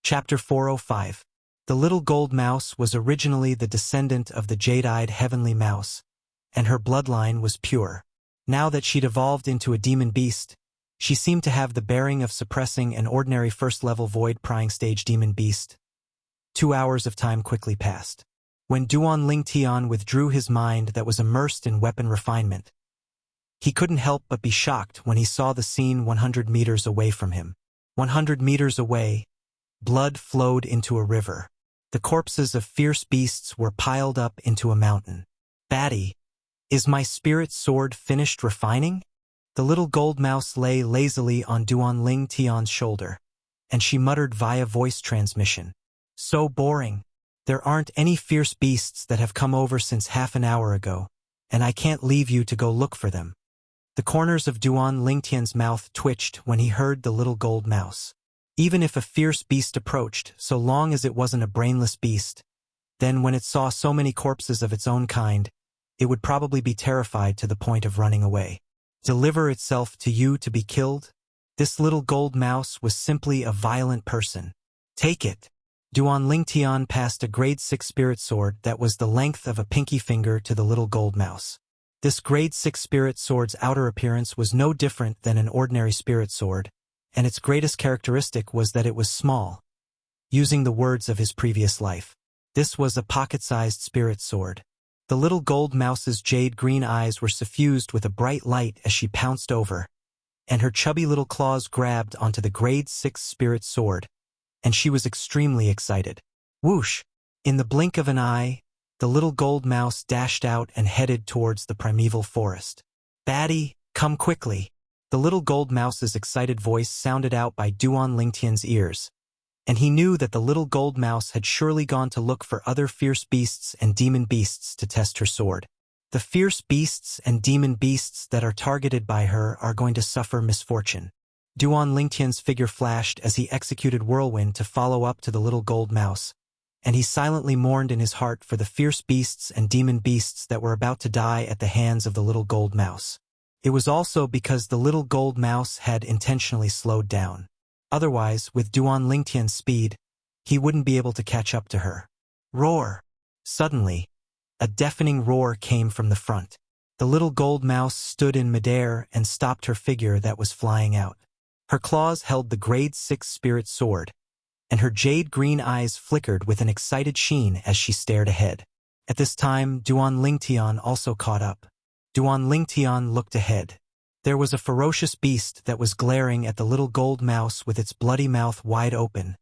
Chapter 405. The little gold mouse was originally the descendant of the jade-eyed heavenly mouse, and her bloodline was pure. Now that she'd evolved into a demon beast, she seemed to have the bearing of suppressing an ordinary first-level void-prying stage demon beast. 2 hours of time quickly passed. When Duan Lingtian withdrew his mind that was immersed in weapon refinement, he couldn't help but be shocked when he saw the scene 100 meters away from him. 100 meters away, blood flowed into a river. The corpses of fierce beasts were piled up into a mountain. Batty, is my spirit sword finished refining? The little gold mouse lay lazily on Duan Lingtian's shoulder, and she muttered via voice transmission. So boring. There aren't any fierce beasts that have come over since half an hour ago, and I can't leave you to go look for them. The corners of Duan Lingtian's mouth twitched when he heard the little gold mouse. Even if a fierce beast approached, so long as it wasn't a brainless beast, then when it saw so many corpses of its own kind, it would probably be terrified to the point of running away. Deliver itself to you to be killed? This little gold mouse was simply a violent person. Take it. Duan Lingtian passed a grade 6 spirit sword that was the length of a pinky finger to the little gold mouse. This grade 6 spirit sword's outer appearance was no different than an ordinary spirit sword, and its greatest characteristic was that it was small. Using the words of his previous life, this was a pocket-sized spirit sword. The little gold mouse's jade-green eyes were suffused with a bright light as she pounced over, and her chubby little claws grabbed onto the grade 6 spirit sword, and she was extremely excited. Whoosh! In the blink of an eye, the little gold mouse dashed out and headed towards the primeval forest. Batty, come quickly! The little gold mouse's excited voice sounded out by Duan Lingtian's ears, and he knew that the little gold mouse had surely gone to look for other fierce beasts and demon beasts to test her sword. The fierce beasts and demon beasts that are targeted by her are going to suffer misfortune. Duan Lingtian's figure flashed as he executed Whirlwind to follow up to the little gold mouse, and he silently mourned in his heart for the fierce beasts and demon beasts that were about to die at the hands of the little gold mouse. It was also because the little gold mouse had intentionally slowed down. Otherwise, with Duan Lingtian's speed, he wouldn't be able to catch up to her. Roar! Suddenly, a deafening roar came from the front. The little gold mouse stood in midair and stopped her figure that was flying out. Her claws held the grade 6 spirit sword, and her jade-green eyes flickered with an excited sheen as she stared ahead. At this time, Duan Lingtian also caught up. Duan Lingtian looked ahead. There was a ferocious beast that was glaring at the little gold mouse with its bloody mouth wide open,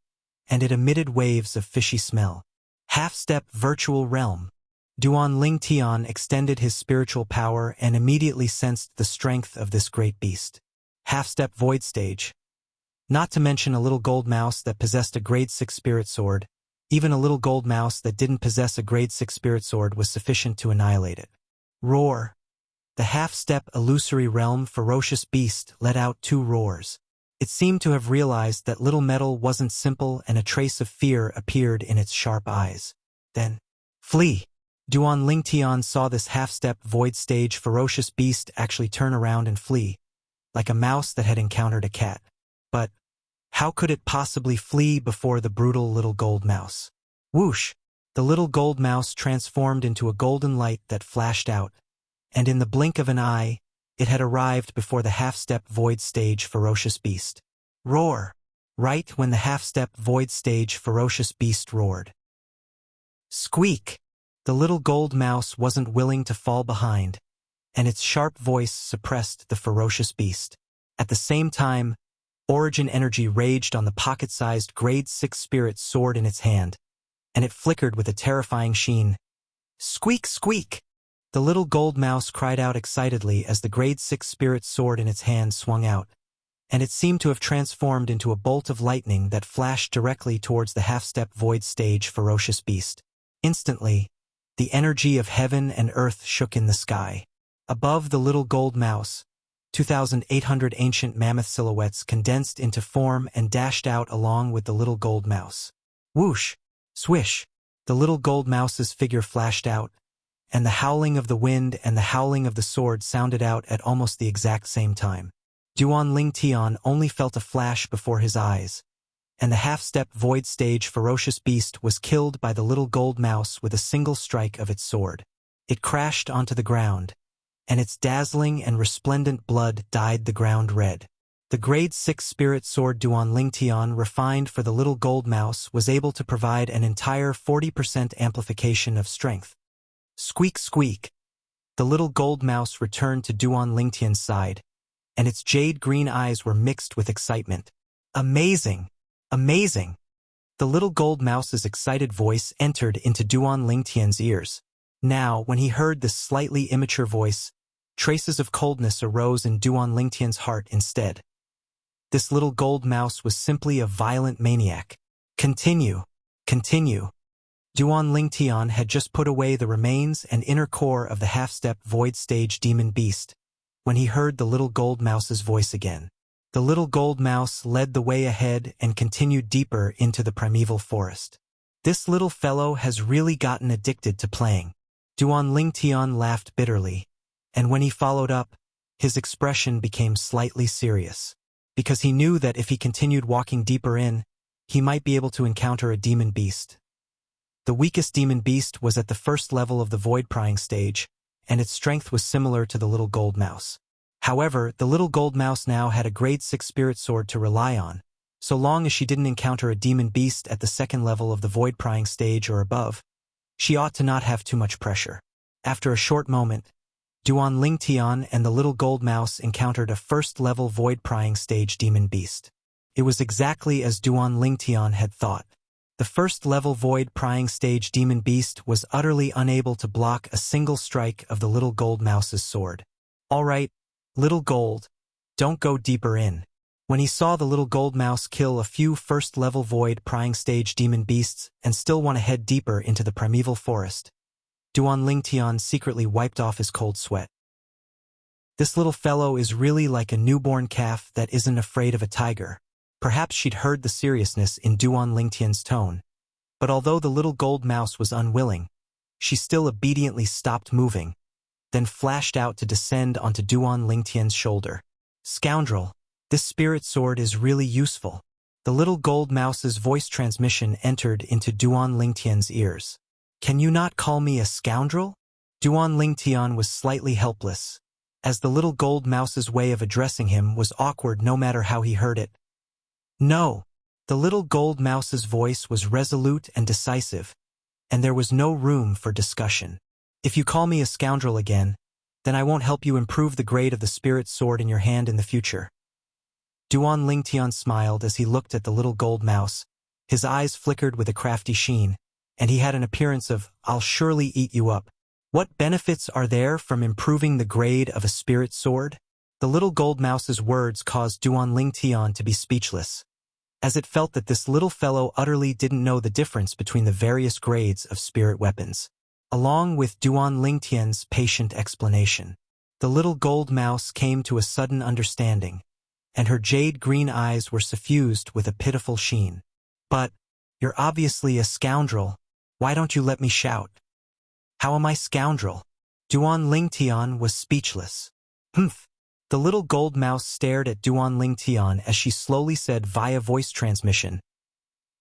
and it emitted waves of fishy smell. Half-step virtual realm. Duan Lingtian extended his spiritual power and immediately sensed the strength of this great beast. Half-step void stage. Not to mention a little gold mouse that possessed a grade 6 spirit sword. Even a little gold mouse that didn't possess a grade 6 spirit sword was sufficient to annihilate it. Roar! The half-step illusory realm ferocious beast let out 2 roars. It seemed to have realized that little metal wasn't simple, and a trace of fear appeared in its sharp eyes. Then, flee! Duan Lingtian saw this half-step void stage ferocious beast actually turn around and flee, like a mouse that had encountered a cat. But how could it possibly flee before the brutal little gold mouse? Whoosh! The little gold mouse transformed into a golden light that flashed out, and in the blink of an eye, it had arrived before the half-step void stage ferocious beast. Roar! Right when the half-step void stage ferocious beast roared. Squeak! The little gold mouse wasn't willing to fall behind, and its sharp voice suppressed the ferocious beast. At the same time, origin energy raged on the pocket-sized grade 6 spirit sword in its hand, and it flickered with a terrifying sheen. Squeak, squeak! The little gold mouse cried out excitedly as the grade 6 spirit sword in its hand swung out, and it seemed to have transformed into a bolt of lightning that flashed directly towards the half-step void stage ferocious beast. Instantly, the energy of heaven and earth shook in the sky. Above the little gold mouse, 2,800 ancient mammoth silhouettes condensed into form and dashed out along with the little gold mouse. Whoosh! Swish! The little gold mouse's figure flashed out, and the howling of the wind and the howling of the sword sounded out at almost the exact same time. Duan Lingtian only felt a flash before his eyes, and the half-step void stage ferocious beast was killed by the little gold mouse with a single strike of its sword. It crashed onto the ground, and its dazzling and resplendent blood dyed the ground red. The grade 6 spirit sword Duan Lingtian refined for the little gold mouse was able to provide an entire 40% amplification of strength. Squeak squeak. The little gold mouse returned to Duan Lingtian's side, and its jade-green eyes were mixed with excitement. Amazing! Amazing! The little gold mouse's excited voice entered into Duan Lingtian's ears. Now, when he heard this slightly immature voice, traces of coldness arose in Duan Lingtian's heart instead. This little gold mouse was simply a violent maniac. Continue. Continue. Duan Lingtian had just put away the remains and inner core of the half-step void stage demon beast when he heard the little gold mouse's voice again. The little gold mouse led the way ahead and continued deeper into the primeval forest. This little fellow has really gotten addicted to playing. Duan Lingtian laughed bitterly, and when he followed up, his expression became slightly serious, because he knew that if he continued walking deeper in, he might be able to encounter a demon beast. The weakest demon beast was at the first level of the void prying stage, and its strength was similar to the little gold mouse. However, the little gold mouse now had a grade 6 spirit sword to rely on, so long as she didn't encounter a demon beast at the second level of the void prying stage or above. She ought to not have too much pressure. After a short moment, Duan Lingtian and the little gold mouse encountered a first-level void prying stage demon beast. It was exactly as Duan Lingtian had thought. The first-level void prying stage demon beast was utterly unable to block a single strike of the little gold mouse's sword. All right, little gold, don't go deeper in. When he saw the little gold mouse kill a few first-level void prying stage demon beasts and still want to head deeper into the primeval forest, Duan Lingtian secretly wiped off his cold sweat. This little fellow is really like a newborn calf that isn't afraid of a tiger. Perhaps she'd heard the seriousness in Duan Lingtian's tone, but although the little gold mouse was unwilling, she still obediently stopped moving, then flashed out to descend onto Duan Lingtian's shoulder. Scoundrel, this spirit sword is really useful. The little gold mouse's voice transmission entered into Duan Lingtian's ears. Can you not call me a scoundrel? Duan Lingtian was slightly helpless, as the little gold mouse's way of addressing him was awkward no matter how he heard it. No, the little gold mouse's voice was resolute and decisive, and there was no room for discussion. If you call me a scoundrel again, then I won't help you improve the grade of the spirit sword in your hand in the future. Duan Lingtian smiled as he looked at the little gold mouse. His eyes flickered with a crafty sheen, and he had an appearance of, "I'll surely eat you up." What benefits are there from improving the grade of a spirit sword? The little gold mouse's words caused Duan Lingtian to be speechless, as it felt that this little fellow utterly didn't know the difference between the various grades of spirit weapons. Along with Duan Lingtian's patient explanation, the little gold mouse came to a sudden understanding, and her jade-green eyes were suffused with a pitiful sheen. But, you're obviously a scoundrel. Why don't you let me shout? How am I scoundrel? Duan Lingtian was speechless. Humph. The little gold mouse stared at Duan Lingtian as she slowly said via voice transmission.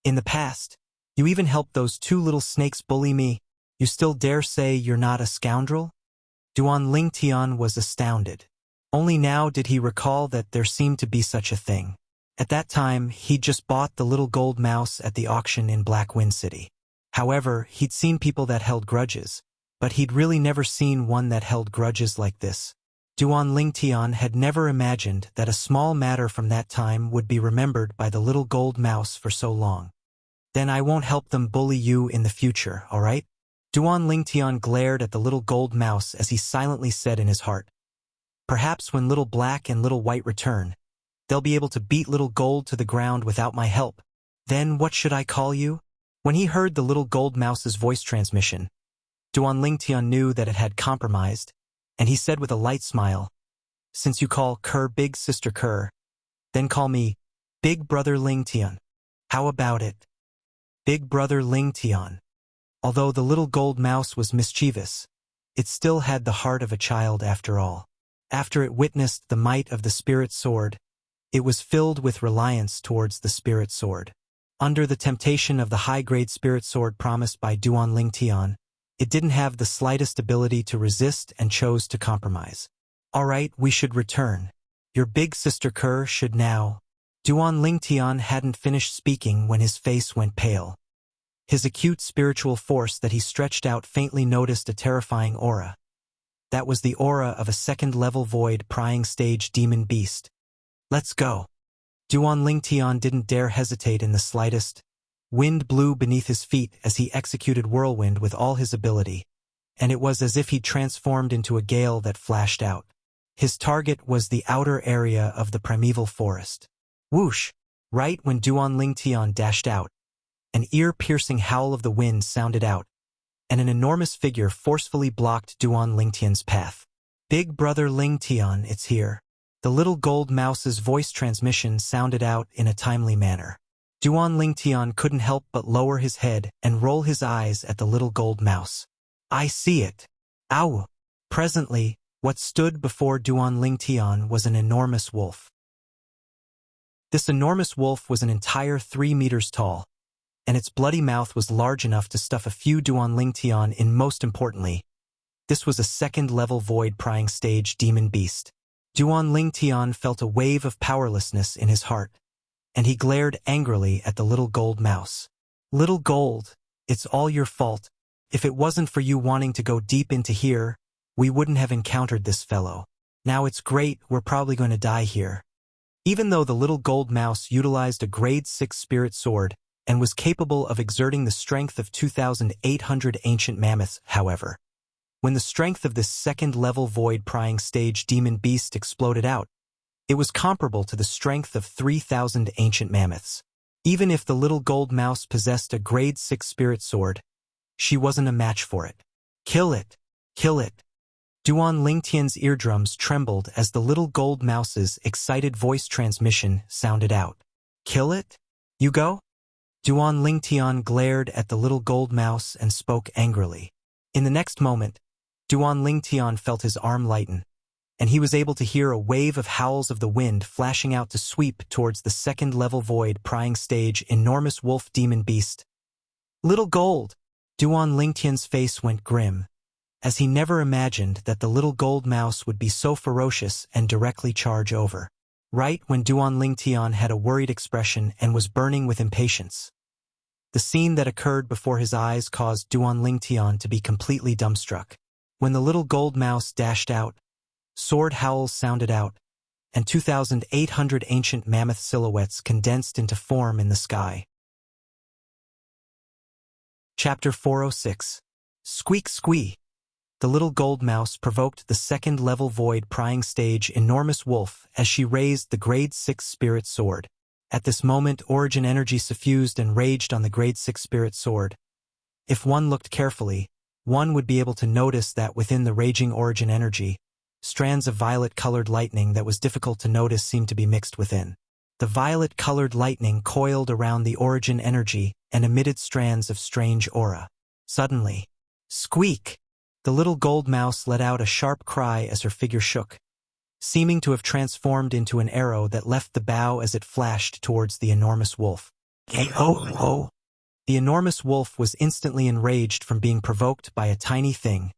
In the past, you even helped those two little snakes bully me. You still dare say you're not a scoundrel? Duan Lingtian was astounded. Only now did he recall that there seemed to be such a thing. At that time, he'd just bought the little gold mouse at the auction in Black Wind City. However, he'd seen people that held grudges, but he'd really never seen one that held grudges like this. Duan Lingtian had never imagined that a small matter from that time would be remembered by the little gold mouse for so long. Then I won't help them bully you in the future, all right? Duan Lingtian glared at the little gold mouse as he silently said in his heart, "Perhaps when little black and little white return, they'll be able to beat little gold to the ground without my help. Then what should I call you?" When he heard the little gold mouse's voice transmission, Duan Lingtian knew that it had compromised, and he said with a light smile, "Since you call Kerr Big Sister Kerr, then call me Big Brother Lingtian. How about it? Big Brother Lingtian." Although the little gold mouse was mischievous, it still had the heart of a child after all. After it witnessed the might of the spirit sword, it was filled with reliance towards the spirit sword. Under the temptation of the high-grade spirit sword promised by Duan Lingtian, it didn't have the slightest ability to resist and chose to compromise. All right, we should return. Your big sister Kerr should now. Duan Lingtian hadn't finished speaking when his face went pale. His acute spiritual force that he stretched out faintly noticed a terrifying aura. That was the aura of a second-level void prying stage demon beast. Let's go. Duan Lingtian didn't dare hesitate in the slightest. Wind blew beneath his feet as he executed whirlwind with all his ability, and it was as if he'd transformed into a gale that flashed out. His target was the outer area of the primeval forest. Whoosh! Right when Duan Lingtian dashed out, an ear-piercing howl of the wind sounded out, and an enormous figure forcefully blocked Duan Lingtian's path. Big brother Lingtian, it's here. The little gold mouse's voice transmission sounded out in a timely manner. Duan Lingtian couldn't help but lower his head and roll his eyes at the little gold mouse. I see it. Ow! Presently, what stood before Duan Lingtian was an enormous wolf. This enormous wolf was an entire 3 meters tall, and its bloody mouth was large enough to stuff a few Duan Lingtian in. Most importantly, this was a second-level void-prying stage demon beast. Duan Lingtian felt a wave of powerlessness in his heart, and he glared angrily at the little gold mouse. Little gold, it's all your fault. If it wasn't for you wanting to go deep into here, we wouldn't have encountered this fellow. Now it's great, we're probably going to die here. Even though the little gold mouse utilized a grade 6 spirit sword and was capable of exerting the strength of 2,800 ancient mammoths, however, when the strength of this second-level void-prying stage demon beast exploded out, it was comparable to the strength of 3,000 ancient mammoths. Even if the little gold mouse possessed a grade 6 spirit sword, she wasn't a match for it. Kill it! Kill it! Duan Lingtian's eardrums trembled as the little gold mouse's excited voice transmission sounded out. Kill it? You go? Duan Lingtian glared at the little gold mouse and spoke angrily. In the next moment, Duan Lingtian felt his arm lighten, and he was able to hear a wave of howls of the wind flashing out to sweep towards the second-level void-prying stage enormous wolf demon beast. Little gold! Duan Lingtian's face went grim, as he never imagined that the little gold mouse would be so ferocious and directly charge over. Right when Duan Lingtian had a worried expression and was burning with impatience. The scene that occurred before his eyes caused Duan Lingtian to be completely dumbstruck. When the little gold mouse dashed out, sword howls sounded out, and 2,800 ancient mammoth silhouettes condensed into form in the sky. Chapter 406. Squeak Squee. The little gold mouse provoked the second-level void-prying stage enormous wolf as she raised the grade 6 spirit sword. At this moment, origin energy suffused and raged on the grade 6 spirit sword. If one looked carefully, one would be able to notice that within the raging origin energy, strands of violet-colored lightning that was difficult to notice seemed to be mixed within. The violet-colored lightning coiled around the origin energy and emitted strands of strange aura. Suddenly, squeak! The little gold mouse let out a sharp cry as her figure shook, seeming to have transformed into an arrow that left the bow as it flashed towards the enormous wolf. K.O.O. The enormous wolf was instantly enraged from being provoked by a tiny thing,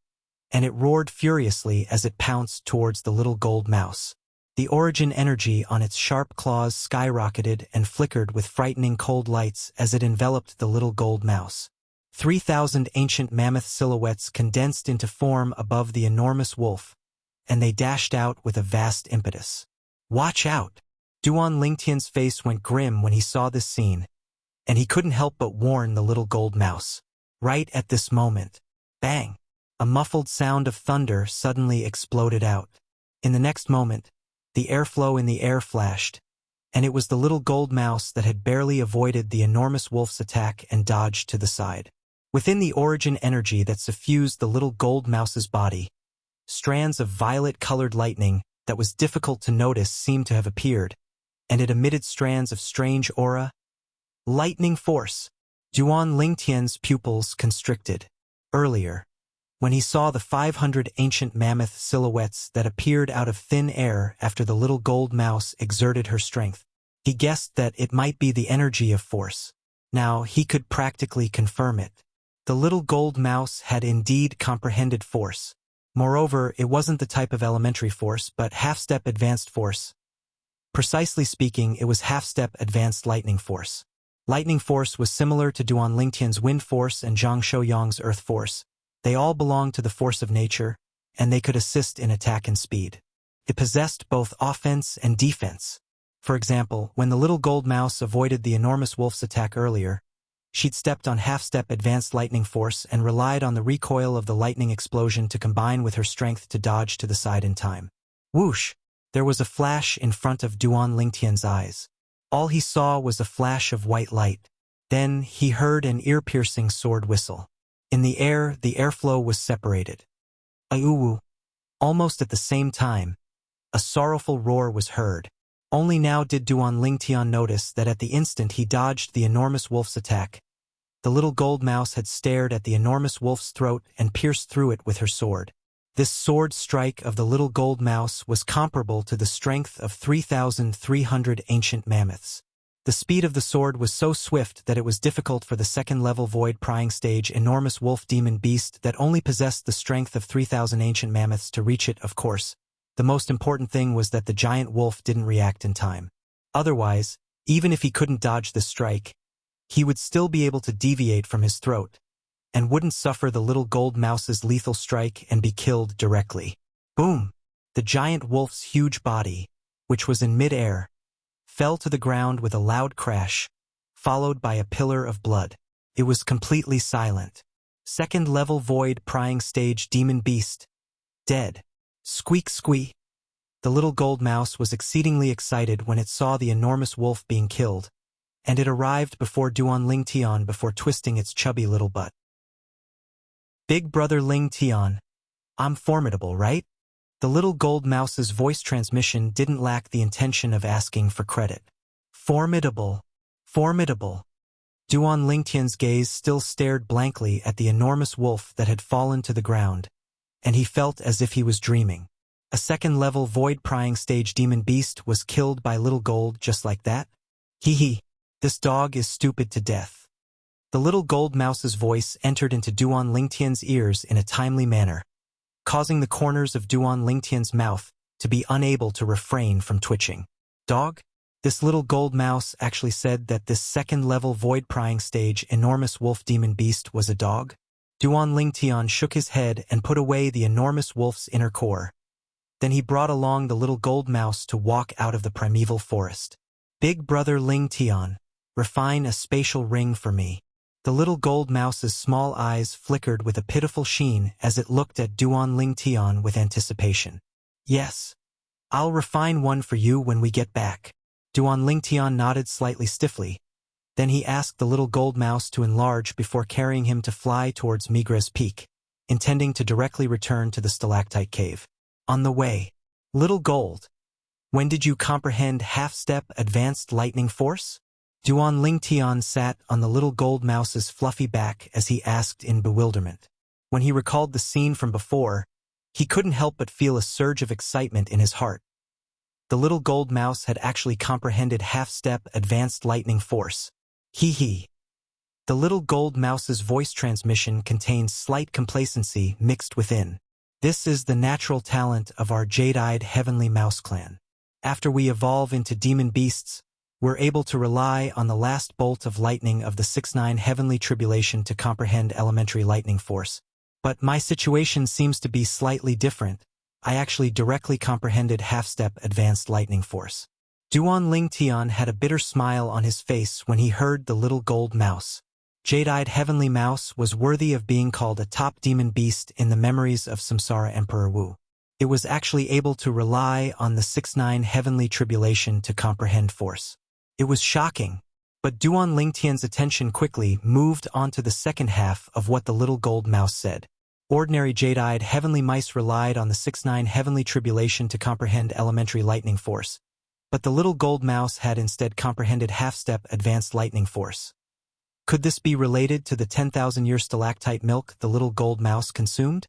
and it roared furiously as it pounced towards the little gold mouse. The origin energy on its sharp claws skyrocketed and flickered with frightening cold lights as it enveloped the little gold mouse. 3,000 ancient mammoth silhouettes condensed into form above the enormous wolf, and they dashed out with a vast impetus. Watch out! Duan Lingtian's face went grim when he saw this scene, and he couldn't help but warn the little gold mouse. Right at this moment, bang! A muffled sound of thunder suddenly exploded out. In the next moment, the airflow in the air flashed, and it was the little gold mouse that had barely avoided the enormous wolf's attack and dodged to the side. Within the origin energy that suffused the little gold mouse's body, strands of violet-colored lightning that was difficult to notice seemed to have appeared, and it emitted strands of strange aura. Lightning force! Duan Lingtian's pupils constricted. Earlier, when he saw the 500 ancient mammoth silhouettes that appeared out of thin air after the little gold mouse exerted her strength, he guessed that it might be the energy of force. Now, he could practically confirm it. The little gold mouse had indeed comprehended force. Moreover, it wasn't the type of elementary force, but half-step advanced force. Precisely speaking, it was half-step advanced lightning force. Lightning force was similar to Duan Lingtian's wind force and Zhang Shouyang's earth force. They all belonged to the force of nature, and they could assist in attack and speed. It possessed both offense and defense. For example, when the little gold mouse avoided the enormous wolf's attack earlier, she'd stepped on half-step advanced lightning force and relied on the recoil of the lightning explosion to combine with her strength to dodge to the side in time. Whoosh! There was a flash in front of Duan Lingtian's eyes. All he saw was a flash of white light. Then he heard an ear-piercing sword whistle. In the air, the airflow was separated. Ayuwu! Almost at the same time, a sorrowful roar was heard. Only now did Duan Lingtian notice that at the instant he dodged the enormous wolf's attack, the little gold mouse had stared at the enormous wolf's throat and pierced through it with her sword. This sword strike of the little gold mouse was comparable to the strength of 3,300 ancient mammoths. The speed of the sword was so swift that it was difficult for the second-level void-prying stage enormous wolf demon beast that only possessed the strength of 3,000 ancient mammoths to reach it, of course. The most important thing was that the giant wolf didn't react in time. Otherwise, even if he couldn't dodge the strike, he would still be able to deviate from his throat, and wouldn't suffer the little gold mouse's lethal strike and be killed directly. Boom! The giant wolf's huge body, which was in mid-air, fell to the ground with a loud crash, followed by a pillar of blood. It was completely silent. Second-level void-prying stage demon beast. Dead. Squeak squeak. The little gold mouse was exceedingly excited when it saw the enormous wolf being killed, and it arrived before Duan Lingtian before twisting its chubby little butt. Big brother Lingtian, I'm formidable, right? The little gold mouse's voice transmission didn't lack the intention of asking for credit. Formidable. Formidable. Duan Lingtian's gaze still stared blankly at the enormous wolf that had fallen to the ground, and he felt as if he was dreaming. A second-level void-prying stage demon beast was killed by little gold just like that? Hee, this dog is stupid to death. The little gold mouse's voice entered into Duan Lingtian's ears in a timely manner, causing the corners of Duan Lingtian's mouth to be unable to refrain from twitching. Dog? This little gold mouse actually said that this second-level void-prying stage enormous wolf demon beast was a dog? Duan Lingtian shook his head and put away the enormous wolf's inner core. Then he brought along the little gold mouse to walk out of the primeval forest. Big brother Lingtian, refine a spatial ring for me. The little gold mouse's small eyes flickered with a pitiful sheen as it looked at Duan Lingtian with anticipation. Yes, I'll refine one for you when we get back. Duan Lingtian nodded slightly stiffly. Then he asked the little gold mouse to enlarge before carrying him to fly towards Migra's peak, intending to directly return to the stalactite cave. On the way, little gold, when did you comprehend half-step advanced lightning force? Duan Lingtian sat on the little gold mouse's fluffy back as he asked in bewilderment. When he recalled the scene from before, he couldn't help but feel a surge of excitement in his heart. The little gold mouse had actually comprehended half-step advanced lightning force. Hee. The little gold mouse's voice transmission contained slight complacency mixed within. This is the natural talent of our jade-eyed heavenly mouse clan. After we evolve into demon beasts, we're able to rely on the last bolt of lightning of the 6-9 heavenly tribulation to comprehend elementary lightning force. But my situation seems to be slightly different. I actually directly comprehended half-step advanced lightning force. Duan Lingtian had a bitter smile on his face when he heard the little gold mouse. Jade-eyed heavenly mouse was worthy of being called a top demon beast in the memories of Samsara Emperor Wu. It was actually able to rely on the 6-9 heavenly tribulation to comprehend force. It was shocking, but Duan Lingtian's attention quickly moved on to the second half of what the little gold mouse said. Ordinary jade-eyed heavenly mice relied on the 6-9 heavenly tribulation to comprehend elementary lightning force, but the little gold mouse had instead comprehended half-step advanced lightning force. Could this be related to the 10,000-year stalactite milk the little gold mouse consumed?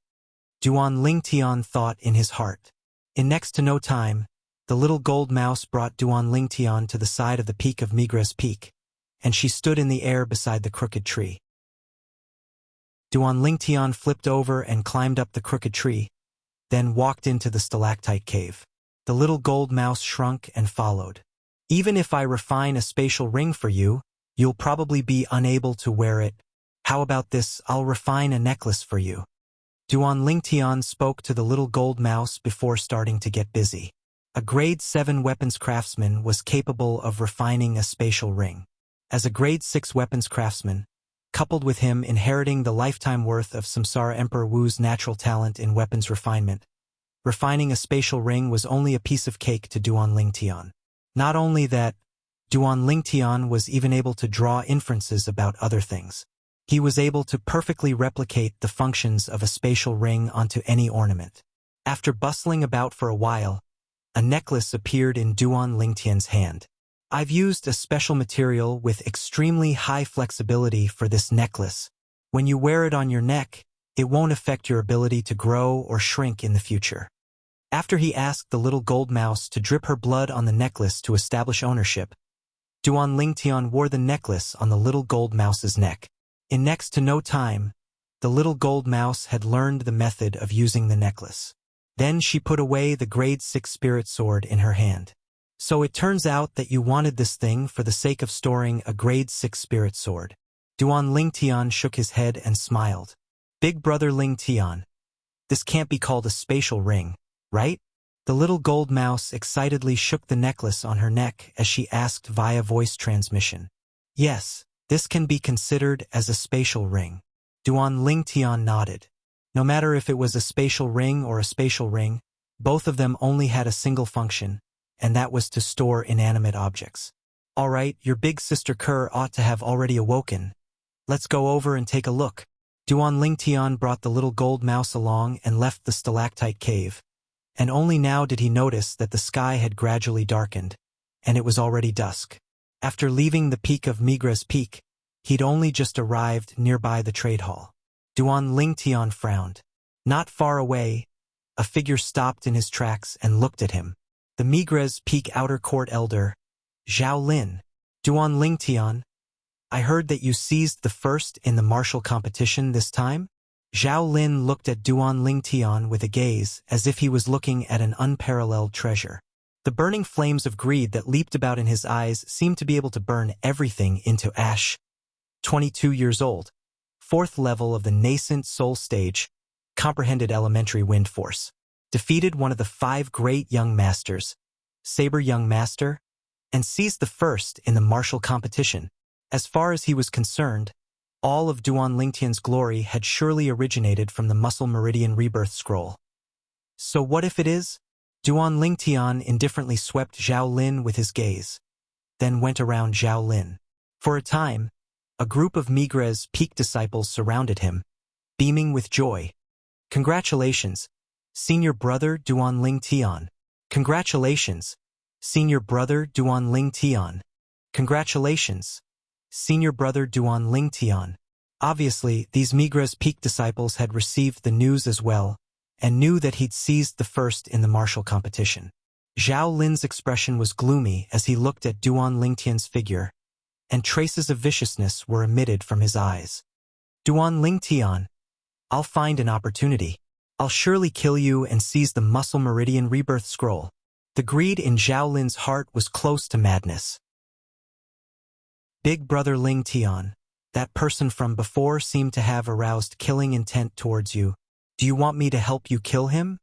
Duan Lingtian thought in his heart. In next to no time, the little gold mouse brought Duan Lingtian to the side of the peak of Migra's peak, and she stood in the air beside the crooked tree. Duan Lingtian flipped over and climbed up the crooked tree, then walked into the stalactite cave. The little gold mouse shrunk and followed. Even if I refine a spatial ring for you, you'll probably be unable to wear it. How about this? I'll refine a necklace for you. Duan Lingtian spoke to the little gold mouse before starting to get busy. A grade 7 weapons craftsman was capable of refining a spatial ring. As a grade 6 weapons craftsman, coupled with him inheriting the lifetime worth of Samsara Emperor Wu's natural talent in weapons refinement, refining a spatial ring was only a piece of cake to Duan Lingtian. Not only that, Duan Lingtian was even able to draw inferences about other things. He was able to perfectly replicate the functions of a spatial ring onto any ornament. After bustling about for a while, a necklace appeared in Duan Lingtian's hand. I've used a special material with extremely high flexibility for this necklace. When you wear it on your neck, it won't affect your ability to grow or shrink in the future. After he asked the little gold mouse to drip her blood on the necklace to establish ownership, Duan Lingtian wore the necklace on the little gold mouse's neck. In next to no time, the little gold mouse had learned the method of using the necklace. Then she put away the grade 6 spirit sword in her hand. So it turns out that you wanted this thing for the sake of storing a grade 6 spirit sword. Duan Lingtian shook his head and smiled. Big brother Lingtian, this can't be called a spatial ring, right? The little gold mouse excitedly shook the necklace on her neck as she asked via voice transmission. Yes, this can be considered as a spatial ring. Duan Lingtian nodded. No matter if it was a spatial ring or a spatial ring, both of them only had a single function, and that was to store inanimate objects. All right, your big sister Kerr ought to have already awoken. Let's go over and take a look. Duan Lingtian brought the little gold mouse along and left the stalactite cave, and only now did he notice that the sky had gradually darkened, and it was already dusk. After leaving the peak of Migra's Peak, he'd only just arrived nearby the trade hall. Duan Lingtian frowned. Not far away, a figure stopped in his tracks and looked at him. The Migra's Peak outer court elder, Zhao Lin. Duan Lingtian, I heard that you seized the first in the martial competition this time? Zhao Lin looked at Duan Lingtian with a gaze as if he was looking at an unparalleled treasure. The burning flames of greed that leaped about in his eyes seemed to be able to burn everything into ash. 22 years old. 4th level of the nascent soul stage, comprehended elementary wind force. Defeated one of the 5 great young masters, Saber Young Master, and seized the first in the martial competition. As far as he was concerned, all of Duan Lingtian's glory had surely originated from the Muscle Meridian Rebirth Scroll. So what if it is? Duan Lingtian indifferently swept Zhao Lin with his gaze, then went around Zhao Lin. For a time, a group of Migra's Peak disciples surrounded him, beaming with joy. Congratulations, senior brother Duan Lingtian. Congratulations, senior brother Duan Lingtian. Congratulations, senior brother Duan Lingtian. Obviously, these Migra's Peak disciples had received the news as well, and knew that he'd seized the first in the martial competition. Zhao Lin's expression was gloomy as he looked at Duan Lingtian's figure, and traces of viciousness were emitted from his eyes. Duan Lingtian, I'll find an opportunity. I'll surely kill you and seize the Muscle Meridian Rebirth Scroll. The greed in Zhao Lin's heart was close to madness. Big brother Lingtian, that person from before seemed to have aroused killing intent towards you. Do you want me to help you kill him?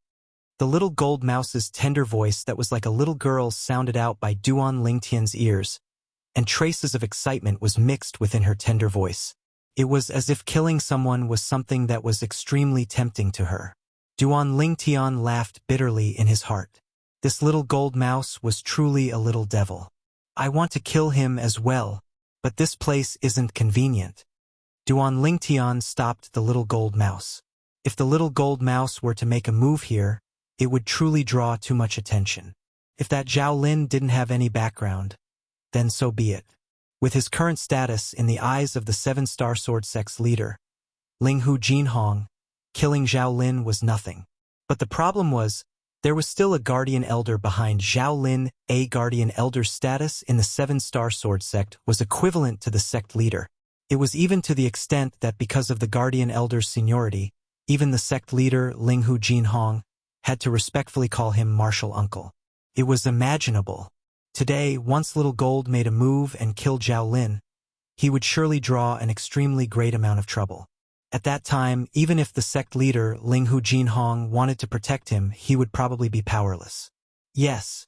The little gold mouse's tender voice that was like a little girl's sounded out by Duan Lingtian's ears, and traces of excitement was mixed within her tender voice. It was as if killing someone was something that was extremely tempting to her. Duan Lingtian laughed bitterly in his heart. This little gold mouse was truly a little devil. I want to kill him as well, but this place isn't convenient. Duan Lingtian stopped the little gold mouse. If the little gold mouse were to make a move here, it would truly draw too much attention. If that Zhao Lin didn't have any background, then so be it. With his current status in the eyes of the 7-star sword sect's leader, Linghu Jinhong, killing Zhao Lin was nothing. But the problem was, There was still a guardian elder behind Zhao Lin. A guardian elder's status in the seven-star sword sect was equivalent to the sect leader. It was even to the extent that because of the guardian elder's seniority, even the sect leader, Linghu Jinhong, had to respectfully call him martial uncle. It was imaginable. Today, once Little Gold made a move and killed Zhao Lin, he would surely draw an extremely great amount of trouble. At that time, even if the sect leader, Linghu Jinhong, wanted to protect him, he would probably be powerless. Yes.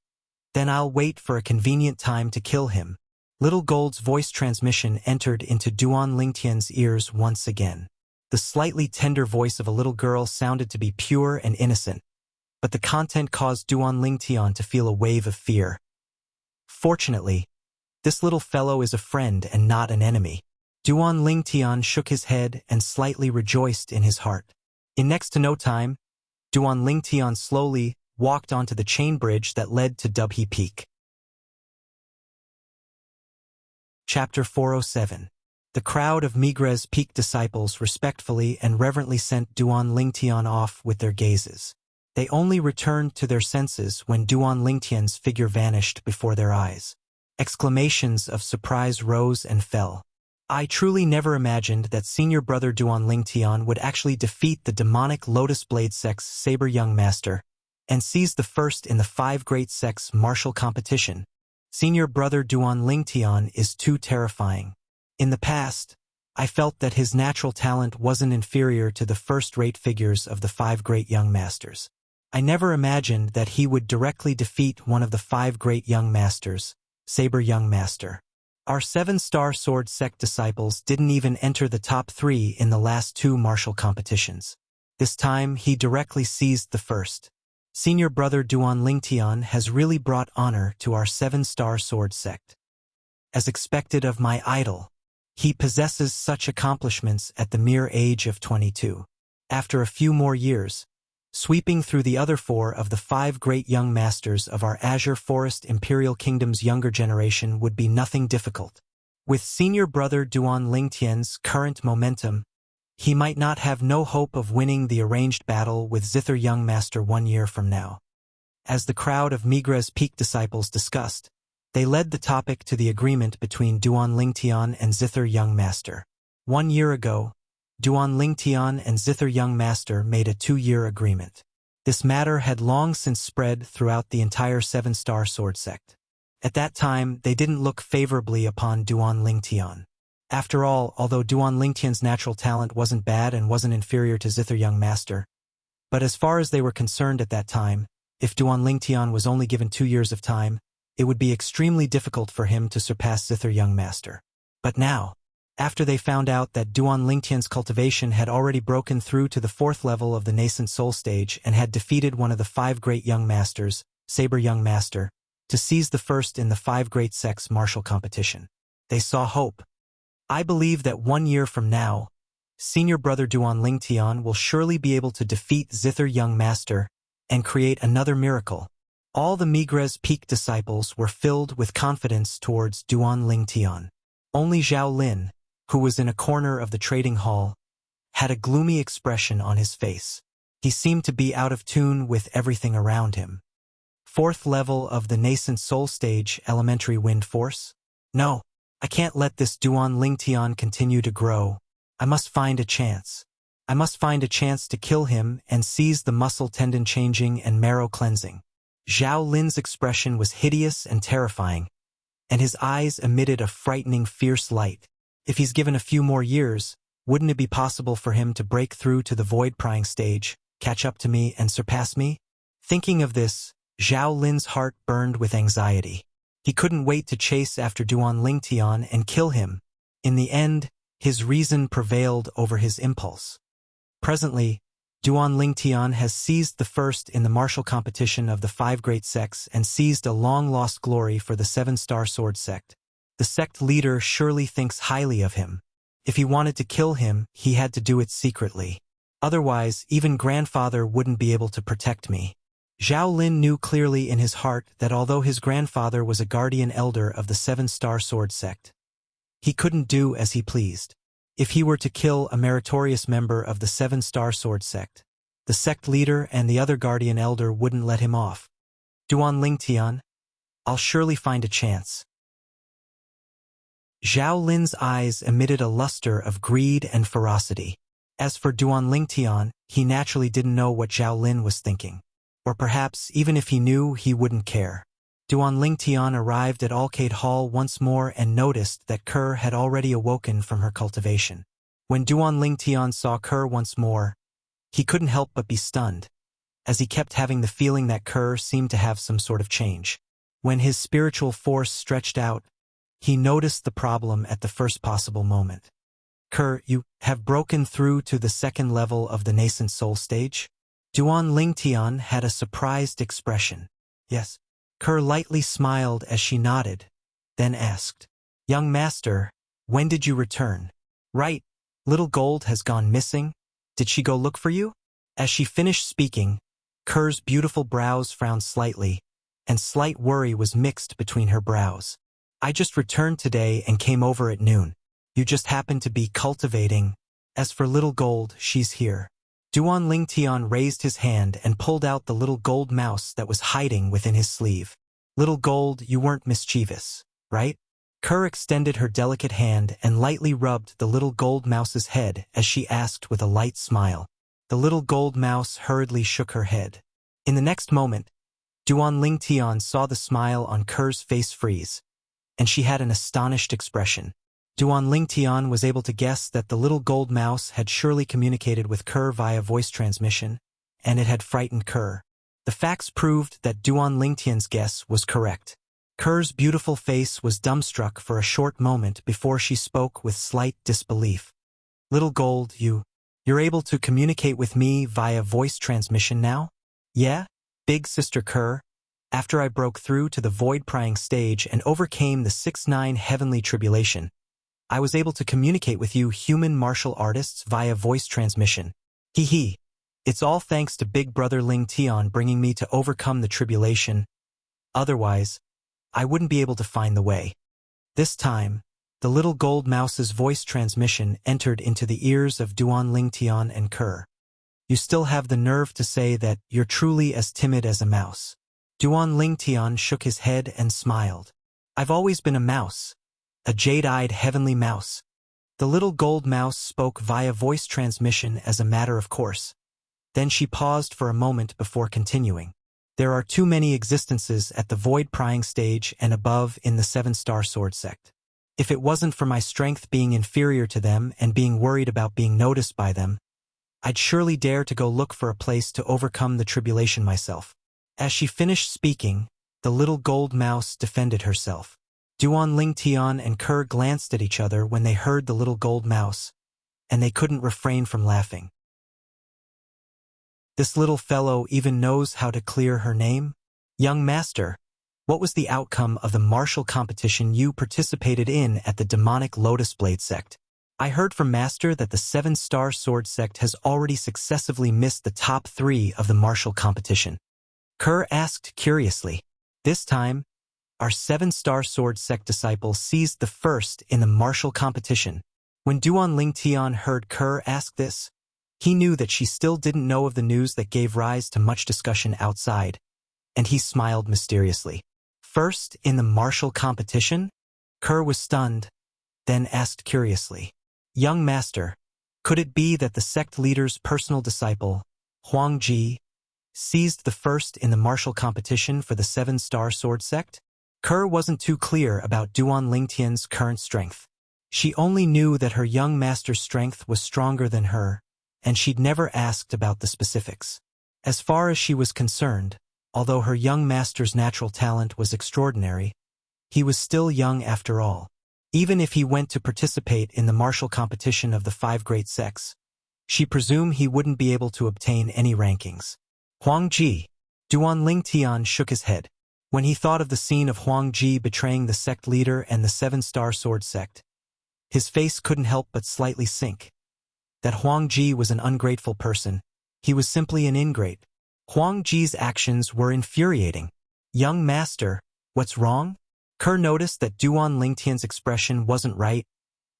Then I'll wait for a convenient time to kill him. Little Gold's voice transmission entered into Duan Lingtian's ears once again. The slightly tender voice of a little girl sounded to be pure and innocent, but the content caused Duan Lingtian to feel a wave of fear. Fortunately, this little fellow is a friend and not an enemy. Duan Lingtian shook his head and slightly rejoiced in his heart. In next to no time, Duan Lingtian slowly walked onto the chain bridge that led to Dubhe Peak. Chapter 407. The crowd of Migres Peak disciples respectfully and reverently sent Duan Lingtian off with their gazes. They only returned to their senses when Duan Lingtian's figure vanished before their eyes. Exclamations of surprise rose and fell. I truly never imagined that senior brother Duan Lingtian would actually defeat the demonic Lotus Blade Sect's Saber Young Master and seize the first in the 5 Great Sects martial competition. Senior brother Duan Lingtian is too terrifying. In the past, I felt that his natural talent wasn't inferior to the first-rate figures of the 5 Great Young Masters. I never imagined that he would directly defeat one of the 5 Great Young Masters, Saber Young Master. Our 7-star sword sect disciples didn't even enter the top 3 in the last 2 martial competitions. This time, he directly seized the first. Senior brother Duan Lingtian has really brought honor to our 7-star sword sect. As expected of my idol, he possesses such accomplishments at the mere age of 22. After a few more years, sweeping through the other 4 of the 5 great young masters of our Azure Forest Imperial Kingdom's younger generation would be nothing difficult. With senior brother Duan Lingtian's current momentum, he might not have no hope of winning the arranged battle with Zither Young Master 1 year from now. As the crowd of Migres Peak disciples discussed, they led the topic to the agreement between Duan Lingtian and Zither Young Master. 1 year ago, Duan Lingtian and Zither Young Master made a 2-year agreement. This matter had long since spread throughout the entire 7-star sword sect. At that time, they didn't look favorably upon Duan Lingtian. After all, although Duan Lingtian's natural talent wasn't bad and wasn't inferior to Zither Young Master, but as far as they were concerned at that time, if Duan Lingtian was only given 2 years of time, it would be extremely difficult for him to surpass Zither Young Master. But now, after they found out that Duan Lingtian's cultivation had already broken through to the 4th level of the nascent soul stage and had defeated one of the 5 great young masters, Saber Young Master, to seize the first in the 5 great sects martial competition, they saw hope. I believe that 1 year from now, senior brother Duan Lingtian will surely be able to defeat Zither Young Master and create another miracle. All the Migres Peak disciples were filled with confidence towards Duan Lingtian. Only Zhao Lin, who was in a corner of the trading hall, had a gloomy expression on his face. He seemed to be out of tune with everything around him. 4th level of the nascent soul stage elementary wind force? No, I can't let this Duan Lingtian continue to grow. I must find a chance. I must find a chance to kill him and seize the muscle tendon changing and marrow cleansing. Zhao Lin's expression was hideous and terrifying, and his eyes emitted a frightening fierce light. If he's given a few more years, wouldn't it be possible for him to break through to the void-prying stage, catch up to me and surpass me? Thinking of this, Zhao Lin's heart burned with anxiety. He couldn't wait to chase after Duan Lingtian and kill him. In the end, his reason prevailed over his impulse. Presently, Duan Lingtian has seized the first in the martial competition of the 5 great sects and seized a long-lost glory for the 7-star sword sect. The sect leader surely thinks highly of him. If he wanted to kill him, he had to do it secretly. Otherwise, even grandfather wouldn't be able to protect me. Zhao Lin knew clearly in his heart that although his grandfather was a guardian elder of the 7-star sword sect, he couldn't do as he pleased. If he were to kill a meritorious member of the 7-star sword sect, The sect leader and the other guardian elder wouldn't let him off. Duan Lingtian, I'll surely find a chance. Zhao Lin's eyes emitted a luster of greed and ferocity. As for Duan Lingtian, he naturally didn't know what Zhao Lin was thinking. Or perhaps, even if he knew, he wouldn't care. Duan Lingtian arrived at Alcade Hall once more and noticed that Kerr had already awoken from her cultivation. When Duan Lingtian saw Kerr once more, he couldn't help but be stunned, as he kept having the feeling that Kerr seemed to have some sort of change. When his spiritual force stretched out, he noticed the problem at the first possible moment. Kerr, you have broken through to the second level of the nascent soul stage? Duan Lingtian had a surprised expression. Yes. Kerr lightly smiled as she nodded, then asked, Young master, when did you return? Right, little gold has gone missing. Did she go look for you? As she finished speaking, Kerr's beautiful brows frowned slightly, and slight worry was mixed between her brows. I just returned today and came over at noon. You just happened to be cultivating. As for little gold, she's here. Duan Lingtian raised his hand and pulled out the little gold mouse that was hiding within his sleeve. Little gold, you weren't mischievous, right? Kerr extended her delicate hand and lightly rubbed the little gold mouse's head as she asked with a light smile. The little gold mouse hurriedly shook her head. In the next moment, Duan Lingtian saw the smile on Kerr's face freeze, and she had an astonished expression. Duan Lingtian was able to guess that the little gold mouse had surely communicated with Kerr via voice transmission, and it had frightened Kerr. The facts proved that Duan Lingtian's guess was correct. Kerr's beautiful face was dumbstruck for a short moment before she spoke with slight disbelief. Little gold, you're able to communicate with me via voice transmission now? Yeah, big sister Kerr. After I broke through to the void-prying stage and overcame the 6-9 heavenly tribulation, I was able to communicate with you human martial artists via voice transmission. Hee hee. It's all thanks to Big Brother Lingtian bringing me to overcome the tribulation. Otherwise, I wouldn't be able to find the way. This time, the little gold mouse's voice transmission entered into the ears of Duan Lingtian and Kerr. You still have the nerve to say that you're truly as timid as a mouse. Duan Lingtian shook his head and smiled. I've always been a mouse. A jade-eyed heavenly mouse. The little gold mouse spoke via voice transmission as a matter of course. Then she paused for a moment before continuing. There are too many existences at the void-prying stage and above in the 7-star sword sect. If it wasn't for my strength being inferior to them and being worried about being noticed by them, I'd surely dare to go look for a place to overcome the tribulation myself. As she finished speaking, the little gold mouse defended herself. Duan Lingtian and Kerr glanced at each other when they heard the little gold mouse, and they couldn't refrain from laughing. This little fellow even knows how to clear her name? Young master, what was the outcome of the martial competition you participated in at the demonic Lotus Blade sect? I heard from Master that the 7-star sword sect has already successively missed the top 3 of the martial competition. Kerr asked curiously. This time, our 7-star sword sect disciple seized the first in the martial competition. When Duan Lingtian heard Kerr ask this, he knew that she still didn't know of the news that gave rise to much discussion outside, and he smiled mysteriously. First in the martial competition? Kerr was stunned, then asked curiously. Young master, could it be that the sect leader's personal disciple, Huang Ji, seized the first in the martial competition for the 7-star sword sect? Kerr wasn't too clear about Duan Lingtian's current strength. She only knew that her young master's strength was stronger than her, and she'd never asked about the specifics. As far as she was concerned, although her young master's natural talent was extraordinary, he was still young after all. Even if he went to participate in the martial competition of the 5 great sects, she presumed he wouldn't be able to obtain any rankings. Huang Ji. Duan Lingtian shook his head. When he thought of the scene of Huang Ji betraying the sect leader and the 7-star sword sect, his face couldn't help but slightly sink. That Huang Ji was an ungrateful person. He was simply an ingrate. Huang Ji's actions were infuriating. Young master, what's wrong? Kerr noticed that Duan Lingtian's expression wasn't right,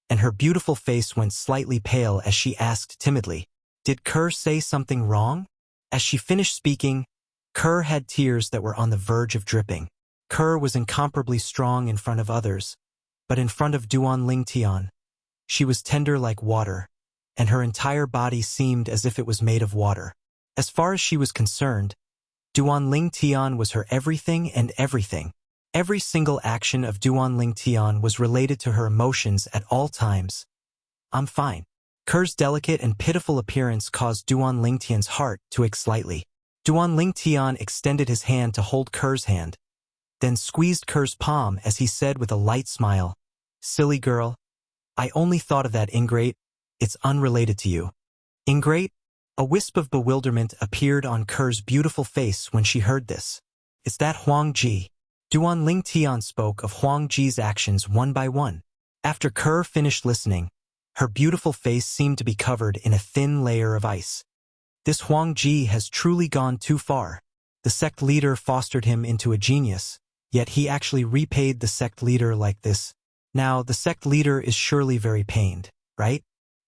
and her beautiful face went slightly pale as she asked timidly, Did Kerr say something wrong? As she finished speaking, Kerr had tears that were on the verge of dripping. Kerr was incomparably strong in front of others, but in front of Duan Ling Tian, she was tender like water, and her entire body seemed as if it was made of water. As far as she was concerned, Duan Ling Tian was her everything and everything. Every single action of Duan Ling Tian was related to her emotions at all times. I'm fine. Kerr's delicate and pitiful appearance caused Duan Ling Tian's heart to ache slightly. Duan Ling Tian extended his hand to hold Kerr's hand, then squeezed Kerr's palm as he said with a light smile, "Silly girl. I only thought of that, ingrate. It's unrelated to you." Ingrate? A wisp of bewilderment appeared on Kerr's beautiful face when she heard this. "It's that Huang Ji." Duan Ling Tian spoke of Huang Ji's actions one by one. After Kerr finished listening, her beautiful face seemed to be covered in a thin layer of ice. This Huang Ji has truly gone too far. The sect leader fostered him into a genius, yet he actually repaid the sect leader like this. Now, the sect leader is surely very pained, right?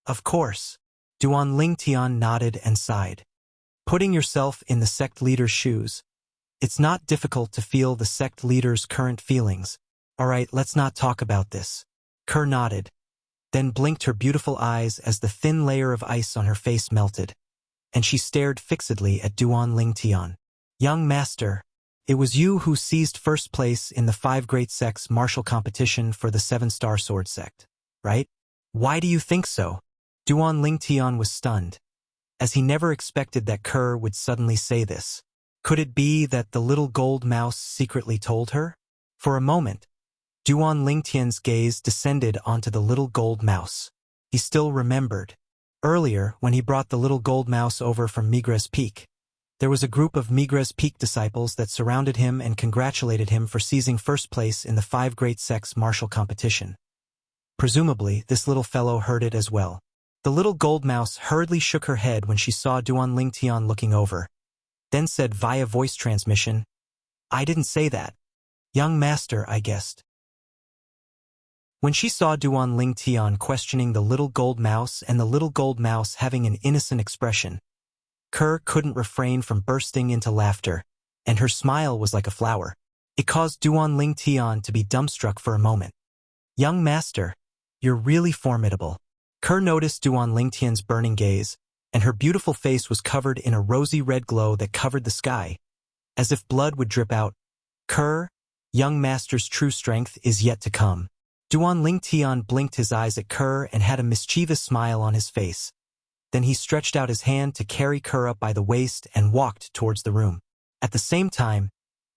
Of course. Duan Ling Tian nodded and sighed. Putting yourself in the sect leader's shoes, it's not difficult to feel the sect leader's current feelings. All right, let's not talk about this. Kerr nodded, then blinked her beautiful eyes as the thin layer of ice on her face melted, and she stared fixedly at Duan Ling Tian. "Young master, it was you who seized first place in the 5 Great Sects martial competition for the 7-star sword sect, right? Why do you think so?" Duan Ling Tian was stunned, as he never expected that Kerr would suddenly say this. Could it be that the little gold mouse secretly told her? For a moment, Duan Ling Tian's gaze descended onto the little gold mouse. He still remembered. Earlier, when he brought the little gold mouse over from Migres Peak, there was a group of Migres Peak disciples that surrounded him and congratulated him for seizing first place in the 5 Great Sects martial competition. Presumably, this little fellow heard it as well. The little gold mouse hurriedly shook her head when she saw Duan Ling Tian looking over, then said via voice transmission, "I didn't say that. Young master, I guessed." When she saw Duan Ling Tian questioning the little gold mouse and the little gold mouse having an innocent expression, Kerr couldn't refrain from bursting into laughter, and her smile was like a flower. It caused Duan Ling Tian to be dumbstruck for a moment. "Young master, you're really formidable." Kerr noticed Duan Ling Tian's burning gaze, and her beautiful face was covered in a rosy red glow that covered the sky, as if blood would drip out. "Kerr, young master's true strength is yet to come." Duan Ling Tian blinked his eyes at Kerr and had a mischievous smile on his face. Then he stretched out his hand to carry Kerr up by the waist and walked towards the room. At the same time,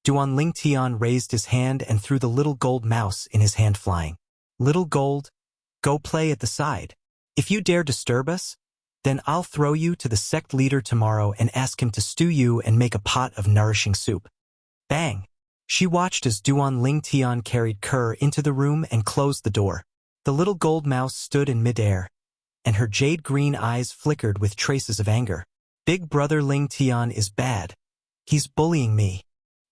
Duan Ling Tian raised his hand and threw the little gold mouse in his hand flying. "Little gold, go play at the side. If you dare disturb us, then I'll throw you to the sect leader tomorrow and ask him to stew you and make a pot of nourishing soup." Bang! She watched as Duan Ling Tian carried Kerr into the room and closed the door. The little gold mouse stood in midair, and her jade-green eyes flickered with traces of anger. "Big brother Ling Tian is bad. He's bullying me."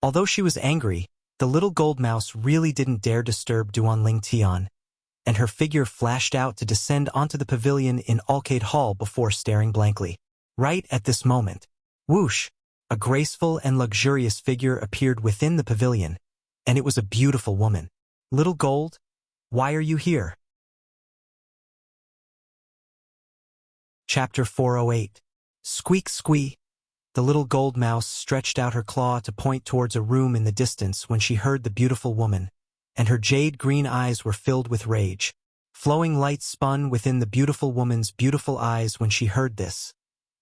Although she was angry, the little gold mouse really didn't dare disturb Duan Ling Tian, and her figure flashed out to descend onto the pavilion in Arcade Hall before staring blankly. Right at this moment, whoosh! A graceful and luxurious figure appeared within the pavilion, and it was a beautiful woman. "Little Gold, why are you here?" Chapter 408. Squeak squee. The little gold mouse stretched out her claw to point towards a room in the distance when she heard the beautiful woman, and her jade-green eyes were filled with rage. Flowing light spun within the beautiful woman's beautiful eyes when she heard this,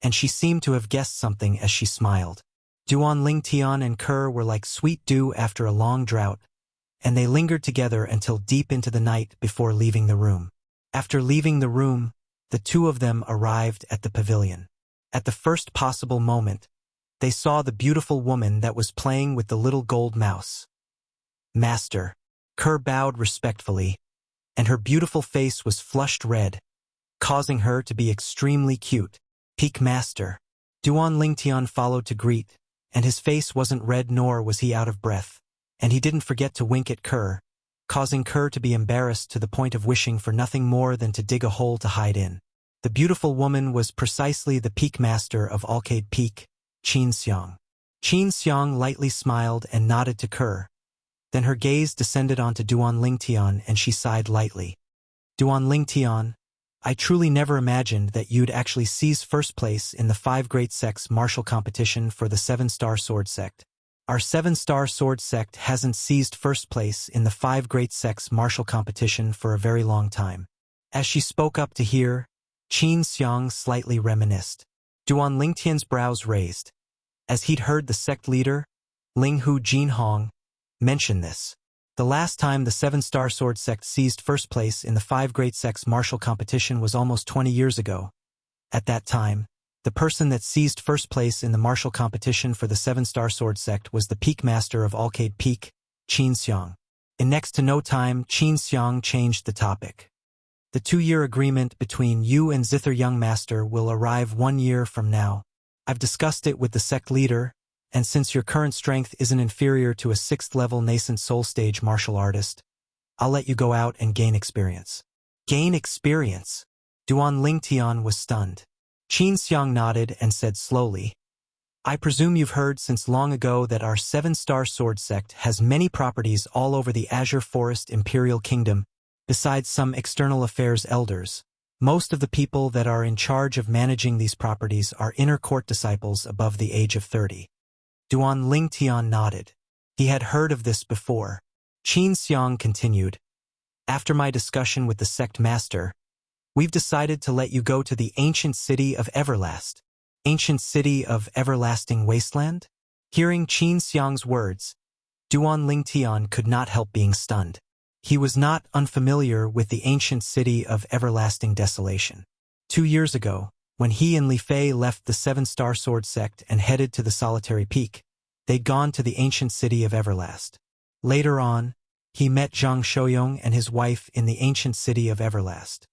and she seemed to have guessed something as she smiled. Duan Ling Tian and Kerr were like sweet dew after a long drought, and they lingered together until deep into the night before leaving the room. After leaving the room, the two of them arrived at the pavilion. At the first possible moment, they saw the beautiful woman that was playing with the little gold mouse. "Master." Kerr bowed respectfully, and her beautiful face was flushed red, causing her to be extremely cute. "Peak master." Duan Ling Tian followed to greet, and his face wasn't red nor was he out of breath, and he didn't forget to wink at Kerr, causing Kerr to be embarrassed to the point of wishing for nothing more than to dig a hole to hide in. The beautiful woman was precisely the peak master of Arcade Peak, Qin Xiang. Qin Xiang lightly smiled and nodded to Kerr. Then her gaze descended onto Duan Lingtian and she sighed lightly. Duan Lingtian, I truly never imagined that you'd actually seize first place in the 5 Great Sects martial competition for the 7-Star Sword Sect. Our 7-Star Sword Sect hasn't seized first place in the 5 Great Sects martial competition for a very long time. As she spoke up to hear, Qin Xiang slightly reminisced. Duan Lingtian's brows raised, as he'd heard the sect leader, Linghu Jinhong, mention this. The last time the 7-Star Sword Sect seized first place in the 5 Great Sects martial competition was almost 20 years ago. At that time, the person that seized first place in the martial competition for the 7-Star Sword Sect was the Peak Master of Alcade Peak, Qin Xiang. In next to no time, Qin Xiang changed the topic. The 2-year agreement between you and Zither Young Master will arrive 1 year from now. I've discussed it with the sect leader, and since your current strength isn't inferior to a 6th-level nascent soul stage martial artist, I'll let you go out and gain experience. Gain experience? Duan Lingtian was stunned. Qin Xiang nodded and said slowly, I presume you've heard since long ago that our 7-Star Sword Sect has many properties all over the Azure Forest Imperial Kingdom. Besides some external affairs elders, most of the people that are in charge of managing these properties are inner court disciples above the age of 30. Duan Lingtian nodded. He had heard of this before. Qin Xiang continued, After my discussion with the sect master, we've decided to let you go to the ancient city of Everlast. Ancient city of Everlasting Wasteland? Hearing Qin Xiang's words, Duan Lingtian could not help being stunned. He was not unfamiliar with the ancient city of Everlasting Desolation. 2 years ago, when he and Li Fei left the 7-Star Sword Sect and headed to the Solitary Peak, they'd gone to the ancient city of Everlast. Later on, he met Zhang Shouyong and his wife in the ancient city of Everlast.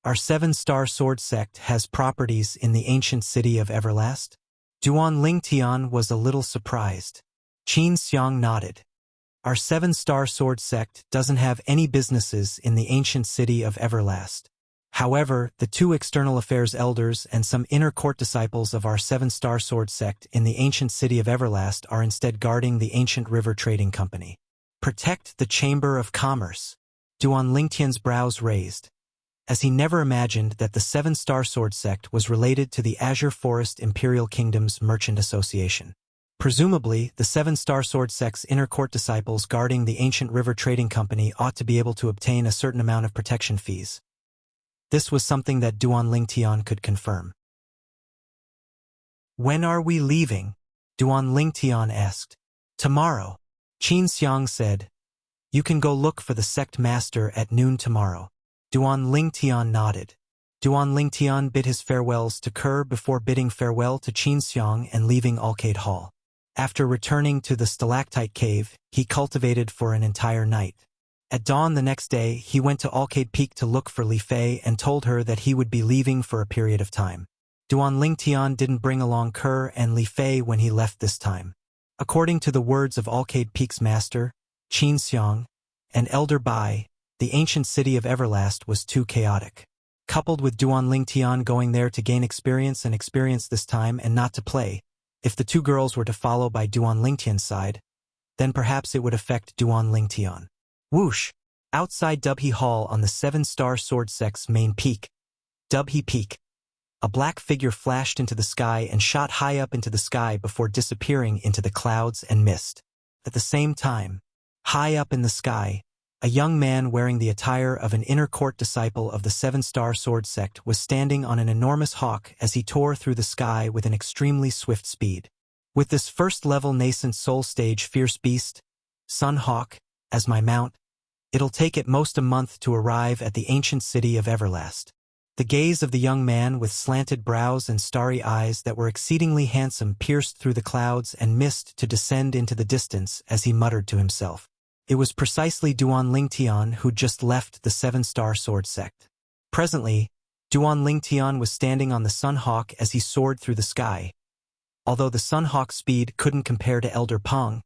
Our 7-Star Sword Sect has properties in the ancient city of Everlast? Duan Lingtian was a little surprised. Qin Xiang nodded. Our 7-Star Sword Sect doesn't have any businesses in the ancient city of Everlast. However, the 2 external affairs elders and some inner court disciples of our 7-Star Sword Sect in the ancient city of Everlast are instead guarding the ancient river trading company. Protect the Chamber of Commerce. Duan Lingtian's brows raised, as he never imagined that the 7-Star Sword Sect was related to the Azure Forest Imperial Kingdom's Merchant Association. Presumably, the 7-Star Sword Sect's inner court disciples guarding the ancient river trading company ought to be able to obtain a certain amount of protection fees. This was something that Duan Lingtian could confirm. When are we leaving? Duan Lingtian asked. Tomorrow. Qin Xiang said. You can go look for the sect master at noon tomorrow. Duan Lingtian nodded. Duan Lingtian bid his farewells to Kerr before bidding farewell to Qin Xiang and leaving Alcade Hall. After returning to the stalactite cave, he cultivated for an entire night. At dawn the next day, he went to Alcade Peak to look for Li Fei and told her that he would be leaving for a period of time. Duan Lingtian didn't bring along Kerr and Li Fei when he left this time. According to the words of Alcade Peak's master, Qin Xiang, and Elder Bai, the ancient city of Everlast was too chaotic. Coupled with Duan Lingtian going there to gain experience and experience this time and not to play, if the 2 girls were to follow by Duan Lingtian's side, then perhaps it would affect Duan Lingtian. Whoosh! Outside Dubhe Hall on the 7-Star Sword Sect's main peak, Dubhe Peak, a black figure flashed into the sky and shot high up into the sky before disappearing into the clouds and mist. At the same time, high up in the sky, a young man wearing the attire of an inner court disciple of the 7-Star Sword Sect was standing on an enormous hawk as he tore through the sky with an extremely swift speed. With this first-level nascent soul stage fierce beast, Sun Hawk, as my mount, it'll take at most a month to arrive at the ancient city of Everlast. The gaze of the young man with slanted brows and starry eyes that were exceedingly handsome pierced through the clouds and mist to descend into the distance as he muttered to himself. It was precisely Duan Lingtian who'd just left the 7-Star Sword Sect. Presently, Duan Lingtian was standing on the Sun Hawk as he soared through the sky. Although the Sun Hawk's speed couldn't compare to Elder Pong,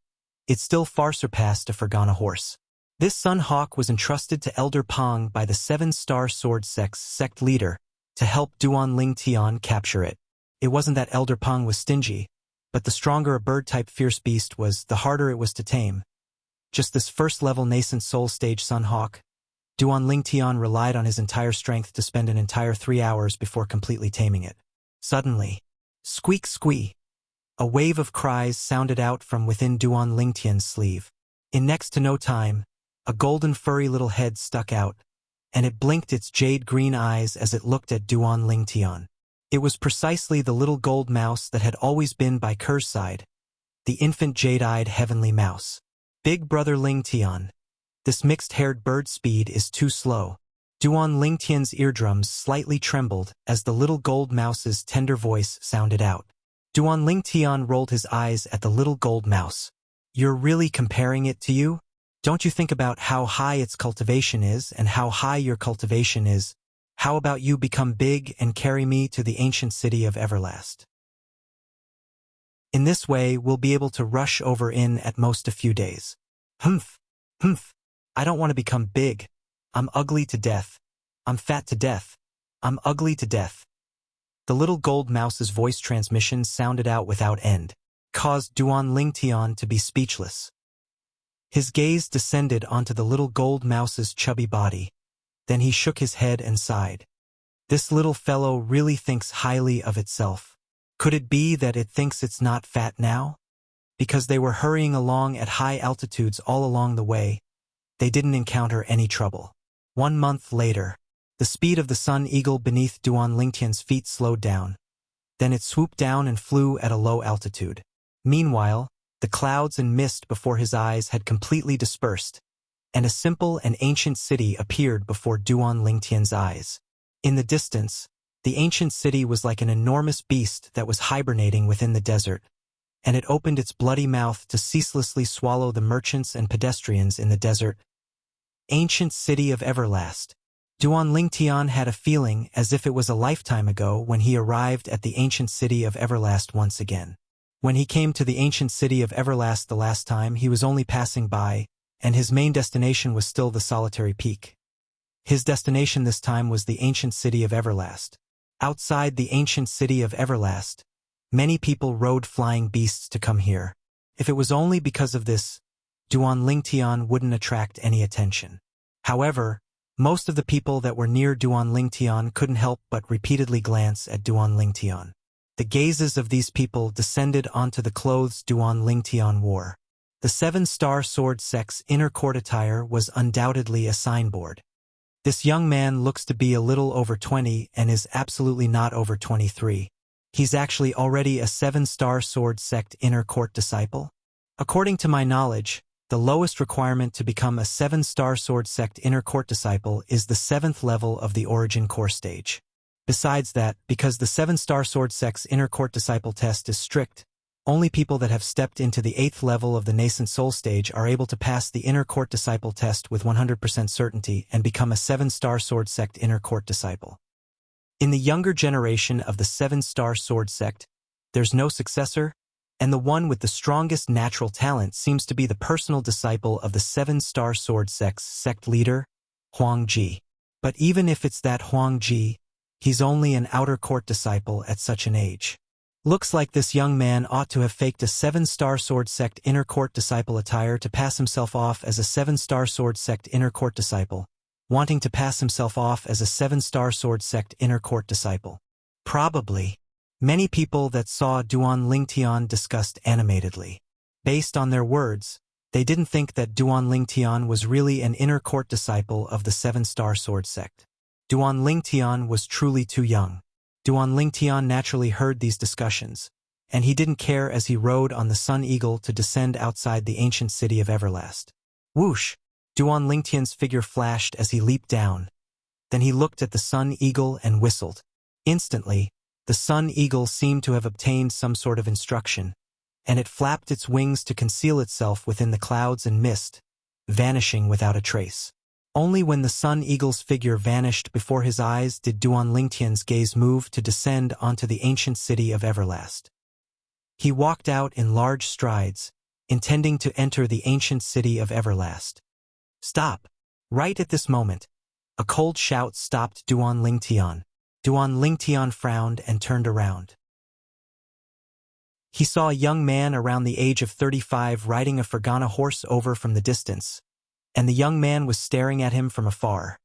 it still far surpassed a Fergana horse. This Sun Hawk was entrusted to Elder Pong by the 7-Star Sword Sect's sect leader to help Duan Lingtian capture it. It wasn't that Elder Pong was stingy, but the stronger a bird-type fierce beast was, the harder it was to tame. Just this first-level nascent soul stage Sun Hawk, Duan Lingtian relied on his entire strength to spend an entire 3 hours before completely taming it. Suddenly, squeak squee, a wave of cries sounded out from within Duan Lingtian's sleeve. In next to no time, a golden furry little head stuck out, and it blinked its jade-green eyes as it looked at Duan Lingtian. It was precisely the little gold mouse that had always been by Ker's side, the infant jade-eyed heavenly mouse. Big brother Lingtian, this mixed-haired bird's speed is too slow. Duan Lingtian's eardrums slightly trembled as the little gold mouse's tender voice sounded out. Duan Lingtian rolled his eyes at the little gold mouse. You're really comparing it to you? Don't you think about how high its cultivation is and how high your cultivation is? How about you become big and carry me to the ancient city of Everlast? In this way, we'll be able to rush over in at most a few days. Humph, humph. I don't want to become big. I'm ugly to death. I'm fat to death. I'm ugly to death. The little gold mouse's voice transmission sounded out without end, caused Duan Lingtian to be speechless. His gaze descended onto the little gold mouse's chubby body. Then he shook his head and sighed. This little fellow really thinks highly of itself. Could it be that it thinks it's not fat now? Because they were hurrying along at high altitudes all along the way, they didn't encounter any trouble. 1 month later, the speed of the Sun Eagle beneath Duan Lingtian's feet slowed down. Then it swooped down and flew at a low altitude. Meanwhile, the clouds and mist before his eyes had completely dispersed, and a simple and ancient city appeared before Duan Lingtian's eyes. In the distance, the ancient city was like an enormous beast that was hibernating within the desert, and it opened its bloody mouth to ceaselessly swallow the merchants and pedestrians in the desert. Ancient city of Everlast. Duan Lingtian had a feeling as if it was a lifetime ago when he arrived at the ancient city of Everlast once again. When he came to the ancient city of Everlast the last time, he was only passing by, and his main destination was still the solitary peak. His destination this time was the ancient city of Everlast. Outside the ancient city of Everlast, many people rode flying beasts to come here. If it was only because of this, Duan Lingtian wouldn't attract any attention. However, most of the people that were near Duan Lingtian couldn't help but repeatedly glance at Duan Lingtian. The gazes of these people descended onto the clothes Duan Lingtian wore. The 7-star sword sect's inner court attire was undoubtedly a signboard. This young man looks to be a little over 20 and is absolutely not over 23. He's actually already a 7-star sword sect inner court disciple. According to my knowledge, the lowest requirement to become a 7-star sword sect inner court disciple is the 7th level of the origin core stage. Besides that, because the 7-star sword sect's inner court disciple test is strict, only people that have stepped into the 8th level of the nascent soul stage are able to pass the inner court disciple test with 100% certainty and become a 7-star sword sect inner court disciple. In the younger generation of the 7-star sword sect, there's no successor, and the one with the strongest natural talent seems to be the personal disciple of the 7-star sword sect's sect leader, Huang Ji. But even if it's that Huang Ji, he's only an outer court disciple at such an age. Looks like this young man ought to have faked a 7-star sword sect inner court disciple attire to pass himself off as a 7-star sword sect inner court disciple, wanting to pass himself off as a 7-star sword sect inner court disciple. Probably. Many people that saw Duan Lingtian discussed animatedly. Based on their words, they didn't think that Duan Lingtian was really an inner court disciple of the 7-star sword sect. Duan Lingtian was truly too young. Duan Lingtian naturally heard these discussions, and he didn't care as he rode on the Sun Eagle to descend outside the ancient city of Everlast. Whoosh! Duan Lingtian's figure flashed as he leaped down. Then he looked at the Sun Eagle and whistled. Instantly, the Sun Eagle seemed to have obtained some sort of instruction, and it flapped its wings to conceal itself within the clouds and mist, vanishing without a trace. Only when the Sun Eagle's figure vanished before his eyes did Duan Lingtian's gaze move to descend onto the ancient city of Everlast. He walked out in large strides, intending to enter the ancient city of Everlast. Stop! Right at this moment, a cold shout stopped Duan Lingtian. Duan Lingtian frowned and turned around. He saw a young man around the age of 35 riding a Fergana horse over from the distance, and the young man was staring at him from afar.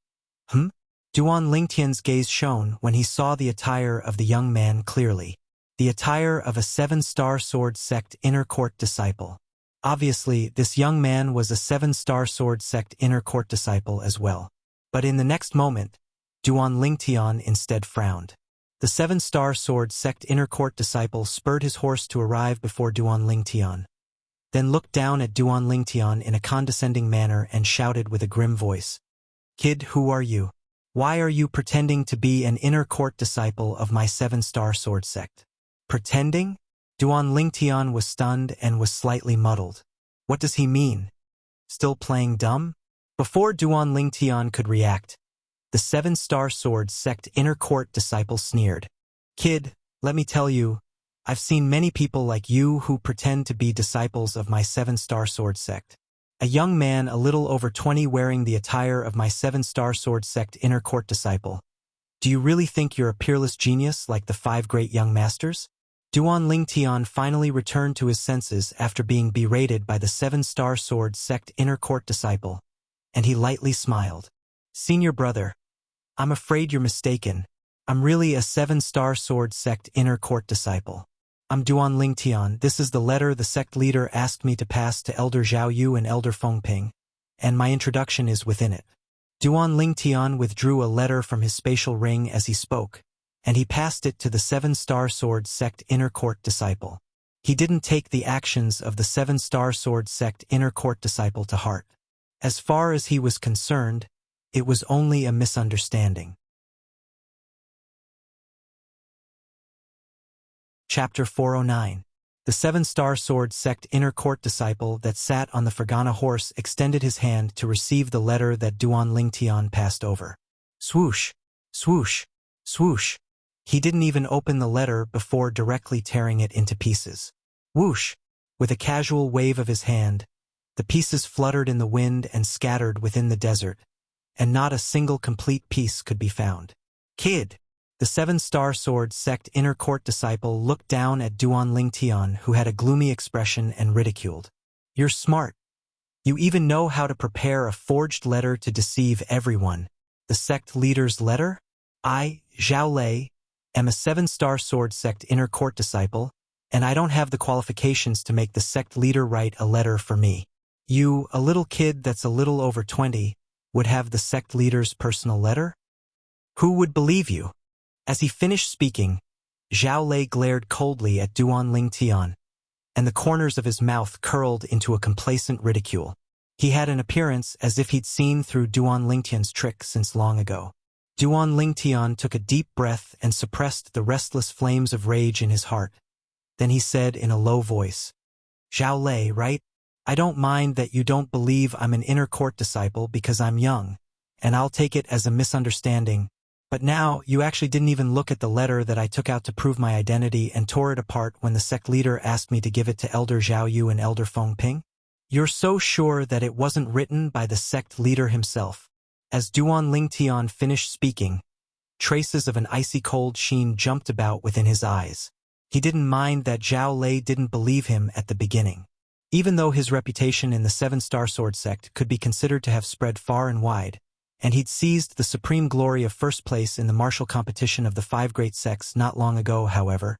Duan Lingtian's gaze shone when he saw the attire of the young man clearly. The attire of a 7-star sword sect inner court disciple. Obviously, this young man was a 7-star sword sect inner court disciple as well. But in the next moment, Duan Lingtian instead frowned. The 7-star sword sect inner court disciple spurred his horse to arrive before Duan Lingtian, then looked down at Duan Lingtian in a condescending manner and shouted with a grim voice, "Kid, who are you? Why are you pretending to be an inner court disciple of my 7-star sword sect?" Pretending? Duan Lingtian was stunned and was slightly muddled. What does he mean? Still playing dumb? Before Duan Lingtian could react, the 7-star sword sect inner court disciple sneered. "Kid, let me tell you, I've seen many people like you who pretend to be disciples of my 7-star sword sect. A young man a little over 20 wearing the attire of my 7-star sword sect inner court disciple. Do you really think you're a peerless genius like the 5 great young masters?" Duan Lingtian finally returned to his senses after being berated by the 7-star sword sect inner court disciple, and he lightly smiled. "Senior brother, I'm afraid you're mistaken. I'm really a 7-star sword sect inner court disciple. I'm Duan Lingtian. This is the letter the sect leader asked me to pass to Elder Zhao Yu and Elder Fengping, and my introduction is within it." Duan Lingtian withdrew a letter from his spatial ring as he spoke, and he passed it to the 7-star sword sect inner court disciple. He didn't take the actions of the 7-star sword sect inner court disciple to heart. As far as he was concerned, it was only a misunderstanding. Chapter 409. The 7-star sword sect inner court disciple that sat on the Fergana horse extended his hand to receive the letter that Duan Lingtian passed over. Swoosh, swoosh, swoosh. He didn't even open the letter before directly tearing it into pieces. Whoosh! With a casual wave of his hand, the pieces fluttered in the wind and scattered within the desert, and not a single complete piece could be found. "Kid!" The 7-star sword sect inner court disciple looked down at Duan Lingtian, who had a gloomy expression, and ridiculed. "You're smart. You even know how to prepare a forged letter to deceive everyone. The sect leader's letter? I, Zhao Lei, am a 7-star sword sect inner court disciple, and I don't have the qualifications to make the sect leader write a letter for me. You, a little kid that's a little over 20, would have the sect leader's personal letter? Who would believe you?" As he finished speaking, Zhao Lei glared coldly at Duan Lingtian, and the corners of his mouth curled into a complacent ridicule. He had an appearance as if he'd seen through Duan Lingtian's trick since long ago. Duan Lingtian took a deep breath and suppressed the restless flames of rage in his heart. Then he said in a low voice, "Zhao Lei, right? I don't mind that you don't believe I'm an inner court disciple because I'm young, and I'll take it as a misunderstanding. But now, you actually didn't even look at the letter that I took out to prove my identity and tore it apart when the sect leader asked me to give it to Elder Zhao Yu and Elder Fengping? You're so sure that it wasn't written by the sect leader himself." As Duan Lingtian finished speaking, traces of an icy cold sheen jumped about within his eyes. He didn't mind that Zhao Lei didn't believe him at the beginning. Even though his reputation in the 7-star sword sect could be considered to have spread far and wide, and he'd seized the supreme glory of first place in the martial competition of the 5 great sects not long ago, however,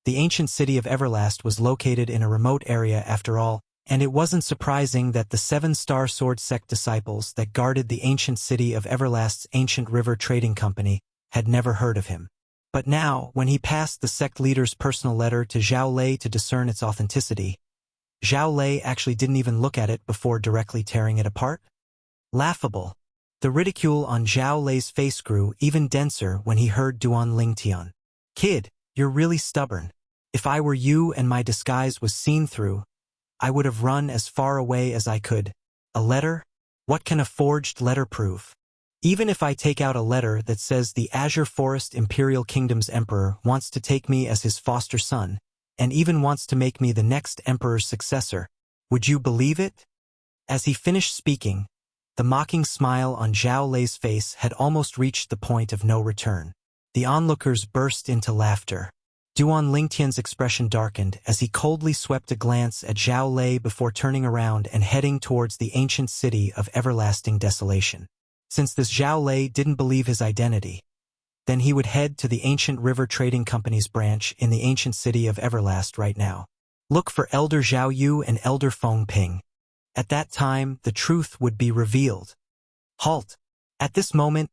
the ancient city of Everlast was located in a remote area after all, and it wasn't surprising that the 7-star sword sect disciples that guarded the ancient city of Everlast's ancient river trading company had never heard of him. But now, when he passed the sect leader's personal letter to Zhao Lei to discern its authenticity, Zhao Lei actually didn't even look at it before directly tearing it apart. Laughable. The ridicule on Zhao Lei's face grew even denser when he heard Duan Lingtian. "Kid, you're really stubborn. If I were you and my disguise was seen through, I would have run as far away as I could. A letter? What can a forged letter prove? Even if I take out a letter that says the Azure Forest Imperial Kingdom's emperor wants to take me as his foster son, and even wants to make me the next emperor's successor, would you believe it?" As he finished speaking, the mocking smile on Zhao Lei's face had almost reached the point of no return. The onlookers burst into laughter. Duan Lingtian's expression darkened as he coldly swept a glance at Zhao Lei before turning around and heading towards the ancient city of everlasting desolation. Since this Zhao Lei didn't believe his identity, then he would head to the ancient river trading company's branch in the ancient city of Everlast right now. Look for Elder Zhao Yu and Elder Feng Ping. At that time, the truth would be revealed. Halt! At this moment,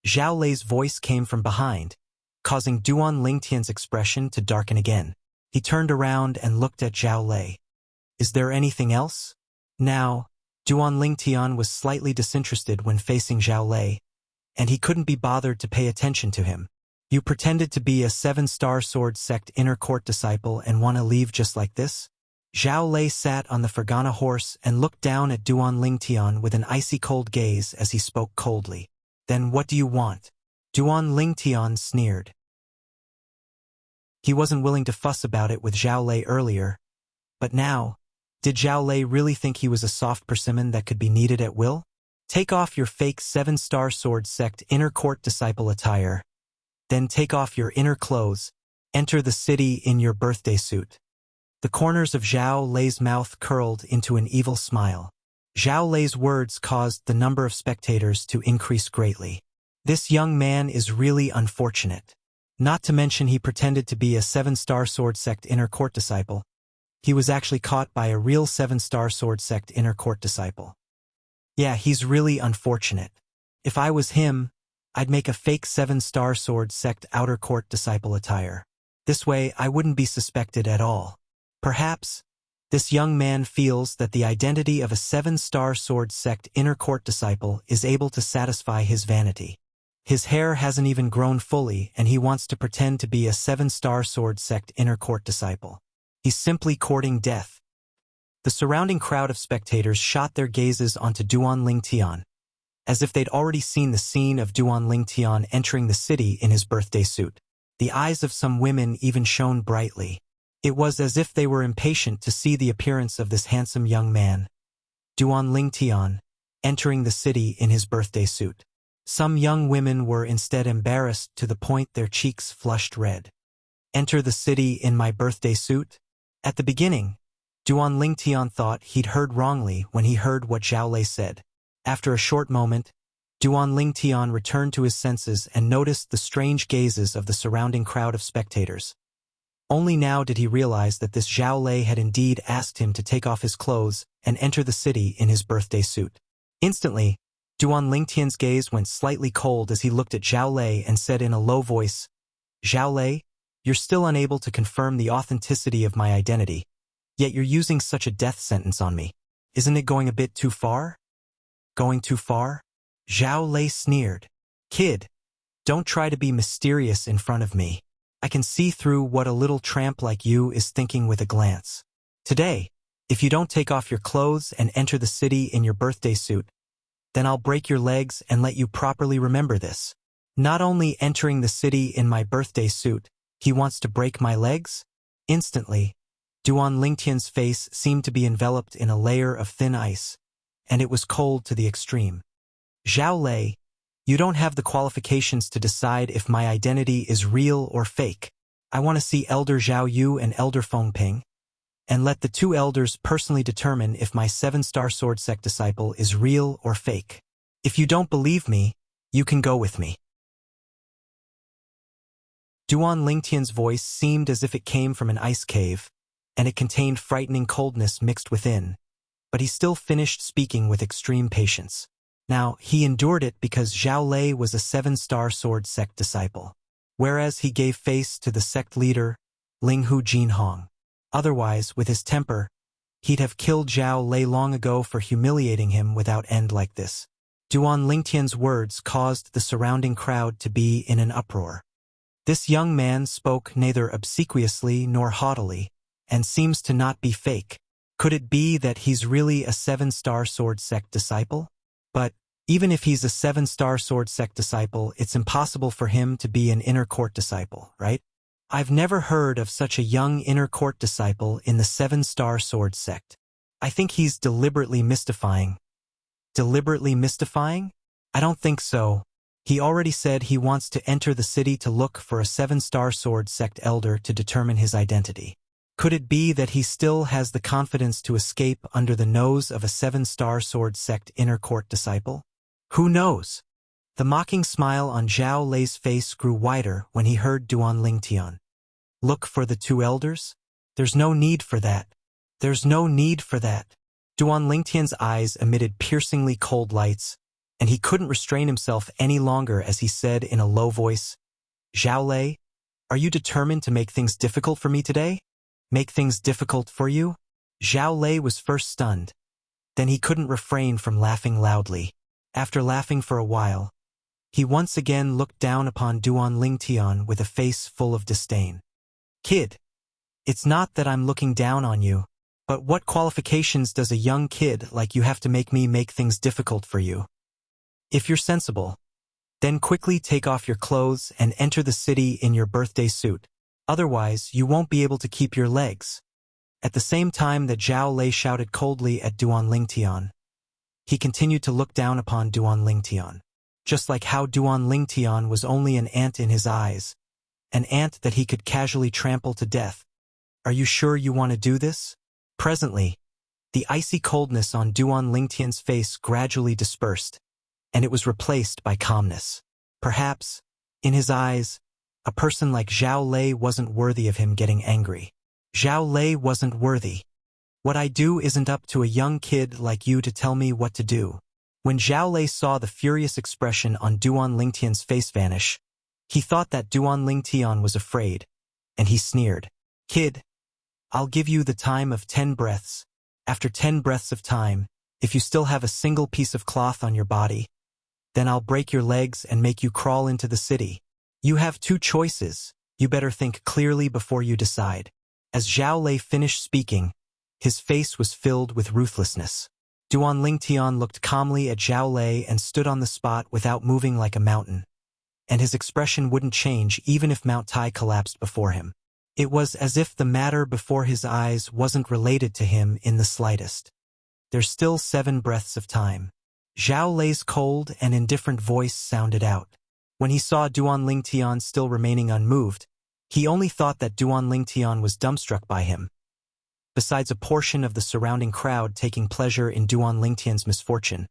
Zhao Lei's voice came from behind, causing Duan Lingtian's expression to darken again. He turned around and looked at Zhao Lei. Is there anything else? Now, Duan Lingtian was slightly disinterested when facing Zhao Lei, and he couldn't be bothered to pay attention to him. You pretended to be a 7-star sword sect inner court disciple and want to leave just like this? Zhao Lei sat on the Fergana horse and looked down at Duan Lingtian with an icy cold gaze as he spoke coldly. Then what do you want? Duan Lingtian sneered. He wasn't willing to fuss about it with Zhao Lei earlier, but now, did Zhao Lei really think he was a soft persimmon that could be kneaded at will? Take off your fake 7-star sword sect inner court disciple attire. Then take off your inner clothes, enter the city in your birthday suit. The corners of Zhao Lei's mouth curled into an evil smile. Zhao Lei's words caused the number of spectators to increase greatly. This young man is really unfortunate. Not to mention he pretended to be a 7-star sword sect inner court disciple. He was actually caught by a real 7-star sword sect inner court disciple. Yeah, he's really unfortunate. If I was him, I'd make a fake 7-star sword sect outer court disciple attire. This way, I wouldn't be suspected at all. Perhaps, this young man feels that the identity of a 7-star sword sect inner court disciple is able to satisfy his vanity. His hair hasn't even grown fully, and he wants to pretend to be a 7-star sword sect inner court disciple. He's simply courting death. The surrounding crowd of spectators shot their gazes onto Duan Lingtian, as if they'd already seen the scene of Duan Lingtian entering the city in his birthday suit. The eyes of some women even shone brightly. It was as if they were impatient to see the appearance of this handsome young man, Duan Lingtian, entering the city in his birthday suit. Some young women were instead embarrassed to the point their cheeks flushed red. Enter the city in my birthday suit? At the beginning, Duan Lingtian thought he'd heard wrongly when he heard what Zhao Lei said. After a short moment, Duan Lingtian returned to his senses and noticed the strange gazes of the surrounding crowd of spectators. Only now did he realize that this Zhao Lei had indeed asked him to take off his clothes and enter the city in his birthday suit. Instantly, Duan Lingtian's gaze went slightly cold as he looked at Zhao Lei and said in a low voice, Zhao Lei, you're still unable to confirm the authenticity of my identity, yet you're using such a death sentence on me. Isn't it going a bit too far? Going too far? Zhao Lei sneered. Kid, don't try to be mysterious in front of me. I can see through what a little tramp like you is thinking with a glance. Today, if you don't take off your clothes and enter the city in your birthday suit, then I'll break your legs and let you properly remember this. Not only entering the city in my birthday suit, he wants to break my legs? Instantly, Duan Lingtian's face seemed to be enveloped in a layer of thin ice, and it was cold to the extreme. Zhao Lei, you don't have the qualifications to decide if my identity is real or fake. I want to see Elder Zhao Yu and Elder Feng Ping, and let the two elders personally determine if my 7-star sword sect disciple is real or fake. If you don't believe me, you can go with me. Duan Lingtian's voice seemed as if it came from an ice cave, and it contained frightening coldness mixed within, but he still finished speaking with extreme patience. Now, he endured it because Zhao Lei was a 7-star sword sect disciple, whereas he gave face to the sect leader, Linghu Jinhong. Otherwise, with his temper, he'd have killed Zhao Lei long ago for humiliating him without end like this. Duan Lingtian's words caused the surrounding crowd to be in an uproar. This young man spoke neither obsequiously nor haughtily, and seems to not be fake. Could it be that he's really a 7-star sword sect disciple? But, even if he's a 7-star sword sect disciple, it's impossible for him to be an inner court disciple, right? I've never heard of such a young inner court disciple in the 7-star sword sect. I think he's deliberately mystifying. Deliberately mystifying? I don't think so. He already said he wants to enter the city to look for a 7-star sword sect elder to determine his identity. Could it be that he still has the confidence to escape under the nose of a 7-star sword sect inner court disciple? Who knows? The mocking smile on Zhao Lei's face grew wider when he heard Duan Lingtian. Look for the 2 elders? There's no need for that. There's no need for that. Duan Lingtian's eyes emitted piercingly cold lights, and he couldn't restrain himself any longer as he said in a low voice, Zhao Lei, are you determined to make things difficult for me today? Make things difficult for you? Zhao Lei was first stunned. Then he couldn't refrain from laughing loudly. After laughing for a while, he once again looked down upon Duan Lingtian with a face full of disdain. Kid, it's not that I'm looking down on you, but what qualifications does a young kid like you have to make me make things difficult for you? If you're sensible, then quickly take off your clothes and enter the city in your birthday suit. Otherwise, you won't be able to keep your legs. At the same time that Zhao Lei shouted coldly at Duan Lingtian, he continued to look down upon Duan Lingtian. Just like how Duan Lingtian was only an ant in his eyes, an ant that he could casually trample to death. Are you sure you want to do this? Presently, the icy coldness on Duan Lingtian's face gradually dispersed, and it was replaced by calmness. Perhaps, in his eyes, a person like Zhao Lei wasn't worthy of him getting angry. Zhao Lei wasn't worthy. What I do isn't up to a young kid like you to tell me what to do. When Zhao Lei saw the furious expression on Duan Lingtian's face vanish, he thought that Duan Lingtian was afraid, and he sneered. Kid, I'll give you the time of 10 breaths. After 10 breaths of time, if you still have a single piece of cloth on your body, then I'll break your legs and make you crawl into the city. You have 2 choices. You better think clearly before you decide. As Zhao Lei finished speaking, his face was filled with ruthlessness. Duan Lingtian looked calmly at Zhao Lei and stood on the spot without moving like a mountain, and his expression wouldn't change even if Mount Tai collapsed before him. It was as if the matter before his eyes wasn't related to him in the slightest. There's still 7 breaths of time. Zhao Lei's cold and indifferent voice sounded out. When he saw Duan Lingtian still remaining unmoved, he only thought that Duan Lingtian was dumbstruck by him. Besides a portion of the surrounding crowd taking pleasure in Duan Lingtian's misfortune,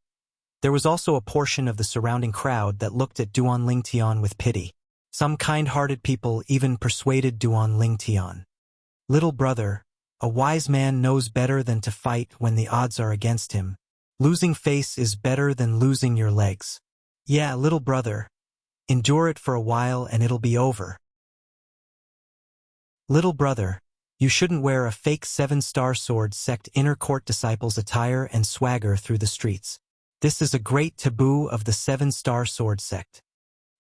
there was also a portion of the surrounding crowd that looked at Duan Lingtian with pity. Some kind-hearted people even persuaded Duan Lingtian. Little brother, a wise man knows better than to fight when the odds are against him. Losing face is better than losing your legs. Yeah, little brother. Endure it for a while and it'll be over. Little brother, you shouldn't wear a fake 7-star sword sect inner court disciples attire and swagger through the streets. This is a great taboo of the 7-star sword sect.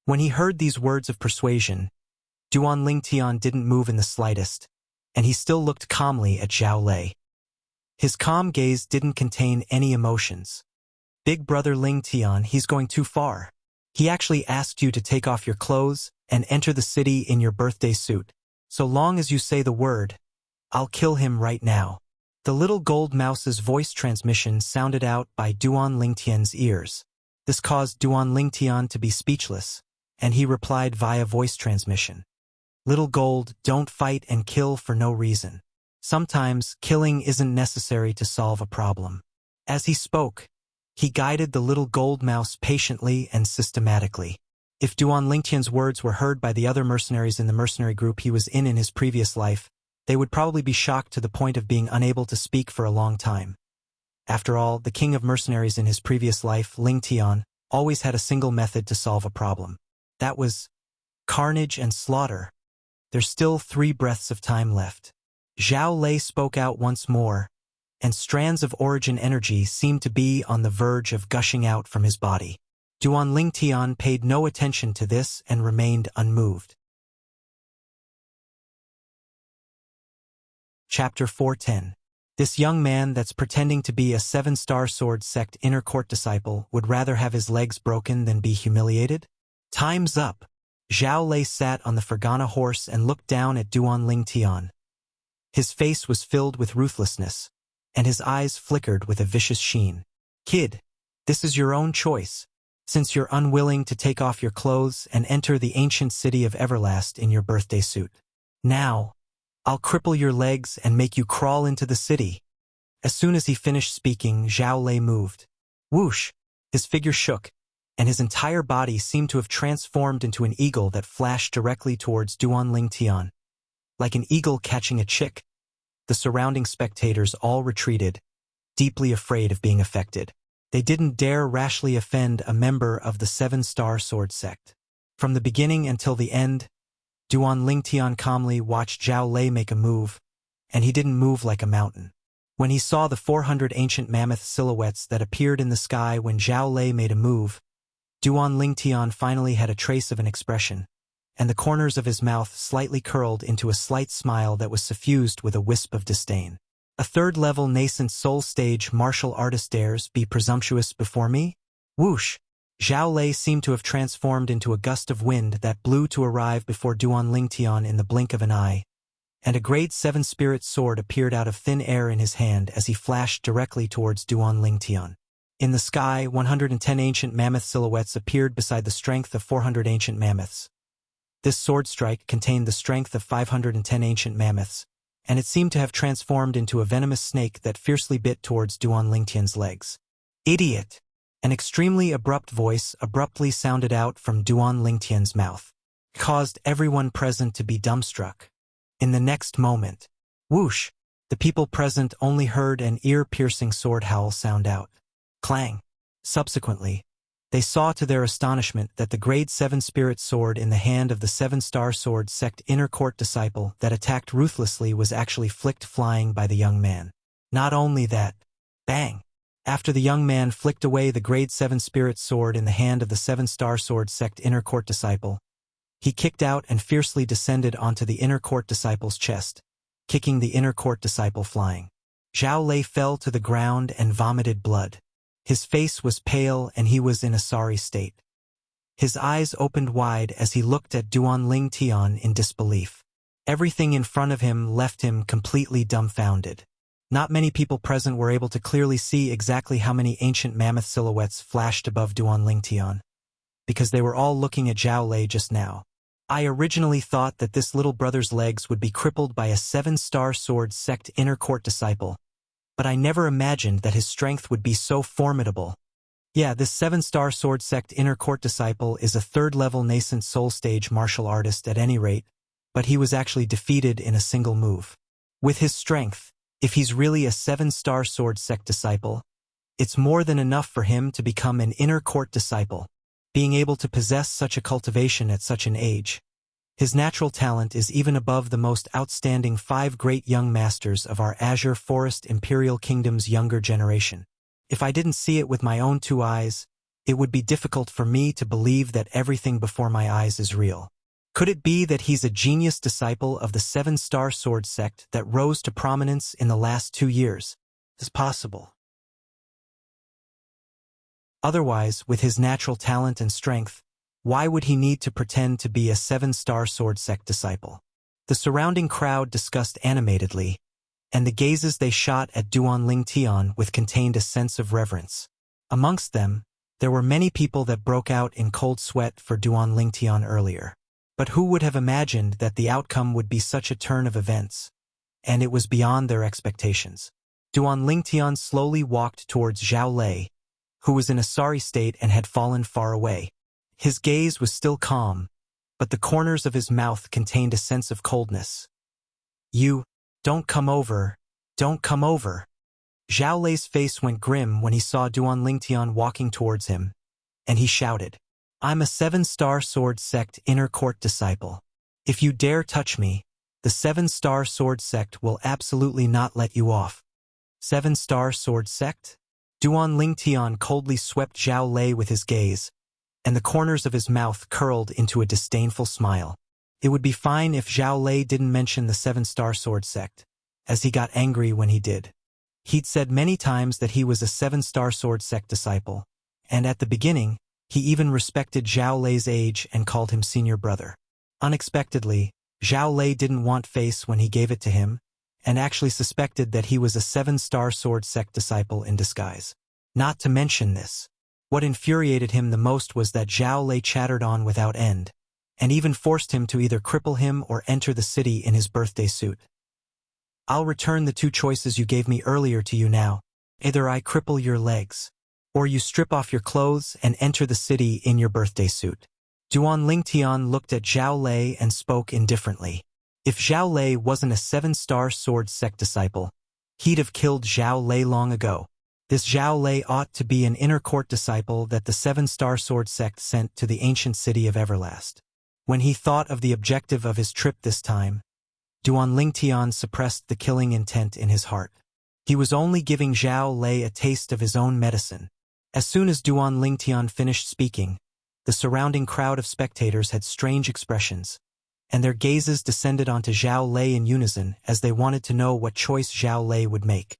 When he heard these words of persuasion, Duan Lingtian didn't move in the slightest, and he still looked calmly at Zhao Lei. His calm gaze didn't contain any emotions. Big brother Lingtian, he's going too far. He actually asked you to take off your clothes and enter the city in your birthday suit. So long as you say the word, I'll kill him right now. The little gold mouse's voice transmission sounded out by Duan Lingtian's ears. This caused Duan Lingtian to be speechless, and he replied via voice transmission. Little gold, don't fight and kill for no reason. Sometimes, killing isn't necessary to solve a problem. As he spoke, he guided the little gold mouse patiently and systematically. If Duan Lingtian's words were heard by the other mercenaries in the mercenary group he was in his previous life, they would probably be shocked to the point of being unable to speak for a long time. After all, the king of mercenaries in his previous life, Lingtian, always had a single method to solve a problem. That was carnage and slaughter. There's still 3 breaths of time left. Zhao Lei spoke out once more, and strands of origin energy seemed to be on the verge of gushing out from his body. Duan Lingtian paid no attention to this and remained unmoved. Chapter 410. This young man that's pretending to be a 7-star sword sect inner court disciple would rather have his legs broken than be humiliated? Time's up. Zhao Lei sat on the Fergana horse and looked down at Duan Lingtian. His face was filled with ruthlessness, and his eyes flickered with a vicious sheen. Kid, this is your own choice. since you're unwilling to take off your clothes and enter the ancient city of Everlast in your birthday suit. Now, I'll cripple your legs and make you crawl into the city." As soon as he finished speaking, Zhao Lei moved. Whoosh! His figure shook, and his entire body seemed to have transformed into an eagle that flashed directly towards Duan Tian. Like an eagle catching a chick, the surrounding spectators all retreated, deeply afraid of being affected. They didn't dare rashly offend a member of the Seven-Star Sword sect. From the beginning until the end, Duan Tian calmly watched Zhao Lei make a move, and he didn't move like a mountain. When he saw the 400 ancient mammoth silhouettes that appeared in the sky when Zhao Lei made a move, Duan Tian finally had a trace of an expression, and the corners of his mouth slightly curled into a slight smile that was suffused with a wisp of disdain. "A third-level nascent soul stage martial artist dares be presumptuous before me?" Whoosh! Zhao Lei seemed to have transformed into a gust of wind that blew to arrive before Duan Tian in the blink of an eye, and a grade 7 spirit sword appeared out of thin air in his hand as he flashed directly towards Duan Tian. In the sky, 110 ancient mammoth silhouettes appeared beside the strength of 400 ancient mammoths. This sword strike contained the strength of 510 ancient mammoths, and it seemed to have transformed into a venomous snake that fiercely bit towards Duan Tian's legs. "Idiot!" An extremely abrupt voice abruptly sounded out from Duan Tian's mouth. It caused everyone present to be dumbstruck. In the next moment, whoosh! The people present only heard an ear-piercing sword howl sound out. Clang! Subsequently, they saw to their astonishment that the grade 7 spirit sword in the hand of the 7-star sword sect inner court disciple that attacked ruthlessly was actually flicked flying by the young man. Not only that, bang! After the young man flicked away the grade 7 spirit sword in the hand of the 7-star sword sect inner court disciple, he kicked out and fiercely descended onto the inner court disciple's chest, kicking the inner court disciple flying. Zhao Lei fell to the ground and vomited blood. His face was pale and he was in a sorry state. His eyes opened wide as he looked at Duan Tian in disbelief. Everything in front of him left him completely dumbfounded. Not many people present were able to clearly see exactly how many ancient mammoth silhouettes flashed above Duan Tian, because they were all looking at Zhao Lei just now. "I originally thought that this little brother's legs would be crippled by a 7-star sword sect inner court disciple, but I never imagined that his strength would be so formidable. Yeah, this 7-star sword sect inner court disciple is a third-level nascent soul stage martial artist at any rate, but he was actually defeated in a single move. With his strength, if he's really a 7-star sword sect disciple, it's more than enough for him to become an inner court disciple. Being able to possess such a cultivation at such an age, his natural talent is even above the most outstanding 5 great young masters of our Azure Forest Imperial Kingdom's younger generation. If I didn't see it with my own 2 eyes, it would be difficult for me to believe that everything before my eyes is real. Could it be that he's a genius disciple of the 7-star sword sect that rose to prominence in the last 2 years? It's possible. Otherwise, with his natural talent and strength, why would he need to pretend to be a 7-star sword sect disciple? The surrounding crowd discussed animatedly, and the gazes they shot at Duan Tian with contained a sense of reverence. Amongst them, there were many people that broke out in cold sweat for Duan Tian earlier. But who would have imagined that the outcome would be such a turn of events? And it was beyond their expectations. Duan Tian slowly walked towards Zhao Lei, who was in a sorry state and had fallen far away. His gaze was still calm, but the corners of his mouth contained a sense of coldness. "You, don't come over, don't come over." Zhao Lei's face went grim when he saw Duan Tian walking towards him, and he shouted, "I'm a 7-star sword sect inner court disciple. If you dare touch me, the 7-star sword sect will absolutely not let you off." 7-star sword sect? Duan Tian coldly swept Zhao Lei with his gaze, and the corners of his mouth curled into a disdainful smile. It would be fine if Zhao Lei didn't mention the 7-star sword sect, as he got angry when he did. He'd said many times that he was a 7-star sword sect disciple, and at the beginning, he even respected Zhao Lei's age and called him senior brother. Unexpectedly, Zhao Lei didn't want face when he gave it to him, and actually suspected that he was a 7-star sword sect disciple in disguise. Not to mention this, What infuriated him the most was that Zhao Lei chattered on without end, and even forced him to either cripple him or enter the city in his birthday suit. I'll return the two choices you gave me earlier to you now. Either I cripple your legs, or you strip off your clothes and enter the city in your birthday suit. Duan Lingtian looked at Zhao Lei and spoke indifferently. If Zhao Lei wasn't a 7-star sword sect disciple, he'd have killed Zhao Lei long ago. This Zhao Lei ought to be an inner court disciple that the 7-star sword sect sent to the ancient city of Everlast. When he thought of the objective of his trip this time, Duan Lingtian suppressed the killing intent in his heart. He was only giving Zhao Lei a taste of his own medicine. As soon as Duan Lingtian finished speaking, the surrounding crowd of spectators had strange expressions, and their gazes descended onto Zhao Lei in unison as they wanted to know what choice Zhao Lei would make.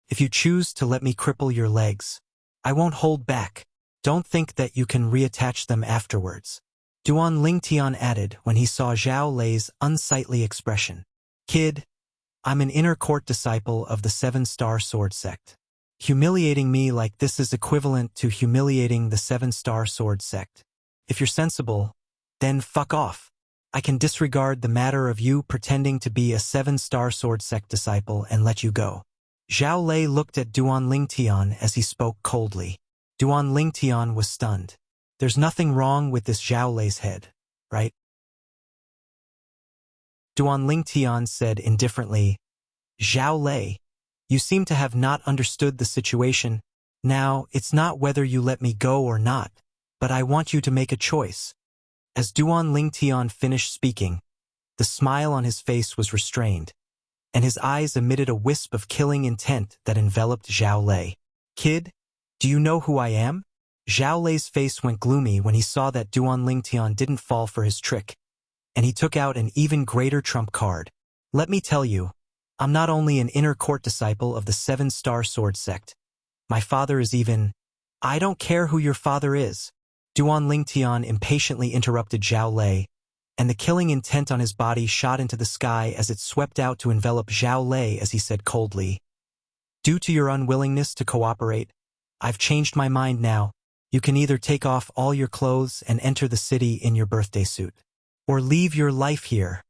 If you choose to let me cripple your legs, I won't hold back. Don't think that you can reattach them afterwards. Duan Lingtian added when he saw Zhao Lei's unsightly expression. Kid, I'm an inner court disciple of the 7-star sword sect. Humiliating me like this is equivalent to humiliating the 7-star sword sect. If you're sensible, then fuck off. I can disregard the matter of you pretending to be a 7-star sword sect disciple and let you go. Zhao Lei looked at Duan Lingtian as he spoke coldly. Duan Lingtian was stunned. There's nothing wrong with this Zhao Lei's head, right? Duan Lingtian said indifferently, Zhao Lei, you seem to have not understood the situation. Now, it's not whether you let me go or not, but I want you to make a choice. As Duan Lingtian finished speaking, the smile on his face was restrained, and his eyes emitted a wisp of killing intent that enveloped Zhao Lei. Kid, do you know who I am? Zhao Lei's face went gloomy when he saw that Duan Lingtian didn't fall for his trick, and he took out an even greater trump card. Let me tell you, I'm not only an inner court disciple of the 7-star sword sect. My father is even... I don't care who your father is. Duan Lingtian impatiently interrupted Zhao Lei, and the killing intent on his body shot into the sky as it swept out to envelop Zhao Lei as he said coldly, due to your unwillingness to cooperate, I've changed my mind now. You can either take off all your clothes and enter the city in your birthday suit, or leave your life here.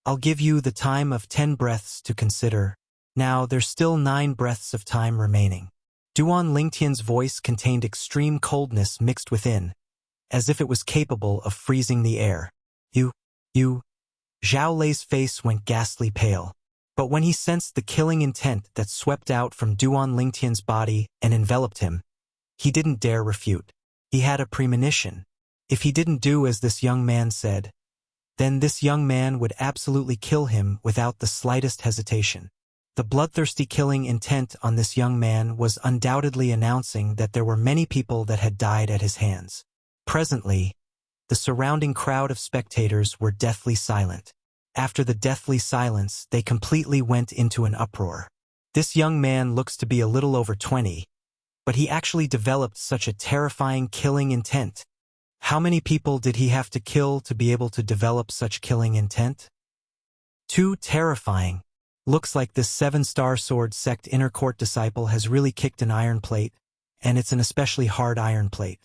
I'll give you the time of 10 breaths to consider. Now, there's still 9 breaths of time remaining. Duan Lingtian's voice contained extreme coldness mixed within, as if it was capable of freezing the air. You. Zhao Lei's face went ghastly pale. But when he sensed the killing intent that swept out from Duan Lingtian's body and enveloped him, he didn't dare refute. He had a premonition. If he didn't do as this young man said, then this young man would absolutely kill him without the slightest hesitation. The bloodthirsty killing intent on this young man was undoubtedly announcing that there were many people that had died at his hands. Presently, the surrounding crowd of spectators were deathly silent. After the deathly silence, they completely went into an uproar. This young man looks to be a little over 20, but he actually developed such a terrifying killing intent. How many people did he have to kill to be able to develop such killing intent? Too terrifying. Looks like this 7-star sword sect inner court disciple has really kicked an iron plate, and it's an especially hard iron plate.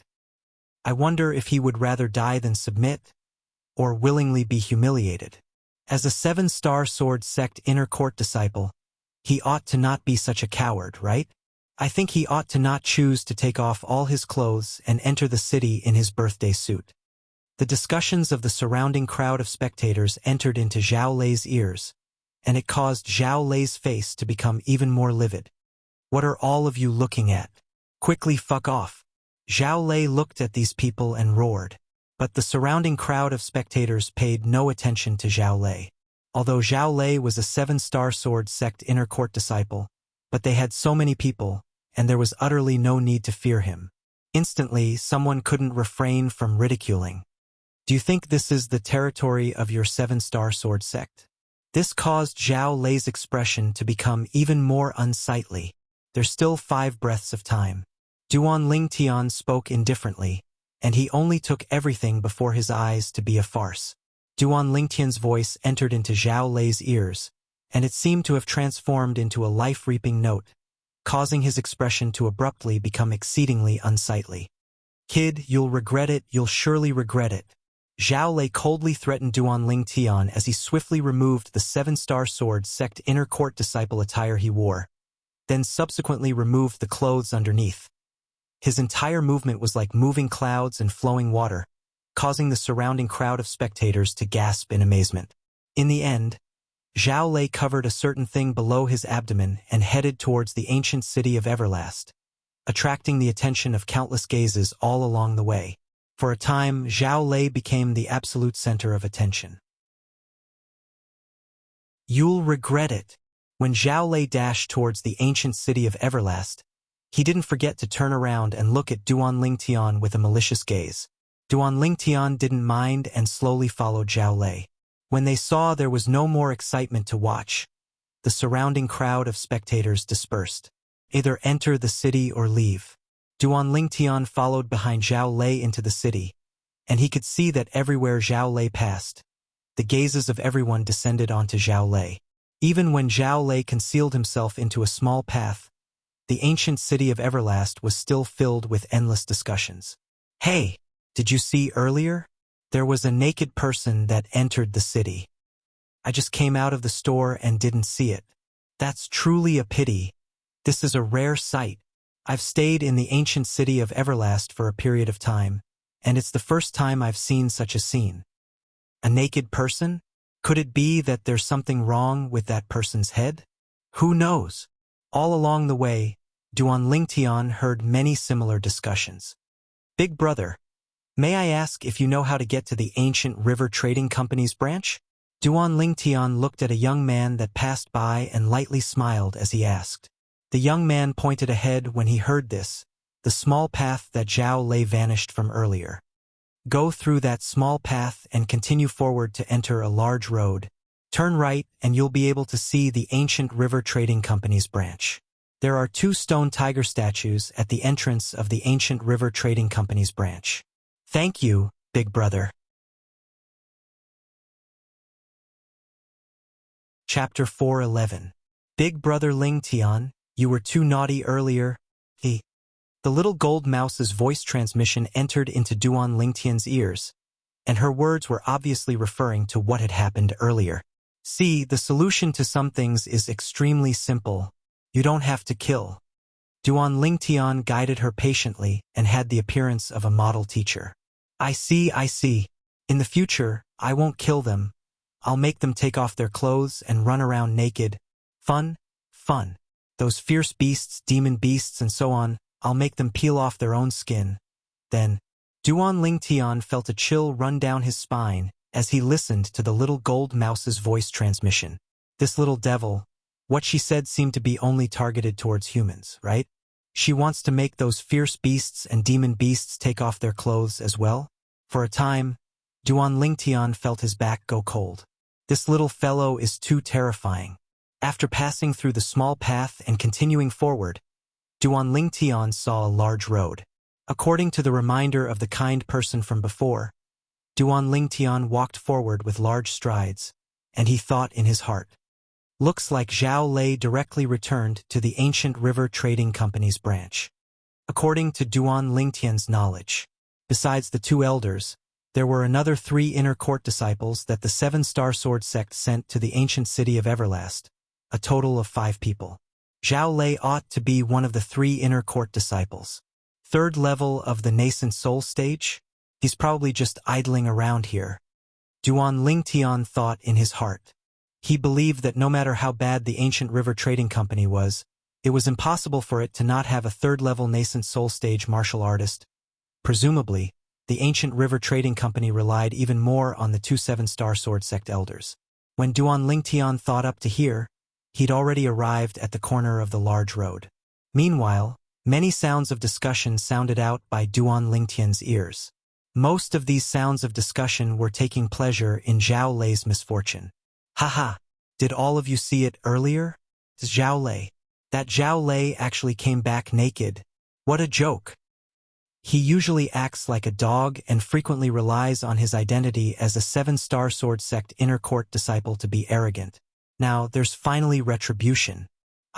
I wonder if he would rather die than submit, or willingly be humiliated. As a 7-star sword sect inner court disciple, he ought to not be such a coward, right? I think he ought to not choose to take off all his clothes and enter the city in his birthday suit. The discussions of the surrounding crowd of spectators entered into Zhao Lei's ears, and it caused Zhao Lei's face to become even more livid. What are all of you looking at? Quickly fuck off. Zhao Lei looked at these people and roared, but the surrounding crowd of spectators paid no attention to Zhao Lei. Although Zhao Lei was a 7-star sword sect inner court disciple, but they had so many people, and there was utterly no need to fear him. Instantly, someone couldn't refrain from ridiculing. Do you think this is the territory of your 7-star sword sect? This caused Zhao Lei's expression to become even more unsightly. There's still 5 breaths of time. Duan Lingtian spoke indifferently, and he only took everything before his eyes to be a farce. Duan Lingtian's voice entered into Zhao Lei's ears, and it seemed to have transformed into a life-reaping note. causing his expression to abruptly become exceedingly unsightly. "Kid, you'll regret it, you'll surely regret it." Zhao Lei coldly threatened Duan Ling Tian as he swiftly removed the seven-star sword sect inner court disciple attire he wore, then subsequently removed the clothes underneath. His entire movement was like moving clouds and flowing water, causing the surrounding crowd of spectators to gasp in amazement. In the end, Zhao Lei covered a certain thing below his abdomen and headed towards the ancient city of Everlast, attracting the attention of countless gazes all along the way. For a time, Zhao Lei became the absolute center of attention. "You'll regret it." When Zhao Lei dashed towards the ancient city of Everlast, he didn't forget to turn around and look at Duan Ling Tian with a malicious gaze. Duan Ling Tian didn't mind and slowly followed Zhao Lei. When they saw there was no more excitement to watch, the surrounding crowd of spectators dispersed. Either enter the city or leave. Duan Ling Tian followed behind Zhao Lei into the city, and he could see that everywhere Zhao Lei passed, the gazes of everyone descended onto Zhao Lei. Even when Zhao Lei concealed himself into a small path, the ancient city of Everlast was still filled with endless discussions. "Hey, did you see earlier? There was a naked person that entered the city. I just came out of the store and didn't see it. That's truly a pity. This is a rare sight. I've stayed in the ancient city of Everlast for a period of time, and it's the first time I've seen such a scene." A naked person? Could it be that there's something wrong with that person's head? Who knows? All along the way, Duan Ling Tian heard many similar discussions. "Big brother, may I ask if you know how to get to the ancient river trading company's branch?" Duan Ling Tian looked at a young man that passed by and lightly smiled as he asked. The young man pointed ahead when he heard this, the small path that Zhao Lei vanished from earlier. "Go through that small path and continue forward to enter a large road. Turn right and you'll be able to see the ancient river trading company's branch. There are 2 stone tiger statues at the entrance of the ancient river trading company's branch." "Thank you, big brother." Chapter 4:11. Big brother Ling Tian, you were too naughty earlier. The little gold mouse's voice transmission entered into Duan Ling Tian's ears, and her words were obviously referring to what had happened earlier. "See, the solution to some things is extremely simple. You don't have to kill." Duan Ling Tian guided her patiently and had the appearance of a model teacher. I see. In the future, I won't kill them. I'll make them take off their clothes and run around naked. Fun. Those fierce beasts, demon beasts, and so on, I'll make them peel off their own skin." Then, Duan Ling Tian felt a chill run down his spine as he listened to the little gold mouse's voice transmission. This little devil, what she said seemed to be only targeted towards humans, right? She wants to make those fierce beasts and demon beasts take off their clothes as well? For a time, Duan Ling Tian felt his back go cold. This little fellow is too terrifying. After passing through the small path and continuing forward, Duan Ling Tian saw a large road. According to the reminder of the kind person from before, Duan Ling Tian walked forward with large strides, and he thought in his heart, "Looks like Zhao Lei directly returned to the ancient river trading company's branch." According to Duan Ling Tian's knowledge, besides the 2 elders, there were another 3 inner court disciples that the 7-star sword sect sent to the ancient city of Everlast, a total of 5 people. Zhao Lei ought to be one of the 3 inner court disciples. 3rd level of the nascent soul stage? He's probably just idling around here. Duan Ling Tian thought in his heart. He believed that no matter how bad the ancient river trading company was, it was impossible for it to not have a 3rd level nascent soul stage martial artist. Presumably, the ancient river trading company relied even more on the 2 7-star sword sect elders. When Duan Ling Tian thought up to here, he'd already arrived at the corner of the large road. Meanwhile, many sounds of discussion sounded out by Duan Ling Tian's ears. Most of these sounds of discussion were taking pleasure in Zhao Lei's misfortune. "Haha, did all of you see it earlier? Zhao Lei. That Zhao Lei actually came back naked. What a joke. He usually acts like a dog and frequently relies on his identity as a 7-star sword sect inner court disciple to be arrogant. Now there's finally retribution.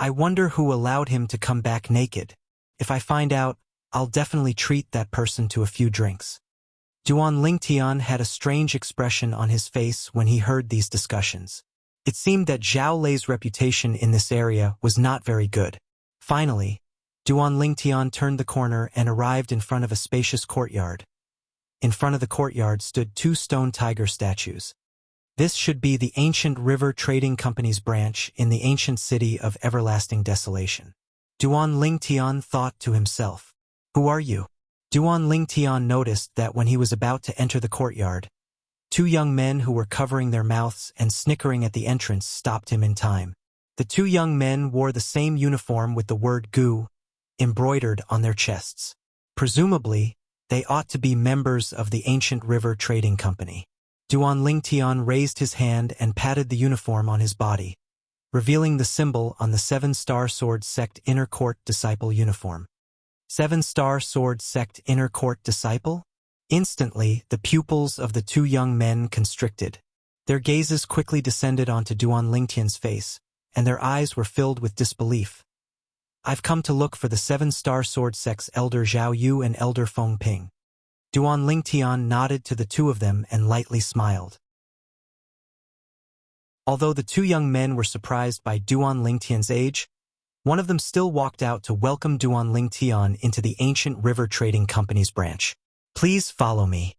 I wonder who allowed him to come back naked. If I find out, I'll definitely treat that person to a few drinks. Duan Lingtian had a strange expression on his face when he heard these discussions. It seemed that Zhao Lei's reputation in this area was not very good. Finally, Duan Lingtian turned the corner and arrived in front of a spacious courtyard. In front of the courtyard stood 2 stone tiger statues. This should be the ancient river trading company's branch in the ancient city of everlasting desolation. Duan Lingtian thought to himself, "Who are you?" Duan Lingtian noticed that when he was about to enter the courtyard, 2 young men who were covering their mouths and snickering at the entrance stopped him in time. The 2 young men wore the same uniform with the word Gu embroidered on their chests. Presumably, they ought to be members of the ancient river trading company. Duan Lingtian raised his hand and patted the uniform on his body, revealing the symbol on the 7-Star Sword Sect Inner Court Disciple uniform. 7-Star Sword Sect Inner Court Disciple? Instantly, the pupils of the 2 young men constricted. Their gazes quickly descended onto Duan Lingtian's face, and their eyes were filled with disbelief. "I've come to look for the 7-Star Sword Sect's Elder Zhao Yu and Elder Feng Ping." Duan Lingtian nodded to the 2 of them and lightly smiled. Although the 2 young men were surprised by Duan Lingtian's age, one of them still walked out to welcome Duan Lingtian into the ancient river trading company's branch. "Please follow me."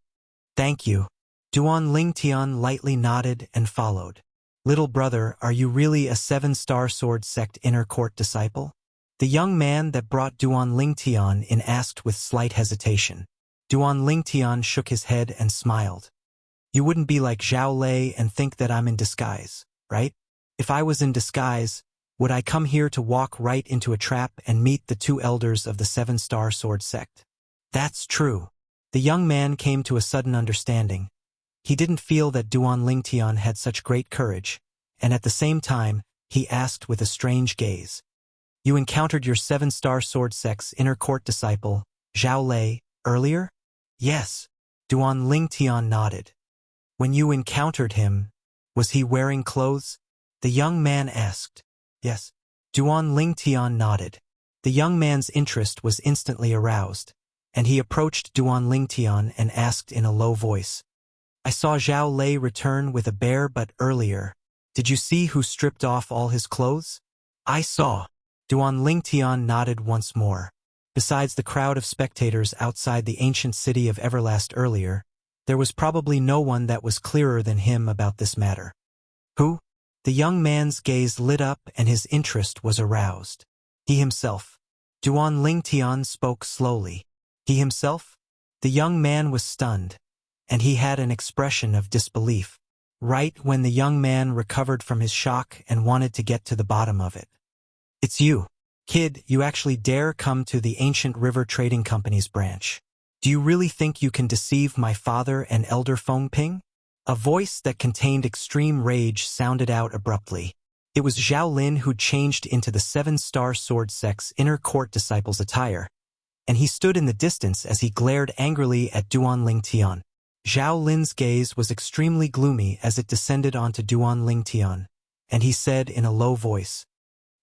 "Thank you." Duan Lingtian lightly nodded and followed. "Little brother, are you really a 7-Star Sword Sect Inner Court disciple?" The young man that brought Duan Lingtian in asked with slight hesitation. Duan Lingtian shook his head and smiled. "You wouldn't be like Zhao Lei and think that I'm in disguise, right? If I was in disguise, would I come here to walk right into a trap and meet the 2 elders of the 7-Star Sword Sect?" "That's true." The young man came to a sudden understanding. He didn't feel that Duan Lingtian had such great courage, and at the same time, he asked with a strange gaze, "You encountered your 7-Star Sword Sect's Inner Court disciple, Zhao Lei, earlier?" "Yes." Duan Lingtian nodded. "When you encountered him, was he wearing clothes?" the young man asked. "Yes." Duan Lingtian nodded. The young man's interest was instantly aroused, and he approached Duan Lingtian and asked in a low voice, "I saw Zhao Lei return with a bear but earlier. Did you see who stripped off all his clothes?" "I saw." Duan Lingtian nodded once more. Besides the crowd of spectators outside the ancient city of Everlast earlier, there was probably no one that was clearer than him about this matter. "Who?" The young man's gaze lit up and his interest was aroused. "He himself." Duan Lingtian spoke slowly. "He himself?" The young man was stunned, and he had an expression of disbelief. Right when the young man recovered from his shock and wanted to get to the bottom of it. "It's you. Kid, you actually dare come to the ancient river trading company's branch. Do you really think you can deceive my father and Elder Feng Ping?" A voice that contained extreme rage sounded out abruptly. It was Zhao Lin who changed into the 7-Star Sword Sect's Inner Court disciple's attire, and he stood in the distance as he glared angrily at Duan Lingtian. Zhao Lin's gaze was extremely gloomy as it descended onto Duan Lingtian, and he said in a low voice,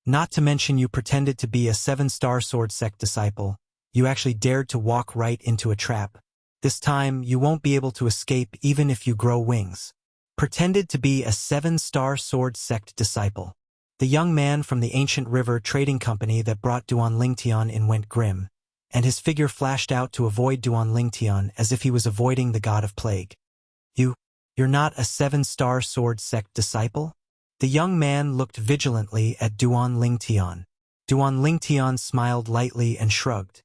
"Not to mention you pretended to be a 7-Star Sword Sect disciple, you actually dared to walk right into a trap. This time, you won't be able to escape even if you grow wings." Pretended to be a 7-Star Sword Sect disciple. The young man from the ancient river trading company that brought Duan Lingtian in went grim, and his figure flashed out to avoid Duan Lingtian as if he was avoiding the god of plague. You're not a 7-Star Sword Sect disciple?" The young man looked vigilantly at Duan Lingtian. Duan Lingtian smiled lightly and shrugged.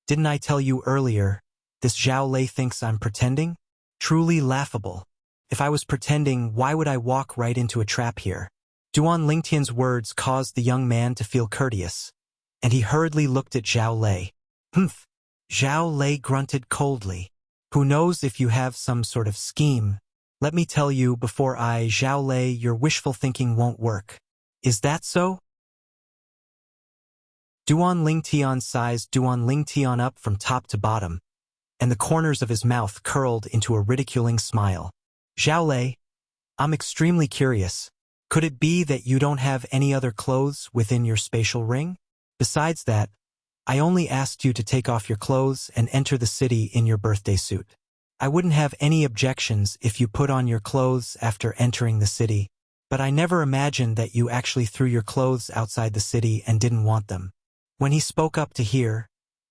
"Didn't I tell you earlier, this Zhao Lei thinks I'm pretending? Truly laughable. If I was pretending, why would I walk right into a trap here?" Duan Lingtian's words caused the young man to feel courteous, and he hurriedly looked at Zhao Lei. "Humph." Zhao Lei grunted coldly. "Who knows if you have some sort of scheme? Let me tell you before Zhao Lei, your wishful thinking won't work. Is that so?" Duan Lingtian sized Duan Lingtian up from top to bottom, and the corners of his mouth curled into a ridiculing smile. "Zhao Lei, I'm extremely curious. Could it be that you don't have any other clothes within your spatial ring? Besides that, I only asked you to take off your clothes and enter the city in your birthday suit. I wouldn't have any objections if you put on your clothes after entering the city, but I never imagined that you actually threw your clothes outside the city and didn't want them. When he spoke up to hear,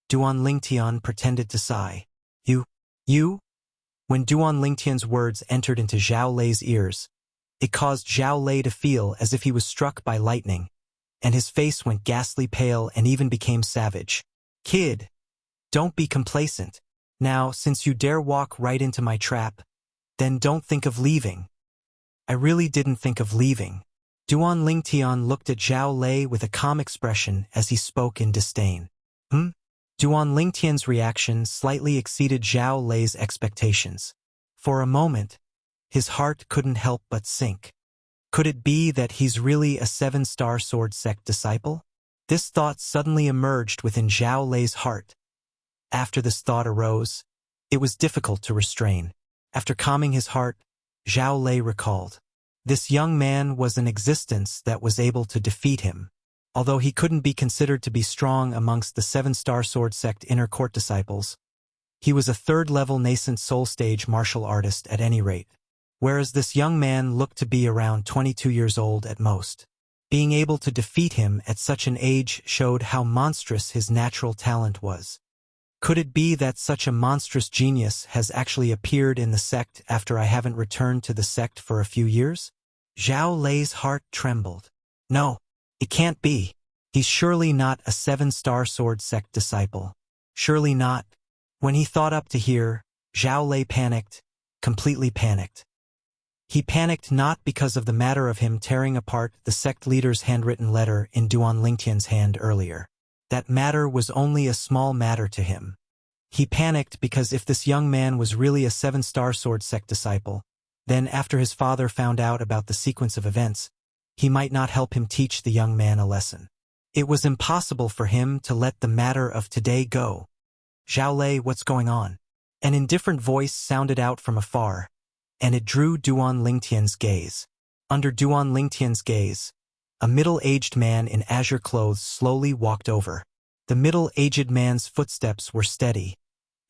Duan Lingtian pretended to sigh. You? When Duan Lingtian's words entered into Zhao Lei's ears, it caused Zhao Lei to feel as if he was struck by lightning, and his face went ghastly pale and even became savage. Kid, don't be complacent. Now, since you dare walk right into my trap, then don't think of leaving. I really didn't think of leaving. Duan Lingtian looked at Zhao Lei with a calm expression as he spoke in disdain. Duan Lingtian's reaction slightly exceeded Zhao Lei's expectations. For a moment, his heart couldn't help but sink. Could it be that he's really a 7-star sword sect disciple? This thought suddenly emerged within Zhao Lei's heart. After this thought arose, it was difficult to restrain. After calming his heart, Zhao Lei recalled. This young man was an existence that was able to defeat him. Although he couldn't be considered to be strong amongst the 7-star sword sect inner court disciples, he was a 3rd-level nascent soul stage martial artist at any rate, whereas this young man looked to be around 22 years old at most. Being able to defeat him at such an age showed how monstrous his natural talent was. Could it be that such a monstrous genius has actually appeared in the sect after I haven't returned to the sect for a few years? Zhao Lei's heart trembled. No, it can't be. He's surely not a 7-star sword sect disciple. Surely not. When he thought up to hear, Zhao Lei panicked, completely panicked. He panicked not because of the matter of him tearing apart the sect leader's handwritten letter in Duan Lingtian's hand earlier. That matter was only a small matter to him. He panicked because if this young man was really a 7-star sword sect disciple, then after his father found out about the sequence of events, he might not help him teach the young man a lesson. It was impossible for him to let the matter of today go. Zhao Lei, what's going on? An indifferent voice sounded out from afar, and it drew Duan Lingtian's gaze. Under Duan Lingtian's gaze, a middle-aged man in azure clothes slowly walked over. The middle-aged man's footsteps were steady,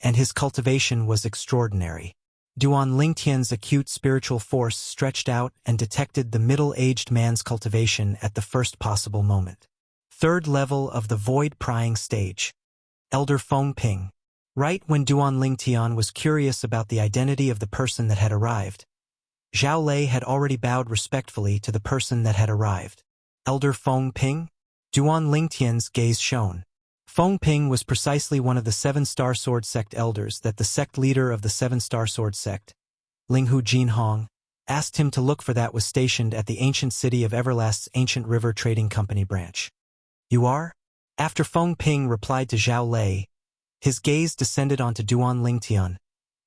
and his cultivation was extraordinary. Duan Lingtian's acute spiritual force stretched out and detected the middle-aged man's cultivation at the first possible moment. 3rd level of the void-prying stage. Elder Feng Ping. Right when Duan Lingtian was curious about the identity of the person that had arrived, Zhao Lei had already bowed respectfully to the person that had arrived. Elder Feng Ping? Duan Lingtian's gaze shone. Feng Ping was precisely one of the 7-star sword sect elders that the sect leader of the 7-star sword sect, Linghu Jinhong, asked him to look for that was stationed at the ancient city of Everlast's Ancient River Trading Company branch. You are? After Feng Ping replied to Zhao Lei, his gaze descended onto Duan Lingtian,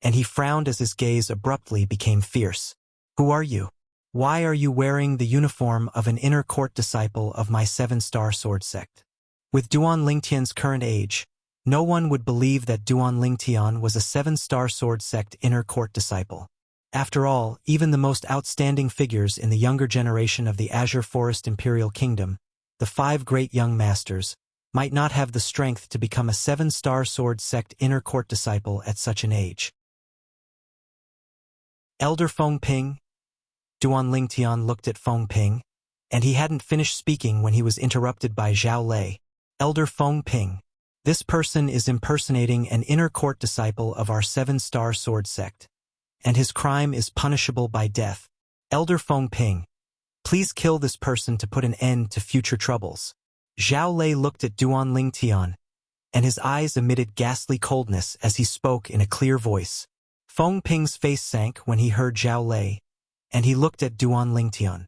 and he frowned as his gaze abruptly became fierce. Who are you? Why are you wearing the uniform of an inner court disciple of my 7-star sword sect? With Duan Lingtian's current age, no one would believe that Duan Lingtian was a 7-star sword sect inner court disciple. After all, even the most outstanding figures in the younger generation of the Azure Forest Imperial Kingdom, the 5 great young masters, might not have the strength to become a 7-star sword sect inner court disciple at such an age. Elder Feng Ping? Duan Lingtian looked at Feng Ping, and he hadn't finished speaking when he was interrupted by Zhao Lei. Elder Feng Ping. This person is impersonating an inner court disciple of our 7-star sword sect, and his crime is punishable by death. Elder Feng Ping. Please kill this person to put an end to future troubles. Zhao Lei looked at Duan Lingtian, and his eyes emitted ghastly coldness as he spoke in a clear voice. Feng Ping's face sank when he heard Zhao Lei, and he looked at Duan Lingtian.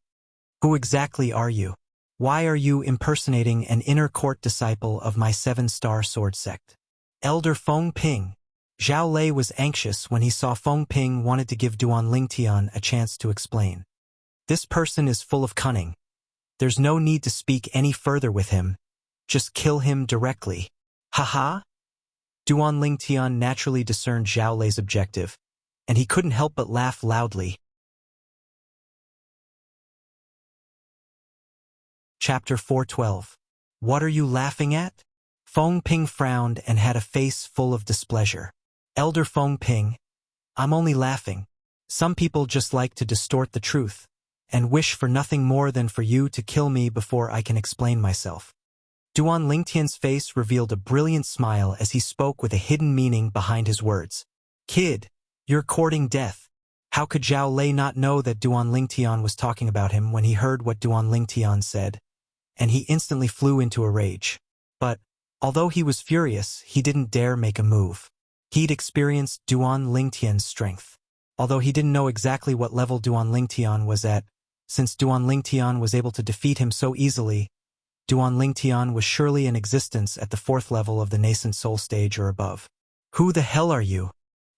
Who exactly are you? Why are you impersonating an inner court disciple of my 7-star sword sect? Elder Feng Ping. Zhao Lei was anxious when he saw Feng Ping wanted to give Duan Lingtian a chance to explain. This person is full of cunning. There's no need to speak any further with him. Just kill him directly. Haha? Duan Lingtian naturally discerned Zhao Lei's objective, and he couldn't help but laugh loudly. Chapter 412. What are you laughing at? Feng Ping frowned and had a face full of displeasure. Elder Feng Ping, I'm only laughing. Some people just like to distort the truth, and wish for nothing more than for you to kill me before I can explain myself. Duan Lingtian's face revealed a brilliant smile as he spoke with a hidden meaning behind his words. Kid, you're courting death. How could Zhao Lei not know that Duan Lingtian was talking about him when he heard what Duan Lingtian said? And he instantly flew into a rage. But, although he was furious, he didn't dare make a move. He'd experienced Duan Lingtian's strength. Although he didn't know exactly what level Duan Lingtian was at, since Duan Lingtian was able to defeat him so easily, Duan Lingtian was surely in existence at the 4th level of the nascent soul stage or above. Who the hell are you?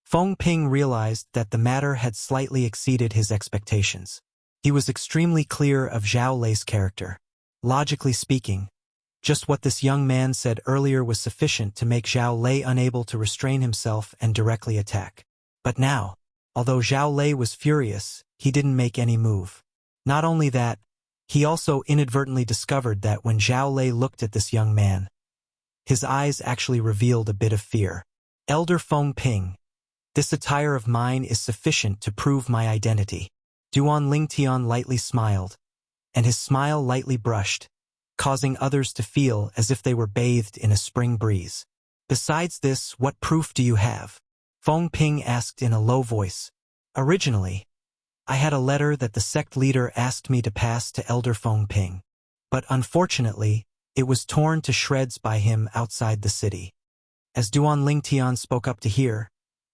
Feng Ping realized that the matter had slightly exceeded his expectations. He was extremely clear of Zhao Lei's character. Logically speaking, just what this young man said earlier was sufficient to make Zhao Lei unable to restrain himself and directly attack. But now, although Zhao Lei was furious, he didn't make any move. Not only that, he also inadvertently discovered that when Zhao Lei looked at this young man, his eyes actually revealed a bit of fear. Elder Feng Ping, this attire of mine is sufficient to prove my identity. Duan Lingtian lightly smiled, and his smile lightly brushed, causing others to feel as if they were bathed in a spring breeze. Besides this, what proof do you have? Feng Ping asked in a low voice. Originally, I had a letter that the sect leader asked me to pass to Elder Feng Ping. But unfortunately, it was torn to shreds by him outside the city. As Duan Lingtian spoke up to hear,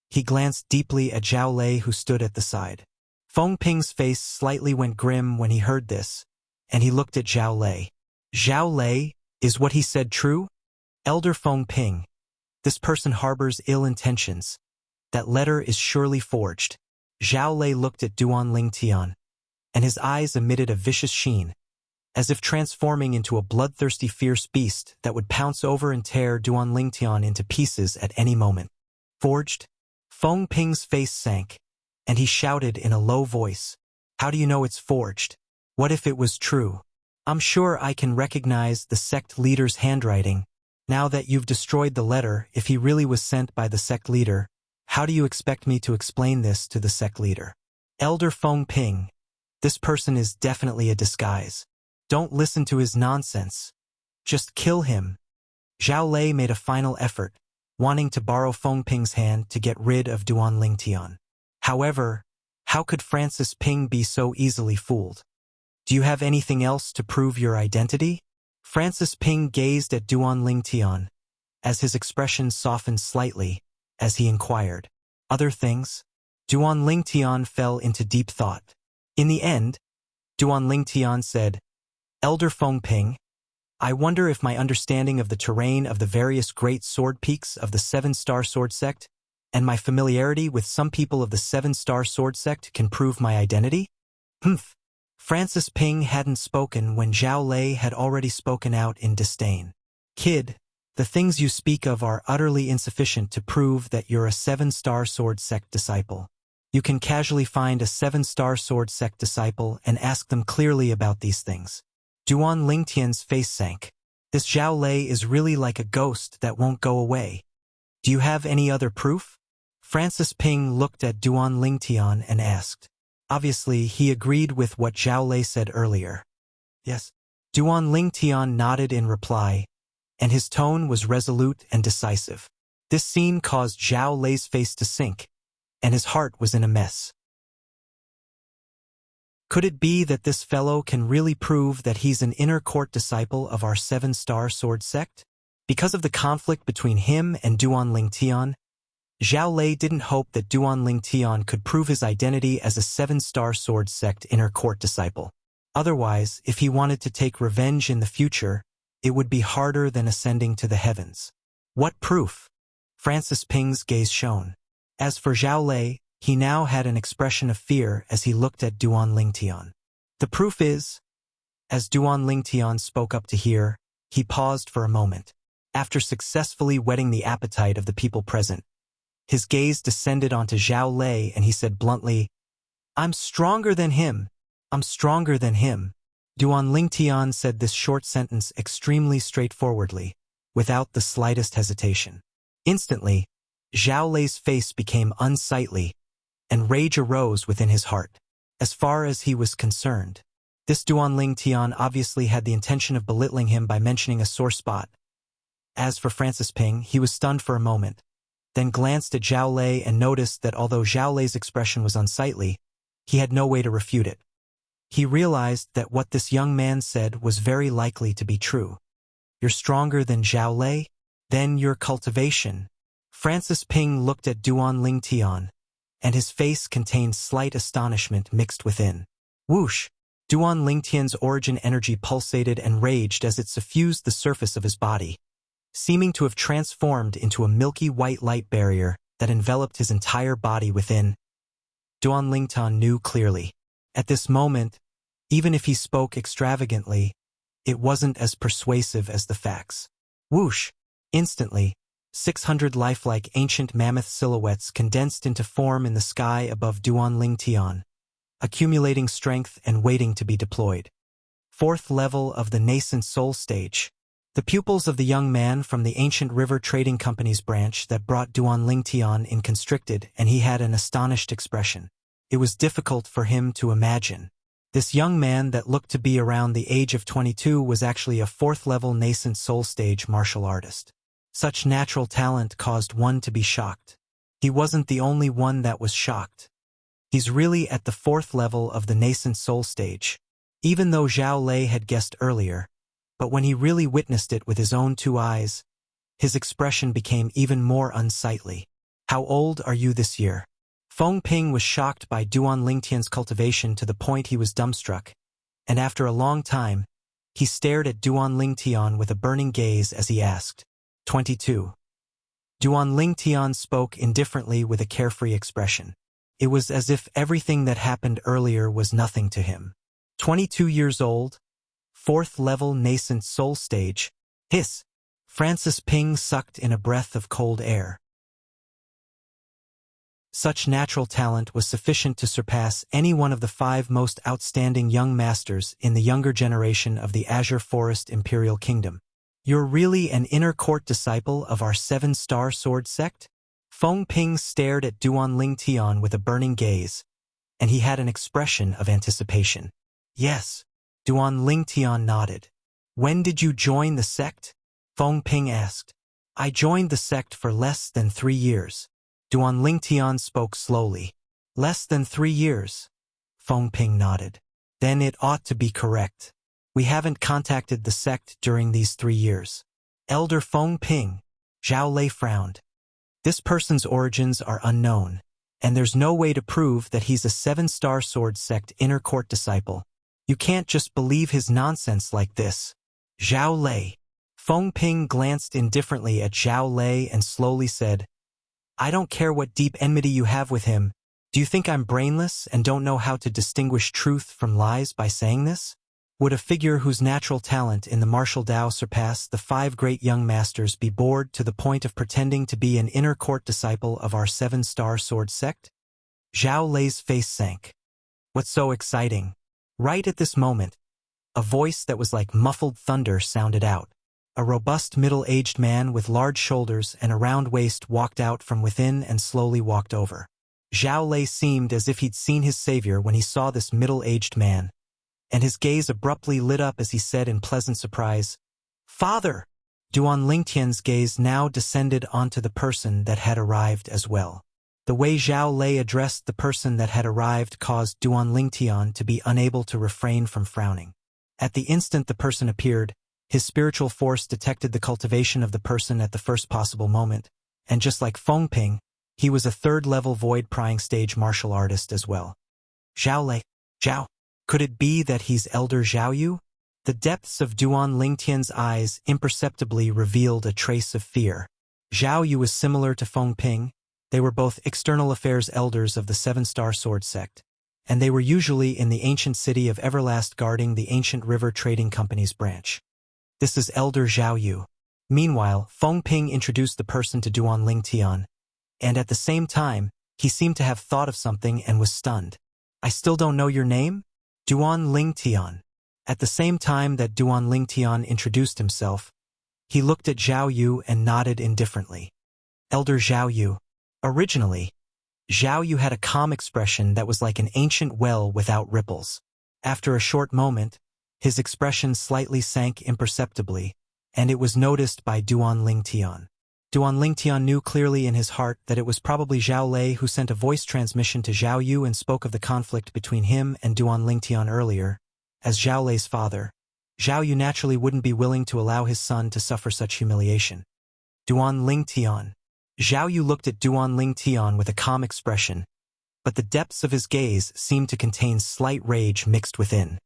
he glanced deeply at Zhao Lei who stood at the side. Feng Ping's face slightly went grim when he heard this, and he looked at Zhao Lei. Zhao Lei, is what he said true? Elder Feng Ping, this person harbors ill intentions. That letter is surely forged. Zhao Lei looked at Duan Lingtian, and his eyes emitted a vicious sheen, as if transforming into a bloodthirsty fierce beast that would pounce over and tear Duan Lingtian into pieces at any moment. Forged? Feng Ping's face sank, and he shouted in a low voice. How do you know it's forged? What if it was true? I'm sure I can recognize the sect leader's handwriting. Now that you've destroyed the letter, if he really was sent by the sect leader, how do you expect me to explain this to the sect leader? Elder Feng Ping, this person is definitely a disguise. Don't listen to his nonsense. Just kill him. Zhao Lei made a final effort, wanting to borrow Feng Ping's hand to get rid of Duan Lingtian. However, how could Francis Ping be so easily fooled? Do you have anything else to prove your identity? Francis Ping gazed at Duan Lingtian, as his expression softened slightly, as he inquired. Other things? Duan Lingtian fell into deep thought. In the end, Duan Lingtian said, Elder Feng Ping, I wonder if my understanding of the terrain of the various great sword peaks of the 7-star sword sect and my familiarity with some people of the 7-star sword sect can prove my identity? Humph. Francis Ping hadn't spoken when Zhao Lei had already spoken out in disdain. Kid, the things you speak of are utterly insufficient to prove that you're a 7-star sword sect disciple. You can casually find a 7-star sword sect disciple and ask them clearly about these things. Duan Lingtian's face sank. This Zhao Lei is really like a ghost that won't go away. Do you have any other proof? Francis Ping looked at Duan Lingtian and asked. Obviously, he agreed with what Zhao Lei said earlier. Yes. Duan Lingtian nodded in reply, and his tone was resolute and decisive. This scene caused Zhao Lei's face to sink, and his heart was in a mess. Could it be that this fellow can really prove that he's an inner court disciple of our 7-star sword sect? Because of the conflict between him and Duan Lingtian, Zhao Lei didn't hope that Duan Lingtian could prove his identity as a 7-star sword sect inner court disciple. Otherwise, if he wanted to take revenge in the future, it would be harder than ascending to the heavens. What proof? Francis Ping's gaze shone. As for Zhao Lei, he now had an expression of fear as he looked at Duan Lingtian. The proof is, as Duan Lingtian spoke up to hear, he paused for a moment. After successfully whetting the appetite of the people present, his gaze descended onto Zhao Lei and he said bluntly, I'm stronger than him. I'm stronger than him. Duan Lingtian said this short sentence extremely straightforwardly, without the slightest hesitation. Instantly, Zhao Lei's face became unsightly, and rage arose within his heart. As far as he was concerned, this Duan Lingtian obviously had the intention of belittling him by mentioning a sore spot. As for Francis Ping, he was stunned for a moment, then glanced at Zhao Lei and noticed that although Zhao Lei's expression was unsightly, he had no way to refute it. He realized that what this young man said was very likely to be true. You're stronger than Zhao Lei? Then your cultivation. Francis Ping looked at Duan Lingtian, and his face contained slight astonishment mixed within. Whoosh! Duan Lingtian's origin energy pulsated and raged as it suffused the surface of his body, seeming to have transformed into a milky white light barrier that enveloped his entire body within. Duan Lingtian knew clearly. At this moment, even if he spoke extravagantly, it wasn't as persuasive as the facts. Whoosh! Instantly, 600 lifelike ancient mammoth silhouettes condensed into form in the sky above Duan Lingtian, accumulating strength and waiting to be deployed. Fourth level of the nascent soul stage. The pupils of the young man from the ancient river trading company's branch that brought Duan Lingtian in constricted, and he had an astonished expression. It was difficult for him to imagine. This young man that looked to be around the age of 22 was actually a fourth-level nascent soul stage martial artist. Such natural talent caused one to be shocked. He wasn't the only one that was shocked. He's really at the fourth level of the nascent soul stage, even though Zhao Lei had guessed earlier, but when he really witnessed it with his own 2 eyes, his expression became even more unsightly. How old are you this year? Feng Ping was shocked by Duan Lingtian's cultivation to the point he was dumbstruck, and after a long time, he stared at Duan Lingtian with a burning gaze as he asked, 22. Duan Lingtian spoke indifferently with a carefree expression. It was as if everything that happened earlier was nothing to him. 22 years old, fourth level nascent soul stage. Hiss! Francis Ping sucked in a breath of cold air. Such natural talent was sufficient to surpass any one of the 5 most outstanding young masters in the younger generation of the Azure Forest Imperial Kingdom. You're really an inner court disciple of our 7-star sword sect? Feng Ping stared at Duan Lingtian with a burning gaze, and he had an expression of anticipation. Yes. Duan Lingtian nodded. When did you join the sect? Feng Ping asked. I joined the sect for less than 3 years. Duan Lingtian spoke slowly. Less than 3 years. Feng Ping nodded. Then it ought to be correct. We haven't contacted the sect during these 3 years. Elder Feng Ping. Zhao Lei frowned. This person's origins are unknown, and there's no way to prove that he's a 7-star sword sect inner court disciple. You can't just believe his nonsense like this. Zhao Lei. Feng Ping glanced indifferently at Zhao Lei and slowly said, I don't care what deep enmity you have with him. Do you think I'm brainless and don't know how to distinguish truth from lies by saying this? Would a figure whose natural talent in the martial Tao surpass the 5 great young masters be bored to the point of pretending to be an inner court disciple of our 7-star sword sect? Zhao Lei's face sank. What's so exciting? Right at this moment, a voice that was like muffled thunder sounded out. A robust middle-aged man with large shoulders and a round waist walked out from within and slowly walked over. Zhao Lei seemed as if he'd seen his savior when he saw this middle-aged man, and his gaze abruptly lit up as he said in pleasant surprise, Father! Duan Lingtian's gaze now descended onto the person that had arrived as well. The way Zhao Lei addressed the person that had arrived caused Duan Lingtian to be unable to refrain from frowning. At the instant the person appeared, his spiritual force detected the cultivation of the person at the first possible moment, and just like Feng Ping, he was a 3rd-level void-prying stage martial artist as well. Zhao Lei. Zhao. Could it be that he's Elder Zhao Yu? The depths of Duan Lingtian's eyes imperceptibly revealed a trace of fear. Zhao Yu was similar to Feng Ping. They were both external affairs elders of the 7-star sword sect, and they were usually in the ancient city of Everlast guarding the ancient river trading company's branch. This is Elder Zhao Yu. Meanwhile, Feng Ping introduced the person to Duan Lingtian, and at the same time, he seemed to have thought of something and was stunned. I still don't know your name? Duan Lingtian. At the same time that Duan Lingtian introduced himself, he looked at Zhao Yu and nodded indifferently. Elder Zhao Yu. Originally, Zhao Yu had a calm expression that was like an ancient well without ripples. After a short moment, his expression slightly sank imperceptibly, and it was noticed by Duan Lingtian. Duan Lingtian knew clearly in his heart that it was probably Zhao Lei who sent a voice transmission to Zhao Yu and spoke of the conflict between him and Duan Lingtian earlier. As Zhao Lei's father, Zhao Yu naturally wouldn't be willing to allow his son to suffer such humiliation. Duan Lingtian. Zhao Yu looked at Duan Lingtian with a calm expression, but the depths of his gaze seemed to contain slight rage mixed within.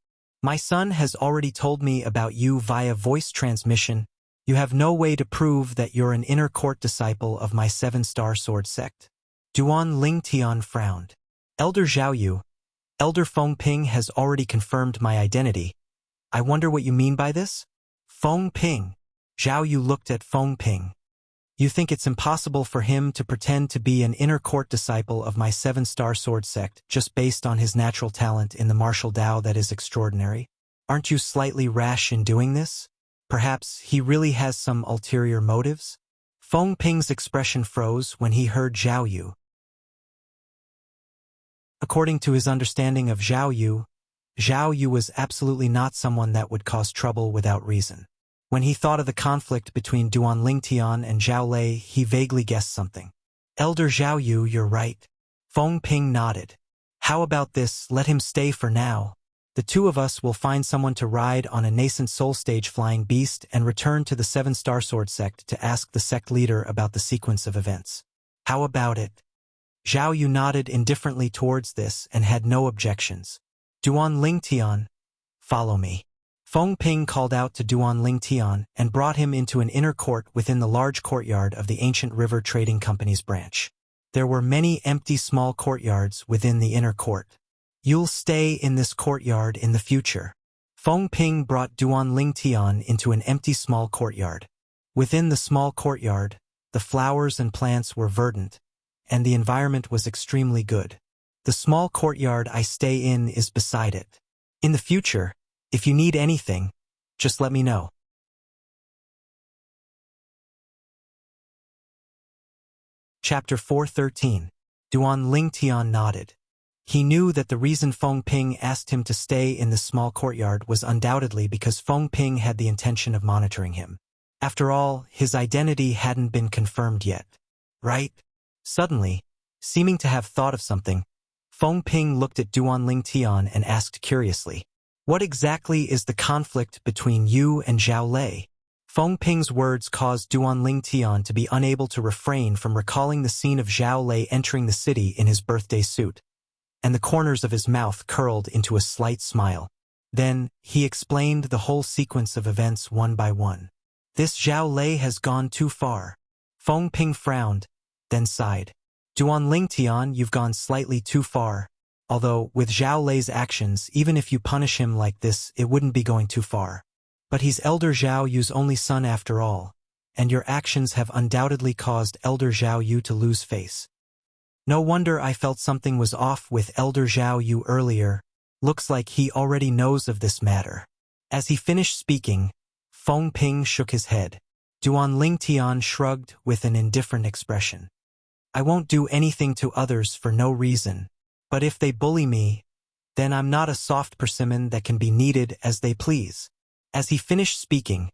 My son has already told me about you via voice transmission. You have no way to prove that you're an inner court disciple of my 7-star sword sect. Duan Lingtian frowned. Elder Zhao Yu, Elder Feng Ping has already confirmed my identity. I wonder what you mean by this? Feng Ping. Zhao Yu looked at Feng Ping. You think it's impossible for him to pretend to be an inner court disciple of my 7-star sword sect just based on his natural talent in the martial Tao that is extraordinary? Aren't you slightly rash in doing this? Perhaps he really has some ulterior motives? Feng Ping's expression froze when he heard Zhao Yu. According to his understanding of Zhao Yu was absolutely not someone that would cause trouble without reason. When he thought of the conflict between Duan Lingtian and Zhao Lei, he vaguely guessed something. Elder Zhao Yu, you're right. Feng Ping nodded. How about this, let him stay for now. The two of us will find someone to ride on a nascent soul stage flying beast and return to the 7-star sword sect to ask the sect leader about the sequence of events. How about it? Zhao Yu nodded indifferently towards this and had no objections. Duan Lingtian, follow me. Feng Ping called out to Duan Lingtian and brought him into an inner court within the large courtyard of the Ancient River Trading Company's branch. There were many empty small courtyards within the inner court. You'll stay in this courtyard in the future. Feng Ping brought Duan Lingtian into an empty small courtyard. Within the small courtyard, the flowers and plants were verdant, and the environment was extremely good. The small courtyard I stay in is beside it. In the future, if you need anything, just let me know. Chapter 413. Duan Lingtian nodded. He knew that the reason Feng Ping asked him to stay in the small courtyard was undoubtedly because Feng Ping had the intention of monitoring him. After all, his identity hadn't been confirmed yet. Right? Suddenly, seeming to have thought of something, Feng Ping looked at Duan Lingtian and asked curiously, what exactly is the conflict between you and Zhao Lei? Feng Ping's words caused Duan Lingtian to be unable to refrain from recalling the scene of Zhao Lei entering the city in his birthday suit, and the corners of his mouth curled into a slight smile. Then, he explained the whole sequence of events one by one. This Zhao Lei has gone too far. Feng Ping frowned, then sighed. Duan Lingtian, you've gone slightly too far. Although, with Zhao Lei's actions, even if you punish him like this, it wouldn't be going too far. But he's Elder Zhao Yu's only son after all, and your actions have undoubtedly caused Elder Zhao Yu to lose face. No wonder I felt something was off with Elder Zhao Yu earlier. Looks like he already knows of this matter. As he finished speaking, Feng Ping shook his head. Duan Lingtian shrugged with an indifferent expression. I won't do anything to others for no reason. But if they bully me, then I'm not a soft persimmon that can be kneaded as they please. As he finished speaking,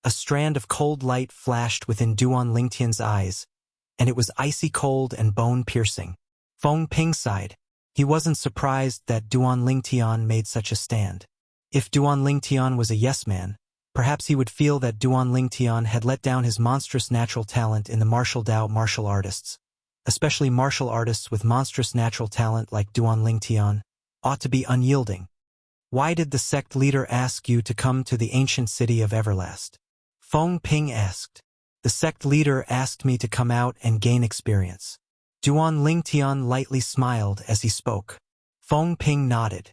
a strand of cold light flashed within Duan Lingtian's eyes, and it was icy cold and bone-piercing. Feng Ping sighed. He wasn't surprised that Duan Lingtian made such a stand. If Duan Lingtian was a yes-man, perhaps he would feel that Duan Lingtian had let down his monstrous natural talent in the martial Tao martial artists. Especially martial artists with monstrous natural talent like Duan Lingtian, ought to be unyielding. Why did the sect leader ask you to come to the ancient city of Everlast? Feng Ping asked. The sect leader asked me to come out and gain experience. Duan Lingtian lightly smiled as he spoke. Feng Ping nodded.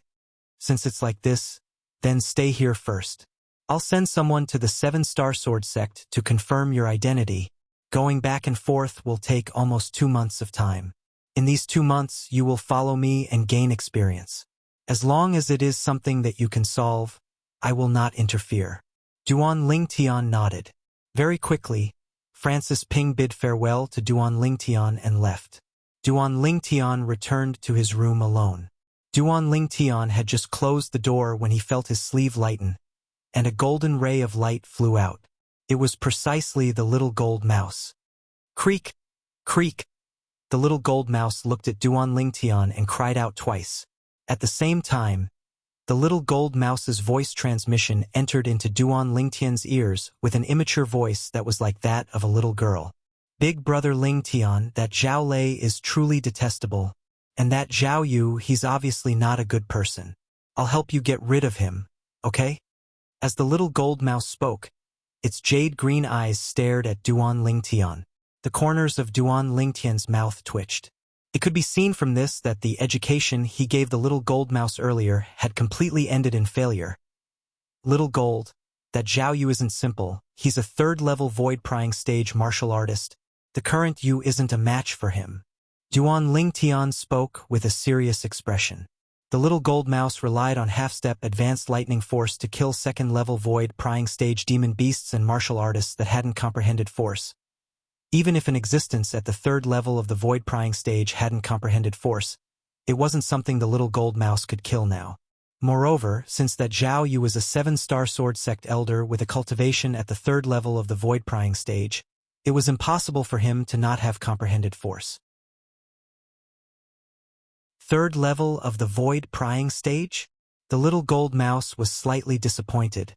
Since it's like this, then stay here first. I'll send someone to the 7-star sword sect to confirm your identity. Going back and forth will take almost 2 months of time. In these 2 months, you will follow me and gain experience. As long as it is something that you can solve, I will not interfere. Duan Lingtian nodded. Very quickly, Francis Ping bid farewell to Duan Lingtian and left. Duan Lingtian returned to his room alone. Duan Lingtian had just closed the door when he felt his sleeve lighten, and a golden ray of light flew out. It was precisely the little gold mouse. Creak! Creak! The little gold mouse looked at Duan Lingtian and cried out twice. At the same time, the little gold mouse's voice transmission entered into Duan Lingtian's ears with an immature voice that was like that of a little girl. Big brother Lingtian, that Zhao Lei is truly detestable, and that Zhao Yu, he's obviously not a good person. I'll help you get rid of him, okay? As the little gold mouse spoke, its jade-green eyes stared at Duan Lingtian. The corners of Duan Lingtian's mouth twitched. It could be seen from this that the education he gave the little gold mouse earlier had completely ended in failure. Little gold, that Zhao Yu isn't simple, he's a third-level void-prying stage martial artist. The current Yu isn't a match for him. Duan Lingtian spoke with a serious expression. The little gold mouse relied on half-step advanced lightning force to kill second-level void-prying stage demon beasts and martial artists that hadn't comprehended force. Even if an existence at the third level of the void-prying stage hadn't comprehended force, it wasn't something the little gold mouse could kill now. Moreover, since that Zhao Yu was a 7-star sword sect elder with a cultivation at the third level of the void-prying stage, it was impossible for him to not have comprehended force. Third level of the void-prying stage? The little gold mouse was slightly disappointed,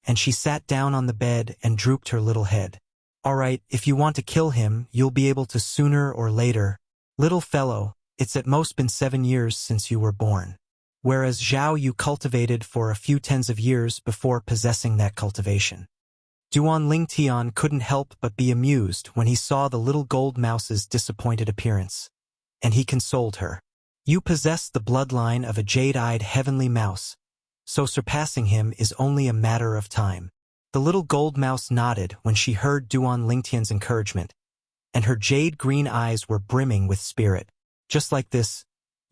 and she sat down on the bed and drooped her little head. All right, if you want to kill him, you'll be able to sooner or later. Little fellow, it's at most been 7 years since you were born. Whereas Zhao Yu cultivated for a few tens of years before possessing that cultivation. Duan Lingtian couldn't help but be amused when he saw the little gold mouse's disappointed appearance. And he consoled her. You possess the bloodline of a jade-eyed heavenly mouse, so surpassing him is only a matter of time. The little gold mouse nodded when she heard Duan Lingtian's encouragement, and her jade-green eyes were brimming with spirit. Just like this,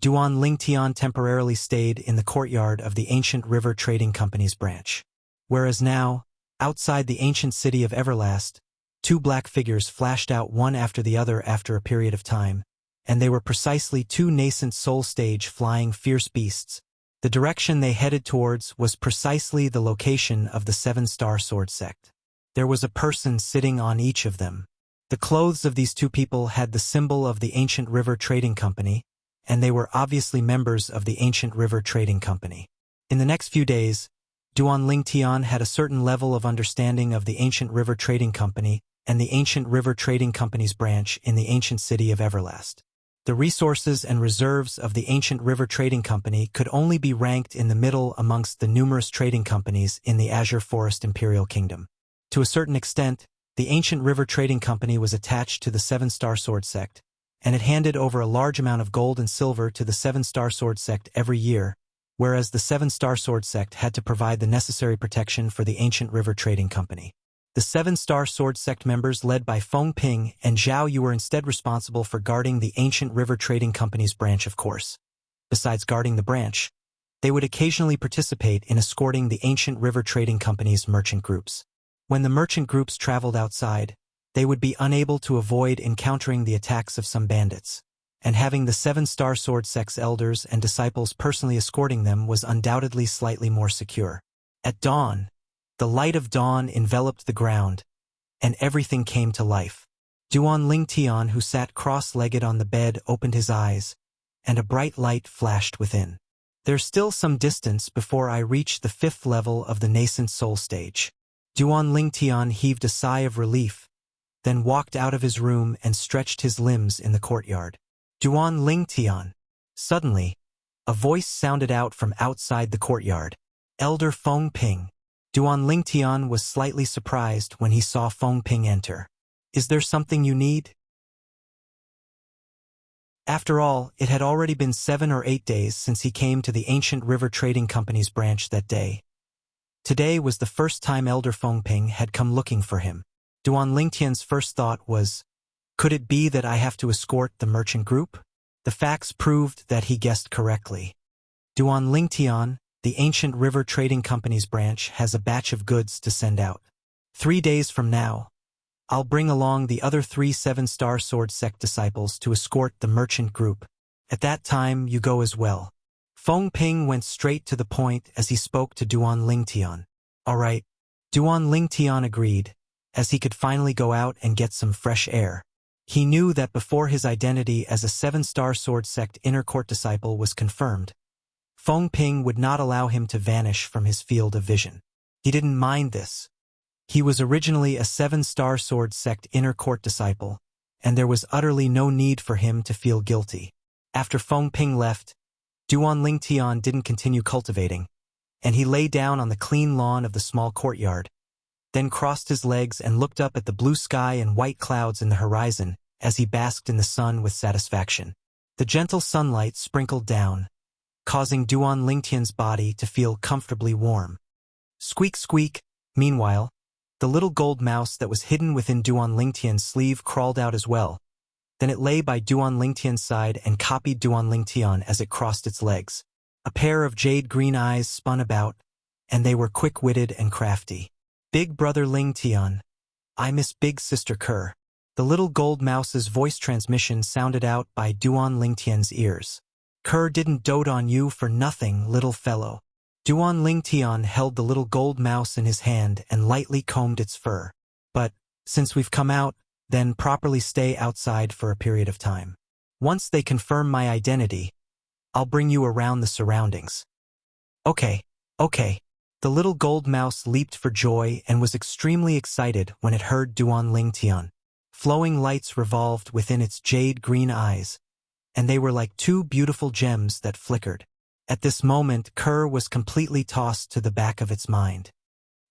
Duan Lingtian temporarily stayed in the courtyard of the ancient river trading company's branch. Whereas now, outside the ancient city of Everlast, 2 black figures flashed out one after the other after a period of time, and they were precisely 2 nascent soul-stage flying fierce beasts. The direction they headed towards was precisely the location of the 7-star sword sect. There was a person sitting on each of them. The clothes of these 2 people had the symbol of the ancient river trading company, and they were obviously members of the ancient river trading company. In the next few days, Duan Lingtian had a certain level of understanding of the ancient river trading company and the ancient river trading company's branch in the ancient city of Everlast. The resources and reserves of the ancient river trading company could only be ranked in the middle amongst the numerous trading companies in the Azure Forest Imperial Kingdom. To a certain extent, the ancient river trading company was attached to the 7-star sword sect, and it handed over a large amount of gold and silver to the 7-star sword sect every year, whereas the 7-star sword sect had to provide the necessary protection for the ancient river trading company. The 7-star sword sect members led by Feng Ping and Zhao Yu were instead responsible for guarding the ancient river trading company's branch, of course. Besides guarding the branch, they would occasionally participate in escorting the ancient river trading company's merchant groups. When the merchant groups traveled outside, they would be unable to avoid encountering the attacks of some bandits, and having the 7-star sword sect's elders and disciples personally escorting them was undoubtedly slightly more secure. At dawn, the light of dawn enveloped the ground, and everything came to life. Duan Lingtian, who sat cross-legged on the bed, opened his eyes, and a bright light flashed within. There's still some distance before I reach the 5th level of the nascent soul stage. Duan Lingtian heaved a sigh of relief, then walked out of his room and stretched his limbs in the courtyard. Duan Lingtian. Suddenly, a voice sounded out from outside the courtyard. Elder Feng Ping. Duan Lingtian was slightly surprised when he saw Feng Ping enter. Is there something you need? After all, it had already been 7 or 8 days since he came to the ancient river trading company's branch that day. Today was the first time Elder Feng Ping had come looking for him. Duan Lingtian's first thought was, could it be that I have to escort the merchant group? The facts proved that he guessed correctly. Duan Lingtian, the ancient river trading company's branch has a batch of goods to send out. 3 days from now, I'll bring along the other 3 seven-star sword sect disciples to escort the merchant group. At that time, you go as well. Feng Ping went straight to the point as he spoke to Duan Lingtian. All right. Duan Lingtian agreed, as he could finally go out and get some fresh air. He knew that before his identity as a 7-star sword sect inner court disciple was confirmed, Feng Ping would not allow him to vanish from his field of vision. He didn't mind this. He was originally a 7-star sword sect inner court disciple, and there was utterly no need for him to feel guilty. After Feng Ping left, Duan Lingtian didn't continue cultivating, and he lay down on the clean lawn of the small courtyard, then crossed his legs and looked up at the blue sky and white clouds in the horizon as he basked in the sun with satisfaction. The gentle sunlight sprinkled down, causing Duan Lingtian's body to feel comfortably warm. Squeak squeak. Meanwhile, the little gold mouse that was hidden within Duan Lingtian's sleeve crawled out as well. Then it lay by Duan Lingtian's side and copied Duan Lingtian as it crossed its legs. A pair of jade green eyes spun about, and they were quick-witted and crafty. Big brother Lingtian, I miss big sister Kerr. The little gold mouse's voice transmission sounded out by Duan Lingtian's ears. Kerr didn't dote on you for nothing, little fellow. Duan Lingtian held the little gold mouse in his hand and lightly combed its fur. But, since we've come out, then properly stay outside for a period of time. Once they confirm my identity, I'll bring you around the surroundings. Okay. The little gold mouse leaped for joy and was extremely excited when it heard Duan Lingtian. Flowing lights revolved within its jade green eyes, and they were like 2 beautiful gems that flickered. At this moment, Kerr was completely tossed to the back of its mind.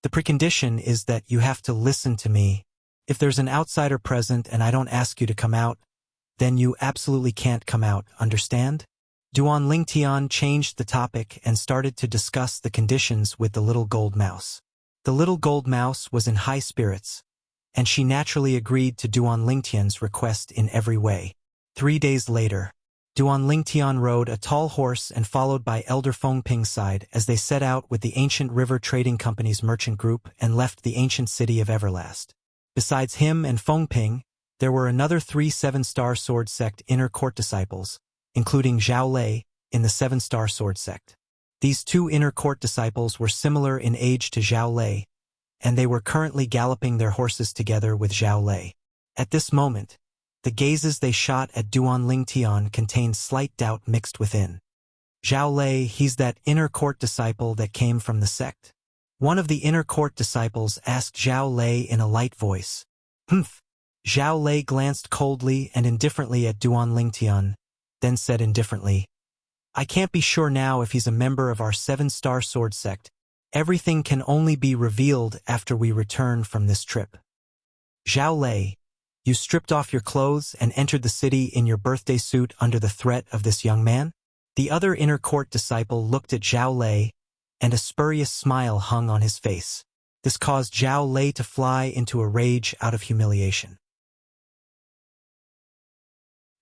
The precondition is that you have to listen to me. If there's an outsider present and I don't ask you to come out, then you absolutely can't come out, understand? Duan Lingtian changed the topic and started to discuss the conditions with the little gold mouse. The little gold mouse was in high spirits, and she naturally agreed to Duan Lingtian's request in every way. 3 days later, Duan Lingtian rode a tall horse and followed by Elder Feng Ping's side as they set out with the ancient river trading company's merchant group and left the ancient city of Everlast. Besides him and Feng Ping, there were another 3 7-star sword sect inner court disciples, including Zhao Lei in the 7-star sword sect. These 2 inner court disciples were similar in age to Zhao Lei, and they were currently galloping their horses together with Zhao Lei. At this moment, the gazes they shot at Duan Lingtian contained slight doubt mixed within. Zhao Lei, he's that inner court disciple that came from the sect. One of the inner court disciples asked Zhao Lei in a light voice. Humph. Zhao Lei glanced coldly and indifferently at Duan Lingtian, then said indifferently, I can't be sure now if he's a member of our 7-star sword sect. Everything can only be revealed after we return from this trip. Zhao Lei, you stripped off your clothes and entered the city in your birthday suit under the threat of this young man? The other inner court disciple looked at Zhao Lei, and a spurious smile hung on his face. This caused Zhao Lei to fly into a rage out of humiliation.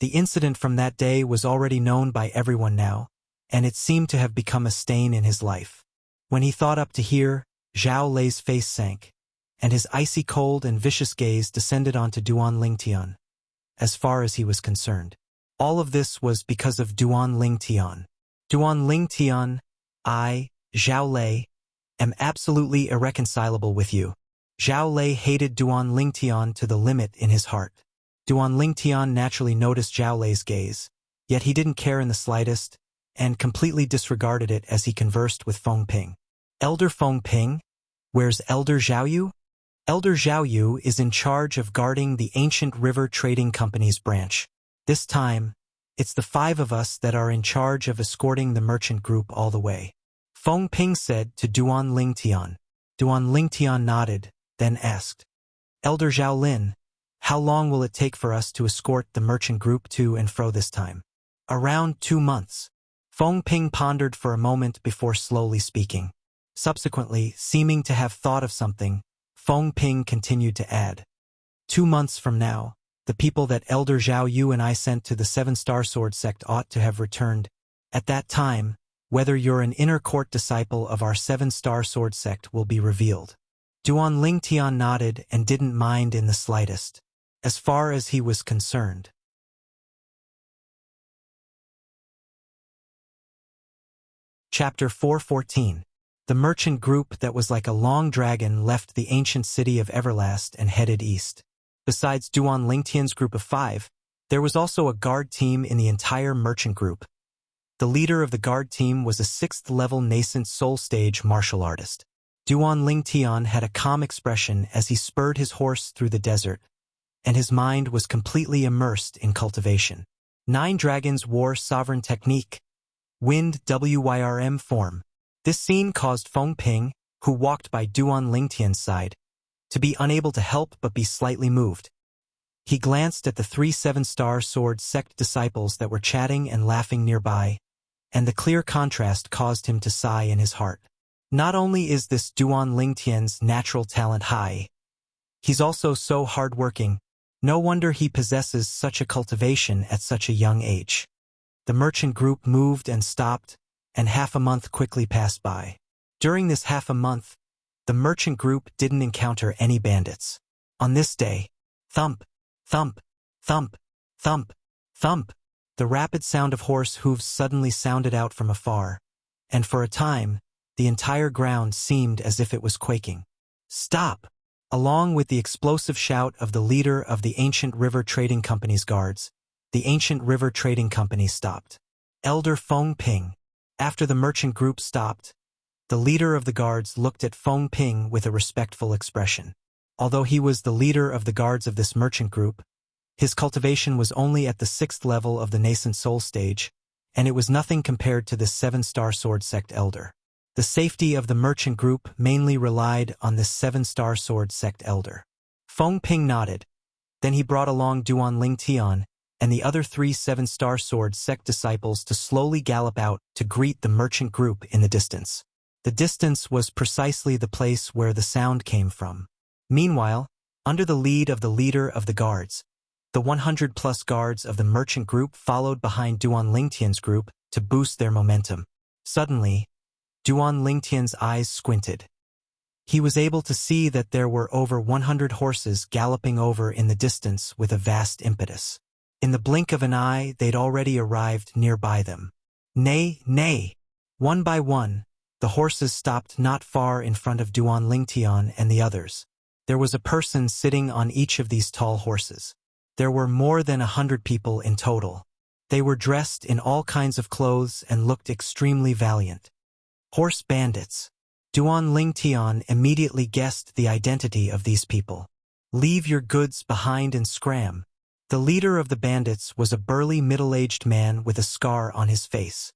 The incident from that day was already known by everyone now, and it seemed to have become a stain in his life. When he thought up to hear, Zhao Lei's face sank, and his icy cold and vicious gaze descended onto Duan Lingtian. As far as he was concerned, all of this was because of Duan Lingtian. Duan Lingtian, I, Zhao Lei, am absolutely irreconcilable with you. Zhao Lei hated Duan Lingtian to the limit in his heart. Duan Lingtian naturally noticed Zhao Lei's gaze, yet he didn't care in the slightest, and completely disregarded it as he conversed with Feng Ping. Elder Feng Ping? Where's Elder Zhao Yu? Elder Zhao Yu is in charge of guarding the ancient river trading company's branch. This time, it's the 5 of us that are in charge of escorting the merchant group all the way. Feng Ping said to Duan Lingtian. Duan Lingtian nodded, then asked, Elder Zhao Lin, how long will it take for us to escort the merchant group to and fro this time? Around 2 months. Feng Ping pondered for a moment before slowly speaking. Subsequently, seeming to have thought of something, Feng Ping continued to add, 2 months from now, the people that Elder Zhao Yu and I sent to the 7-star sword sect ought to have returned. At that time, Whether you're an inner court disciple of our seven-star sword sect will be revealed. Duan Lingtian nodded and didn't mind in the slightest, as far as he was concerned. Chapter 414. The merchant group that was like a long dragon left the ancient city of Everlast and headed east. Besides Duan Lingtian's group of 5, there was also a guard team in the entire merchant group. The leader of the guard team was a 6th-level nascent soul stage martial artist. Duan Lingtian had a calm expression as he spurred his horse through the desert, and his mind was completely immersed in cultivation. 9 dragons wore sovereign technique, wind WYRM form. This scene caused Feng Ping, who walked by Duan Lingtian's side, to be unable to help but be slightly moved. He glanced at the 3 7-star sword sect disciples that were chatting and laughing nearby, and the clear contrast caused him to sigh in his heart. Not only is this Duan Lingtian's natural talent high, he's also so hard-working. No wonder he possesses such a cultivation at such a young age. The merchant group moved and stopped, and half a month quickly passed by. During this half a month, the merchant group didn't encounter any bandits. On this day, thump, thump, thump, thump, thump, the rapid sound of horse hooves suddenly sounded out from afar, and for a time, the entire ground seemed as if it was quaking. Stop! Along with the explosive shout of the leader of the Ancient River Trading Company's guards, the Ancient River Trading Company stopped. Elder Feng Ping. After the merchant group stopped, the leader of the guards looked at Feng Ping with a respectful expression. Although he was the leader of the guards of this merchant group, his cultivation was only at the 6th level of the nascent soul stage, and it was nothing compared to this 7-star sword sect elder. The safety of the merchant group mainly relied on this 7-star sword sect elder. Feng Ping nodded. Then he brought along Duan Lingtian and the other 3 7-star sword sect disciples to slowly gallop out to greet the merchant group in the distance. The distance was precisely the place where the sound came from. Meanwhile, under the lead of the leader of the guards, the 100-plus guards of the merchant group followed behind Duan Lingtian's group to boost their momentum. Suddenly, Duan Lingtian's eyes squinted. He was able to see that there were over 100 horses galloping over in the distance with a vast impetus. In the blink of an eye, they'd already arrived nearby them. Nay, nay! One by one, the horses stopped not far in front of Duan Lingtian and the others. There was a person sitting on each of these tall horses. There were more than 100 people in total. They were dressed in all kinds of clothes and looked extremely valiant. Horse bandits. Duan Lingtian immediately guessed the identity of these people. Leave your goods behind and scram. The leader of the bandits was a burly middle-aged man with a scar on his face.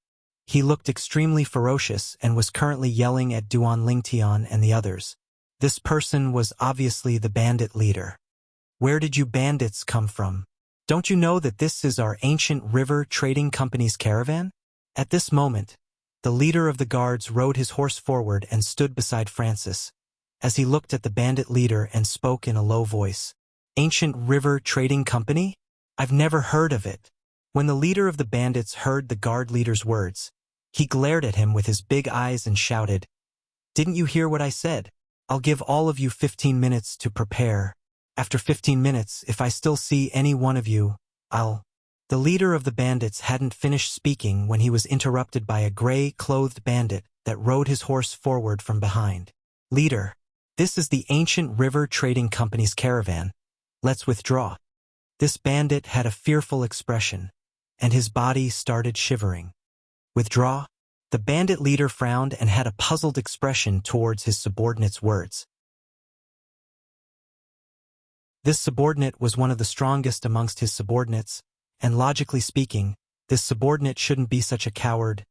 He looked extremely ferocious and was currently yelling at Duan Lingtian and the others. This person was obviously the bandit leader. Where did you bandits come from? Don't you know that this is our Ancient River Trading Company's caravan? At this moment, the leader of the guards rode his horse forward and stood beside Francis, as he looked at the bandit leader and spoke in a low voice. Ancient River Trading Company? I've never heard of it. When the leader of the bandits heard the guard leader's words, he glared at him with his big eyes and shouted, "Didn't you hear what I said? I'll give all of you 15 minutes to prepare. After 15 minutes, if I still see any one of you, I'll—" The leader of the bandits hadn't finished speaking when he was interrupted by a gray-clothed bandit that rode his horse forward from behind. Leader, this is the Ancient River Trading Company's caravan. Let's withdraw. This bandit had a fearful expression, and his body started shivering. Withdraw? The bandit leader frowned and had a puzzled expression towards his subordinate's words. This subordinate was one of the strongest amongst his subordinates, and logically speaking, this subordinate shouldn't be such a coward.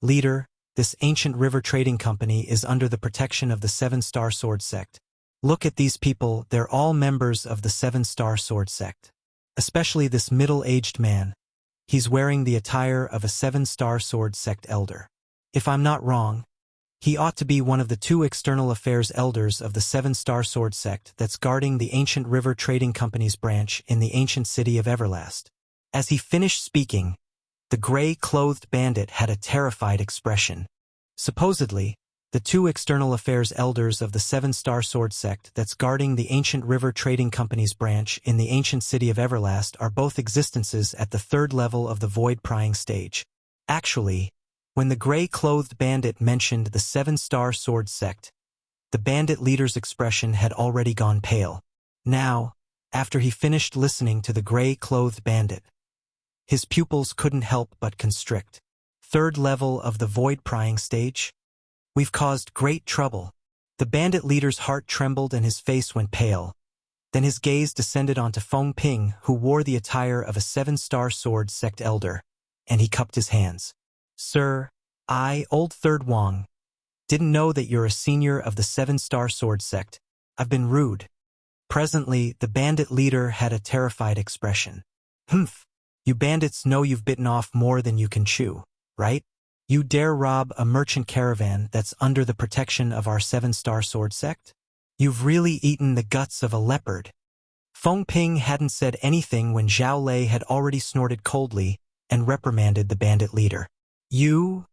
Leader, this Ancient River Trading Company is under the protection of the 7-star sword sect. Look at these people, they're all members of the 7-star sword sect. Especially this middle-aged man. He's wearing the attire of a 7-star sword sect elder. If I'm not wrong, he ought to be one of the 2 external affairs elders of the 7-star sword sect that's guarding the Ancient River Trading Company's branch in the ancient city of Everlast. As he finished speaking, The gray-clothed bandit had a terrified expression. Supposedly, the two external affairs elders of the Seven-Star Sword sect that's guarding the ancient river trading company's branch in the ancient city of Everlast are both existences at the third level of the void-prying stage. Actually, when the gray-clothed bandit mentioned the Seven-Star Sword sect, the bandit leader's expression had already gone pale. Now, after he finished listening to the gray-clothed bandit, his pupils couldn't help but constrict. Third level of the void-prying stage? We've caused great trouble. The bandit leader's heart trembled and his face went pale. Then his gaze descended onto Feng Ping, who wore the attire of a Seven-Star Sword sect elder, and he cupped his hands. Sir, I, Old Third Wang, didn't know that you're a senior of the Seven-Star Sword sect. I've been rude. Presently, the bandit leader had a terrified expression. Humph. You bandits know you've bitten off more than you can chew, right? You dare rob a merchant caravan that's under the protection of our Seven-Star Sword sect? You've really eaten the guts of a leopard. Feng Ping hadn't said anything when Zhao Lei had already snorted coldly and reprimanded the bandit leader. You?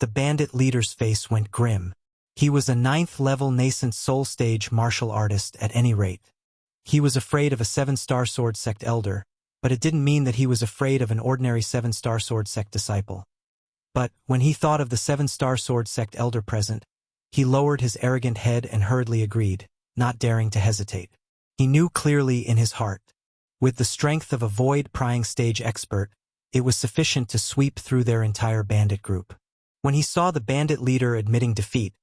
The bandit leader's face went grim. He was a 9th-level nascent soul stage martial artist at any rate. He was afraid of a Seven-Star Sword sect elder, but it didn't mean that he was afraid of an ordinary Seven-Star Sword sect disciple. But when he thought of the Seven-Star Sword sect elder present, he lowered his arrogant head and hurriedly agreed, not daring to hesitate. He knew clearly in his heart, with the strength of a void-prying stage expert, it was sufficient to sweep through their entire bandit group. When he saw the bandit leader admitting defeat,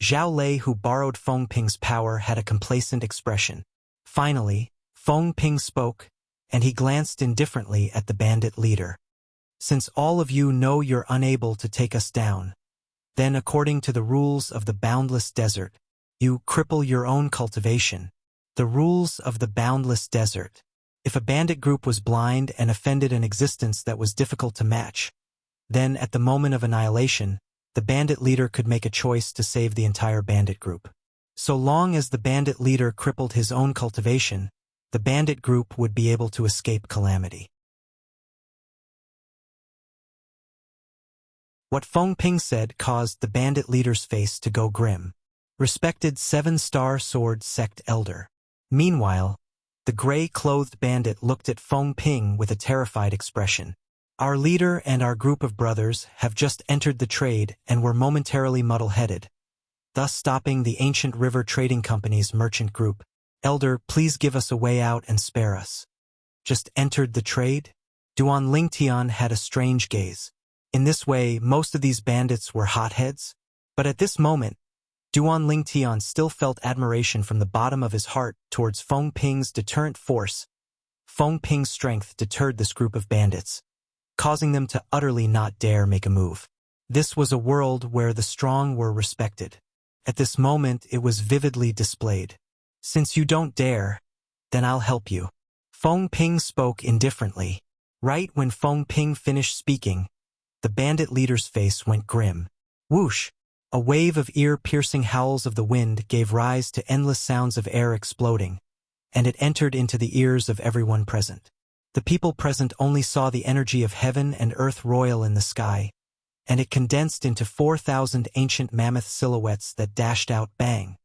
Zhao Lei, who borrowed Feng Ping's power, had a complacent expression. Finally, Feng Ping spoke, and he glanced indifferently at the bandit leader. Since all of you know you're unable to take us down, then according to the rules of the boundless desert, you cripple your own cultivation. The rules of the boundless desert. If a bandit group was blind and offended an existence that was difficult to match, then at the moment of annihilation, the bandit leader could make a choice to save the entire bandit group. So long as the bandit leader crippled his own cultivation, the bandit group would be able to escape calamity. What Feng Ping said caused the bandit leader's face to go grim. Respected Seven-Star Sword sect elder. Meanwhile, the gray-clothed bandit looked at Feng Ping with a terrified expression. Our leader and our group of brothers have just entered the trade and were momentarily muddle-headed, thus stopping the ancient river trading company's merchant group. Elder, please give us a way out and spare us. Just entered the trade? Duan Lingtian had a strange gaze. In this way, most of these bandits were hotheads, but at this moment, Duan Lingtian still felt admiration from the bottom of his heart towards Feng Ping's deterrent force. Feng Ping's strength deterred this group of bandits, causing them to utterly not dare make a move. This was a world where the strong were respected. At this moment, it was vividly displayed. Since you don't dare, then I'll help you. Feng Ping spoke indifferently. Right when Feng Ping finished speaking, the bandit leader's face went grim. Whoosh! A wave of ear-piercing howls of the wind gave rise to endless sounds of air exploding, and it entered into the ears of everyone present. The people present only saw the energy of heaven and earth royal in the sky, and it condensed into 4,000 ancient mammoth silhouettes that dashed out bang.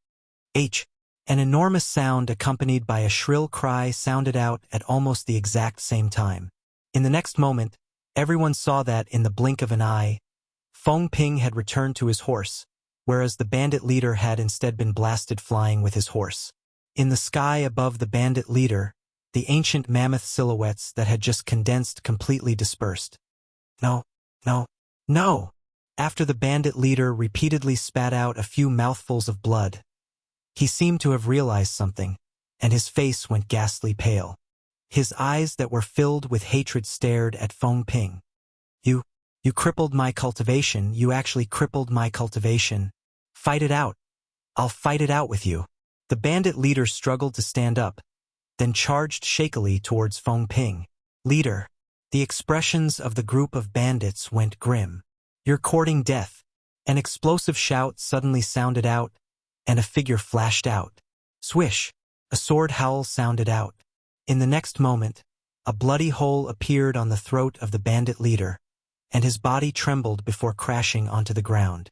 H. An enormous sound accompanied by a shrill cry sounded out at almost the exact same time. In the next moment, everyone saw that, in the blink of an eye, Feng Ping had returned to his horse, whereas the bandit leader had instead been blasted flying with his horse. In the sky above the bandit leader, the ancient mammoth silhouettes that had just condensed completely dispersed. No, no, no! After the bandit leader repeatedly spat out a few mouthfuls of blood, he seemed to have realized something, and his face went ghastly pale. His eyes that were filled with hatred stared at Feng Ping. You crippled my cultivation. You actually crippled my cultivation. Fight it out. I'll fight it out with you. The bandit leader struggled to stand up, then charged shakily towards Feng Ping. Leader. The expressions of the group of bandits went grim. You're courting death. An explosive shout suddenly sounded out, and a figure flashed out. Swish! A sword howl sounded out. In the next moment, a bloody hole appeared on the throat of the bandit leader, and his body trembled before crashing onto the ground.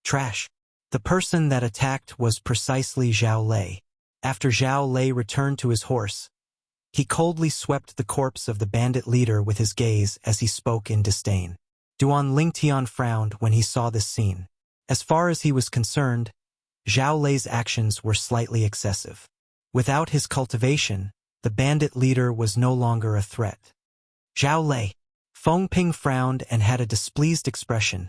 Trash. The person that attacked was precisely Zhao Lei. After Zhao Lei returned to his horse, he coldly swept the corpse of the bandit leader with his gaze as he spoke in disdain. Duan Lingtian frowned when he saw this scene. As far as he was concerned, Zhao Lei's actions were slightly excessive. Without his cultivation, the bandit leader was no longer a threat. Zhao Lei. Feng Ping frowned and had a displeased expression,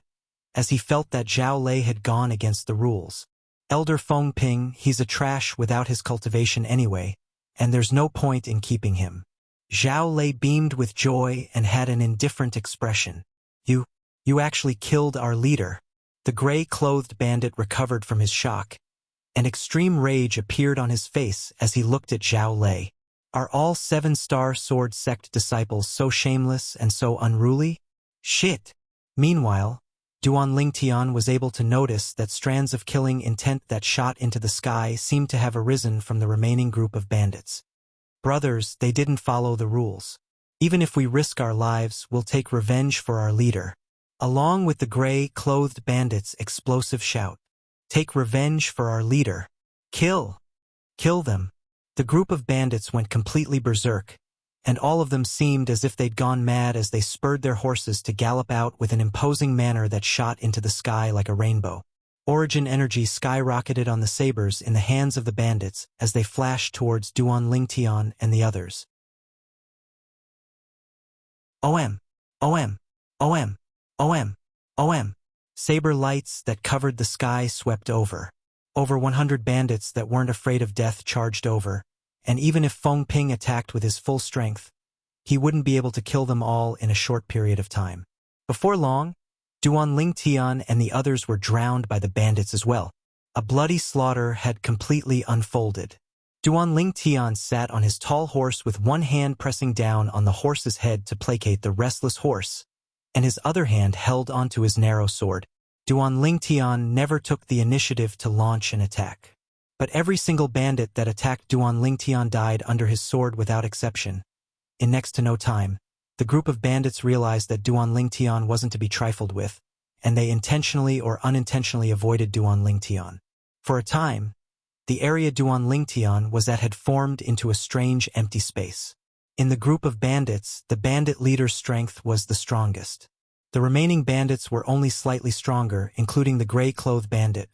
as he felt that Zhao Lei had gone against the rules. Elder Feng Ping, he's a trash without his cultivation anyway, and there's no point in keeping him. Zhao Lei beamed with joy and had an indifferent expression. You actually killed our leader. The gray-clothed bandit recovered from his shock. An extreme rage appeared on his face as he looked at Zhao Lei. Are all 7-star sword sect disciples so shameless and so unruly? Shit! Meanwhile, Duan Lingtian was able to notice that strands of killing intent that shot into the sky seemed to have arisen from the remaining group of bandits. Brothers, they didn't follow the rules. Even if we risk our lives, we'll take revenge for our leader. Along with the gray-clothed bandits' explosive shout. Take revenge for our leader. Kill! Kill them! The group of bandits went completely berserk, and all of them seemed as if they'd gone mad as they spurred their horses to gallop out with an imposing manner that shot into the sky like a rainbow. Origin energy skyrocketed on the sabers in the hands of the bandits as they flashed towards Duan Lingtian and the others. OM! OM! OM! OM! OM! Saber lights that covered the sky swept over. Over 100 bandits that weren't afraid of death charged over, and even if Feng Ping attacked with his full strength, he wouldn't be able to kill them all in a short period of time. Before long, Duan Lingtian and the others were drowned by the bandits as well. A bloody slaughter had completely unfolded. Duan Lingtian sat on his tall horse with one hand pressing down on the horse's head to placate the restless horse, and his other hand held onto his narrow sword. Duan Lingtian never took the initiative to launch an attack. But every single bandit that attacked Duan Lingtian died under his sword without exception. In next to no time, the group of bandits realized that Duan Lingtian wasn't to be trifled with, and they intentionally or unintentionally avoided Duan Lingtian. For a time, the area Duan Lingtian was at had formed into a strange empty space. In the group of bandits, the bandit leader's strength was the strongest. The remaining bandits were only slightly stronger, including the gray-clothed bandit.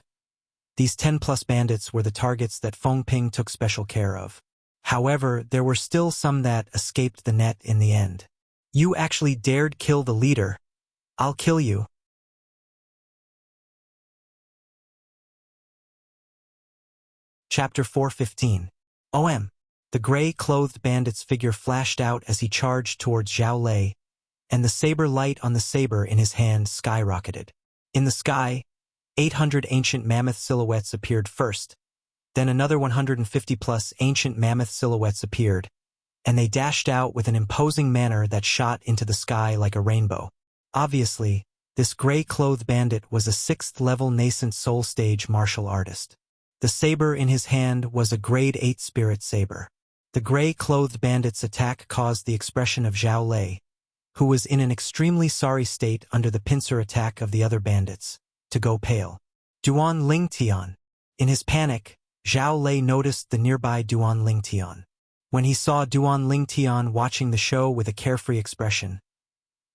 These 10-plus bandits were the targets that Feng Ping took special care of. However, there were still some that escaped the net in the end. You actually dared kill the leader. I'll kill you. Chapter 4:15. OM. The gray-clothed bandit's figure flashed out as he charged towards Zhao Lei, and the saber light on the saber in his hand skyrocketed. In the sky, 800 ancient mammoth silhouettes appeared first, then another 150-plus ancient mammoth silhouettes appeared, and they dashed out with an imposing manner that shot into the sky like a rainbow. Obviously, this gray-clothed bandit was a 6th-level nascent soul stage martial artist. The saber in his hand was a grade 8 spirit saber. The gray-clothed bandit's attack caused the expression of Zhao Lei, who was in an extremely sorry state under the pincer attack of the other bandits, to go pale. Duan Lingtian. In his panic, Zhao Lei noticed the nearby Duan Lingtian. When he saw Duan Lingtian watching the show with a carefree expression,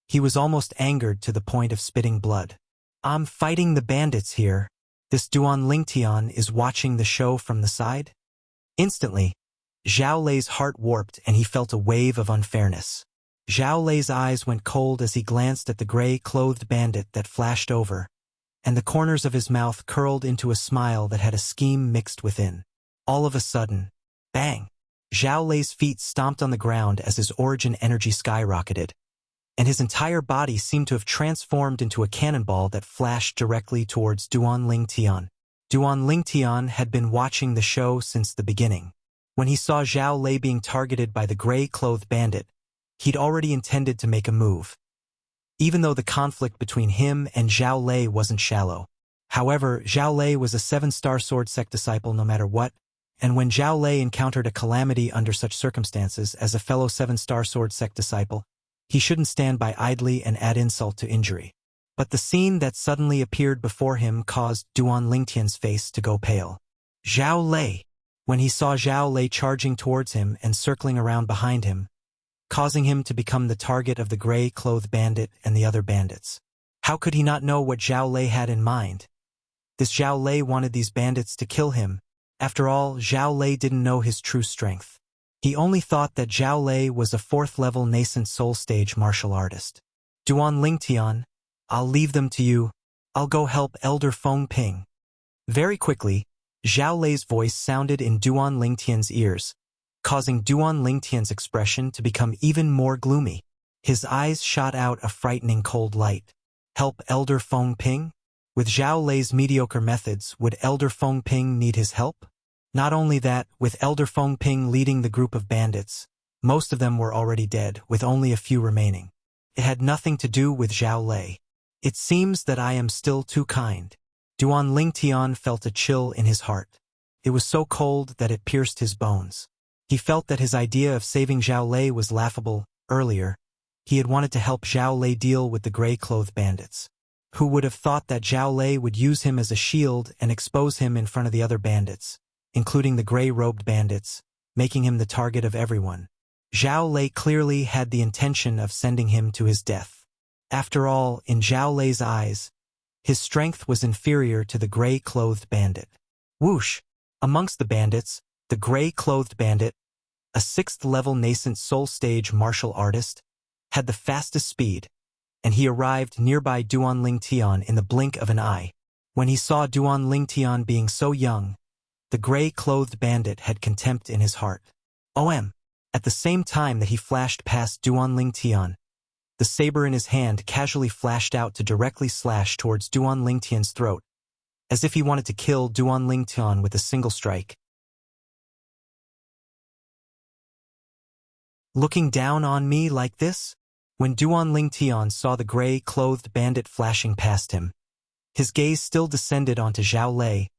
he was almost angered to the point of spitting blood. I'm fighting the bandits here. This Duan Lingtian is watching the show from the side? Instantly, Zhao Lei's heart warped and he felt a wave of unfairness. Zhao Lei's eyes went cold as he glanced at the gray-clothed bandit that flashed over, and the corners of his mouth curled into a smile that had a scheme mixed within. All of a sudden, bang! Zhao Lei's feet stomped on the ground as his origin energy skyrocketed, and his entire body seemed to have transformed into a cannonball that flashed directly towards Duan Lingtian. Duan Lingtian had been watching the show since the beginning. When he saw Zhao Lei being targeted by the gray-clothed bandit, he'd already intended to make a move, even though the conflict between him and Zhao Lei wasn't shallow. However, Zhao Lei was a 7-star sword sect disciple no matter what, and when Zhao Lei encountered a calamity under such circumstances as a fellow 7-star sword sect disciple, He shouldn't stand by idly and add insult to injury. But the scene that suddenly appeared before him caused Duan Lingtian's face to go pale. Zhao Lei. When he saw Zhao Lei charging towards him and circling around behind him, causing him to become the target of the gray-clothed bandit and the other bandits. How could he not know what Zhao Lei had in mind? This Zhao Lei wanted these bandits to kill him. After all, Zhao Lei didn't know his true strength. He only thought that Zhao Lei was a 4th-level nascent soul stage martial artist. Duan Lingtian, I'll leave them to you. I'll go help Elder Feng Ping. Very quickly, Zhao Lei's voice sounded in Duan Lingtian's ears, causing Duan Lingtian's expression to become even more gloomy. His eyes shot out a frightening cold light. Help Elder Feng Ping? With Zhao Lei's mediocre methods, would Elder Feng Ping need his help? Not only that, with Elder Feng Ping leading the group of bandits, most of them were already dead, with only a few remaining. It had nothing to do with Zhao Lei. It seems that I am still too kind. Duan Lingtian felt a chill in his heart. It was so cold that it pierced his bones. He felt that his idea of saving Zhao Lei was laughable. Earlier, he had wanted to help Zhao Lei deal with the gray-clothed bandits. Who would have thought that Zhao Lei would use him as a shield and expose him in front of the other bandits, including the gray-robed bandits, making him the target of everyone. Zhao Lei clearly had the intention of sending him to his death. After all, in Zhao Lei's eyes, his strength was inferior to the gray-clothed bandit. Whoosh! Amongst the bandits, the gray-clothed bandit, a 6th-level nascent soul stage martial artist, had the fastest speed, and he arrived nearby Duan Lingtian in the blink of an eye. When he saw Duan Lingtian being so young, the gray-clothed bandit had contempt in his heart. At the same time that he flashed past Duan Lingtian, the saber in his hand casually flashed out to directly slash towards Duan Lingtian's throat, as if he wanted to kill Duan Lingtian with a single strike. Looking down on me like this? When Duan Lingtian saw the gray-clothed bandit flashing past him, his gaze still descended onto Zhao Lei,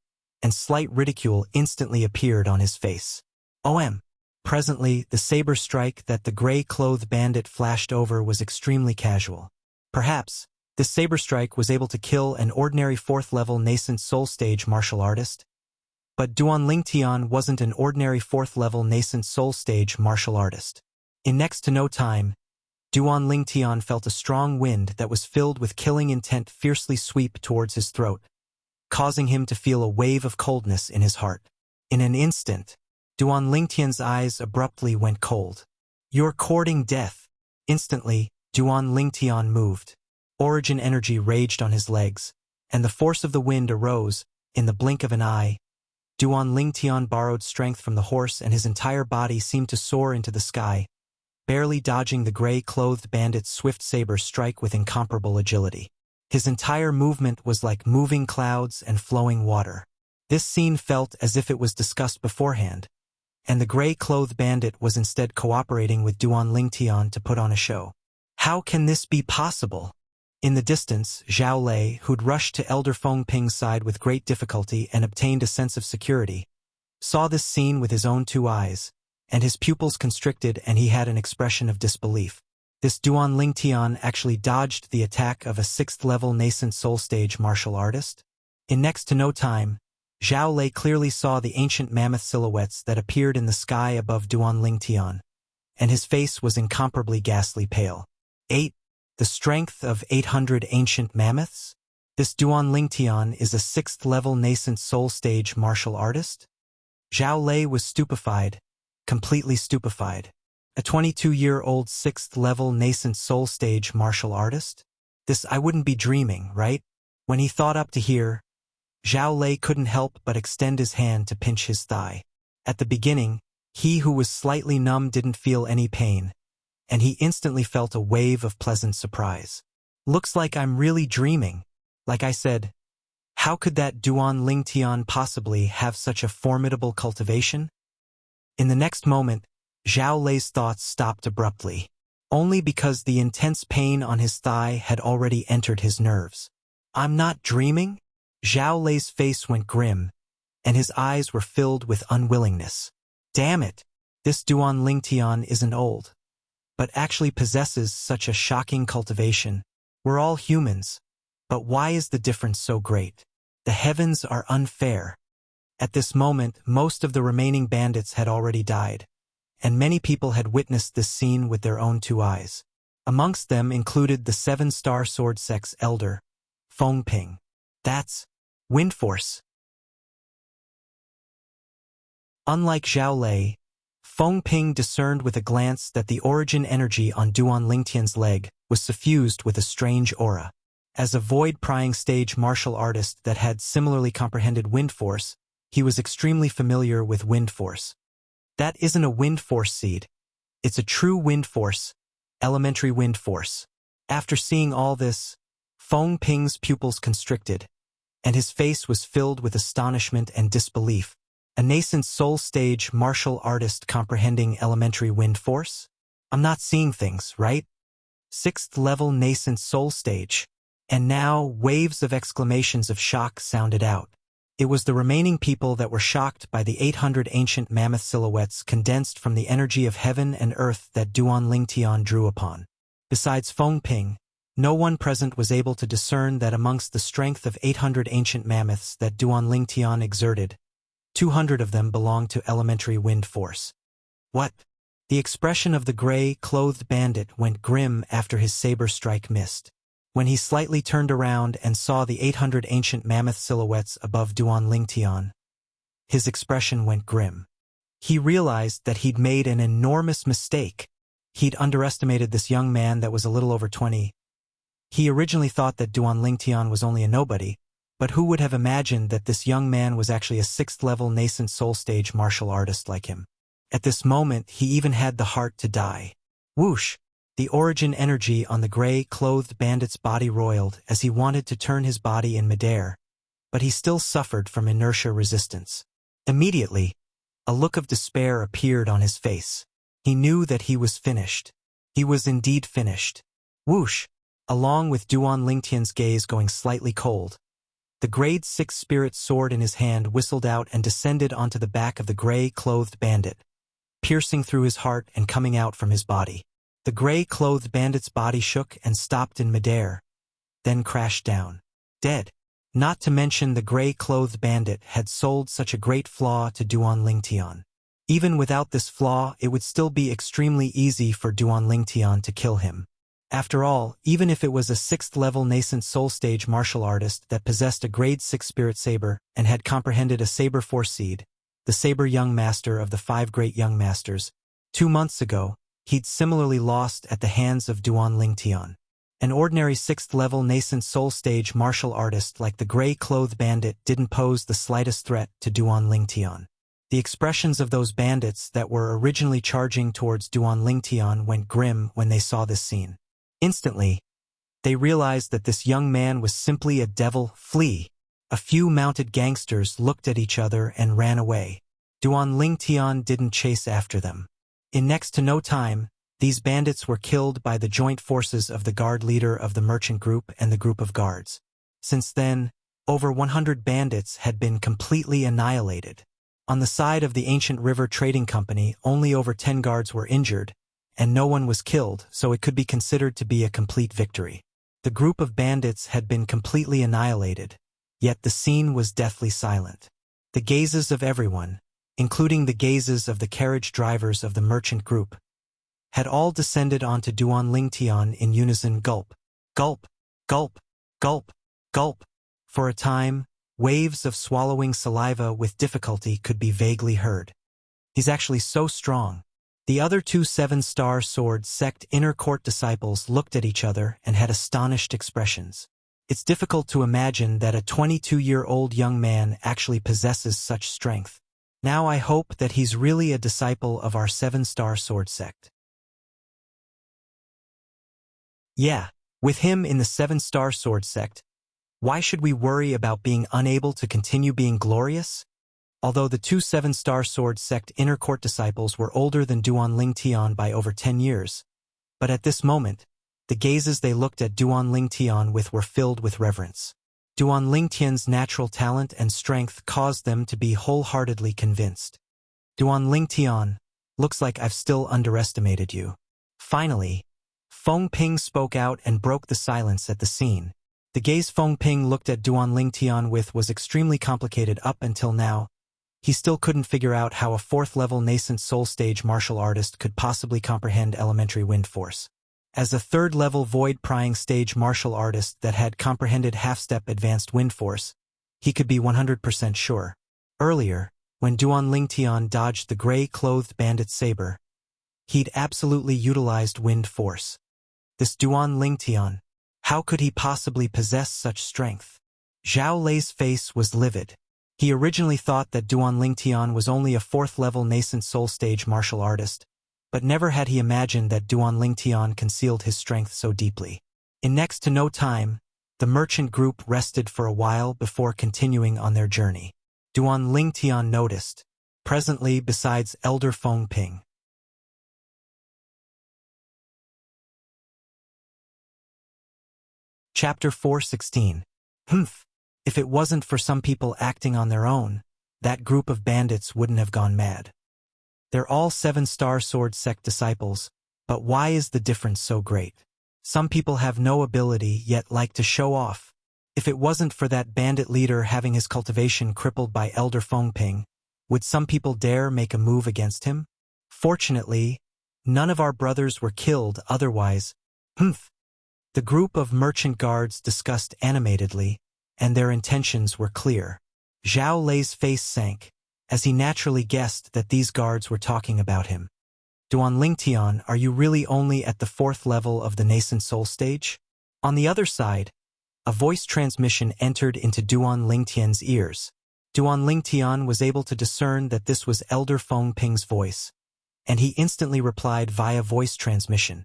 and slight ridicule instantly appeared on his face. Presently, the saber strike that the gray-clothed bandit flashed over was extremely casual. Perhaps, this saber strike was able to kill an ordinary 4th-level nascent soul stage martial artist. But Duan Lingtian wasn't an ordinary 4th-level nascent soul stage martial artist. In next to no time, Duan Lingtian felt a strong wind that was filled with killing intent fiercely sweep towards his throat, causing him to feel a wave of coldness in his heart. In an instant, Duan Lingtian's eyes abruptly went cold. You're courting death. Instantly, Duan Lingtian moved. Origin energy raged on his legs, and the force of the wind arose. In the blink of an eye, Duan Lingtian borrowed strength from the horse, and his entire body seemed to soar into the sky, barely dodging the gray-clothed bandit's swift saber strike with incomparable agility. His entire movement was like moving clouds and flowing water. This scene felt as if it was discussed beforehand, and the gray-clothed bandit was instead cooperating with Duan Lingtian to put on a show. How can this be possible? In the distance, Zhao Lei, who'd rushed to Elder Feng Ping's side with great difficulty and obtained a sense of security, saw this scene with his own 2 eyes, and his pupils constricted and he had an expression of disbelief. This Duan Lingtian actually dodged the attack of a 6th-level nascent soul stage martial artist? In next to no time, Zhao Lei clearly saw the ancient mammoth silhouettes that appeared in the sky above Duan Lingtian, and his face was incomparably ghastly pale. 8. The strength of 800 ancient mammoths? This Duan Lingtian is a 6th-level nascent soul stage martial artist? Zhao Lei was stupefied, completely stupefied. A 22-year-old 6th-level nascent soul stage martial artist? This I wouldn't be dreaming, right? When he thought up to here, Zhao Lei couldn't help but extend his hand to pinch his thigh. At the beginning, he who was slightly numb didn't feel any pain, and he instantly felt a wave of pleasant surprise. Looks like I'm really dreaming. Like I said, how could that Duan Lingtian possibly have such a formidable cultivation? In the next moment, Zhao Lei's thoughts stopped abruptly, only because the intense pain on his thigh had already entered his nerves. I'm not dreaming? Zhao Lei's face went grim, and his eyes were filled with unwillingness. Damn it! This Duan Lingtian isn't old. but actually possesses such a shocking cultivation. We're all humans, but why is the difference so great? The heavens are unfair. At this moment, most of the remaining bandits had already died, and many people had witnessed this scene with their own two eyes. Amongst them included the 7-star sword sect's elder, Feng Ping. That's wind force. Unlike Zhao Lei, Feng Ping discerned with a glance that the origin energy on Duan Lingtian's leg was suffused with a strange aura. As a void-prying stage martial artist that had similarly comprehended wind force, he was extremely familiar with wind force. That isn't a wind force seed. It's a true wind force, elementary wind force. After seeing all this, Feng Ping's pupils constricted, and his face was filled with astonishment and disbelief. A nascent soul stage martial artist comprehending elementary wind force? I'm not seeing things, right? 6th level nascent soul stage. And now waves of exclamations of shock sounded out. It was the remaining people that were shocked by the 800 ancient mammoth silhouettes condensed from the energy of heaven and earth that Duan Lingtian drew upon. Besides Feng Ping, no one present was able to discern that amongst the strength of 800 ancient mammoths that Duan Lingtian exerted, 200 of them belonged to elementary wind force. What? The expression of the gray-clothed bandit went grim after his saber strike missed. When he slightly turned around and saw the 800 ancient mammoth silhouettes above Duan Lingtian, his expression went grim. He realized that he'd made an enormous mistake. He'd underestimated this young man that was a little over 20. He originally thought that Duan Lingtian was only a nobody, but who would have imagined that this young man was actually a 6th-level nascent soul stage martial artist like him? At this moment, he even had the heart to die. Whoosh! The origin energy on the gray-clothed bandit's body roiled as he wanted to turn his body in midair, but he still suffered from inertia resistance. Immediately, a look of despair appeared on his face. He knew that he was finished. He was indeed finished. Whoosh! Along with Duan Lingtian's gaze going slightly cold, the grade 6 spirit sword in his hand whistled out and descended onto the back of the gray-clothed bandit, piercing through his heart and coming out from his body. The gray-clothed bandit's body shook and stopped in midair, then crashed down, dead. Not to mention the gray-clothed bandit had sold such a great flaw to Duan Lingtian. Even without this flaw, it would still be extremely easy for Duan Lingtian to kill him. After all, even if it was a 6th-level nascent soul stage martial artist that possessed a grade 6 spirit saber and had comprehended a saber force seed, the saber young master of the 5 great young masters, 2 months ago, he'd similarly lost at the hands of Duan Lingtian. An ordinary 6th-level nascent soul stage martial artist like the gray-clothed bandit didn't pose the slightest threat to Duan Lingtian. The expressions of those bandits that were originally charging towards Duan Lingtian went grim when they saw this scene. Instantly, they realized that this young man was simply a devil flea. A few mounted gangsters looked at each other and ran away. Duan Lingtian didn't chase after them. In next to no time, these bandits were killed by the joint forces of the guard leader of the merchant group and the group of guards. Since then, over 100 bandits had been completely annihilated. On the side of the ancient river trading company, only over 10 guards were injured, and no one was killed, so it could be considered to be a complete victory. The group of bandits had been completely annihilated, yet the scene was deathly silent. The gazes of everyone, including the gazes of the carriage drivers of the merchant group, had all descended onto Duan Lingtian in unison. Gulp, gulp, gulp, gulp, gulp. For a time, waves of swallowing saliva with difficulty could be vaguely heard. He's actually so strong. The other 2 7-star sword sect inner court disciples looked at each other and had astonished expressions. It's difficult to imagine that a 22-year-old young man actually possesses such strength. Now I hope that he's really a disciple of our 7-star sword sect. Yeah, with him in the 7-star sword sect, why should we worry about being unable to continue being glorious? Although the 2 7-star sword sect inner court disciples were older than Duan Lingtian by over 10 years, but at this moment, the gazes they looked at Duan Lingtian with were filled with reverence. Duan Lingtian's natural talent and strength caused them to be wholeheartedly convinced. Duan Lingtian, looks like I've still underestimated you. Finally, Feng Ping spoke out and broke the silence at the scene. The gaze Feng Ping looked at Duan Lingtian with was extremely complicated up until now. He still couldn't figure out how a fourth-level nascent soul-stage martial artist could possibly comprehend elementary wind force. As a third-level void-prying stage martial artist that had comprehended half-step advanced wind force, he could be 100% sure. Earlier, when Duan Lingtian dodged the gray-clothed bandit's saber, he'd absolutely utilized wind force. This Duan Lingtian, how could he possibly possess such strength? Zhao Lei's face was livid. He originally thought that Duan Lingtian was only a fourth-level nascent soul-stage martial artist, but never had he imagined that Duan Lingtian concealed his strength so deeply. In next to no time, the merchant group rested for a while before continuing on their journey. Duan Lingtian noticed, presently besides Elder Feng Ping. Chapter 416. If it wasn't for some people acting on their own, that group of bandits wouldn't have gone mad. They're all 7-star sword sect disciples, but why is the difference so great? Some people have no ability yet like to show off. If it wasn't for that bandit leader having his cultivation crippled by Elder Feng Ping, would some people dare make a move against him? Fortunately, none of our brothers were killed otherwise. The group of merchant guards discussed animatedly, and their intentions were clear. Zhao Lei's face sank, as he naturally guessed that these guards were talking about him. Duan Lingtian, are you really only at the 4th level of the nascent soul stage? On the other side, a voice transmission entered into Duan Lingtian's ears. Duan Lingtian was able to discern that this was Elder Feng Ping's voice, and he instantly replied via voice transmission.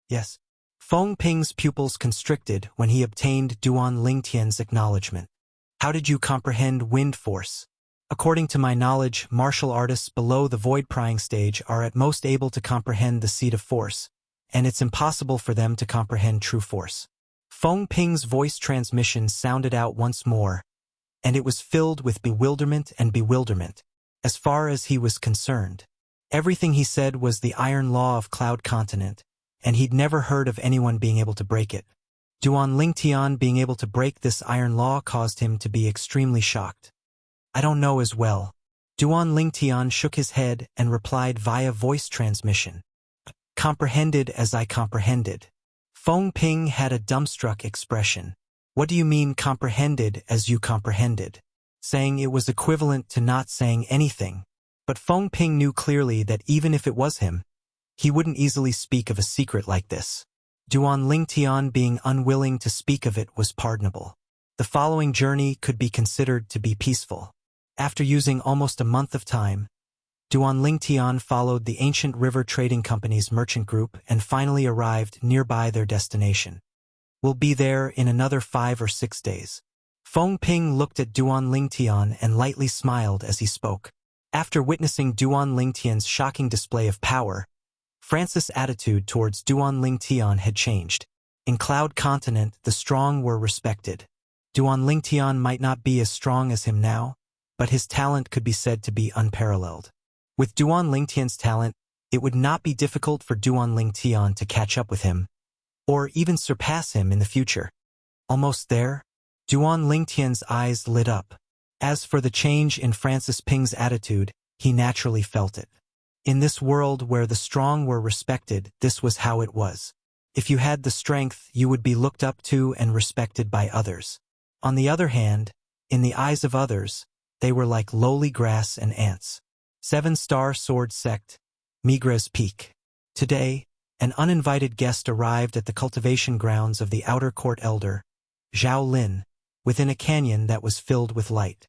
Yes. Feng Ping's pupils constricted when he obtained Duan Lingtian's acknowledgement. How did you comprehend wind force? According to my knowledge, martial artists below the void-prying stage are at most able to comprehend the seat of force, and it's impossible for them to comprehend true force. Feng Ping's voice transmission sounded out once more, and it was filled with bewilderment and bewilderment. As far as he was concerned, everything he said was the iron law of Cloud Continent, and he'd never heard of anyone being able to break it. Duan Lingtian being able to break this iron law caused him to be extremely shocked. I don't know as well. Duan Lingtian shook his head and replied via voice transmission. Comprehended as I comprehended. Feng Ping had a dumbstruck expression. What do you mean comprehended as you comprehended? Saying it was equivalent to not saying anything. But Feng Ping knew clearly that even if it was him, he wouldn't easily speak of a secret like this. Duan Lingtian being unwilling to speak of it was pardonable. The following journey could be considered to be peaceful. After using almost a month of time, Duan Lingtian followed the ancient river trading company's merchant group and finally arrived nearby their destination. We'll be there in another 5 or 6 days. Feng Ping looked at Duan Lingtian and lightly smiled as he spoke. After witnessing Duan Lingtian's shocking display of power, Francis' attitude towards Duan Lingtian had changed. In Cloud Continent, the strong were respected. Duan Lingtian might not be as strong as him now, but his talent could be said to be unparalleled. With Duan Lingtian's talent, it would not be difficult for Duan Lingtian to catch up with him, or even surpass him in the future. Almost there, Duan Lingtian's eyes lit up. As for the change in Francis Ping's attitude, he naturally felt it. In this world where the strong were respected, this was how it was. If you had the strength, you would be looked up to and respected by others. On the other hand, in the eyes of others, they were like lowly grass and ants. 7-star sword sect, Migra's Peak. Today, an uninvited guest arrived at the cultivation grounds of the outer court elder, Zhao Lin, within a canyon that was filled with light.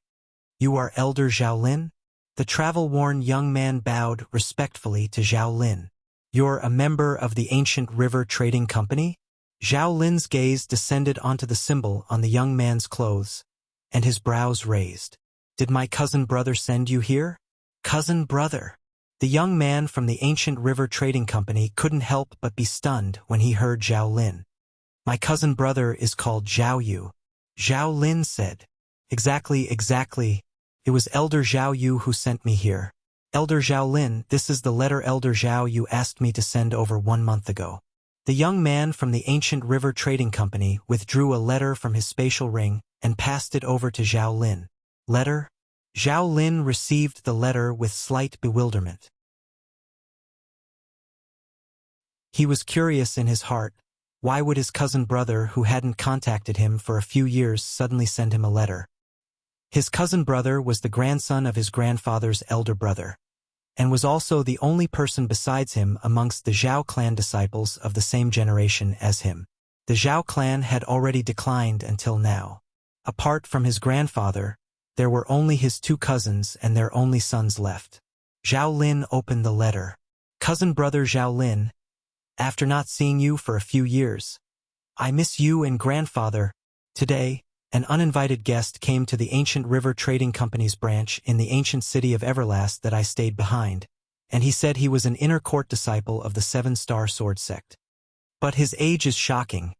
You are Elder Zhao Lin? The travel-worn young man bowed respectfully to Zhao Lin. You're a member of the ancient river trading company? Zhao Lin's gaze descended onto the symbol on the young man's clothes, and his brows raised. Did my cousin brother send you here? Cousin brother? The young man from the ancient river trading company couldn't help but be stunned when he heard Zhao Lin. My cousin brother is called Zhao Yu. Zhao Lin said. Exactly. It was Elder Zhao Yu who sent me here. Elder Zhao Lin, this is the letter Elder Zhao you asked me to send over 1 month ago. The young man from the ancient river trading company withdrew a letter from his spatial ring and passed it over to Zhao Lin. Letter? Zhao Lin received the letter with slight bewilderment. He was curious in his heart. Why would his cousin brother, who hadn't contacted him for a few years, suddenly send him a letter? His cousin brother was the grandson of his grandfather's elder brother, and was also the only person besides him amongst the Zhao clan disciples of the same generation as him. The Zhao clan had already declined until now. Apart from his grandfather, there were only his 2 cousins and their only sons left. Zhao Lin opened the letter. Cousin brother Zhao Lin, after not seeing you for a few years, I miss you and grandfather. Today, an uninvited guest came to the ancient river trading company's branch in the ancient city of Everlast that I stayed behind, and he said he was an inner court disciple of the 7-Star Sword sect. But his age is shocking.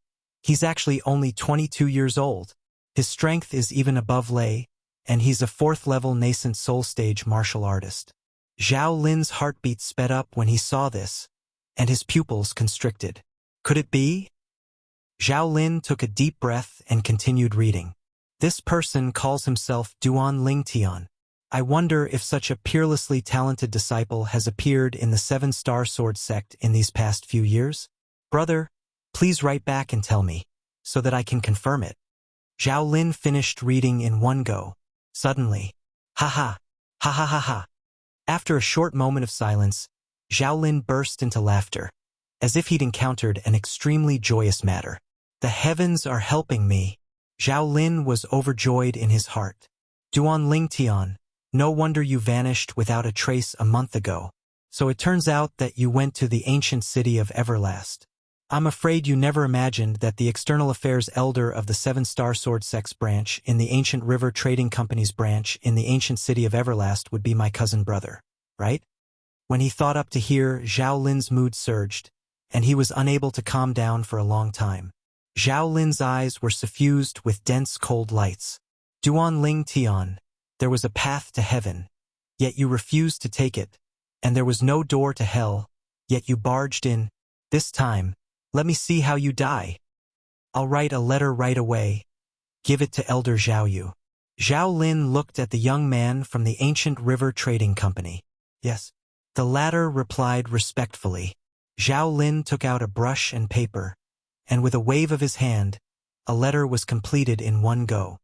He's actually only 22 years old. His strength is even above Lei, and he's a 4th-level nascent soul stage martial artist. Zhao Lin's heartbeat sped up when he saw this, and his pupils constricted. Could it be? Zhao Lin took a deep breath and continued reading. This person calls himself Duan Ling Tian. I wonder if such a peerlessly talented disciple has appeared in the 7-Star Sword sect in these past few years? Brother, please write back and tell me, so that I can confirm it. Zhao Lin finished reading in one go. Suddenly, ha ha, ha ha ha ha. After a short moment of silence, Zhao Lin burst into laughter, as if he'd encountered an extremely joyous matter. The heavens are helping me. Zhao Lin was overjoyed in his heart. Duan Ling Tian, no wonder you vanished without a trace a month ago. So it turns out that you went to the ancient city of Everlast. I'm afraid you never imagined that the external affairs elder of the 7-Star Sword sect's branch in the ancient river trading company's branch in the ancient city of Everlast would be my cousin brother, right? When he thought up to here, Zhao Lin's mood surged, and he was unable to calm down for a long time. Zhao Lin's eyes were suffused with dense cold lights. Duan Ling Tian, there was a path to heaven, yet you refused to take it, and there was no door to hell, yet you barged in. This time, let me see how you die. I'll write a letter right away. Give it to Elder Zhao Yu. Zhao Lin looked at the young man from the ancient river trading company. Yes. The latter replied respectfully. Zhao Lin took out a brush and paper, and with a wave of his hand, a letter was completed in one go.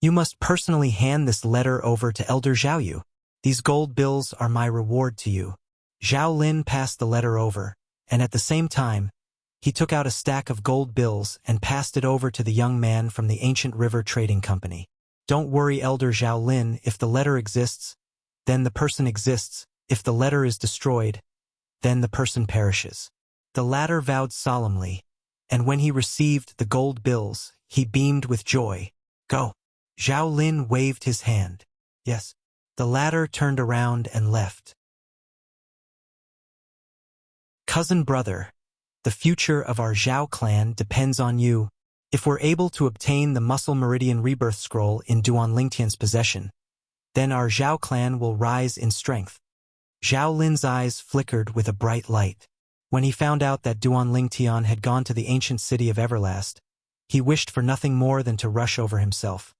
You must personally hand this letter over to Elder Zhao Yu. These gold bills are my reward to you. Zhao Lin passed the letter over, and at the same time, he took out a stack of gold bills and passed it over to the young man from the ancient river trading company. Don't worry, Elder Zhao Lin, if the letter exists, then the person exists. If the letter is destroyed, then the person perishes. The latter vowed solemnly, and when he received the gold bills, he beamed with joy. Go. Zhao Lin waved his hand. Yes. The latter turned around and left. Cousin brother, the future of our Zhao clan depends on you. If we're able to obtain the Muscle Meridian Rebirth Scroll in Duan Lingtian's possession, then our Zhao clan will rise in strength. Zhao Lin's eyes flickered with a bright light. When he found out that Duan Lingtian had gone to the ancient city of Everlast, he wished for nothing more than to rush over himself.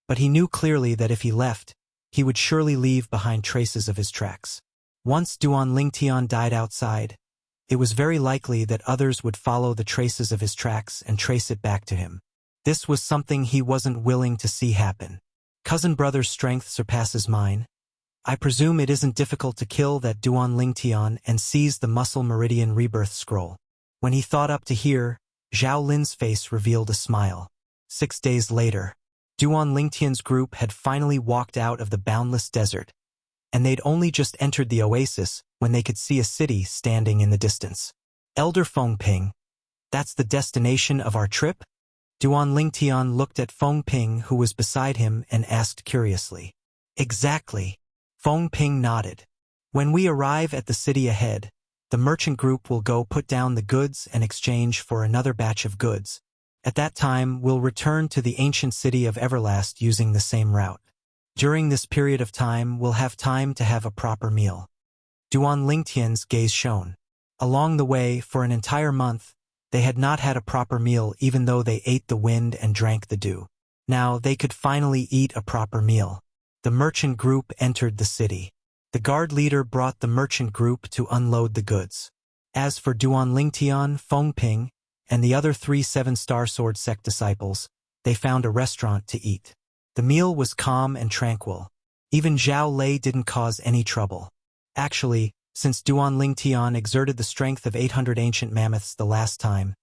But he knew clearly that if he left, he would surely leave behind traces of his tracks. Once Duan Lingtian died outside, it was very likely that others would follow the traces of his tracks and trace it back to him. This was something he wasn't willing to see happen. Cousin brother's strength surpasses mine. I presume it isn't difficult to kill that Duan Lingtian and seize the Muscle Meridian Rebirth Scroll. When he thought up to here, Zhao Lin's face revealed a smile. 6 days later, Duan Lingtian's group had finally walked out of the boundless desert, and they'd only just entered the oasis when they could see a city standing in the distance. Elder Fengping, that's the destination of our trip? Duan Lingtian looked at Fengping, who was beside him, and asked curiously. Exactly. Fengping nodded. When we arrive at the city ahead, the merchant group will go put down the goods and exchange for another batch of goods. At that time, we'll return to the ancient city of Everlast using the same route. During this period of time, we'll have time to have a proper meal. Duan Lingtian's gaze shone. Along the way, for an entire month, they had not had a proper meal even though they ate the wind and drank the dew. Now they could finally eat a proper meal. The merchant group entered the city. The guard leader brought the merchant group to unload the goods. As for Duan Lingtian, Feng Ping, and the other 3 seven-star sword sect disciples, they found a restaurant to eat. The meal was calm and tranquil. Even Zhao Lei didn't cause any trouble. Actually, since Duan Lingtian exerted the strength of 800 ancient mammoths the last time,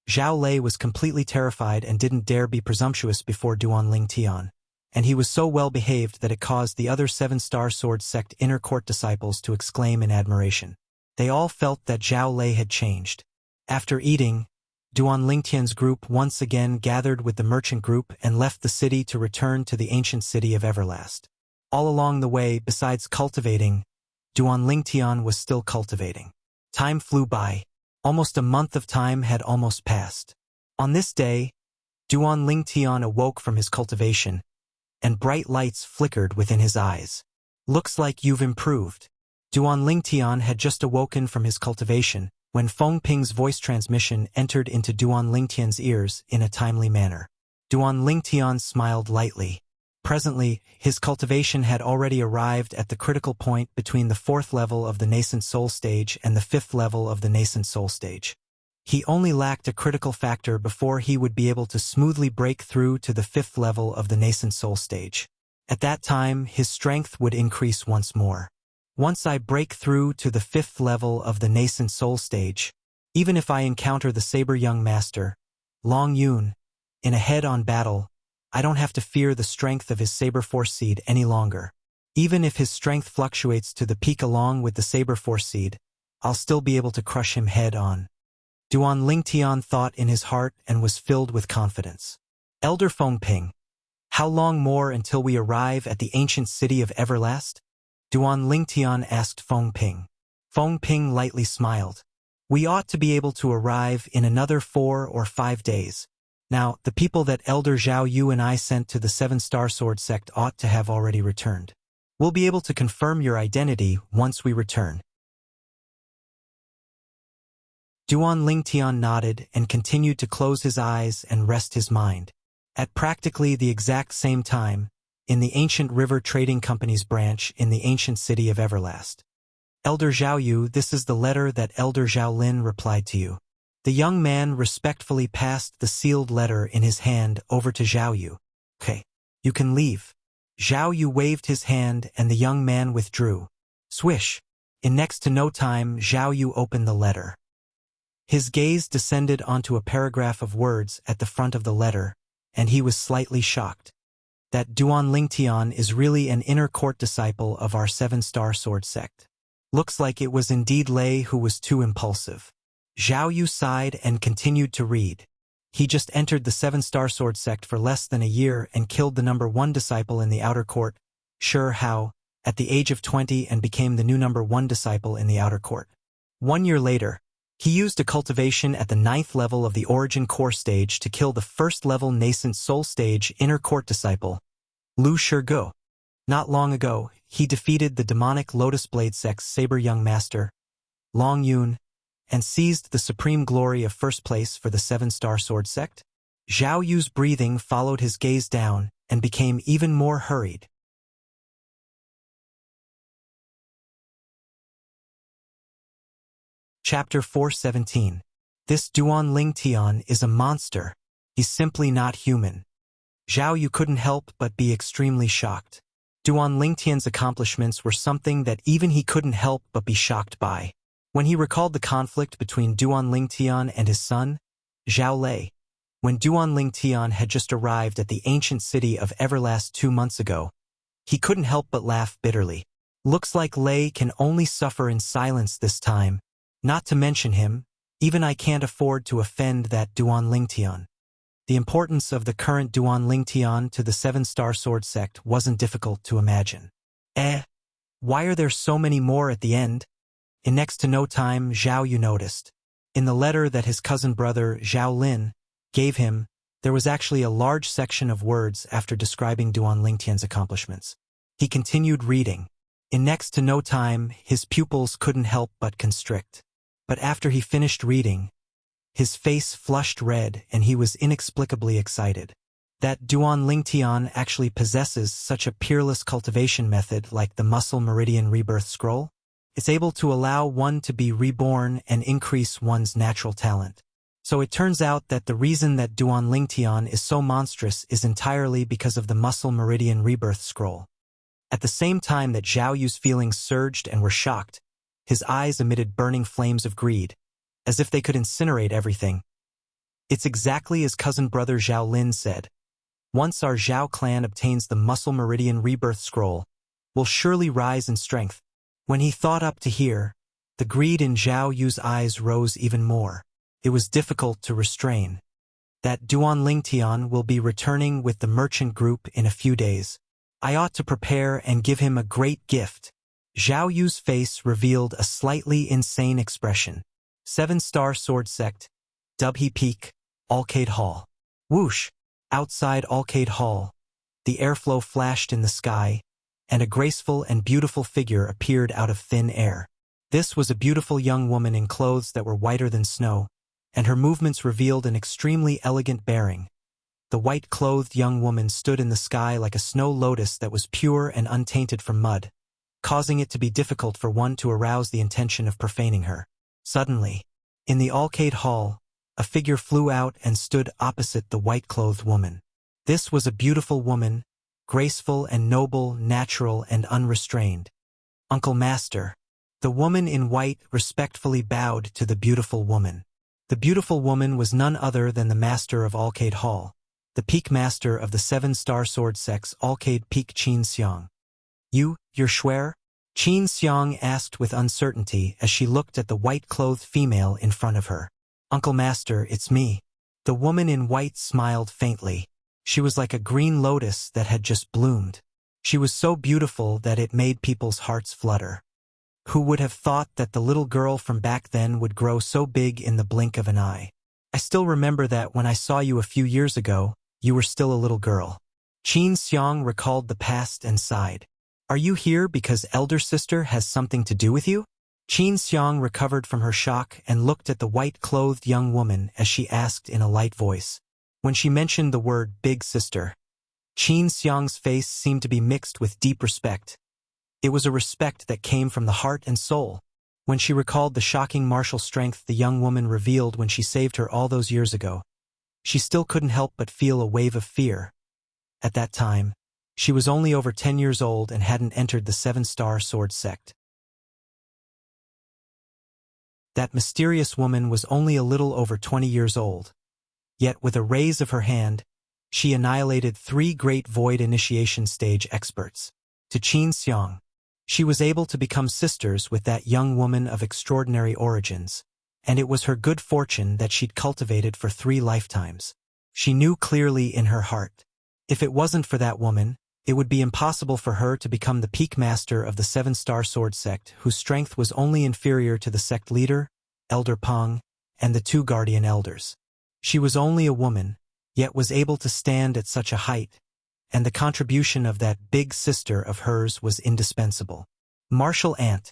Zhao Lei was completely terrified and didn't dare be presumptuous before Duan Lingtian, and he was so well behaved that it caused the other 7-star sword sect inner court disciples to exclaim in admiration. They all felt that Zhao Lei had changed. After eating, Duan Lingtian's group once again gathered with the merchant group and left the city to return to the ancient city of Everlast. All along the way, besides cultivating, Duan Lingtian was still cultivating. Time flew by. Almost a month of time had almost passed. On this day, Duan Lingtian awoke from his cultivation, and bright lights flickered within his eyes. Looks like you've improved. Duan Lingtian had just awoken from his cultivation, when Feng Ping's voice transmission entered into Duan Lingtian's ears in a timely manner. Duan Lingtian smiled lightly. Presently, his cultivation had already arrived at the critical point between the 4th level of the nascent soul stage and the 5th level of the nascent soul stage. He only lacked a critical factor before he would be able to smoothly break through to the 5th level of the nascent soul stage. At that time, his strength would increase once more. Once I break through to the 5th level of the nascent soul stage, even if I encounter the Saber Young Master, Long Yun, in a head-on battle, I don't have to fear the strength of his Saber Force Seed any longer. Even if his strength fluctuates to the peak along with the Saber Force Seed, I'll still be able to crush him head-on. Duan Lingtian thought in his heart and was filled with confidence. Elder Feng Ping, how long more until we arrive at the ancient city of Everlast? Duan Lingtian asked Feng Ping. Feng Ping lightly smiled. We ought to be able to arrive in another 4 or 5 days. Now, the people that Elder Zhao Yu and I sent to the 7-star sword sect ought to have already returned. We'll be able to confirm your identity once we return. Duan Lingtian nodded and continued to close his eyes and rest his mind. At practically the exact same time, in the ancient river trading company's branch in the ancient city of Everlast. Elder Zhao Yu, this is the letter that Elder Zhao Lin replied to you. The young man respectfully passed the sealed letter in his hand over to Zhao Yu. Okay, you can leave. Zhao Yu waved his hand and the young man withdrew. Swish! In next to no time, Zhao Yu opened the letter. His gaze descended onto a paragraph of words at the front of the letter, and he was slightly shocked. That Duan Lingtian is really an inner court disciple of our 7-star sword sect. Looks like it was indeed Lei who was too impulsive. Zhao Yu sighed and continued to read. He just entered the 7-star sword sect for less than a year and killed the number 1 disciple in the outer court, Sure Hao, at the age of 20 and became the new number 1 disciple in the outer court. 1 year later, he used a cultivation at the 9th level of the origin core stage to kill the 1st level nascent soul stage inner court disciple, Lu Shirgo. Not long ago, he defeated the demonic Lotus Blade sect's Saber Young Master, Long Yun, and seized the supreme glory of first place for the 7-star sword sect. Zhao Yu's breathing followed his gaze down and became even more hurried. Chapter 417. This Duan Lingtian is a monster. He's simply not human. Zhao Yu couldn't help but be extremely shocked. Duan Lingtian's accomplishments were something that even he couldn't help but be shocked by. When he recalled the conflict between Duan Lingtian and his son, Zhao Lei, when Duan Lingtian had just arrived at the ancient city of Everlast 2 months ago, he couldn't help but laugh bitterly. Looks like Lei can only suffer in silence this time. Not to mention him, even I can't afford to offend that Duan Lingtian. The importance of the current Duan Lingtian to the 7-star sword sect wasn't difficult to imagine. Why are there so many more at the end? In next to no time, Zhao Yu noticed. In the letter that his cousin brother, Zhao Lin, gave him, there was actually a large section of words after describing Duan Lingtian's accomplishments. He continued reading. In next to no time, his pupils couldn't help but constrict. But after he finished reading, his face flushed red and he was inexplicably excited. That Duan Lingtian actually possesses such a peerless cultivation method like the Muscle Meridian Rebirth Scroll. It's able to allow one to be reborn and increase one's natural talent. So it turns out that the reason that Duan Lingtian is so monstrous is entirely because of the Muscle Meridian Rebirth Scroll. At the same time that Zhao Yu's feelings surged and were shocked, his eyes emitted burning flames of greed, as if they could incinerate everything. It's exactly as cousin brother Zhao Lin said. Once our Zhao clan obtains the Muscle Meridian Rebirth Scroll, we'll surely rise in strength. When he thought up to here, the greed in Zhao Yu's eyes rose even more. It was difficult to restrain. That Duan Lingtian will be returning with the merchant group in a few days. I ought to prepare and give him a great gift. Zhao Yu's face revealed a slightly insane expression. 7-star sword sect, Dubhe Peak, Alcade Hall. Whoosh! Outside Alcade Hall, the airflow flashed in the sky, and a graceful and beautiful figure appeared out of thin air. This was a beautiful young woman in clothes that were whiter than snow, and her movements revealed an extremely elegant bearing. The white-clothed young woman stood in the sky like a snow lotus that was pure and untainted from mud, causing it to be difficult for one to arouse the intention of profaning her. Suddenly, in the Alcade Hall, a figure flew out and stood opposite the white-clothed woman. This was a beautiful woman, graceful and noble, natural and unrestrained. Uncle Master. The woman in white respectfully bowed to the beautiful woman. The beautiful woman was none other than the master of Alcade Hall, the peak master of the 7-star sword sects Alcade Peak Qin Xiang. You're Shuer? Qin Xiang asked with uncertainty as she looked at the white-clothed female in front of her. Uncle Master, it's me. The woman in white smiled faintly. She was like a green lotus that had just bloomed. She was so beautiful that it made people's hearts flutter. Who would have thought that the little girl from back then would grow so big in the blink of an eye? I still remember that when I saw you a few years ago, you were still a little girl. Qin Xiang recalled the past and sighed. Are you here because elder sister has something to do with you? Qin Xiang recovered from her shock and looked at the white-clothed young woman as she asked in a light voice. When she mentioned the word big sister, Qin Xiang's face seemed to be mixed with deep respect. It was a respect that came from the heart and soul. When she recalled the shocking martial strength the young woman revealed when she saved her all those years ago, she still couldn't help but feel a wave of fear. At that time, she was only over 10 years old and hadn't entered the 7-star sword sect. That mysterious woman was only a little over 20 years old. Yet with a raise of her hand, she annihilated 3 great void initiation stage experts. To Qin Xiang, she was able to become sisters with that young woman of extraordinary origins, and it was her good fortune that she'd cultivated for 3 lifetimes. She knew clearly in her heart, if it wasn't for that woman, it would be impossible for her to become the peak master of the 7-star sword sect, whose strength was only inferior to the sect leader, Elder Peng, and the 2 guardian elders. She was only a woman, yet was able to stand at such a height, and the contribution of that big sister of hers was indispensable. Martial Ant.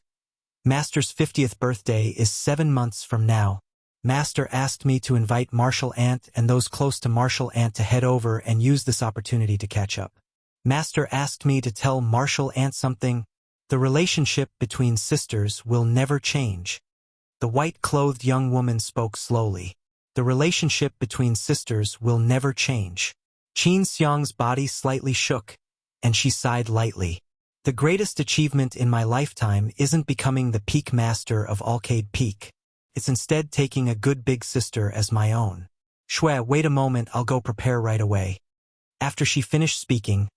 Master's 50th birthday is 7 months from now. Master asked me to invite Martial Ant and those close to Martial Ant to head over and use this opportunity to catch up. Master asked me to tell Martial Ant something. The relationship between sisters will never change. The white-clothed young woman spoke slowly. The relationship between sisters will never change. Qin Xiang's body slightly shook, and she sighed lightly. The greatest achievement in my lifetime isn't becoming the peak master of Alcade Peak. It's instead taking a good big sister as my own. Shui, wait a moment, I'll go prepare right away. After she finished speaking,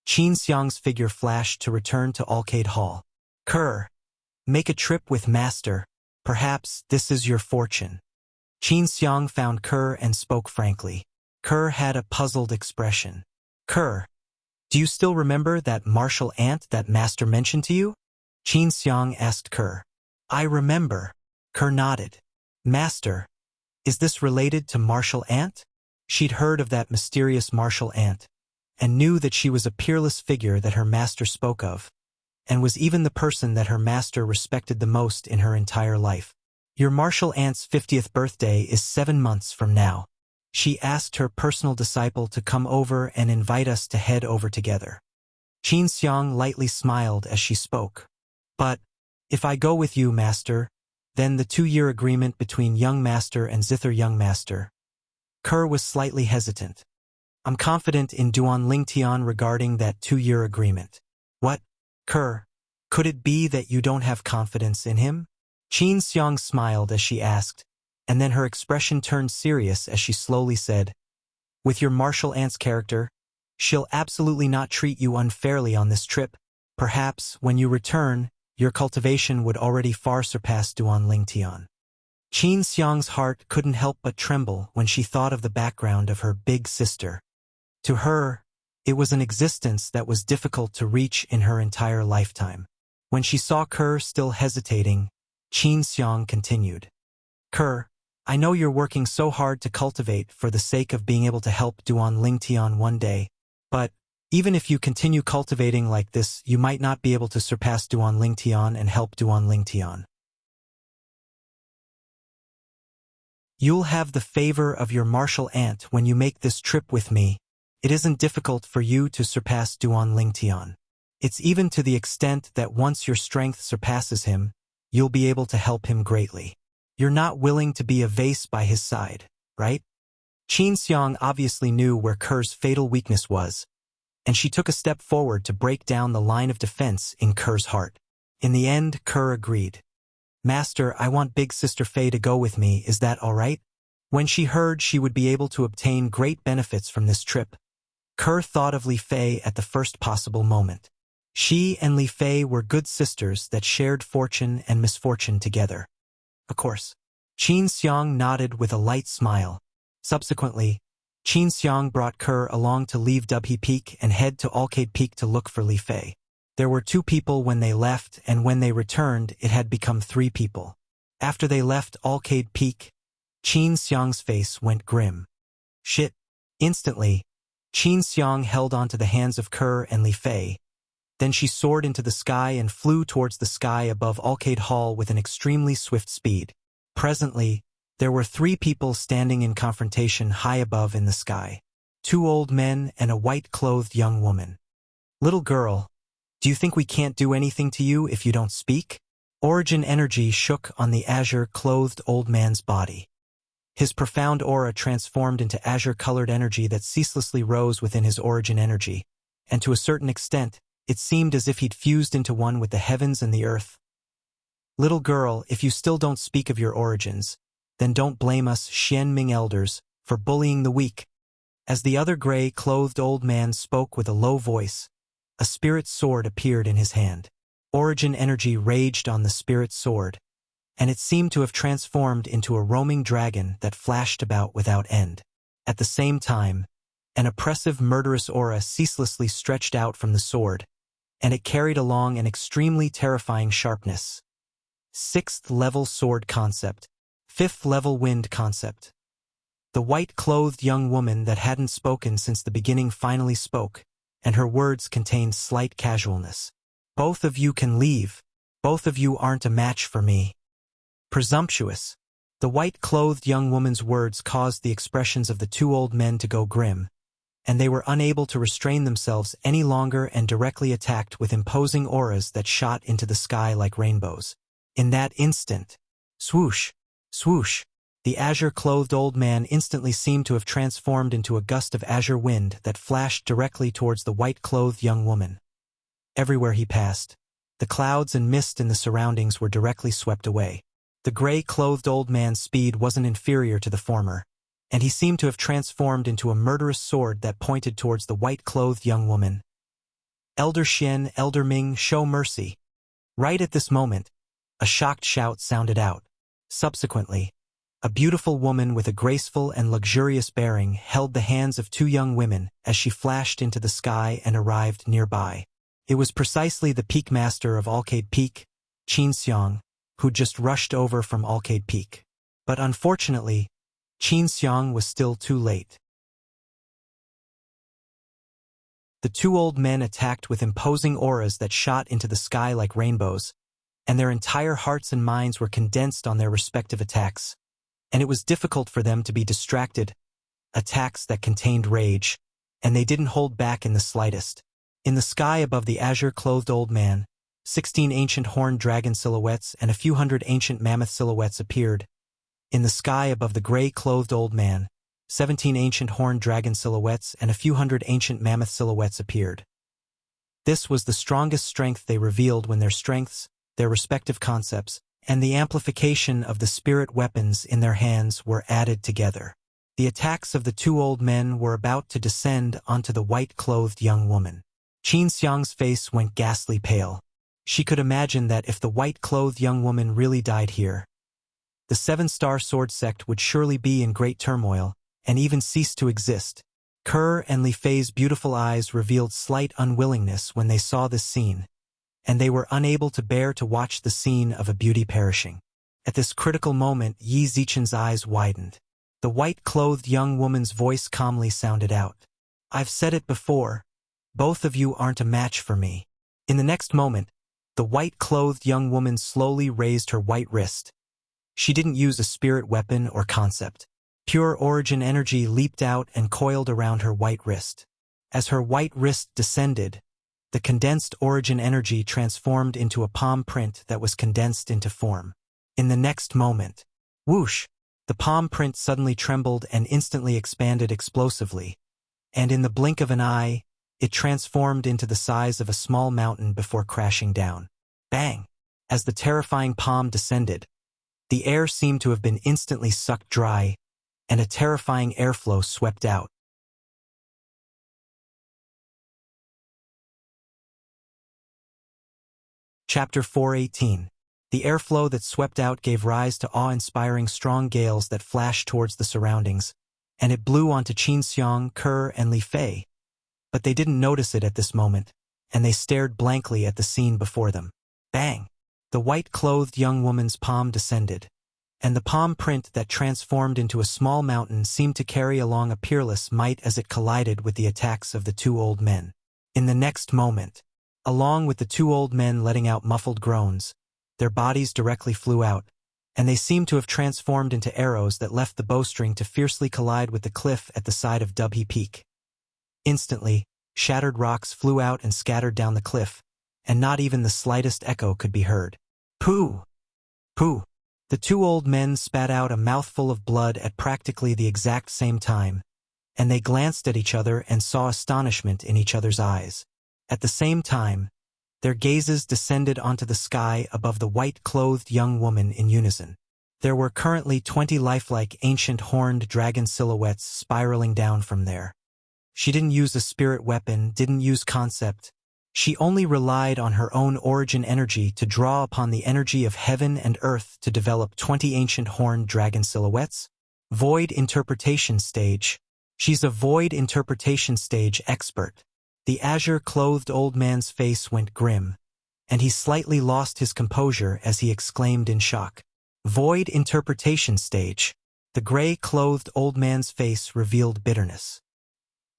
Qin Xiang's figure flashed to return to Alcade Hall. Kerr, make a trip with Master. Perhaps this is your fortune. Qin Xiang found Kerr and spoke frankly. Kerr had a puzzled expression. Kerr, do you still remember that martial ant that Master mentioned to you? Qin Xiang asked Kerr. I remember. Kerr nodded. Master, is this related to martial ant? She'd heard of that mysterious martial ant, and knew that she was a peerless figure that her master spoke of, and was even the person that her master respected the most in her entire life. Your martial aunt's 50th birthday is 7 months from now. She asked her personal disciple to come over and invite us to head over together. Qin Xiang lightly smiled as she spoke. But, if I go with you, master, then the 2-year agreement between young master and zither young master. Kerr was slightly hesitant. I'm confident in Duan Lingtian regarding that 2-year agreement. What? Kerr, could it be that you don't have confidence in him? Qin Xiang smiled as she asked, and then her expression turned serious as she slowly said, with your martial aunt's character, she'll absolutely not treat you unfairly on this trip. Perhaps, when you return, your cultivation would already far surpass Duan Lingtian. Qin Xiang's heart couldn't help but tremble when she thought of the background of her big sister. To her, it was an existence that was difficult to reach in her entire lifetime. When she saw Kerr still hesitating, Qin Xiang continued. Kerr, I know you're working so hard to cultivate for the sake of being able to help Duan Lingtian one day, but even if you continue cultivating like this, you might not be able to surpass Duan Lingtian and help Duan Lingtian. You'll have the favor of your martial aunt when you make this trip with me. It isn't difficult for you to surpass Duan Lingtian. It's even to the extent that once your strength surpasses him, you'll be able to help him greatly. You're not willing to be a vase by his side, right? Qin Xiang obviously knew where Kerr's fatal weakness was, and she took a step forward to break down the line of defense in Kerr's heart. In the end, Kerr agreed. Master, I want Big Sister Fei to go with me, is that all right? When she heard she would be able to obtain great benefits from this trip, Kerr thought of Li Fei at the first possible moment. She and Li Fei were good sisters that shared fortune and misfortune together. Of course. Qin Xiang nodded with a light smile. Subsequently, Qin Xiang brought Kerr along to leave Dubhe Peak and head to Alcade Peak to look for Li Fei. There were 2 people when they left, and when they returned, it had become 3 people. After they left Alcade Peak, Qin Xiang's face went grim. Shit. Instantly, Qin Xiang held onto the hands of Kerr and Li Fei. Then she soared into the sky and flew towards the sky above Alcade Hall with an extremely swift speed. Presently, there were 3 people standing in confrontation high above in the sky. 2 old men and a white-clothed young woman. Little girl, do you think we can't do anything to you if you don't speak? Origin energy shook on the azure-clothed old man's body. His profound aura transformed into azure-colored energy that ceaselessly rose within his origin energy, and to a certain extent, it seemed as if he'd fused into one with the heavens and the earth. Little girl, if you still don't speak of your origins, then don't blame us Xianming elders for bullying the weak. As the other gray-clothed old man spoke with a low voice, a spirit sword appeared in his hand. Origin energy raged on the spirit sword, and it seemed to have transformed into a roaming dragon that flashed about without end. At the same time, an oppressive murderous aura ceaselessly stretched out from the sword, and it carried along an extremely terrifying sharpness. 6th level sword concept. 5th level wind concept. The white-clothed young woman that hadn't spoken since the beginning finally spoke, and her words contained slight casualness. Both of you can leave. Both of you aren't a match for me. Presumptuous. The white-clothed young woman's words caused the expressions of the 2 old men to go grim, and they were unable to restrain themselves any longer and directly attacked with imposing auras that shot into the sky like rainbows. In that instant, swoosh, swoosh, the azure-clothed old man instantly seemed to have transformed into a gust of azure wind that flashed directly towards the white-clothed young woman. Everywhere he passed, the clouds and mist in the surroundings were directly swept away. The gray-clothed old man's speed wasn't inferior to the former, and he seemed to have transformed into a murderous sword that pointed towards the white-clothed young woman. Elder Xian, Elder Ming, show mercy. Right at this moment, a shocked shout sounded out. Subsequently, a beautiful woman with a graceful and luxurious bearing held the hands of 2 young women as she flashed into the sky and arrived nearby. It was precisely the Peak Master of Alcade Peak, Qin Xiang, who'd just rushed over from Alcade Peak. But unfortunately, Qin Xiang was still too late. The two old men attacked with imposing auras that shot into the sky like rainbows, and their entire hearts and minds were condensed on their respective attacks, and it was difficult for them to be distracted, attacks that contained rage, and they didn't hold back in the slightest. In the sky above the azure-clothed old man, 16 ancient horned dragon silhouettes and a few hundred ancient mammoth silhouettes appeared. In the sky above the gray-clothed old man, 17 ancient horned dragon silhouettes and a few hundred ancient mammoth silhouettes appeared. This was the strongest strength they revealed when their strengths, their respective concepts, and the amplification of the spirit weapons in their hands were added together. The attacks of the two old men were about to descend onto the white-clothed young woman. Qin Xiang's face went ghastly pale. She could imagine that if the white-clothed young woman really died here, the seven-star sword sect would surely be in great turmoil, and even cease to exist. Kerr and Li Fei's beautiful eyes revealed slight unwillingness when they saw this scene, and they were unable to bear to watch the scene of a beauty perishing. At this critical moment, Yi Zichen's eyes widened. The white-clothed young woman's voice calmly sounded out. "I've said it before. Both of you aren't a match for me." In the next moment, the white-clothed young woman slowly raised her white wrist. She didn't use a spirit weapon or concept. Pure origin energy leaped out and coiled around her white wrist. As her white wrist descended, the condensed origin energy transformed into a palm print that was condensed into form. In the next moment, whoosh, the palm print suddenly trembled and instantly expanded explosively, and in the blink of an eye, it transformed into the size of a small mountain before crashing down. Bang! As the terrifying palm descended, the air seemed to have been instantly sucked dry, and a terrifying airflow swept out. Chapter 418. The airflow that swept out gave rise to awe-inspiring strong gales that flashed towards the surroundings, and it blew onto Qin Xiang, Kerr, and Li Fei. But they didn't notice it at this moment, and they stared blankly at the scene before them. Bang! The white-clothed young woman's palm descended, and the palm print that transformed into a small mountain seemed to carry along a peerless might as it collided with the attacks of the two old men. In the next moment, along with the two old men letting out muffled groans, their bodies directly flew out, and they seemed to have transformed into arrows that left the bowstring to fiercely collide with the cliff at the side of Dubhe Peak. Instantly, shattered rocks flew out and scattered down the cliff, and not even the slightest echo could be heard. Pooh! Pooh! The two old men spat out a mouthful of blood at practically the exact same time, and they glanced at each other and saw astonishment in each other's eyes. At the same time, their gazes descended onto the sky above the white-clothed young woman in unison. There were currently 20 lifelike ancient horned dragon silhouettes spiraling down from there. She didn't use a spirit weapon, didn't use concept. She only relied on her own origin energy to draw upon the energy of heaven and earth to develop 20 ancient horned dragon silhouettes. Void interpretation stage. She's a void interpretation stage expert. The azure-clothed old man's face went grim, and he slightly lost his composure as he exclaimed in shock. Void interpretation stage. The gray-clothed old man's face revealed bitterness.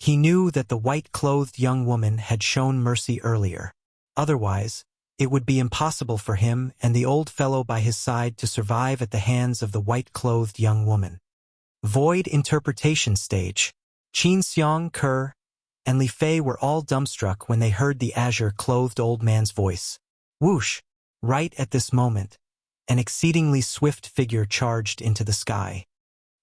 He knew that the white-clothed young woman had shown mercy earlier. Otherwise, it would be impossible for him and the old fellow by his side to survive at the hands of the white-clothed young woman. Void interpretation stage. Qin Xiang, Kerr, and Li Fei were all dumbstruck when they heard the azure-clothed old man's voice. Whoosh! Right at this moment, an exceedingly swift figure charged into the sky.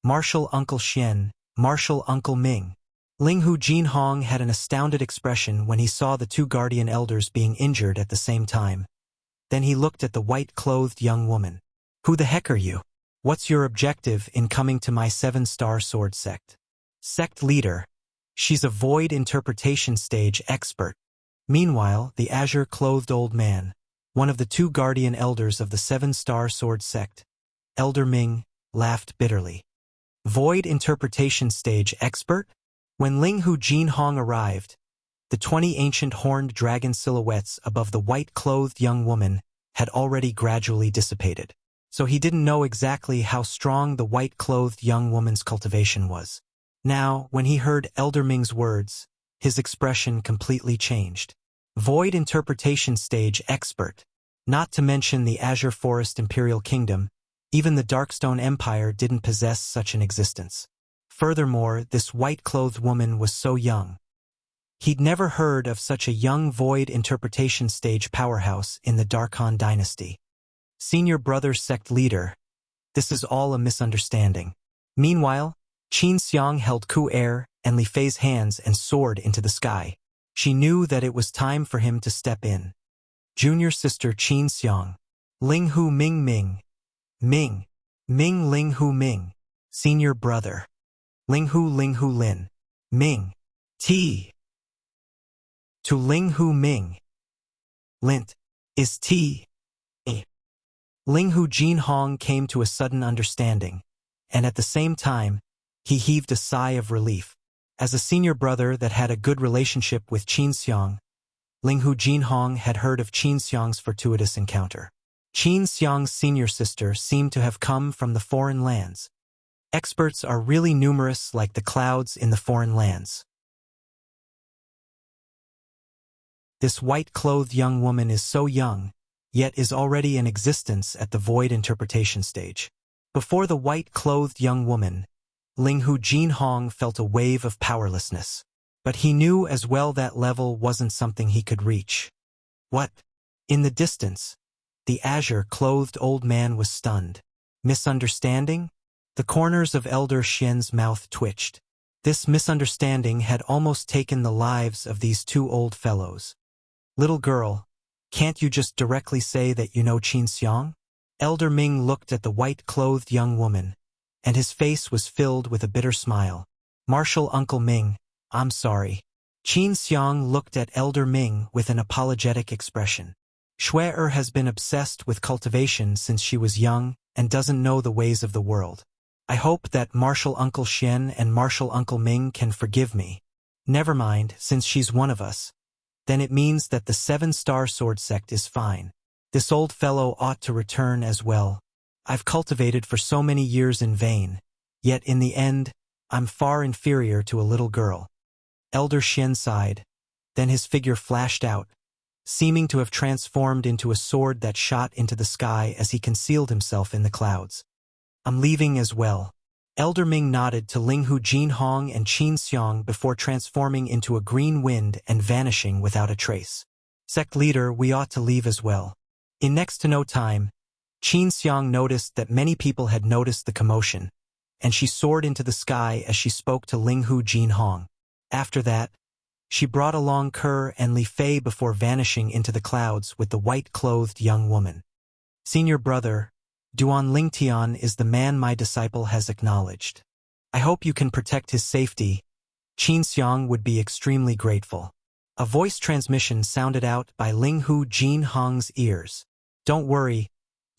Martial Uncle Xian, Martial Uncle Ming. Linghu Jinhong had an astounded expression when he saw the two guardian elders being injured at the same time. Then he looked at the white-clothed young woman. Who the heck are you? What's your objective in coming to my 7-star sword sect? Sect leader. She's a void interpretation stage expert. Meanwhile, the azure-clothed old man, one of the two guardian elders of the 7-star sword sect, Elder Ming, laughed bitterly. Void interpretation stage expert? When Linghu Jinhong arrived, the 20 ancient horned dragon silhouettes above the white-clothed young woman had already gradually dissipated, so he didn't know exactly how strong the white-clothed young woman's cultivation was. Now, when he heard Elder Ming's words, his expression completely changed. Void interpretation stage expert. Not to mention the Azure Forest Imperial Kingdom, even the Darkstone Empire didn't possess such an existence. Furthermore, this white-clothed woman was so young. He'd never heard of such a young void interpretation stage powerhouse in the Darkhan dynasty. Senior brother sect leader. This is all a misunderstanding. Meanwhile, Qin Xiang held Ku Er and Li Fei's hands and soared into the sky. She knew that it was time for him to step in. Junior sister Qin Xiang. Ling Hu Ming Ming. Ming. Ming Ling Hu Ming. Senior brother. Ling Hu Lin. Ming. T. To Ling Hu Ming. Lint. Is T. A. Ling Hu Jin Hong came to a sudden understanding, and at the same time, he heaved a sigh of relief. As a senior brother that had a good relationship with Qin Xiang, Ling Hu Jin Hong had heard of Qin Xiang's fortuitous encounter. Qin Xiang's senior sister seemed to have come from the foreign lands. Experts are really numerous like the clouds in the foreign lands. This white-clothed young woman is so young, yet is already in existence at the void interpretation stage. Before the white-clothed young woman, Ling Hu Jin Hong felt a wave of powerlessness. But he knew as well that level wasn't something he could reach. What? In the distance, the azure-clothed old man was stunned. Misunderstanding? The corners of Elder Xian's mouth twitched. This misunderstanding had almost taken the lives of these two old fellows. Little girl, can't you just directly say that you know Qin Xiang? Elder Ming looked at the white-clothed young woman, and his face was filled with a bitter smile. Martial Uncle Ming, I'm sorry. Qin Xiang looked at Elder Ming with an apologetic expression. Shui has been obsessed with cultivation since she was young and doesn't know the ways of the world. I hope that Martial Uncle Xian and Martial Uncle Ming can forgive me. Never mind, since she's one of us. Then it means that the 7-star sword sect is fine. This old fellow ought to return as well. I've cultivated for so many years in vain, yet in the end, I'm far inferior to a little girl. Elder Xian sighed. Then his figure flashed out, seeming to have transformed into a sword that shot into the sky as he concealed himself in the clouds. I'm leaving as well. Elder Ming nodded to Ling Hu Jin Hong and Qin Xiang before transforming into a green wind and vanishing without a trace. Sect leader, we ought to leave as well. In next to no time, Qin Xiang noticed that many people had noticed the commotion, and she soared into the sky as she spoke to Ling Hu Jin Hong. After that, she brought along Ke and Li Fei before vanishing into the clouds with the white-clothed young woman. Senior brother, Duan Lingtian is the man my disciple has acknowledged. I hope you can protect his safety. Qin Xiang would be extremely grateful. A voice transmission sounded out by Ling Hu Jin Hong's ears. Don't worry,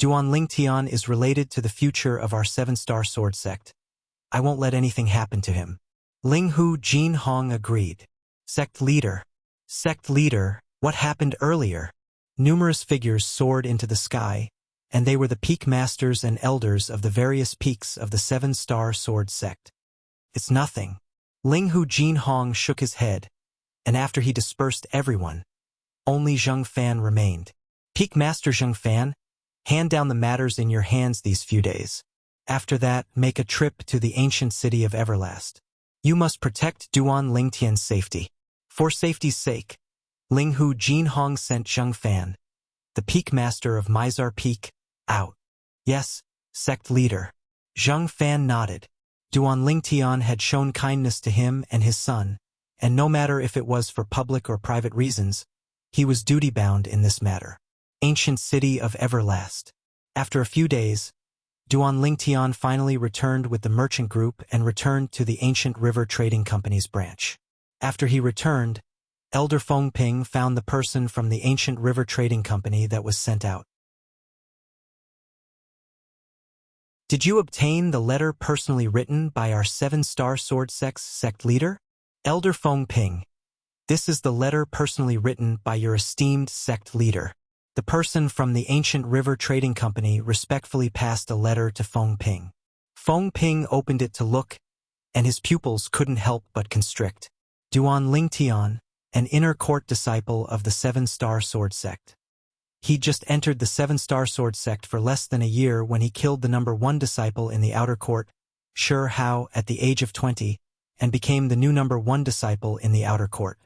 Duan Lingtian is related to the future of our 7-star sword sect. I won't let anything happen to him. Ling Hu Jin Hong agreed. Sect leader, what happened earlier? Numerous figures soared into the sky, and they were the peak masters and elders of the various peaks of the 7-star sword sect. It's nothing. Ling Hu Jin Hong shook his head, and after he dispersed everyone, only Zheng Fan remained. Peak Master Zheng Fan, hand down the matters in your hands these few days. After that, make a trip to the ancient city of Everlast. You must protect Duan Lingtian's safety. For safety's sake, Ling Hu Jin Hong sent Zheng Fan, the Peak Master of Mizar Peak, out. Yes, sect leader. Zheng Fan nodded. Duan Lingtian had shown kindness to him and his son, and no matter if it was for public or private reasons, he was duty-bound in this matter. Ancient city of Everlast. After a few days, Duan Lingtian finally returned with the merchant group and returned to the Ancient River Trading Company's branch. After he returned, Elder Feng Ping found the person from the Ancient River Trading Company that was sent out. Did you obtain the letter personally written by our 7-star sword sect leader? Elder Feng Ping. This is the letter personally written by your esteemed sect leader. The person from the Ancient River Trading Company respectfully passed a letter to Feng Ping. Feng Ping opened it to look, and his pupils couldn't help but constrict. Duan Lingtian, an inner court disciple of the Seven-Star Sword Sect. He'd just entered the Seven-Star Sword Sect for less than a year when he killed the number 1 disciple in the outer court, Shi Hao, at the age of 20, and became the new number 1 disciple in the outer court.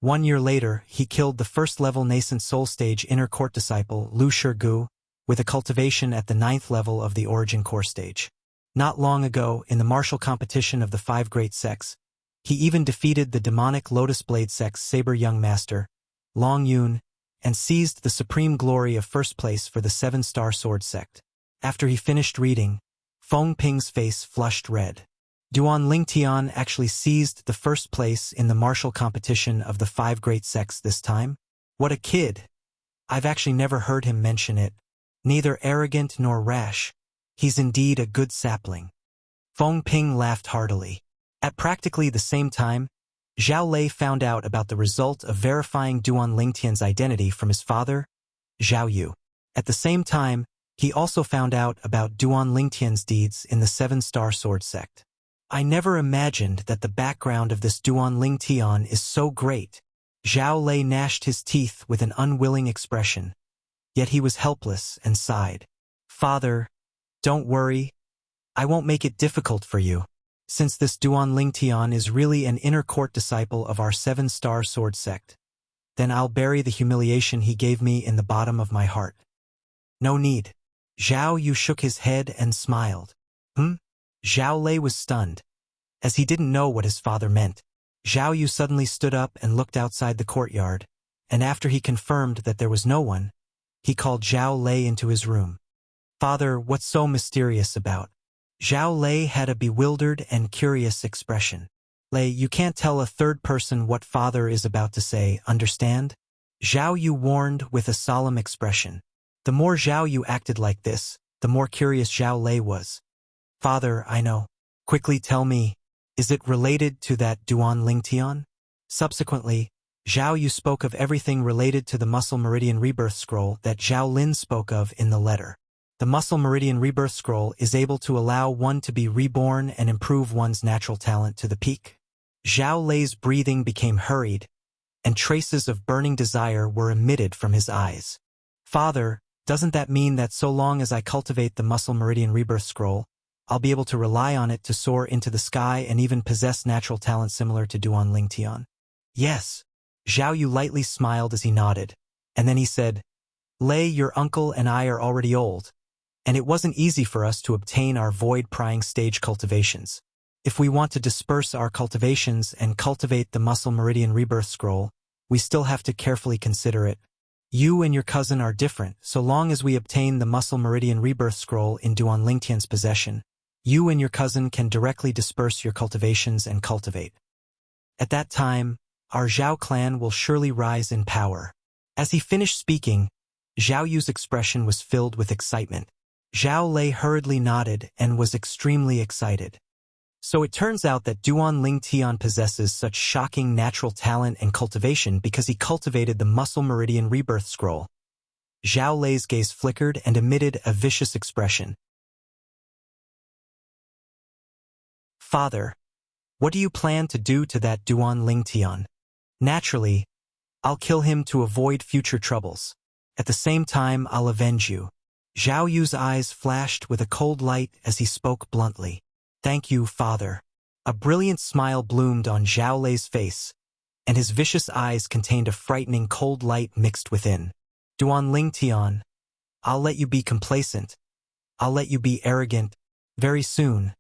1 year later, he killed the first-level nascent soul stage inner court disciple, Lu Shirgu, with a cultivation at the 9th level of the origin core stage. Not long ago, in the martial competition of the 5 great sects, he even defeated the demonic Lotus Blade sect's saber young master, Long Yun, and seized the supreme glory of first place for the 7-Star Sword Sect. After he finished reading, Feng Ping's face flushed red. Duan Lingtian actually seized the first place in the martial competition of the 5 great sects this time? What a kid! I've actually never heard him mention it. Neither arrogant nor rash. He's indeed a good sapling. Feng Ping laughed heartily. At practically the same time, Zhao Lei found out about the result of verifying Duan Lingtian's identity from his father, Zhao Yu. At the same time, he also found out about Duan Lingtian's deeds in the 7-Star Sword Sect. I never imagined that the background of this Duan Lingtian is so great. Zhao Lei gnashed his teeth with an unwilling expression. Yet he was helpless and sighed. Father, don't worry. I won't make it difficult for you. Since this Duan Lingtian is really an inner court disciple of our 7-Star Sword Sect, then I'll bury the humiliation he gave me in the bottom of my heart. No need. Zhao Yu shook his head and smiled. Zhao Lei was stunned, as he didn't know what his father meant. Zhao Yu suddenly stood up and looked outside the courtyard, and after he confirmed that there was no one, he called Zhao Lei into his room. Father, what's so mysterious about? Zhao Lei had a bewildered and curious expression. Lei, you can't tell a third person what father is about to say, understand? Zhao Yu warned with a solemn expression. The more Zhao Yu acted like this, the more curious Zhao Lei was. Father, I know. Quickly tell me, is it related to that Duan Lingtian? Subsequently, Zhao Yu spoke of everything related to the Muscle Meridian Rebirth Scroll that Zhao Lin spoke of in the letter. The Muscle Meridian Rebirth Scroll is able to allow one to be reborn and improve one's natural talent to the peak. Zhao Lei's breathing became hurried, and traces of burning desire were emitted from his eyes. Father, doesn't that mean that so long as I cultivate the Muscle Meridian Rebirth Scroll, I'll be able to rely on it to soar into the sky and even possess natural talent similar to Duan Lingtian? Yes. Zhao Yu lightly smiled as he nodded, and then he said, Lei, your uncle and I are already old, and it wasn't easy for us to obtain our void-prying stage cultivations. If we want to disperse our cultivations and cultivate the Muscle Meridian Rebirth Scroll, we still have to carefully consider it. You and your cousin are different. So long as we obtain the Muscle Meridian Rebirth Scroll in Duan Lingtian's possession, you and your cousin can directly disperse your cultivations and cultivate. At that time, our Zhao clan will surely rise in power. As he finished speaking, Zhao Yu's expression was filled with excitement. Zhao Lei hurriedly nodded and was extremely excited. So it turns out that Duan Lingtian possesses such shocking natural talent and cultivation because he cultivated the Muscle Meridian Rebirth Scroll. Zhao Lei's gaze flickered and emitted a vicious expression. Father, what do you plan to do to that Duan Lingtian? Naturally, I'll kill him to avoid future troubles. At the same time, I'll avenge you. Zhao Yu's eyes flashed with a cold light as he spoke bluntly. Thank you, Father. A brilliant smile bloomed on Zhao Lei's face, and his vicious eyes contained a frightening cold light mixed within. Duan Lingtian, I'll let you be complacent. I'll let you be arrogant. Very soon,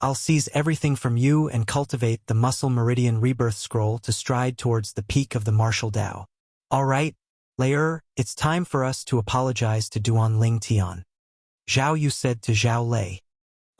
I'll seize everything from you and cultivate the Muscle Meridian Rebirth Scroll to stride towards the peak of the martial Tao. All right, Lei, it's time for us to apologize to Duan Lingtian. Zhao Yu said to Zhao Lei.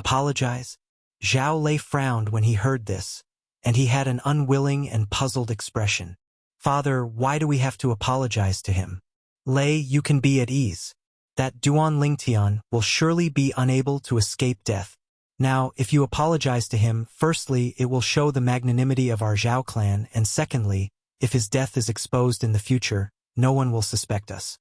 Apologize? Zhao Lei frowned when he heard this, and he had an unwilling and puzzled expression. Father, why do we have to apologize to him? Lei, you can be at ease. That Duan Lingtian will surely be unable to escape death. Now, if you apologize to him, firstly, it will show the magnanimity of our Zhao clan, and secondly, if his death is exposed in the future, no one will suspect us.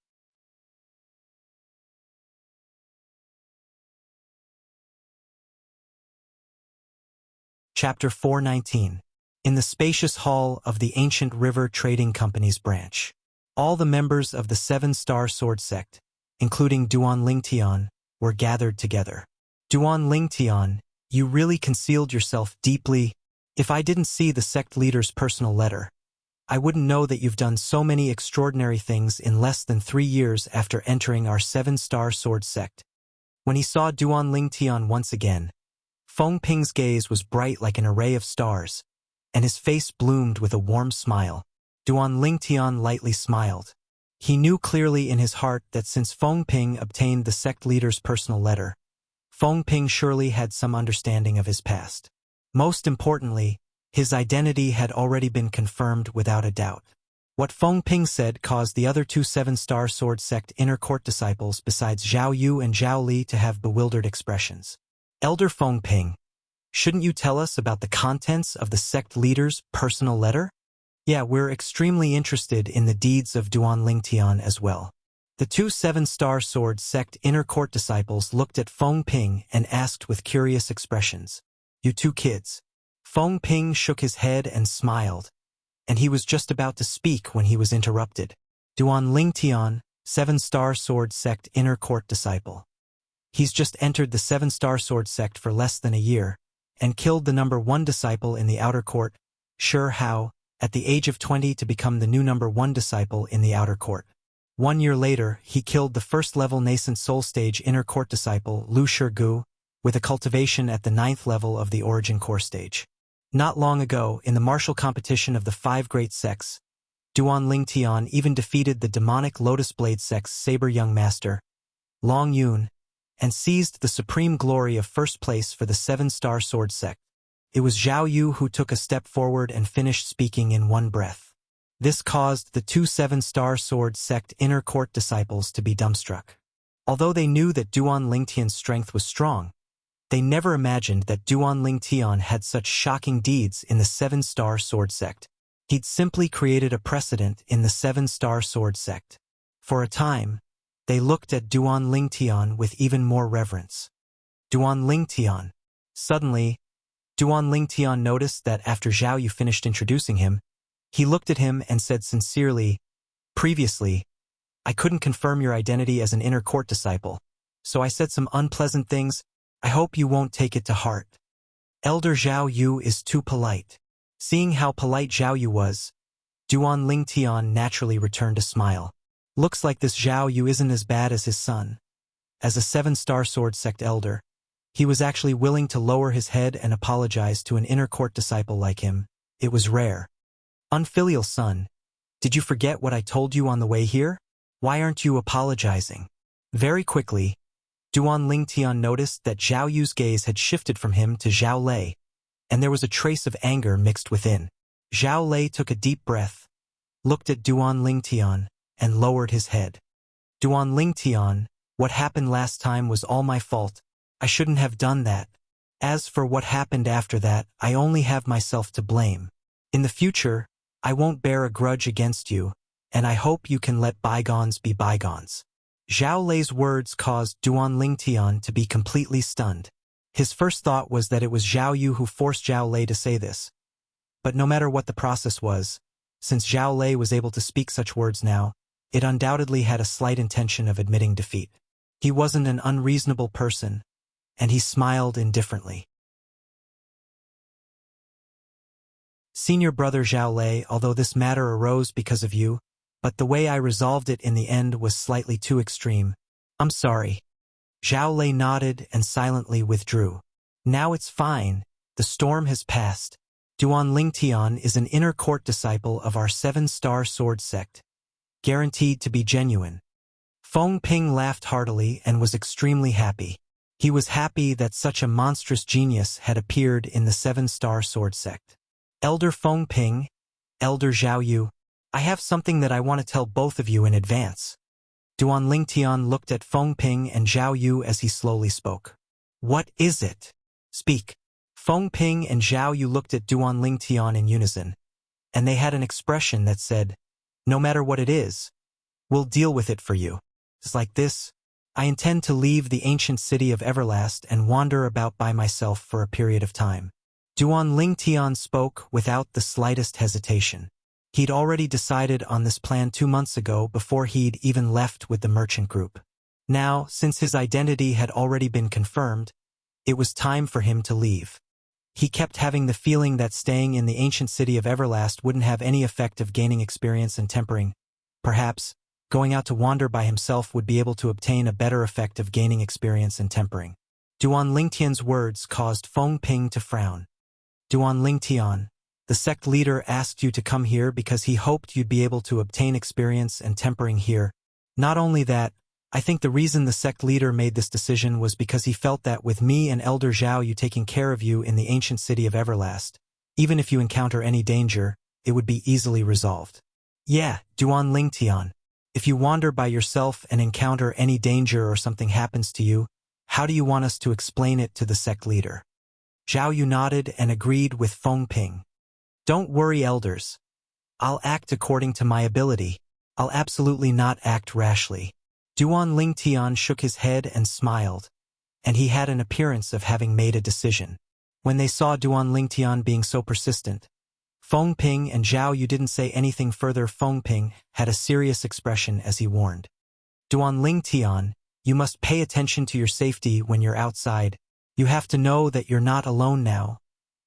Chapter 419. in the spacious hall of the ancient river trading company's branch. All the members of the Seven-Star Sword Sect, including Duan Lingtian, were gathered together. Duan Lingtian, you really concealed yourself deeply. If I didn't see the sect leader's personal letter, I wouldn't know that you've done so many extraordinary things in less than 3 years after entering our Seven-Star Sword Sect. When he saw Duan Lingtian once again, Feng Ping's gaze was bright like an array of stars, and his face bloomed with a warm smile. Duan Lingtian lightly smiled. He knew clearly in his heart that since Feng Ping obtained the sect leader's personal letter, Feng Ping surely had some understanding of his past. Most importantly, his identity had already been confirmed without a doubt. What Feng Ping said caused the other 2 Seven-Star Sword Sect inner court disciples besides Zhao Yu and Zhao Li to have bewildered expressions. Elder Feng Ping, shouldn't you tell us about the contents of the sect leader's personal letter? Yeah, we're extremely interested in the deeds of Duan Lingtian as well. The 2 Seven-Star Sword Sect inner court disciples looked at Feng Ping and asked with curious expressions, "You 2 kids." Feng Ping shook his head and smiled, and he was just about to speak when he was interrupted. Duan Lingtian, Seven-Star Sword Sect inner court disciple. He's just entered the Seven-Star Sword Sect for less than a year, and killed the number 1 disciple in the outer court, Sure Hao, at the age of 20 to become the new number 1 disciple in the outer court. 1 year later, he killed the first-level nascent soul stage inner court disciple, Lu Shirgu, with a cultivation at the 9th level of the origin core stage. Not long ago, in the martial competition of the 5 great sects, Duan Lingtian even defeated the demonic Lotus Blade sect's saber young master, Long Yun, and seized the supreme glory of first place for the Seven-Star Sword Sect. It was Zhao Yu who took a step forward and finished speaking in one breath. This caused the 2 Seven-Star Sword Sect inner court disciples to be dumbstruck. Although they knew that Duan Lingtian's strength was strong, they never imagined that Duan Lingtian had such shocking deeds in the Seven-Star Sword Sect. He'd simply created a precedent in the Seven-Star Sword Sect. For a time, they looked at Duan Lingtian with even more reverence. Duan Lingtian. Suddenly, Duan Lingtian noticed that after Zhao Yu finished introducing him, he looked at him and said sincerely, "Previously, I couldn't confirm your identity as an inner court disciple, so I said some unpleasant things. I hope you won't take it to heart." Elder Zhao Yu is too polite. Seeing how polite Zhao Yu was, Duan Lingtian naturally returned a smile. Looks like this Zhao Yu isn't as bad as his son. As a Seven-Star Sword Sect elder, he was actually willing to lower his head and apologize to an inner court disciple like him. It was rare. "Unfilial son, did you forget what I told you on the way here? Why aren't you apologizing?" Very quickly, Duan Lingtian noticed that Zhao Yu's gaze had shifted from him to Zhao Lei, and there was a trace of anger mixed within. Zhao Lei took a deep breath, looked at Duan Lingtian, and lowered his head. "Duan Lingtian, what happened last time was all my fault. I shouldn't have done that. As for what happened after that, I only have myself to blame. In the future, I won't bear a grudge against you, and I hope you can let bygones be bygones." Zhao Lei's words caused Duan Lingtian to be completely stunned. His first thought was that it was Zhao Yu who forced Zhao Lei to say this. But no matter what the process was, since Zhao Lei was able to speak such words now, it undoubtedly had a slight intention of admitting defeat. He wasn't an unreasonable person, and he smiled indifferently. "Senior brother Zhao Lei, although this matter arose because of you, but the way I resolved it in the end was slightly too extreme. I'm sorry." Zhao Lei nodded and silently withdrew. "Now it's fine. The storm has passed. Duan Lingtian is an inner court disciple of our Seven-Star Sword Sect, guaranteed to be genuine." Feng Ping laughed heartily and was extremely happy. He was happy that such a monstrous genius had appeared in the Seven-Star Sword Sect. "Elder Feng Ping, Elder Zhao Yu, I have something that I want to tell both of you in advance." Duan Lingtian looked at Feng Ping and Zhao Yu as he slowly spoke. "What is it? Speak." Feng Ping and Zhao Yu looked at Duan Lingtian in unison, and they had an expression that said, "No matter what it is, we'll deal with it for you. It's like this. I intend to leave the ancient city of Everlast and wander about by myself for a period of time. Duan Lingtian spoke without the slightest hesitation. He'd already decided on this plan 2 months ago before he'd even left with the merchant group. Now, since his identity had already been confirmed, it was time for him to leave. He kept having the feeling that staying in the ancient city of Everlast wouldn't have any effect of gaining experience and tempering. Perhaps, going out to wander by himself would be able to obtain a better effect of gaining experience and tempering. Duan Lingtian's words caused Feng Ping to frown. Duan Lingtian, the sect leader asked you to come here because he hoped you'd be able to obtain experience and tempering here. Not only that, I think the reason the sect leader made this decision was because he felt that with me and Elder Zhao Yu taking care of you in the ancient city of Everlast, even if you encounter any danger, it would be easily resolved. Yeah, Duan Lingtian. If you wander by yourself and encounter any danger or something happens to you, how do you want us to explain it to the sect leader? Zhao Yu nodded and agreed with Feng Ping. Don't worry, elders. I'll act according to my ability. I'll absolutely not act rashly. Duan Lingtian shook his head and smiled, and he had an appearance of having made a decision. When they saw Duan Lingtian being so persistent, Feng Ping and Zhao Yu didn't say anything further. Feng Ping had a serious expression as he warned. Duan Lingtian, you must pay attention to your safety when you're outside. You have to know that you're not alone now,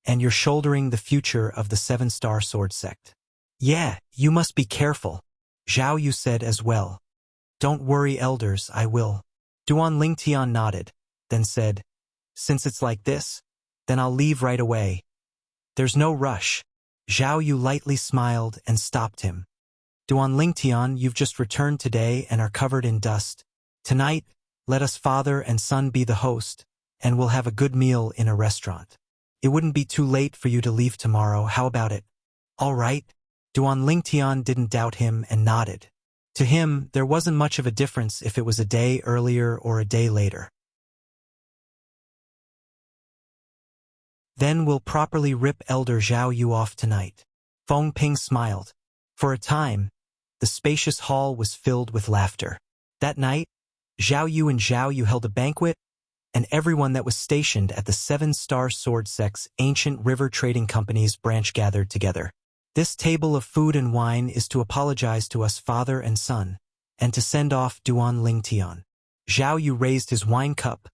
and you're shouldering the future of the 7-Star Sword Sect. Yeah, you must be careful, Zhao Yu said as well. Don't worry, elders, I will. Duan Lingtian nodded, then said, since it's like this, then I'll leave right away. There's no rush. Zhao Yu lightly smiled and stopped him. Duan Lingtian, you've just returned today and are covered in dust. Tonight, let us father and son be the host, and we'll have a good meal in a restaurant. It wouldn't be too late for you to leave tomorrow, how about it? All right. Duan Lingtian didn't doubt him and nodded. To him, there wasn't much of a difference if it was a day earlier or a day later. Then we'll properly rip Elder Zhao Yu off tonight. Feng Ping smiled. For a time, the spacious hall was filled with laughter. That night, Zhao Yu and Zhao Yu held a banquet, and everyone that was stationed at the 7-Star Sword Sect's ancient river trading company's branch gathered together. This table of food and wine is to apologize to us father and son, and to send off Duan Lingtian. Zhao Yu raised his wine cup,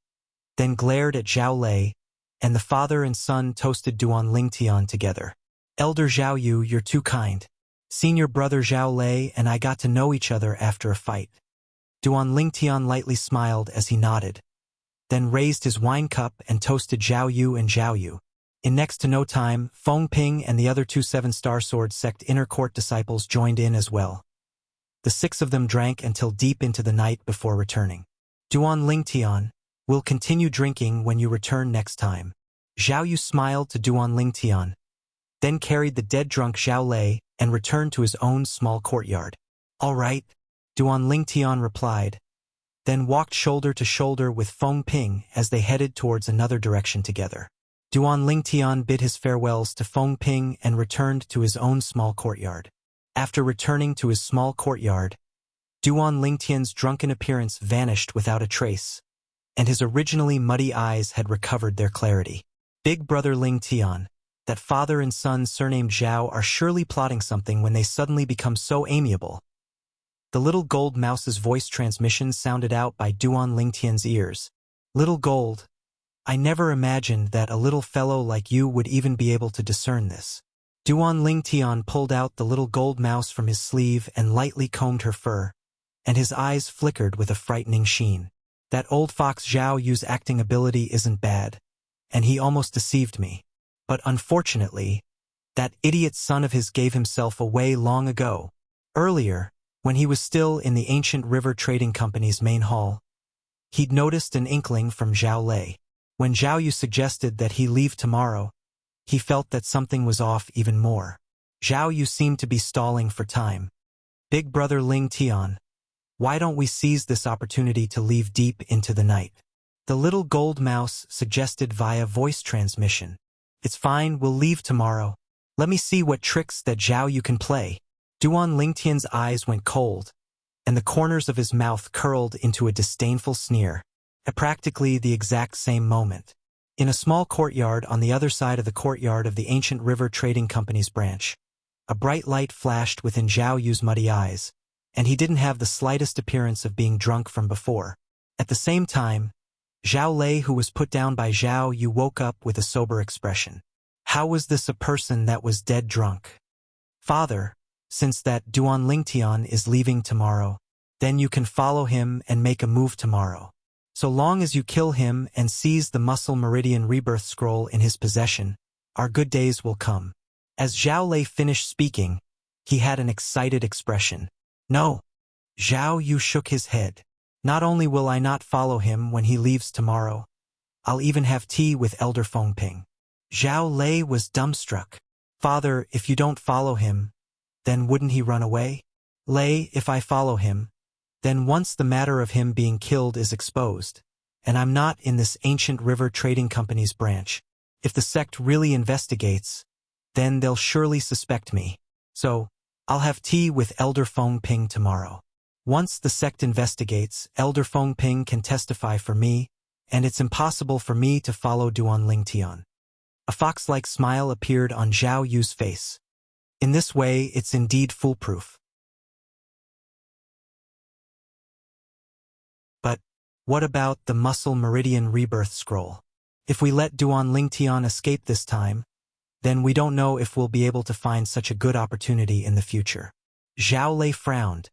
then glared at Zhao Lei, and the father and son toasted Duan Lingtian together. Elder Zhao Yu, you're too kind. Senior brother Zhao Lei and I got to know each other after a fight. Duan Lingtian lightly smiled as he nodded, then raised his wine cup and toasted Zhao Yu and Zhao Yu. In next to no time, Feng Ping and the other 2 7-Star Sword Sect inner court disciples joined in as well. The 6 of them drank until deep into the night before returning. Duan Lingtian, we'll continue drinking when you return next time. Zhao Yu smiled to Duan Lingtian, then carried the dead drunk Zhao Lei and returned to his own small courtyard. All right, Duan Lingtian replied, then walked shoulder to shoulder with Feng Ping as they headed towards another direction together. Duan Lingtian bid his farewells to Feng Ping and returned to his own small courtyard. After returning to his small courtyard, Duan Lingtian's drunken appearance vanished without a trace, and his originally muddy eyes had recovered their clarity. Big brother Lingtian, that father and son surnamed Zhao are surely plotting something when they suddenly become so amiable. The little gold mouse's voice transmission sounded out by Duan Lingtian's ears. Little gold, I never imagined that a little fellow like you would even be able to discern this. Duan Lingtian pulled out the little gold mouse from his sleeve and lightly combed her fur, and his eyes flickered with a frightening sheen. That old fox Zhao Yu's acting ability isn't bad, and he almost deceived me. But unfortunately, that idiot son of his gave himself away long ago. Earlier, when he was still in the ancient river trading company's main hall, he'd noticed an inkling from Zhao Lei. When Zhao Yu suggested that he leave tomorrow, he felt that something was off even more. Zhao Yu seemed to be stalling for time. Big brother Lingtian, why don't we seize this opportunity to leave deep into the night? The little gold mouse suggested via voice transmission. It's fine, we'll leave tomorrow. Let me see what tricks that Zhao Yu can play. Duan Lingtian's eyes went cold, and the corners of his mouth curled into a disdainful sneer. At practically the exact same moment, In a small courtyard on the other side of the courtyard of the ancient river trading company's branch, a bright light flashed within Zhao Yu's muddy eyes, and he didn't have the slightest appearance of being drunk from before. At the same time, Zhao Lei, who was put down by Zhao Yu, woke up with a sober expression. How was this a person that was dead drunk? Father, since that Duan Lingtian is leaving tomorrow, then you can follow him and make a move tomorrow. So long as you kill him and seize the Muscle Meridian Rebirth Scroll in his possession, our good days will come. As Zhao Lei finished speaking, he had an excited expression. No. Zhao Yu shook his head. Not only will I not follow him when he leaves tomorrow, I'll even have tea with Elder Fengping. Zhao Lei was dumbstruck. Father, if you don't follow him, then wouldn't he run away? Lei, if I follow him, then once the matter of him being killed is exposed, and I'm not in this ancient river trading company's branch, if the sect really investigates, then they'll surely suspect me. So, I'll have tea with Elder Fengping tomorrow. Once the sect investigates, Elder Fengping can testify for me, and it's impossible for me to follow Duan Lingtian. A fox-like smile appeared on Zhao Yu's face. In this way, it's indeed foolproof. But what about the Muscle Meridian Rebirth Scroll? If we let Duan Lingtian escape this time, then we don't know if we'll be able to find such a good opportunity in the future. Zhao Lei frowned,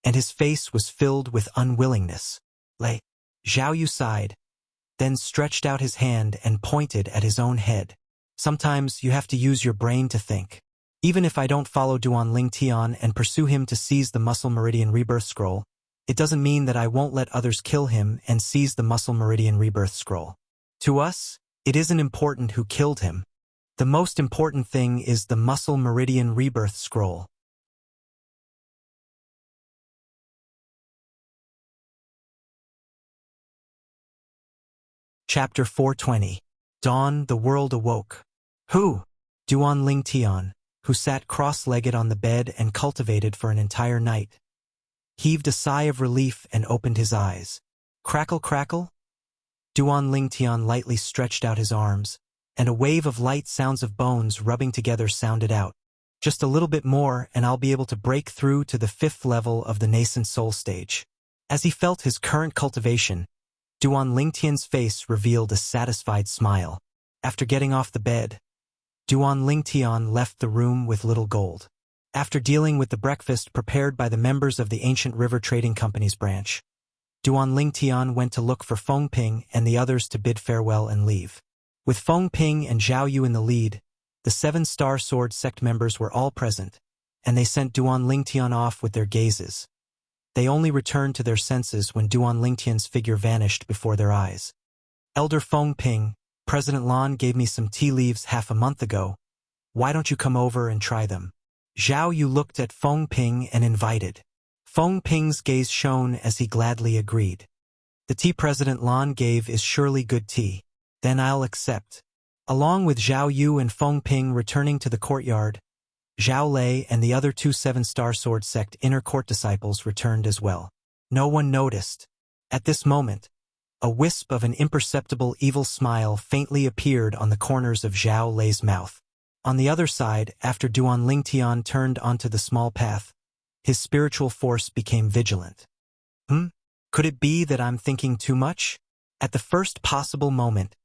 and his face was filled with unwillingness. Lei. Zhao Yu sighed, then stretched out his hand and pointed at his own head. Sometimes you have to use your brain to think. Even if I don't follow Duan Lingtian and pursue him to seize the Muscle Meridian Rebirth Scroll, it doesn't mean that I won't let others kill him and seize the Muscle Meridian Rebirth Scroll. To us, it isn't important who killed him. The most important thing is the Muscle Meridian Rebirth Scroll. Chapter 420. Dawn, the world awoke. Who? Duan Lingtian, who sat cross-legged on the bed and cultivated for an entire night, heaved a sigh of relief and opened his eyes. Crackle, crackle? Duan Lingtian lightly stretched out his arms, and a wave of light sounds of bones rubbing together sounded out. Just a little bit more and I'll be able to break through to the 5th level of the nascent soul stage. As he felt his current cultivation, Duan Lingtian's face revealed a satisfied smile. After getting off the bed, Duan Lingtian left the room with Little Gold. After dealing with the breakfast prepared by the members of the ancient river trading company's branch, Duan Lingtian went to look for Fengping and the others to bid farewell and leave. With Fengping and Zhao Yu in the lead, the 7-Star Sword sect members were all present, and they sent Duan Lingtian off with their gazes. They only returned to their senses when Duan Lingtian's figure vanished before their eyes. Elder Fengping, President Lan gave me some tea leaves half a month ago. Why don't you come over and try them? Zhao Yu looked at Fengping and invited. Fengping's gaze shone as he gladly agreed. The tea President Lan gave is surely good tea. Then I'll accept. Along with Zhao Yu and Fengping returning to the courtyard, Zhao Lei and the other 2 7-Star Sword sect inner court disciples returned as well. No one noticed. At this moment, a wisp of an imperceptible evil smile faintly appeared on the corners of Zhao Lei's mouth. On the other side, after Duan Lingtian turned onto the small path, his spiritual force became vigilant. Could it be that I'm thinking too much? At the first possible moment,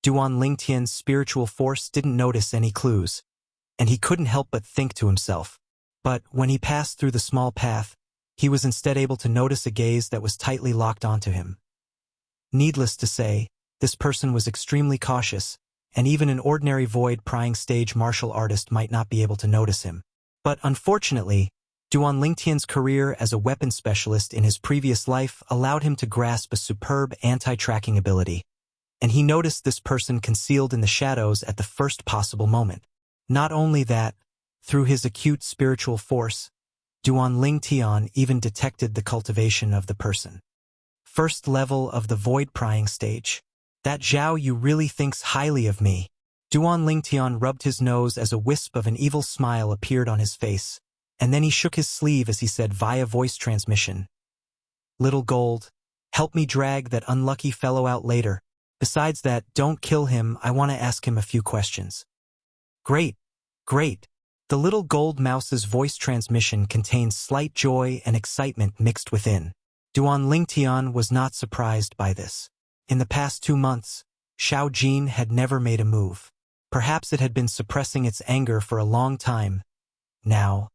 Duan Lingtian's spiritual force didn't notice any clues, and he couldn't help but think to himself. But when he passed through the small path, he was instead able to notice a gaze that was tightly locked onto him. Needless to say, this person was extremely cautious, and even an ordinary void-prying stage martial artist might not be able to notice him. But unfortunately, Duan Lingtian's career as a weapons specialist in his previous life allowed him to grasp a superb anti-tracking ability, and he noticed this person concealed in the shadows at the first possible moment. Not only that, through his acute spiritual force, Duan Lingtian even detected the cultivation of the person. First level of the void-prying stage. That Zhao Yu really thinks highly of me. Duan Lingtian rubbed his nose as a wisp of an evil smile appeared on his face, and then he shook his sleeve as he said via voice transmission, "Little Gold, help me drag that unlucky fellow out later. Besides that, don't kill him, I want to ask him a few questions. Great, great. The little gold mouse's voice transmission contained slight joy and excitement mixed within. Duan Lingtian was not surprised by this. In the past 2 months, Xiao Jin had never made a move. Perhaps it had been suppressing its anger for a long time. Now,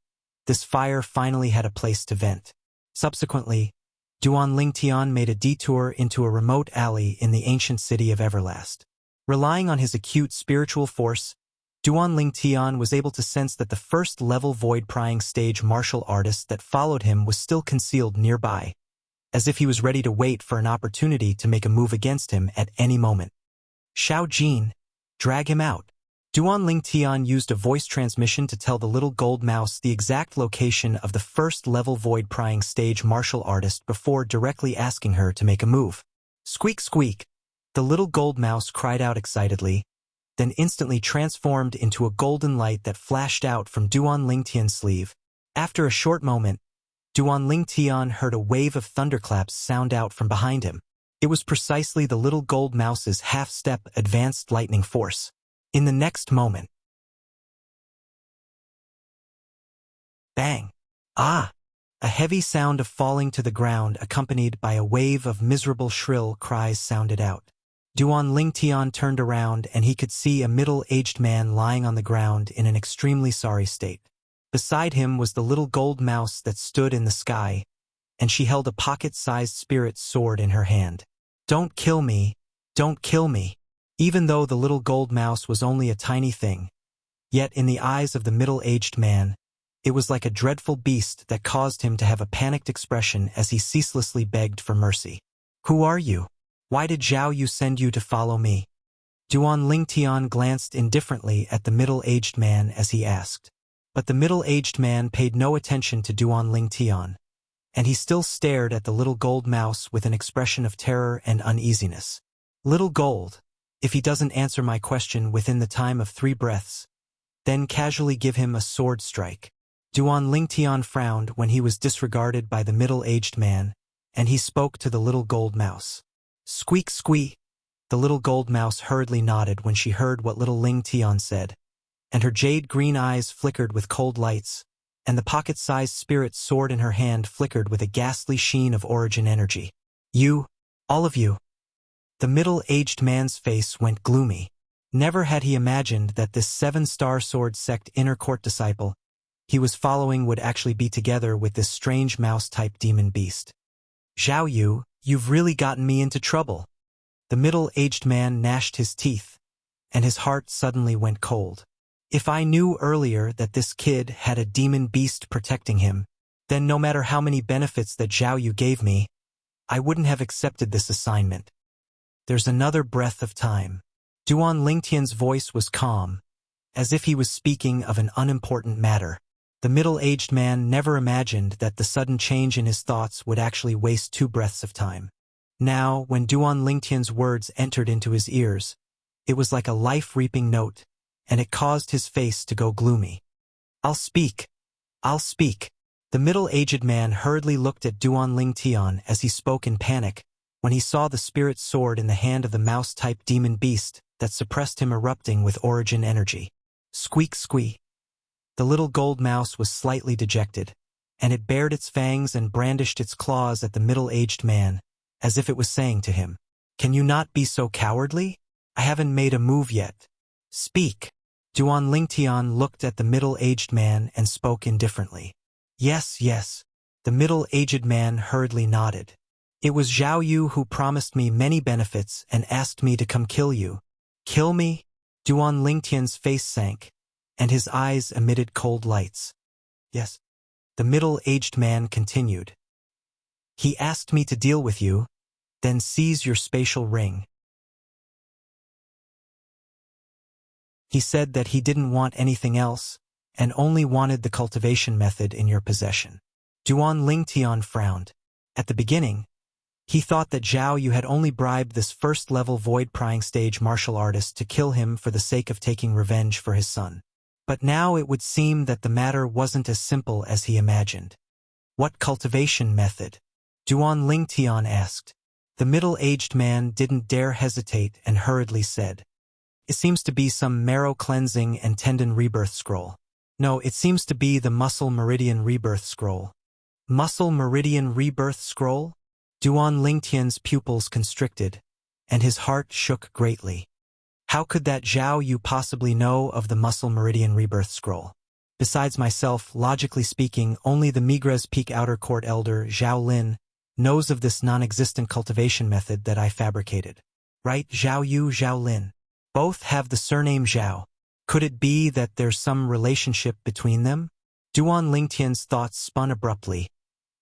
this fire finally had a place to vent. Subsequently, Duan Lingtian made a detour into a remote alley in the ancient city of Everlast. Relying on his acute spiritual force, Duan Lingtian was able to sense that the first-level void-prying stage martial artist that followed him was still concealed nearby, as if he was ready to wait for an opportunity to make a move against him at any moment. Xiao Jin, drag him out. Duan Lingtian used a voice transmission to tell the little gold mouse the exact location of the first-level void-prying stage martial artist before directly asking her to make a move. Squeak squeak! The little gold mouse cried out excitedly, then instantly transformed into a golden light that flashed out from Duan Lingtian's sleeve. After a short moment, Duan Lingtian heard a wave of thunderclaps sound out from behind him. It was precisely the little gold mouse's half-step advanced lightning force. In the next moment, bang! Ah! A heavy sound of falling to the ground accompanied by a wave of miserable shrill cries sounded out. Duan Lingtian turned around and he could see a middle-aged man lying on the ground in an extremely sorry state. Beside him was the little gold mouse that stood in the sky, and she held a pocket-sized spirit sword in her hand. Don't kill me! Don't kill me! Even though the little gold mouse was only a tiny thing, yet in the eyes of the middle-aged man, it was like a dreadful beast that caused him to have a panicked expression as he ceaselessly begged for mercy. Who are you? Why did Zhao Yu send you to follow me? Duan Lingtian glanced indifferently at the middle-aged man as he asked. But the middle-aged man paid no attention to Duan Lingtian, and he still stared at the little gold mouse with an expression of terror and uneasiness. Little gold, if he doesn't answer my question within the time of 3 breaths, then casually give him a sword strike. Duan Lingtian frowned when he was disregarded by the middle-aged man, and he spoke to the little gold mouse. Squeak squeak! The little gold mouse hurriedly nodded when she heard what little Lingtian said, and her jade-green eyes flickered with cold lights, and the pocket-sized spirit sword in her hand flickered with a ghastly sheen of origin energy. You, all of you. The middle-aged man's face went gloomy. Never had he imagined that this 7-star sword sect inner court disciple he was following would actually be together with this strange mouse-type demon beast. Zhao Yu, you've really gotten me into trouble. The middle-aged man gnashed his teeth, and his heart suddenly went cold. If I knew earlier that this kid had a demon beast protecting him, then no matter how many benefits that Zhao Yu gave me, I wouldn't have accepted this assignment. There's another breath of time. Duan Lingtian's voice was calm, as if he was speaking of an unimportant matter. The middle-aged man never imagined that the sudden change in his thoughts would actually waste 2 breaths of time. Now, when Duan Lingtian's words entered into his ears, it was like a life-reaping note, and it caused his face to go gloomy. I'll speak. I'll speak. The middle-aged man hurriedly looked at Duan Lingtian as he spoke in panic, when he saw the spirit sword in the hand of the mouse-type demon beast that suppressed him erupting with origin energy. Squeak squeak. The little gold mouse was slightly dejected, and it bared its fangs and brandished its claws at the middle-aged man, as if it was saying to him, Can you not be so cowardly? I haven't made a move yet. Speak. Duan Lingtian looked at the middle-aged man and spoke indifferently. Yes, yes. The middle-aged man hurriedly nodded. It was Zhao Yu who promised me many benefits and asked me to come kill you. Kill me? Duan Lingtian's face sank, and his eyes emitted cold lights. Yes. The middle-aged man continued. He asked me to deal with you, then seize your spatial ring. He said that he didn't want anything else, and only wanted the cultivation method in your possession. Duan Lingtian frowned. At the beginning, he thought that Zhao Yu had only bribed this first-level void-prying stage martial artist to kill him for the sake of taking revenge for his son. But now it would seem that the matter wasn't as simple as he imagined. What cultivation method? Duan Lingtian asked. The middle-aged man didn't dare hesitate and hurriedly said, "It seems to be some marrow cleansing and tendon rebirth scroll. No, it seems to be the muscle meridian rebirth scroll." Muscle meridian rebirth scroll? Duan Lingtian's pupils constricted, and his heart shook greatly. How could that Zhao Yu possibly know of the muscle meridian rebirth scroll? Besides myself, logically speaking, only the Migres Peak Outer Court elder, Zhao Lin, knows of this non-existent cultivation method that I fabricated. Right, Zhao Yu, Zhao Lin. Both have the surname Zhao. Could it be that there's some relationship between them? Duan Lingtian's thoughts spun abruptly,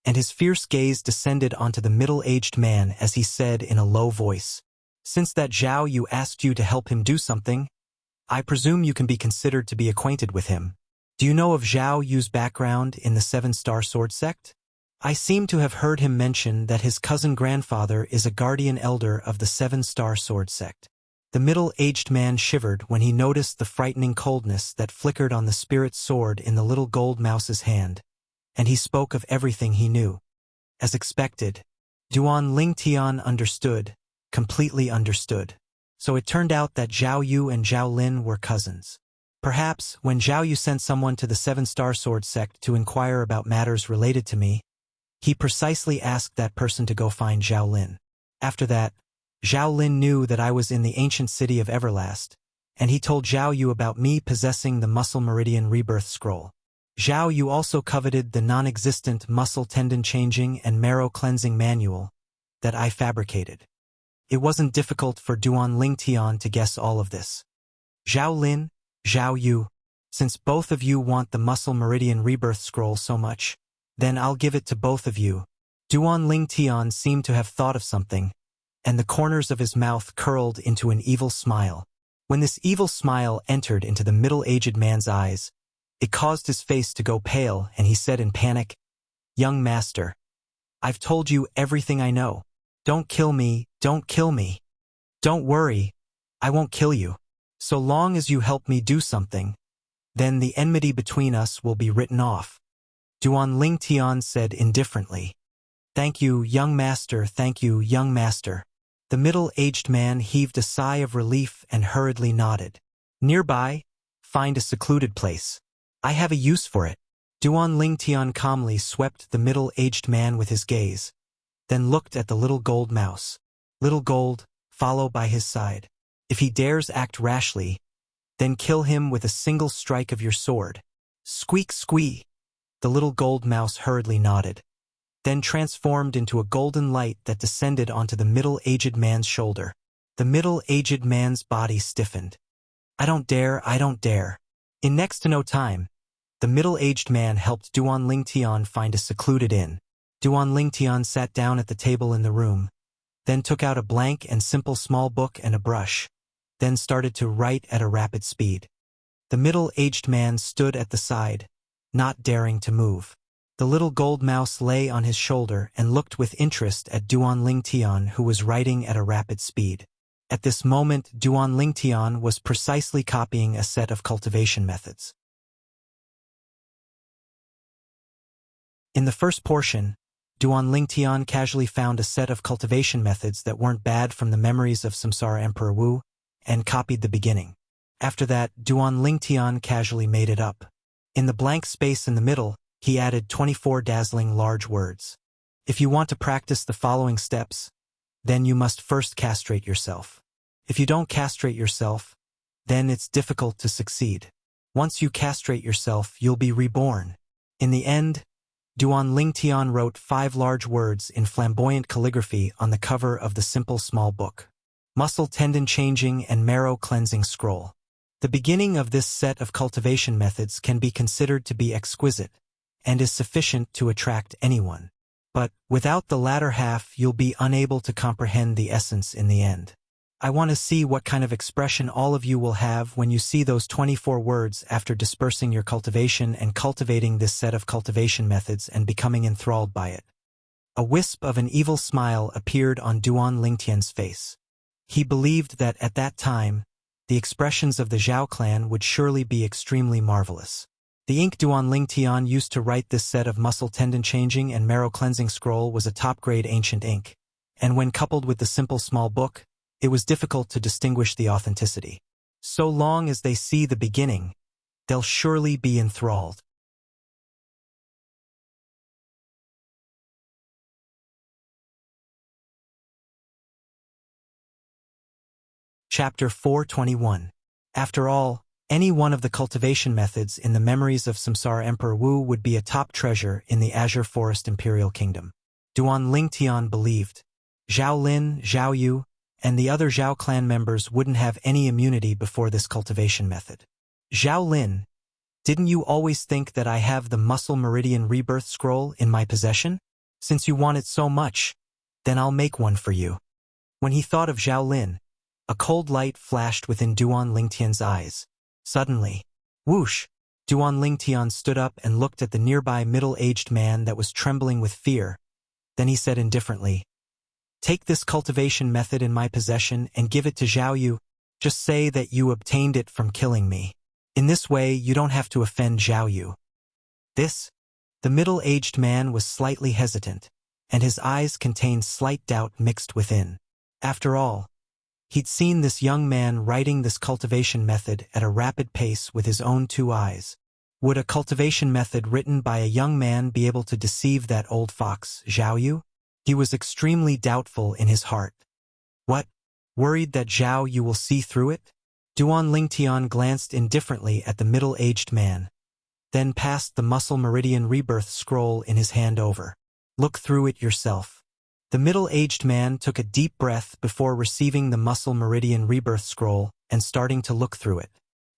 and his fierce gaze descended onto the middle-aged man as he said in a low voice, "Since that Zhao Yu asked you to help him do something, I presume you can be considered to be acquainted with him. Do you know of Zhao Yu's background in the Seven-Star Sword sect? I seem to have heard him mention that his cousin-grandfather is a guardian elder of the Seven-Star Sword sect." The middle-aged man shivered when he noticed the frightening coldness that flickered on the spirit sword in the little gold mouse's hand, and he spoke of everything he knew. As expected, Duan Lingtian understood, completely understood. So it turned out that Zhao Yu and Zhao Lin were cousins. Perhaps, when Zhao Yu sent someone to the Seven-Star Sword sect to inquire about matters related to me, he precisely asked that person to go find Zhao Lin. After that, Zhao Lin knew that I was in the ancient city of Everlast, and he told Zhao Yu about me possessing the muscle meridian rebirth scroll. Zhao Yu also coveted the non-existent muscle tendon changing and marrow cleansing manual that I fabricated. It wasn't difficult for Duan Lingtian to guess all of this. Zhao Lin, Zhao Yu, since both of you want the muscle meridian rebirth scroll so much, then I'll give it to both of you. Duan Lingtian seemed to have thought of something, and the corners of his mouth curled into an evil smile. When this evil smile entered into the middle-aged man's eyes, it caused his face to go pale, and he said in panic, "Young master, I've told you everything I know. Don't kill me, don't kill me. Don't worry, I won't kill you. So long as you help me do something, then the enmity between us will be written off." Duan Lingtian said indifferently, "Thank you, young master, thank you, young master." The middle-aged man heaved a sigh of relief and hurriedly nodded. "Nearby, find a secluded place. I have a use for it." Duan Lingtian calmly swept the middle-aged man with his gaze, then looked at the little gold mouse. "Little gold, follow by his side. If he dares act rashly, then kill him with a single strike of your sword." Squeak, squee. The little gold mouse hurriedly nodded, then transformed into a golden light that descended onto the middle-aged man's shoulder. The middle-aged man's body stiffened. "I don't dare, I don't dare." In next to no time, the middle-aged man helped Duan Lingtian find a secluded inn. Duan Lingtian sat down at the table in the room, then took out a blank and simple small book and a brush, then started to write at a rapid speed. The middle-aged man stood at the side, not daring to move. The little gold mouse lay on his shoulder and looked with interest at Duan Lingtian, who was writing at a rapid speed. At this moment, Duan Lingtian was precisely copying a set of cultivation methods. In the first portion, Duan Lingtian casually found a set of cultivation methods that weren't bad from the memories of Samsara Emperor Wu, and copied the beginning. After that, Duan Lingtian casually made it up. In the blank space in the middle, he added 24 dazzling large words. If you want to practice the following steps, then you must first castrate yourself. If you don't castrate yourself, then it's difficult to succeed. Once you castrate yourself, you'll be reborn. In the end, Duan Lingtian wrote 5 large words in flamboyant calligraphy on the cover of the simple small book. Muscle tendon changing and marrow cleansing scroll. The beginning of this set of cultivation methods can be considered to be exquisite, and is sufficient to attract anyone. But, without the latter half, you'll be unable to comprehend the essence in the end. I want to see what kind of expression all of you will have when you see those 24 words after dispersing your cultivation and cultivating this set of cultivation methods and becoming enthralled by it. A wisp of an evil smile appeared on Duan Lingtian's face. He believed that at that time, the expressions of the Zhao clan would surely be extremely marvelous. The ink Duan Lingtian used to write this set of muscle tendon changing and marrow cleansing scroll was a top-grade ancient ink, and when coupled with the simple small book, it was difficult to distinguish the authenticity. So long as they see the beginning, they'll surely be enthralled. Chapter 421. After all, any one of the cultivation methods in the memories of Samsara Emperor Wu would be a top treasure in the Azure Forest Imperial Kingdom. Duan Lingtian believed Zhao Lin, Zhao Yu, and the other Zhao clan members wouldn't have any immunity before this cultivation method. Zhao Lin, didn't you always think that I have the Muscle Meridian Rebirth Scroll in my possession? Since you want it so much, then I'll make one for you. When he thought of Zhao Lin, a cold light flashed within Duan Lingtian's eyes. Suddenly, whoosh, Duan Lingtian stood up and looked at the nearby middle-aged man that was trembling with fear. Then he said indifferently, "Take this cultivation method in my possession and give it to Zhao Yu. Just say that you obtained it from killing me. In this way, you don't have to offend Zhao Yu." The middle-aged man was slightly hesitant, and his eyes contained slight doubt mixed within. After all, he'd seen this young man writing this cultivation method at a rapid pace with his own two eyes. Would a cultivation method written by a young man be able to deceive that old fox, Zhao Yu? He was extremely doubtful in his heart. What? Worried that Zhao Yu will see through it? Duan Lingtian glanced indifferently at the middle-aged man, then passed the Muscle Meridian Rebirth Scroll in his hand over. "Look through it yourself." The middle-aged man took a deep breath before receiving the Muscle Meridian Rebirth Scroll and starting to look through it.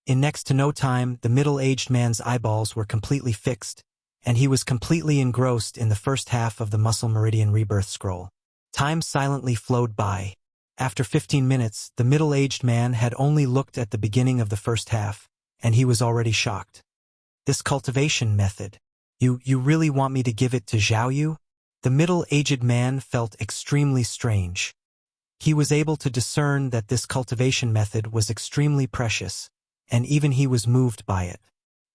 In next to no time, the middle-aged man's eyeballs were completely fixed, and he was completely engrossed in the first half of the Muscle Meridian Rebirth Scroll. Time silently flowed by. After 15 minutes, the middle-aged man had only looked at the beginning of the first half, and he was already shocked. "This cultivation method, you really want me to give it to Zhao Yu?" The middle-aged man felt extremely strange. He was able to discern that this cultivation method was extremely precious, and even he was moved by it.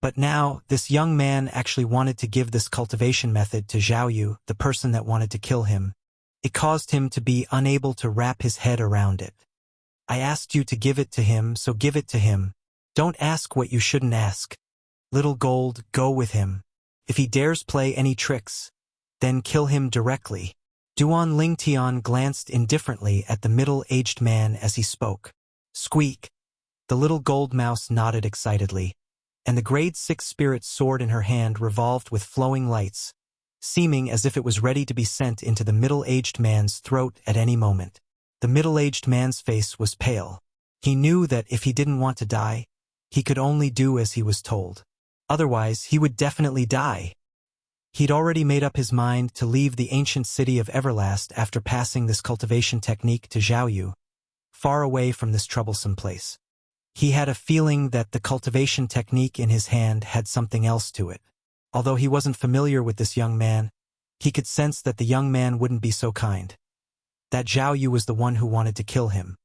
But now, this young man actually wanted to give this cultivation method to Zhao Yu, the person that wanted to kill him. It caused him to be unable to wrap his head around it. "I asked you to give it to him, so give it to him. Don't ask what you shouldn't ask. Little Gold, go with him. If he dares play any tricks, then kill him directly." Duan Lingtian glanced indifferently at the middle-aged man as he spoke. Squeak! The little gold mouse nodded excitedly, and the grade 6 spirit sword in her hand revolved with flowing lights, seeming as if it was ready to be sent into the middle-aged man's throat at any moment. The middle-aged man's face was pale. He knew that if he didn't want to die, he could only do as he was told. Otherwise, he would definitely die. He'd already made up his mind to leave the ancient city of Everlast after passing this cultivation technique to Zhao Yu, far away from this troublesome place. He had a feeling that the cultivation technique in his hand had something else to it. Although he wasn't familiar with this young man, he could sense that the young man wouldn't be so kind. That Zhao Yu was the one who wanted to kill him.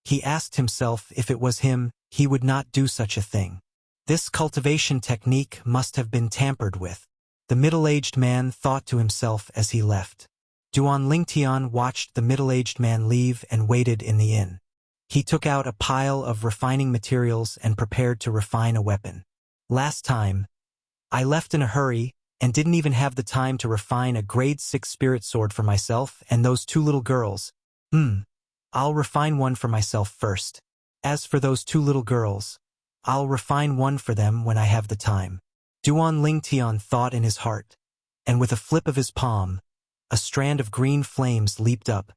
He asked himself if it was him, he would not do such a thing. This cultivation technique must have been tampered with. The middle-aged man thought to himself as he left. Duan Lingtian watched the middle-aged man leave and waited in the inn. He took out a pile of refining materials and prepared to refine a weapon. "Last time, I left in a hurry and didn't even have the time to refine a grade 6 spirit sword for myself and those two little girls. I'll refine one for myself first. As for those two little girls, I'll refine one for them when I have the time." Duan Lingtian thought in his heart, and with a flip of his palm, a strand of green flames leaped up.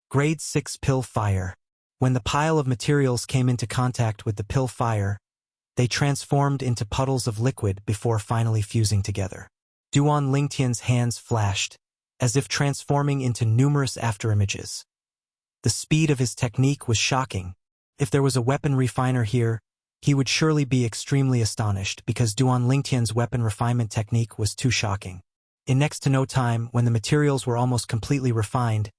Grade 6 Pill Fire. When the pile of materials came into contact with the pill fire, they transformed into puddles of liquid before finally fusing together. Duan Lingtian's hands flashed, as if transforming into numerous afterimages. The speed of his technique was shocking. If there was a weapon refiner here, he would surely be extremely astonished because Duan Lingtian's weapon refinement technique was too shocking. In next to no time, when the materials were almost completely refined,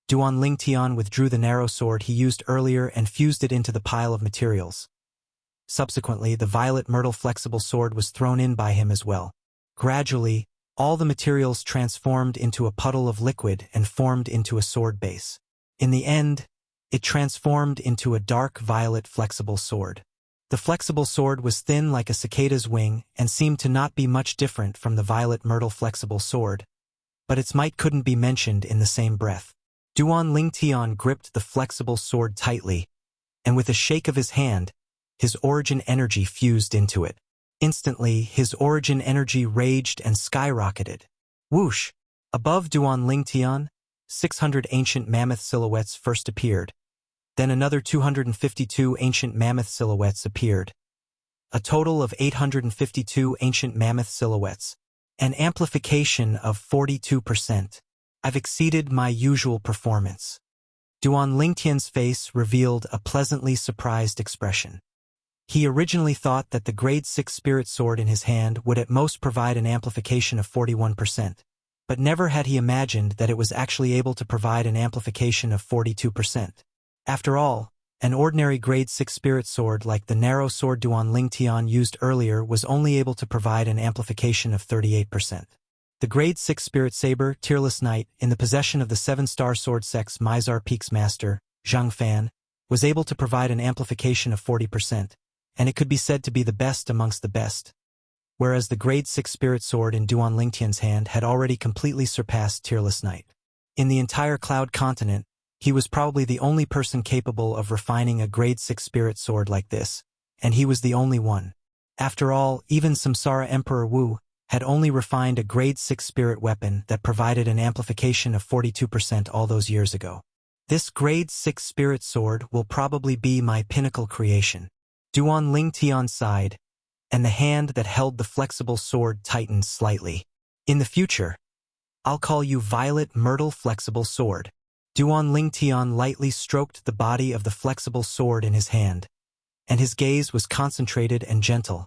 Duan Lingtian withdrew the narrow sword he used earlier and fused it into the pile of materials. Subsequently, the violet myrtle flexible sword was thrown in by him as well. Gradually, All the materials transformed into a puddle of liquid and formed into a sword base. In the end, it transformed into a dark violet flexible sword. The flexible sword was thin like a cicada's wing and seemed to not be much different from the violet myrtle flexible sword, but its might couldn't be mentioned in the same breath. Duan Lingtian gripped the flexible sword tightly, and with a shake of his hand, his origin energy fused into it. Instantly, his origin energy raged and skyrocketed. Whoosh! Above Duan Lingtian, 600 ancient mammoth silhouettes first appeared. Then another 252 ancient mammoth silhouettes appeared. A total of 852 ancient mammoth silhouettes. An amplification of 42%. I've exceeded my usual performance. Duan Lingtian's face revealed a pleasantly surprised expression. He originally thought that the grade 6 spirit sword in his hand would at most provide an amplification of 41%, but never had he imagined that it was actually able to provide an amplification of 42%. After all, an ordinary grade 6 spirit sword like the narrow sword Duan Lingtian used earlier was only able to provide an amplification of 38%. The grade 6 spirit saber, Tearless Knight, in the possession of the 7-star sword sex Mizar Peak's master, Zhang Fan, was able to provide an amplification of 40%, and it could be said to be the best amongst the best, whereas the grade 6 spirit sword in Duan Lingtian's hand had already completely surpassed Tearless Knight. In the entire Cloud continent, he was probably the only person capable of refining a grade 6 spirit sword like this, and he was the only one. After all, even Samsara Emperor Wu had only refined a grade 6 spirit weapon that provided an amplification of 42% all those years ago. This grade 6 spirit sword will probably be my pinnacle creation. Duan Lingtian sighed, and the hand that held the flexible sword tightened slightly. In the future, I'll call you Violet Myrtle Flexible Sword. Duan Lingtian lightly stroked the body of the flexible sword in his hand, and his gaze was concentrated and gentle,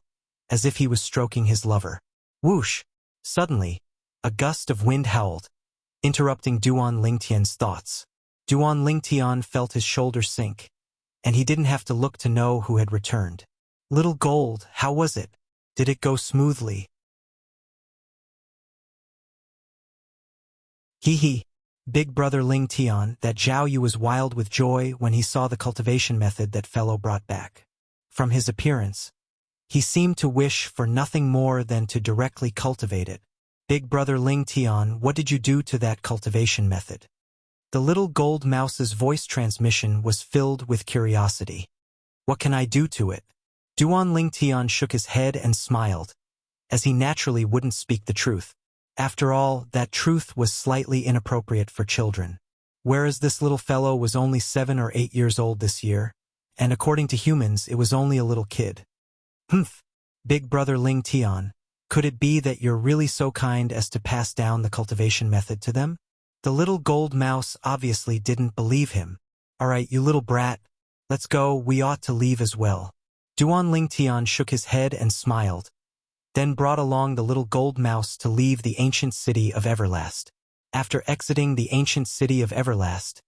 as if he was stroking his lover. Whoosh! Suddenly, a gust of wind howled, interrupting Duan Lingtian's thoughts. Duan Lingtian felt his shoulders sink, and he didn't have to look to know who had returned. Little Gold, how was it? Did it go smoothly? Hee. Big brother Lingtian, that Zhao Yu was wild with joy when he saw the cultivation method that fellow brought back. From his appearance, he seemed to wish for nothing more than to directly cultivate it. Big brother Lingtian, what did you do to that cultivation method? The little gold mouse's voice transmission was filled with curiosity. What can I do to it? Duan Lingtian shook his head and smiled, as he naturally wouldn't speak the truth. After all, that truth was slightly inappropriate for children. Whereas this little fellow was only 7 or 8 years old this year, and according to humans, it was only a little kid. Humph, Big brother Lingtian, could it be that you're really so kind as to pass down the cultivation method to them? The little gold mouse obviously didn't believe him. All right, you little brat, let's go, we ought to leave as well. Duan Lingtian shook his head and smiled, then brought along the little gold mouse to leave the ancient city of Everlast. After exiting the ancient city of Everlast,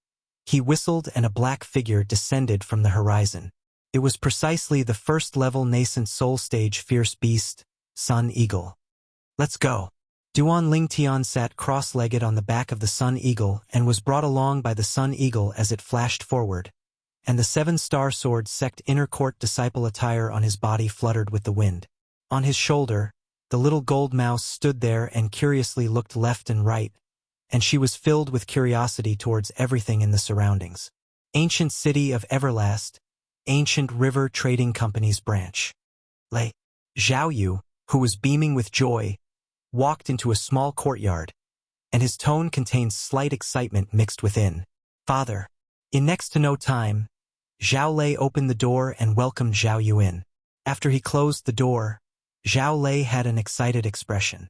he whistled and a black figure descended from the horizon. It was precisely the first-level nascent soul stage fierce beast, Sun Eagle. Let's go. Duan Lingtian sat cross-legged on the back of the Sun Eagle and was brought along by the Sun Eagle as it flashed forward, and the 7-star sword sect inner court disciple attire on his body fluttered with the wind. On his shoulder, the little gold mouse stood there and curiously looked left and right, and she was filled with curiosity towards everything in the surroundings. Ancient city of Everlast, Ancient River Trading Company's branch. Zhao Yu, who was beaming with joy, walked into a small courtyard, and his tone contained slight excitement mixed within. Father. In next to no time, Zhao Lei opened the door and welcomed Zhao Yu in. After he closed the door, Zhao Lei had an excited expression.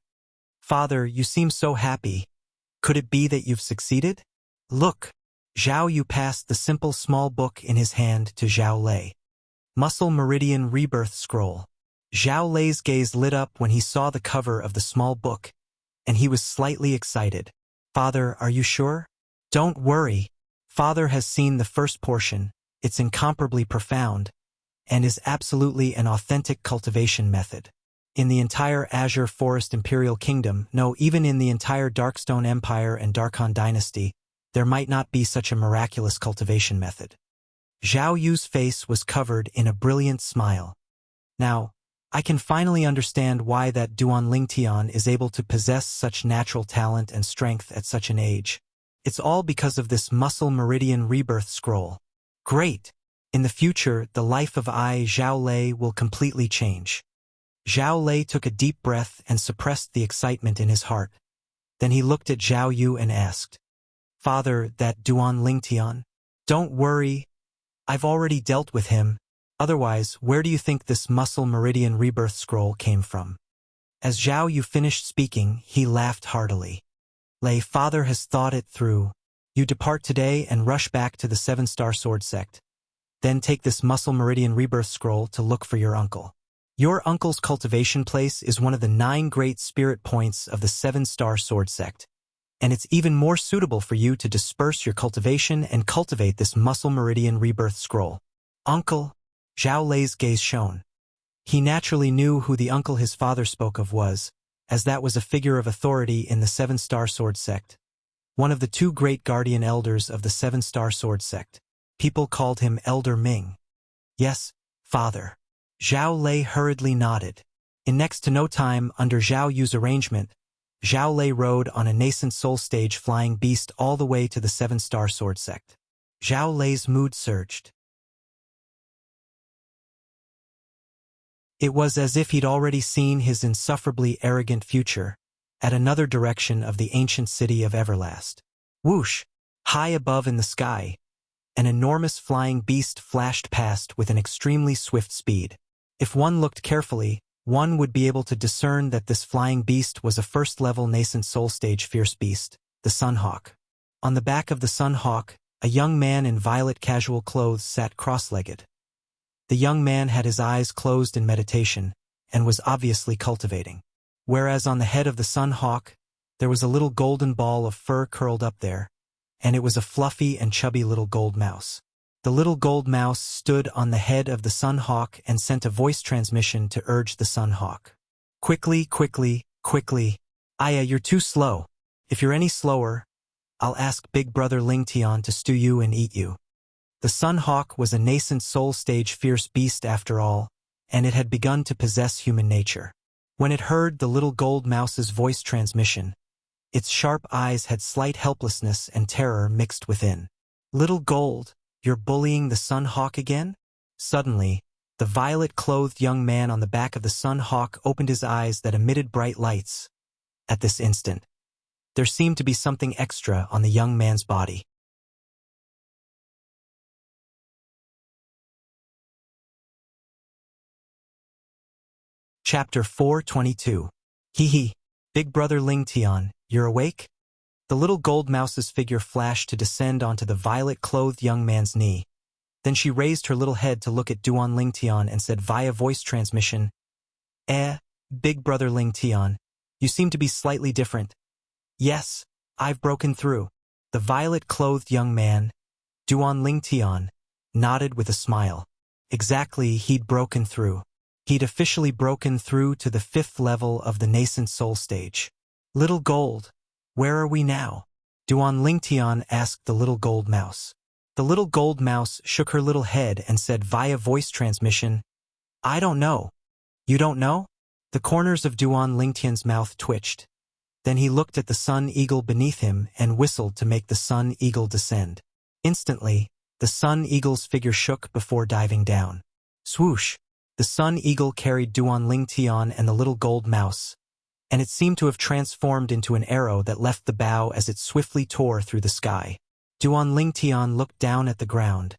Father, you seem so happy. Could it be that you've succeeded? Look. Zhao Yu passed the simple small book in his hand to Zhao Lei. Muscle Meridian Rebirth Scroll. Zhao Lei's gaze lit up when he saw the cover of the small book, and he was slightly excited. Father, are you sure? Don't worry. Father has seen the first portion. It's incomparably profound, and is absolutely an authentic cultivation method. In the entire Azure Forest Imperial Kingdom, no, even in the entire Darkstone Empire and Darkon Dynasty, there might not be such a miraculous cultivation method. Zhao Yu's face was covered in a brilliant smile. Now, I can finally understand why that Duan Lingtian is able to possess such natural talent and strength at such an age. It's all because of this Muscle Meridian Rebirth Scroll. Great! In the future, the life of Zhao Lei will completely change. Zhao Lei took a deep breath and suppressed the excitement in his heart. Then he looked at Zhao Yu and asked, "Father, that Duan Lingtian? Don't worry, I've already dealt with him. Otherwise, where do you think this Muscle Meridian Rebirth Scroll came from?" As Zhao Yu finished speaking, he laughed heartily. "Lei, father has thought it through. You depart today and rush back to the 7-Star Sword Sect. Then take this Muscle Meridian Rebirth Scroll to look for your uncle. Your uncle's cultivation place is one of the 9 great spirit points of the 7-Star Sword Sect, and it's even more suitable for you to disperse your cultivation and cultivate this Muscle Meridian Rebirth Scroll." "Uncle?" Zhao Lei's gaze shone. He naturally knew who the uncle his father spoke of was, as that was a figure of authority in the 7-Star Sword Sect. One of the 2 great guardian elders of the 7-Star Sword Sect. People called him Elder Ming. "Yes, father." Zhao Lei hurriedly nodded. In next to no time, under Zhao Yu's arrangement, Zhao Lei rode on a nascent soul stage flying beast all the way to the 7-Star Sword Sect. Zhao Lei's mood surged. It was as if he'd already seen his insufferably arrogant future at another direction of the ancient city of Everlast. Whoosh! High above in the sky, an enormous flying beast flashed past with an extremely swift speed. If one looked carefully, one would be able to discern that this flying beast was a first-level nascent soul stage fierce beast, the Sunhawk. On the back of the Sunhawk, a young man in violet casual clothes sat cross-legged. The young man had his eyes closed in meditation and was obviously cultivating. Whereas on the head of the Sunhawk, there was a little golden ball of fur curled up there, and it was a fluffy and chubby little gold mouse. The little gold mouse stood on the head of the Sunhawk and sent a voice transmission to urge the Sunhawk. "Quickly, quickly, quickly. Aya, you're too slow. If you're any slower, I'll ask Big Brother Lingtian to stew you and eat you." The Sunhawk was a nascent soul stage fierce beast after all, and it had begun to possess human nature. When it heard the little gold mouse's voice transmission, its sharp eyes had slight helplessness and terror mixed within. "Little Gold, you're bullying the Sunhawk again?" Suddenly, the violet-clothed young man on the back of the Sunhawk opened his eyes that emitted bright lights. At this instant, there seemed to be something extra on the young man's body. Chapter 422. Hee. Big Brother Lingtian, you're awake? The little gold mouse's figure flashed to descend onto the violet-clothed young man's knee. Then she raised her little head to look at Duan Lingtian and said via voice transmission, Big Brother Lingtian, you seem to be slightly different." "Yes, I've broken through." The violet-clothed young man, Duan Lingtian, nodded with a smile. Exactly, he'd broken through. He'd officially broken through to the 5th level of the nascent soul stage. "Little Gold, where are we now?" Duan Lingtian asked the little gold mouse. The little gold mouse shook her little head and said via voice transmission, "I don't know." "You don't know?" The corners of Duan Lingtian's mouth twitched. Then he looked at the sun eagle beneath him and whistled to make the sun eagle descend. Instantly, the sun eagle's figure shook before diving down. Swoosh! The sun eagle carried Duan Lingtian and the little gold mouse, and it seemed to have transformed into an arrow that left the bow as it swiftly tore through the sky. Duan Lingtian looked down at the ground,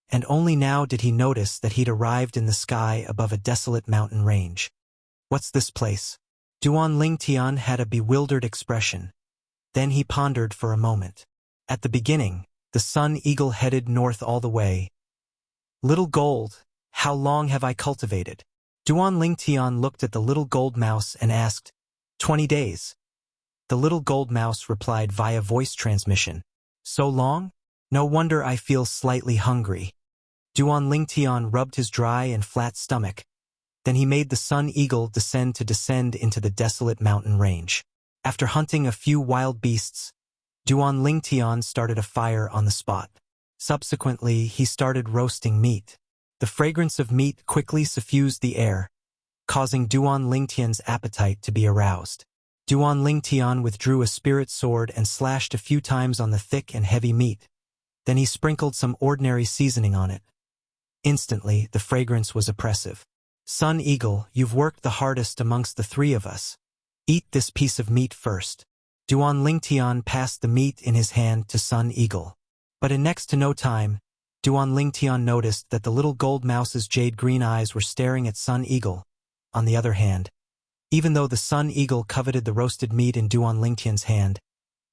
and only now did he notice that he'd arrived in the sky above a desolate mountain range. "What's this place?" Duan Lingtian had a bewildered expression. Then he pondered for a moment. At the beginning, the sun eagle headed north all the way. "Little Gold, how long have I cultivated?" Duan Lingtian looked at the little gold mouse and asked, 20 days. The little gold mouse replied via voice transmission, "So long? No wonder I feel slightly hungry." Duan Lingtian rubbed his dry and flat stomach. Then he made the Sun Eagle descend into the desolate mountain range. After hunting a few wild beasts, Duan Lingtian started a fire on the spot. Subsequently, he started roasting meat. The fragrance of meat quickly suffused the air, causing Duan Lingtian's appetite to be aroused. Duan Lingtian withdrew a spirit sword and slashed a few times on the thick and heavy meat. Then he sprinkled some ordinary seasoning on it. Instantly, the fragrance was oppressive. Sun Eagle, you've worked the hardest amongst the three of us. Eat this piece of meat first. Duan Lingtian passed the meat in his hand to Sun Eagle. But in next to no time, Duan Lingtian noticed that the little gold mouse's jade-green eyes were staring at Sun Eagle. On the other hand, even though the Sun Eagle coveted the roasted meat in Duan Lingtian's hand,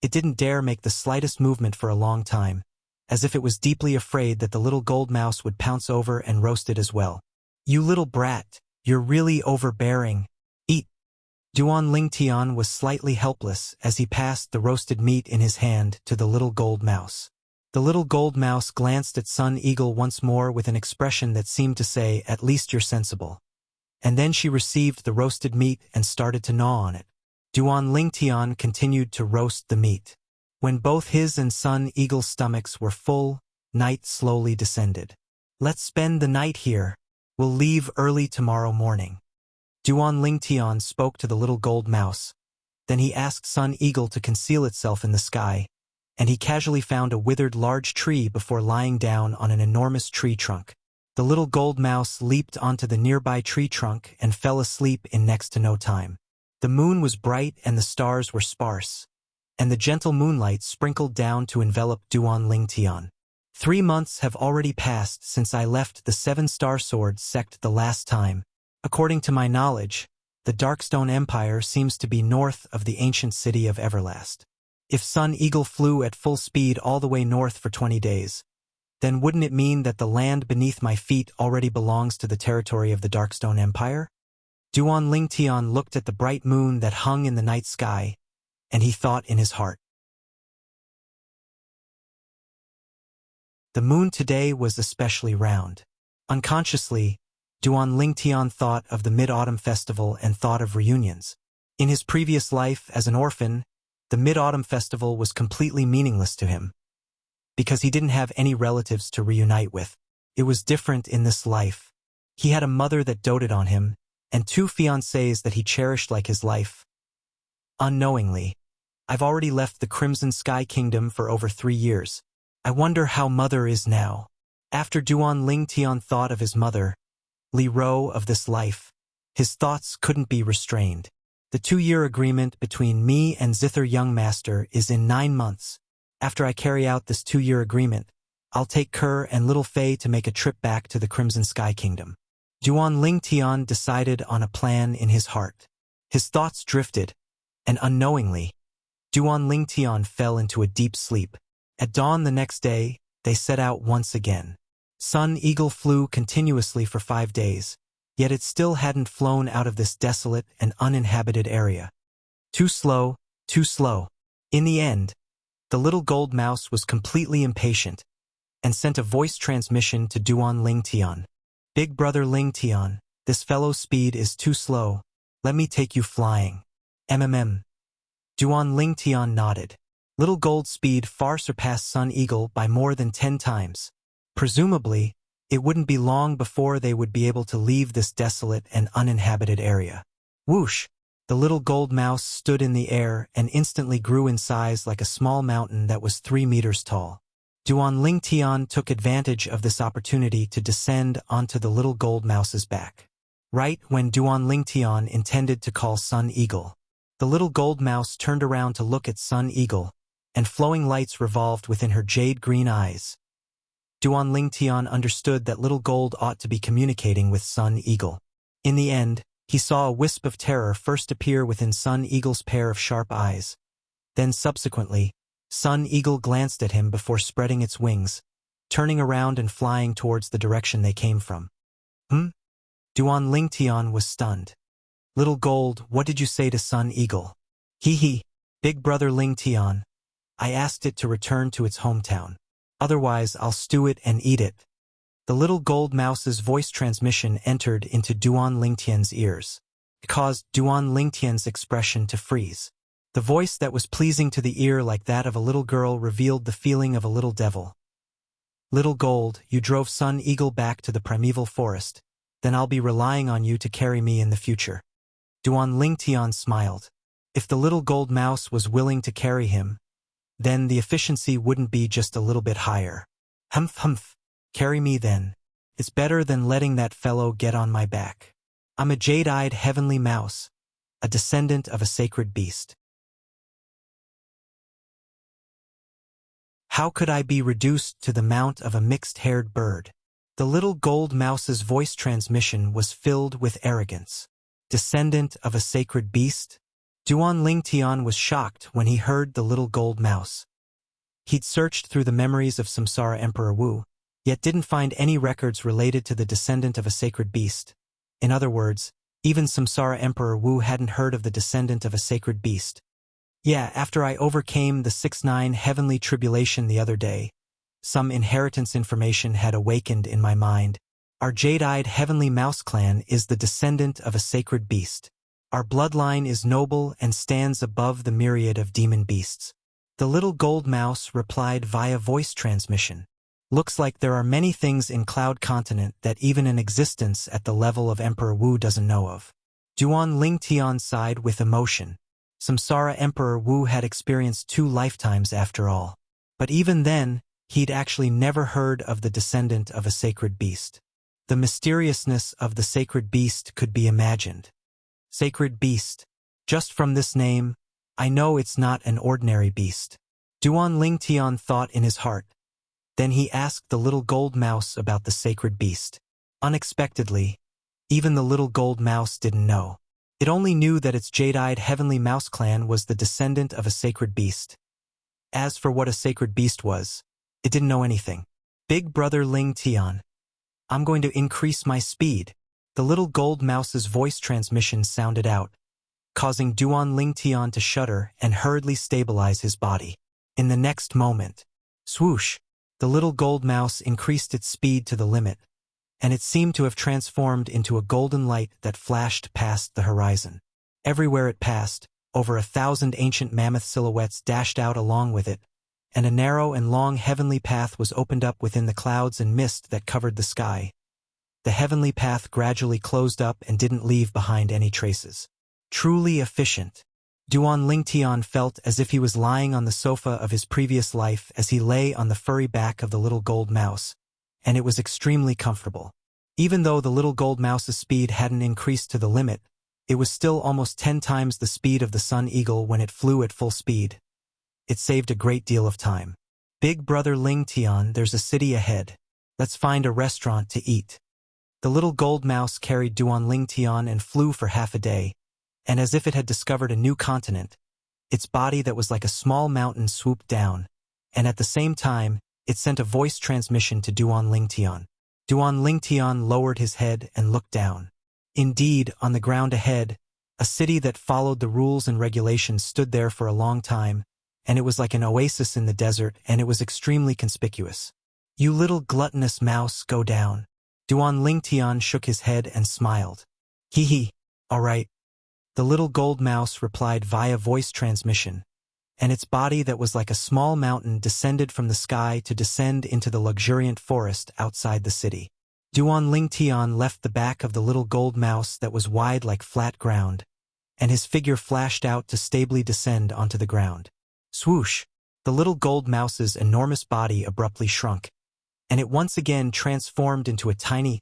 it didn't dare make the slightest movement for a long time, as if it was deeply afraid that the little gold mouse would pounce over and roast it as well. You little brat, you're really overbearing. Eat. Duan Lingtian was slightly helpless as he passed the roasted meat in his hand to the little gold mouse. The little gold mouse glanced at Sun Eagle once more with an expression that seemed to say, "At least you're sensible." And then she received the roasted meat and started to gnaw on it. Duan Lingtian continued to roast the meat. When both his and Sun Eagle's stomachs were full, night slowly descended. Let's spend the night here. We'll leave early tomorrow morning. Duan Lingtian spoke to the little gold mouse. Then he asked Sun Eagle to conceal itself in the sky, and he casually found a withered large tree before lying down on an enormous tree trunk. The little gold mouse leaped onto the nearby tree trunk and fell asleep in next to no time. The moon was bright and the stars were sparse, and the gentle moonlight sprinkled down to envelop Duan Lingtian. 3 months have already passed since I left the 7-star sword sect the last time. According to my knowledge, the Darkstone Empire seems to be north of the ancient city of Everlast. If Sun Eagle flew at full speed all the way north for 20 days, then wouldn't it mean that the land beneath my feet already belongs to the territory of the Darkstone Empire? Duan Lingtian looked at the bright moon that hung in the night sky, and he thought in his heart. The moon today was especially round. Unconsciously, Duan Lingtian thought of the Mid-Autumn Festival and thought of reunions. In his previous life as an orphan, the Mid-Autumn Festival was completely meaningless to him, because he didn't have any relatives to reunite with. It was different in this life. He had a mother that doted on him, and 2 fiancées that he cherished like his life. Unknowingly, I've already left the Crimson Sky Kingdom for over 3 years. I wonder how Mother is now. After Duan Lingtian thought of his mother, Li Ro of this life, his thoughts couldn't be restrained. The 2-year agreement between me and Zither Young Master is in 9 months. After I carry out this 2-year agreement, I'll take Kerr and Little Fei to make a trip back to the Crimson Sky Kingdom. Duan Lingtian decided on a plan in his heart. His thoughts drifted, and unknowingly, Duan Lingtian fell into a deep sleep. At dawn the next day, they set out once again. Sun Eagle flew continuously for 5 days, yet it still hadn't flown out of this desolate and uninhabited area. Too slow, too slow. In the end, the little gold mouse was completely impatient and sent a voice transmission to Duan Lingtian. Big brother Lingtian, this fellow's speed is too slow. Let me take you flying. MMM. Duan Lingtian nodded. Little Gold speed far surpassed Sun Eagle by more than 10 times. Presumably, it wouldn't be long before they would be able to leave this desolate and uninhabited area. Whoosh! The little gold mouse stood in the air and instantly grew in size like a small mountain that was 3 meters tall. Duan Lingtian took advantage of this opportunity to descend onto the little gold mouse's back. Right when Duan Lingtian intended to call Sun Eagle, the little gold mouse turned around to look at Sun Eagle, and flowing lights revolved within her jade-green eyes. Duan Lingtian understood that Little Gold ought to be communicating with Sun Eagle. In the end, he saw a wisp of terror first appear within Sun Eagle's pair of sharp eyes. Then subsequently, Sun Eagle glanced at him before spreading its wings, turning around and flying towards the direction they came from. Duan Lingtian was stunned. Little Gold, what did you say to Sun Eagle? Hee, big brother Lingtian. I asked it to return to its hometown. Otherwise, I'll stew it and eat it. The little gold mouse's voice transmission entered into Duan Lingtian's ears. It caused Duan Lingtian's expression to freeze. The voice that was pleasing to the ear like that of a little girl revealed the feeling of a little devil. Little Gold, you drove Sun Eagle back to the primeval forest. Then I'll be relying on you to carry me in the future. Duan Lingtian smiled. If the little gold mouse was willing to carry him, then the efficiency wouldn't be just a little bit higher. Humph humph, carry me then. It's better than letting that fellow get on my back. I'm a jade-eyed heavenly mouse, a descendant of a sacred beast. How could I be reduced to the mount of a mixed-haired bird? The little gold mouse's voice transmission was filled with arrogance. Descendant of a sacred beast? Duan Lingtian was shocked when he heard the little gold mouse. He'd searched through the memories of Samsara Emperor Wu, yet didn't find any records related to the descendant of a sacred beast. In other words, even Samsara Emperor Wu hadn't heard of the descendant of a sacred beast. Yeah, after I overcame the 6-9 heavenly tribulation the other day, some inheritance information had awakened in my mind. Our jade-eyed heavenly mouse clan is the descendant of a sacred beast. Our bloodline is noble and stands above the myriad of demon beasts. The little gold mouse replied via voice transmission. Looks like there are many things in Cloud Continent that even in existence at the level of Emperor Wu doesn't know of. Duan Lingtian sighed with emotion. Samsara Emperor Wu had experienced 2 lifetimes after all. But even then, he'd actually never heard of the descendant of a sacred beast. The mysteriousness of the sacred beast could be imagined. Sacred beast. Just from this name, I know it's not an ordinary beast. Duan Lingtian thought in his heart. Then he asked the little gold mouse about the sacred beast. Unexpectedly, even the little gold mouse didn't know. It only knew that its jade-eyed heavenly mouse clan was the descendant of a sacred beast. As for what a sacred beast was, it didn't know anything. Big brother Ling Tian. I'm going to increase my speed. The little gold mouse's voice transmission sounded out, causing Duan Lingtian to shudder and hurriedly stabilize his body. In the next moment, swoosh, the little gold mouse increased its speed to the limit, and it seemed to have transformed into a golden light that flashed past the horizon. Everywhere it passed, over 1,000 ancient mammoth silhouettes dashed out along with it, and a narrow and long heavenly path was opened up within the clouds and mist that covered the sky. The heavenly path gradually closed up and didn't leave behind any traces. Truly efficient. Duan Lingtian felt as if he was lying on the sofa of his previous life as he lay on the furry back of the little gold mouse, and it was extremely comfortable. Even though the little gold mouse's speed hadn't increased to the limit, it was still almost 10 times the speed of the Sun Eagle when it flew at full speed. It saved a great deal of time. Big brother Lingtian, there's a city ahead. Let's find a restaurant to eat. The little gold mouse carried Duan Lingtian and flew for half a day, and as if it had discovered a new continent, its body that was like a small mountain swooped down, and at the same time, it sent a voice transmission to Duan Lingtian. Duan Lingtian lowered his head and looked down. Indeed, on the ground ahead, a city that followed the rules and regulations stood there for a long time, and it was like an oasis in the desert, and it was extremely conspicuous. You little gluttonous mouse, go down. Duan Lingtian shook his head and smiled. Hee hee, all right. The little gold mouse replied via voice transmission, and its body that was like a small mountain descended from the sky to descend into the luxuriant forest outside the city. Duan Lingtian left the back of the little gold mouse that was wide like flat ground, and his figure flashed out to stably descend onto the ground. Swoosh! The little gold mouse's enormous body abruptly shrunk, and it once again transformed into a tiny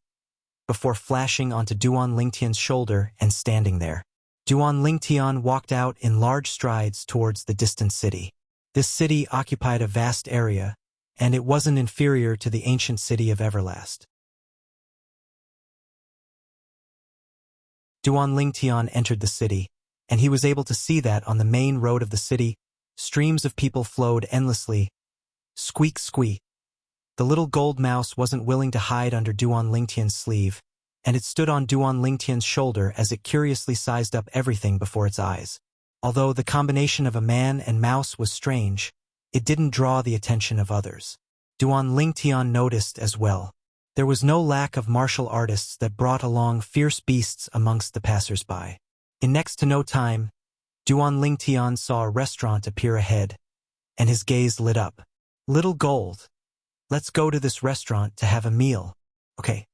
before flashing onto Duan Lingtian's shoulder and standing there. Duan Lingtian walked out in large strides towards the distant city. This city occupied a vast area, and it wasn't inferior to the ancient city of Everlast. Duan Lingtian entered the city, and he was able to see that on the main road of the city, streams of people flowed endlessly. Squeak, squeak. The little gold mouse wasn't willing to hide under Duan Lingtian's sleeve, and it stood on Duan Lingtian's shoulder as it curiously sized up everything before its eyes. Although the combination of a man and mouse was strange, it didn't draw the attention of others. Duan Lingtian noticed as well. There was no lack of martial artists that brought along fierce beasts amongst the passers-by. In next to no time, Duan Lingtian saw a restaurant appear ahead, and his gaze lit up. Little Gold. Let's go to this restaurant to have a meal. Okay.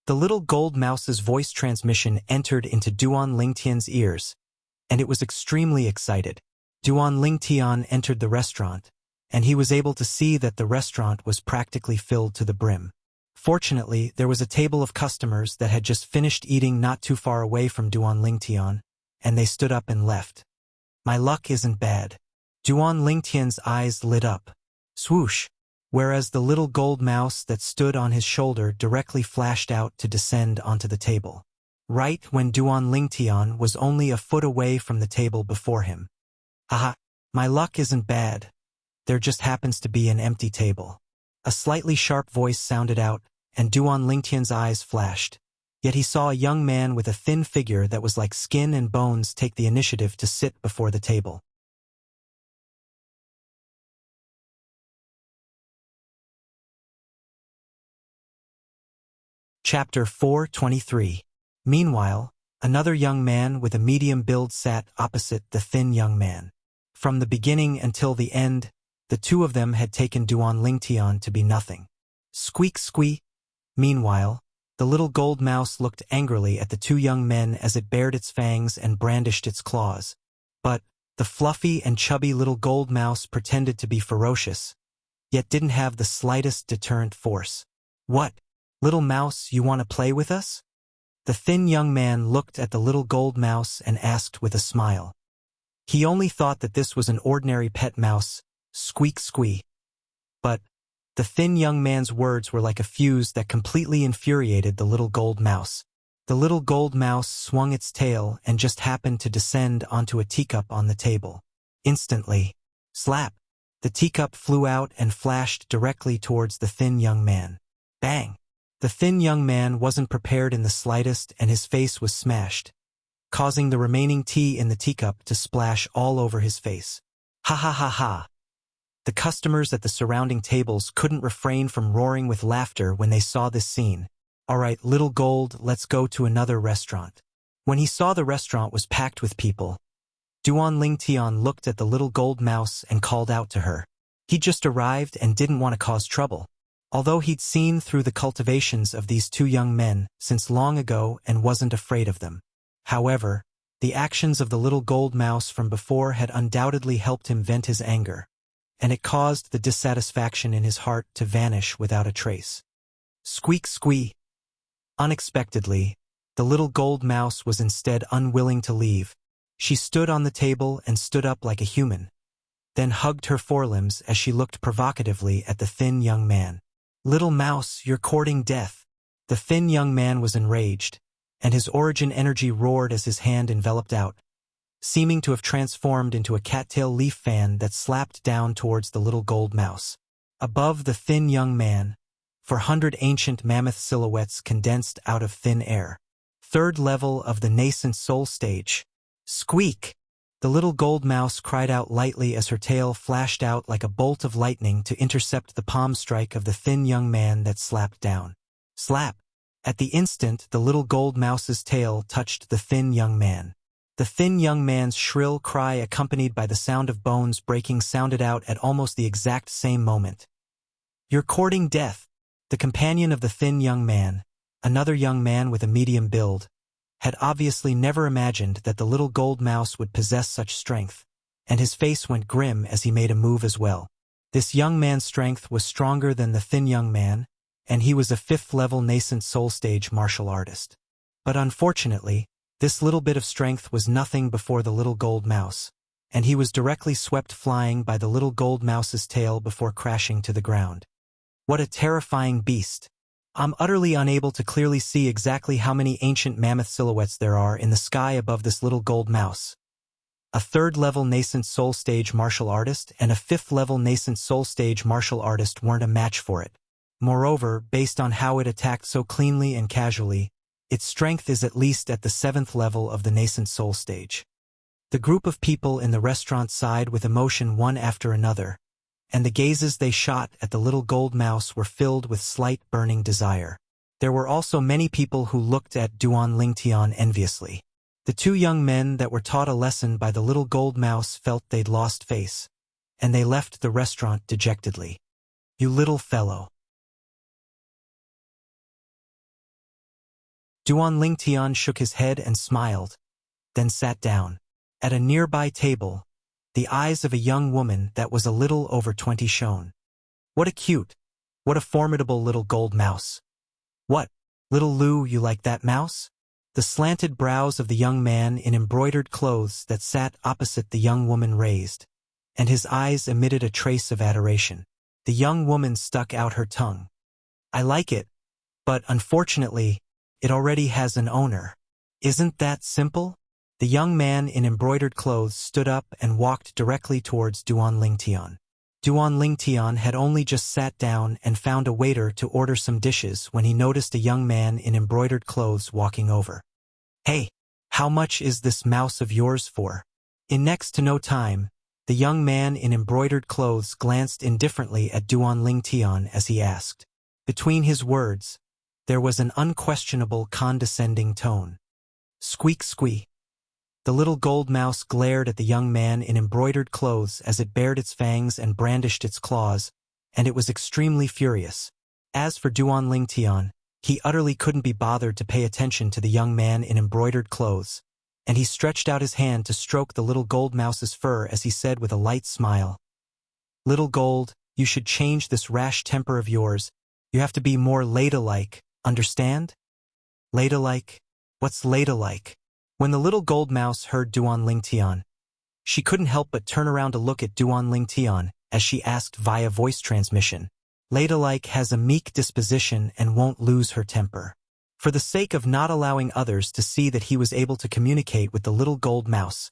The little gold mouse's voice transmission entered into Duan Lingtian's ears, and it was extremely excited. Duan Lingtian entered the restaurant, and he was able to see that the restaurant was practically filled to the brim. Fortunately, there was a table of customers that had just finished eating not too far away from Duan Lingtian, and they stood up and left. My luck isn't bad. Duan Lingtian's eyes lit up. Swoosh! Whereas the little gold mouse that stood on his shoulder directly flashed out to descend onto the table. Right when Duan Lingtian was only a foot away from the table before him. Haha, my luck isn't bad. There just happens to be an empty table. A slightly sharp voice sounded out, and Duan Lingtian's eyes flashed. Yet he saw a young man with a thin figure that was like skin and bones take the initiative to sit before the table. Chapter 423. Meanwhile, another young man with a medium build sat opposite the thin young man. From the beginning until the end, the two of them had taken Duan Lingtian to be nothing. Squeak squeak. Meanwhile, the little gold mouse looked angrily at the two young men as it bared its fangs and brandished its claws. But the fluffy and chubby little gold mouse pretended to be ferocious, yet didn't have the slightest deterrent force. What? Little mouse, you want to play with us? The thin young man looked at the little gold mouse and asked with a smile. He only thought that this was an ordinary pet mouse, squeak squeak. But the thin young man's words were like a fuse that completely infuriated the little gold mouse. The little gold mouse swung its tail and just happened to descend onto a teacup on the table. Instantly, slap! The teacup flew out and flashed directly towards the thin young man. Bang! The thin young man wasn't prepared in the slightest and his face was smashed, causing the remaining tea in the teacup to splash all over his face. Ha ha ha ha! The customers at the surrounding tables couldn't refrain from roaring with laughter when they saw this scene. Alright, little gold, let's go to another restaurant. When he saw the restaurant was packed with people, Duan Lingtian looked at the little gold mouse and called out to her. He just arrived and didn't want to cause trouble. Although he'd seen through the cultivations of these two young men since long ago and wasn't afraid of them. However, the actions of the little gold mouse from before had undoubtedly helped him vent his anger, and it caused the dissatisfaction in his heart to vanish without a trace. Squeak squeak! Unexpectedly, the little gold mouse was instead unwilling to leave. She stood on the table and stood up like a human, then hugged her forelimbs as she looked provocatively at the thin young man. Little mouse, you're courting death. The thin young man was enraged, and his origin energy roared as his hand enveloped out, seeming to have transformed into a cattail leaf fan that slapped down towards the little gold mouse. Above the thin young man, 400 ancient mammoth silhouettes condensed out of thin air. Third level of the nascent soul stage. Squeak! The little gold mouse cried out lightly as her tail flashed out like a bolt of lightning to intercept the palm strike of the thin young man that slapped down. Slap! At the instant, the little gold mouse's tail touched the thin young man. The thin young man's shrill cry accompanied by the sound of bones breaking sounded out at almost the exact same moment. You're courting death! The companion of the thin young man, another young man with a medium build, had obviously never imagined that the little gold mouse would possess such strength, and his face went grim as he made a move as well. This young man's strength was stronger than the thin young man, and he was a 5th-level nascent soul stage martial artist. But unfortunately, this little bit of strength was nothing before the little gold mouse, and he was directly swept flying by the little gold mouse's tail before crashing to the ground. What a terrifying beast! I'm utterly unable to clearly see exactly how many ancient mammoth silhouettes there are in the sky above this little gold mouse. A 3rd-level nascent soul stage martial artist and a 5th-level nascent soul stage martial artist weren't a match for it. Moreover, based on how it attacked so cleanly and casually, its strength is at least at the 7th level of the nascent soul stage. The group of people in the restaurant sighed with emotion one after another, and the gazes they shot at the little gold mouse were filled with slight burning desire. There were also many people who looked at Duan Lingtian enviously. The two young men that were taught a lesson by the little gold mouse felt they'd lost face, and they left the restaurant dejectedly. "You little fellow." Duan Lingtian shook his head and smiled, then sat down. At a nearby table, the eyes of a young woman that was a little over 20 shone. What a formidable little gold mouse. "What, little Lou, you like that mouse?" The slanted brows of the young man in embroidered clothes that sat opposite the young woman raised, and his eyes emitted a trace of adoration. The young woman stuck out her tongue. "I like it, but unfortunately, it already has an owner." "Isn't that simple?" The young man in embroidered clothes stood up and walked directly towards Duan Lingtian. Duan Lingtian had only just sat down and found a waiter to order some dishes when he noticed a young man in embroidered clothes walking over. "Hey, how much is this mouse of yours for?" In next to no time, the young man in embroidered clothes glanced indifferently at Duan Lingtian as he asked. Between his words, there was an unquestionable condescending tone. "Squeak squeak." The little gold mouse glared at the young man in embroidered clothes as it bared its fangs and brandished its claws, and it was extremely furious. As for Duan Lingtian, he utterly couldn't be bothered to pay attention to the young man in embroidered clothes, and he stretched out his hand to stroke the little gold mouse's fur as he said with a light smile, "Little Gold, you should change this rash temper of yours. You have to be more ladylike, understand?" "Ladylike? What's ladylike?" When the little gold mouse heard Duan Lingtian, she couldn't help but turn around to look at Duan Lingtian as she asked via voice transmission. "Ladylike has a meek disposition and won't lose her temper." For the sake of not allowing others to see that he was able to communicate with the little gold mouse,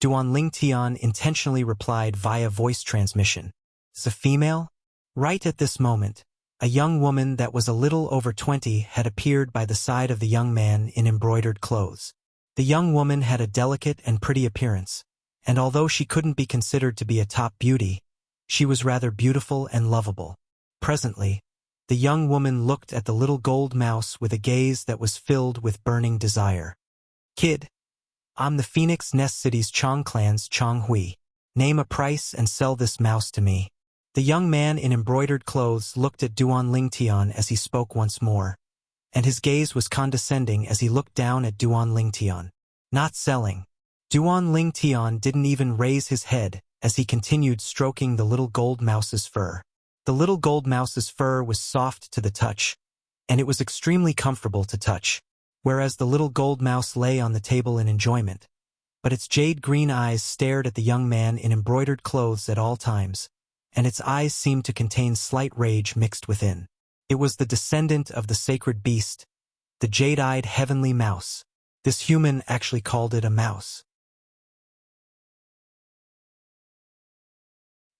Duan Lingtian intentionally replied via voice transmission. "Is a female?" Right at this moment, a young woman that was a little over 20 had appeared by the side of the young man in embroidered clothes. The young woman had a delicate and pretty appearance, and although she couldn't be considered to be a top beauty, she was rather beautiful and lovable. Presently, the young woman looked at the little gold mouse with a gaze that was filled with burning desire. "Kid, I'm the Phoenix Nest City's Chong clan's Chong Hui. Name a price and sell this mouse to me." The young man in embroidered clothes looked at Duan Lingtian as he spoke once more, and his gaze was condescending as he looked down at Duan Lingtian. "Not selling." Duan Lingtian didn't even raise his head as he continued stroking the little gold mouse's fur. The little gold mouse's fur was soft to the touch, and it was extremely comfortable to touch, whereas the little gold mouse lay on the table in enjoyment. But its jade-green eyes stared at the young man in embroidered clothes at all times, and its eyes seemed to contain slight rage mixed within. It was the descendant of the sacred beast, the jade-eyed heavenly mouse. This human actually called it a mouse.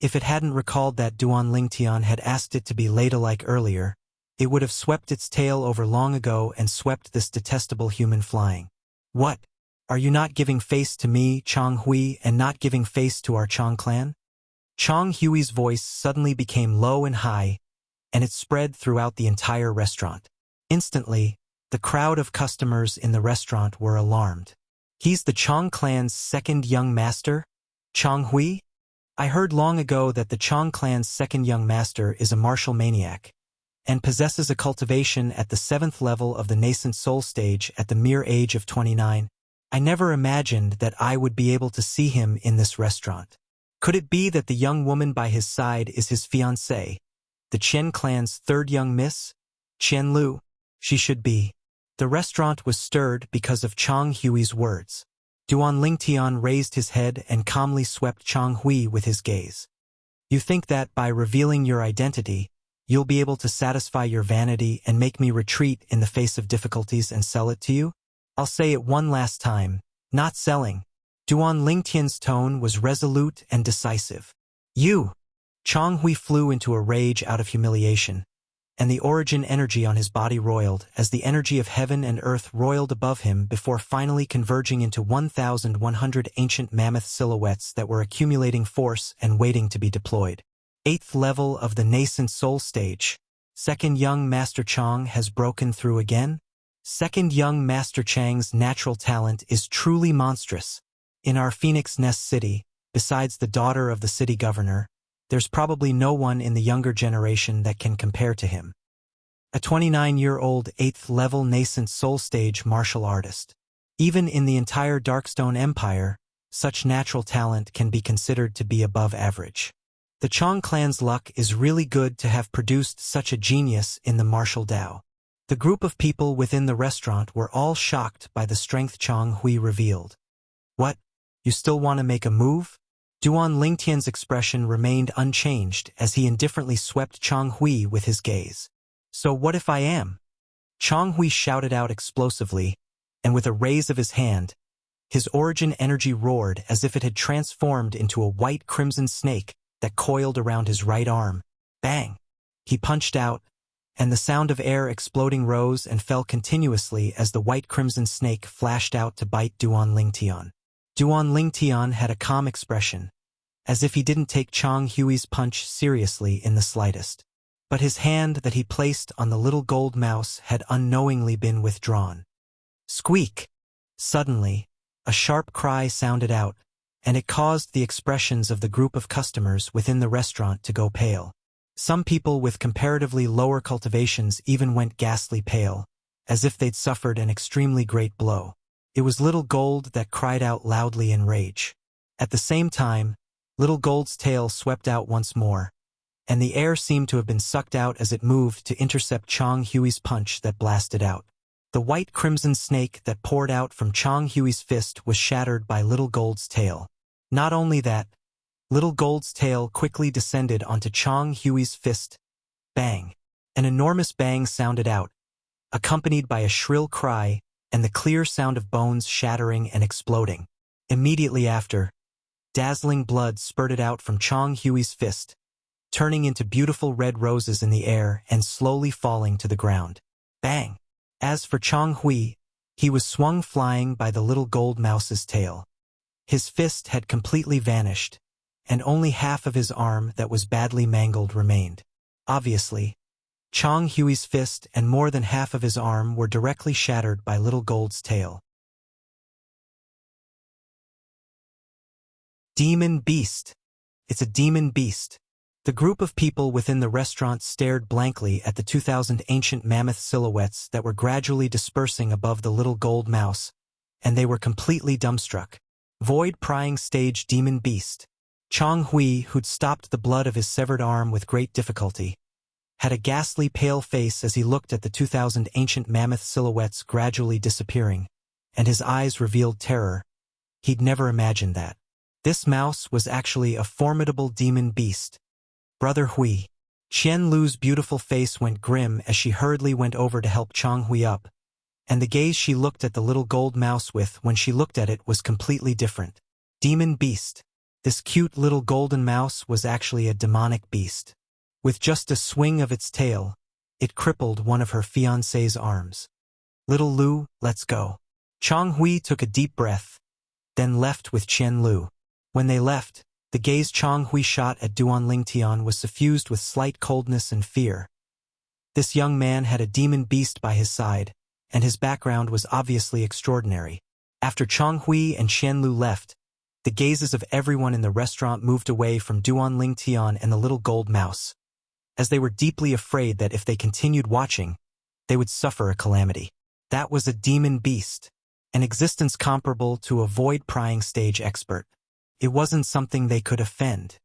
If it hadn't recalled that Duan Lingtian had asked it to be ladylike earlier, it would have swept its tail over long ago and swept this detestable human flying. "What? Are you not giving face to me, Chong Hui, and not giving face to our Chong clan?" Chong Hui's voice suddenly became low and high, and it spread throughout the entire restaurant. Instantly, the crowd of customers in the restaurant were alarmed. "He's the Chong clan's second young master? Chong Hui? I heard long ago that the Chong clan's second young master is a martial maniac, and possesses a cultivation at the 7th level of the nascent soul stage at the mere age of 29. I never imagined that I would be able to see him in this restaurant. Could it be that the young woman by his side is his fiancée, the Chen clan's third young miss? Chen Lu? She should be." The restaurant was stirred because of Chong Hui's words. Duan Lingtian raised his head and calmly swept Chong Hui with his gaze. "You think that by revealing your identity, you'll be able to satisfy your vanity and make me retreat in the face of difficulties and sell it to you? I'll say it one last time, not selling." Duan Lingtian's tone was resolute and decisive. "You!" Chong Hui flew into a rage out of humiliation, and the origin energy on his body roiled as the energy of heaven and earth roiled above him before finally converging into 1,100 ancient mammoth silhouettes that were accumulating force and waiting to be deployed. 8th level of the nascent soul stage. Second young Master Chang has broken through again? Second young Master Chang's natural talent is truly monstrous. In our Phoenix Nest City, besides the daughter of the city governor, there's probably no one in the younger generation that can compare to him. A 29-year-old 8th level nascent soul stage martial artist. Even in the entire Darkstone Empire, such natural talent can be considered to be above average. The Chang clan's luck is really good to have produced such a genius in the martial Dao. The group of people within the restaurant were all shocked by the strength Chang Hui revealed. What? You still want to make a move? Duan Lingtian's expression remained unchanged as he indifferently swept Chang Hui with his gaze. So what if I am? Chang Hui shouted out explosively, and with a raise of his hand, his origin energy roared as if it had transformed into a white crimson snake that coiled around his right arm. Bang! He punched out, and the sound of air exploding rose and fell continuously as the white crimson snake flashed out to bite Duan Lingtian. Duan Lingtian had a calm expression, as if he didn't take Chang Hui's punch seriously in the slightest. But his hand that he placed on the little gold mouse had unknowingly been withdrawn. Squeak! Suddenly, a sharp cry sounded out, and it caused the expressions of the group of customers within the restaurant to go pale. Some people with comparatively lower cultivations even went ghastly pale, as if they'd suffered an extremely great blow. It was Little Gold that cried out loudly in rage. At the same time, Little Gold's tail swept out once more, and the air seemed to have been sucked out as it moved to intercept Chang Hui's punch that blasted out. The white crimson snake that poured out from Chang Hui's fist was shattered by Little Gold's tail. Not only that, Little Gold's tail quickly descended onto Chang Hui's fist. Bang! An enormous bang sounded out, accompanied by a shrill cry and the clear sound of bones shattering and exploding. Immediately after, dazzling blood spurted out from Chang Hui's fist, turning into beautiful red roses in the air and slowly falling to the ground. Bang! As for Chang Hui, he was swung flying by the little gold mouse's tail. His fist had completely vanished, and only half of his arm that was badly mangled remained. Obviously, Chang Hui's fist and more than half of his arm were directly shattered by Little Gold's tail. Demon Beast. It's a demon beast. The group of people within the restaurant stared blankly at the 2,000 ancient mammoth silhouettes that were gradually dispersing above the little gold mouse, and they were completely dumbstruck. Void-prying stage demon beast. Chang Hui, who'd stopped the blood of his severed arm with great difficulty, had a ghastly pale face as he looked at the 2,000 ancient mammoth silhouettes gradually disappearing, and his eyes revealed terror. He'd never imagined that. This mouse was actually a formidable demon beast. Brother Hui. Qian Lu's beautiful face went grim as she hurriedly went over to help Chang Hui up, and the gaze she looked at the little gold mouse with when she looked at it was completely different. Demon beast. This cute little golden mouse was actually a demonic beast. With just a swing of its tail, it crippled one of her fiancé's arms. Little Lu, let's go. Chang Hui took a deep breath, then left with Qian Lu. When they left, the gaze Chang Hui shot at Duan Lingtian was suffused with slight coldness and fear. This young man had a demon beast by his side, and his background was obviously extraordinary. After Chang Hui and Qian Lu left, the gazes of everyone in the restaurant moved away from Duan Lingtian and the little gold mouse, as they were deeply afraid that if they continued watching, they would suffer a calamity. That was a demon beast, an existence comparable to a void-prying stage expert. It wasn't something they could offend.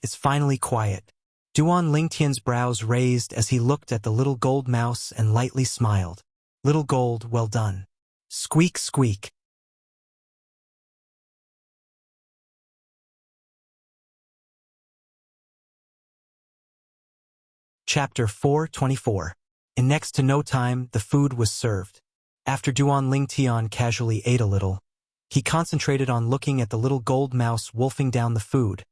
It's finally quiet. Duan Lingtian's brows raised as he looked at the little gold mouse and lightly smiled. Little Gold, well done. Squeak, squeak. Chapter 424. In next to no time, the food was served. After Duan Lingtian casually ate a little, he concentrated on looking at the little gold mouse wolfing down the food.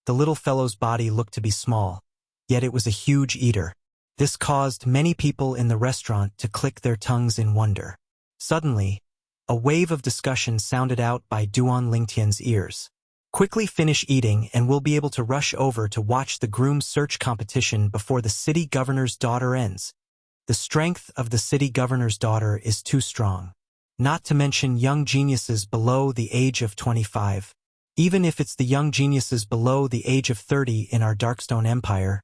The little fellow's body looked to be small, yet it was a huge eater. This caused many people in the restaurant to click their tongues in wonder. Suddenly, a wave of discussion sounded out by Duan Lingtian's ears. Quickly finish eating and we'll be able to rush over to watch the groom search competition before the city governor's daughter ends. The strength of the city governor's daughter is too strong. Not to mention young geniuses below the age of 25. Even if it's the young geniuses below the age of 30 in our Darkstone Empire,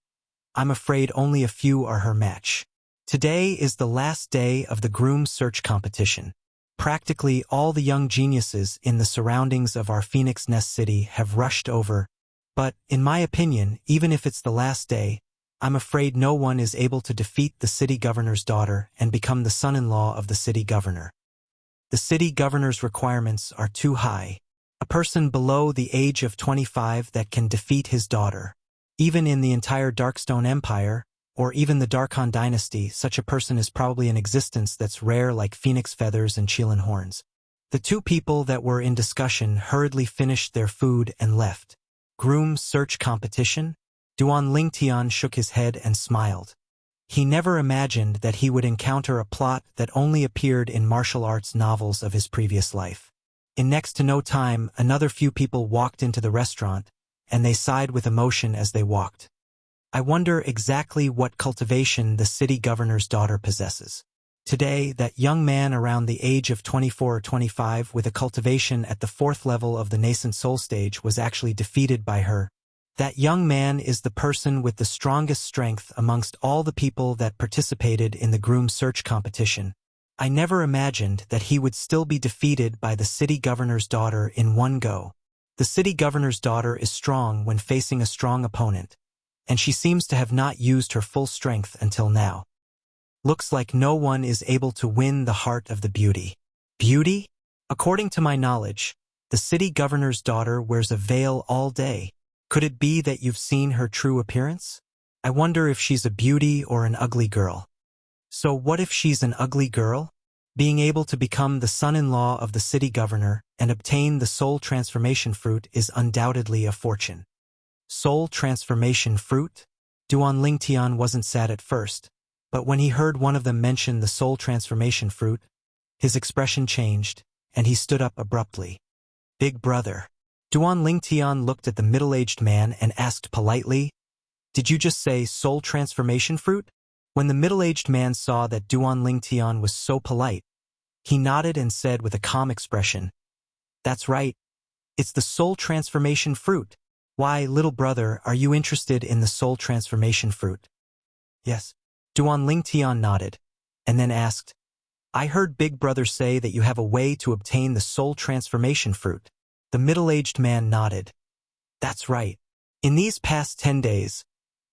I'm afraid only a few are her match. Today is the last day of the groom search competition. Practically all the young geniuses in the surroundings of our Phoenix Nest City have rushed over, but, in my opinion, even if it's the last day, I'm afraid no one is able to defeat the city governor's daughter and become the son-in-law of the city governor. The city governor's requirements are too high. A person below the age of 25 that can defeat his daughter. Even in the entire Darkstone Empire, or even the Darkon dynasty, such a person is probably in existence that's rare like phoenix feathers and Chelan horns. The two people that were in discussion hurriedly finished their food and left. Groom search competition? Duan Lingtian shook his head and smiled. He never imagined that he would encounter a plot that only appeared in martial arts novels of his previous life. In next to no time, another few people walked into the restaurant, and they sighed with emotion as they walked. I wonder exactly what cultivation the city governor's daughter possesses. Today, that young man around the age of 24 or 25 with a cultivation at the 4th level of the nascent soul stage was actually defeated by her. That young man is the person with the strongest strength amongst all the people that participated in the groom search competition. I never imagined that he would still be defeated by the city governor's daughter in one go. The city governor's daughter is strong when facing a strong opponent, and she seems to have not used her full strength until now. Looks like no one is able to win the heart of the beauty. Beauty? According to my knowledge, the city governor's daughter wears a veil all day. Could it be that you've seen her true appearance? I wonder if she's a beauty or an ugly girl. So what if she's an ugly girl? Being able to become the son-in-law of the city governor and obtain the soul transformation fruit is undoubtedly a fortune. Soul transformation fruit? Duan Lingtian wasn't sad at first, but when he heard one of them mention the soul transformation fruit, his expression changed, and he stood up abruptly. Big brother. Duan Lingtian looked at the middle-aged man and asked politely, "Did you just say soul transformation fruit?" When the middle-aged man saw that Duan Lingtian was so polite, he nodded and said with a calm expression, "That's right. It's the soul transformation fruit. Why, little brother, are you interested in the soul transformation fruit?" "Yes." Duan Lingtian nodded, and then asked, "I heard Big Brother say that you have a way to obtain the soul transformation fruit." The middle-aged man nodded. "That's right. In these past 10 days,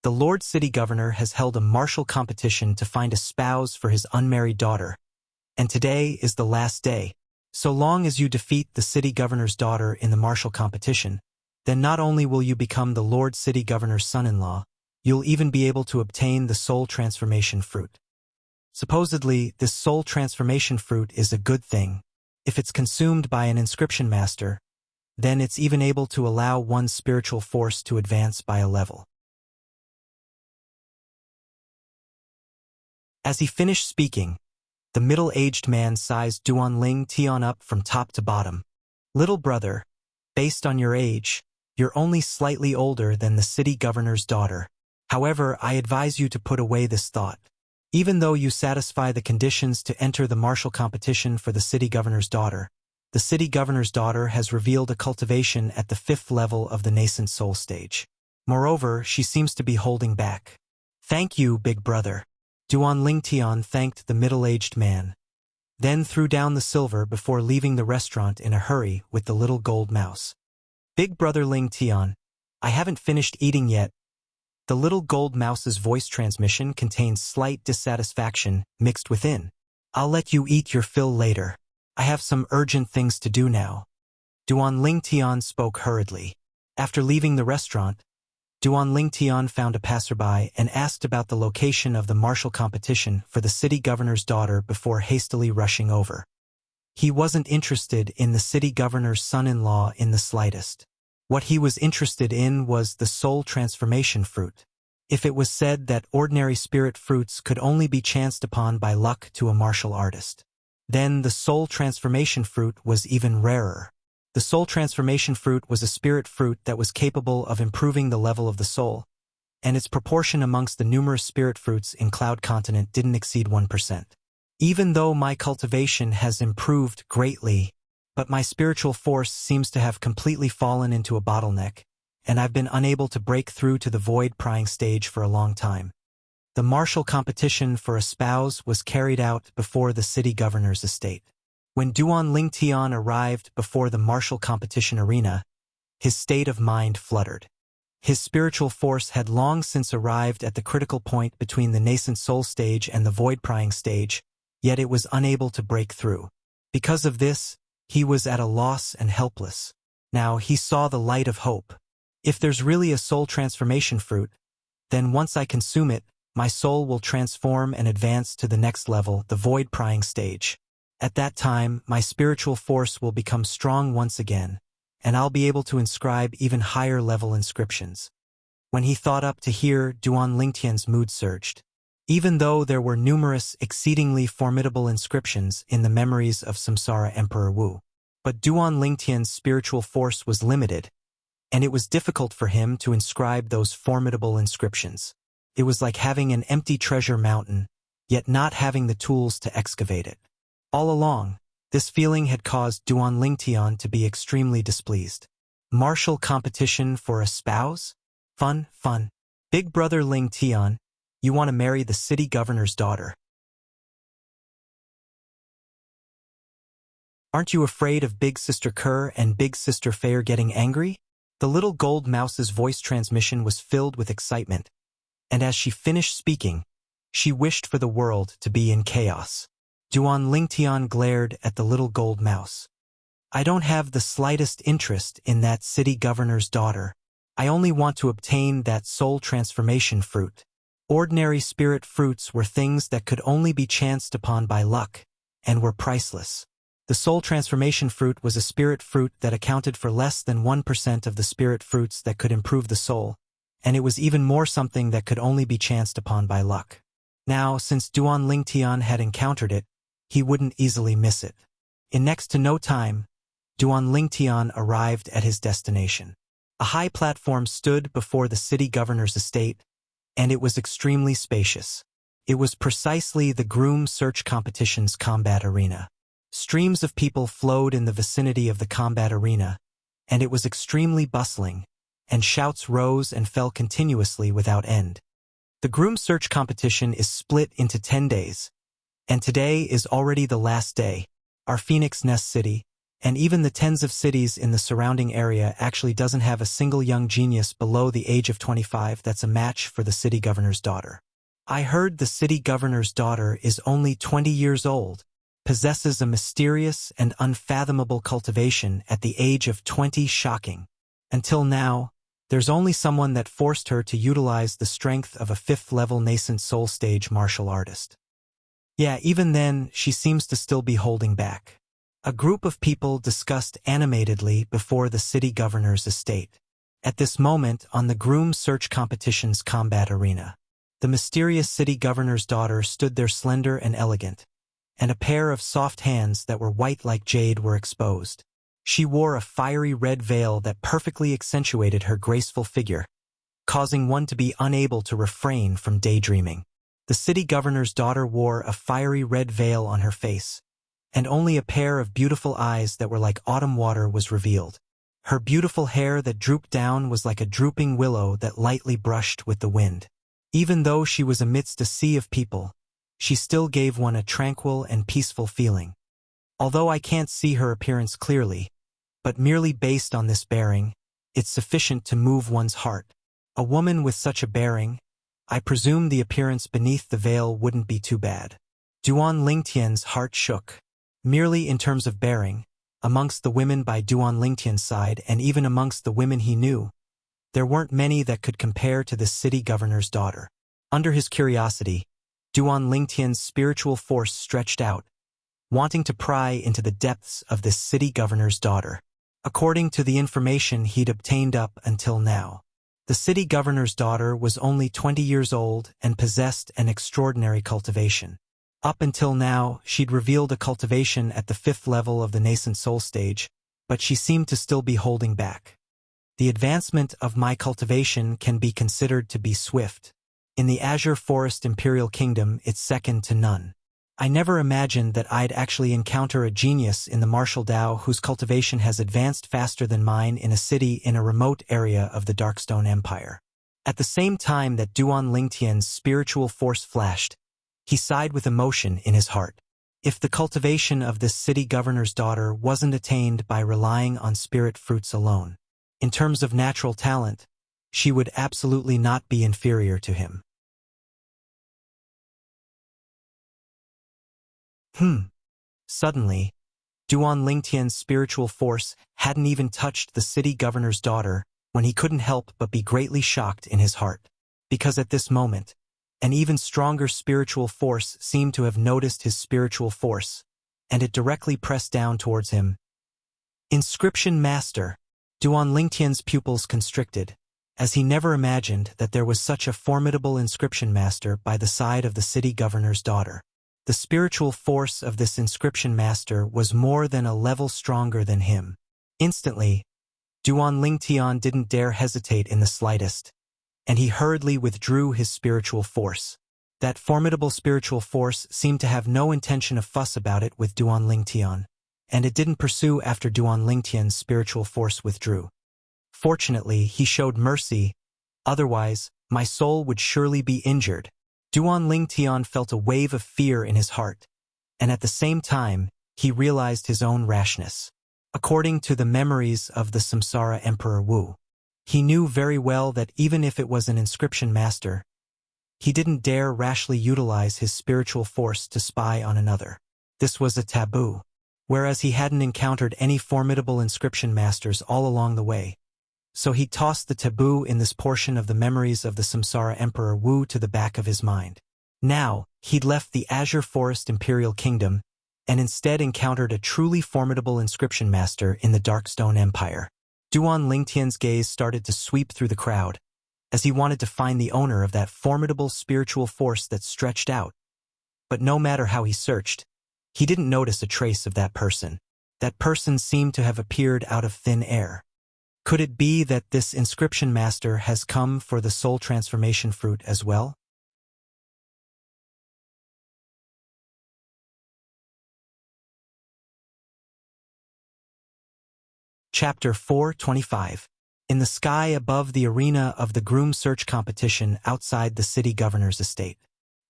the Lord City Governor has held a martial competition to find a spouse for his unmarried daughter, and today is the last day. So long as you defeat the City Governor's daughter in the martial competition, then not only will you become the Lord City Governor's son-in-law, you'll even be able to obtain the soul transformation fruit. Supposedly, this soul transformation fruit is a good thing. If it's consumed by an inscription master, then it's even able to allow one's spiritual force to advance by a level. As he finished speaking, the middle-aged man sized Duan Lingtian up from top to bottom. "Little brother, based on your age, you're only slightly older than the city governor's daughter. However, I advise you to put away this thought. Even though you satisfy the conditions to enter the martial competition for the city governor's daughter, the city governor's daughter has revealed a cultivation at the 5th level of the nascent soul stage. Moreover, she seems to be holding back." "Thank you, big brother." Duan Lingtian thanked the middle-aged man, then threw down the silver before leaving the restaurant in a hurry with the little gold mouse. "Big brother Lingtian, I haven't finished eating yet." The little gold mouse's voice transmission contained slight dissatisfaction mixed within. "I'll let you eat your fill later. I have some urgent things to do now." Duan Lingtian spoke hurriedly. After leaving the restaurant, Duan Lingtian found a passerby and asked about the location of the martial competition for the city governor's daughter before hastily rushing over. He wasn't interested in the city governor's son-in-law in the slightest. What he was interested in was the soul transformation fruit. If it was said that ordinary spirit fruits could only be chanced upon by luck to a martial artist, then the soul transformation fruit was even rarer. The soul transformation fruit was a spirit fruit that was capable of improving the level of the soul, and its proportion amongst the numerous spirit fruits in Cloud Continent didn't exceed 1%. Even though my cultivation has improved greatly, but my spiritual force seems to have completely fallen into a bottleneck, and I've been unable to break through to the void prying stage for a long time. The martial competition for a spouse was carried out before the city governor's estate. When Duan Lingtian arrived before the martial competition arena, his state of mind fluttered. His spiritual force had long since arrived at the critical point between the nascent soul stage and the void prying stage, yet it was unable to break through. Because of this, he was at a loss and helpless. Now he saw the light of hope. If there's really a soul transformation fruit, then once I consume it, my soul will transform and advance to the next level, the void prying stage. At that time, my spiritual force will become strong once again, and I'll be able to inscribe even higher level inscriptions. When he thought up to here, Duan Lingtian's mood surged. Even though there were numerous exceedingly formidable inscriptions in the memories of Samsara Emperor Wu, but Duan Lingtian's spiritual force was limited, and it was difficult for him to inscribe those formidable inscriptions. It was like having an empty treasure mountain, yet not having the tools to excavate it. All along, this feeling had caused Duan Lingtian to be extremely displeased. Martial competition for a spouse? Fun, fun. Big brother Lingtian, you want to marry the city governor's daughter. Aren't you afraid of Big Sister Kerr and Big Sister Fair getting angry? The little gold mouse's voice transmission was filled with excitement, and as she finished speaking, she wished for the world to be in chaos. Duan Lingtian glared at the little gold mouse. I don't have the slightest interest in that city governor's daughter. I only want to obtain that soul transformation fruit. Ordinary spirit fruits were things that could only be chanced upon by luck, and were priceless. The soul transformation fruit was a spirit fruit that accounted for less than 1% of the spirit fruits that could improve the soul, and it was even more something that could only be chanced upon by luck. Now, since Duan Lingtian had encountered it, he wouldn't easily miss it. In next to no time, Duan Lingtian arrived at his destination. A high platform stood before the city governor's estate, and it was extremely spacious. It was precisely the groom search competition's combat arena. Streams of people flowed in the vicinity of the combat arena, and it was extremely bustling, and shouts rose and fell continuously without end. The groom search competition is split into 10 days, and today is already the last day. Our Phoenix Nest City, and even the tens of cities in the surrounding area actually doesn't have a single young genius below the age of 25 that's a match for the city governor's daughter. I heard the city governor's daughter is only 20 years old, possesses a mysterious and unfathomable cultivation at the age of 20. Shocking. Until now, there's only someone that forced her to utilize the strength of a 5th-level nascent soul stage martial artist. Yeah, even then, she seems to still be holding back. A group of people discussed animatedly before the city governor's estate. At this moment, on the groom search competition's combat arena, the mysterious city governor's daughter stood there slender and elegant, and a pair of soft hands that were white like jade were exposed. She wore a fiery red veil that perfectly accentuated her graceful figure, causing one to be unable to refrain from daydreaming. The city governor's daughter wore a fiery red veil on her face, and only a pair of beautiful eyes that were like autumn water was revealed. Her beautiful hair that drooped down was like a drooping willow that lightly brushed with the wind. Even though she was amidst a sea of people, she still gave one a tranquil and peaceful feeling. Although I can't see her appearance clearly, but merely based on this bearing, it's sufficient to move one's heart. A woman with such a bearing, I presume the appearance beneath the veil wouldn't be too bad. Duan Lingtian's heart shook. Merely in terms of bearing, amongst the women by Duan Lingtian's side and even amongst the women he knew, there weren't many that could compare to this city governor's daughter. Under his curiosity, Duan Lingtian's spiritual force stretched out, wanting to pry into the depths of this city governor's daughter. According to the information he'd obtained up until now, the city governor's daughter was only 20 years old and possessed an extraordinary cultivation. Up until now, she'd revealed a cultivation at the 5th level of the nascent soul stage, but she seemed to still be holding back. The advancement of my cultivation can be considered to be swift. In the Azure Forest Imperial Kingdom, it's second to none. I never imagined that I'd actually encounter a genius in the martial Dao whose cultivation has advanced faster than mine in a city in a remote area of the Darkstone Empire. At the same time that Duan Lingtian's spiritual force flashed, he sighed with emotion in his heart. If the cultivation of this city governor's daughter wasn't attained by relying on spirit fruits alone, in terms of natural talent, she would absolutely not be inferior to him. Suddenly, Duan Lingtian's spiritual force hadn't even touched the city governor's daughter when he couldn't help but be greatly shocked in his heart, because at this moment, an even stronger spiritual force seemed to have noticed his spiritual force, and it directly pressed down towards him. Inscription Master! Duan Lingtian's pupils constricted, as he never imagined that there was such a formidable inscription master by the side of the city governor's daughter. The spiritual force of this inscription master was more than a level stronger than him. Instantly, Duan Lingtian didn't dare hesitate in the slightest, and he hurriedly withdrew his spiritual force. That formidable spiritual force seemed to have no intention of fuss about it with Duan Lingtian, and it didn't pursue after Duan Lingtian's spiritual force withdrew. Fortunately, he showed mercy, otherwise, my soul would surely be injured. Duan Lingtian felt a wave of fear in his heart, and at the same time, he realized his own rashness. According to the memories of the Samsara Emperor Wu, he knew very well that even if it was an inscription master, he didn't dare rashly utilize his spiritual force to spy on another. This was a taboo, whereas he hadn't encountered any formidable inscription masters all along the way. So he tossed the taboo in this portion of the memories of the Samsara Emperor Wu to the back of his mind. Now, he'd left the Azure Forest Imperial Kingdom and instead encountered a truly formidable inscription master in the Darkstone Empire. Duan Lingtian's gaze started to sweep through the crowd, as he wanted to find the owner of that formidable spiritual force that stretched out. But no matter how he searched, he didn't notice a trace of that person. That person seemed to have appeared out of thin air. Could it be that this inscription master has come for the soul transformation fruit as well? Chapter 425. In the sky above the arena of the groom search competition outside the city governor's estate.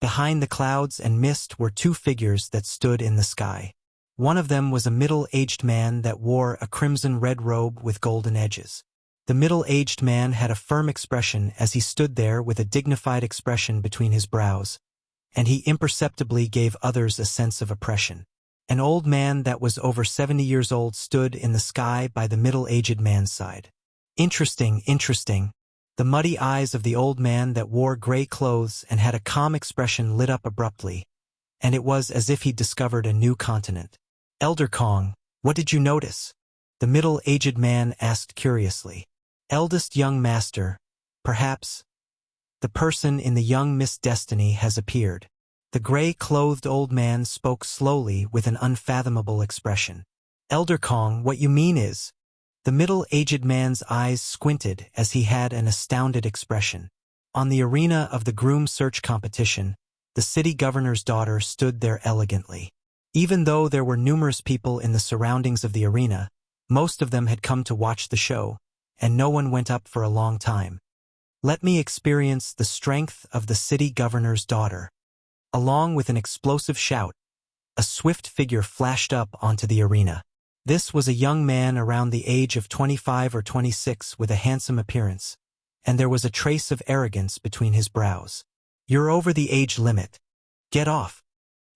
Behind the clouds and mist were two figures that stood in the sky. One of them was a middle-aged man that wore a crimson-red robe with golden edges. The middle-aged man had a firm expression as he stood there with a dignified expression between his brows, and he imperceptibly gave others a sense of oppression. An old man that was over 70 years old stood in the sky by the middle-aged man's side. Interesting. The muddy eyes of the old man that wore gray clothes and had a calm expression lit up abruptly, and it was as if he'd discovered a new continent. Elder Kong, what did you notice? The middle-aged man asked curiously. Eldest young master, perhaps. The person in the young Miss Destiny has appeared. The gray-clothed old man spoke slowly with an unfathomable expression. Elder Kong, what you mean is... The middle-aged man's eyes squinted as he had an astounded expression. On the arena of the groom search competition, the city governor's daughter stood there elegantly. Even though there were numerous people in the surroundings of the arena, most of them had come to watch the show, and no one went up for a long time. Let me experience the strength of the city governor's daughter. Along with an explosive shout, a swift figure flashed up onto the arena. This was a young man around the age of 25 or 26 with a handsome appearance, and there was a trace of arrogance between his brows. You're over the age limit. Get off.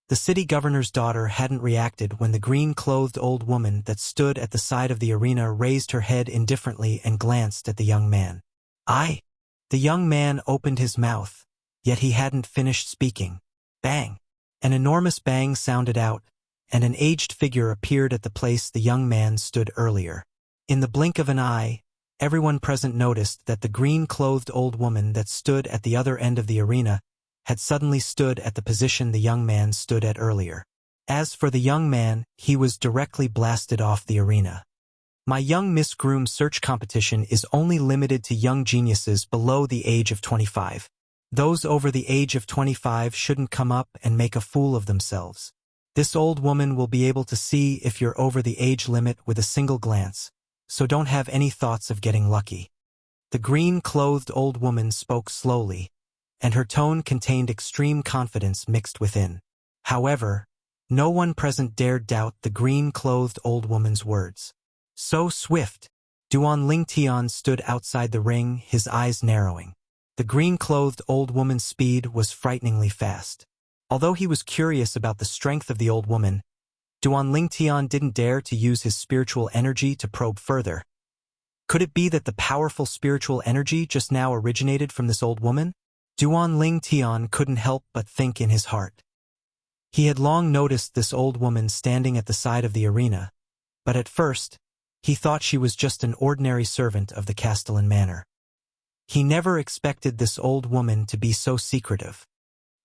The city governor's daughter hadn't reacted when the green-clothed old woman that stood at the side of the arena raised her head indifferently and glanced at the young man. The young man opened his mouth, yet he hadn't finished speaking. Bang! An enormous bang sounded out, and an aged figure appeared at the place the young man stood earlier. In the blink of an eye, everyone present noticed that the green-clothed old woman that stood at the other end of the arena had suddenly stood at the position the young man stood at earlier. As for the young man, he was directly blasted off the arena. My young Miss Groom search competition is only limited to young geniuses below the age of 25. Those over the age of 25 shouldn't come up and make a fool of themselves. This old woman will be able to see if you're over the age limit with a single glance, so don't have any thoughts of getting lucky. The green-clothed old woman spoke slowly, and her tone contained extreme confidence mixed within. However, no one present dared doubt the green-clothed old woman's words. So swift, Duan Lingtian stood outside the ring, his eyes narrowing. The green-clothed old woman's speed was frighteningly fast. Although he was curious about the strength of the old woman, Duan Lingtian didn't dare to use his spiritual energy to probe further. Could it be that the powerful spiritual energy just now originated from this old woman? Duan Lingtian couldn't help but think in his heart. He had long noticed this old woman standing at the side of the arena, but at first, he thought she was just an ordinary servant of the Castellan manor. He never expected this old woman to be so secretive.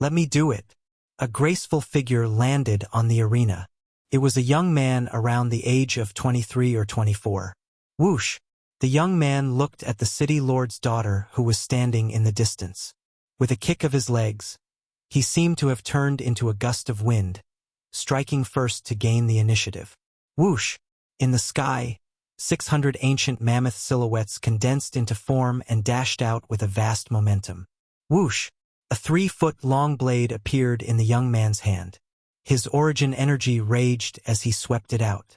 Let me do it. A graceful figure landed on the arena. It was a young man around the age of 23 or 24. Whoosh! The young man looked at the city lord's daughter who was standing in the distance. With a kick of his legs, he seemed to have turned into a gust of wind, striking first to gain the initiative. Whoosh! In the sky, 600 ancient mammoth silhouettes condensed into form and dashed out with a vast momentum. Whoosh! A 3-foot-long blade appeared in the young man's hand. His origin energy raged as he swept it out.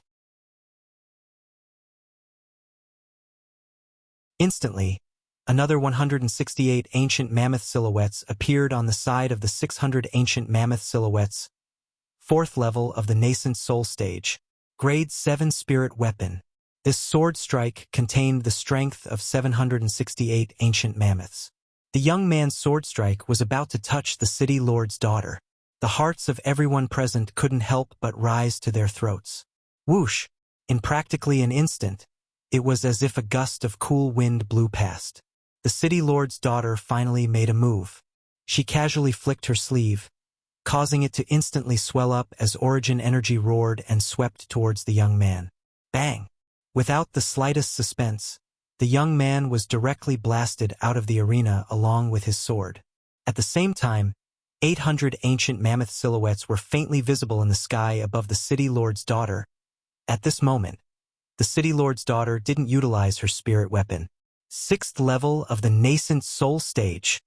Instantly, another 168 ancient mammoth silhouettes appeared on the side of the 600 ancient mammoth silhouettes. 4th level of the nascent soul stage. Grade 7 spirit weapon. This sword strike contained the strength of 768 ancient mammoths. The young man's sword strike was about to touch the city lord's daughter. The hearts of everyone present couldn't help but rise to their throats. Whoosh! In practically an instant, it was as if a gust of cool wind blew past. The city lord's daughter finally made a move. She casually flicked her sleeve, causing it to instantly swell up as origin energy roared and swept towards the young man. Bang! Without the slightest suspense, the young man was directly blasted out of the arena along with his sword. At the same time, 800 ancient mammoth silhouettes were faintly visible in the sky above the city lord's daughter. At this moment, the city lord's daughter didn't utilize her spirit weapon. 6th level of the nascent soul stage.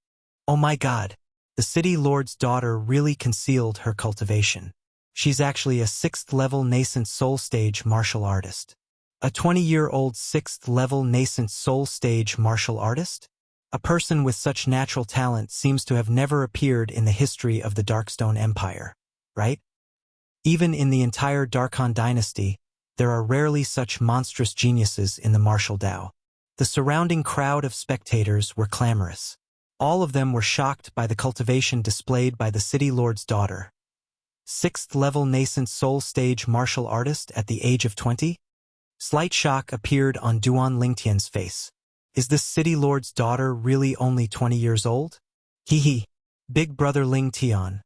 Oh my god, the city lord's daughter really concealed her cultivation. She's actually a 6th level nascent soul stage martial artist. A 20-year-old 6th level nascent soul stage martial artist? A person with such natural talent seems to have never appeared in the history of the Darkstone Empire, right? Even in the entire Darkhan dynasty, there are rarely such monstrous geniuses in the martial Dao. The surrounding crowd of spectators were clamorous. All of them were shocked by the cultivation displayed by the city lord's daughter. 6th level nascent soul stage martial artist at the age of 20? Slight shock appeared on Duan Lingtian's face. Is this city lord's daughter really only 20 years old? Hee. Big brother Lingtian.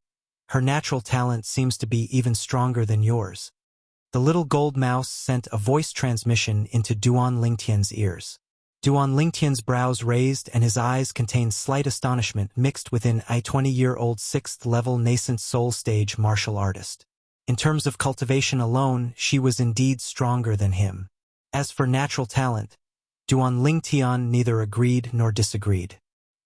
Her natural talent seems to be even stronger than yours. The little gold mouse sent a voice transmission into Duan Lingtian's ears. Duan Lingtian's brows raised and his eyes contained slight astonishment mixed within a 20-year-old 6th level nascent soul stage martial artist. In terms of cultivation alone, she was indeed stronger than him. As for natural talent, Duan Lingtian neither agreed nor disagreed.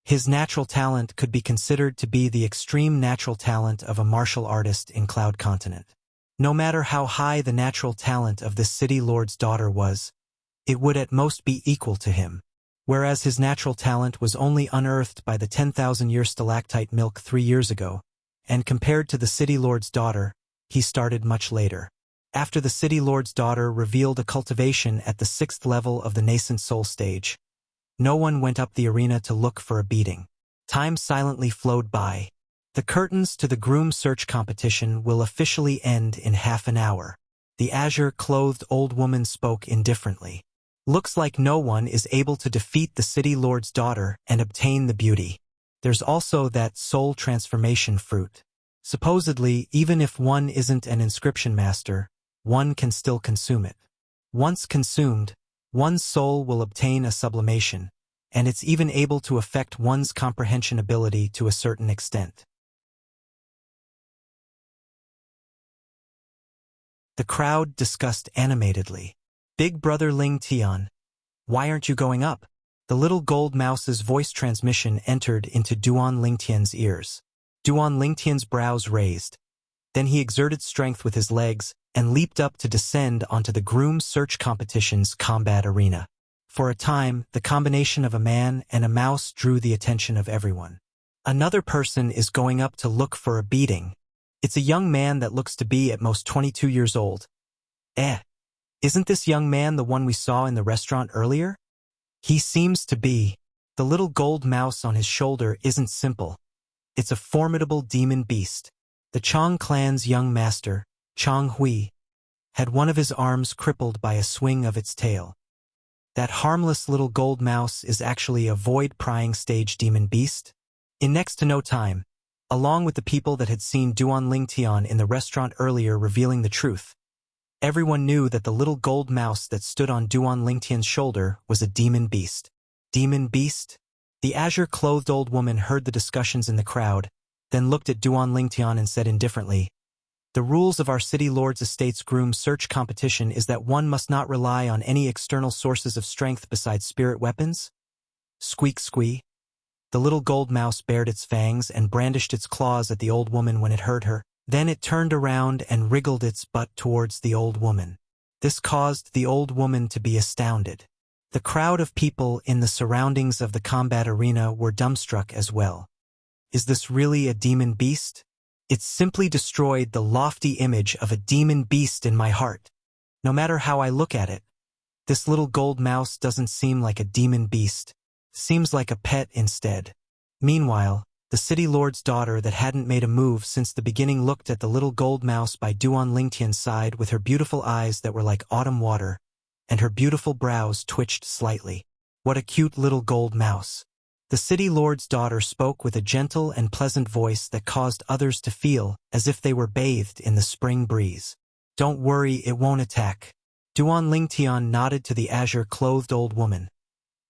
His natural talent could be considered to be the extreme natural talent of a martial artist in Cloud Continent. No matter how high the natural talent of this city lord's daughter was, it would at most be equal to him. Whereas his natural talent was only unearthed by the 10,000-year stalactite milk 3 years ago, and compared to the city lord's daughter, he started much later. After the city lord's daughter revealed a cultivation at the 6th level of the nascent soul stage, no one went up the arena to look for a beating. Time silently flowed by. The curtains to the groom search competition will officially end in half an hour. The azure-clothed old woman spoke indifferently. Looks like no one is able to defeat the city lord's daughter and obtain the beauty. There's also that soul transformation fruit. Supposedly, even if one isn't an inscription master, one can still consume it. Once consumed, one's soul will obtain a sublimation, and it's even able to affect one's comprehension ability to a certain extent. The crowd discussed animatedly. Big brother Ling Tian, why aren't you going up? The little gold mouse's voice transmission entered into Duan Lingtian's ears. Duan Lingtian's brows raised. Then he exerted strength with his legs and leaped up to descend onto the groom search competition's combat arena. For a time, the combination of a man and a mouse drew the attention of everyone. Another person is going up to look for a beating. It's a young man that looks to be at most 22 years old. Isn't this young man the one we saw in the restaurant earlier? He seems to be. The little gold mouse on his shoulder isn't simple. It's a formidable demon beast. The Chong clan's young master, Chong Hui, had one of his arms crippled by a swing of its tail. That harmless little gold mouse is actually a void-prying stage demon beast. In next to no time, along with the people that had seen Duan Lingtian in the restaurant earlier revealing the truth, everyone knew that the little gold mouse that stood on Duan Lingtian's shoulder was a demon beast. Demon beast? The azure-clothed old woman heard the discussions in the crowd, then looked at Duan Lingtian and said indifferently, "The rules of our city lord's estate's groom search competition is that one must not rely on any external sources of strength besides spirit weapons?" Squeak squee. The little gold mouse bared its fangs and brandished its claws at the old woman when it heard her. Then it turned around and wriggled its butt towards the old woman. This caused the old woman to be astounded. The crowd of people in the surroundings of the combat arena were dumbstruck as well. Is this really a demon beast? It simply destroyed the lofty image of a demon beast in my heart. No matter how I look at it, this little gold mouse doesn't seem like a demon beast. Seems like a pet instead. Meanwhile, the city lord's daughter that hadn't made a move since the beginning looked at the little gold mouse by Duan Lingtian's side with her beautiful eyes that were like autumn water, and her beautiful brows twitched slightly. What a cute little gold mouse. The city lord's daughter spoke with a gentle and pleasant voice that caused others to feel as if they were bathed in the spring breeze. Don't worry, it won't attack. Duan Lingtian nodded to the azure-clothed old woman,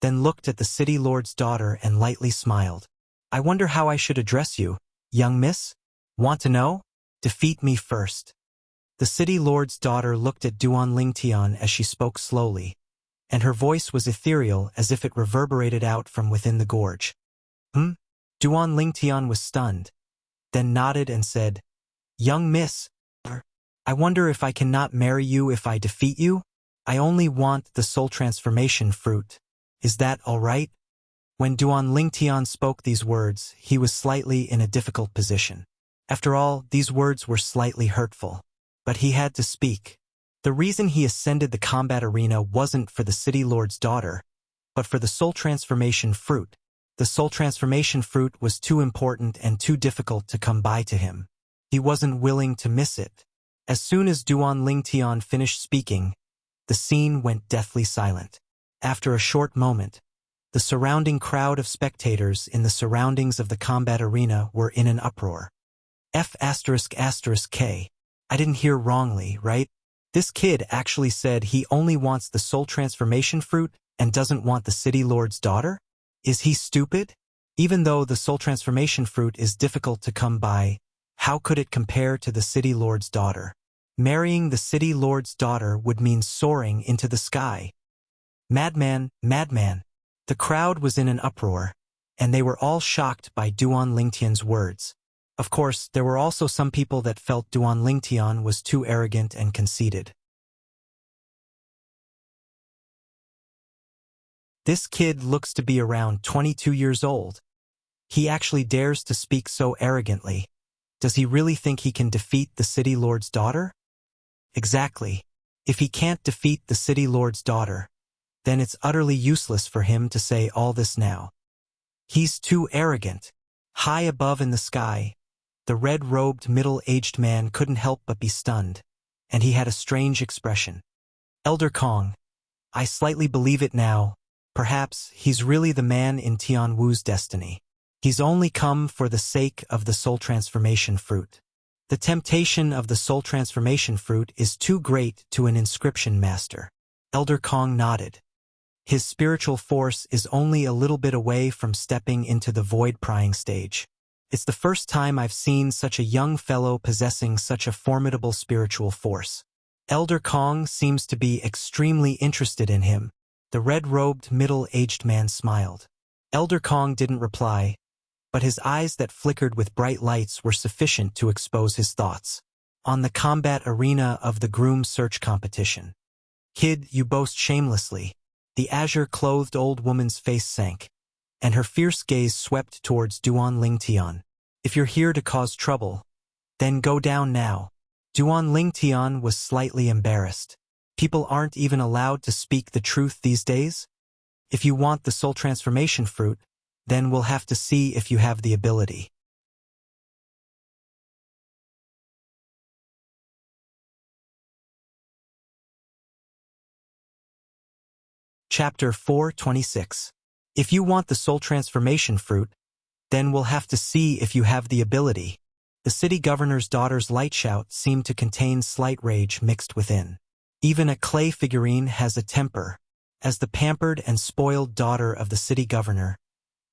then looked at the city lord's daughter and lightly smiled. I wonder how I should address you, young miss? Want to know? Defeat me first. The city lord's daughter looked at Duan Lingtian as she spoke slowly, and her voice was ethereal as if it reverberated out from within the gorge. Duan Lingtian was stunned, then nodded and said, Young miss, I wonder if I cannot marry you if I defeat you? I only want the soul transformation fruit. Is that all right? When Duan Lingtian spoke these words, he was slightly in a difficult position. After all, these words were slightly hurtful. But he had to speak. The reason he ascended the combat arena wasn't for the city lord's daughter, but for the soul transformation fruit. The soul transformation fruit was too important and too difficult to come by to him. He wasn't willing to miss it. As soon as Duan Lingtian finished speaking, the scene went deathly silent. After a short moment, the surrounding crowd of spectators in the surroundings of the combat arena were in an uproar. F***K. I didn't hear wrongly, right? This kid actually said he only wants the soul transformation fruit and doesn't want the city lord's daughter? Is he stupid? Even though the soul transformation fruit is difficult to come by, how could it compare to the city lord's daughter? Marrying the city lord's daughter would mean soaring into the sky. Madman, madman. The crowd was in an uproar, and they were all shocked by Duan Lingtian's words. Of course, there were also some people that felt Duan Lingtian was too arrogant and conceited. This kid looks to be around 22 years old. He actually dares to speak so arrogantly. Does he really think he can defeat the city lord's daughter? Exactly. If he can't defeat the city lord's daughter, then it's utterly useless for him to say all this now. He's too arrogant. High above in the sky, the red-robed middle-aged man couldn't help but be stunned, and he had a strange expression. Elder Kong, I slightly believe it now. Perhaps he's really the man in Tian Wu's destiny. He's only come for the sake of the soul transformation fruit. The temptation of the soul transformation fruit is too great to an inscription master. Elder Kong nodded. His spiritual force is only a little bit away from stepping into the void-prying stage. It's the first time I've seen such a young fellow possessing such a formidable spiritual force. Elder Kong seems to be extremely interested in him. The red-robed, middle-aged man smiled. Elder Kong didn't reply, but his eyes that flickered with bright lights were sufficient to expose his thoughts. On the combat arena of the groom search competition. Kid, you boast shamelessly. The azure-clothed old woman's face sank, and her fierce gaze swept towards Duan Lingtian. If you're here to cause trouble, then go down now. Duan Lingtian was slightly embarrassed. People aren't even allowed to speak the truth these days? If you want the soul transformation fruit, then we'll have to see if you have the ability. Chapter 426. If you want the soul transformation fruit, then we'll have to see if you have the ability. The city governor's daughter's light shout seemed to contain slight rage mixed within. Even a clay figurine has a temper. As the pampered and spoiled daughter of the city governor,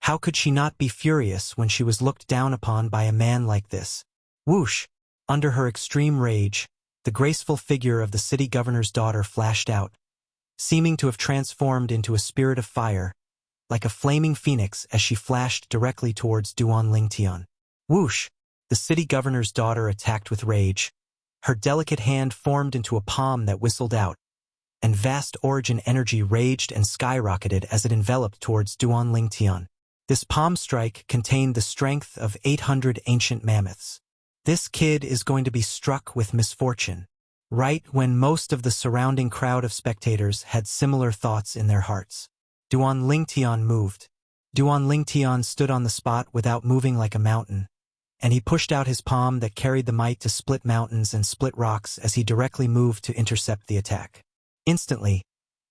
how could she not be furious when she was looked down upon by a man like this? Whoosh! Under her extreme rage, the graceful figure of the city governor's daughter flashed out, seeming to have transformed into a spirit of fire, like a flaming phoenix as she flashed directly towards Duan Lingtian. Whoosh! The city governor's daughter attacked with rage. Her delicate hand formed into a palm that whistled out, and vast origin energy raged and skyrocketed as it enveloped towards Duan Lingtian. This palm strike contained the strength of 800 ancient mammoths. This kid is going to be struck with misfortune. Right when most of the surrounding crowd of spectators had similar thoughts in their hearts. Duan Lingtian moved. Duan Lingtian stood on the spot without moving like a mountain, and he pushed out his palm that carried the might to split mountains and split rocks as he directly moved to intercept the attack. Instantly,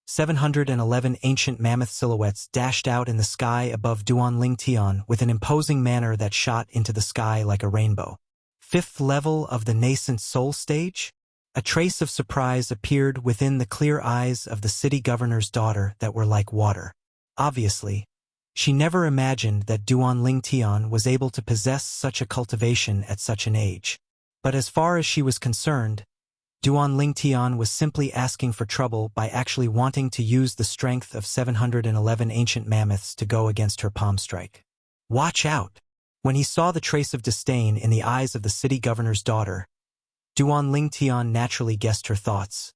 711 ancient mammoth silhouettes dashed out in the sky above Duan Lingtian with an imposing manner that shot into the sky like a rainbow. Fifth level of the nascent soul stage? A trace of surprise appeared within the clear eyes of the city governor's daughter that were like water. Obviously, she never imagined that Duan Lingtian was able to possess such a cultivation at such an age. But as far as she was concerned, Duan Lingtian was simply asking for trouble by actually wanting to use the strength of 711 ancient mammoths to go against her palm strike. Watch out! When he saw the trace of disdain in the eyes of the city governor's daughter, Duan Lingtian naturally guessed her thoughts,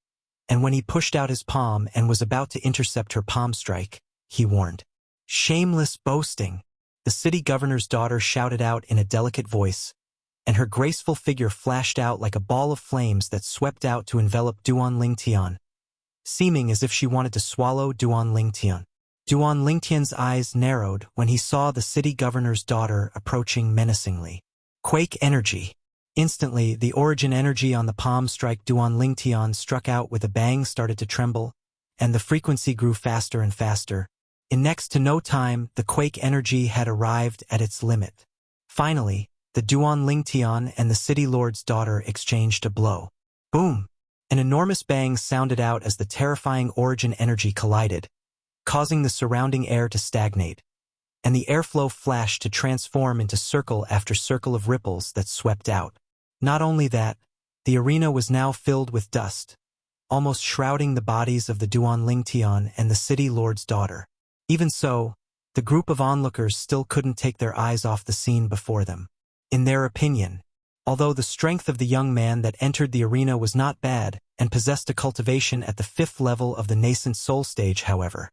and when he pushed out his palm and was about to intercept her palm strike, he warned. Shameless boasting! The city governor's daughter shouted out in a delicate voice, and her graceful figure flashed out like a ball of flames that swept out to envelop Duan Lingtian, seeming as if she wanted to swallow Duan Lingtian. Duan Lingtian's eyes narrowed when he saw the city governor's daughter approaching menacingly. Quake energy! Instantly, the origin energy on the palm strike Duan Lingtian struck out with a bang started to tremble, and the frequency grew faster and faster. In next to no time, the quake energy had arrived at its limit. Finally, the Duan Lingtian and the city lord's daughter exchanged a blow. Boom! An enormous bang sounded out as the terrifying origin energy collided, causing the surrounding air to stagnate, and the airflow flashed to transform into circle after circle of ripples that swept out. Not only that, the arena was now filled with dust, almost shrouding the bodies of the Duan Lingtian and the city lord's daughter. Even so, the group of onlookers still couldn't take their eyes off the scene before them. In their opinion, although the strength of the young man that entered the arena was not bad and possessed a cultivation at the 5th level of the nascent soul stage, however,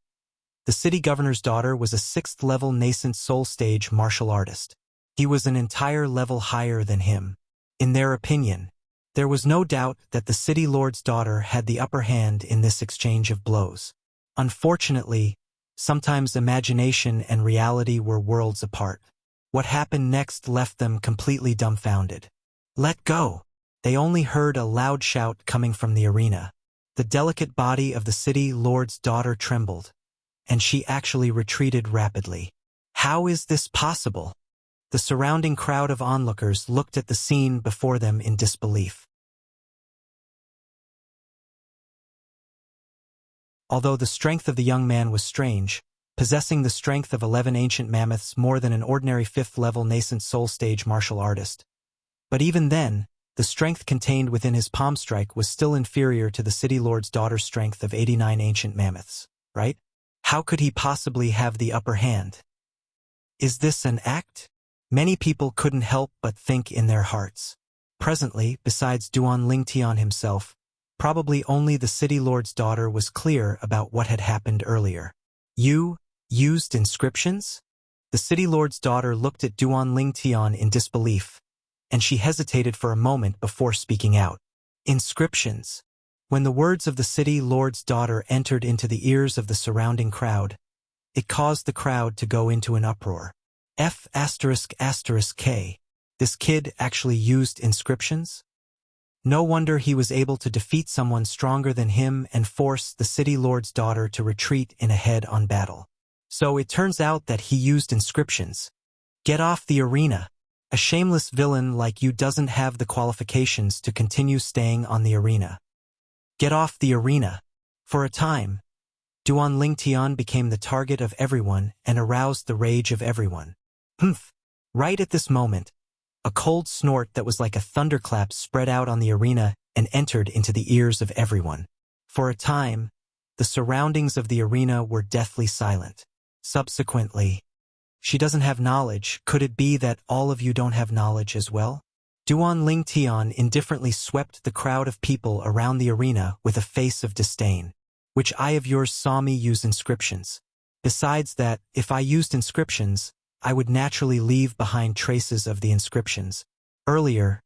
the city governor's daughter was a 6th level nascent soul stage martial artist. He was an entire level higher than him. In their opinion, there was no doubt that the city lord's daughter had the upper hand in this exchange of blows. Unfortunately, sometimes imagination and reality were worlds apart. What happened next left them completely dumbfounded. Let go! They only heard a loud shout coming from the arena. The delicate body of the city lord's daughter trembled, and she actually retreated rapidly. How is this possible? The surrounding crowd of onlookers looked at the scene before them in disbelief. although the strength of the young man was strange, possessing the strength of 11 ancient mammoths more than an ordinary 5th-level nascent soul-stage martial artist. But even then, the strength contained within his palm strike was still inferior to the city lord's daughter's strength of 89 ancient mammoths, right? How could he possibly have the upper hand? Is this an act? Many people couldn't help but think in their hearts. Presently, besides Duan Lingtian himself, probably only the city lord's daughter was clear about what had happened earlier. You used inscriptions? The city lord's daughter looked at Duan Lingtian in disbelief, and she hesitated for a moment before speaking out. Inscriptions. When the words of the city lord's daughter entered into the ears of the surrounding crowd, it caused the crowd to go into an uproar. F***K. This kid actually used inscriptions? No wonder he was able to defeat someone stronger than him and force the city lord's daughter to retreat in a head-on battle. So it turns out that he used inscriptions. Get off the arena. A shameless villain like you doesn't have the qualifications to continue staying on the arena. Get off the arena. For a time, Duan Lingtian became the target of everyone and aroused the rage of everyone. Humph! Right at this moment, a cold snort that was like a thunderclap spread out on the arena and entered into the ears of everyone. For a time, the surroundings of the arena were deathly silent. Subsequently, she doesn't have knowledge. Could it be that all of you don't have knowledge as well? Duan Lingtian indifferently swept the crowd of people around the arena with a face of disdain. Which eye of yours saw me use inscriptions? Besides that, if I used inscriptions, I would naturally leave behind traces of the inscriptions. Earlier,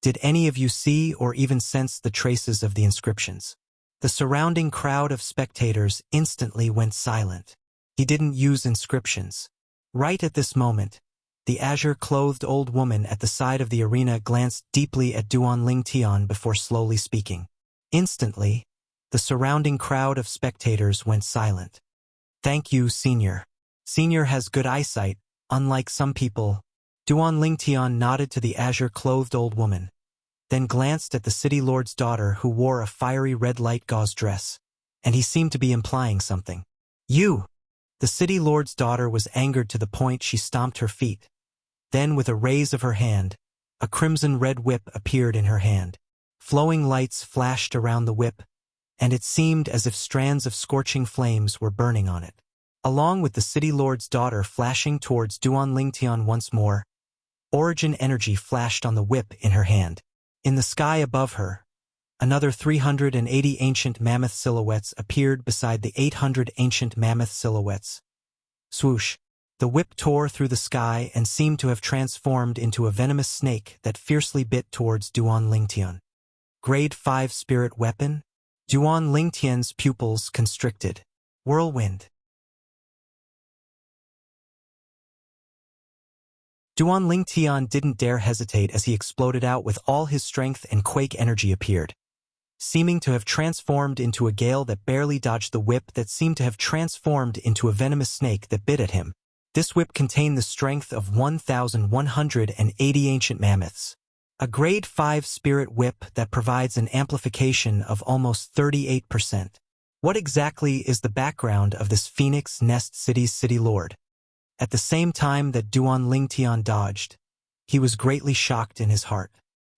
did any of you see or even sense the traces of the inscriptions? The surrounding crowd of spectators instantly went silent. He didn't use inscriptions. Right at this moment, the azure-clothed old woman at the side of the arena glanced deeply at Duan Lingtian before slowly speaking. Instantly, the surrounding crowd of spectators went silent. Thank you, Senior. Senior has good eyesight, unlike some people. Duan Lingtian nodded to the azure-clothed old woman, then glanced at the city lord's daughter who wore a fiery red light gauze dress, and he seemed to be implying something. You! The city lord's daughter was angered to the point she stomped her feet. Then, with a raise of her hand, a crimson-red whip appeared in her hand. Flowing lights flashed around the whip, and it seemed as if strands of scorching flames were burning on it. Along with the city lord's daughter flashing towards Duan Lingtian once more, origin energy flashed on the whip in her hand. In the sky above her, another 380 ancient mammoth silhouettes appeared beside the 800 ancient mammoth silhouettes. Swoosh! The whip tore through the sky and seemed to have transformed into a venomous snake that fiercely bit towards Duan Lingtian. Grade 5 spirit weapon? Duan Lingtian's pupils constricted. Whirlwind. Duan Lingtian didn't dare hesitate as he exploded out with all his strength, and quake energy appeared, seeming to have transformed into a gale that barely dodged the whip that seemed to have transformed into a venomous snake that bit at him. This whip contained the strength of 1,180 ancient mammoths. A grade 5 spirit whip that provides an amplification of almost 38%. What exactly is the background of this Phoenix Nest City's city lord? At the same time that Duan Lingtian dodged, he was greatly shocked in his heart.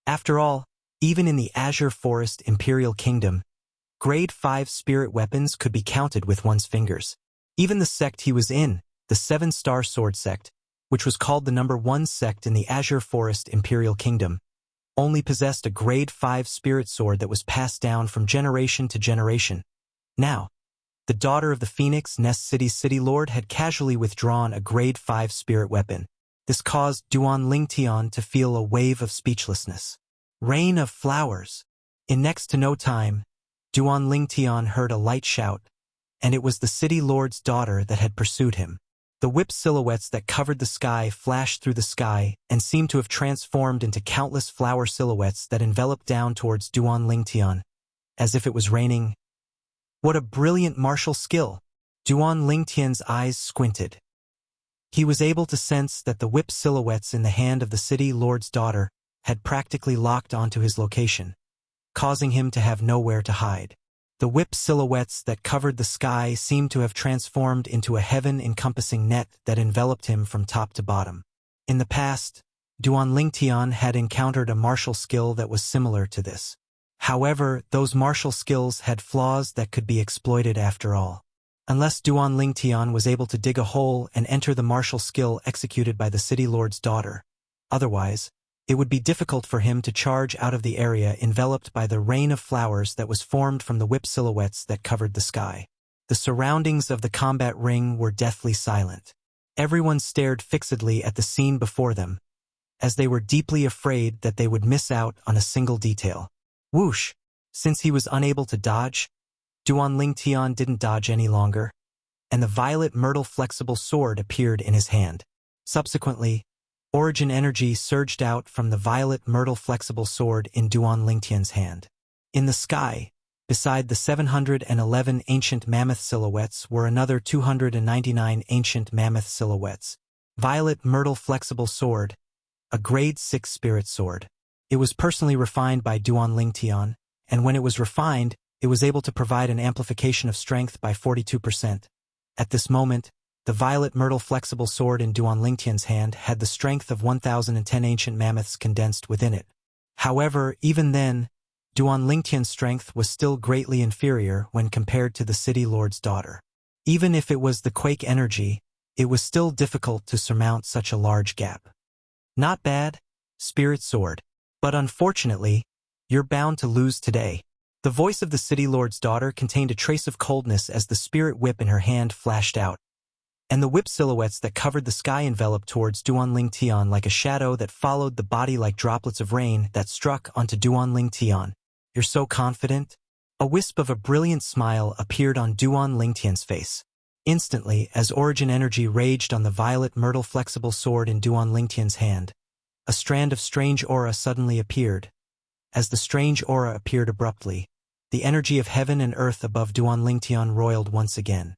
After all, even in the Azure Forest Imperial Kingdom, grade 5 spirit weapons could be counted with one's fingers. Even the sect he was in, the 7-Star Sword Sect, which was called the #1 sect in the Azure Forest Imperial Kingdom, only possessed a grade 5 spirit sword that was passed down from generation to generation. Now, the daughter of the Phoenix Nest City's city lord had casually withdrawn a grade 5 spirit weapon. This caused Duan Lingtian to feel a wave of speechlessness. Rain of flowers. In next to no time, Duan Lingtian heard a light shout, and it was the city lord's daughter that had pursued him. The whip silhouettes that covered the sky flashed through the sky and seemed to have transformed into countless flower silhouettes that enveloped down towards Duan Lingtian, as if it was raining. What a brilliant martial skill! Duan Lingtian's eyes squinted. He was able to sense that the whip silhouettes in the hand of the city lord's daughter had practically locked onto his location, causing him to have nowhere to hide. The whip silhouettes that covered the sky seemed to have transformed into a heaven-encompassing net that enveloped him from top to bottom. In the past, Duan Lingtian had encountered a martial skill that was similar to this. However, those martial skills had flaws that could be exploited after all. Unless Duan Lingtian was able to dig a hole and enter the martial skill executed by the city lord's daughter. Otherwise, it would be difficult for him to charge out of the area enveloped by the rain of flowers that was formed from the whip silhouettes that covered the sky. The surroundings of the combat ring were deathly silent. Everyone stared fixedly at the scene before them, as they were deeply afraid that they would miss out on a single detail. Whoosh! Since he was unable to dodge, Duan Lingtian didn't dodge any longer, and the violet myrtle flexible sword appeared in his hand. Subsequently, origin energy surged out from the violet myrtle flexible sword in Duan Lingtian's hand. In the sky, beside the 711 ancient mammoth silhouettes were another 299 ancient mammoth silhouettes. Violet myrtle flexible sword, a grade 6 spirit sword. It was personally refined by Duan Lingtian, and when it was refined, it was able to provide an amplification of strength by 42%. At this moment, the violet myrtle flexible sword in Duan Lingtian's hand had the strength of 1010 ancient mammoths condensed within it. However, even then, Duan Lingtian's strength was still greatly inferior when compared to the city lord's daughter. Even if it was the quake energy, it was still difficult to surmount such a large gap. Not bad, spirit sword. But unfortunately, you're bound to lose today. The voice of the city lord's daughter contained a trace of coldness as the spirit whip in her hand flashed out, and the whip silhouettes that covered the sky enveloped towards Duan Lingtian like a shadow that followed the body like droplets of rain that struck onto Duan Lingtian. You're so confident? A wisp of a brilliant smile appeared on Duan Lingtian's face. Instantly, as origin energy raged on the violet myrtle flexible sword in Duan Lingtian's hand, a strand of strange aura suddenly appeared. As the strange aura appeared abruptly, the energy of heaven and earth above Duan Lingtian roiled once again.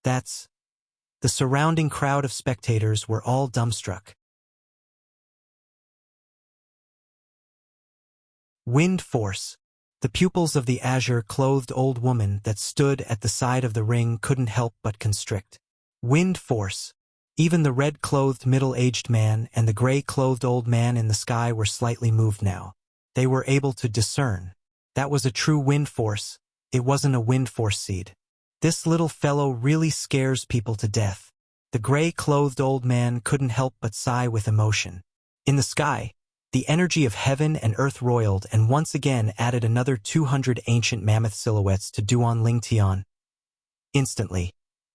The surrounding crowd of spectators were all dumbstruck. Wind force. The pupils of the azure-clothed old woman that stood at the side of the ring couldn't help but constrict. Wind force. Even the red-clothed middle-aged man and the gray-clothed old man in the sky were slightly moved now. They were able to discern. That was a true wind force. It wasn't a wind force seed. This little fellow really scares people to death. The gray-clothed old man couldn't help but sigh with emotion. In the sky, the energy of heaven and earth roiled and once again added another 200 ancient mammoth silhouettes to Duan Lingtian. Instantly,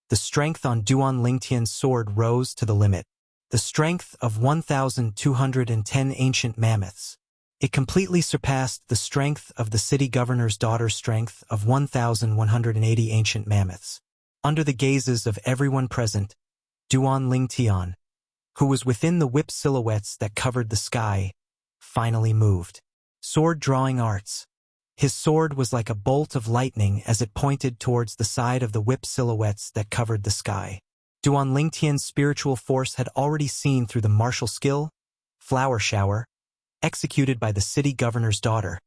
the strength on Duan Lingtian's sword rose to the limit. The strength of 1,210 ancient mammoths. It completely surpassed the strength of the city governor's daughter's strength of 1,180 ancient mammoths. Under the gazes of everyone present, Duan Lingtian, who was within the whip silhouettes that covered the sky, finally moved. Sword-drawing arts. His sword was like a bolt of lightning as it pointed towards the side of the whip silhouettes that covered the sky. Duan Lingtian's spiritual force had already seen through the martial skill, flower shower, executed by the city governor's daughter,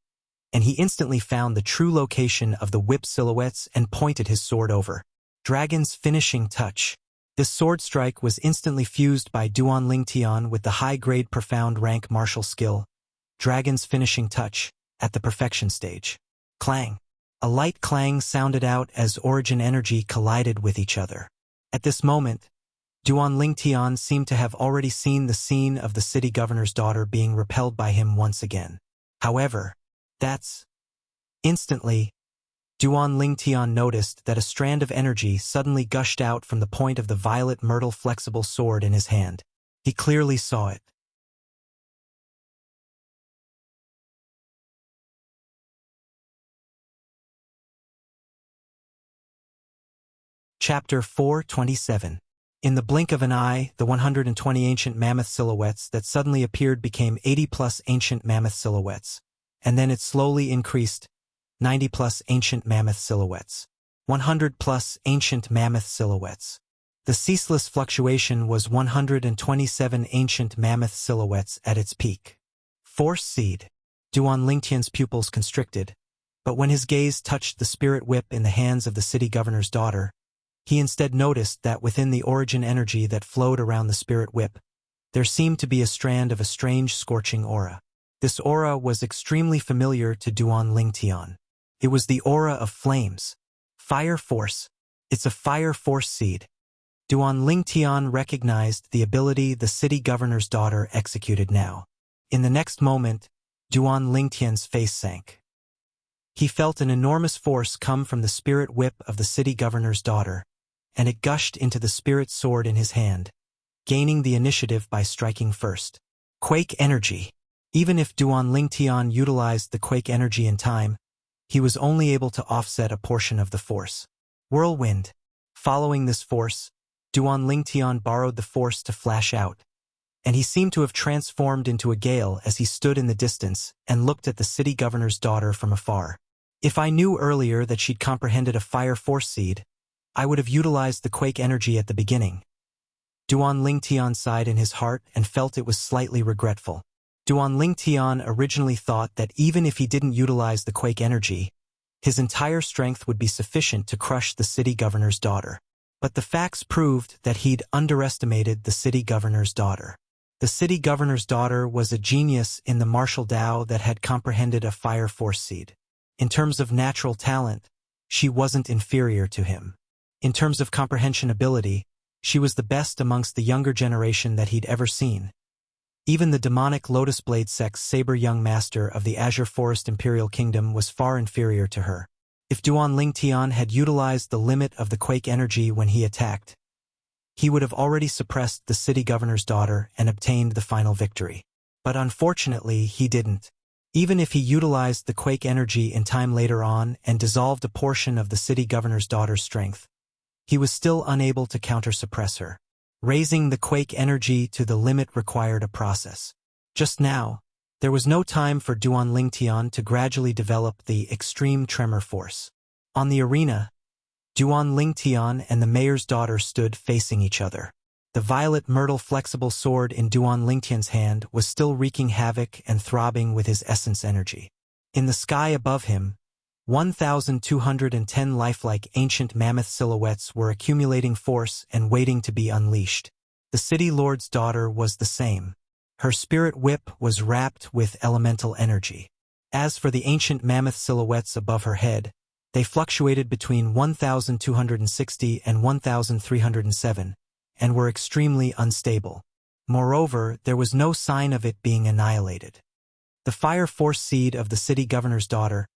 and he instantly found the true location of the whip silhouettes and pointed his sword over. Dragon's finishing touch. This sword strike was instantly fused by Duan Lingtian with the high-grade profound rank martial skill, Dragon's finishing touch, at the perfection stage. Clang. A light clang sounded out as origin energy collided with each other. At this moment, Duan Lingtian seemed to have already seen the scene of the city governor's daughter being repelled by him once again. However, instantly, Duan Lingtian noticed that a strand of energy suddenly gushed out from the point of the violet myrtle flexible sword in his hand. He clearly saw it. Chapter 427. In the blink of an eye, the 120 ancient mammoth silhouettes that suddenly appeared became 80-plus ancient mammoth silhouettes, and then it slowly increased, 90-plus ancient mammoth silhouettes, 100-plus ancient mammoth silhouettes. The ceaseless fluctuation was 127 ancient mammoth silhouettes at its peak. Force seed. Duan Lingtian's pupils constricted, But when his gaze touched the spirit whip in the hands of the city governor's daughter, he instead noticed that within the origin energy that flowed around the spirit whip, there seemed to be a strand of a strange scorching aura. This aura was extremely familiar to Duan Lingtian. It was the aura of flames. Fire force. It's a fire force seed. Duan Lingtian recognized the ability the city governor's daughter executed now. In the next moment, Duan Lingtian's face sank. He felt an enormous force come from the spirit whip of the city governor's daughter, and it gushed into the spirit sword in his hand, gaining the initiative by striking first. Quake energy. Even if Duan Lingtian utilized the quake energy in time, he was only able to offset a portion of the force. Whirlwind. Following this force, Duan Lingtian borrowed the force to flash out, and he seemed to have transformed into a gale as he stood in the distance and looked at the city governor's daughter from afar. If I knew earlier that she'd comprehended a fire force seed, I would have utilized the quake energy at the beginning. Duan Lingtian sighed in his heart and felt it was slightly regretful. Duan Lingtian originally thought that even if he didn't utilize the quake energy, his entire strength would be sufficient to crush the city governor's daughter. But the facts proved that he'd underestimated the city governor's daughter. The city governor's daughter was a genius in the martial Tao that had comprehended a fire force seed. In terms of natural talent, she wasn't inferior to him. In terms of comprehension ability, she was the best amongst the younger generation that he'd ever seen. Even the demonic Lotus Blade Sect's saber young master of the Azure Forest Imperial Kingdom was far inferior to her. If Duan Lingtian had utilized the limit of the quake energy when he attacked, he would have already suppressed the city governor's daughter and obtained the final victory. But unfortunately, he didn't. Even if he utilized the quake energy in time later on and dissolved a portion of the city governor's daughter's strength, he was still unable to counter-suppress her. Raising the quake energy to the limit required a process. Just now, there was no time for Duan Lingtian to gradually develop the extreme tremor force. On the arena, Duan Lingtian and the mayor's daughter stood facing each other. The violet myrtle flexible sword in Duan Lingtian's hand was still wreaking havoc and throbbing with his essence energy. In the sky above him, 1,210 lifelike ancient mammoth silhouettes were accumulating force and waiting to be unleashed. The city lord's daughter was the same. Her spirit whip was wrapped with elemental energy. As for the ancient mammoth silhouettes above her head, they fluctuated between 1,260 and 1,307, and were extremely unstable. Moreover, there was no sign of it being annihilated. The fire force seed of the city governor's daughter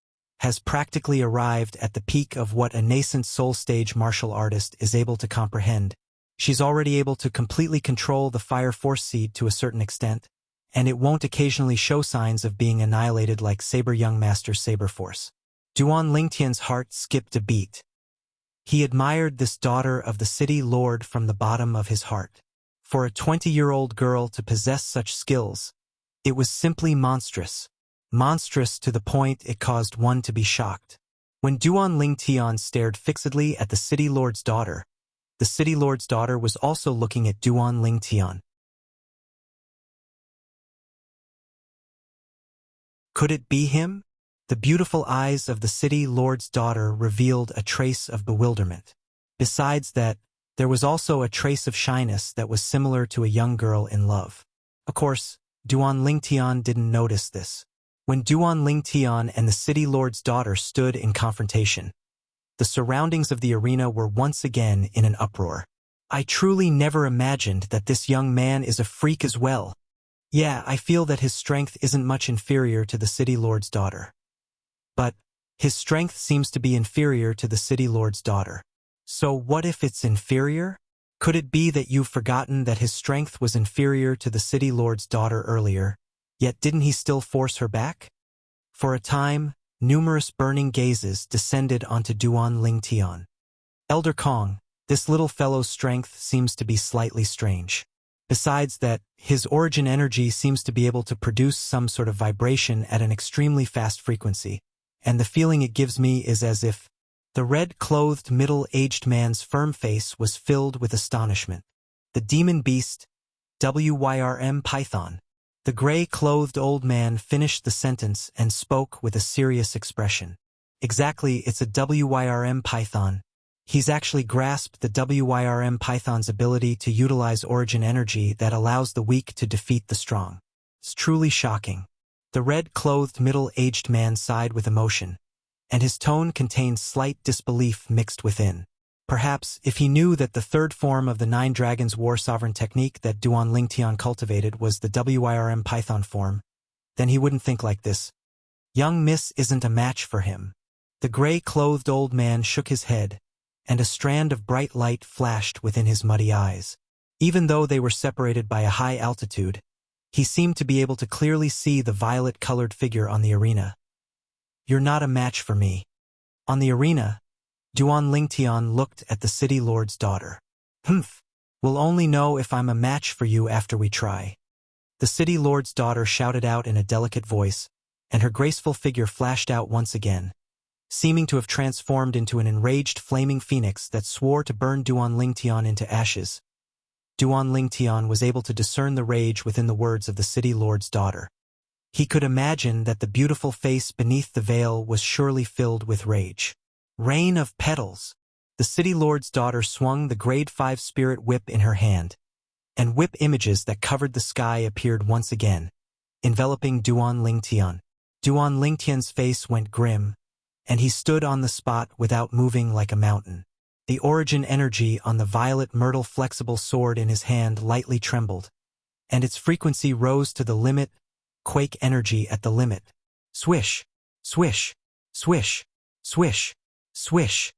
has practically arrived at the peak of what a nascent soul stage martial artist is able to comprehend. She's already able to completely control the fire force seed to a certain extent, and it won't occasionally show signs of being annihilated like Saber Young Master Saber Force. Duan Lingtian's heart skipped a beat. He admired this daughter of the city lord from the bottom of his heart. For a 20-year-old girl to possess such skills, it was simply monstrous. Monstrous to the point it caused one to be shocked. When Duan Lingtian stared fixedly at the city lord's daughter, the city lord's daughter was also looking at Duan Lingtian. Could it be him? The beautiful eyes of the city lord's daughter revealed a trace of bewilderment. Besides that, there was also a trace of shyness that was similar to a young girl in love. Of course, Duan Lingtian didn't notice this. When Duan Lingtian and the city lord's daughter stood in confrontation, the surroundings of the arena were once again in an uproar. I truly never imagined that this young man is a freak as well. Yeah, I feel that his strength isn't much inferior to the city lord's daughter. But his strength seems to be inferior to the city lord's daughter. So what if it's inferior? Could it be that you've forgotten that his strength was inferior to the city lord's daughter earlier, yet didn't he still force her back? For a time, numerous burning gazes descended onto Duan Lingtian. Elder Kong, this little fellow's strength seems to be slightly strange. Besides that, his origin energy seems to be able to produce some sort of vibration at an extremely fast frequency, and the feeling it gives me is as if the red-clothed middle-aged man's firm face was filled with astonishment. The demon beast, WYRM Python. The gray-clothed old man finished the sentence and spoke with a serious expression. Exactly, it's a WYRM python. He's actually grasped the WYRM python's ability to utilize origin energy that allows the weak to defeat the strong. It's truly shocking. The red-clothed middle-aged man sighed with emotion, and his tone contained slight disbelief mixed within. Perhaps, if he knew that the third form of the Nine Dragons War Sovereign technique that Duan Lingtian cultivated was the WYRM Python form, then he wouldn't think like this. Young Miss isn't a match for him. The gray-clothed old man shook his head, and a strand of bright light flashed within his muddy eyes. Even though they were separated by a high altitude, he seemed to be able to clearly see the violet-colored figure on the arena. You're not a match for me. On the arena, Duan Lingtian looked at the city lord's daughter. Humph. We'll only know if I'm a match for you after we try. The city lord's daughter shouted out in a delicate voice, and her graceful figure flashed out once again, seeming to have transformed into an enraged flaming phoenix that swore to burn Duan Lingtian into ashes. Duan Lingtian was able to discern the rage within the words of the city lord's daughter. He could imagine that the beautiful face beneath the veil was surely filled with rage. Rain of petals. The city lord's daughter swung the grade 5 spirit whip in her hand, and whip images that covered the sky appeared once again, enveloping Duan Lingtian. Duan Lingtian's face went grim, and he stood on the spot without moving like a mountain. The origin energy on the violet myrtle flexible sword in his hand lightly trembled, and its frequency rose to the limit, quake energy at the limit. Swish, swish, swish, swish, swish.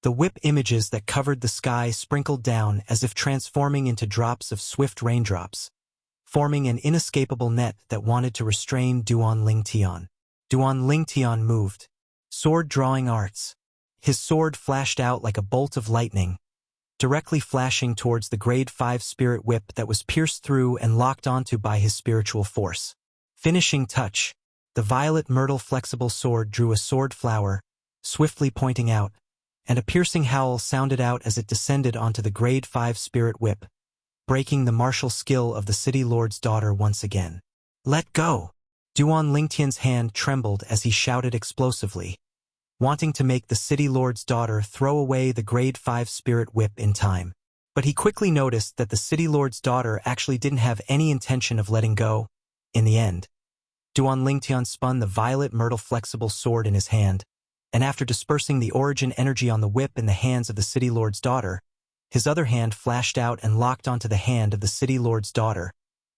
The whip images that covered the sky sprinkled down as if transforming into drops of swift raindrops, forming an inescapable net that wanted to restrain Duan Lingtian. Duan Lingtian moved. Sword drawing arts. His sword flashed out like a bolt of lightning, directly flashing towards the grade 5 spirit whip that was pierced through and locked onto by his spiritual force. Finishing touch. The violet myrtle flexible sword drew a sword flower, swiftly pointing out, and a piercing howl sounded out as it descended onto the grade 5 spirit whip, breaking the martial skill of the city lord's daughter once again. Let go! Duan Lingtian's hand trembled as he shouted explosively, wanting to make the city lord's daughter throw away the grade 5 spirit whip in time. But he quickly noticed that the city lord's daughter actually didn't have any intention of letting go. In the end, Duan Lingtian spun the violet myrtle flexible sword in his hand, and after dispersing the origin energy on the whip in the hands of the city lord's daughter, his other hand flashed out and locked onto the hand of the city lord's daughter,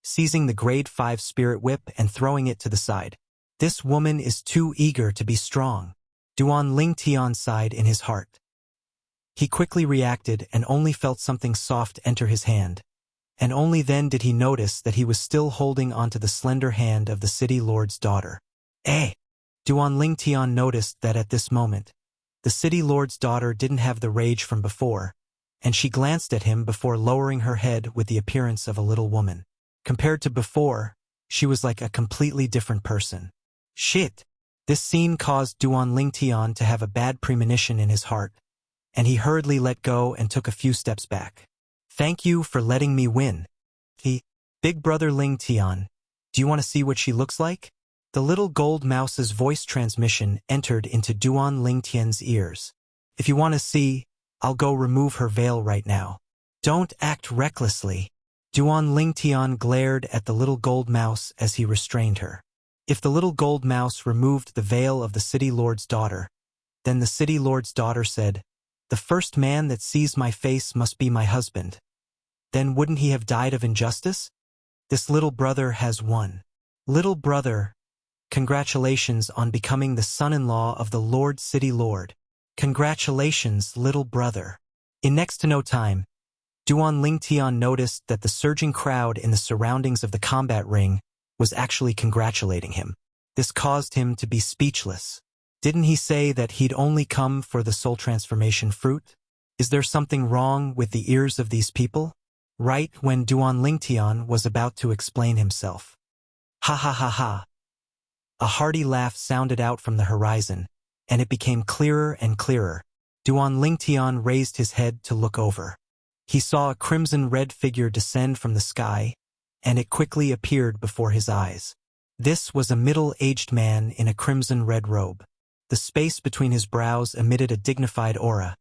seizing the grade 5 spirit whip and throwing it to the side. This woman is too eager to be strong. Duan Lingtian sighed in his heart. He quickly reacted and only felt something soft enter his hand, and only then did he notice that he was still holding onto the slender hand of the city lord's daughter. Eh! Duan Lingtian noticed that at this moment, the city lord's daughter didn't have the rage from before, and she glanced at him before lowering her head with the appearance of a little woman. Compared to before, she was like a completely different person. Shit! This scene caused Duan Lingtian to have a bad premonition in his heart, and he hurriedly let go and took a few steps back. Thank you for letting me win. Big brother Lingtian, do you want to see what she looks like? The little gold mouse's voice transmission entered into Duan Lingtian's ears. If you want to see, I'll go remove her veil right now. Don't act recklessly. Duan Lingtian glared at the little gold mouse as he restrained her. If the little gold mouse removed the veil of the city lord's daughter, then the city lord's daughter said, "The first man that sees my face must be my husband." Then wouldn't he have died of injustice? This little brother has won. Little brother, congratulations on becoming the son-in-law of the Lord City Lord. Congratulations, little brother. In next to no time, Duan Lingtian noticed that the surging crowd in the surroundings of the combat ring was actually congratulating him. This caused him to be speechless. Didn't he say that he'd only come for the soul transformation fruit? Is there something wrong with the ears of these people? Right when Duan Lingtian was about to explain himself. Ha ha ha ha. A hearty laugh sounded out from the horizon, and it became clearer and clearer. Duan Lingtian raised his head to look over. He saw a crimson-red figure descend from the sky, and it quickly appeared before his eyes. This was a middle-aged man in a crimson-red robe. The space between his brows emitted a dignified aura,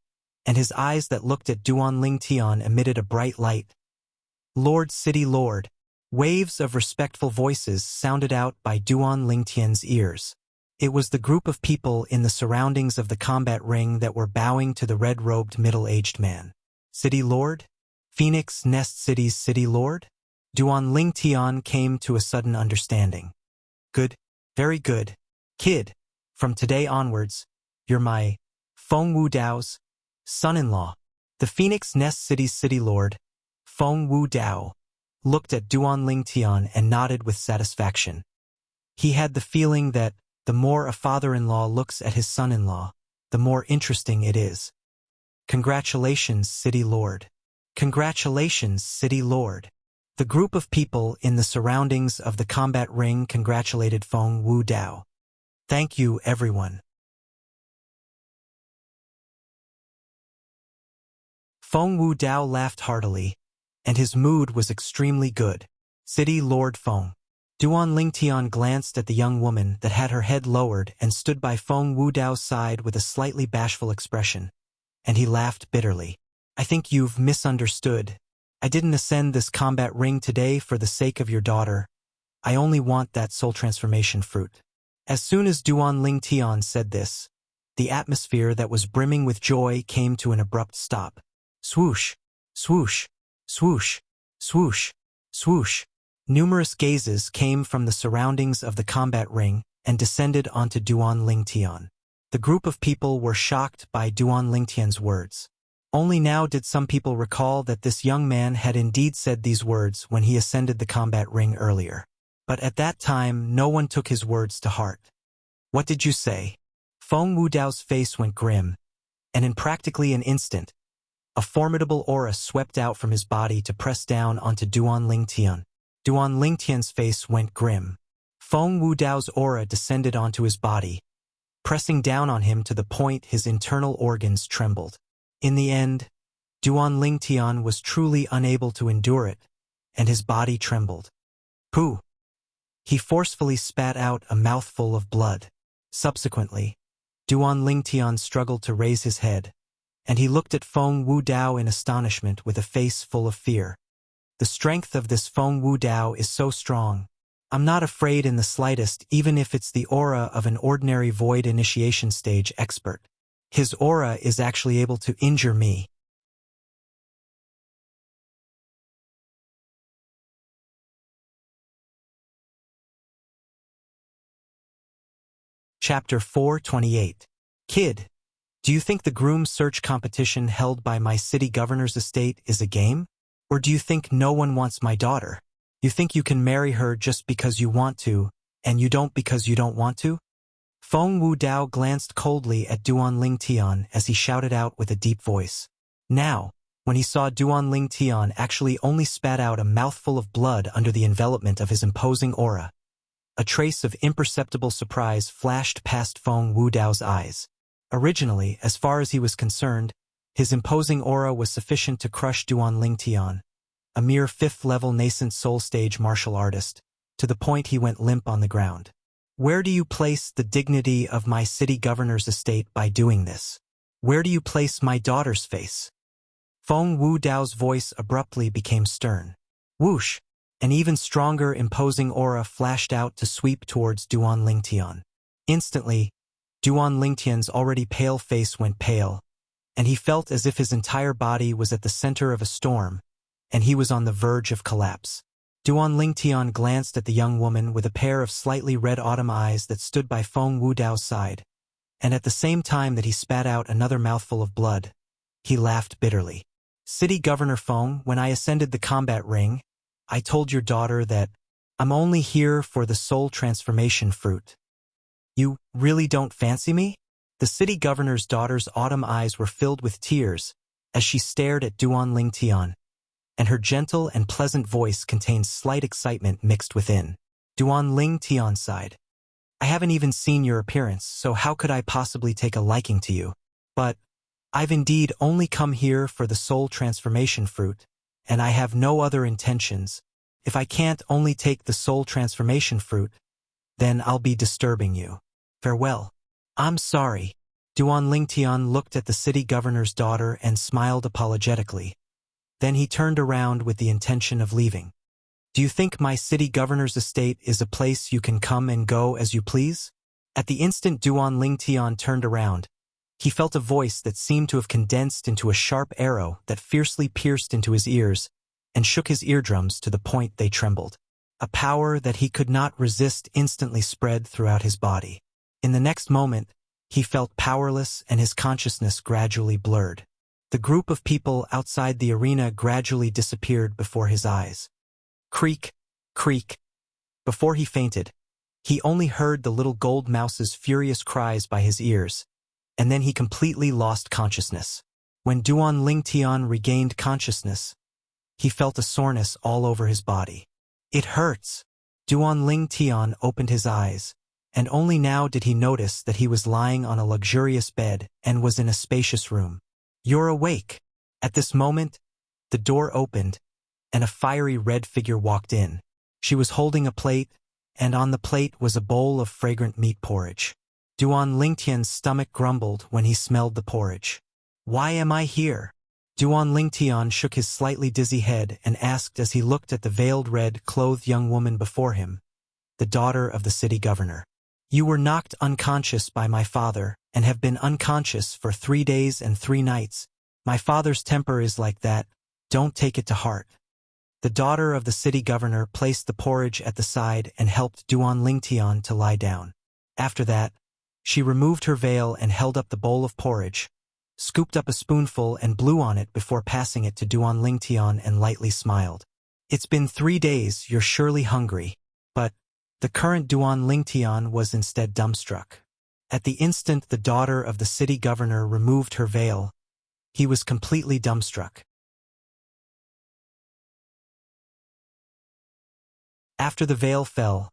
and his eyes that looked at Duan Lingtian emitted a bright light. Lord, City Lord. Waves of respectful voices sounded out by Duan Lingtian's ears. It was the group of people in the surroundings of the combat ring that were bowing to the red-robed middle-aged man. City Lord? Phoenix Nest City's City Lord? Duan Lingtian came to a sudden understanding. Good, very good. Kid, from today onwards, you're my Feng Wu Dao's son-in-law. The Phoenix Nest City's City Lord, Feng Wu Dao, looked at Duan Lingtian and nodded with satisfaction. He had the feeling that the more a father-in-law looks at his son-in-law, the more interesting it is. Congratulations, City Lord. Congratulations, City Lord. The group of people in the surroundings of the combat ring congratulated Feng Wu Dao. Thank you, everyone. Feng Wu Dao laughed heartily, and his mood was extremely good. City Lord Feng. Duan Lingtian glanced at the young woman that had her head lowered and stood by Feng Wu Dao's side with a slightly bashful expression, and he laughed bitterly. I think you've misunderstood. I didn't ascend this combat ring today for the sake of your daughter. I only want that soul transformation fruit. As soon as Duan Lingtian said this, the atmosphere that was brimming with joy came to an abrupt stop. Swoosh, swoosh, swoosh, swoosh, swoosh. Numerous gazes came from the surroundings of the combat ring and descended onto Duan Lingtian. The group of people were shocked by Duan Lingtian's words. Only now did some people recall that this young man had indeed said these words when he ascended the combat ring earlier. But at that time, no one took his words to heart. What did you say? Feng Wu Dao's face went grim, and in practically an instant, a formidable aura swept out from his body to press down onto Duan Lingtian. Duan Lingtian's face went grim. Feng Wu Dao's aura descended onto his body, pressing down on him to the point his internal organs trembled. In the end, Duan Lingtian was truly unable to endure it, and his body trembled. Pooh! He forcefully spat out a mouthful of blood. Subsequently, Duan Lingtian struggled to raise his head, and he looked at Feng Wu Dao in astonishment with a face full of fear. The strength of this Feng Wu Dao is so strong. I'm not afraid in the slightest, even if it's the aura of an ordinary void initiation stage expert. His aura is actually able to injure me. Chapter 428. Kid, do you think the groom search competition held by my city governor's estate is a game? Or do you think no one wants my daughter? You think you can marry her just because you want to, and you don't because you don't want to? Feng Wu Dao glanced coldly at Duan Lingtian as he shouted out with a deep voice. Now, when he saw Duan Lingtian actually only spat out a mouthful of blood under the envelopment of his imposing aura, a trace of imperceptible surprise flashed past Feng Wu Dao's eyes. Originally, as far as he was concerned, his imposing aura was sufficient to crush Duan Lingtian, a mere fifth-level nascent soul-stage martial artist, to the point he went limp on the ground. Where do you place the dignity of my city governor's estate by doing this? Where do you place my daughter's face? Feng Wu Dao's voice abruptly became stern. Whoosh! An even stronger imposing aura flashed out to sweep towards Duan Lingtian. Instantly, Duan Lingtian's already pale face went pale, and he felt as if his entire body was at the center of a storm, and he was on the verge of collapse. Duan Lingtian glanced at the young woman with a pair of slightly red autumn eyes that stood by Feng Wu Dao's side, and at the same time that he spat out another mouthful of blood, he laughed bitterly. City Governor Feng, when I ascended the combat ring, I told your daughter that I'm only here for the soul transformation fruit. You really don't fancy me? The city governor's daughter's autumn eyes were filled with tears as she stared at Duan Lingtian, and her gentle and pleasant voice contained slight excitement mixed within. Duan Lingtian sighed. I haven't even seen your appearance, so how could I possibly take a liking to you? But I've indeed only come here for the soul transformation fruit, and I have no other intentions. If I can't only take the soul transformation fruit, Then I'll be disturbing you. Farewell. I'm sorry. Duan Lingtian looked at the city governor's daughter and smiled apologetically. Then he turned around with the intention of leaving. Do you think my city governor's estate is a place you can come and go as you please? At the instant Duan Lingtian turned around, he felt a voice that seemed to have condensed into a sharp arrow that fiercely pierced into his ears and shook his eardrums to the point they trembled. A power that he could not resist instantly spread throughout his body. In the next moment, he felt powerless and his consciousness gradually blurred. The group of people outside the arena gradually disappeared before his eyes. Creak, creak. Before he fainted, he only heard the little gold mouse's furious cries by his ears, and then he completely lost consciousness. When Duan Lingtian regained consciousness, he felt a soreness all over his body. It hurts. Duan Lingtian opened his eyes, and only now did he notice that he was lying on a luxurious bed and was in a spacious room. You're awake. At this moment, the door opened, and a fiery red figure walked in. She was holding a plate, and on the plate was a bowl of fragrant meat porridge. Duan Lingtian's stomach grumbled when he smelled the porridge. Why am I here? Duan Lingtian shook his slightly dizzy head and asked as he looked at the veiled red-clothed young woman before him, the daughter of the city governor. You were knocked unconscious by my father and have been unconscious for 3 days and 3 nights. My father's temper is like that. Don't take it to heart. The daughter of the city governor placed the porridge at the side and helped Duan Lingtian to lie down. After that, she removed her veil and held up the bowl of porridge, scooped up a spoonful and blew on it before passing it to Duan Lingtian and lightly smiled. It's been 3 days, you're surely hungry. But the current Duan Lingtian was instead dumbstruck. At the instant the daughter of the city governor removed her veil, he was completely dumbstruck. After the veil fell,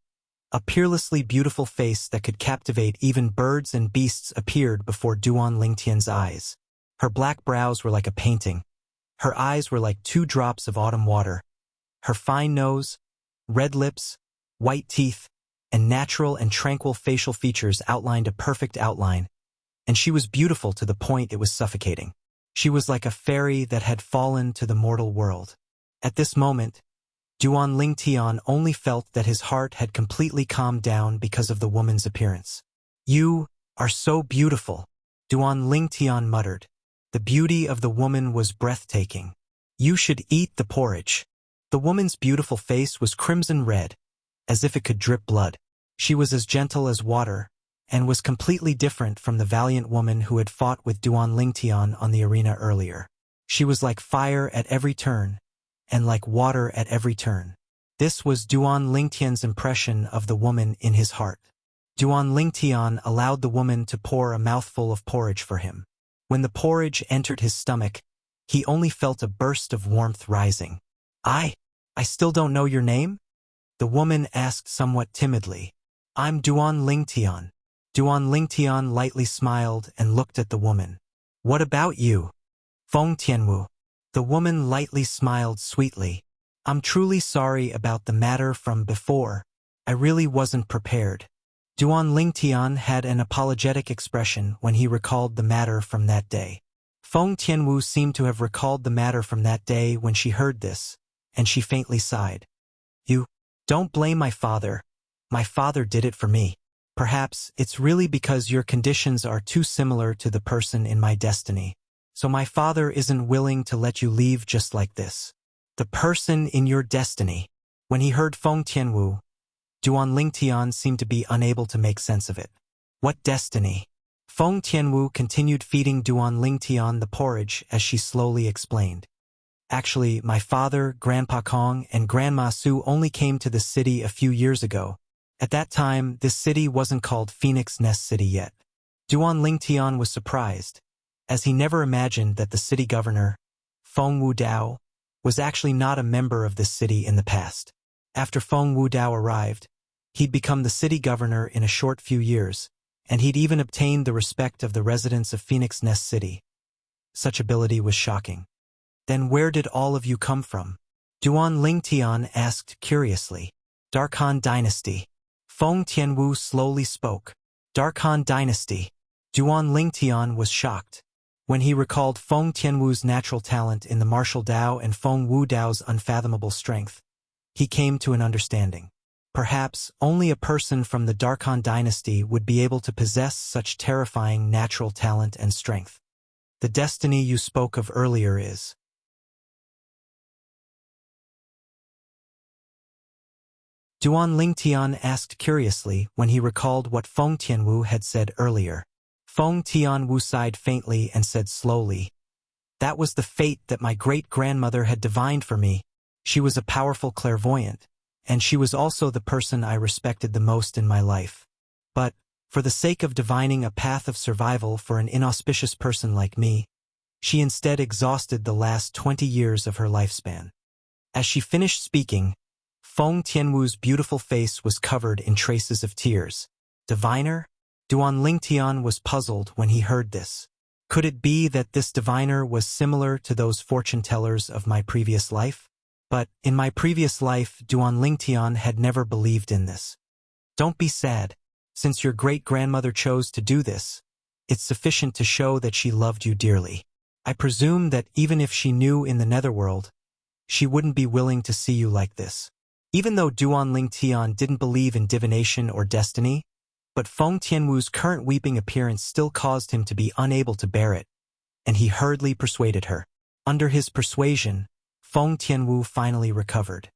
a peerlessly beautiful face that could captivate even birds and beasts appeared before Duan Lingtian's eyes. Her black brows were like a painting. Her eyes were like 2 drops of autumn water. Her fine nose, red lips, white teeth, and natural and tranquil facial features outlined a perfect outline, and she was beautiful to the point it was suffocating. She was like a fairy that had fallen to the mortal world. At this moment, Duan Lingtian only felt that his heart had completely calmed down because of the woman's appearance. You are so beautiful, Duan Lingtian muttered. The beauty of the woman was breathtaking. You should eat the porridge. The woman's beautiful face was crimson red, as if it could drip blood. She was as gentle as water, and was completely different from the valiant woman who had fought with Duan Lingtian on the arena earlier. She was like fire at every turn, and like water at every turn. This was Duan Lingtian's impression of the woman in his heart. Duan Lingtian allowed the woman to pour a mouthful of porridge for him. When the porridge entered his stomach, he only felt a burst of warmth rising. I still don't know your name? The woman asked somewhat timidly. I'm Duan Lingtian. Duan Lingtian lightly smiled and looked at the woman. What about you? Feng Tianwu. The woman lightly smiled sweetly. I'm truly sorry about the matter from before. I really wasn't prepared. Duan Lingtian had an apologetic expression when he recalled the matter from that day. Feng Tianwu seemed to have recalled the matter from that day when she heard this, and she faintly sighed. You don't blame my father. My father did it for me. Perhaps it's really because your conditions are too similar to the person in my destiny. So my father isn't willing to let you leave just like this. The person in your destiny. When he heard Feng Tianwu, Duan Lingtian seemed to be unable to make sense of it. What destiny? Feng Tianwu continued feeding Duan Lingtian the porridge as she slowly explained. Actually, my father, Grandpa Kong, and Grandma Su only came to the city a few years ago. At that time, this city wasn't called Phoenix Nest City yet. Duan Lingtian was surprised, as he never imagined that the city governor, Feng Wudao, was actually not a member of this city in the past. After Feng Wudao arrived, he'd become the city governor in a short few years, and he'd even obtained the respect of the residents of Phoenix Nest City. Such ability was shocking. Then where did all of you come from? Duan Lingtian asked curiously. Dark Han Dynasty. Feng Tianwu slowly spoke. Dark Han Dynasty. Duan Lingtian was shocked. When he recalled Feng Tianwu's natural talent in the martial Dao and Feng Wu Dao's unfathomable strength, he came to an understanding. Perhaps only a person from the Dark Han Dynasty would be able to possess such terrifying natural talent and strength. The destiny you spoke of earlier is. Duan Lingtian asked curiously when he recalled what Feng Tianwu had said earlier. Feng Tianwu sighed faintly and said slowly, "That was the fate that my great-grandmother had divined for me. She was a powerful clairvoyant, and she was also the person I respected the most in my life. But, for the sake of divining a path of survival for an inauspicious person like me, she instead exhausted the last 20 years of her lifespan." As she finished speaking, Feng Tianwu's beautiful face was covered in traces of tears. Diviner? Duan Lingtian was puzzled when he heard this. Could it be that this diviner was similar to those fortune-tellers of my previous life? But, in my previous life, Duan Lingtian had never believed in this. Don't be sad. Since your great-grandmother chose to do this, it's sufficient to show that she loved you dearly. I presume that even if she knew in the netherworld, she wouldn't be willing to see you like this. Even though Duan Lingtian didn't believe in divination or destiny, but Feng Tianwu's current weeping appearance still caused him to be unable to bear it, and he hurriedly persuaded her. Under his persuasion, Feng Tianwu finally recovered.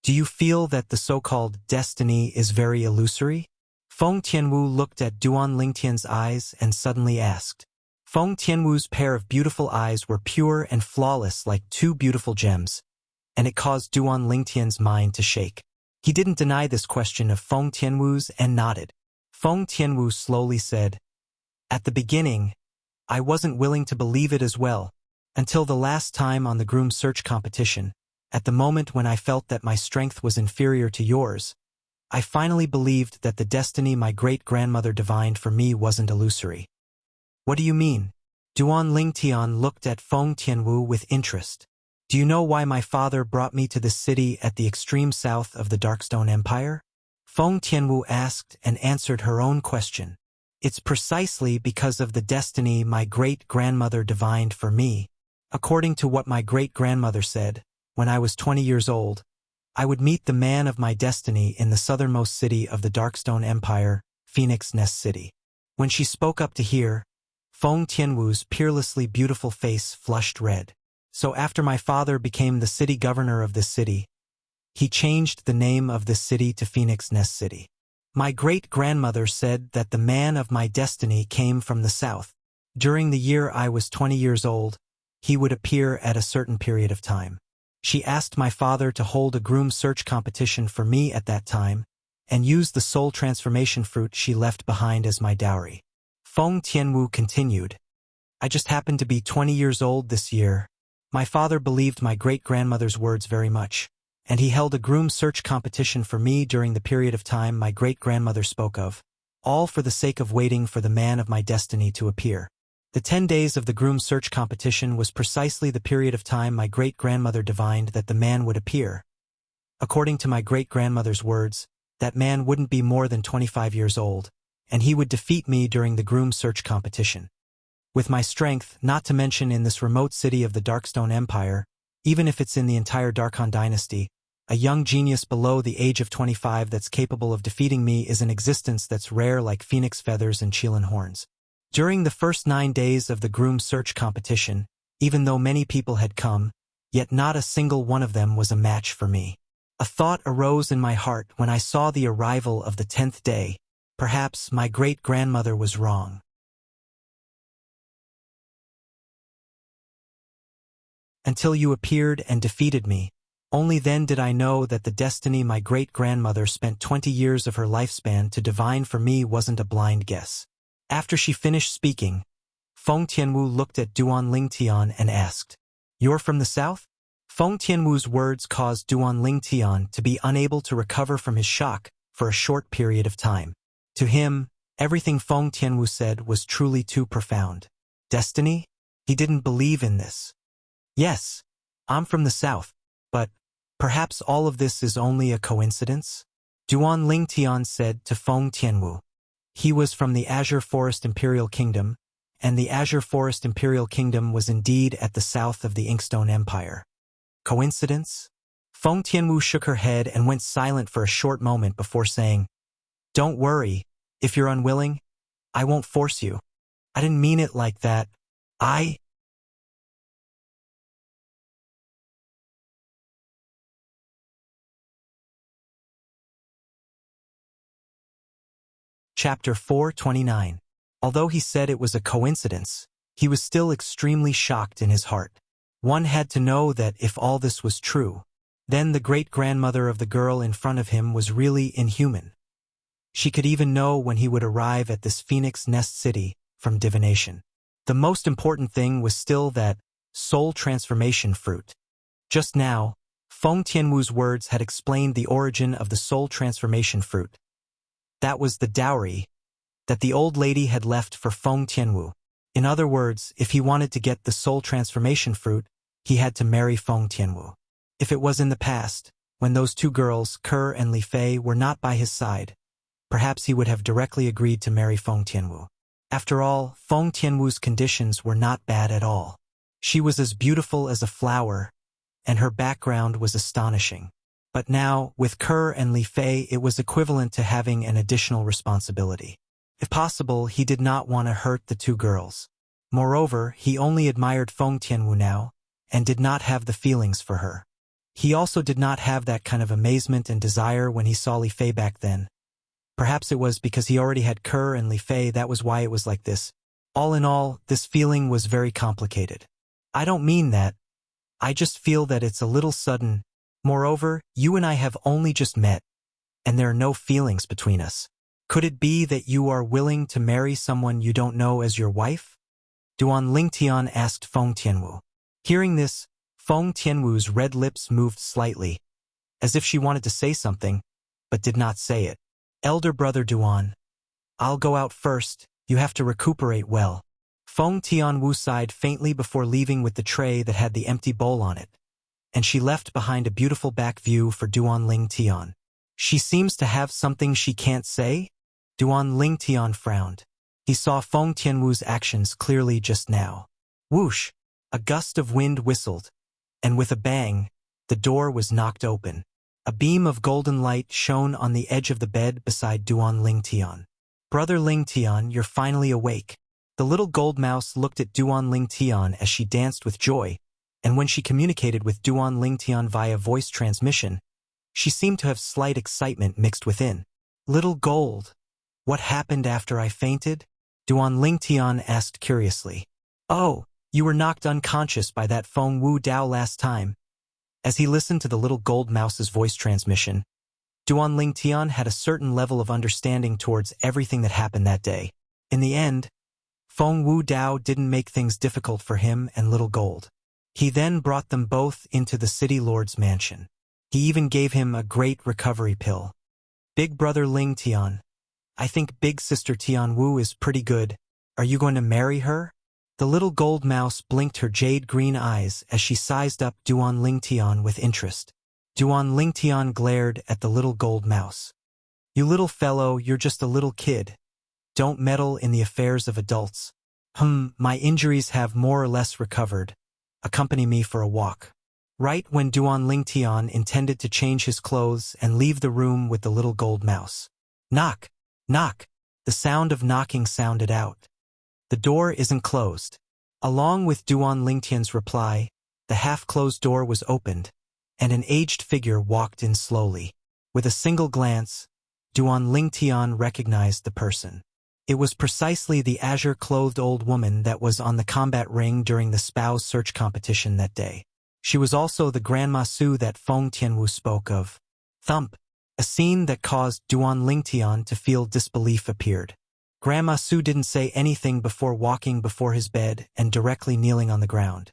Do you feel that the so-called destiny is very illusory? Feng Tianwu looked at Duan Lingtian's eyes and suddenly asked. Feng Tianwu's pair of beautiful eyes were pure and flawless like two beautiful gems, and it caused Duan Lingtian's mind to shake. He didn't deny this question of Feng Tianwu's and nodded. Feng Tianwu slowly said, "At the beginning, I wasn't willing to believe it as well, until the last time on the groom search competition, at the moment when I felt that my strength was inferior to yours, I finally believed that the destiny my great-grandmother divined for me wasn't illusory." What do you mean? Duan Lingtian looked at Feng Tianwu with interest. Do you know why my father brought me to this city at the extreme south of the Darkstone Empire? Feng Tianwu asked and answered her own question. It's precisely because of the destiny my great-grandmother divined for me. According to what my great-grandmother said, when I was 20 years old, I would meet the man of my destiny in the southernmost city of the Darkstone Empire, Phoenix Nest City. When she spoke up to hear, Feng Tianwu's peerlessly beautiful face flushed red. So after my father became the city governor of this city, he changed the name of this city to Phoenix Nest City. My great-grandmother said that the man of my destiny came from the south. During the year I was 20 years old, he would appear at a certain period of time. She asked my father to hold a groom search competition for me at that time, and use the soul transformation fruit she left behind as my dowry. Feng Tianwu continued, I just happened to be 20 years old this year. My father believed my great-grandmother's words very much, and he held a groom search competition for me during the period of time my great-grandmother spoke of, all for the sake of waiting for the man of my destiny to appear. The 10 days of the groom search competition was precisely the period of time my great-grandmother divined that the man would appear. According to my great-grandmother's words, that man wouldn't be more than 25 years old, and he would defeat me during the groom search competition. With my strength, not to mention in this remote city of the Darkstone Empire, even if it's in the entire Darkhan dynasty, a young genius below the age of 25 that's capable of defeating me is an existence that's rare like phoenix feathers and Qilin horns. During the first 9 days of the groom search competition, even though many people had come, yet not a single one of them was a match for me. A thought arose in my heart when I saw the arrival of the 10th day. Perhaps my great-grandmother was wrong. Until you appeared and defeated me, only then did I know that the destiny my great-grandmother spent 20 years of her lifespan to divine for me wasn't a blind guess. After she finished speaking, Feng Tianwu looked at Duan Lingtian and asked, You're from the south? Feng Tianwu's words caused Duan Lingtian to be unable to recover from his shock for a short period of time. To him, everything Feng Tianwu said was truly too profound. Destiny? He didn't believe in this. Yes, I'm from the south, but perhaps all of this is only a coincidence? Duan Lingtian said to Feng Tianwu. He was from the Azure Forest Imperial Kingdom, and the Azure Forest Imperial Kingdom was indeed at the south of the Inkstone Empire. Coincidence? Feng Tianwu shook her head and went silent for a short moment before saying, "Don't worry, if you're unwilling, I won't force you. I didn't mean it like that. I..." Chapter 429. Although he said it was a coincidence, he was still extremely shocked in his heart. One had to know that if all this was true, then the great-grandmother of the girl in front of him was really inhuman. She could even know when he would arrive at this Phoenix Nest City from divination. The most important thing was still that soul transformation fruit. Just now, Feng Tianwu's words had explained the origin of the soul transformation fruit. That was the dowry that the old lady had left for Feng Tianwu. In other words, if he wanted to get the soul transformation fruit, he had to marry Feng Tianwu. If it was in the past, when those two girls, Ke and Li Fei, were not by his side, perhaps he would have directly agreed to marry Feng Tianwu. After all, Feng Tianwu's conditions were not bad at all. She was as beautiful as a flower, and her background was astonishing. But now, with Ke and Li Fei, it was equivalent to having an additional responsibility. If possible, he did not want to hurt the two girls. Moreover, he only admired Feng Tianwu now, and did not have the feelings for her. He also did not have that kind of amazement and desire when he saw Li Fei back then. Perhaps it was because he already had Ke and Li Fei, that was why it was like this. All in all, this feeling was very complicated. I don't mean that. I just feel that it's a little sudden. Moreover, you and I have only just met, and there are no feelings between us. Could it be that you are willing to marry someone you don't know as your wife? Duan Lingtian asked Feng Tianwu. Hearing this, Feng Tianwu's red lips moved slightly, as if she wanted to say something, but did not say it. Elder brother Duan, I'll go out first, you have to recuperate well. Feng Tianwu sighed faintly before leaving with the tray that had the empty bowl on it, and she left behind a beautiful back view for Duan Lingtian. She seems to have something she can't say? Duan Lingtian frowned. He saw Feng Tianwu's actions clearly just now. Whoosh! A gust of wind whistled, and with a bang, the door was knocked open. A beam of golden light shone on the edge of the bed beside Duan Lingtian. Brother Lingtian, you're finally awake. The little gold mouse looked at Duan Lingtian as she danced with joy, and when she communicated with Duan Lingtian via voice transmission, she seemed to have slight excitement mixed within. Little gold, what happened after I fainted? Duan Lingtian asked curiously. Oh, you were knocked unconscious by that Feng Wu Dao last time. As he listened to the little gold mouse's voice transmission, Duan Lingtian had a certain level of understanding towards everything that happened that day. In the end, Feng Wu Dao didn't make things difficult for him and Little Gold. He then brought them both into the city lord's mansion. He even gave him a great recovery pill. Big brother Lingtian, I think big sister Tianwu is pretty good. Are you going to marry her? The little gold mouse blinked her jade-green eyes as she sized up Duan Lingtian with interest. Duan Lingtian glared at the little gold mouse. You little fellow, you're just a little kid. Don't meddle in the affairs of adults. My injuries have more or less recovered. Accompany me for a walk. Right when Duan Lingtian intended to change his clothes and leave the room with the little gold mouse. Knock! Knock! The sound of knocking sounded out. The door isn't closed. Along with Duan Lingtian's reply, the half-closed door was opened, and an aged figure walked in slowly. With a single glance, Duan Lingtian recognized the person. It was precisely the azure-clothed old woman that was on the combat ring during the spouse search competition that day. She was also the Grandma Su that Feng Tianwu spoke of. Thump! A scene that caused Duan Lingtian to feel disbelief appeared. Grandma Su didn't say anything before walking before his bed and directly kneeling on the ground.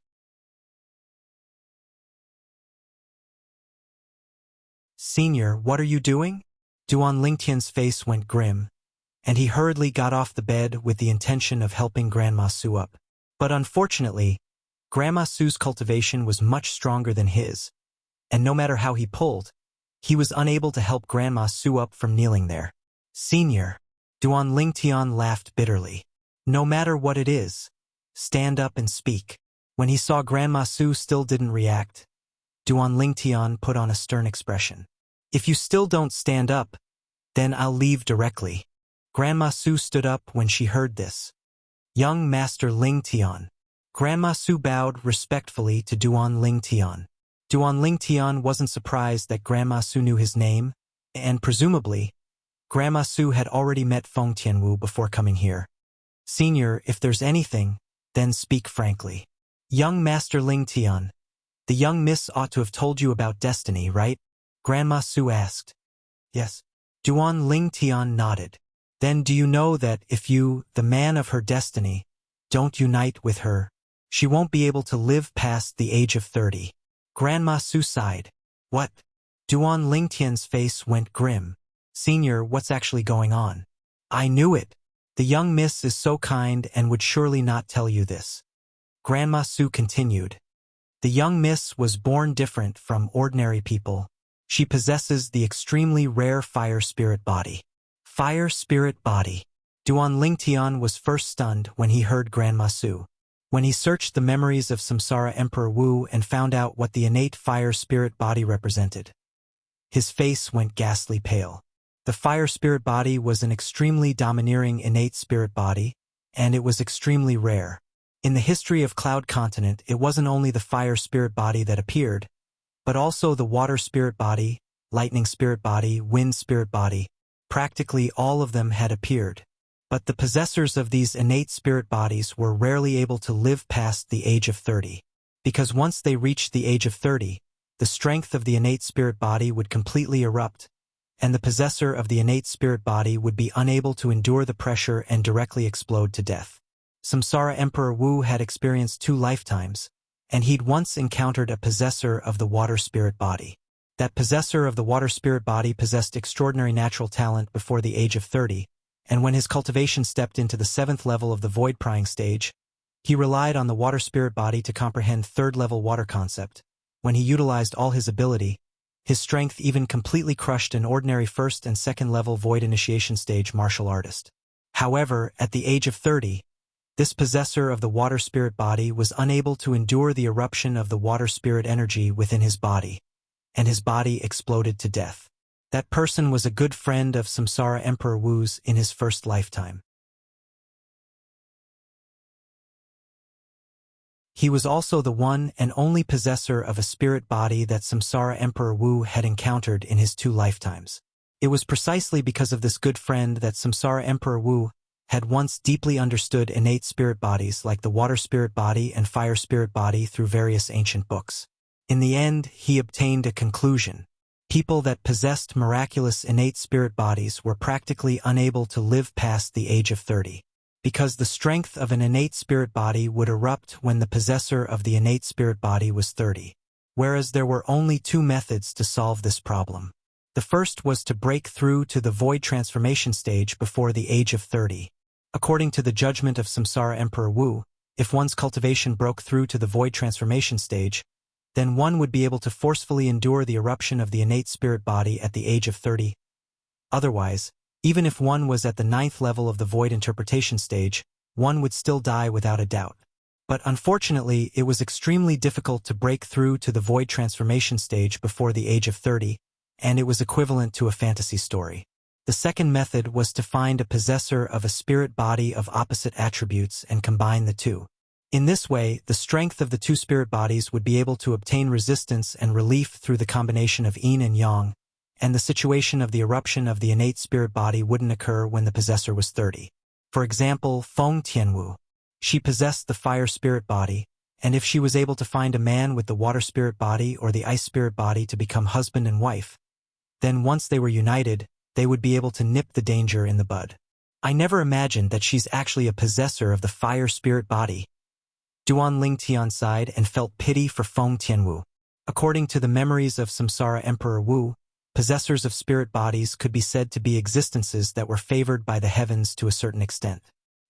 Senior, what are you doing? Duan Lingtian's face went grim, and he hurriedly got off the bed with the intention of helping Grandma Su up. But unfortunately, Grandma Su's cultivation was much stronger than his, and no matter how he pulled, He was unable to help Grandma Su up from kneeling there. Senior. Duan Lingtian laughed bitterly. No matter what it is, stand up and speak. When he saw Grandma Su still didn't react, Duan Lingtian put on a stern expression. If you still don't stand up, then I'll leave directly. Grandma Su stood up when she heard this. Young Master Lingtian. Grandma Su bowed respectfully to Duan Lingtian. Duan Lingtian wasn't surprised that Grandma Su knew his name, and presumably, Grandma Su had already met Feng Tianwu before coming here. Senior, if there's anything, then speak frankly. Young Master Lingtian. The young miss ought to have told you about destiny, right? Grandma Su asked. Yes. Duan Lingtian nodded. Then do you know that if you, the man of her destiny, don't unite with her, she won't be able to live past the age of 30. Grandma Su sighed. What? Duan Lingtian's face went grim. Senior, what's actually going on? I knew it. The young miss is so kind and would surely not tell you this. Grandma Su continued. The young miss was born different from ordinary people. She possesses the extremely rare fire spirit body. Fire spirit body. Duan Lingtian was first stunned when he heard Grandma Su. When he searched the memories of Samsara Emperor Wu and found out what the innate fire spirit body represented, his face went ghastly pale. The fire spirit body was an extremely domineering innate spirit body, and it was extremely rare. In the history of Cloud Continent, it wasn't only the fire spirit body that appeared, but also the water spirit body, lightning spirit body, wind spirit body. Practically all of them had appeared. But the possessors of these innate spirit bodies were rarely able to live past the age of 30. Because once they reached the age of 30, the strength of the innate spirit body would completely erupt, and the possessor of the innate spirit body would be unable to endure the pressure and directly explode to death. Samsara Emperor Wu had experienced 2 lifetimes, and he'd once encountered a possessor of the water spirit body. That possessor of the water spirit body possessed extraordinary natural talent before the age of 30, and when his cultivation stepped into the 7th level of the void prying stage, he relied on the water spirit body to comprehend 3rd level water concept. When he utilized all his ability, his strength even completely crushed an ordinary 1st and 2nd level void initiation stage martial artist. However, at the age of 30, this possessor of the water spirit body was unable to endure the eruption of the water spirit energy within his body, and his body exploded to death. That person was a good friend of Samsara Emperor Wu's in his first lifetime. He was also the one and only possessor of a spirit body that Samsara Emperor Wu had encountered in his 2 lifetimes. It was precisely because of this good friend that Samsara Emperor Wu had once deeply understood innate spirit bodies like the water spirit body and fire spirit body through various ancient books. In the end, he obtained a conclusion. People that possessed miraculous innate spirit bodies were practically unable to live past the age of 30. Because the strength of an innate spirit body would erupt when the possessor of the innate spirit body was 30. Whereas there were only 2 methods to solve this problem. The first was to break through to the void transformation stage before the age of 30. According to the judgment of Samsara Emperor Wu, if one's cultivation broke through to the void transformation stage, then one would be able to forcefully endure the eruption of the innate spirit body at the age of 30. Otherwise, even if one was at the 9th level of the void interpretation stage, one would still die without a doubt. But unfortunately, it was extremely difficult to break through to the void transformation stage before the age of 30, and it was equivalent to a fantasy story. The second method was to find a possessor of a spirit body of opposite attributes and combine the 2. In this way, the strength of the 2 spirit bodies would be able to obtain resistance and relief through the combination of yin and yang, and the situation of the eruption of the innate spirit body wouldn't occur when the possessor was 30. For example, Feng Tianwu. She possessed the fire spirit body, and if she was able to find a man with the water spirit body or the ice spirit body to become husband and wife, then once they were united, they would be able to nip the danger in the bud. I never imagined that she's actually a possessor of the fire spirit body. Duan Lingtian sighed and felt pity for Feng Tianwu. According to the memories of Samsara Emperor Wu, possessors of spirit bodies could be said to be existences that were favored by the heavens to a certain extent,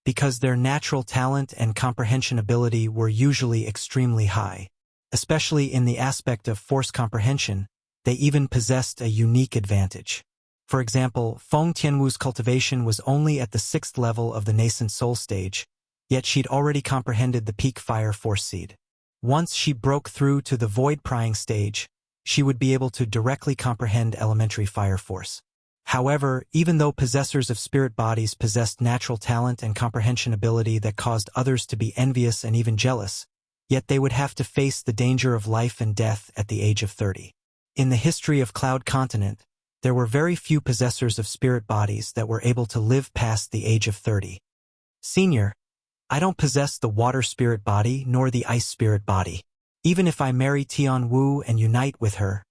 because their natural talent and comprehension ability were usually extremely high. Especially in the aspect of force comprehension, They even possessed a unique advantage. For example, Feng Tianwu's cultivation was only at the 6th level of the nascent soul stage, yet she'd already comprehended the peak fire force seed. Once she broke through to the void prying stage, she would be able to directly comprehend elementary fire force. However, even though possessors of spirit bodies possessed natural talent and comprehension ability that caused others to be envious and even jealous, yet they would have to face the danger of life and death at the age of 30. In the history of Cloud Continent, there were very few possessors of spirit bodies that were able to live past the age of 30. Senior, I don't possess the water spirit body nor the ice spirit body. Even if I marry Tianwu and unite with her,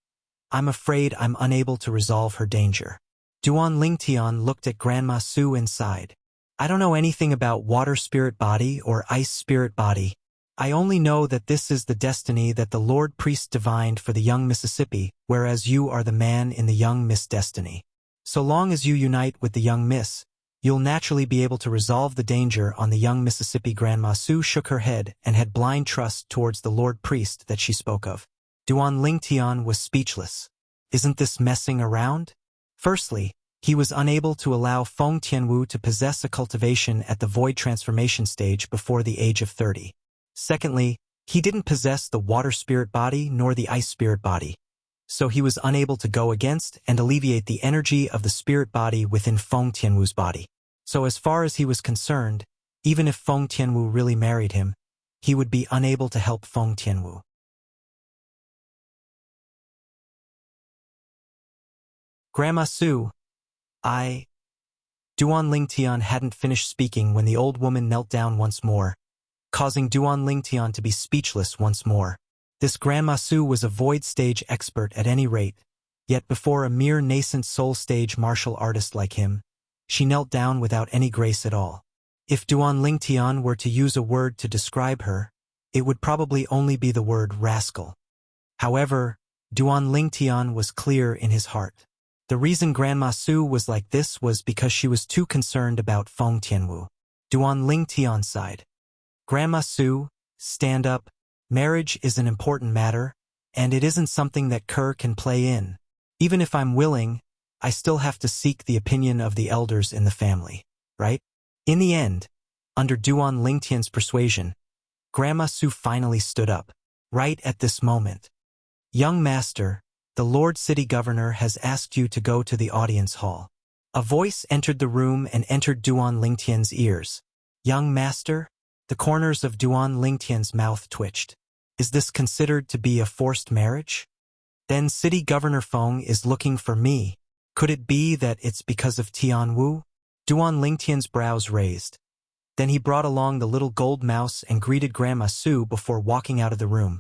I'm afraid I'm unable to resolve her danger. Duan Lingtian looked at Grandma Su and sighed. I don't know anything about water spirit body or ice spirit body. I only know that this is the destiny that the Lord Priest divined for the young Mississippi, whereas you are the man in the young Miss destiny. So long as you unite with the young Miss, you'll naturally be able to resolve the danger on the young Mississippi. Grandma Su shook her head and had blind trust towards the Lord Priest that she spoke of. Duan Lingtian was speechless. Isn't this messing around? Firstly, he was unable to allow Feng Tianwu to possess a cultivation at the void transformation stage before the age of 30. Secondly, he didn't possess the water spirit body nor the ice spirit body, so he was unable to go against and alleviate the energy of the spirit body within Feng Tianwu's body. So as far as he was concerned, even if Feng Tianwu really married him, he would be unable to help Feng Tianwu. Grandma Su, Duan Lingtian hadn't finished speaking when the old woman knelt down once more, causing Duan Lingtian to be speechless once more. This Grandma Su was a void stage expert at any rate, yet before a mere nascent soul stage martial artist like him, she knelt down without any grace at all. If Duan Lingtian were to use a word to describe her, it would probably only be the word rascal. However, Duan Lingtian was clear in his heart. The reason Grandma Su was like this was because she was too concerned about Feng Tianwu. Duan Lingtian sighed. Grandma Su, stand up. Marriage is an important matter, and it isn't something that Kerr can play in. Even if I'm willing, I still have to seek the opinion of the elders in the family, right? In the end, under Duan Lingtian's persuasion, Grandma Su finally stood up. Right at this moment. Young master, the Lord City Governor has asked you to go to the audience hall. A voice entered the room and entered Duan Lingtian's ears. Young master? The corners of Duan Lingtian's mouth twitched. Is this considered to be a forced marriage? Then City Governor Feng is looking for me. Could it be that it's because of Tianwu? Duan Lingtian's brows raised. Then he brought along the little gold mouse and greeted Grandma Su before walking out of the room.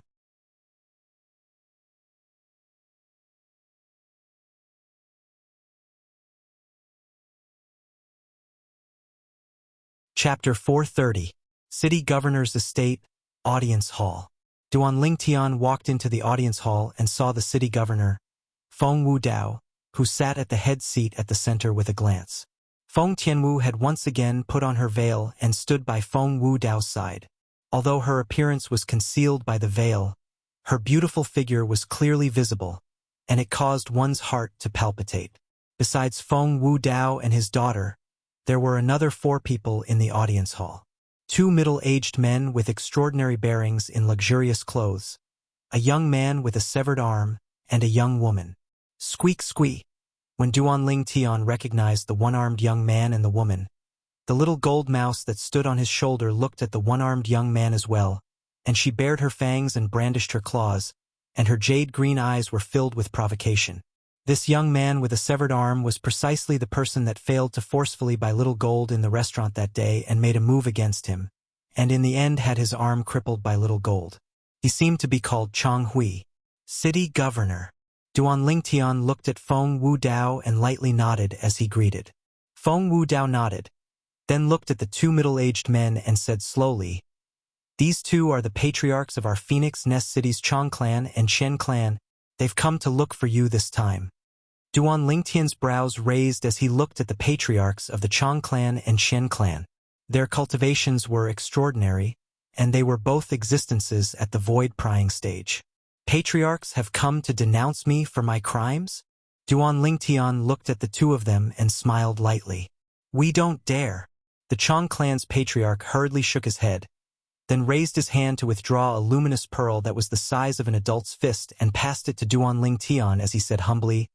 Chapter 430. City Governor's Estate, Audience Hall. Duan Lingtian walked into the audience hall and saw the city governor, Feng Wudao, who sat at the head seat at the center with a glance. Feng Tianwu had once again put on her veil and stood by Feng Wudao's side. Although her appearance was concealed by the veil, her beautiful figure was clearly visible, and it caused one's heart to palpitate. Besides Feng Wudao and his daughter, there were another 4 people in the audience hall. 2 middle-aged men with extraordinary bearings in luxurious clothes, a young man with a severed arm, and a young woman. Squeak squeak. When Duan Lingtian recognized the one-armed young man and the woman, the little gold mouse that stood on his shoulder looked at the one-armed young man as well, and she bared her fangs and brandished her claws, and her jade-green eyes were filled with provocation. This young man with a severed arm was precisely the person that failed to forcefully buy Little Gold in the restaurant that day and made a move against him, and in the end had his arm crippled by Little Gold. He seemed to be called Chang Hui, City Governor. Duan Lingtian looked at Feng Wudao and lightly nodded as he greeted. Feng Wudao nodded, then looked at the 2 middle-aged men and said slowly, "These 2 are the patriarchs of our Phoenix Nest City's Chang clan and Shen clan. They've come to look for you this time." Duan Lingtian's brows raised as he looked at the patriarchs of the Chang clan and Shen clan. Their cultivations were extraordinary, and they were both existences at the void prying stage. Patriarchs have come to denounce me for my crimes? Duan Lingtian looked at the two of them and smiled lightly. We don't dare. The Chong clan's patriarch hurriedly shook his head, then raised his hand to withdraw a luminous pearl that was the size of an adult's fist and passed it to Duan Lingtian as he said humbly,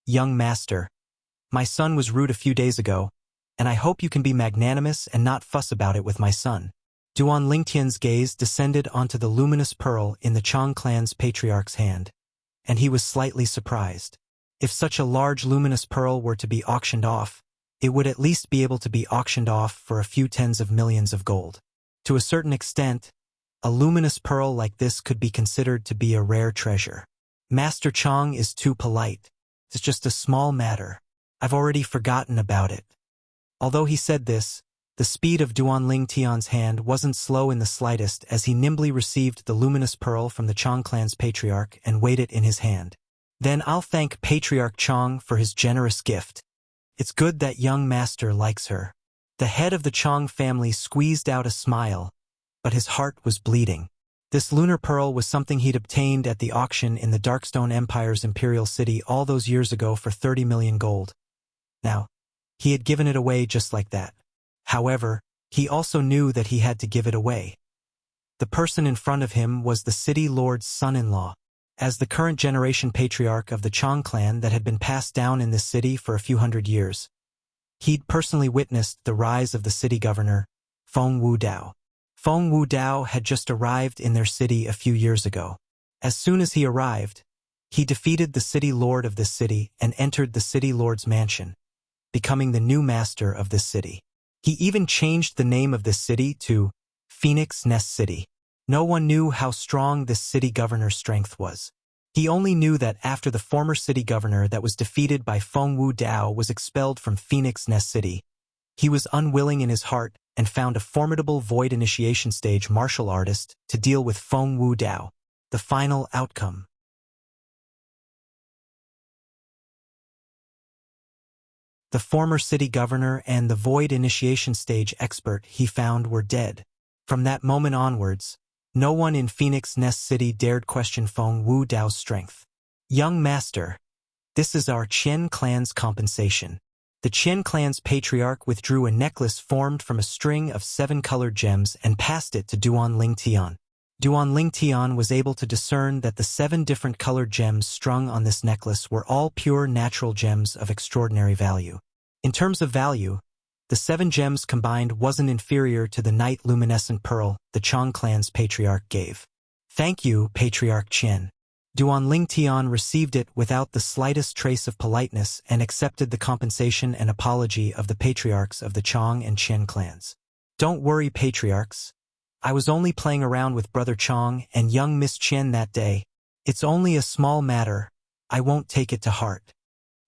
Young master, my son was rude a few days ago, and I hope you can be magnanimous and not fuss about it with my son. Duan Lingtian's gaze descended onto the luminous pearl in the Chong clan's patriarch's hand, and he was slightly surprised. If such a large luminous pearl were to be auctioned off, it would at least be able to be auctioned off for a few tens of millions of gold. To a certain extent, a luminous pearl like this could be considered to be a rare treasure. Master Chong is too polite. It's just a small matter. I've already forgotten about it. Although he said this, the speed of Duan Lingtian's hand wasn't slow in the slightest as he nimbly received the luminous pearl from the Chong clan's patriarch and weighed it in his hand. Then I'll thank Patriarch Chong for his generous gift. It's good that young master likes her. The head of the Chong family squeezed out a smile, but his heart was bleeding. This lunar pearl was something he'd obtained at the auction in the Darkstone Empire's imperial city all those years ago for 30 million gold. Now, he had given it away just like that. However, he also knew that he had to give it away. The person in front of him was the city lord's son-in-law. As the current generation patriarch of the Chong clan that had been passed down in this city for a few hundred years, he'd personally witnessed the rise of the city governor, Feng Wudao. Feng Wudao had just arrived in their city a few years ago. As soon as he arrived, he defeated the city lord of this city and entered the city lord's mansion, becoming the new master of this city. He even changed the name of this city to Phoenix Nest City. No one knew how strong this city governor's strength was. He only knew that after the former city governor that was defeated by Feng Wudao was expelled from Phoenix Nest City, he was unwilling in his heart and found a formidable void initiation stage martial artist to deal with Feng Wudao. The final outcome. The former city governor and the void initiation stage expert he found were dead. From that moment onwards, no one in Phoenix Nest City dared question Feng Wudao's strength. Young master, this is our Qian clan's compensation. The Qian clan's patriarch withdrew a necklace formed from a string of 7 colored gems and passed it to Duan Lingtian. Duan Lingtian was able to discern that the 7 different colored gems strung on this necklace were all pure natural gems of extraordinary value. In terms of value, the 7 gems combined wasn't inferior to the night luminescent pearl the Chong clan's patriarch gave. Thank you, Patriarch Qian. Duan Lingtian received it without the slightest trace of politeness and accepted the compensation and apology of the patriarchs of the Chong and Qian clans. Don't worry, patriarchs. I was only playing around with Brother Chong and young Miss Qian that day. It's only a small matter. I won't take it to heart.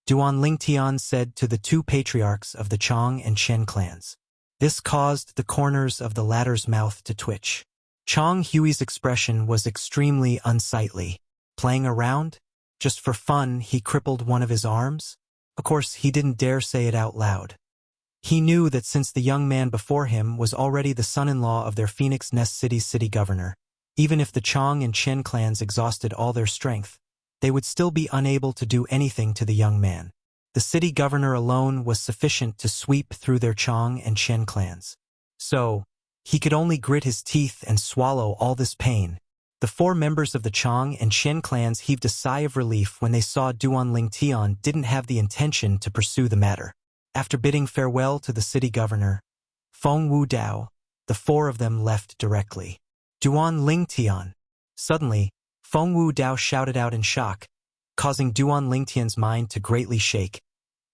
Duan Lingtian said to the 2 patriarchs of the Chong and Qian clans. This caused the corners of the latter's mouth to twitch. Chong Hui's expression was extremely unsightly. Playing around? Just for fun, he crippled one of his arms? Of course, he didn't dare say it out loud. He knew that since the young man before him was already the son-in-law of their Phoenix Nest City's city governor, even if the Chong and Qian clans exhausted all their strength, they would still be unable to do anything to the young man. The city governor alone was sufficient to sweep through their Chong and Qian clans. So, he could only grit his teeth and swallow all this pain. The 4 members of the Chong and Qian clans heaved a sigh of relief when they saw Duan Lingtian didn't have the intention to pursue the matter. After bidding farewell to the city governor, Feng Wudao, the 4 of them left directly. Duan Lingtian. Suddenly, Feng Wudao shouted out in shock, causing Duan Lingtian's mind to greatly shake,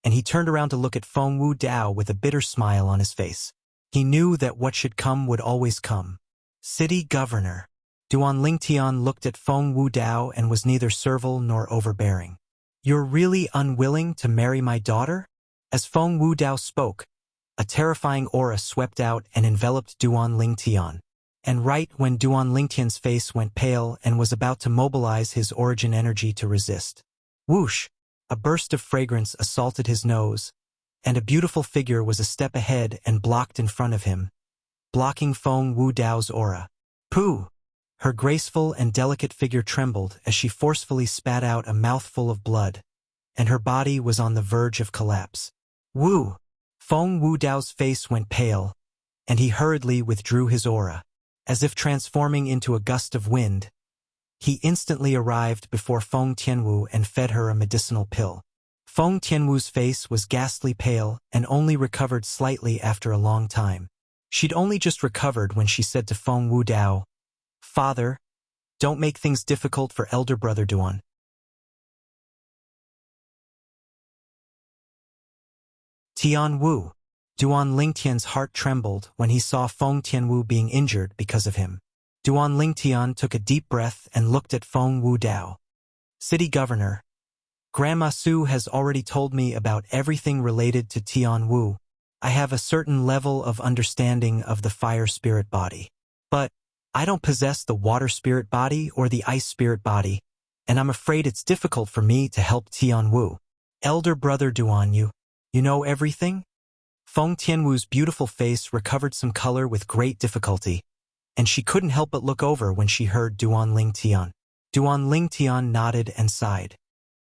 and he turned around to look at Feng Wudao with a bitter smile on his face. He knew that what should come would always come. City governor. Duan Lingtian looked at Feng Wudao and was neither servile nor overbearing. You're really unwilling to marry my daughter? As Feng Wudao spoke, a terrifying aura swept out and enveloped Duan Lingtian. And right when Duan Lingtian's face went pale and was about to mobilize his origin energy to resist, whoosh, a burst of fragrance assaulted his nose, and a beautiful figure was a step ahead and blocked in front of him, blocking Feng Wudao's aura. Pooh! Her graceful and delicate figure trembled as she forcefully spat out a mouthful of blood, and her body was on the verge of collapse. Wu! Feng Wudao's face went pale, and he hurriedly withdrew his aura. As if transforming into a gust of wind, he instantly arrived before Feng Tianwu and fed her a medicinal pill. Feng Tianwu's face was ghastly pale and only recovered slightly after a long time. She'd only just recovered when she said to Feng Wudao, "Father, don't make things difficult for elder brother Duan." Tian Wu. Duan Lingtian's heart trembled when he saw Feng Tianwu being injured because of him. Duan Lingtian took a deep breath and looked at Feng Wudao. "City Governor, Grandma Su has already told me about everything related to Tian Wu. I have a certain level of understanding of the fire spirit body. But I don't possess the water spirit body or the ice spirit body, and I'm afraid it's difficult for me to help Tian Wu. Elder brother Duan, you know everything?" Feng Tianwu's beautiful face recovered some color with great difficulty, and she couldn't help but look over when she heard Duan Lingtian. Duan Lingtian nodded and sighed.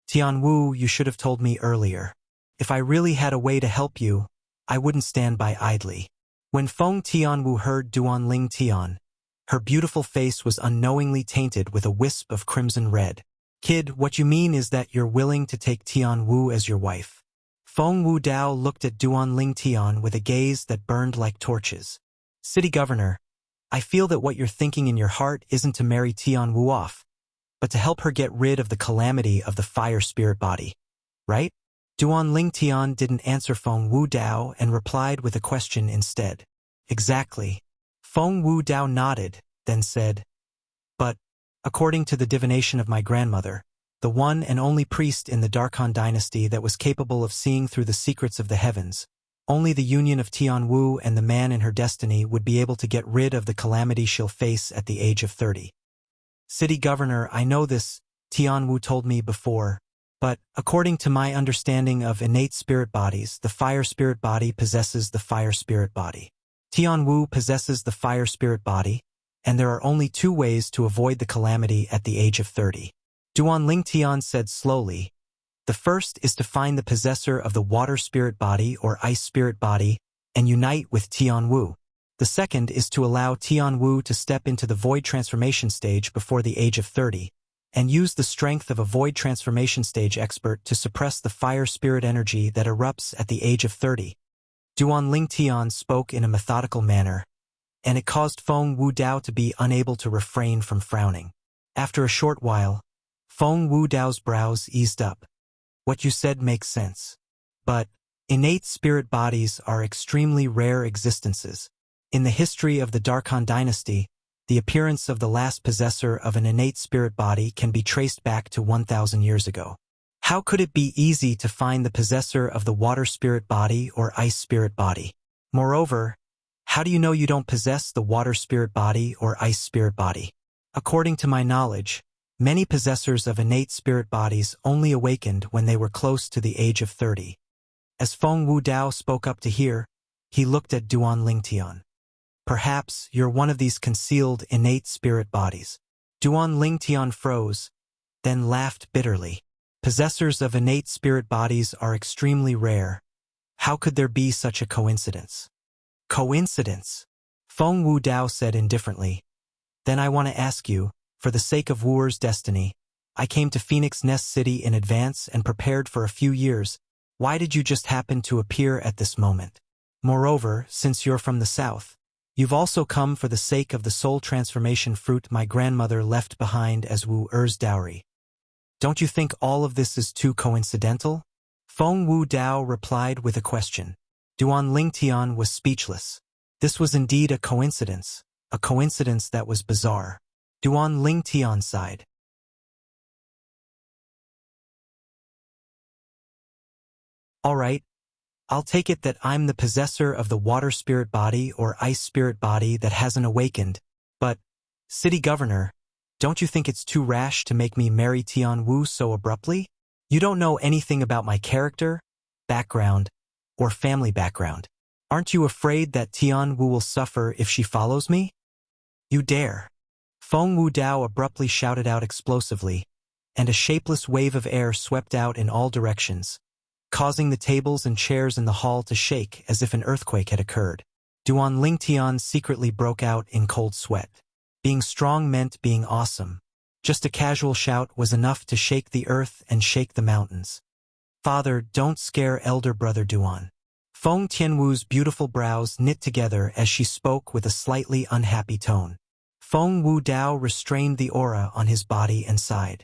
"Tian Wu, you should have told me earlier. If I really had a way to help you, I wouldn't stand by idly." When Feng Tianwu heard Duan Lingtian, her beautiful face was unknowingly tainted with a wisp of crimson red. "Kid, what you mean is that you're willing to take Tian Wu as your wife?" Feng Wudao looked at Duan Lingtian with a gaze that burned like torches. "City Governor, I feel that what you're thinking in your heart isn't to marry Tian Wu off, but to help her get rid of the calamity of the fire spirit body, right?" Duan Lingtian didn't answer Feng Wudao and replied with a question instead. "Exactly." Feng Wudao nodded, then said, "But, according to the divination of my grandmother, the one and only priest in the Darkhan dynasty that was capable of seeing through the secrets of the heavens, only the union of Tian Wu and the man in her destiny would be able to get rid of the calamity she'll face at the age of 30. City Governor, I know this, Tian Wu told me before, but according to my understanding of innate spirit bodies, the fire spirit body possesses the fire spirit body. Tian Wu possesses the fire spirit body, and there are only two ways to avoid the calamity at the age of 30. Duan Lingtian said slowly, "The first is to find the possessor of the water spirit body or ice spirit body and unite with Tian Wu. The second is to allow Tian Wu to step into the void transformation stage before the age of 30, and use the strength of a void transformation stage expert to suppress the fire spirit energy that erupts at the age of 30. Duan Lingtian spoke in a methodical manner, and it caused Feng Wudao to be unable to refrain from frowning. After a short while, Feng Wudao's brows eased up. "What you said makes sense. But innate spirit bodies are extremely rare existences. In the history of the Darkhan dynasty, the appearance of the last possessor of an innate spirit body can be traced back to 1,000 years ago. How could it be easy to find the possessor of the water spirit body or ice spirit body? Moreover, how do you know you don't possess the water spirit body or ice spirit body? According to my knowledge, many possessors of innate spirit bodies only awakened when they were close to the age of 30. As Feng Wudao spoke up to hear, he looked at Duan Lingtian. "Perhaps you're one of these concealed innate spirit bodies." Duan Lingtian froze, then laughed bitterly. "Possessors of innate spirit bodies are extremely rare. How could there be such a coincidence?" "Coincidence?" Feng Wudao said indifferently. "Then I want to ask you, for the sake of Wuer's destiny, I came to Phoenix Nest City in advance and prepared for a few years. Why did you just happen to appear at this moment? Moreover, since you're from the south, you've also come for the sake of the soul transformation fruit my grandmother left behind as Wuer's dowry. Don't you think all of this is too coincidental?" Feng Wudao replied with a question. Duan Lingtian was speechless. This was indeed a coincidence that was bizarre. Duan Lingtian sighed. "All right, I'll take it that I'm the possessor of the water spirit body or ice spirit body that hasn't awakened, but, City Governor, don't you think it's too rash to make me marry Tian Wu so abruptly? You don't know anything about my character, background, or family background. Aren't you afraid that Tian Wu will suffer if she follows me?" "You dare?" Feng Wudao abruptly shouted out explosively, and a shapeless wave of air swept out in all directions, causing the tables and chairs in the hall to shake as if an earthquake had occurred. Duan Lingtian secretly broke out in cold sweat. Being strong meant being awesome. Just a casual shout was enough to shake the earth and shake the mountains. Father, don't scare elder brother Duan. Feng Tianwu's beautiful brows knit together as she spoke with a slightly unhappy tone. Feng Wudao restrained the aura on his body and sighed.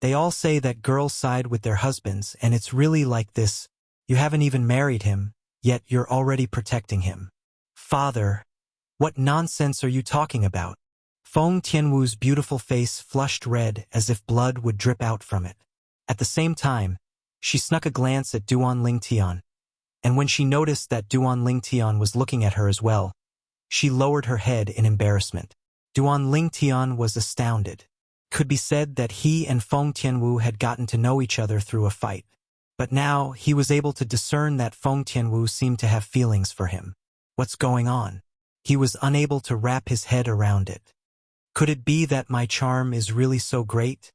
They all say that girls side with their husbands, and it's really like this. You haven't even married him, yet you're already protecting him. Father, what nonsense are you talking about? Feng Tianwu's beautiful face flushed red as if blood would drip out from it. At the same time, she snuck a glance at Duan Lingtian, and when she noticed that Duan Lingtian was looking at her as well, she lowered her head in embarrassment. Duan Lingtian was astounded. Could be said that he and Feng Tianwu had gotten to know each other through a fight. But now he was able to discern that Feng Tianwu seemed to have feelings for him. What's going on? He was unable to wrap his head around it. Could it be that my charm is really so great?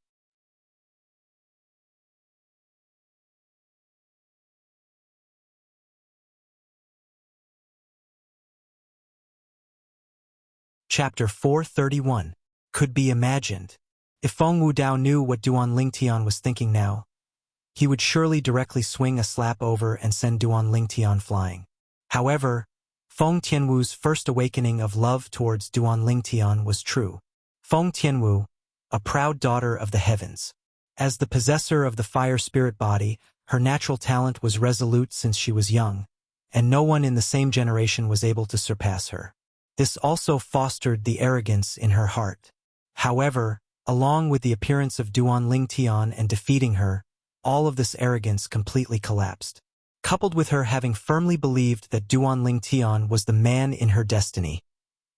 Chapter 431. Could be imagined. If Feng Wudao knew what Duan Lingtian was thinking now, he would surely directly swing a slap over and send Duan Lingtian flying. However, Feng Tianwu's first awakening of love towards Duan Lingtian was true. Feng Tianwu, a proud daughter of the heavens. As the possessor of the fire spirit body, her natural talent was resolute since she was young, and no one in the same generation was able to surpass her. This also fostered the arrogance in her heart. However, along with the appearance of Duan Lingtian and defeating her, all of this arrogance completely collapsed. Coupled with her having firmly believed that Duan Lingtian was the man in her destiny,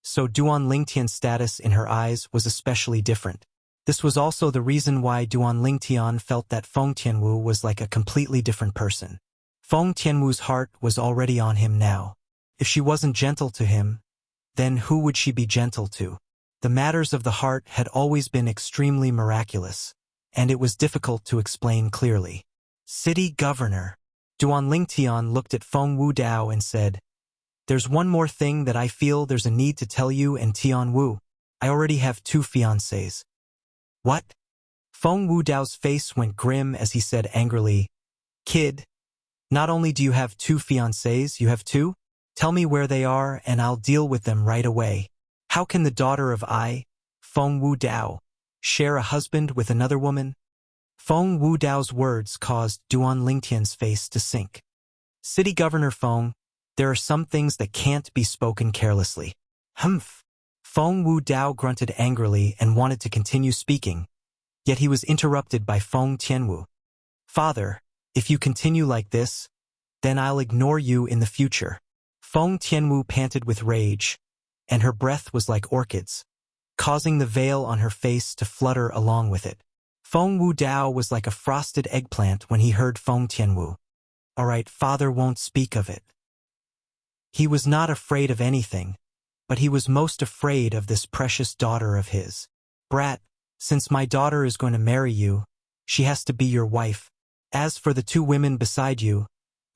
so Duan Lingtian's status in her eyes was especially different. This was also the reason why Duan Lingtian felt that Feng Tianwu was like a completely different person. Feng Tianwu's heart was already on him now. If she wasn't gentle to him, then who would she be gentle to? The matters of the heart had always been extremely miraculous, and it was difficult to explain clearly. City Governor. Duan Lingtian looked at Feng Wudao and said, "There's one more thing that I feel there's a need to tell you and Tianwu. I already have 2 fiancés." What? Feng Wudao's face went grim as he said angrily, "Kid, not only do you have 2 fiancés, you have 2? Tell me where they are and I'll deal with them right away. How can the daughter of Feng Wudao, share a husband with another woman?" Feng Wudao's words caused Duan Lingtian's face to sink. "City Governor Feng, there are some things that can't be spoken carelessly." Humph. Feng Wudao grunted angrily and wanted to continue speaking, yet he was interrupted by Feng Tianwu. "Father, if you continue like this, then I'll ignore you in the future." Feng Tianwu panted with rage, and her breath was like orchids, causing the veil on her face to flutter along with it. Feng Wudao was like a frosted eggplant when he heard Feng Tianwu. "All right, father won't speak of it." He was not afraid of anything, but he was most afraid of this precious daughter of his. "Brat, since my daughter is going to marry you, she has to be your wife. As for the 2 women beside you,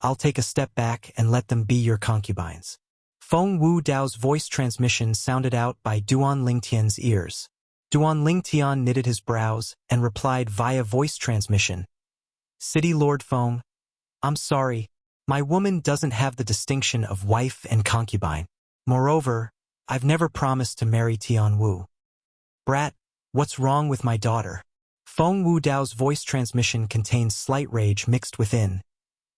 I'll take a step back and let them be your concubines." Feng Wudao's voice transmission sounded out by Duan Lingtian's ears. Duan Lingtian knitted his brows and replied via voice transmission, "City Lord Feng, I'm sorry, my woman doesn't have the distinction of wife and concubine. Moreover, I've never promised to marry Tianwu." "Brat, what's wrong with my daughter?" Feng Wudao's voice transmission contained slight rage mixed within,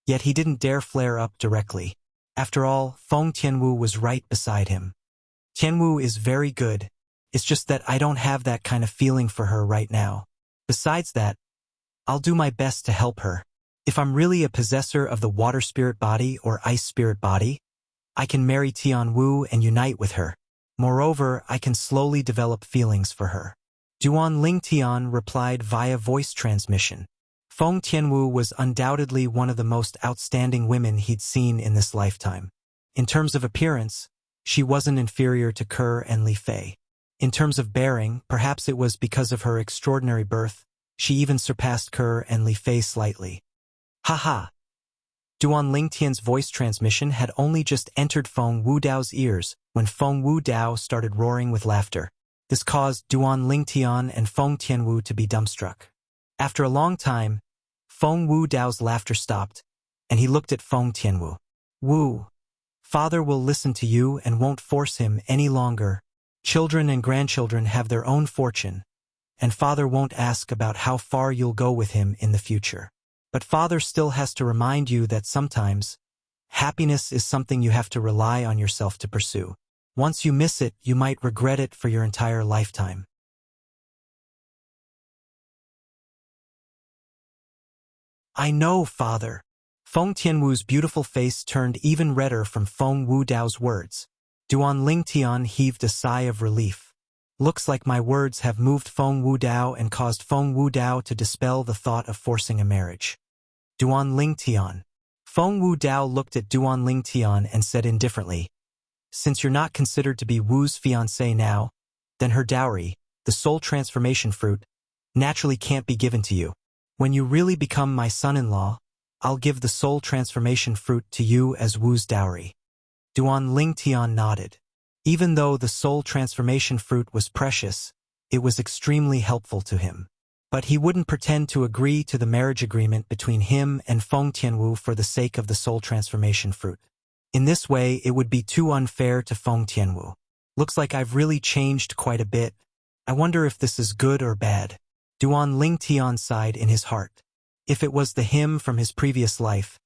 yet he didn't dare flare up directly. After all, Feng Tianwu was right beside him. "Tianwu is very good. It's just that I don't have that kind of feeling for her right now. Besides that, I'll do my best to help her. If I'm really a possessor of the water spirit body or ice spirit body, I can marry Tianwu and unite with her. Moreover, I can slowly develop feelings for her." Duan Lingtian replied via voice transmission. Feng Tianwu was undoubtedly one of the most outstanding women he'd seen in this lifetime. In terms of appearance, she wasn't inferior to Ke and Li Fei. In terms of bearing, perhaps it was because of her extraordinary birth, she even surpassed Ke and Li Fei slightly. Haha! Duan Lingtian's voice transmission had only just entered Feng Wudao's ears when Feng Wudao started roaring with laughter. This caused Duan Lingtian and Feng Tianwu to be dumbstruck. After a long time, Feng Wudao's laughter stopped, and he looked at Feng Tianwu. Wu, father will listen to you and won't force him any longer. Children and grandchildren have their own fortune, and father won't ask about how far you'll go with him in the future. But father still has to remind you that sometimes, happiness is something you have to rely on yourself to pursue. Once you miss it, you might regret it for your entire lifetime. I know, father. Feng Tianwu's beautiful face turned even redder from Feng Wudao's words. Duan Lingtian heaved a sigh of relief. Looks like my words have moved Feng Wudao and caused Feng Wudao to dispel the thought of forcing a marriage. Duan Lingtian. Feng Wudao looked at Duan Lingtian and said indifferently, since you're not considered to be Wu's fiancé now, then her dowry, the soul transformation fruit, naturally can't be given to you. When you really become my son-in-law, I'll give the soul transformation fruit to you as Wu's dowry. Duan Lingtian nodded. Even though the soul transformation fruit was precious, it was extremely helpful to him. But he wouldn't pretend to agree to the marriage agreement between him and Feng Tianwu for the sake of the soul transformation fruit. In this way, it would be too unfair to Feng Tianwu. Looks like I've really changed quite a bit. I wonder if this is good or bad. Duan Lingtian sighed in his heart. If it was the him from his previous life,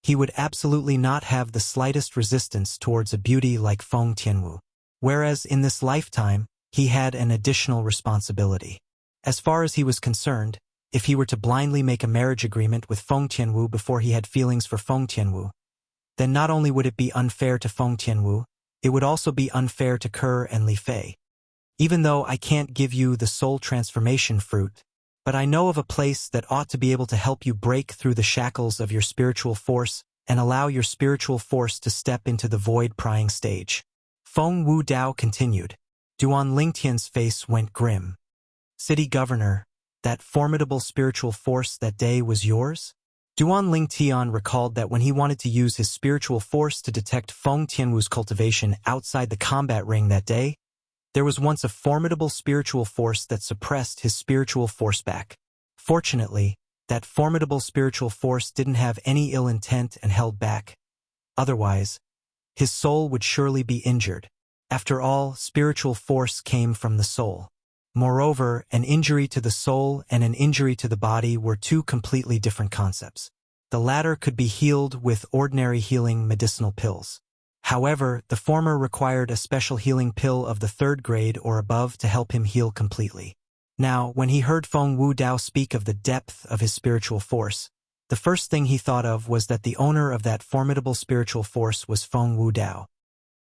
he would absolutely not have the slightest resistance towards a beauty like Feng Tianwu. Whereas in this lifetime, he had an additional responsibility. As far as he was concerned, if he were to blindly make a marriage agreement with Feng Tianwu before he had feelings for Feng Tianwu, then not only would it be unfair to Feng Tianwu, it would also be unfair to Ke and Li Fei. Even though I can't give you the soul transformation fruit, but I know of a place that ought to be able to help you break through the shackles of your spiritual force and allow your spiritual force to step into the void-prying stage. Feng Wudao continued. Duan Lingtian's face went grim. City governor, that formidable spiritual force that day was yours? Duan Lingtian recalled that when he wanted to use his spiritual force to detect Feng Tianwu's cultivation outside the combat ring that day, there was once a formidable spiritual force that suppressed his spiritual force back. Fortunately, that formidable spiritual force didn't have any ill intent and held back. Otherwise, his soul would surely be injured. After all, spiritual force came from the soul. Moreover, an injury to the soul and an injury to the body were two completely different concepts. The latter could be healed with ordinary healing medicinal pills. However, the former required a special healing pill of the 3rd grade or above to help him heal completely. Now, when he heard Feng Wudao speak of the depth of his spiritual force, the first thing he thought of was that the owner of that formidable spiritual force was Feng Wudao.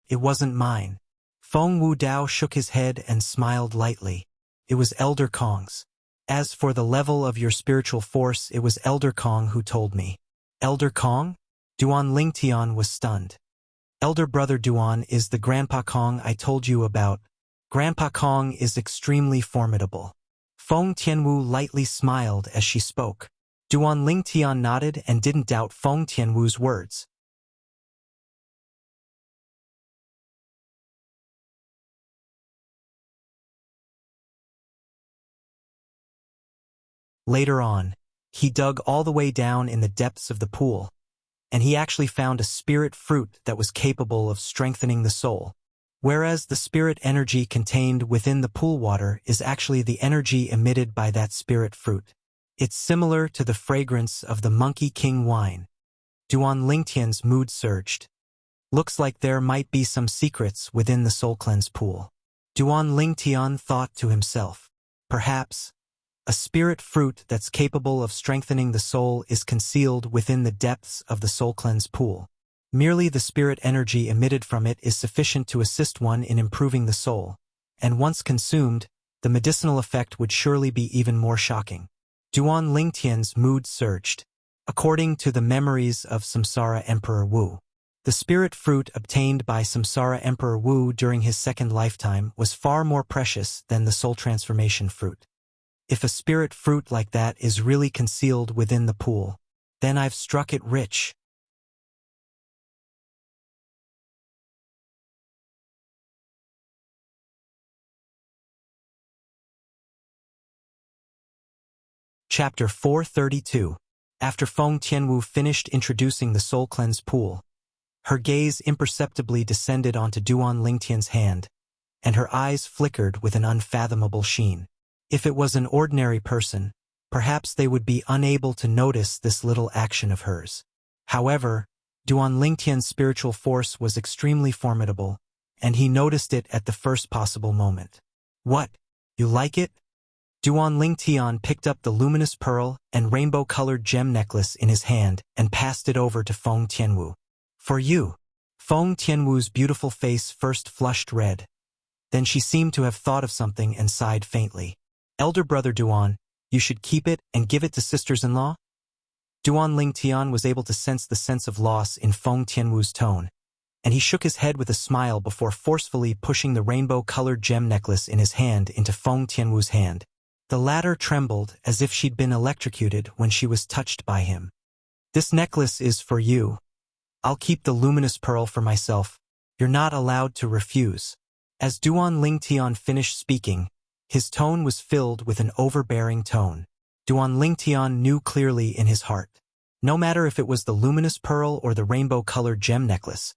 It wasn't mine. Feng Wudao shook his head and smiled lightly. It was Elder Kong's. As for the level of your spiritual force, it was Elder Kong who told me. Elder Kong? Duan Lingtian was stunned. Elder brother Duan is the Grandpa Kong I told you about. Grandpa Kong is extremely formidable. Feng Tianwu lightly smiled as she spoke. Duan Lingtian nodded and didn't doubt Feng Tianwu's words. Later on, he dug all the way down in the depths of the pool, and he actually found a spirit fruit that was capable of strengthening the soul. Whereas the spirit energy contained within the pool water is actually the energy emitted by that spirit fruit. It's similar to the fragrance of the Monkey King wine. Duan Lingtian's mood surged. Looks like there might be some secrets within the soul cleanse pool. Duan Lingtian thought to himself. Perhaps a spirit fruit that's capable of strengthening the soul is concealed within the depths of the soul cleanse pool. Merely the spirit energy emitted from it is sufficient to assist one in improving the soul, and once consumed, the medicinal effect would surely be even more shocking. Duan Lingtian's mood surged. According to the memories of Samsara Emperor Wu, The spirit fruit obtained by Samsara Emperor Wu during his second lifetime was far more precious than the soul transformation fruit. If a spirit fruit like that is really concealed within the pool, then I've struck it rich. Chapter 432. After Feng Tianwu finished introducing the soul cleanse pool, her gaze imperceptibly descended onto Duan Lingtian's hand, and her eyes flickered with an unfathomable sheen. If it was an ordinary person, perhaps they would be unable to notice this little action of hers. However, Duan Lingtian's spiritual force was extremely formidable, and he noticed it at the first possible moment. What? You like it? Duan Lingtian picked up the luminous pearl and rainbow-colored gem necklace in his hand and passed it over to Feng Tianwu. For you. Feng Tianwu's beautiful face first flushed red. Then she seemed to have thought of something and sighed faintly. Elder brother Duan, you should keep it and give it to sisters-in-law? Duan Lingtian was able to sense the sense of loss in Feng Tianwu's tone, and he shook his head with a smile before forcefully pushing the rainbow-colored gem necklace in his hand into Feng Tianwu's hand. The latter trembled as if she'd been electrocuted when she was touched by him. This necklace is for you. I'll keep the luminous pearl for myself. You're not allowed to refuse. As Duan Lingtian finished speaking, his tone was filled with an overbearing tone. Duan Lingtian knew clearly in his heart. No matter if it was the luminous pearl or the rainbow-colored gem necklace,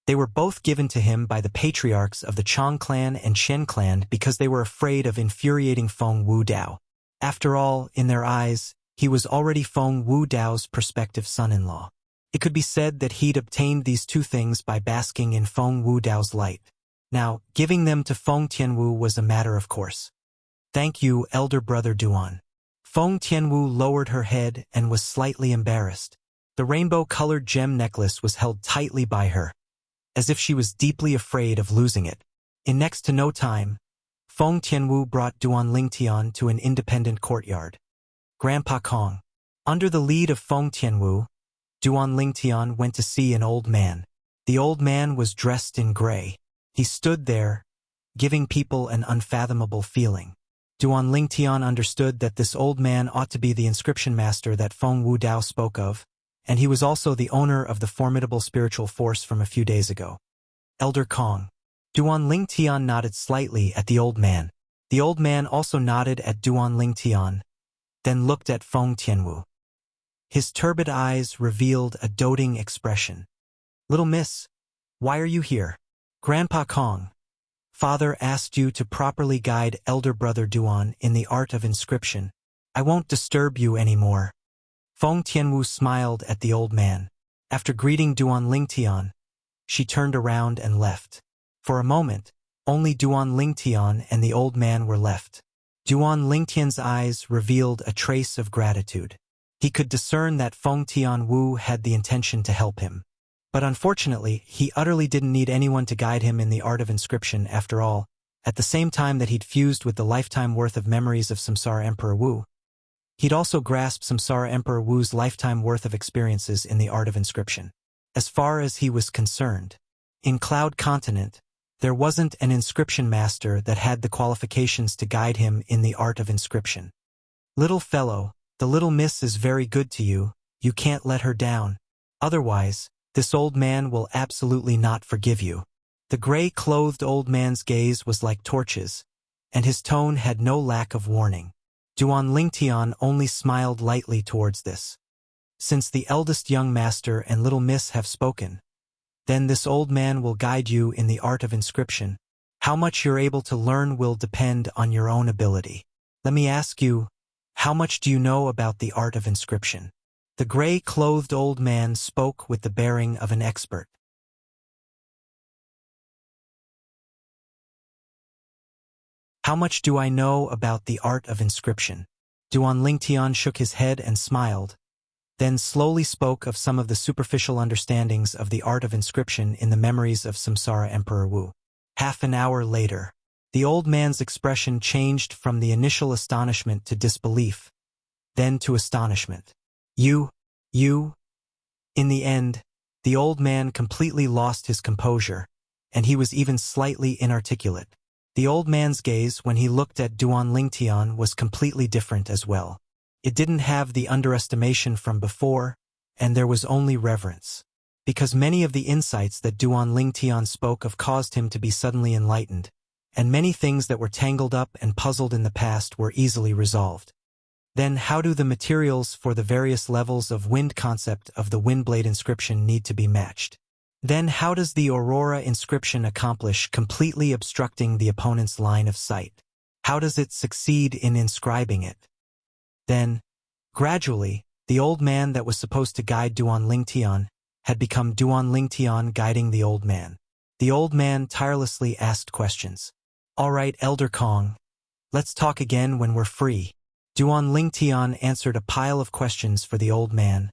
they were both given to him by the patriarchs of the Chang clan and Shen clan because they were afraid of infuriating Feng Wu Dao. After all, in their eyes, he was already Feng Wu Dao's prospective son-in-law. It could be said that he'd obtained these two things by basking in Feng Wu Dao's light. Now, giving them to Feng Tianwu was a matter of course. Thank you, elder brother Duan. Feng Tianwu lowered her head and was slightly embarrassed. The rainbow-colored gem necklace was held tightly by her, as if she was deeply afraid of losing it. In next to no time, Feng Tianwu brought Duan Lingtian to an independent courtyard. Grandpa Kong. Under the lead of Feng Tianwu, Duan Lingtian went to see an old man. The old man was dressed in gray. He stood there, giving people an unfathomable feeling. Duan Lingtian understood that this old man ought to be the inscription master that Feng Wu Dao spoke of, and he was also the owner of the formidable spiritual force from a few days ago. Elder Kong. Duan Lingtian nodded slightly at the old man. The old man also nodded at Duan Lingtian, then looked at Feng Tianwu. His turbid eyes revealed a doting expression. Little miss, why are you here? Grandpa Kong. Father asked you to properly guide elder brother Duan in the art of inscription. I won't disturb you anymore. Feng Tianwu smiled at the old man. After greeting Duan Lingtian, she turned around and left. For a moment, only Duan Lingtian and the old man were left. Duan Lingtian's eyes revealed a trace of gratitude. He could discern that Feng Tianwu had the intention to help him. But unfortunately, he utterly didn't need anyone to guide him in the art of inscription after all, at the same time that he'd fused with the lifetime worth of memories of Samsara Emperor Wu. He'd also grasped Samsara Emperor Wu's lifetime worth of experiences in the art of inscription. As far as he was concerned, in Cloud Continent, there wasn't an inscription master that had the qualifications to guide him in the art of inscription. Little fellow, the little miss is very good to you, you can't let her down. Otherwise, this old man will absolutely not forgive you. The gray-clothed old man's gaze was like torches, and his tone had no lack of warning. Duan Lingtian only smiled lightly towards this. Since the eldest young master and little miss have spoken, then this old man will guide you in the art of inscription. How much you're able to learn will depend on your own ability. Let me ask you, how much do you know about the art of inscription? The gray-clothed old man spoke with the bearing of an expert. How much do I know about the art of inscription? Duan Lingtian shook his head and smiled, then slowly spoke of some of the superficial understandings of the art of inscription in the memories of Samsara Emperor Wu. Half an hour later, the old man's expression changed from the initial astonishment to disbelief, then to astonishment. You, in the end, The old man completely lost his composure, and he was even slightly inarticulate. The old man's gaze when he looked at Duan Lingtian was completely different as well. It didn't have the underestimation from before, and there was only reverence. Because many of the insights that Duan Lingtian spoke of caused him to be suddenly enlightened, and many things that were tangled up and puzzled in the past were easily resolved. Then how do the materials for the various levels of wind concept of the Windblade inscription need to be matched? Then how does the Aurora inscription accomplish completely obstructing the opponent's line of sight? How does it succeed in inscribing it? Then, gradually, the old man that was supposed to guide Duan Lingtian had become Duan Lingtian guiding the old man. The old man tirelessly asked questions. "All right, Elder Kong. Let's talk again when we're free." Duan Lingtian answered a pile of questions for the old man,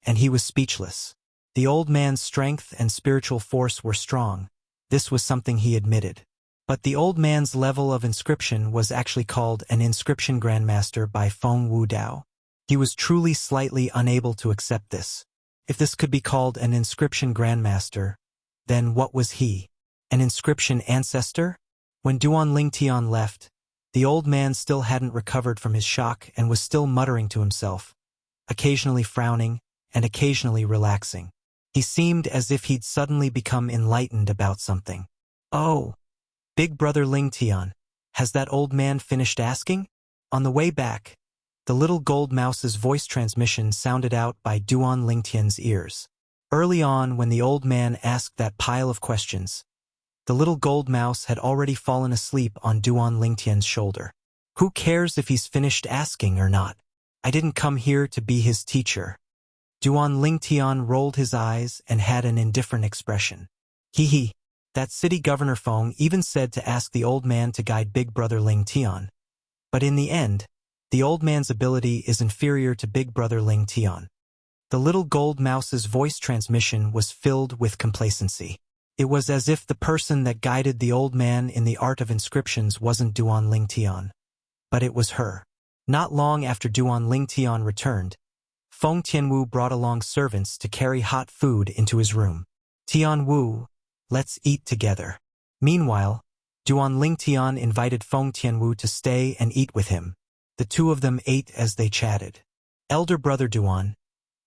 and he was speechless. The old man's strength and spiritual force were strong. This was something he admitted. But the old man's level of inscription was actually called an inscription grandmaster by Feng Wudao. He was truly slightly unable to accept this. If this could be called an inscription grandmaster, then what was he? An inscription ancestor? When Duan Lingtian left, the old man still hadn't recovered from his shock and was still muttering to himself, occasionally frowning and occasionally relaxing. He seemed as if he'd suddenly become enlightened about something. "Oh, Big Brother Lingtian, has that old man finished asking?" On the way back, the little gold mouse's voice transmission sounded out by Duan Lingtian's ears. Early on, when the old man asked that pile of questions, the little gold mouse had already fallen asleep on Duan Lingtian's shoulder. "Who cares if he's finished asking or not? I didn't come here to be his teacher." Duan Lingtian rolled his eyes and had an indifferent expression. Hee. That city governor Feng even said to ask the old man to guide Big Brother Lingtian. But in the end, the old man's ability is inferior to Big Brother Lingtian. The little gold mouse's voice transmission was filled with complacency. It was as if the person that guided the old man in the art of inscriptions wasn't Duan Lingtian, but it was her. Not long after Duan Lingtian returned, Feng Tianwu brought along servants to carry hot food into his room. "Tianwu, let's eat together." Meanwhile, Duan Lingtian invited Feng Tianwu to stay and eat with him. The two of them ate as they chatted. "Elder brother Duan,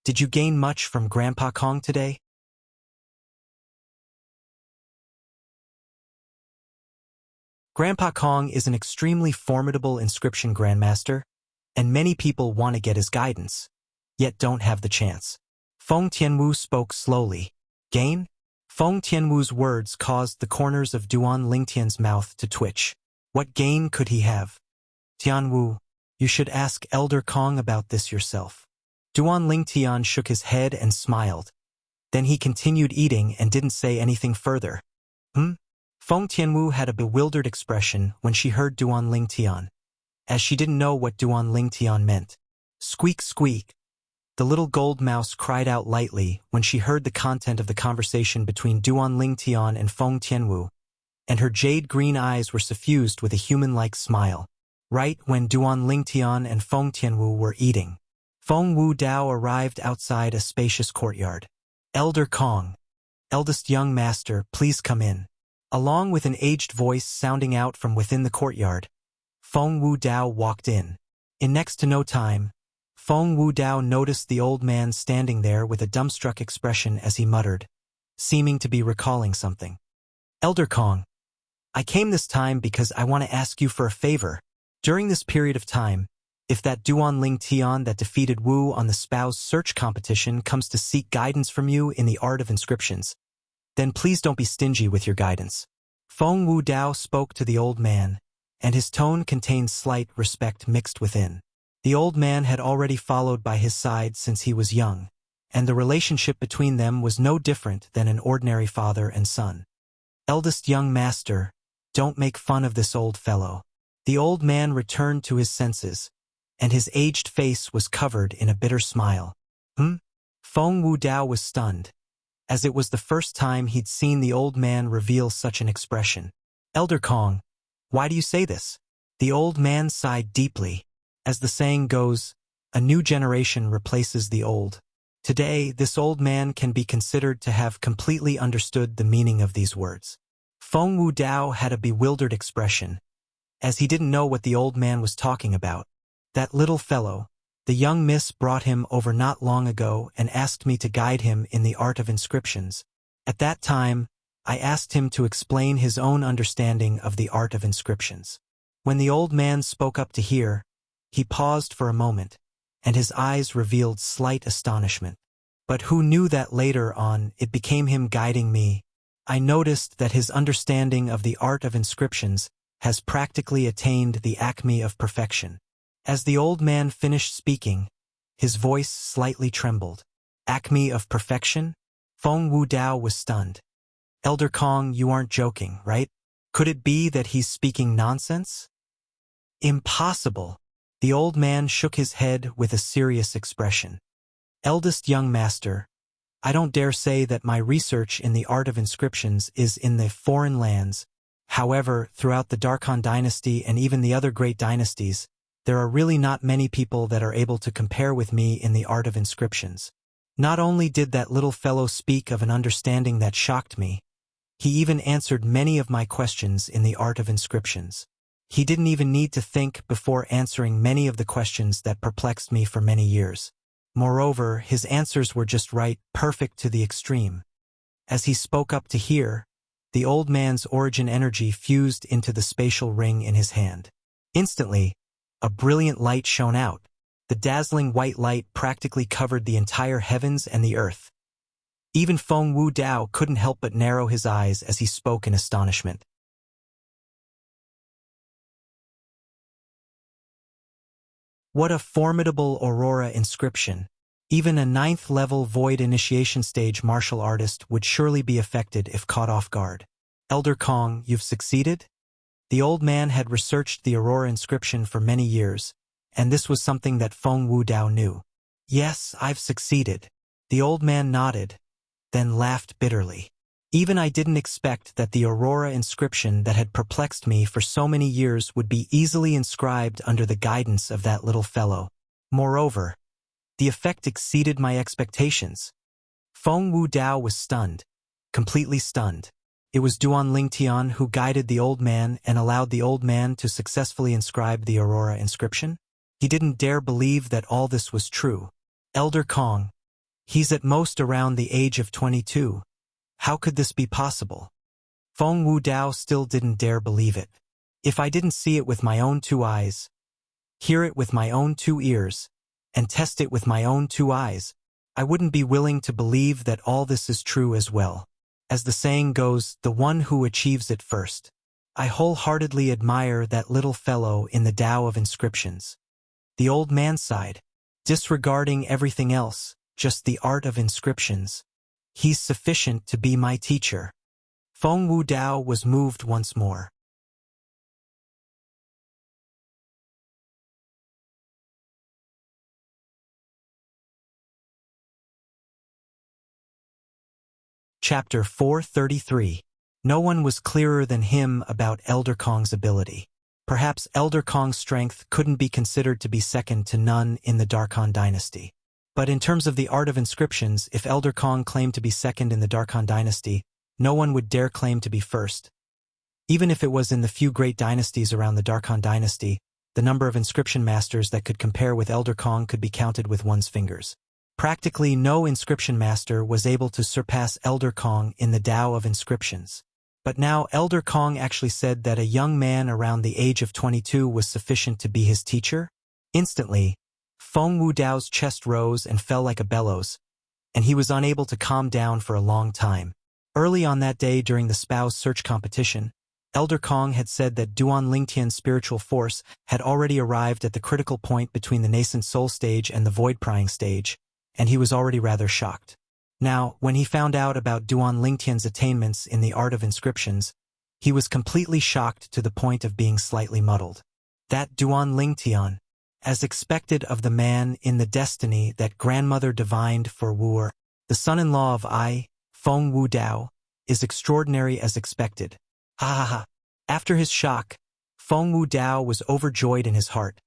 did you gain much from Grandpa Kong today?" Grandpa Kong is an extremely formidable inscription grandmaster, and many people want to get his guidance, yet don't have the chance. Feng Tianwu spoke slowly. "Gain?" Feng Tianwu's words caused the corners of Duan Lingtian's mouth to twitch. What gain could he have? "Tianwu, you should ask Elder Kong about this yourself." Duan Lingtian shook his head and smiled. Then he continued eating and didn't say anything further. Feng Tianwu had a bewildered expression when she heard Duan Lingtian, as she didn't know what Duan Lingtian meant. Squeak, squeak. The little gold mouse cried out lightly when she heard the content of the conversation between Duan Lingtian and Feng Tianwu, and her jade-green eyes were suffused with a human-like smile. Right when Duan Lingtian and Feng Tianwu were eating, Feng Wudao arrived outside a spacious courtyard. "Elder Kong, eldest young master, please come in." Along with an aged voice sounding out from within the courtyard, Feng Wudao walked in. In next to no time, Feng Wudao noticed the old man standing there with a dumbstruck expression as he muttered, seeming to be recalling something. "Elder Kong, I came this time because I want to ask you for a favor. During this period of time, if that Duan Lingtian that defeated Wu on the Spouse Search competition comes to seek guidance from you in the art of inscriptions, then please don't be stingy with your guidance." Feng Wudao spoke to the old man, and his tone contained slight respect mixed within. The old man had already followed by his side since he was young, and the relationship between them was no different than an ordinary father and son. "Eldest young master, don't make fun of this old fellow." The old man returned to his senses, and his aged face was covered in a bitter smile. Feng Wudao was stunned, as it was the first time he'd seen the old man reveal such an expression. "Elder Kong, why do you say this?" The old man sighed deeply. As the saying goes, a new generation replaces the old. Today, this old man can be considered to have completely understood the meaning of these words. Feng Wu Dao had a bewildered expression, as he didn't know what the old man was talking about. That little fellow, the young miss brought him over not long ago and asked me to guide him in the art of inscriptions. At that time, I asked him to explain his own understanding of the art of inscriptions. When the old man spoke up to hear, he paused for a moment, and his eyes revealed slight astonishment. But who knew that later on it became him guiding me? I noticed that his understanding of the art of inscriptions has practically attained the acme of perfection. As the old man finished speaking, his voice slightly trembled. Acme of perfection? Feng Wu Dao was stunned. Elder Kong, you aren't joking, right? Could it be that he's speaking nonsense? Impossible. The old man shook his head with a serious expression. Eldest young master, I don't dare say that my research in the art of inscriptions is in the foreign lands. However, throughout the Darkhan dynasty and even the other great dynasties, there are really not many people that are able to compare with me in the art of inscriptions. Not only did that little fellow speak of an understanding that shocked me, he even answered many of my questions in the art of inscriptions. He didn't even need to think before answering many of the questions that perplexed me for many years. Moreover, his answers were just right, perfect to the extreme. As he spoke up to hear, the old man's origin energy fused into the spatial ring in his hand. Instantly, a brilliant light shone out. The dazzling white light practically covered the entire heavens and the earth. Even Feng Wu Dao couldn't help but narrow his eyes as he spoke in astonishment. What a formidable aurora inscription! Even a 9th-level void initiation stage martial artist would surely be affected if caught off guard. Elder Kong, you've succeeded? The old man had researched the aurora inscription for many years, and this was something that Feng Wu Dao knew. Yes, I've succeeded. The old man nodded, then laughed bitterly. Even I didn't expect that the aurora inscription that had perplexed me for so many years would be easily inscribed under the guidance of that little fellow. Moreover, the effect exceeded my expectations. Feng Wu Dao was stunned, completely stunned. It was Duan Lingtian who guided the old man and allowed the old man to successfully inscribe the aurora inscription. He didn't dare believe that all this was true. Elder Kong, he's at most around the age of 22. How could this be possible? Feng Wu Dao still didn't dare believe it. If I didn't see it with my own 2 eyes, hear it with my own 2 ears, and test it with my own 2 eyes, I wouldn't be willing to believe that all this is true as well. As the saying goes, the one who achieves it first. I wholeheartedly admire that little fellow in the Tao of inscriptions. The old man sighed, disregarding everything else, just the art of inscriptions. He's sufficient to be my teacher. Feng Wu Dao was moved once more. Chapter 433. No one was clearer than him about Elder Kong's ability. Perhaps Elder Kong's strength couldn't be considered to be second to none in the Darkhan dynasty. But in terms of the art of inscriptions, if Elder Kong claimed to be second in the Darkhan dynasty, no one would dare claim to be first. Even if it was in the few great dynasties around the Darkhan dynasty, the number of inscription masters that could compare with Elder Kong could be counted with one's fingers. Practically no inscription master was able to surpass Elder Kong in the Tao of inscriptions. But now Elder Kong actually said that a young man around the age of 22 was sufficient to be his teacher? Instantly, Feng Wu Dao's chest rose and fell like a bellows, and he was unable to calm down for a long time. Early on that day during the spouse search competition, Elder Kong had said that Duan Lingtian's spiritual force had already arrived at the critical point between the nascent soul stage and the void prying stage, and he was already rather shocked. Now, when he found out about Duan Lingtian's attainments in the art of inscriptions, he was completely shocked to the point of being slightly muddled. That Duan Lingtian, as expected of the man in the destiny that grandmother divined for Wu, the son-in-law of Feng Wu Dao, is extraordinary as expected. Ha ha ha. After his shock, Feng Wu Dao was overjoyed in his heart,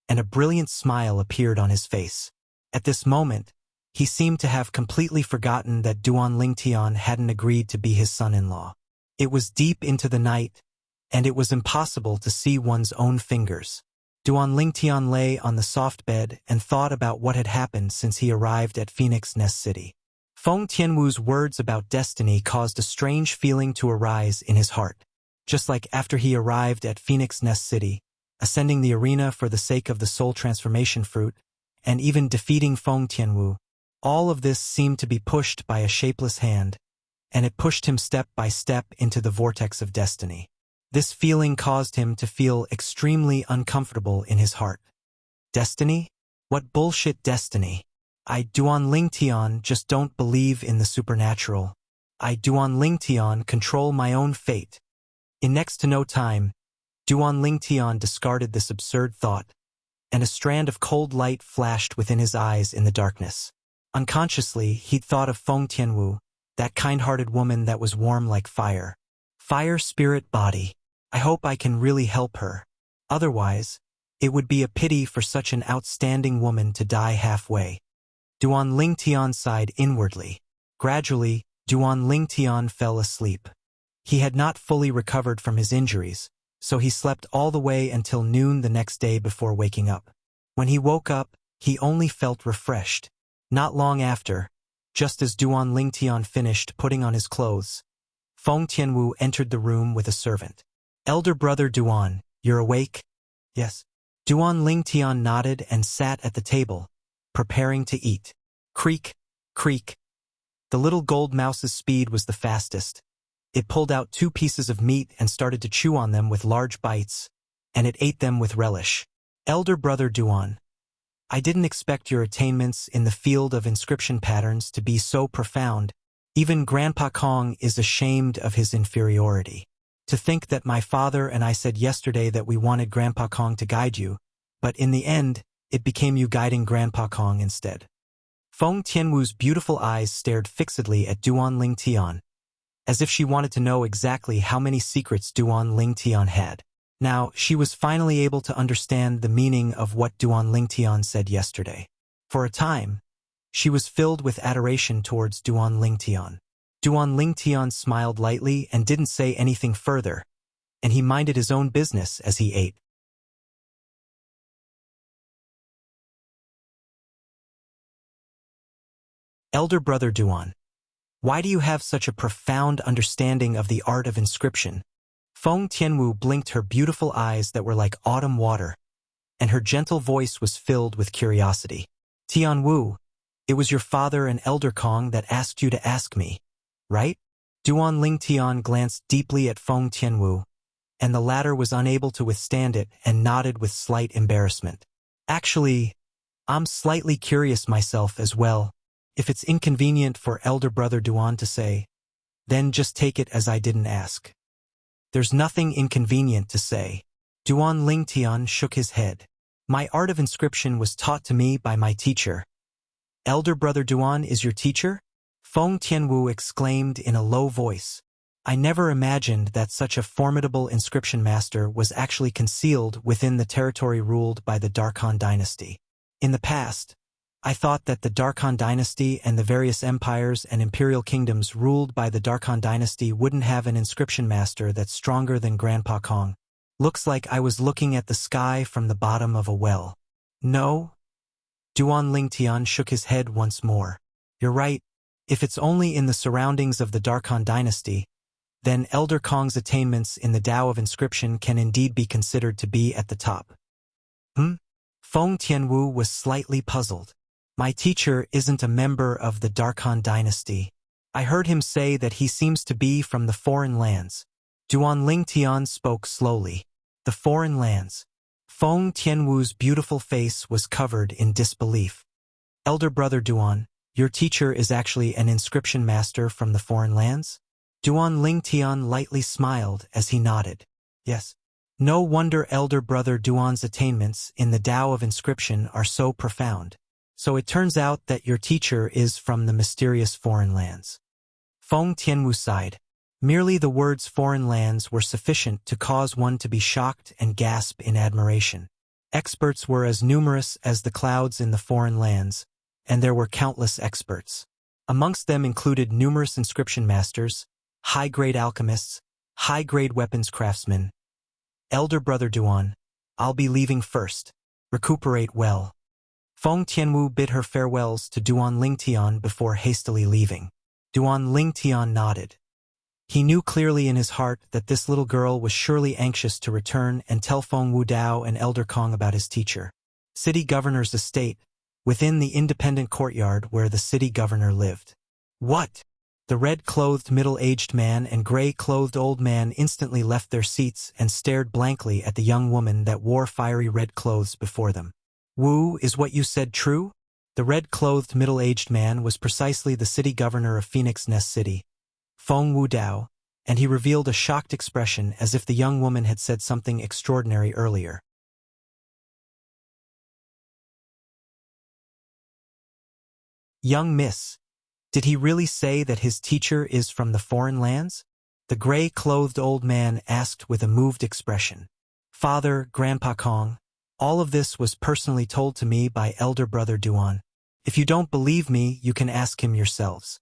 and a brilliant smile appeared on his face. At this moment, He seemed to have completely forgotten that Duan Lingtian hadn't agreed to be his son-in-law. It was deep into the night, and it was impossible to see one's own fingers. Duan Lingtian lay on the soft bed and thought about what had happened since he arrived at Phoenix Nest City. Feng Tianwu's words about destiny caused a strange feeling to arise in his heart. Just like after he arrived at Phoenix Nest City, ascending the arena for the sake of the soul transformation fruit, and even defeating Feng Tianwu, all of this seemed to be pushed by a shapeless hand, and it pushed him step by step into the vortex of destiny. This feeling caused him to feel extremely uncomfortable in his heart. Destiny? What bullshit destiny? I, Duan Lingtian, just don't believe in the supernatural. I, Duan Lingtian, control my own fate. In next to no time, Duan Lingtian discarded this absurd thought, and a strand of cold light flashed within his eyes in the darkness. Unconsciously, he'd thought of Feng Tianwu, that kind-hearted woman that was warm like fire. Fire, spirit, body. I hope I can really help her. Otherwise, it would be a pity for such an outstanding woman to die halfway. Duan Lingtian sighed inwardly. Gradually, Duan Lingtian fell asleep. He had not fully recovered from his injuries, so he slept all the way until noon the next day before waking up. When he woke up, he only felt refreshed. Not long after, just as Duan Lingtian finished putting on his clothes, Feng Tianwu entered the room with a servant. Elder brother Duan, you're awake? Yes. Duan Lingtian nodded and sat at the table, preparing to eat. Creak, creak. The little gold mouse's speed was the fastest. It pulled out 2 pieces of meat and started to chew on them with large bites, and it ate them with relish. Elder brother Duan, I didn't expect your attainments in the field of inscription patterns to be so profound. Even Grandpa Kong is ashamed of his inferiority. To think that my father and I said yesterday that we wanted Grandpa Kong to guide you, but in the end, it became you guiding Grandpa Kong instead. Feng Tianwu's beautiful eyes stared fixedly at Duan Lingtian, as if she wanted to know exactly how many secrets Duan Lingtian had. Now, she was finally able to understand the meaning of what Duan Lingtian said yesterday. For a time, she was filled with adoration towards Duan Lingtian. Duan Lingtian smiled lightly and didn't say anything further, and he minded his own business as he ate. Elder brother Duan, why do you have such a profound understanding of the art of inscription? Feng Tianwu blinked her beautiful eyes that were like autumn water, and her gentle voice was filled with curiosity. Tianwu, it was your father and Elder Kong that asked you to ask me, right? Duan Lingtian glanced deeply at Feng Tianwu, and the latter was unable to withstand it and nodded with slight embarrassment. Actually, I'm slightly curious myself as well. If it's inconvenient for elder brother Duan to say, then just take it as I didn't ask. There's nothing inconvenient to say. Duan Lingtian shook his head. My art of inscription was taught to me by my teacher. Elder brother Duan is your teacher? Feng Tianwu exclaimed in a low voice. I never imagined that such a formidable inscription master was actually concealed within the territory ruled by the Darkhan dynasty. In the past, I thought that the Darkhan dynasty and the various empires and imperial kingdoms ruled by the Darkhan dynasty wouldn't have an inscription master that's stronger than Grandpa Kong. Looks like I was looking at the sky from the bottom of a well. No? Duan Lingtian shook his head once more. You're right. If it's only in the surroundings of the Darkhan dynasty, then Elder Kong's attainments in the Tao of inscription can indeed be considered to be at the top. Feng Tianwu was slightly puzzled. My teacher isn't a member of the Darkhan dynasty. I heard him say that he seems to be from the foreign lands. Duan Lingtian spoke slowly. The foreign lands. Feng Tianwu's beautiful face was covered in disbelief. Elder brother Duan, your teacher is actually an inscription master from the foreign lands? Duan Lingtian lightly smiled as he nodded. Yes. No wonder elder brother Duan's attainments in the Tao of inscription are so profound. So it turns out that your teacher is from the mysterious foreign lands. Feng Tianwu sighed. Merely the words foreign lands were sufficient to cause one to be shocked and gasp in admiration. Experts were as numerous as the clouds in the foreign lands, and there were countless experts. Amongst them included numerous inscription masters, high-grade alchemists, high-grade weapons craftsmen. Elder brother Duan, I'll be leaving first. Recuperate well. Feng Tianwu bid her farewells to Duan Lingtian before hastily leaving. Duan Lingtian nodded. He knew clearly in his heart that this little girl was surely anxious to return and tell Feng Wudao and Elder Kong about his teacher. City governor's estate, within the independent courtyard where the city governor lived. What? The red-clothed middle-aged man and gray-clothed old man instantly left their seats and stared blankly at the young woman that wore fiery red clothes before them. Wu, is what you said true? The red-clothed middle-aged man was precisely the city governor of Phoenix Nest City, Feng Wudao, and he revealed a shocked expression as if the young woman had said something extraordinary earlier. Young miss, did he really say that his teacher is from the foreign lands? The gray-clothed old man asked with a moved expression. Father, Grandpa Kong, all of this was personally told to me by elder brother Duan. If you don't believe me, you can ask him yourselves.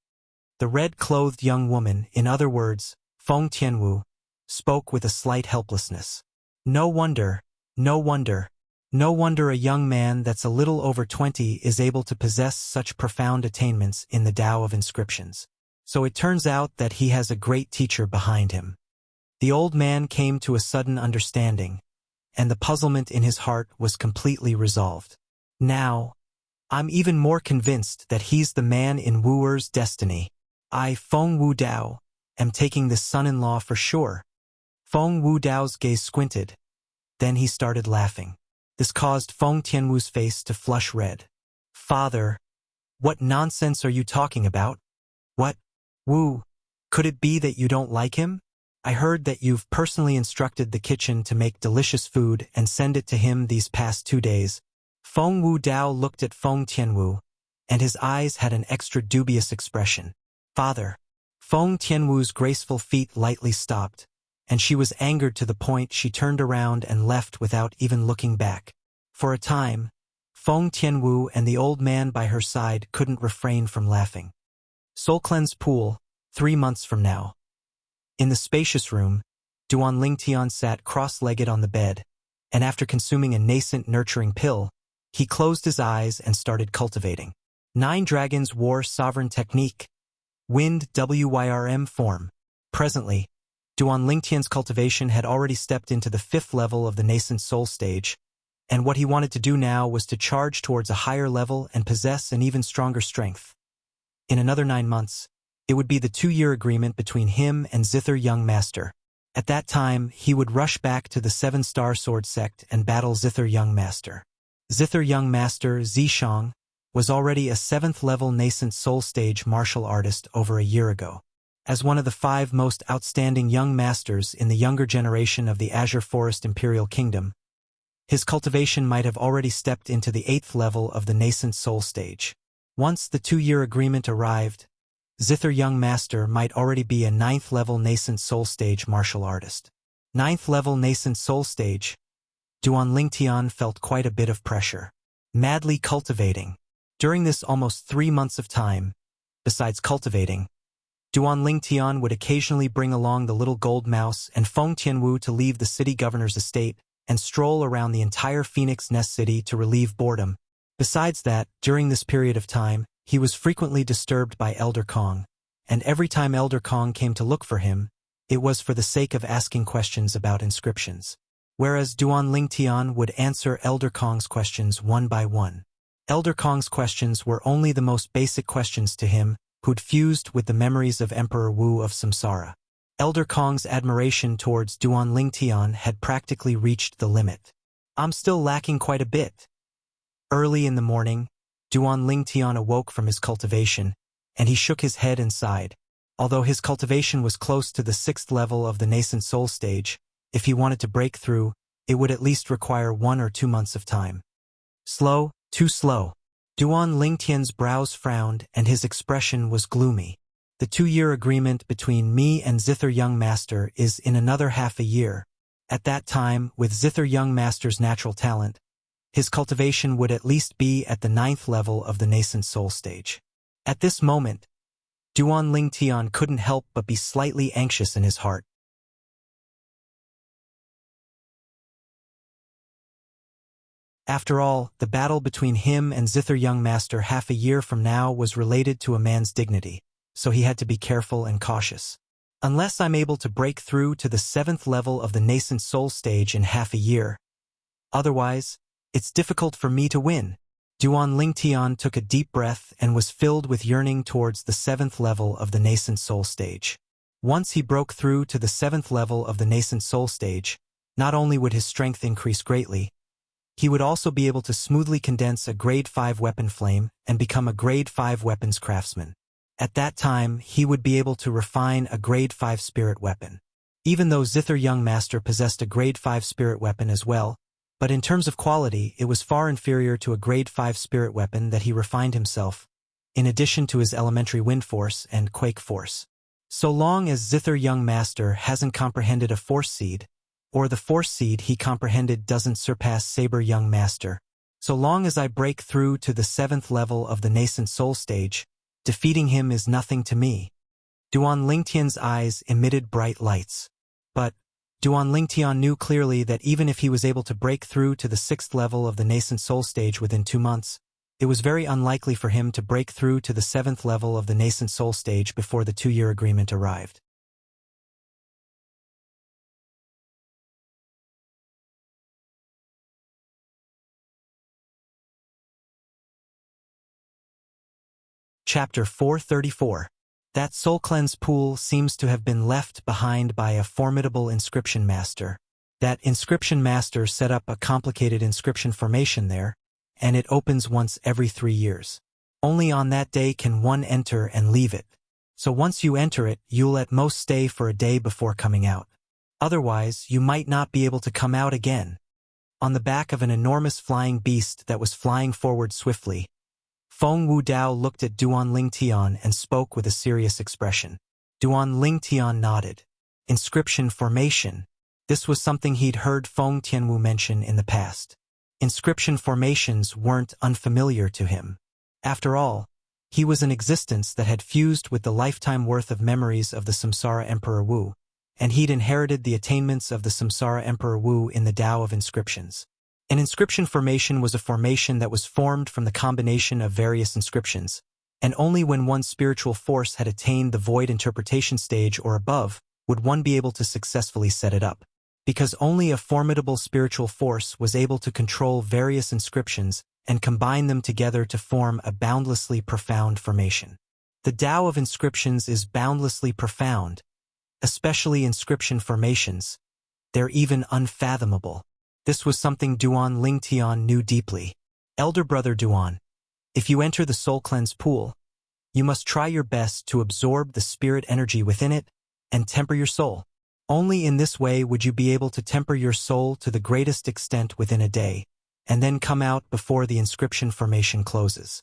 The red-clothed young woman, in other words, Feng Tianwu, spoke with a slight helplessness. No wonder a young man that's a little over 20 is able to possess such profound attainments in the Tao of inscriptions. So it turns out that he has a great teacher behind him. The old man came to a sudden understanding, and the puzzlement in his heart was completely resolved. Now, I'm even more convinced that he's the man in Wu Er's destiny. I, Feng Wudao, am taking this son-in-law for sure. Feng Wudao's gaze squinted. Then he started laughing. This caused Feng Tianwu's face to flush red. Father, what nonsense are you talking about? What? Wu, could it be that you don't like him? I heard that you've personally instructed the kitchen to make delicious food and send it to him these past 2 days. Feng Wudao looked at Feng Tianwu, and his eyes had an extra dubious expression. Father. Feng Tianwu's graceful feet lightly stopped, and she was angered to the point she turned around and left without even looking back. For a time, Feng Tianwu and the old man by her side couldn't refrain from laughing. Soul Cleanse Pool, 3 months from now. In the spacious room, Duan Lingtian sat cross-legged on the bed, and after consuming a nascent nurturing pill, he closed his eyes and started cultivating. 9 dragons wore sovereign technique. Wind WYRM form. Presently, Duan Lingtian's cultivation had already stepped into the 5th level of the nascent soul stage, and what he wanted to do now was to charge towards a higher level and possess an even stronger strength. In another 9 months, it would be the 2-year agreement between him and Zither Young Master. At that time, he would rush back to the 7-star sword sect and battle Zither Young Master. Zither Young Master, Zishang, was already a 7th-level nascent soul stage martial artist over a year ago. As one of the 5 most outstanding young masters in the younger generation of the Azure Forest Imperial Kingdom, his cultivation might have already stepped into the 8th level of the nascent soul stage. Once the 2-year agreement arrived, Zither Young Master might already be a 9th-level nascent soul stage martial artist. 9th-level nascent soul stage. Duan Lingtian felt quite a bit of pressure. Madly cultivating. During this almost 3 months of time, besides cultivating, Duan Lingtian would occasionally bring along the little gold mouse and Feng Tianwu to leave the city governor's estate and stroll around the entire Phoenix Nest City to relieve boredom. Besides that, during this period of time, he was frequently disturbed by Elder Kong, and every time Elder Kong came to look for him, it was for the sake of asking questions about inscriptions. Whereas Duan Lingtian would answer Elder Kong's questions one by one. Elder Kong's questions were only the most basic questions to him, who'd fused with the memories of Emperor Wu of Samsara. Elder Kong's admiration towards Duan Lingtian had practically reached the limit. I'm still lacking quite a bit. Early in the morning, Duan Lingtian awoke from his cultivation, and he shook his head and sighed. Although his cultivation was close to the 6th level of the nascent soul stage, if he wanted to break through, it would at least require 1 or 2 months of time. Slow, too slow. Duan Lingtian's brows frowned and his expression was gloomy. The 2-year agreement between me and Zither Young Master is in another half a year. At that time, with Zither Young Master's natural talent, his cultivation would at least be at the 9th level of the nascent soul stage. At this moment, Duan Lingtian couldn't help but be slightly anxious in his heart. After all, the battle between him and Zither Young Master half a year from now was related to a man's dignity, so he had to be careful and cautious. Unless I'm able to break through to the 7th level of the nascent soul stage in half a year, otherwise, it's difficult for me to win. Duan Lingtian took a deep breath and was filled with yearning towards the 7th level of the nascent soul stage. Once he broke through to the 7th level of the nascent soul stage, not only would his strength increase greatly, he would also be able to smoothly condense a grade 5 weapon flame and become a grade 5 weapons craftsman. At that time, he would be able to refine a grade 5 spirit weapon. Even though Zither Young Master possessed a grade 5 spirit weapon as well, but in terms of quality, it was far inferior to a grade 5 spirit weapon that he refined himself, in addition to his elementary wind force and quake force. So long as Zither Young Master hasn't comprehended a force seed, or the force seed he comprehended doesn't surpass Saber Young Master, so long as I break through to the 7th level of the nascent soul stage, defeating him is nothing to me. Duan Lingtian's eyes emitted bright lights. But Duan Lingtian knew clearly that even if he was able to break through to the 6th level of the nascent soul stage within 2 months, it was very unlikely for him to break through to the 7th level of the nascent soul stage before the 2-year agreement arrived. Chapter 434. That soul cleanse pool seems to have been left behind by a formidable inscription master. That inscription master set up a complicated inscription formation there, and it opens once every 3 years. Only on that day can one enter and leave it. So once you enter it, you'll at most stay for a day before coming out. Otherwise, you might not be able to come out again. On the back of an enormous flying beast that was flying forward swiftly, Feng Wudao looked at Duan Lingtian and spoke with a serious expression. Duan Lingtian nodded. Inscription formation. This was something he'd heard Feng Tianwu mention in the past. Inscription formations weren't unfamiliar to him. After all, he was an existence that had fused with the lifetime worth of memories of the Samsara Emperor Wu, and he'd inherited the attainments of the Samsara Emperor Wu in the Tao of inscriptions. An inscription formation was a formation that was formed from the combination of various inscriptions, and only when one's spiritual force had attained the void interpretation stage or above would one be able to successfully set it up. Because only a formidable spiritual force was able to control various inscriptions and combine them together to form a boundlessly profound formation. The Tao of inscriptions is boundlessly profound, especially inscription formations. They're even unfathomable. This was something Duan Lingtian knew deeply. Elder brother Duan, if you enter the soul cleanse pool, you must try your best to absorb the spirit energy within it and temper your soul. Only in this way would you be able to temper your soul to the greatest extent within a day, and then come out before the inscription formation closes.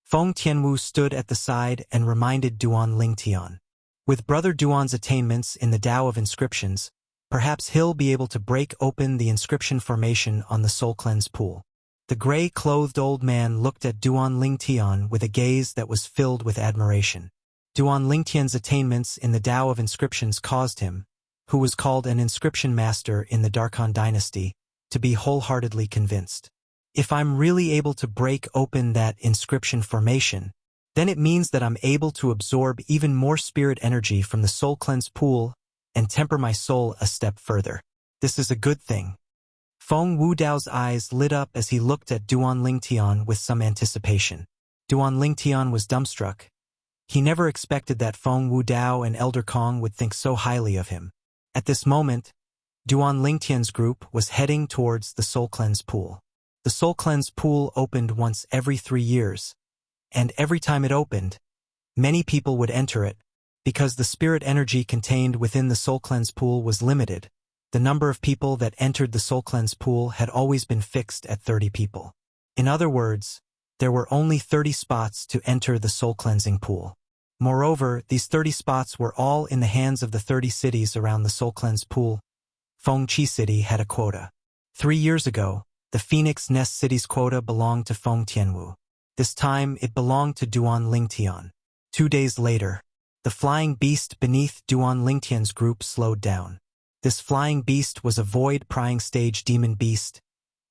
Feng Tianwu stood at the side and reminded Duan Lingtian. With brother Duan's attainments in the Tao of inscriptions, perhaps he'll be able to break open the inscription formation on the soul cleanse pool. The gray-clothed old man looked at Duan Lingtian with a gaze that was filled with admiration. Duan Lingtian's attainments in the Tao of inscriptions caused him, who was called an inscription master in the Darkhan dynasty, to be wholeheartedly convinced. If I'm really able to break open that inscription formation, then it means that I'm able to absorb even more spirit energy from the soul cleanse pool and temper my soul a step further. This is a good thing. Feng Wudao's eyes lit up as he looked at Duan Lingtian with some anticipation. Duan Lingtian was dumbstruck. He never expected that Feng Wudao and Elder Kong would think so highly of him. At this moment, Duan Lingtian's group was heading towards the soul cleanse pool. The soul cleanse pool opened once every 3 years, and every time it opened, many people would enter it. Because the spirit energy contained within the soul cleanse pool was limited, the number of people that entered the soul cleanse pool had always been fixed at 30 people. In other words, there were only 30 spots to enter the soul cleansing pool. Moreover, these 30 spots were all in the hands of the 30 cities around the soul cleanse pool. Fengqi City had a quota. 3 years ago, The Phoenix Nest City's quota belonged to Feng Tianwu. This time, it belonged to Duan Lingtian. 2 days later, the flying beast beneath Duan Lingtian's group slowed down. This flying beast was a void-prying stage demon beast,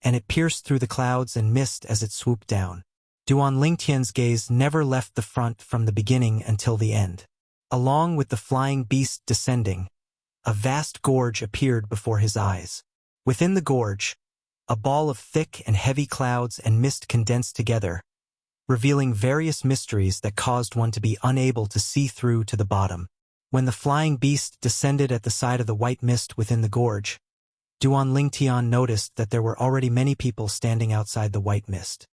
and it pierced through the clouds and mist as it swooped down. Duan Lingtian's gaze never left the front from the beginning until the end. Along with the flying beast descending, a vast gorge appeared before his eyes. Within the gorge, a ball of thick and heavy clouds and mist condensed together, revealing various mysteries that caused one to be unable to see through to the bottom. When the flying beast descended at the side of the white mist within the gorge, Duan Lingtian noticed that there were already many people standing outside the white mist.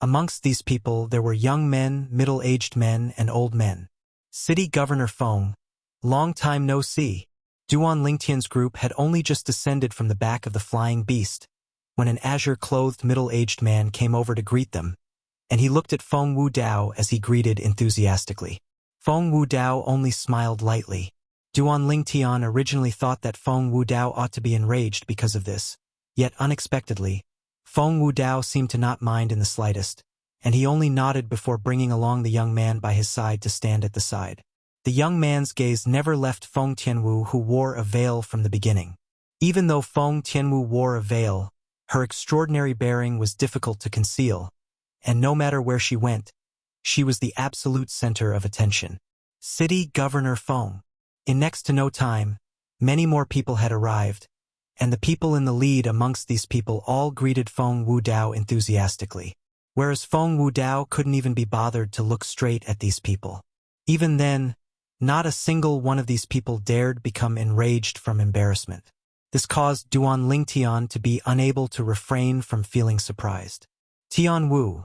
Amongst these people there were young men, middle-aged men, and old men. City Governor Feng, long time no see. Duan Lingtian's group had only just descended from the back of the flying beast when an azure-clothed middle-aged man came over to greet them, and he looked at Feng Wudao as he greeted enthusiastically. Feng Wudao only smiled lightly. Duan Lingtian originally thought that Feng Wudao ought to be enraged because of this, yet unexpectedly, Feng Wudao seemed to not mind in the slightest, and he only nodded before bringing along the young man by his side to stand at the side. The young man's gaze never left Feng Tianwu, who wore a veil from the beginning. Even though Feng Tianwu wore a veil, her extraordinary bearing was difficult to conceal, and no matter where she went, she was the absolute center of attention. City Governor Feng. In next to no time, many more people had arrived, and the people in the lead amongst these people all greeted Feng Wudao enthusiastically, whereas Feng Wudao couldn't even be bothered to look straight at these people. Even then, not a single one of these people dared become enraged from embarrassment. This caused Duan Lingtian to be unable to refrain from feeling surprised. Tian Wu.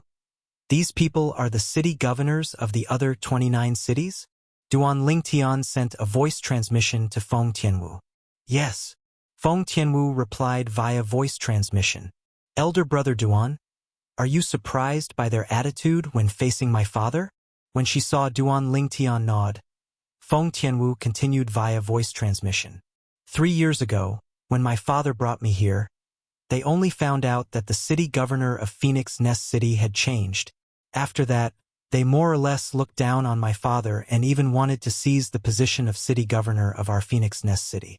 These people are the city governors of the other 29 cities? Duan Lingtian sent a voice transmission to Feng Tianwu. Yes. Feng Tianwu replied via voice transmission. Elder brother Duan, are you surprised by their attitude when facing my father? When she saw Duan Lingtian nod, Feng Tianwu continued via voice transmission. 3 years ago, when my father brought me here, they only found out that the city governor of Phoenix Nest City had changed. After that, they more or less looked down on my father and even wanted to seize the position of city governor of our Phoenix Nest City.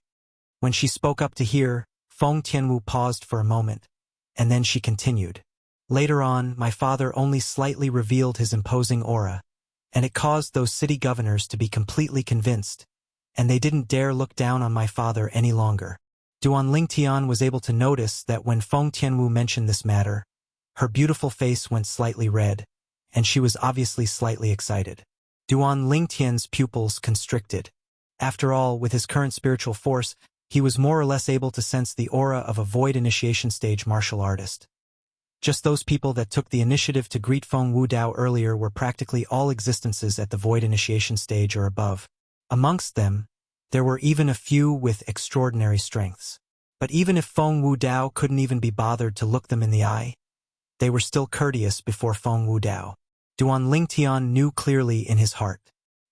When she spoke up to hear, Feng Tianwu paused for a moment, and then she continued. Later on, my father only slightly revealed his imposing aura, and it caused those city governors to be completely convinced, and they didn't dare look down on my father any longer. Duan Lingtian was able to notice that when Feng Tianwu mentioned this matter, her beautiful face went slightly red, and she was obviously slightly excited. Duan Lingtian's pupils constricted. After all, with his current spiritual force, he was more or less able to sense the aura of a void initiation stage martial artist. Just those people that took the initiative to greet Feng Wudao earlier were practically all existences at the void initiation stage or above. Amongst them, there were even a few with extraordinary strengths. But even if Feng Wudao couldn't even be bothered to look them in the eye, they were still courteous before Feng Wudao. Duan Lingtian knew clearly in his heart.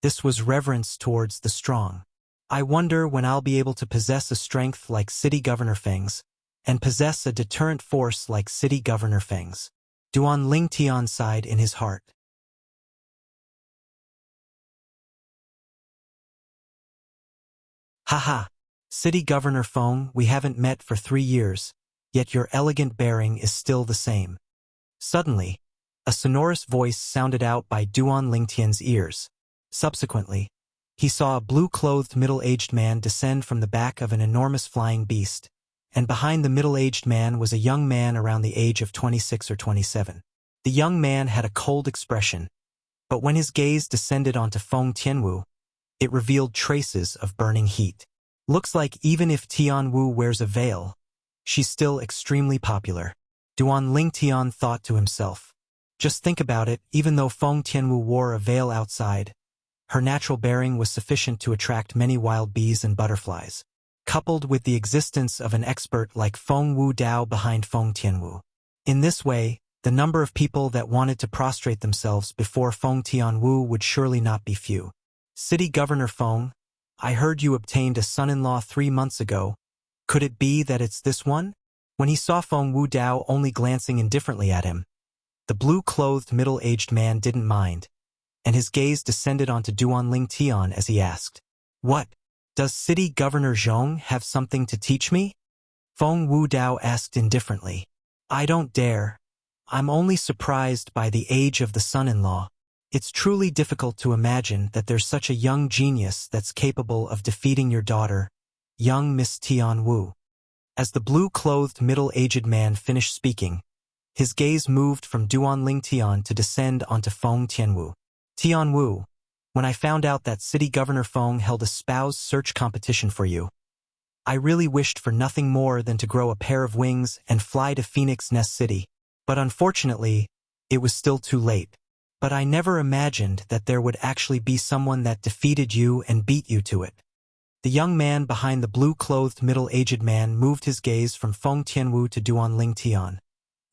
This was reverence towards the strong. I wonder when I'll be able to possess a strength like City Governor Feng's, and possess a deterrent force like City Governor Feng's. Duan Lingtian sighed in his heart. Haha, City Governor Feng, we haven't met for 3 years, yet your elegant bearing is still the same. Suddenly, a sonorous voice sounded out by Duan Lingtian's ears. Subsequently, he saw a blue-clothed middle-aged man descend from the back of an enormous flying beast, and behind the middle-aged man was a young man around the age of 26 or 27. The young man had a cold expression, but when his gaze descended onto Feng Tianwu, it revealed traces of burning heat. Looks like even if Tianwu wears a veil, she's still extremely popular. Duan Lingtian thought to himself. Just think about it, even though Feng Tianwu wore a veil outside, her natural bearing was sufficient to attract many wild bees and butterflies, coupled with the existence of an expert like Feng Wudao behind Feng Tianwu. In this way, the number of people that wanted to prostrate themselves before Feng Tianwu would surely not be few. City Governor Feng, I heard you obtained a son-in-law 3 months ago. Could it be that it's this one? When he saw Feng Wudao only glancing indifferently at him, the blue-clothed middle-aged man didn't mind, and his gaze descended onto Duan Tian as he asked, "What? Does City Governor Zhong have something to teach me?" Feng Wudao asked indifferently. "I don't dare. I'm only surprised by the age of the son-in-law. It's truly difficult to imagine that there's such a young genius that's capable of defeating your daughter, young Miss Tian Wu." As the blue-clothed middle-aged man finished speaking, his gaze moved from Duan Tian to descend onto Feng Tianwu. "Tianwu, when I found out that City Governor Feng held a spouse search competition for you, I really wished for nothing more than to grow a pair of wings and fly to Phoenix Nest City. But unfortunately, it was still too late. But I never imagined that there would actually be someone that defeated you and beat you to it." The young man behind the blue-clothed middle-aged man moved his gaze from Feng Tianwu to Duan Tian,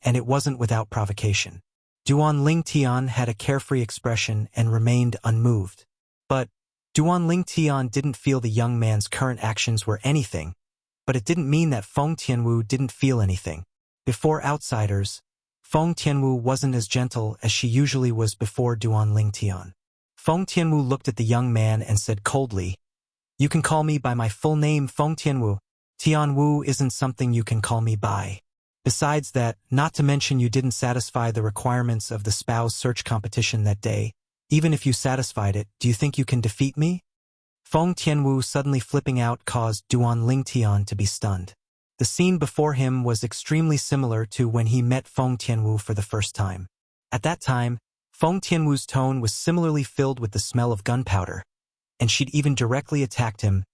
and it wasn't without provocation. Duan Tian had a carefree expression and remained unmoved. But Duan Tian didn't feel the young man's current actions were anything, but it didn't mean that Feng Tianwu didn't feel anything. Before outsiders, Feng Tianwu wasn't as gentle as she usually was before Duan Tian. Feng Tianwu looked at the young man and said coldly, "You can call me by my full name, Feng Tianwu. Tianwu isn't something you can call me by. Besides that, not to mention you didn't satisfy the requirements of the spouse search competition that day. Even if you satisfied it, do you think you can defeat me?" Feng Tianwu suddenly flipping out caused Duan Tian to be stunned. The scene before him was extremely similar to when he met Feng Tianwu for the first time. At that time, Feng Tianwu's tone was similarly filled with the smell of gunpowder, and she'd even directly attacked him.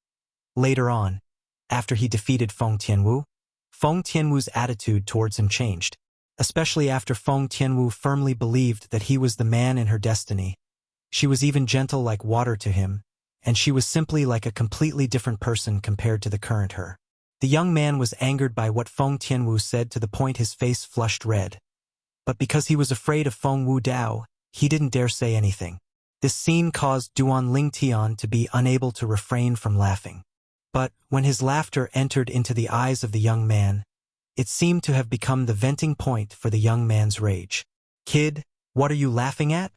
Later on, after he defeated Feng Tianwu's attitude towards him changed, especially after Feng Tianwu firmly believed that he was the man in her destiny. She was even gentle like water to him, and she was simply like a completely different person compared to the current her. The young man was angered by what Feng Tianwu said to the point his face flushed red. But because he was afraid of Feng Wudao, he didn't dare say anything. This scene caused Duan Tian to be unable to refrain from laughing. But when his laughter entered into the eyes of the young man, it seemed to have become the venting point for the young man's rage. "Kid, what are you laughing at?"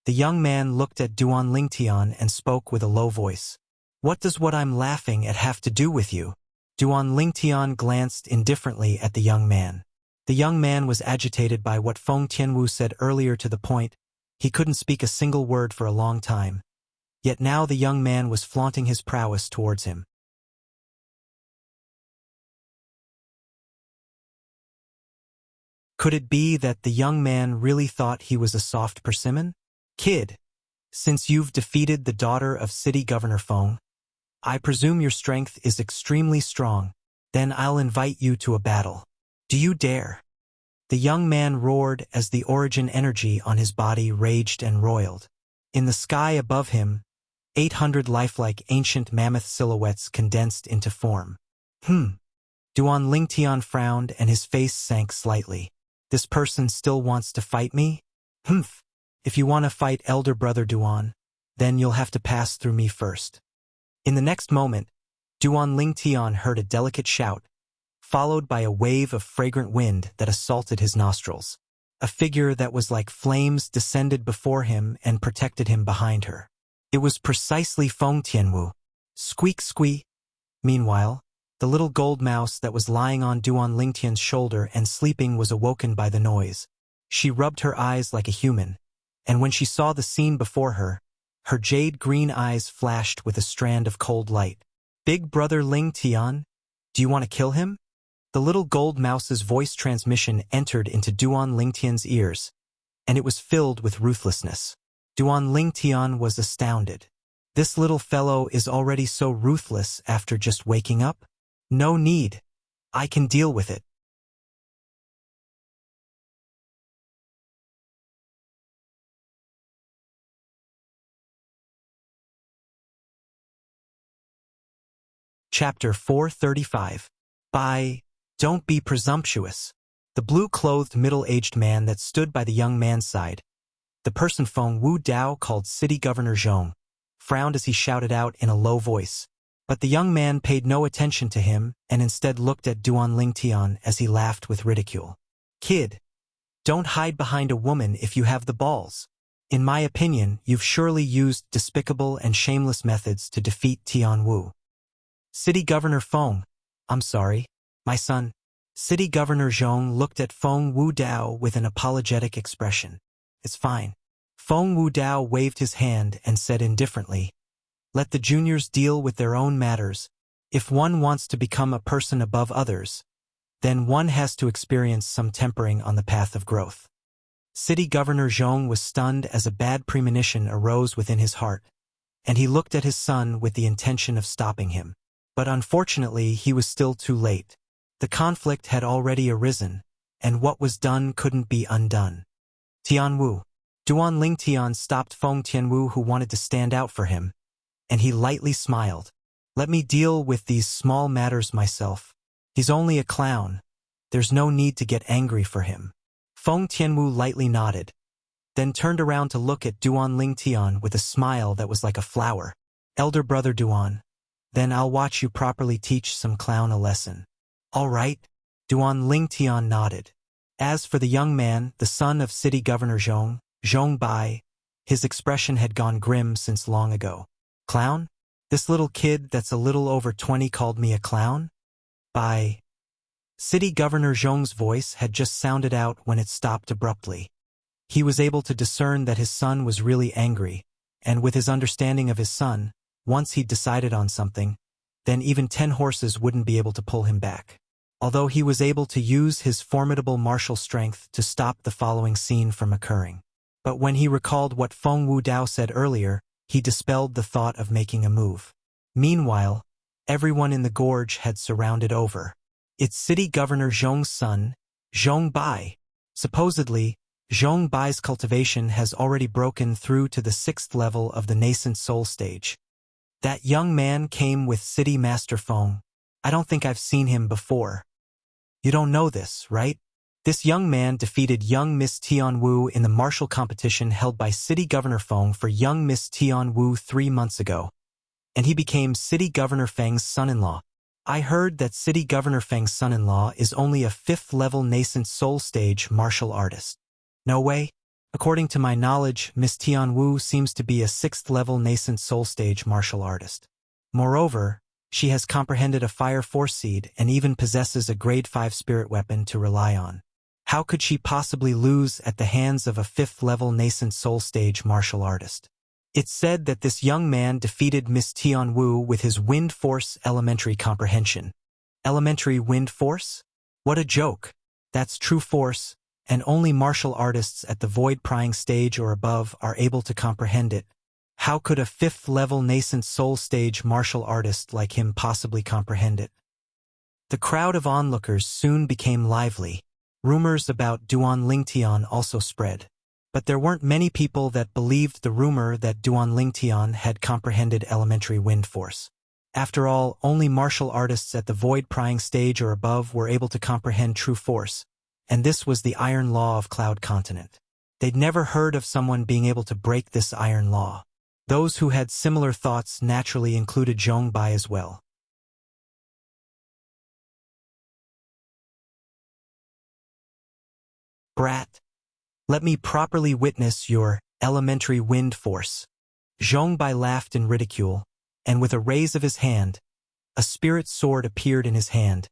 The young man looked at Duan Tian and spoke with a low voice. "What does what I'm laughing at have to do with you?" Duan Tian glanced indifferently at the young man. The young man was agitated by what Feng Tianwu said earlier to the point he couldn't speak a single word for a long time. Yet now the young man was flaunting his prowess towards him. Could it be that the young man really thought he was a soft persimmon? "Kid, since you've defeated the daughter of City Governor Feng, I presume your strength is extremely strong. Then I'll invite you to a battle. Do you dare?" The young man roared as the origin energy on his body raged and roiled. In the sky above him, 800 lifelike ancient mammoth silhouettes condensed into form. Duan Tian frowned and his face sank slightly. "This person still wants to fight me? Humph. If you want to fight elder brother Duan, then you'll have to pass through me first." In the next moment, Duan Tian heard a delicate shout, followed by a wave of fragrant wind that assaulted his nostrils. A figure that was like flames descended before him and protected him behind her. It was precisely Feng Tianwu. Squeak squeak. Meanwhile, the little gold mouse that was lying on Duan Tian's shoulder and sleeping was awoken by the noise. She rubbed her eyes like a human, and when she saw the scene before her, her jade-green eyes flashed with a strand of cold light. "Big brother Ling Tian, do you want to kill him?" The little gold mouse's voice transmission entered into Duan Tian's ears, and it was filled with ruthlessness. Duan Tian was astounded. This little fellow is already so ruthless after just waking up? No need. I can deal with it. Chapter 435. Don't be presumptuous. The blue-clothed middle-aged man that stood by the young man's side, the person Feng Wudao called City Governor Zhong, frowned as he shouted out in a low voice. But the young man paid no attention to him and instead looked at Duan Lingtian as he laughed with ridicule. Kid, don't hide behind a woman if you have the balls. In my opinion, you've surely used despicable and shameless methods to defeat Tian Wu. City Governor Feng, I'm sorry, my son. City Governor Zhong looked at Feng Wu Dao with an apologetic expression. It's fine. Feng Wu Dao waved his hand and said indifferently, let the juniors deal with their own matters. If one wants to become a person above others, then one has to experience some tempering on the path of growth. City Governor Zhong was stunned as a bad premonition arose within his heart, and he looked at his son with the intention of stopping him. But unfortunately, he was still too late. The conflict had already arisen, and what was done couldn't be undone. Tianwu. Duan Lingtian stopped Feng Tianwu, who wanted to stand out for him, and he lightly smiled. Let me deal with these small matters myself. He's only a clown. There's no need to get angry for him. Feng Tianwu lightly nodded, then turned around to look at Duan Lingtian with a smile that was like a flower. Elder brother Duan, then I'll watch you properly teach some clown a lesson. All right, Duan Lingtian nodded. As for the young man, the son of City Governor Zhong Bai, his expression had gone grim since long ago. Clown? This little kid that's a little over 20 called me a clown? By. City Governor Zhong's voice had just sounded out when it stopped abruptly. He was able to discern that his son was really angry, and with his understanding of his son, once he'd decided on something, then even 10 horses wouldn't be able to pull him back. Although he was able to use his formidable martial strength to stop the following scene from occurring. But when he recalled what Feng Wu Dao said earlier, he dispelled the thought of making a move. Meanwhile, everyone in the gorge had surrounded over. It's City Governor Zhong's son, Zhong Bai. Supposedly, Zhong Bai's cultivation has already broken through to the 6th level of the nascent soul stage. That young man came with City Master Feng. I don't think I've seen him before. You don't know this, right? This young man defeated young Miss Tian Wu in the martial competition held by City Governor Feng for young Miss Tian Wu 3 months ago, and he became City Governor Feng's son-in-law. I heard that City Governor Feng's son-in-law is only a 5th-level nascent soul stage martial artist. No way. According to my knowledge, Miss Tian Wu seems to be a 6th-level nascent soul stage martial artist. Moreover, she has comprehended a fire force seed and even possesses a grade 5 spirit weapon to rely on. How could she possibly lose at the hands of a 5th-level nascent soul stage martial artist? It's said that this young man defeated Miss Tian Wu with his wind force elementary comprehension. Elementary wind force? What a joke. That's true force, and only martial artists at the void prying stage or above are able to comprehend it. How could a 5th-level nascent soul stage martial artist like him possibly comprehend it? The crowd of onlookers soon became lively. Rumors about Duan Lingtian also spread. But there weren't many people that believed the rumor that Duan Lingtian had comprehended elementary wind force. After all, only martial artists at the void prying stage or above were able to comprehend true force, and this was the iron law of Cloud Continent. They'd never heard of someone being able to break this iron law. Those who had similar thoughts naturally included Zhong Bai as well. Brat. Let me properly witness your elementary wind force. Zhong Bai laughed in ridicule, and with a raise of his hand, a spirit sword appeared in his hand,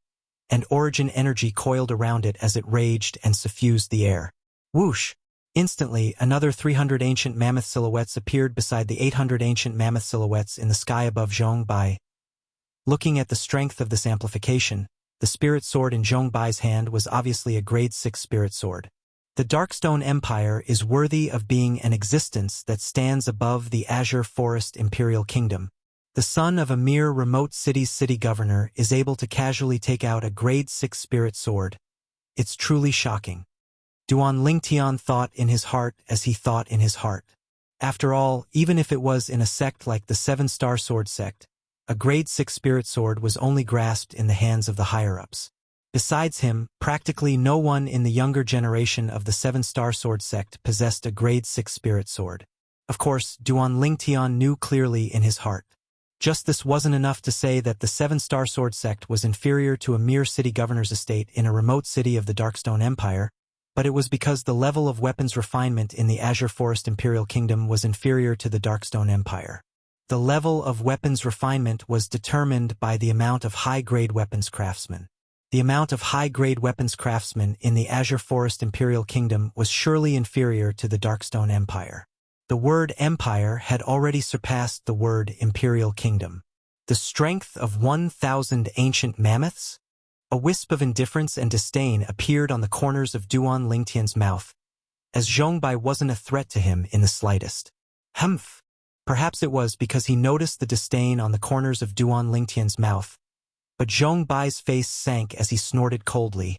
and origin energy coiled around it as it raged and suffused the air. Whoosh! Instantly, another 300 ancient mammoth silhouettes appeared beside the 800 ancient mammoth silhouettes in the sky above Zhong Bai. Looking at the strength of this amplification, the spirit sword in Zhong Bai's hand was obviously a grade 6 spirit sword. The Darkstone Empire is worthy of being an existence that stands above the Azure Forest Imperial Kingdom. The son of a mere remote city's city governor is able to casually take out a grade 6 spirit sword. It's truly shocking. Duan Lingtian thought in his heart as he thought in his heart. After all, even if it was in a sect like the 7-Star Sword sect, a grade 6 spirit sword was only grasped in the hands of the higher-ups. Besides him, practically no one in the younger generation of the 7-Star Sword sect possessed a grade 6 spirit sword. Of course, Duan Lingtian knew clearly in his heart. Just this wasn't enough to say that the Seven-Star Sword sect was inferior to a mere city governor's estate in a remote city of the Darkstone Empire, but it was because the level of weapons refinement in the Azure Forest Imperial Kingdom was inferior to the Darkstone Empire. The level of weapons refinement was determined by the amount of high-grade weapons craftsmen. The amount of high-grade weapons craftsmen in the Azure Forest Imperial Kingdom was surely inferior to the Darkstone Empire. The word empire had already surpassed the word imperial kingdom. The strength of 1,000 ancient mammoths? A wisp of indifference and disdain appeared on the corners of Duan Lingtian's mouth, as Zhongbai wasn't a threat to him in the slightest. Humph! Perhaps it was because he noticed the disdain on the corners of Duan Lingtian's mouth, but Zhongbai's face sank as he snorted coldly,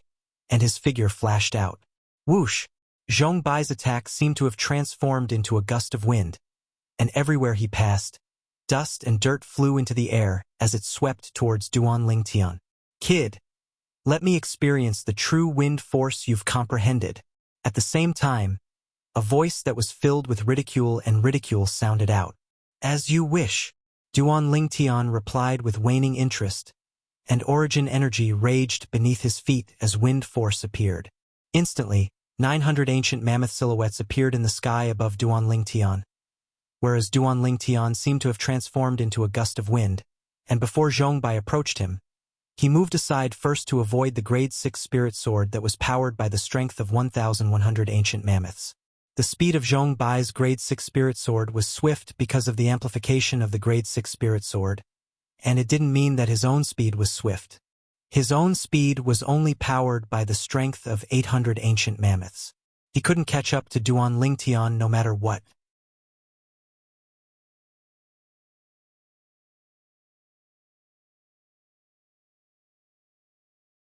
and his figure flashed out. Whoosh! Zhongbai's attack seemed to have transformed into a gust of wind, and everywhere he passed, dust and dirt flew into the air as it swept towards Duan Lingtian. Kid, let me experience the true wind force you've comprehended. At the same time, a voice that was filled with ridicule sounded out. As you wish, Duan Lingtian replied with waning interest, and origin energy raged beneath his feet as wind force appeared. Instantly, 900 ancient mammoth silhouettes appeared in the sky above Duan Lingtian, whereas Duan Lingtian seemed to have transformed into a gust of wind, and before Zhongbai approached him, he moved aside first to avoid the grade 6 spirit sword that was powered by the strength of 1,100 ancient mammoths. The speed of Zhongbai's grade 6 spirit sword was swift because of the amplification of the grade 6 spirit sword, and it didn't mean that his own speed was swift. His own speed was only powered by the strength of 800 ancient mammoths. He couldn't catch up to Duan Lingtian no matter what.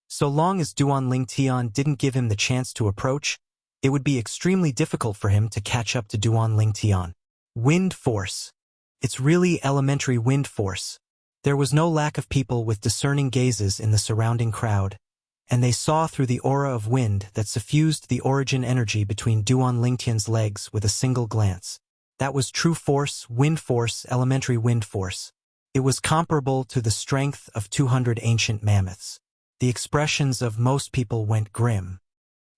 So long as Duan Lingtian didn't give him the chance to approach, it would be extremely difficult for him to catch up to Duan Lingtian. Wind force. It's really elementary wind force. There was no lack of people with discerning gazes in the surrounding crowd, and they saw through the aura of wind that suffused the origin energy between Duan Lingtian's legs with a single glance. That was true force, wind force, elementary wind force. It was comparable to the strength of 200 ancient mammoths. The expressions of most people went grim.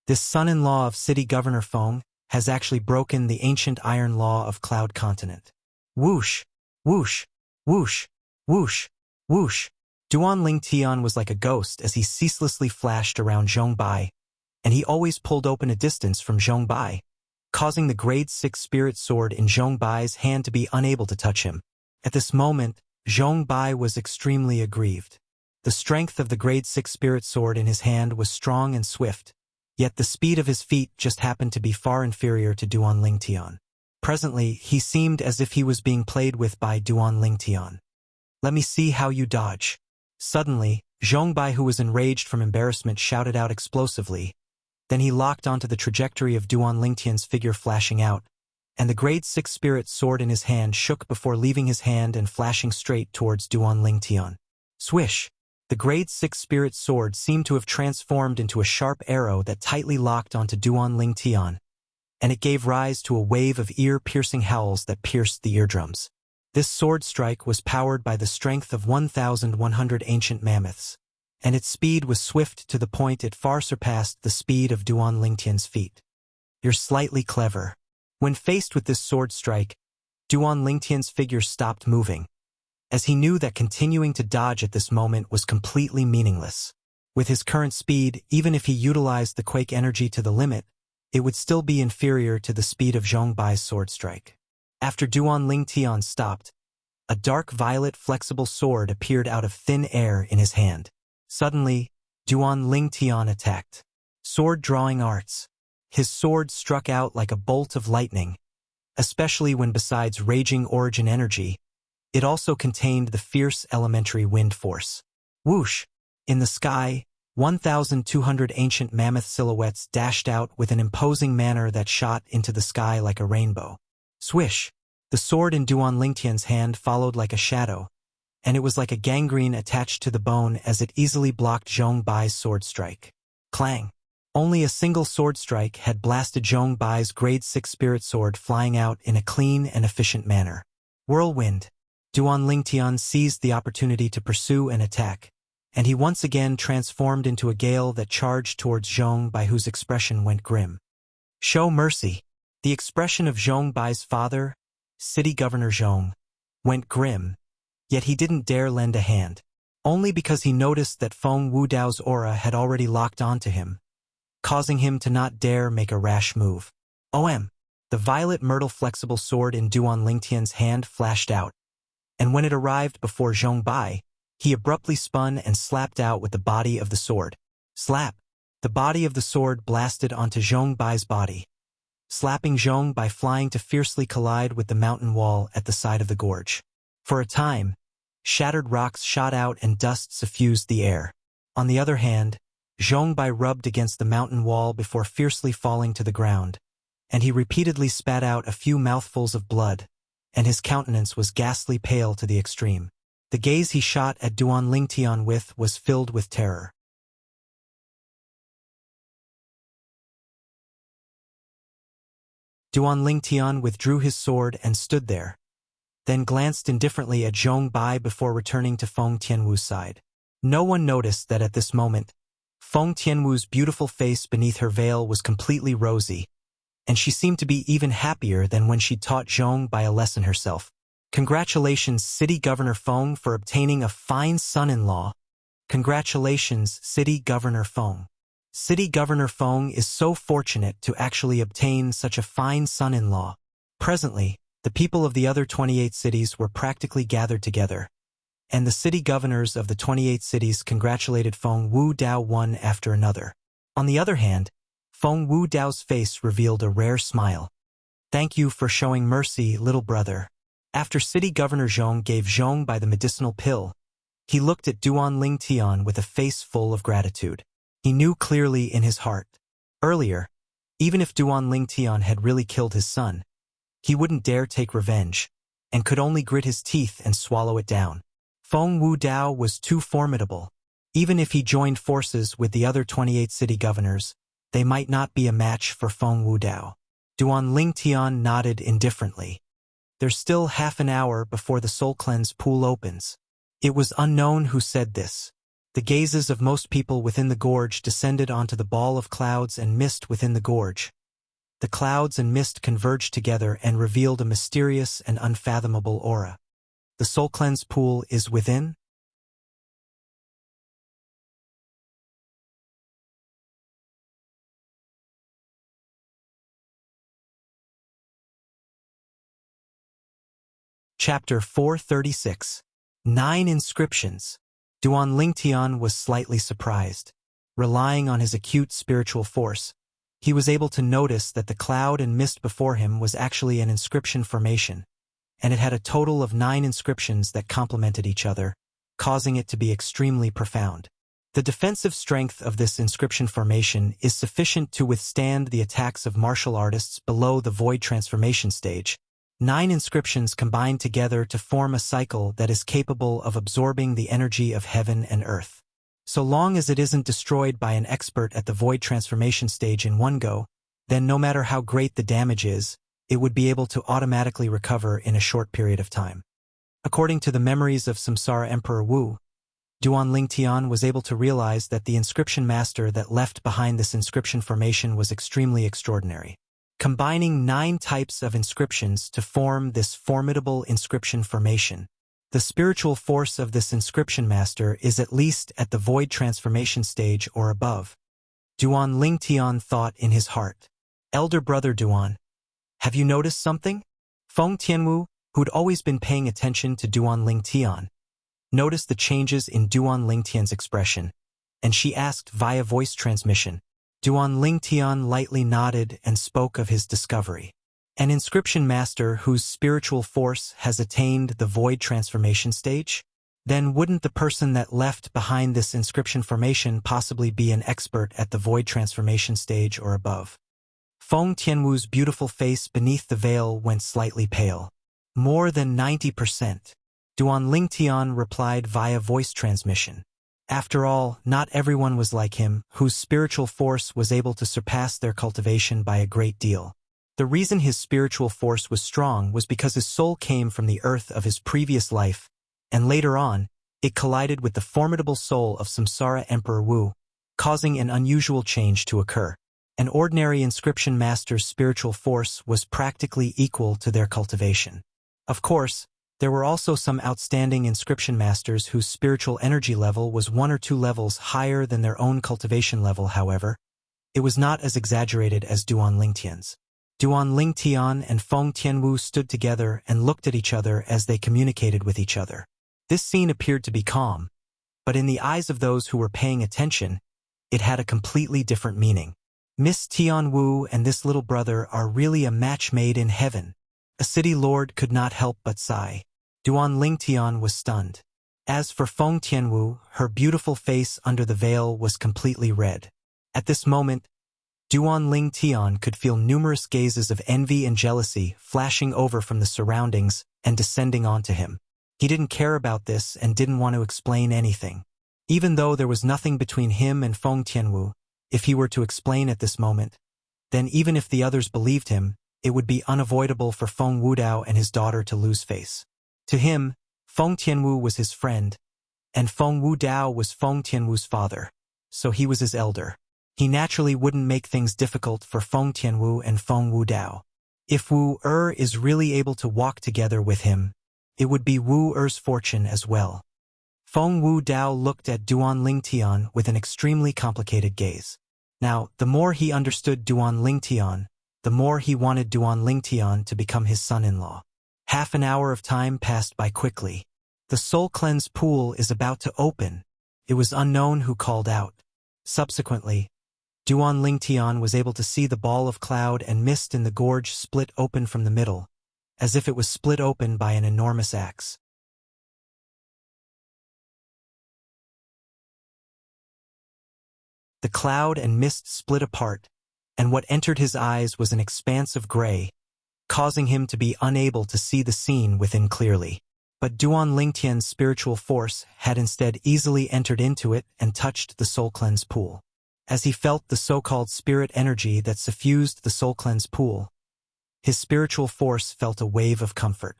This son-in-law of city governor Feng has actually broken the ancient iron law of Cloud Continent. Whoosh! Whoosh! Whoosh! Whoosh! Whoosh! Duan Lingtian was like a ghost as he ceaselessly flashed around Zhongbai, and he always pulled open a distance from Zhongbai, causing the grade 6 spirit sword in Zhongbai's hand to be unable to touch him. At this moment, Zhongbai was extremely aggrieved. The strength of the grade 6 spirit sword in his hand was strong and swift, yet the speed of his feet just happened to be far inferior to Duan Lingtian. Presently, he seemed as if he was being played with by Duan Lingtian. Let me see how you dodge. Suddenly, Zhongbai, who was enraged from embarrassment, shouted out explosively. Then he locked onto the trajectory of Duan Lingtian's figure flashing out, and the grade 6 spirit sword in his hand shook before leaving his hand and flashing straight towards Duan Lingtian. Swish! The grade 6 spirit sword seemed to have transformed into a sharp arrow that tightly locked onto Duan Lingtian, and it gave rise to a wave of ear-piercing howls that pierced the eardrums. This sword strike was powered by the strength of 1,100 ancient mammoths, and its speed was swift to the point it far surpassed the speed of Duan Lingtian's feet. You're slightly clever. When faced with this sword strike, Duan Lingtian's figure stopped moving, as he knew that continuing to dodge at this moment was completely meaningless. With his current speed, even if he utilized the quake energy to the limit, it would still be inferior to the speed of Zhongbai's sword strike. After Duan Lingtian stopped, a dark violet flexible sword appeared out of thin air in his hand. Suddenly, Duan Lingtian attacked. Sword drawing arts. His sword struck out like a bolt of lightning, especially when besides raging origin energy, it also contained the fierce elementary wind force. Whoosh! In the sky, 1,200 ancient mammoth silhouettes dashed out with an imposing manner that shot into the sky like a rainbow. Swish! The sword in Duan Lingtian's hand followed like a shadow, and it was like a gangrene attached to the bone as it easily blocked Zhongbai's sword strike. Clang! Only a single sword strike had blasted Zhong Bai's grade 6 spirit sword flying out in a clean and efficient manner. Whirlwind. Duan Lingtian seized the opportunity to pursue and attack, and he once again transformed into a gale that charged towards Zhong Bai, whose expression went grim. Show mercy. The expression of Zhong Bai's father, City Governor Zhong, went grim, yet he didn't dare lend a hand, only because he noticed that Feng Wudao's aura had already locked onto him, causing him to not dare make a rash move. The violet myrtle flexible sword in Duan Lingtian's hand flashed out, and when it arrived before Zhong Bai, he abruptly spun and slapped out with the body of the sword. Slap! The body of the sword blasted onto Zhong Bai's body, slapping Zhong Bai flying to fiercely collide with the mountain wall at the side of the gorge. For a time, shattered rocks shot out and dust suffused the air. On the other hand, Zhong Bai rubbed against the mountain wall before fiercely falling to the ground, and he repeatedly spat out a few mouthfuls of blood, and his countenance was ghastly pale to the extreme. The gaze he shot at Duan Lingtian with was filled with terror. Duan Lingtian withdrew his sword and stood there, then glanced indifferently at Zhong Bai before returning to Feng Tianwu's side. No one noticed that at this moment, Feng Tianwu's beautiful face beneath her veil was completely rosy, and she seemed to be even happier than when she'd taught Zhong Bai a lesson herself. Congratulations, City Governor Feng, for obtaining a fine son-in-law. Congratulations, City Governor Feng. City Governor Feng is so fortunate to actually obtain such a fine son-in-law. Presently, the people of the other 28 cities were practically gathered together, and the city governors of the 28 cities congratulated Feng Wudao one after another. On the other hand, Feng Wudao's face revealed a rare smile. Thank you for showing mercy, little brother. After City Governor Zhong gave Zhong Bai the medicinal pill, he looked at Duan Lingtian with a face full of gratitude. He knew clearly in his heart. Earlier, even if Duan Lingtian had really killed his son, he wouldn't dare take revenge, and could only grit his teeth and swallow it down. Feng Wudao was too formidable. Even if he joined forces with the other 28 city governors, they might not be a match for Feng Wudao. Duan Lingtian nodded indifferently. There's still half an hour before the soul cleanse pool opens. It was unknown who said this. The gazes of most people within the gorge descended onto the ball of clouds and mist within the gorge. The clouds and mist converged together and revealed a mysterious and unfathomable aura. The soul cleanse pool is within? Chapter 436. 9 Inscriptions. Duan Lingtian was slightly surprised. Relying on his acute spiritual force, he was able to notice that the cloud and mist before him was actually an inscription formation, and it had a total of 9 inscriptions that complemented each other, causing it to be extremely profound. The defensive strength of this inscription formation is sufficient to withstand the attacks of martial artists below the void transformation stage. 9 inscriptions combine together to form a cycle that is capable of absorbing the energy of heaven and earth. So long as it isn't destroyed by an expert at the void transformation stage in one go, then no matter how great the damage is, it would be able to automatically recover in a short period of time. According to the memories of Samsara Emperor Wu, Duan Lingtian was able to realize that the inscription master that left behind this inscription formation was extremely extraordinary. Combining 9 types of inscriptions to form this formidable inscription formation, the spiritual force of this inscription master is at least at the void transformation stage or above. Duan Lingtian thought in his heart. Elder brother Duan, have you noticed something? Feng Tianwu, who'd always been paying attention to Duan Lingtian, noticed the changes in Duan Lingtian's expression, and she asked via voice transmission. Duan Lingtian lightly nodded and spoke of his discovery. An inscription master whose spiritual force has attained the void transformation stage? Then wouldn't the person that left behind this inscription formation possibly be an expert at the void transformation stage or above? Feng Tianwu's beautiful face beneath the veil went slightly pale. More than 90%. Duan Lingtian replied via voice transmission. After all, not everyone was like him, whose spiritual force was able to surpass their cultivation by a great deal. The reason his spiritual force was strong was because his soul came from the earth of his previous life, and later on, it collided with the formidable soul of Samsara Emperor Wu, causing an unusual change to occur. An ordinary inscription master's spiritual force was practically equal to their cultivation. Of course, there were also some outstanding inscription masters whose spiritual energy level was 1 or 2 levels higher than their own cultivation level. However, it was not as exaggerated as Duan Lingtian's. Duan Lingtian and Feng Tianwu stood together and looked at each other as they communicated with each other. This scene appeared to be calm, but in the eyes of those who were paying attention, it had a completely different meaning. Miss Tianwu and this little brother are really a match made in heaven. A city lord could not help but sigh. Duan Lingtian was stunned. As for Feng Tianwu, her beautiful face under the veil was completely red. At this moment, Duan Lingtian could feel numerous gazes of envy and jealousy flashing over from the surroundings and descending onto him. He didn't care about this and didn't want to explain anything. Even though there was nothing between him and Feng Tianwu, if he were to explain at this moment, then even if the others believed him, it would be unavoidable for Feng Wudao and his daughter to lose face. To him, Feng Tianwu was his friend, and Feng Wudao was Feng Tianwu's father, so he was his elder. He naturally wouldn't make things difficult for Feng Tianwu and Feng Wudao. If Wu is really able to walk together with him, it would be Wu fortune as well. Feng Wudao looked at Duan Lingtian with an extremely complicated gaze. Now, the more he understood Duan Lingtian, the more he wanted Duan Lingtian to become his son-in-law. Half an hour of time passed by quickly. The soul cleanse pool is about to open. It was unknown who called out. Subsequently, Duan Lingtian was able to see the ball of cloud and mist in the gorge split open from the middle, as if it was split open by an enormous axe. The cloud and mist split apart, and what entered his eyes was an expanse of gray, causing him to be unable to see the scene within clearly. But Duan Lingtian's spiritual force had instead easily entered into it and touched the soul cleanse pool. As he felt the so-called spirit energy that suffused the soul cleanse pool, his spiritual force felt a wave of comfort.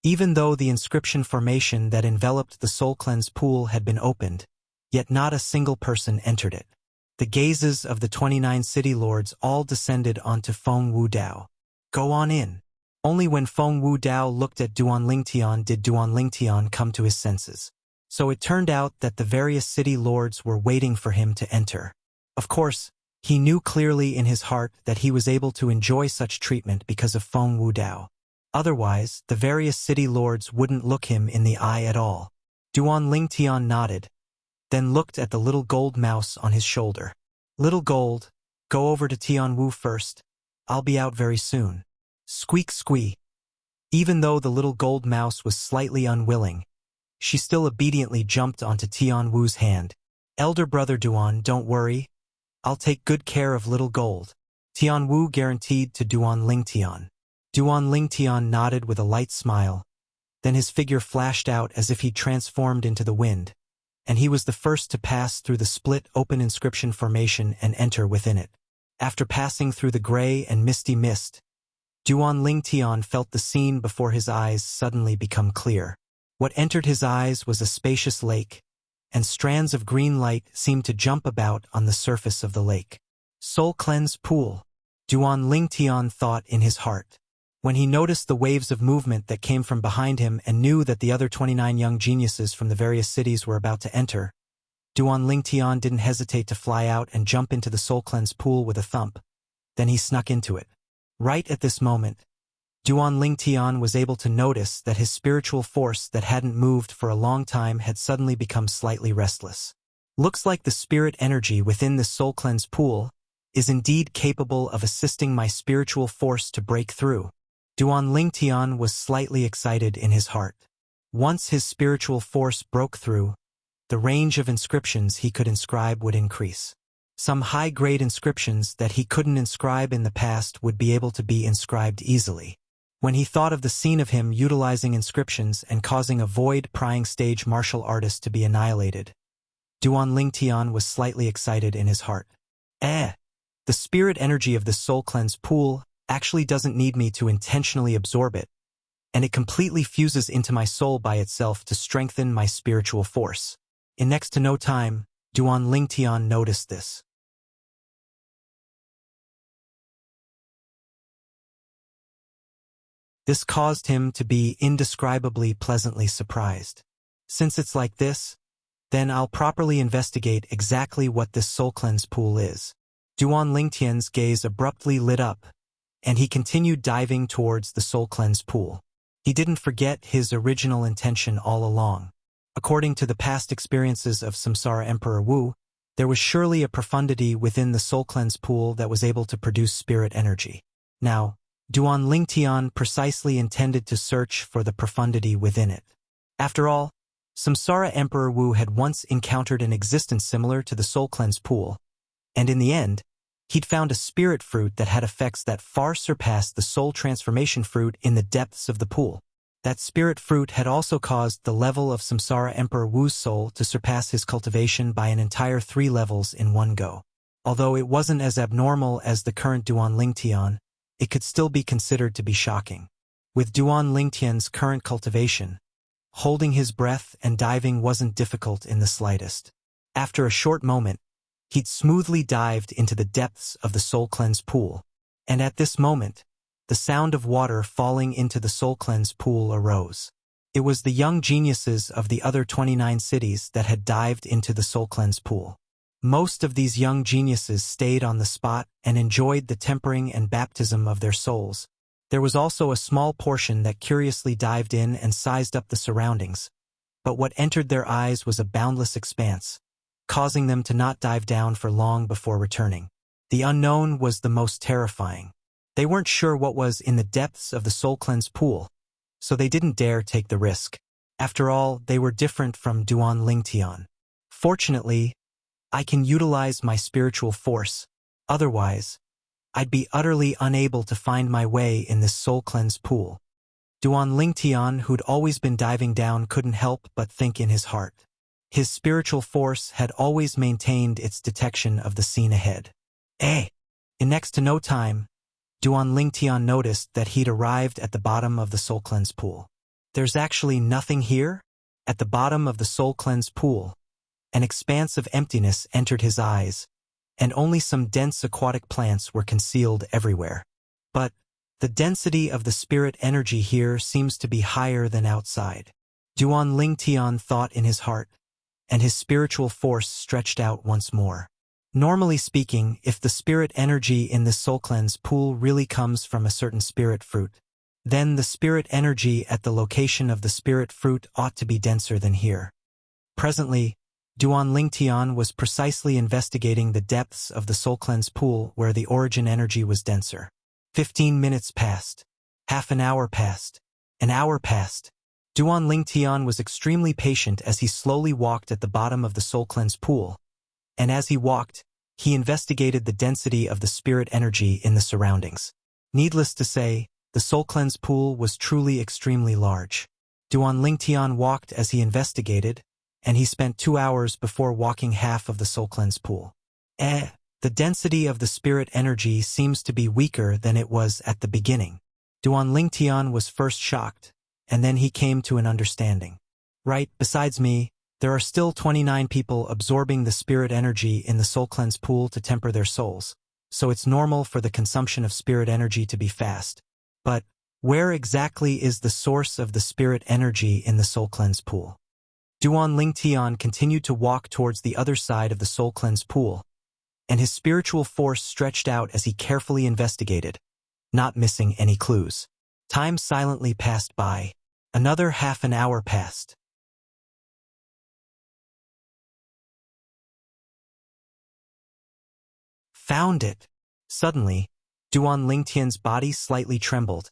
Even though the inscription formation that enveloped the soul cleanse pool had been opened, yet not a single person entered it. The gazes of the 29 city lords all descended onto Feng Wudao. Go on in. Only when Feng Wudao looked at Duan Lingtian did Duan Lingtian come to his senses. So it turned out that the various city lords were waiting for him to enter. Of course, he knew clearly in his heart that he was able to enjoy such treatment because of Feng Wudao. Otherwise, the various city lords wouldn't look him in the eye at all. Duan Lingtian nodded, then looked at the little gold mouse on his shoulder. Little gold, go over to Tianwu first. I'll be out very soon. Squeak squee. Even though the little gold mouse was slightly unwilling, she still obediently jumped onto Tianwu's hand. Elder brother Duan, don't worry. I'll take good care of little gold. Tianwu guaranteed to Duan Lingtian. Duan Lingtian nodded with a light smile. Then his figure flashed out as if he transformed into the wind, and he was the first to pass through the split-open inscription formation and enter within it. After passing through the gray and misty mist, Duan Lingtian felt the scene before his eyes suddenly become clear. What entered his eyes was a spacious lake, and strands of green light seemed to jump about on the surface of the lake. Soul cleanse pool, Duan Lingtian thought in his heart. When he noticed the waves of movement that came from behind him and knew that the other 29 young geniuses from the various cities were about to enter, Duan Lingtian didn't hesitate to fly out and jump into the soul cleanse pool with a thump. Then he snuck into it. Right at this moment, Duan Lingtian was able to notice that his spiritual force that hadn't moved for a long time had suddenly become slightly restless. Looks like the spirit energy within this soul cleanse pool is indeed capable of assisting my spiritual force to break through. Duan Lingtian was slightly excited in his heart. Once his spiritual force broke through, the range of inscriptions he could inscribe would increase. Some high-grade inscriptions that he couldn't inscribe in the past would be able to be inscribed easily. When he thought of the scene of him utilizing inscriptions and causing a void-prying stage martial artist to be annihilated, Duan Lingtian was slightly excited in his heart. The spirit energy of the soul cleanse pool actually doesn't need me to intentionally absorb it, and it completely fuses into my soul by itself to strengthen my spiritual force. In next to no time, Duan Lingtian noticed this. This caused him to be indescribably pleasantly surprised. Since it's like this, then I'll properly investigate exactly what this soul cleanse pool is. Duan Lingtian's gaze abruptly lit up, and he continued diving towards the soul cleanse pool. He didn't forget his original intention all along. According to the past experiences of Samsara Emperor Wu, there was surely a profundity within the soul cleanse pool that was able to produce spirit energy. Now, Duan Lingtian precisely intended to search for the profundity within it. After all, Samsara Emperor Wu had once encountered an existence similar to the soul cleanse pool, and in the end, he'd found a spirit fruit that had effects that far surpassed the soul transformation fruit in the depths of the pool. That spirit fruit had also caused the level of Samsara Emperor Wu's soul to surpass his cultivation by an entire 3 levels in one go. Although it wasn't as abnormal as the current Duan Lingtian, it could still be considered to be shocking. With Duan Lingtian's current cultivation, holding his breath and diving wasn't difficult in the slightest. After a short moment, he'd smoothly dived into the depths of the soul cleanse pool, and at this moment, the sound of water falling into the soul cleanse pool arose. It was the young geniuses of the other 29 cities that had dived into the soul cleanse pool. Most of these young geniuses stayed on the spot and enjoyed the tempering and baptism of their souls. There was also a small portion that curiously dived in and sized up the surroundings, but what entered their eyes was a boundless expanse, causing them to not dive down for long before returning. The unknown was the most terrifying. They weren't sure what was in the depths of the soul cleanse pool, so they didn't dare take the risk. After all, they were different from Duan Lingtian. Fortunately, I can utilize my spiritual force. Otherwise, I'd be utterly unable to find my way in this soul cleanse pool. Duan Lingtian, who'd always been diving down, couldn't help but think in his heart. His spiritual force had always maintained its detection of the scene ahead. In next to no time, Duan Lingtian noticed that he'd arrived at the bottom of the soul cleanse pool. There's actually nothing here? At the bottom of the soul cleanse pool, an expanse of emptiness entered his eyes, and only some dense aquatic plants were concealed everywhere. But the density of the spirit energy here seems to be higher than outside. Duan Lingtian thought in his heart, and his spiritual force stretched out once more. Normally speaking, if the spirit energy in the soul cleanse pool really comes from a certain spirit fruit, then the spirit energy at the location of the spirit fruit ought to be denser than here. Presently, Duan Lingtian was precisely investigating the depths of the soul cleanse pool where the origin energy was denser. 15 minutes passed. Half an hour passed. An hour passed. Duan Lingtian was extremely patient as he slowly walked at the bottom of the soul cleanse pool, and as he walked, he investigated the density of the spirit energy in the surroundings. Needless to say, the soul cleanse pool was truly extremely large. Duan Lingtian walked as he investigated, and he spent 2 hours before walking half of the soul cleanse pool. The density of the spirit energy seems to be weaker than it was at the beginning. Duan Lingtian was first shocked, and then he came to an understanding. Right, besides me, there are still 29 people absorbing the spirit energy in the soul cleanse pool to temper their souls, so it's normal for the consumption of spirit energy to be fast. But where exactly is the source of the spirit energy in the soul cleanse pool? Duan Lingtian continued to walk towards the other side of the soul cleanse pool, and his spiritual force stretched out as he carefully investigated, not missing any clues. Time silently passed by. Another half an hour passed. Found it! Suddenly, Duan Lingtian's body slightly trembled,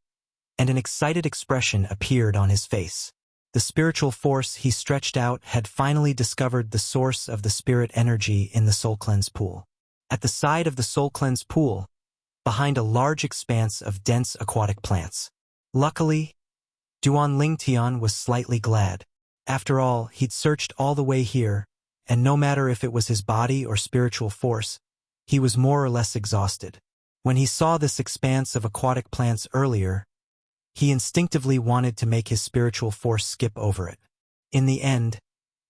and an excited expression appeared on his face. The spiritual force he stretched out had finally discovered the source of the spirit energy in the soul cleanse pool. At the side of the soul cleanse pool, behind a large expanse of dense aquatic plants. Luckily, Duan Lingtian was slightly glad. After all, he'd searched all the way here, and no matter if it was his body or spiritual force, he was more or less exhausted. When he saw this expanse of aquatic plants earlier, he instinctively wanted to make his spiritual force skip over it. In the end,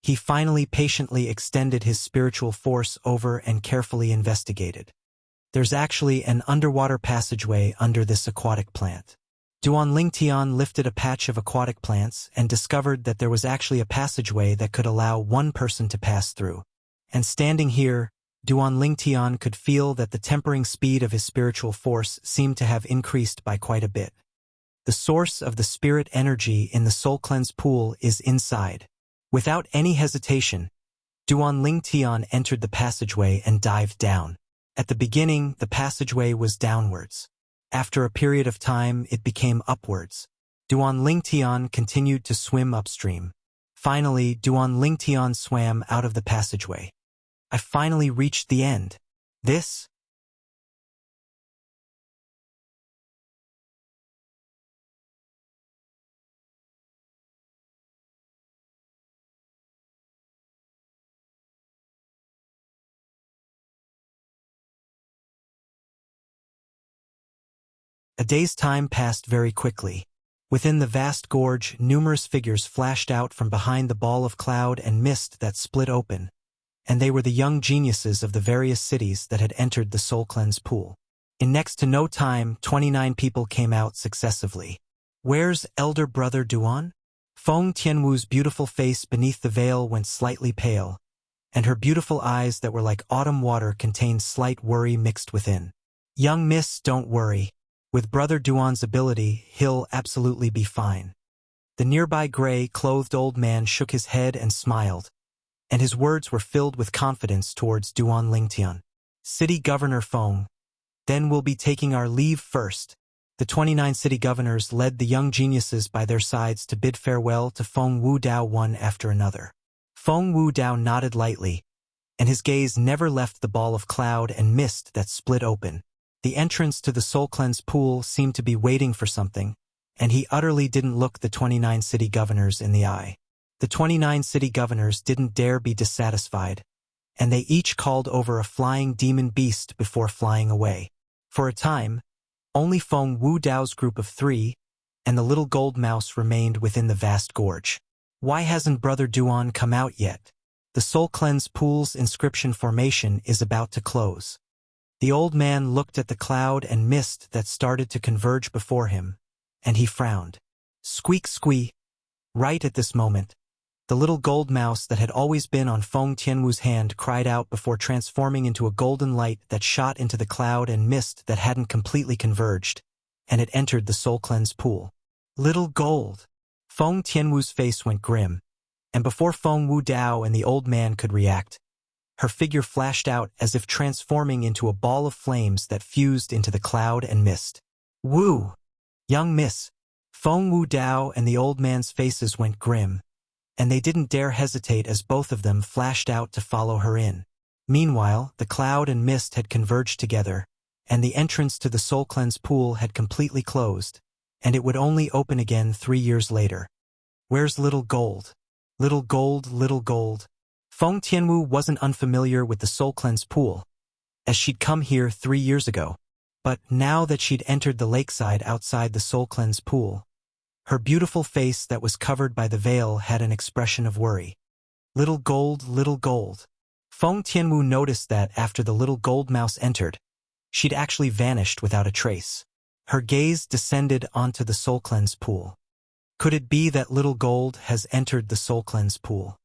he finally patiently extended his spiritual force over and carefully investigated. There's actually an underwater passageway under this aquatic plant. Duan Lingtian lifted a patch of aquatic plants and discovered that there was actually a passageway that could allow one person to pass through. And standing here, Duan Lingtian could feel that the tempering speed of his spiritual force seemed to have increased by quite a bit. The source of the spirit energy in the soul cleanse pool is inside. Without any hesitation, Duan Lingtian entered the passageway and dived down. At the beginning, the passageway was downwards. After a period of time, it became upwards. Duan Lingtian continued to swim upstream. Finally, Duan Lingtian swam out of the passageway. I finally reached the end. This? A day's time passed very quickly. Within the vast gorge, numerous figures flashed out from behind the ball of cloud and mist that split open, and they were the young geniuses of the various cities that had entered the soul cleanse pool. In next to no time, 29 people came out successively. Where's elder brother Duan? Feng Tianwu's beautiful face beneath the veil went slightly pale, and her beautiful eyes that were like autumn water contained slight worry mixed within. Young miss, don't worry. With Brother Duan's ability, he'll absolutely be fine. The nearby gray-clothed old man shook his head and smiled, and his words were filled with confidence towards Duan Lingtian. City Governor Feng, then we'll be taking our leave first. The 29 city governors led the young geniuses by their sides to bid farewell to Feng Wudao one after another. Feng Wudao nodded lightly, and his gaze never left the ball of cloud and mist that split open. The entrance to the soul cleanse pool seemed to be waiting for something, and he utterly didn't look the 29 city governors in the eye. The 29 city governors didn't dare be dissatisfied, and they each called over a flying demon beast before flying away. For a time, only Feng Wudao's group of 3 and the little gold mouse remained within the vast gorge. Why hasn't Brother Duan come out yet? The soul cleanse pool's inscription formation is about to close. The old man looked at the cloud and mist that started to converge before him, and he frowned. Squeak squee. Right at this moment, the little gold mouse that had always been on Feng Tianwu's hand cried out before transforming into a golden light that shot into the cloud and mist that hadn't completely converged, and it entered the soul cleanse pool. Little gold. Feng Tianwu's face went grim, and before Feng Wudao and the old man could react, her figure flashed out as if transforming into a ball of flames that fused into the cloud and mist. Woo! Young miss. Feng Wudao and the old man's faces went grim, and they didn't dare hesitate as both of them flashed out to follow her in. Meanwhile, the cloud and mist had converged together, and the entrance to the soul cleanse pool had completely closed, and it would only open again 3 years later. Where's little gold? Little gold, little gold. Feng Tianwu wasn't unfamiliar with the soul cleanse pool, as she'd come here 3 years ago. But now that she'd entered the lakeside outside the soul cleanse pool, her beautiful face that was covered by the veil had an expression of worry. Little gold, little gold. Feng Tianwu noticed that after the little gold mouse entered, she'd actually vanished without a trace. Her gaze descended onto the soul cleanse pool. Could it be that little gold has entered the soul cleanse pool?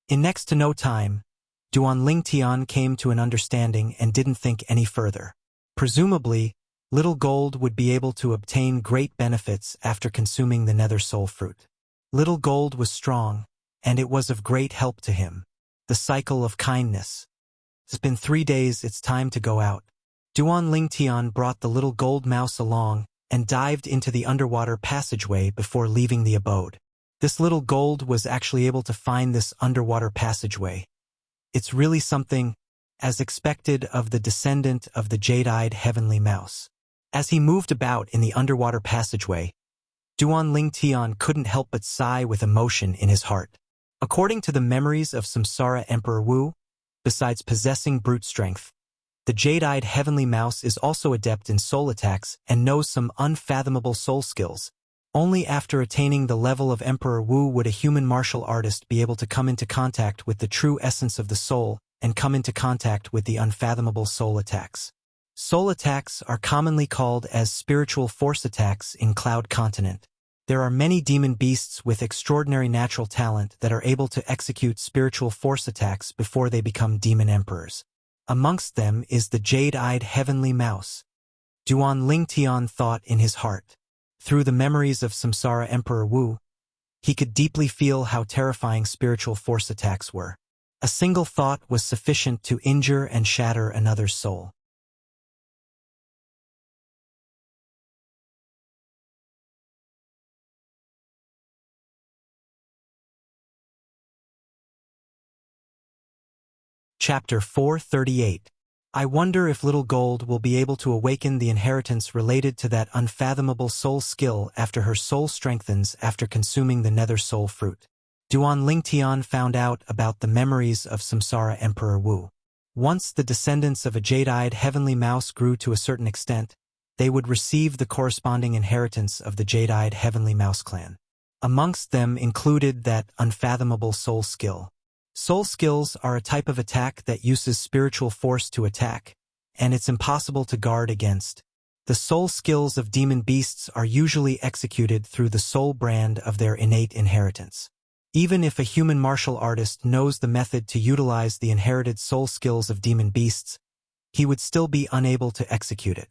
In next to no time, Duan Lingtian came to an understanding and didn't think any further. Presumably, little gold would be able to obtain great benefits after consuming the nether soul fruit. Little gold was strong, and it was of great help to him. The cycle of kindness. It's been 3 days, it's time to go out. Duan Lingtian brought the little gold mouse along and dived into the underwater passageway before leaving the abode. This little gold was actually able to find this underwater passageway. It's really something. as expected of the descendant of the jade-eyed heavenly mouse. As he moved about in the underwater passageway, Duan Ling Tian couldn't help but sigh with emotion in his heart. According to the memories of Samsara Emperor Wu, besides possessing brute strength, the jade-eyed heavenly mouse is also adept in soul attacks and knows some unfathomable soul skills. Only after attaining the level of Emperor Wu would a human martial artist be able to come into contact with the true essence of the soul and come into contact with the unfathomable soul attacks. Soul attacks are commonly called as spiritual force attacks in Cloud Continent. There are many demon beasts with extraordinary natural talent that are able to execute spiritual force attacks before they become demon emperors. Amongst them is the jade-eyed heavenly mouse. Duan Ling Tian thought in his heart. Through the memories of Samsara Emperor Wu, he could deeply feel how terrifying spiritual force attacks were. A single thought was sufficient to injure and shatter another's soul. Chapter 438. I wonder if Little Gold will be able to awaken the inheritance related to that unfathomable soul skill after her soul strengthens after consuming the nether soul fruit. Duan Ling Tian found out about the memories of Samsara Emperor Wu. Once the descendants of a jade-eyed heavenly mouse grew to a certain extent, they would receive the corresponding inheritance of the jade-eyed heavenly mouse clan. Amongst them included that unfathomable soul skill. Soul skills are a type of attack that uses spiritual force to attack, and it's impossible to guard against. The soul skills of demon beasts are usually executed through the soul brand of their innate inheritance. Even if a human martial artist knows the method to utilize the inherited soul skills of demon beasts, he would still be unable to execute it.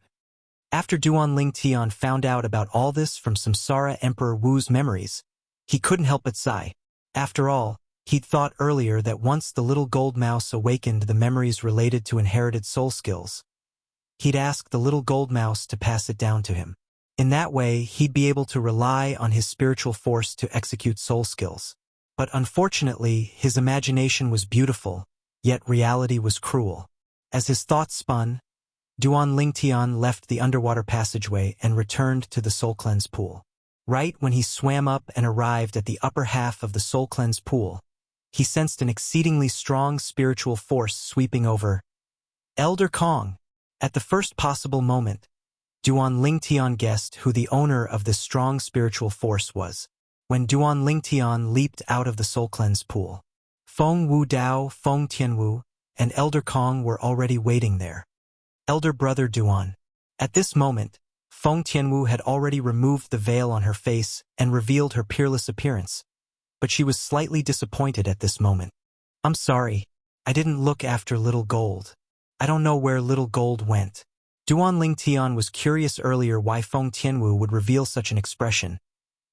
After Duan Ling Tian found out about all this from Samsara Emperor Wu's memories, he couldn't help but sigh. After all, he'd thought earlier that once the little gold mouse awakened the memories related to inherited soul skills, he'd ask the little gold mouse to pass it down to him. In that way, he'd be able to rely on his spiritual force to execute soul skills. But unfortunately, his imagination was beautiful, yet reality was cruel. As his thoughts spun, Duan Ling Tian left the underwater passageway and returned to the soul cleanse pool. Right when he swam up and arrived at the upper half of the soul cleanse pool, he sensed an exceedingly strong spiritual force sweeping over Elder Kong. At the first possible moment, Duan Ling Tian guessed who the owner of this strong spiritual force was. When Duan Ling Tian leaped out of the soul cleanse pool, Feng Wu Dao, Feng Tianwu, and Elder Kong were already waiting there. Elder brother Duan. At this moment, Feng Tianwu had already removed the veil on her face and revealed her peerless appearance. But she was slightly disappointed at this moment. I'm sorry, I didn't look after Little Gold. I don't know where Little Gold went. Duan Ling Tian was curious earlier why Feng Tianwu would reveal such an expression.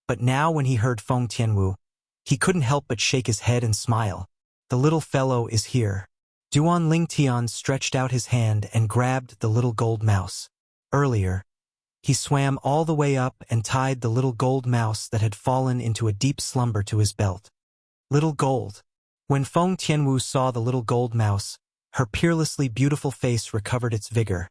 But now when he heard Feng Tianwu, he couldn't help but shake his head and smile. The little fellow is here. Duan Ling Tian stretched out his hand and grabbed the little gold mouse. Earlier, he swam all the way up and tied the little gold mouse that had fallen into a deep slumber to his belt. Little Gold. When Feng Tianwu saw the little gold mouse, her peerlessly beautiful face recovered its vigor.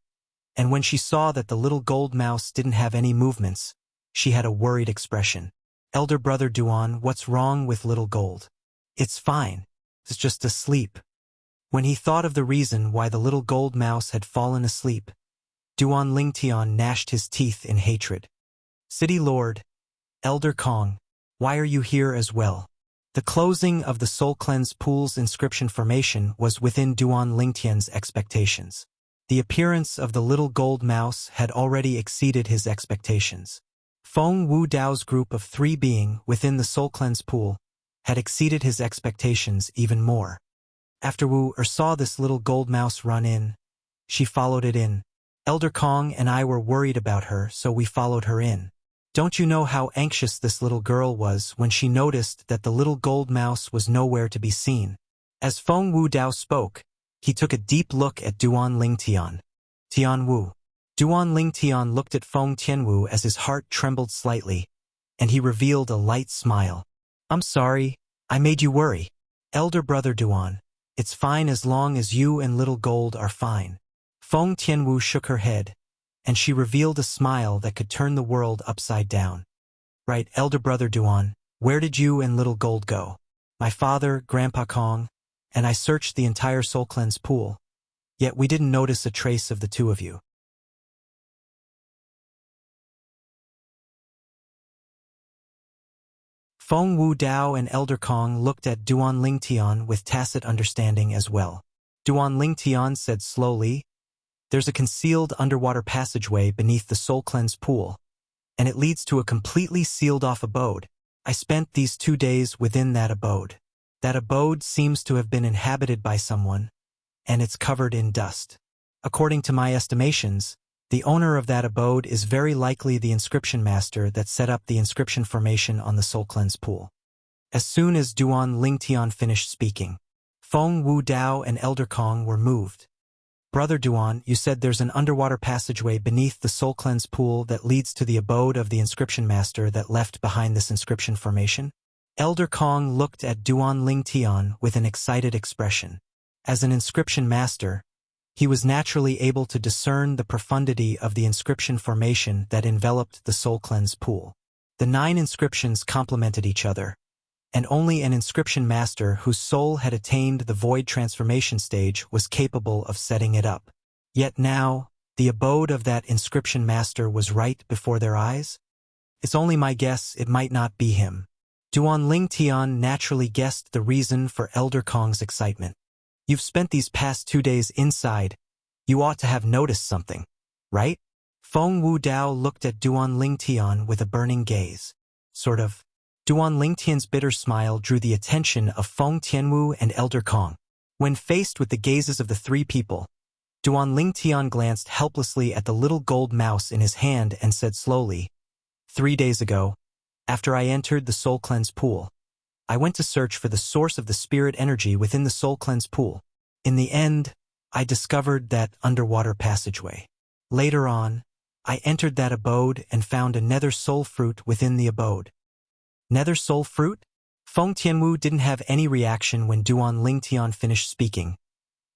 And when she saw that the little gold mouse didn't have any movements, she had a worried expression. Elder brother Duan, what's wrong with Little Gold? It's fine. It's just asleep. When he thought of the reason why the little gold mouse had fallen asleep, Duan Ling Tian gnashed his teeth in hatred. City Lord, Elder Kong, why are you here as well? The closing of the Soul Cleanse Pool's inscription formation was within Duan Ling Tian's expectations. The appearance of the little gold mouse had already exceeded his expectations. Feng Wu Dao's group of 3 being within the Soul Cleanse Pool had exceeded his expectations even more. After Wu saw this little gold mouse run in, she followed it in. Elder Kong and I were worried about her, so we followed her in. Don't you know how anxious this little girl was when she noticed that the little gold mouse was nowhere to be seen? As Feng Wu Dao spoke, he took a deep look at Duan Ling Tian. Tian Wu. Duan Ling Tian looked at Feng Tianwu as his heart trembled slightly, and he revealed a light smile. I'm sorry, I made you worry. Elder brother Duan, It's fine as long as you and little gold are fine. Feng Tianwu shook her head, and she revealed a smile that could turn the world upside down. Right, elder brother Duan, where did you and little gold go? My father, Grandpa Kong, and I searched the entire soul cleanse pool, yet we didn't notice a trace of the two of you. Feng Wu Dao and Elder Kong looked at Duan Lingtian with tacit understanding as well. Duan Lingtian said slowly, "There's a concealed underwater passageway beneath the soul cleanse pool, and it leads to a completely sealed-off abode. I spent these 2 days within that abode. That abode seems to have been inhabited by someone, and it's covered in dust. According to my estimations, the owner of that abode is very likely the inscription master that set up the inscription formation on the soul cleanse pool." As soon as Duan Lingtian finished speaking, Feng Wu Dao and Elder Kong were moved. "Brother Duan, you said there's an underwater passageway beneath the soul cleanse pool that leads to the abode of the inscription master that left behind this inscription formation?" Elder Kong looked at Duan Lingtian with an excited expression. As an inscription master, he was naturally able to discern the profundity of the inscription formation that enveloped the soul cleanse pool. The 9 inscriptions complemented each other, and only an inscription master whose soul had attained the void transformation stage was capable of setting it up. Yet now, the abode of that inscription master was right before their eyes? It's only my guess it might not be him. Duan Lingtian naturally guessed the reason for Elder Kong's excitement. "You've spent these past 2 days inside. You ought to have noticed something, right?" Feng Wu Dao looked at Duan Lingtian with a burning gaze. "Sort of." Duan Lingtian's bitter smile drew the attention of Feng Tianwu and Elder Kong. When faced with the gazes of the 3 people, Duan Lingtian glanced helplessly at the little gold mouse in his hand and said slowly, 3 days ago, after I entered the soul cleanse pool, I went to search for the source of the spirit energy within the soul cleanse pool. In the end, I discovered that underwater passageway. Later on, I entered that abode and found a nether soul fruit within the abode." Nether soul fruit? Feng Tianwu didn't have any reaction when Duan Lingtian finished speaking,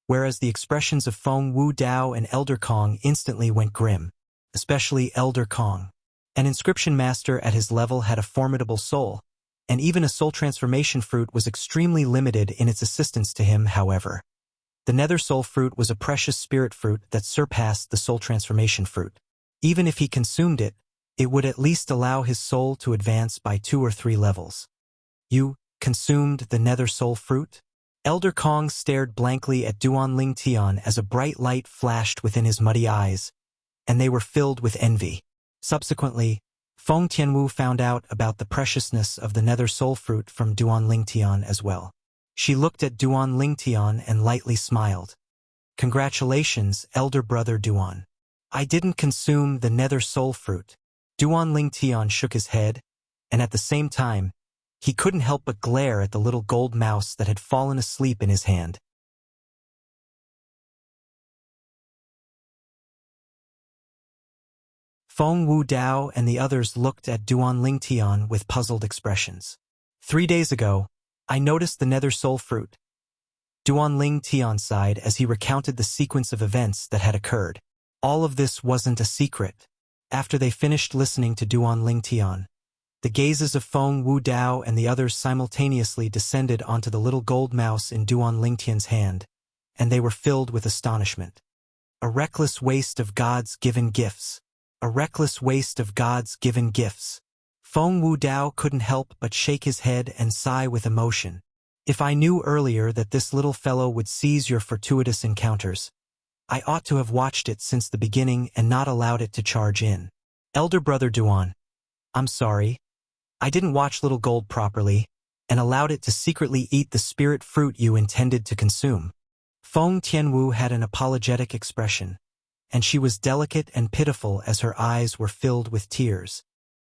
whereas the expressions of Feng Wu Dao and Elder Kong instantly went grim, especially Elder Kong. An inscription master at his level had a formidable soul, and even a soul transformation fruit was extremely limited in its assistance to him, however. The nether soul fruit was a precious spirit fruit that surpassed the soul transformation fruit. Even if he consumed it, it would at least allow his soul to advance by 2 or 3 levels. "You consumed the nether soul fruit?" Elder Kong stared blankly at Duan Lingtian as a bright light flashed within his muddy eyes, and they were filled with envy. Subsequently, Feng Tianwu found out about the preciousness of the nether soul fruit from Duan Lingtian as well. She looked at Duan Lingtian and lightly smiled. "Congratulations, elder brother Duan. I didn't consume the nether soul fruit." Duan Lingtian shook his head, and at the same time, he couldn't help but glare at the little gold mouse that had fallen asleep in his hand. Feng Wu Dao and the others looked at Duan Lingtian with puzzled expressions. 3 days ago, I noticed the nether soul fruit. Duan Lingtian sighed as he recounted the sequence of events that had occurred. All of this wasn't a secret. After they finished listening to Duan Lingtian, the gazes of Feng Wu Dao and the others simultaneously descended onto the little gold mouse in Duan Lingtian's hand, and they were filled with astonishment. A reckless waste of God's given gifts. A reckless waste of God's given gifts. Feng Wu Dao couldn't help but shake his head and sigh with emotion. "If I knew earlier that this little fellow would seize your fortuitous encounters, I ought to have watched it since the beginning and not allowed it to charge in." Elder brother Duan, I'm sorry. I didn't watch Little Gold properly, and allowed it to secretly eat the spirit fruit you intended to consume. Feng Tianwu had an apologetic expression, and she was delicate and pitiful as her eyes were filled with tears.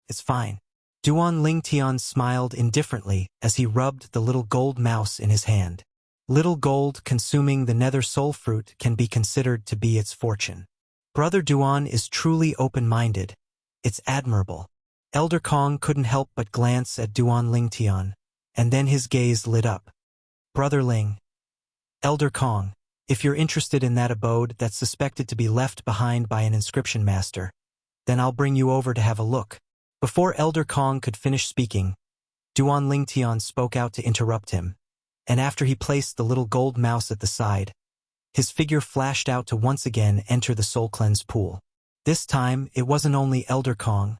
"It's fine." Duan Lingtian smiled indifferently as he rubbed the little gold mouse in his hand. Little Gold consuming the nether soul fruit can be considered to be its fortune. Brother Duan is truly open-minded. It's admirable. Elder Kong couldn't help but glance at Duan Lingtian, and then his gaze lit up. "Brother Ling, Elder Kong, if you're interested in that abode that's suspected to be left behind by an inscription master, then I'll bring you over to have a look." Before Elder Kong could finish speaking, Duan Lingtian spoke out to interrupt him, and after he placed the little gold mouse at the side, his figure flashed out to once again enter the soul cleanse pool. This time, it wasn't only Elder Kong.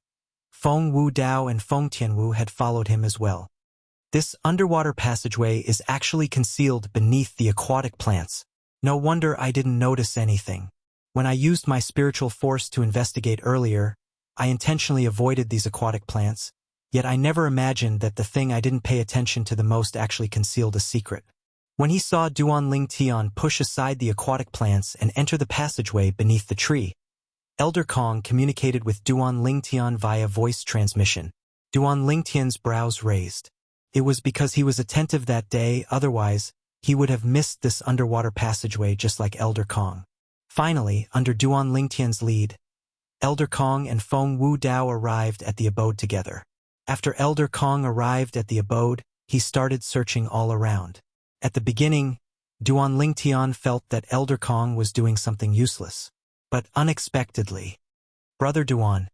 Feng Wu Dao and Feng Tianwu had followed him as well. This underwater passageway is actually concealed beneath the aquatic plants. No wonder I didn't notice anything. When I used my spiritual force to investigate earlier, I intentionally avoided these aquatic plants, yet I never imagined that the thing I didn't pay attention to the most actually concealed a secret. When he saw Duan Lingtian push aside the aquatic plants and enter the passageway beneath the tree, Elder Kong communicated with Duan Lingtian via voice transmission. Duan Lingtian's brows raised. It was because he was attentive that day, otherwise, he would have missed this underwater passageway just like Elder Kong. Finally, under Duan Lingtian's lead, Elder Kong and Feng Wu Dao arrived at the abode together. After Elder Kong arrived at the abode, he started searching all around. At the beginning, Duan Lingtian felt that Elder Kong was doing something useless. But unexpectedly, "Brother Duan,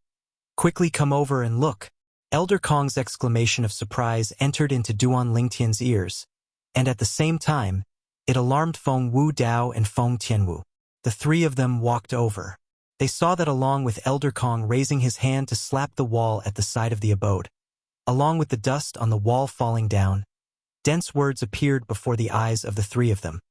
quickly come over and look." Elder Kong's exclamation of surprise entered into Duan Lingtian's ears, and at the same time, it alarmed Feng Wu Dao and Feng Tianwu. The three of them walked over. They saw that along with Elder Kong raising his hand to slap the wall at the side of the abode, along with the dust on the wall falling down, dense words appeared before the eyes of the three of them.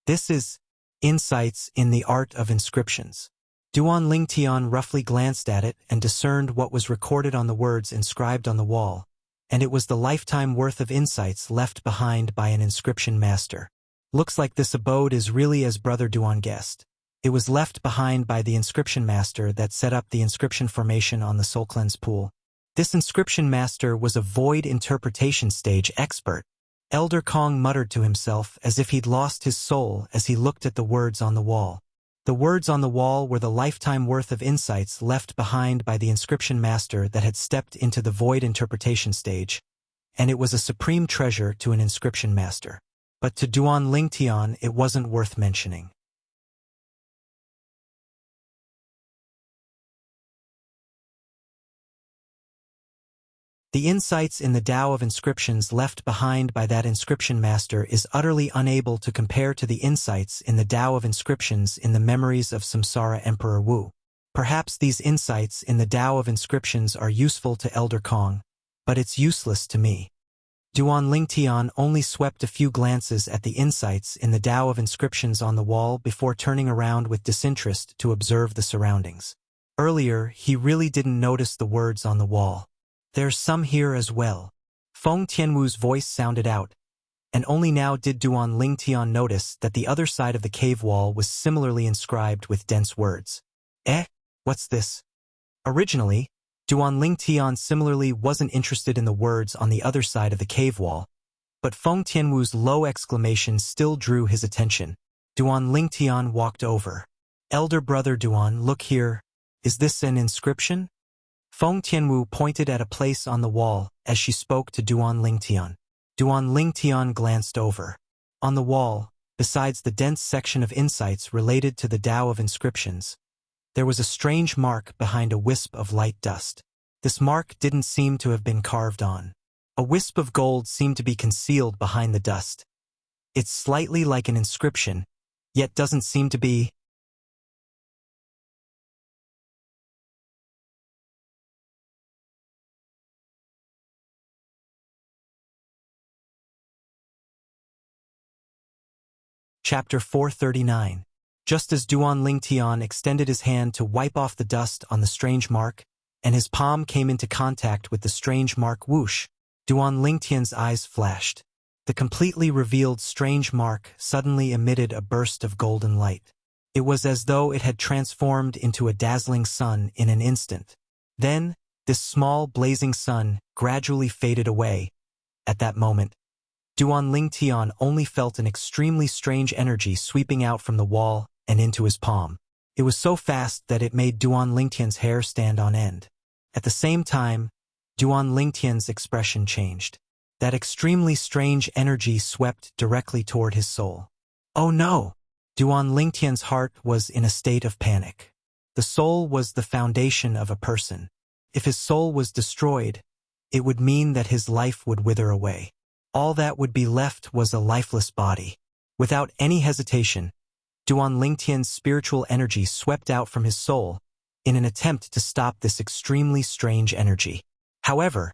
"This is Insights in the Art of Inscriptions." Duan Lingtian roughly glanced at it and discerned what was recorded on the words inscribed on the wall, and it was the lifetime worth of insights left behind by an inscription master. Looks like this abode is really as Brother Duan guessed. It was left behind by the inscription master that set up the inscription formation on the soul cleanse pool. This inscription master was a void interpretation stage expert. Elder Kong muttered to himself as if he'd lost his soul as he looked at the words on the wall. The words on the wall were the lifetime worth of insights left behind by the inscription master that had stepped into the void interpretation stage, and it was a supreme treasure to an inscription master. But to Duan Lingtian it wasn't worth mentioning. The insights in the Tao of inscriptions left behind by that inscription master is utterly unable to compare to the insights in the Tao of inscriptions in the memories of Samsara Emperor Wu. Perhaps these insights in the Tao of inscriptions are useful to Elder Kong, but it's useless to me. Duan Lingtian only swept a few glances at the insights in the Tao of inscriptions on the wall before turning around with disinterest to observe the surroundings. Earlier, he really didn't notice the words on the wall. "There's some here as well." Feng Tianwu's voice sounded out, and only now did Duan Lingtian notice that the other side of the cave wall was similarly inscribed with dense words. What's this?" Originally, Duan Lingtian similarly wasn't interested in the words on the other side of the cave wall, but Feng Tianwu's low exclamation still drew his attention. Duan Lingtian walked over. "Elder brother Duan, look here. Is this an inscription?" Feng Tianwu pointed at a place on the wall as she spoke to Duan Lingtian. Duan Lingtian glanced over. On the wall, besides the dense section of insights related to the Tao of inscriptions, there was a strange mark behind a wisp of light dust. This mark didn't seem to have been carved on. A wisp of gold seemed to be concealed behind the dust. It's slightly like an inscription, yet doesn't seem to be. Chapter 439. Just as Duan Lingtian extended his hand to wipe off the dust on the strange mark, and his palm came into contact with the strange mark whoosh, Duan Lingtian's eyes flashed. The completely revealed strange mark suddenly emitted a burst of golden light. It was as though it had transformed into a dazzling sun in an instant. Then, this small blazing sun gradually faded away. At that moment, Duan Lingtian only felt an extremely strange energy sweeping out from the wall and into his palm. It was so fast that it made Duan Lingtian's hair stand on end. At the same time, Duan Lingtian's expression changed. That extremely strange energy swept directly toward his soul. Oh no! Duan Lingtian's heart was in a state of panic. The soul was the foundation of a person. If his soul was destroyed, it would mean that his life would wither away. All that would be left was a lifeless body. Without any hesitation, Duan Lingtian's spiritual energy swept out from his soul in an attempt to stop this extremely strange energy. However,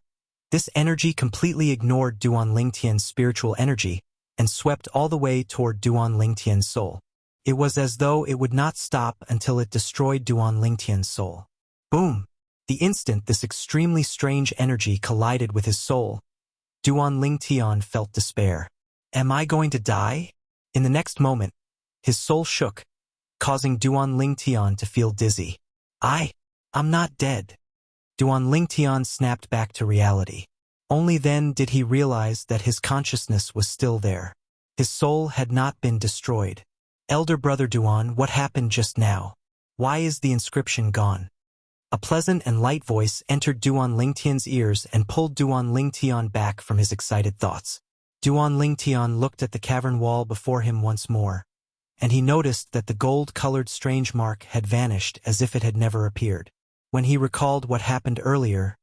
this energy completely ignored Duan Lingtian's spiritual energy and swept all the way toward Duan Lingtian's soul. It was as though it would not stop until it destroyed Duan Lingtian's soul. Boom! The instant this extremely strange energy collided with his soul, Duan Lingtian felt despair. Am I going to die? In the next moment, his soul shook, causing Duan Lingtian to feel dizzy. I'm not dead. Duan Lingtian snapped back to reality. Only then did he realize that his consciousness was still there. His soul had not been destroyed. Elder brother Duan, what happened just now? Why is the inscription gone? A pleasant and light voice entered Duan Lingtian's ears and pulled Duan Lingtian back from his excited thoughts. Duan Lingtian looked at the cavern wall before him once more, and he noticed that the gold-colored strange mark had vanished as if it had never appeared. When he recalled what happened earlier,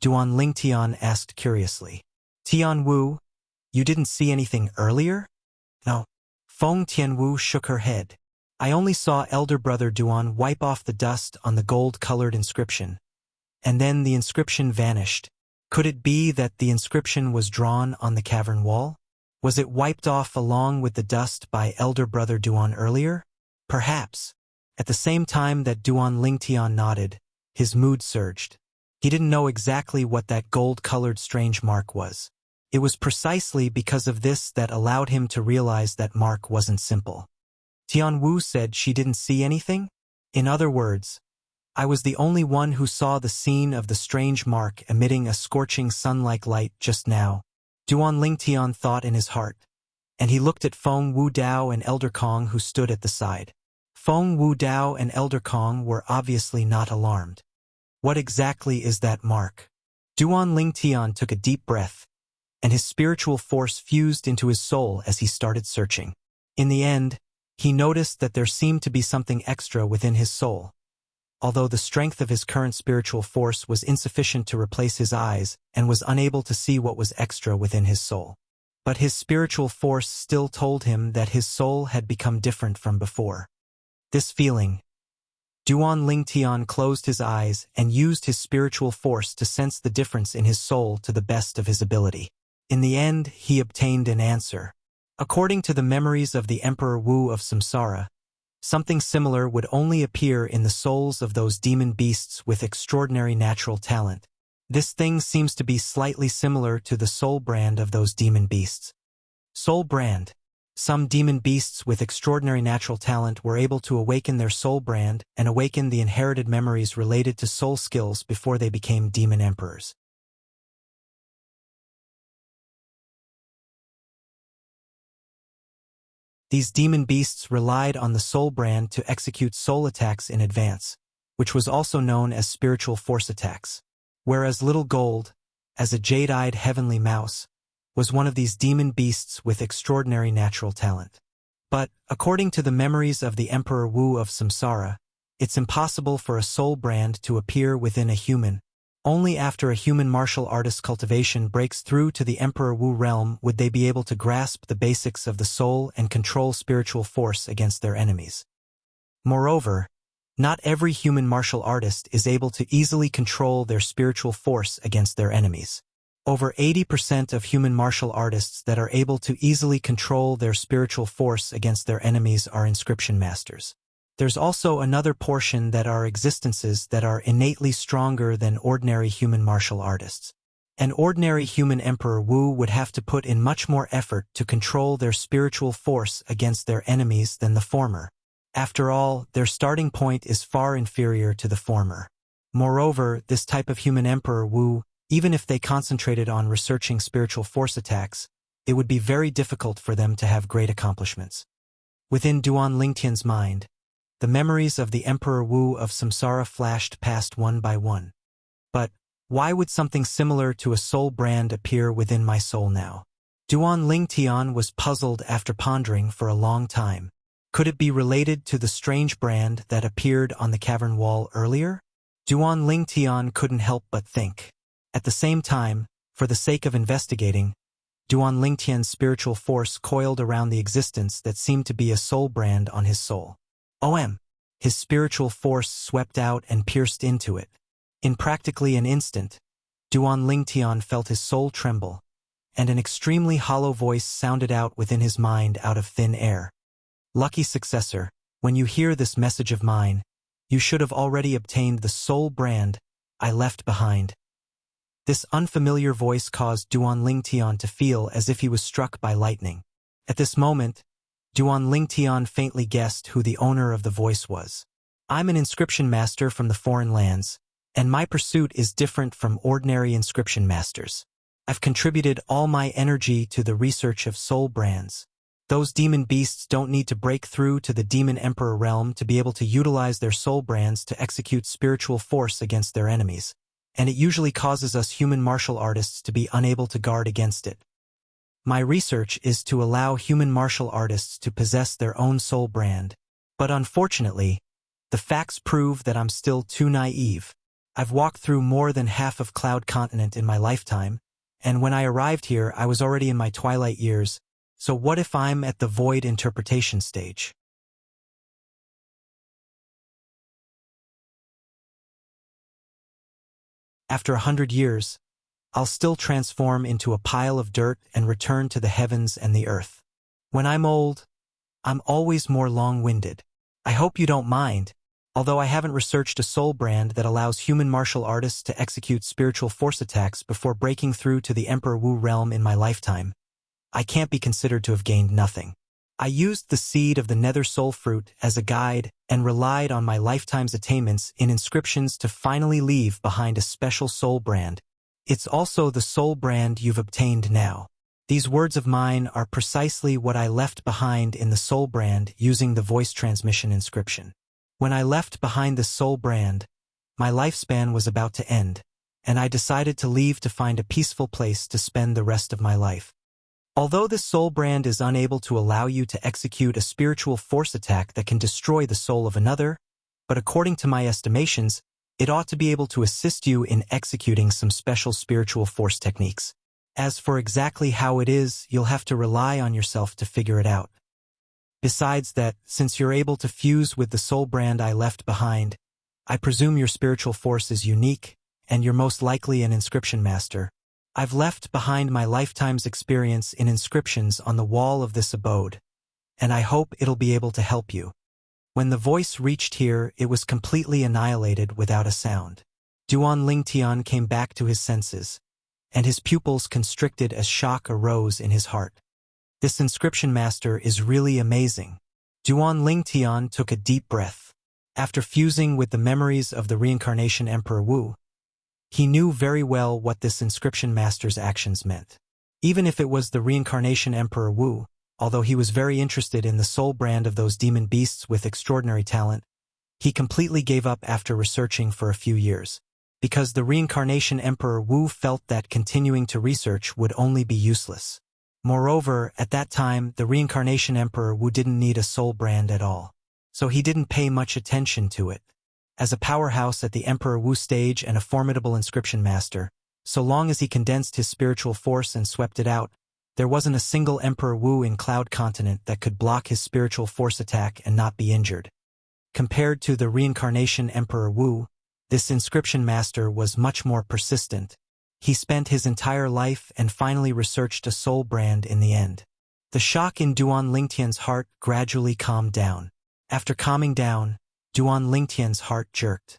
Duan Lingtian asked curiously, Tianwu, you didn't see anything earlier? No. Feng Tianwu shook her head. I only saw elder brother Duan wipe off the dust on the gold-colored inscription, and then the inscription vanished. Could it be that the inscription was drawn on the cavern wall? Was it wiped off along with the dust by elder brother Duan earlier? Perhaps. At the same time that Duan Lingtian nodded, his mood surged. He didn't know exactly what that gold-colored strange mark was. It was precisely because of this that allowed him to realize that mark wasn't simple. Tianwu said she didn't see anything? In other words, I was the only one who saw the scene of the strange mark emitting a scorching sun-like light just now. Duan Lingtian thought in his heart, and he looked at Feng Wudao and Elder Kong who stood at the side. Feng Wudao and Elder Kong were obviously not alarmed. What exactly is that mark? Duan Lingtian took a deep breath, and his spiritual force fused into his soul as he started searching. In the end, he noticed that there seemed to be something extra within his soul. Although the strength of his current spiritual force was insufficient to replace his eyes and was unable to see what was extra within his soul. But his spiritual force still told him that his soul had become different from before. This feeling, Duan Lingtian closed his eyes and used his spiritual force to sense the difference in his soul to the best of his ability. In the end, he obtained an answer. According to the memories of the Emperor Wu of Samsara, something similar would only appear in the souls of those demon beasts with extraordinary natural talent. This thing seems to be slightly similar to the soul brand of those demon beasts. Soul brand. Some demon beasts with extraordinary natural talent were able to awaken their soul brand and awaken the inherited memories related to soul skills before they became demon emperors. These demon beasts relied on the soul brand to execute soul attacks in advance, which was also known as spiritual force attacks. Whereas Little Gold, as a jade-eyed heavenly mouse, was one of these demon beasts with extraordinary natural talent. But, according to the memories of the Emperor Wu of Samsara, it's impossible for a soul brand to appear within a human. Only after a human martial artist's cultivation breaks through to the Emperor Wu realm would they be able to grasp the basics of the soul and control spiritual force against their enemies. Moreover, not every human martial artist is able to easily control their spiritual force against their enemies. Over 80% of human martial artists that are able to easily control their spiritual force against their enemies are inscription masters. There's also another portion that are existences that are innately stronger than ordinary human martial artists. An ordinary human Emperor Wu would have to put in much more effort to control their spiritual force against their enemies than the former. After all, their starting point is far inferior to the former. Moreover, this type of human Emperor Wu, even if they concentrated on researching spiritual force attacks, it would be very difficult for them to have great accomplishments. Within Duan Lingtian's mind, the memories of the Emperor Wu of Samsara flashed past one by one. But, why would something similar to a soul brand appear within my soul now? Duan Lingtian was puzzled after pondering for a long time. Could it be related to the strange brand that appeared on the cavern wall earlier? Duan Lingtian couldn't help but think. At the same time, for the sake of investigating, Duan Lingtian's spiritual force coiled around the existence that seemed to be a soul brand on his soul. His spiritual force swept out and pierced into it. In practically an instant, Duan Lingtian felt his soul tremble, and an extremely hollow voice sounded out within his mind out of thin air. Lucky successor, when you hear this message of mine, you should have already obtained the soul brand I left behind. This unfamiliar voice caused Duan Lingtian to feel as if he was struck by lightning. At this moment, Duan Lingtian faintly guessed who the owner of the voice was. I'm an inscription master from the foreign lands, and my pursuit is different from ordinary inscription masters. I've contributed all my energy to the research of soul brands. Those demon beasts don't need to break through to the demon emperor realm to be able to utilize their soul brands to execute spiritual force against their enemies, and it usually causes us human martial artists to be unable to guard against it. My research is to allow human martial artists to possess their own soul brand, but unfortunately, the facts prove that I'm still too naive. I've walked through more than half of Cloud Continent in my lifetime, and when I arrived here I was already in my twilight years, so what if I'm at the void interpretation stage? After 100 years, I'll still transform into a pile of dirt and return to the heavens and the earth. When I'm old, I'm always more long-winded. I hope you don't mind, although I haven't researched a soul brand that allows human martial artists to execute spiritual force attacks before breaking through to the Emperor Wu realm in my lifetime. I can't be considered to have gained nothing. I used the seed of the Nether Soul Fruit as a guide and relied on my lifetime's attainments in inscriptions to finally leave behind a special soul brand. It's also the soul brand you've obtained now. These words of mine are precisely what I left behind in the soul brand using the voice transmission inscription. When I left behind the soul brand, my lifespan was about to end, and I decided to leave to find a peaceful place to spend the rest of my life. Although this soul brand is unable to allow you to execute a spiritual force attack that can destroy the soul of another, but according to my estimations, it ought to be able to assist you in executing some special spiritual force techniques. As for exactly how it is, you'll have to rely on yourself to figure it out. Besides that, since you're able to fuse with the soul brand I left behind, I presume your spiritual force is unique, and you're most likely an inscription master. I've left behind my lifetime's experience in inscriptions on the wall of this abode, and I hope it'll be able to help you. When the voice reached here, it was completely annihilated without a sound. Duan Lingtian came back to his senses, and his pupils constricted as shock arose in his heart. This inscription master is really amazing. Duan Lingtian took a deep breath. After fusing with the memories of the reincarnation Emperor Wu, he knew very well what this inscription master's actions meant. Even if it was the reincarnation Emperor Wu, although he was very interested in the soul brand of those demon beasts with extraordinary talent, he completely gave up after researching for a few years, because the reincarnation Emperor Wu felt that continuing to research would only be useless. Moreover, at that time, the reincarnation Emperor Wu didn't need a soul brand at all, so he didn't pay much attention to it. As a powerhouse at the Emperor Wu stage and a formidable inscription master, so long as he condensed his spiritual force and swept it out, there wasn't a single Emperor Wu in Cloud Continent that could block his spiritual force attack and not be injured. Compared to the reincarnation Emperor Wu, this inscription master was much more persistent. He spent his entire life and finally researched a soul brand in the end. The shock in Duan Lingtian's heart gradually calmed down. After calming down, Duan Lingtian's heart jerked.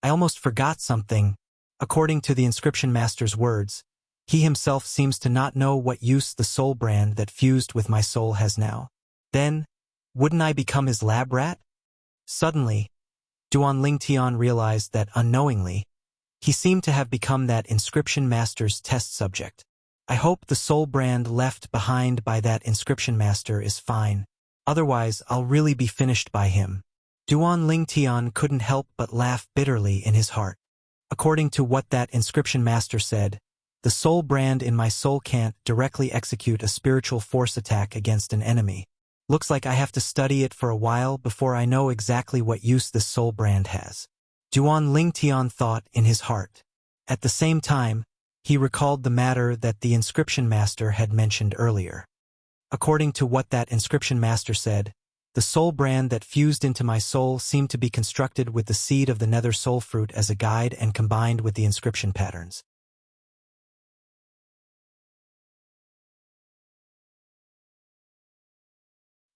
I almost forgot something. According to the inscription master's words, he himself seems to not know what use the soul brand that fused with my soul has now. Then, wouldn't I become his lab rat? Suddenly, Duan Lingtian realized that unknowingly, he seemed to have become that inscription master's test subject. I hope the soul brand left behind by that inscription master is fine. Otherwise, I'll really be finished by him. Duan Lingtian couldn't help but laugh bitterly in his heart. According to what that inscription master said, the The soul brand in my soul can't directly execute a spiritual force attack against an enemy. Looks like I have to study it for a while before I know exactly what use this soul brand has. Duan Lingtian thought in his heart. At the same time, he recalled the matter that the inscription master had mentioned earlier. According to what that inscription master said, the soul brand that fused into my soul seemed to be constructed with the seed of the nether soul fruit as a guide and combined with the inscription patterns.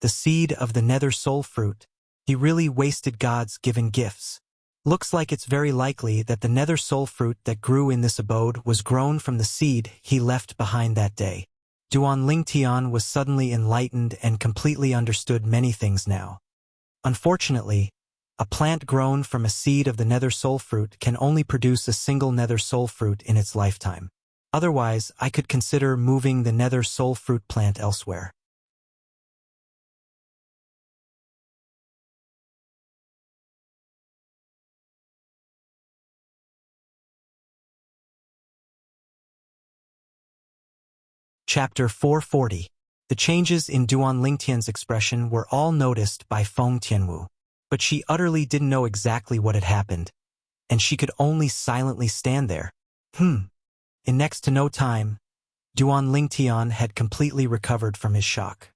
The seed of the nether soul fruit. He really wasted God's given gifts. Looks like it's very likely that the nether soul fruit that grew in this abode was grown from the seed he left behind that day. Duan Lingtian was suddenly enlightened and completely understood many things now. Unfortunately, a plant grown from a seed of the nether soul fruit can only produce a single nether soul fruit in its lifetime. Otherwise, I could consider moving the nether soul fruit plant elsewhere. Chapter 440. The changes in Duan Lingtian's expression were all noticed by Feng Tianwu, but she utterly didn't know exactly what had happened, and she could only silently stand there. In next to no time, Duan Lingtian had completely recovered from his shock.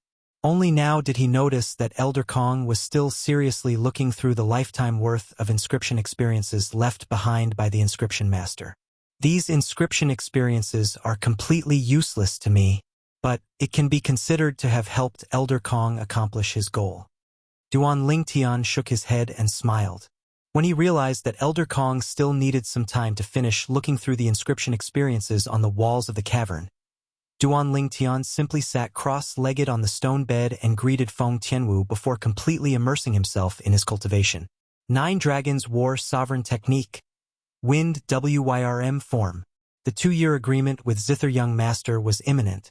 Only now did he notice that Elder Kong was still seriously looking through the lifetime worth of inscription experiences left behind by the inscription master. These inscription experiences are completely useless to me, but it can be considered to have helped Elder Kong accomplish his goal. Duan Lingtian shook his head and smiled. When he realized that Elder Kong still needed some time to finish looking through the inscription experiences on the walls of the cavern, Duan Lingtian simply sat cross-legged on the stone bed and greeted Feng Tianwu before completely immersing himself in his cultivation. 9 Dragons War Sovereign Technique. Wind WYRM form. The 2-year agreement with Zither Young Master was imminent,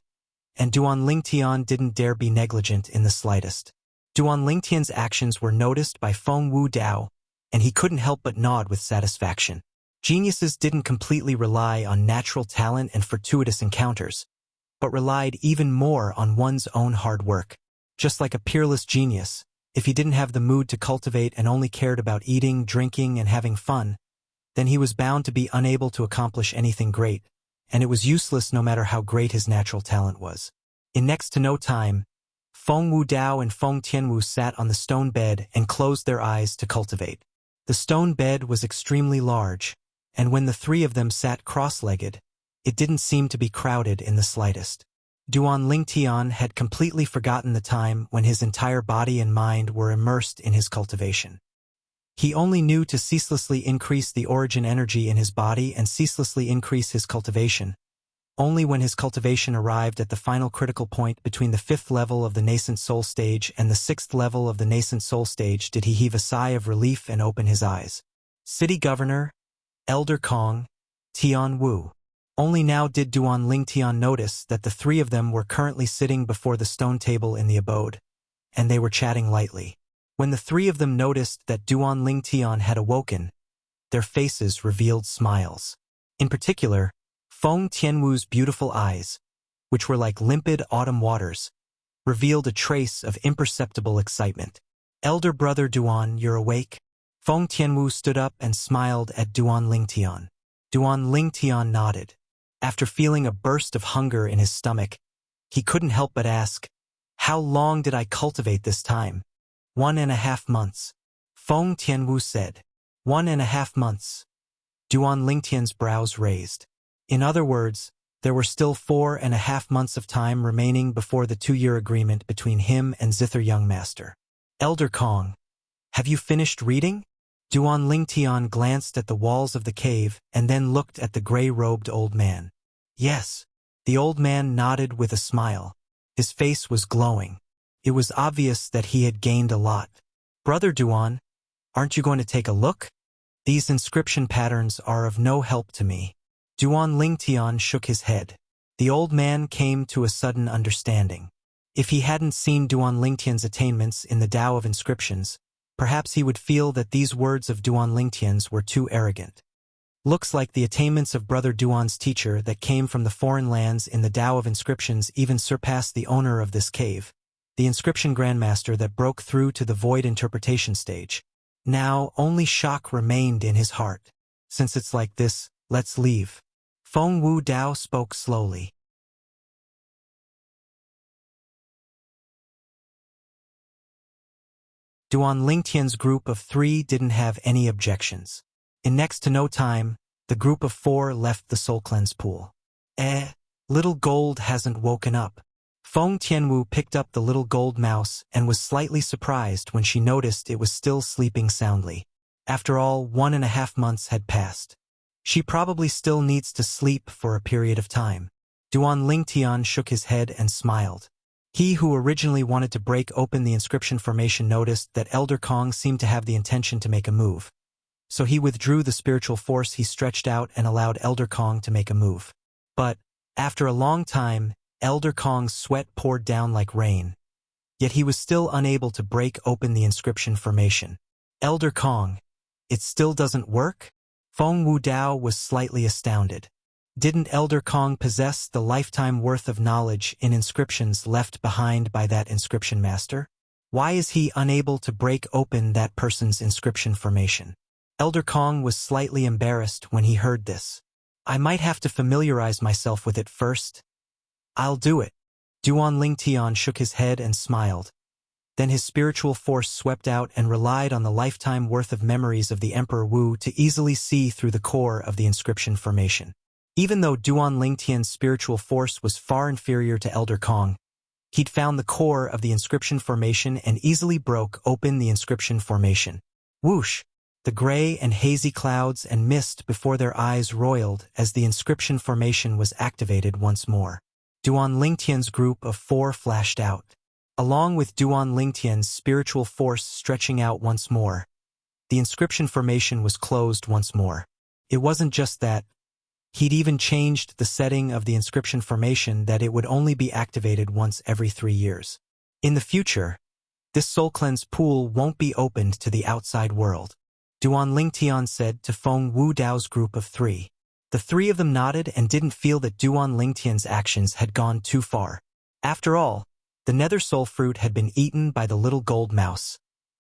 and Duan Lingtian didn't dare be negligent in the slightest. Duan Lingtian's actions were noticed by Feng Wu Dao, and he couldn't help but nod with satisfaction. Geniuses didn't completely rely on natural talent and fortuitous encounters, but relied even more on one's own hard work. Just like a peerless genius, if he didn't have the mood to cultivate and only cared about eating, drinking, and having fun, then he was bound to be unable to accomplish anything great, and it was useless no matter how great his natural talent was. In next to no time, Feng Wu Dao and Feng Tianwu sat on the stone bed and closed their eyes to cultivate. The stone bed was extremely large, and when the 3 of them sat cross-legged, it didn't seem to be crowded in the slightest. Duan Lingtian had completely forgotten the time when his entire body and mind were immersed in his cultivation. He only knew to ceaselessly increase the origin energy in his body and ceaselessly increase his cultivation. Only when his cultivation arrived at the final critical point between the 5th level of the nascent soul stage and the 6th level of the nascent soul stage did he heave a sigh of relief and open his eyes. City Governor, Elder Kong, Tian Wu. Only now did Duan Lingtian notice that the 3 of them were currently sitting before the stone table in the abode, and they were chatting lightly. When the 3 of them noticed that Duan Lingtian had awoken, their faces revealed smiles. In particular, Feng Tianwu's beautiful eyes, which were like limpid autumn waters, revealed a trace of imperceptible excitement. Elder brother Duan, you're awake? Feng Tianwu stood up and smiled at Duan Lingtian. Duan Lingtian nodded. After feeling a burst of hunger in his stomach, he couldn't help but ask, "How long did I cultivate this time?" 1.5 months. Feng Tianwu said. 1.5 months. Duan Lingtian's brows raised. In other words, there were still 4.5 months of time remaining before the 2-year agreement between him and Zither Young Master. Elder Kong, have you finished reading? Duan Lingtian glanced at the walls of the cave and then looked at the gray-robed old man. Yes. The old man nodded with a smile. His face was glowing. It was obvious that he had gained a lot. Brother Duan, aren't you going to take a look? These inscription patterns are of no help to me. Duan Lingtian shook his head. The old man came to a sudden understanding. If he hadn't seen Duan Lingtian's attainments in the Tao of inscriptions, perhaps he would feel that these words of Duan Lingtian's were too arrogant. Looks like the attainments of Brother Duan's teacher that came from the foreign lands in the Tao of inscriptions even surpassed the owner of this cave, the inscription grandmaster that broke through to the void interpretation stage. Now, only shock remained in his heart. Since it's like this, let's leave. Feng Wu Dao spoke slowly. Duan Lingtian's group of 3 didn't have any objections. In next to no time, the group of 4 left the soul cleanse pool. Little gold hasn't woken up. Feng Tianwu picked up the little gold mouse and was slightly surprised when she noticed it was still sleeping soundly. After all, 1.5 months had passed. She probably still needs to sleep for a period of time. Duan Lingtian shook his head and smiled. He who originally wanted to break open the inscription formation noticed that Elder Kong seemed to have the intention to make a move. So he withdrew the spiritual force he stretched out and allowed Elder Kong to make a move. But, after a long time, Elder Kong's sweat poured down like rain. Yet he was still unable to break open the inscription formation. Elder Kong, it still doesn't work? Feng Wu Dao was slightly astounded. Didn't Elder Kong possess the lifetime worth of knowledge in inscriptions left behind by that inscription master? Why is he unable to break open that person's inscription formation? Elder Kong was slightly embarrassed when he heard this. I might have to familiarize myself with it first. I'll do it. Duan Lingtian shook his head and smiled. Then his spiritual force swept out and relied on the lifetime worth of memories of the Emperor Wu to easily see through the core of the inscription formation. Even though Duan Lingtian's spiritual force was far inferior to Elder Kong, he'd found the core of the inscription formation and easily broke open the inscription formation. Whoosh! The gray and hazy clouds and mist before their eyes roiled as the inscription formation was activated once more. Duan Lingtian's group of 4 flashed out. Along with Duan Lingtian's spiritual force stretching out once more, the inscription formation was closed once more. It wasn't just that. He'd even changed the setting of the inscription formation that it would only be activated once every 3 years. In the future, this soul cleanse pool won't be opened to the outside world. Duan Lingtian said to Feng Wu Dao's group of 3. The 3 of them nodded and didn't feel that Duan Lingtian's actions had gone too far. After all, the nether soul fruit had been eaten by the little gold mouse,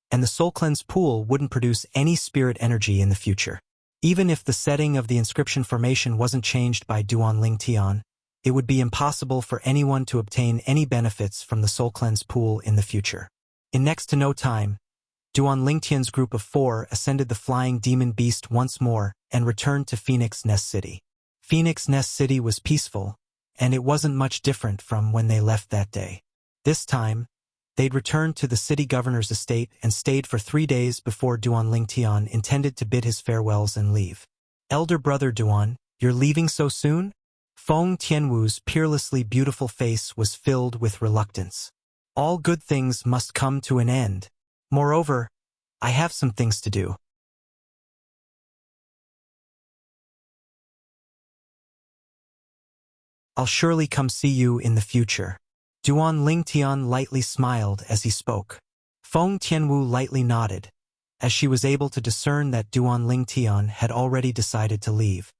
and the soul cleanse pool wouldn't produce any spirit energy in the future. Even if the setting of the inscription formation wasn't changed by Duan Lingtian, it would be impossible for anyone to obtain any benefits from the soul cleanse pool in the future. In next to no time, Duan Lingtian's group of 4 ascended the flying demon beast once more and returned to Phoenix Nest City. Phoenix Nest City was peaceful, and it wasn't much different from when they left that day. This time, they'd returned to the city governor's estate and stayed for 3 days before Duan Lingtian intended to bid his farewells and leave. Elder brother Duan, you're leaving so soon? Feng Tianwu's peerlessly beautiful face was filled with reluctance. All good things must come to an end. Moreover, I have some things to do. I'll surely come see you in the future. Duan Lingtian lightly smiled as he spoke. Feng Tianwu lightly nodded, as she was able to discern that Duan Lingtian had already decided to leave.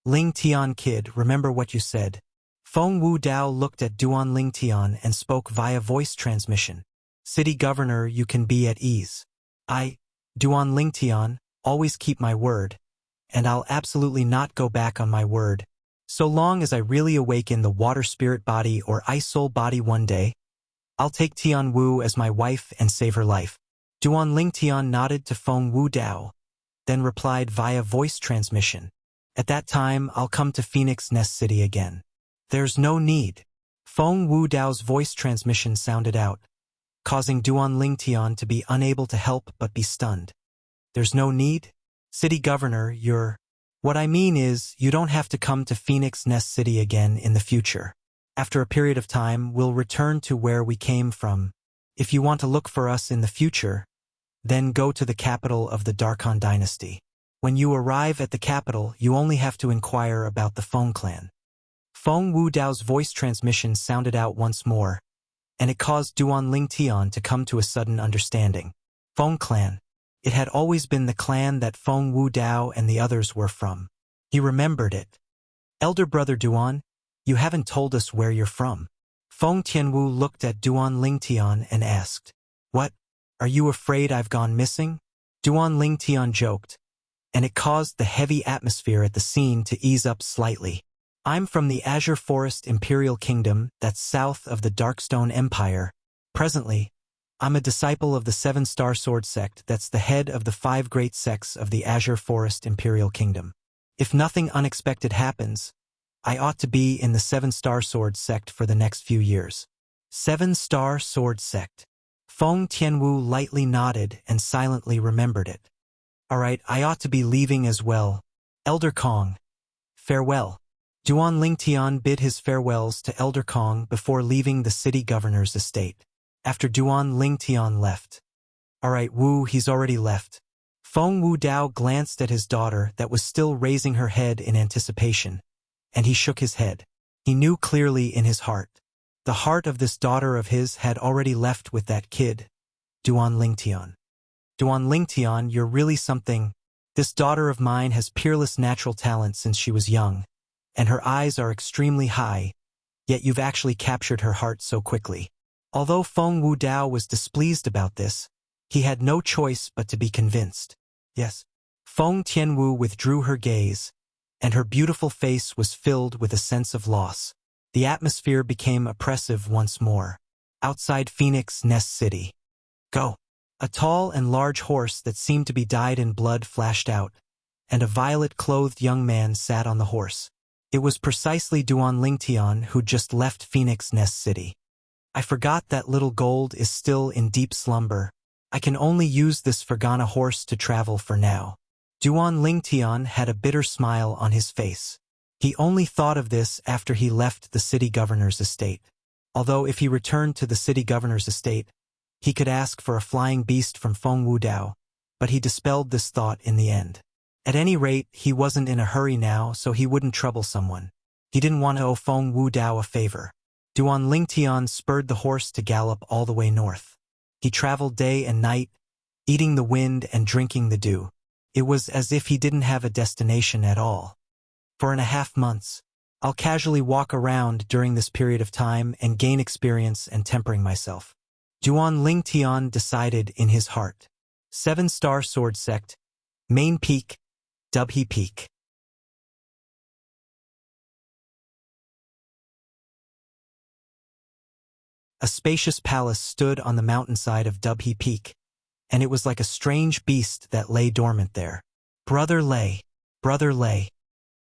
Lingtian kid, remember what you said. Feng Wu Dao looked at Duan Lingtian and spoke via voice transmission. City governor, you can be at ease. Duan Lingtian, always keep my word, and I'll absolutely not go back on my word. So long as I really awaken the water spirit body or ice soul body one day, I'll take Tian Wu as my wife and save her life. Duan Lingtian nodded to Feng Wu Dao, then replied via voice transmission. At that time, I'll come to Phoenix Nest City again. There's no need. Feng Wu Dao's voice transmission sounded out, causing Duan Lingtian to be unable to help but be stunned. There's no need? City governor, What I mean is, you don't have to come to Phoenix Nest City again in the future. After a period of time, we'll return to where we came from. If you want to look for us in the future, then go to the capital of the Darkhan dynasty. When you arrive at the capital, you only have to inquire about the Feng clan. Feng Wu Dao's voice transmission sounded out once more, and it caused Duan Lingtian to come to a sudden understanding. Feng clan. It had always been the clan that Feng Wu Dao and the others were from. He remembered it. Elder brother Duan, you haven't told us where you're from. Feng Tianwu looked at Duan Lingtian and asked, What? Are you afraid I've gone missing? Duan Lingtian joked, and it caused the heavy atmosphere at the scene to ease up slightly. I'm from the Azure Forest Imperial Kingdom that's south of the Darkstone Empire. Presently, I'm a disciple of the Seven-Star Sword Sect that's the head of the 5 great sects of the Azure Forest Imperial Kingdom. If nothing unexpected happens, I ought to be in the Seven-Star Sword Sect for the next few years. Seven-Star Sword Sect. Feng Tianwu lightly nodded and silently remembered it. All right, I ought to be leaving as well. Elder Kong. Farewell. Duan Lingtian bid his farewells to Elder Kong before leaving the city governor's estate. After Duan Lingtian left. All right, Wu, he's already left. Feng Wudao glanced at his daughter that was still raising her head in anticipation, and he shook his head. He knew clearly in his heart. The heart of this daughter of his had already left with that kid, Duan Lingtian. Duan Lingtian, you're really something. This daughter of mine has peerless natural talent since she was young, and her eyes are extremely high, yet you've actually captured her heart so quickly. Although Feng Wudao was displeased about this, he had no choice but to be convinced. Yes. Feng Tianwu withdrew her gaze, and her beautiful face was filled with a sense of loss. The atmosphere became oppressive once more. Outside Phoenix Nest City. Go. A tall and large horse that seemed to be dyed in blood flashed out, and a violet-clothed young man sat on the horse. It was precisely Duan Lingtian who'd just left Phoenix Nest City. I forgot that little gold is still in deep slumber. I can only use this Fergana horse to travel for now. Duan Lingtian had a bitter smile on his face. He only thought of this after he left the city governor's estate. Although if he returned to the city governor's estate, he could ask for a flying beast from Feng Wudao, but he dispelled this thought in the end. At any rate, he wasn't in a hurry now, so he wouldn't trouble someone. He didn't want to owe Feng Wudao a favor. Duan Lingtian spurred the horse to gallop all the way north. He traveled day and night, eating the wind and drinking the dew. It was as if he didn't have a destination at all. 4.5 months. I'll casually walk around during this period of time and gain experience and tempering myself. Duan Lingtian decided in his heart. 7-Star Sword Sect. Main Peak. Dubhe Peak. A spacious palace stood on the mountainside of Dubhe Peak, and it was like a strange beast that lay dormant there. Brother Lei, Brother Lei.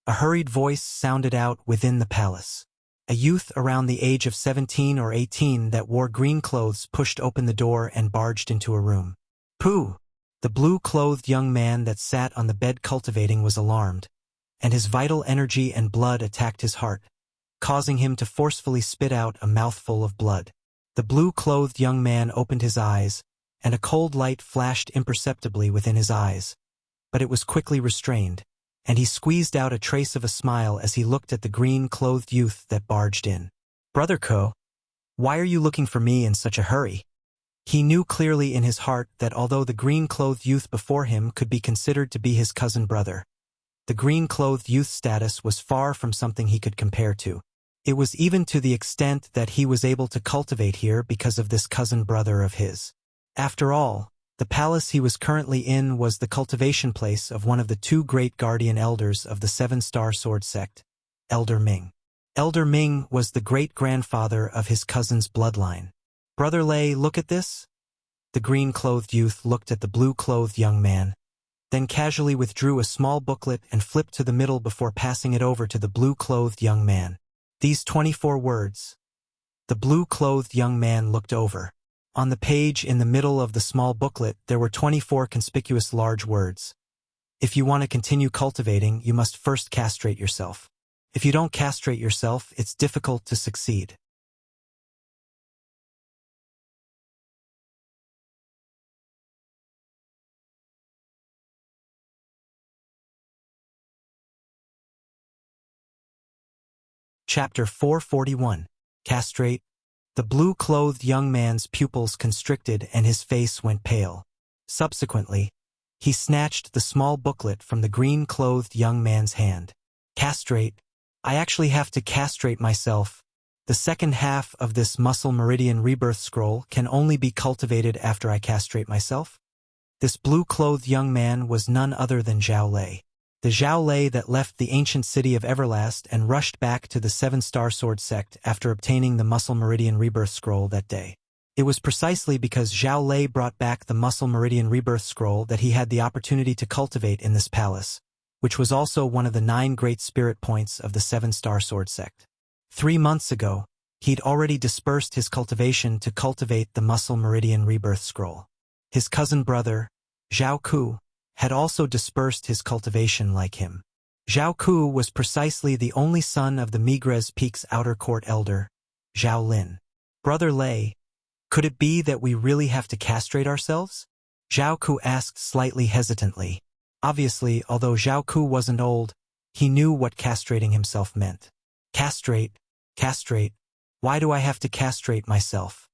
A hurried voice sounded out within the palace. A youth around the age of 17 or 18 that wore green clothes pushed open the door and barged into a room. Pooh! The blue-clothed young man that sat on the bed cultivating was alarmed, and his vital energy and blood attacked his heart, causing him to forcefully spit out a mouthful of blood. The blue-clothed young man opened his eyes, and a cold light flashed imperceptibly within his eyes, but it was quickly restrained, and he squeezed out a trace of a smile as he looked at the green-clothed youth that barged in. Brother Ko, why are you looking for me in such a hurry? He knew clearly in his heart that although the green-clothed youth before him could be considered to be his cousin brother, the green-clothed youth's status was far from something he could compare to. It was even to the extent that he was able to cultivate here because of this cousin brother of his. After all, the palace he was currently in was the cultivation place of one of the 2 great guardian elders of the 7-Star Sword Sect, Elder Ming. Elder Ming was the great-grandfather of his cousin's bloodline. Brother Lei, look at this. The green-clothed youth looked at the blue-clothed young man, then casually withdrew a small booklet and flipped to the middle before passing it over to the blue-clothed young man. These 24 words. The blue-clothed young man looked over. On the page in the middle of the small booklet, there were 24 conspicuous large words. If you want to continue cultivating, you must first castrate yourself. If you don't castrate yourself, it's difficult to succeed. Chapter 441. Castrate. The blue-clothed young man's pupils constricted and his face went pale. Subsequently, he snatched the small booklet from the green-clothed young man's hand. Castrate. I actually have to castrate myself. The second half of this muscle meridian rebirth scroll can only be cultivated after I castrate myself. This blue-clothed young man was none other than Zhao Lei. The Zhao Lei that left the ancient city of Everlast and rushed back to the Seven-Star Sword sect after obtaining the muscle meridian rebirth scroll that day. It was precisely because Zhao Lei brought back the muscle meridian rebirth scroll that he had the opportunity to cultivate in this palace, which was also one of the 9 great spirit points of the Seven-Star Sword sect. 3 months ago, he'd already dispersed his cultivation to cultivate the muscle meridian rebirth scroll. His cousin brother, Zhao Ku, had also dispersed his cultivation like him. Zhao Ku was precisely the only son of the Migres Peak's outer court elder, Zhao Lin. Brother Lei, could it be that we really have to castrate ourselves? Zhao Ku asked slightly hesitantly. Obviously, although Zhao Ku wasn't old, he knew what castrating himself meant. Castrate, castrate, why do I have to castrate myself?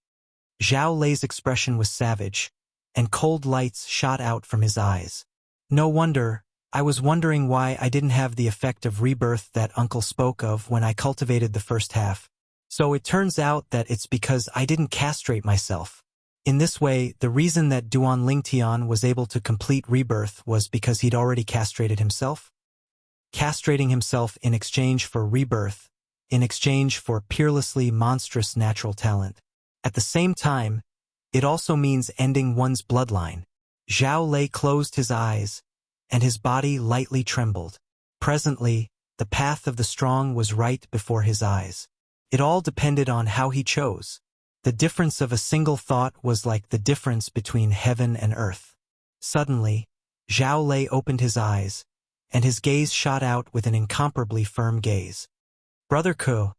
Zhao Lei's expression was savage, and cold lights shot out from his eyes. No wonder, I was wondering why I didn't have the effect of rebirth that Uncle spoke of when I cultivated the first half. So it turns out that it's because I didn't castrate myself. In this way, the reason that Duan Lingtian was able to complete rebirth was because he'd already castrated himself. Castrating himself in exchange for rebirth, in exchange for peerlessly monstrous natural talent. At the same time, it also means ending one's bloodline. Zhao Lei closed his eyes, and his body lightly trembled. Presently, the path of the strong was right before his eyes. It all depended on how he chose. The difference of a single thought was like the difference between heaven and earth. Suddenly, Zhao Lei opened his eyes, and his gaze shot out with an incomparably firm gaze. Brother Ku,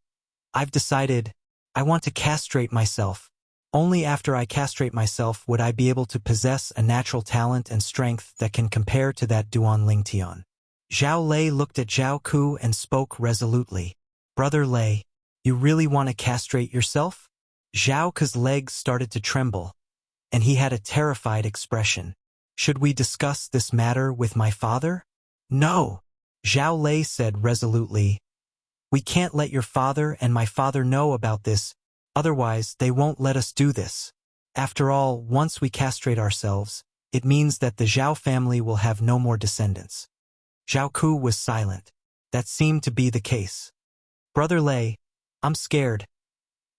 I've decided, I want to castrate myself. Only after I castrate myself would I be able to possess a natural talent and strength that can compare to that Duan Lingtian. Zhao Lei looked at Zhao Ku and spoke resolutely. Brother Lei, you really want to castrate yourself? Zhao Ku's legs started to tremble, and he had a terrified expression. Should we discuss this matter with my father? No, Zhao Lei said resolutely. We can't let your father and my father know about this. Otherwise, they won't let us do this. After all, once we castrate ourselves, it means that the Zhao family will have no more descendants. Zhao Ku was silent. That seemed to be the case. Brother Lei, I'm scared.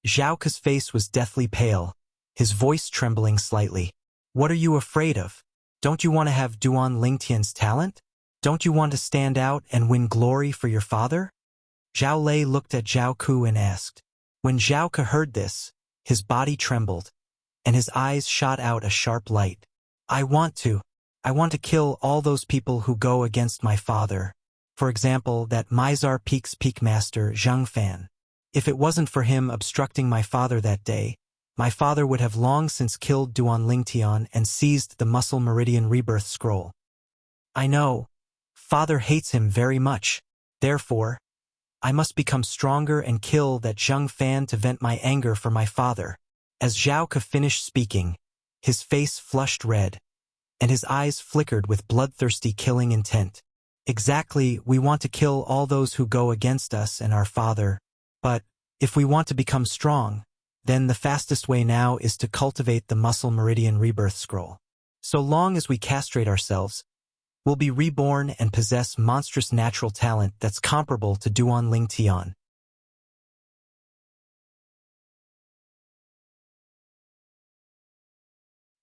Zhao Ku's face was deathly pale, his voice trembling slightly. What are you afraid of? Don't you want to have Duan Lingtian's talent? Don't you want to stand out and win glory for your father? Zhao Lei looked at Zhao Ku and asked. When Zhao Ku heard this, his body trembled, and his eyes shot out a sharp light. I want to kill all those people who go against my father. For example, that Mizar Peak's peak master, Zhang Fan. If it wasn't for him obstructing my father that day, my father would have long since killed Duan Lingtian and seized the muscle meridian rebirth scroll. I know. Father hates him very much. Therefore, I must become stronger and kill that Zhang Fan to vent my anger for my father. As Zhao Ku finished speaking, his face flushed red, and his eyes flickered with bloodthirsty killing intent. Exactly, we want to kill all those who go against us and our father. But, if we want to become strong, then the fastest way now is to cultivate the muscle meridian rebirth scroll. So long as we castrate ourselves, we'll be reborn and possess monstrous natural talent that's comparable to Duan Lingtian.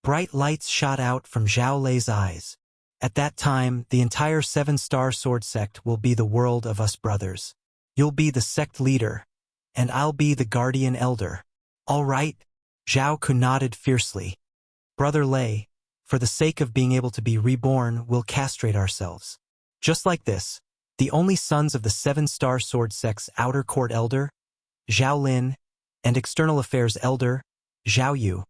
Bright lights shot out from Zhao Lei's eyes. At that time, the entire Seven-Star Sword sect will be the world of us brothers. You'll be the sect leader, and I'll be the guardian elder. All right? Zhao Ku nodded fiercely. Brother Lei, for the sake of being able to be reborn, we'll castrate ourselves. Just like this, the only sons of the Seven-Star Sword sect's outer court elder, Zhao Lin, and external affairs elder, Zhao Yu,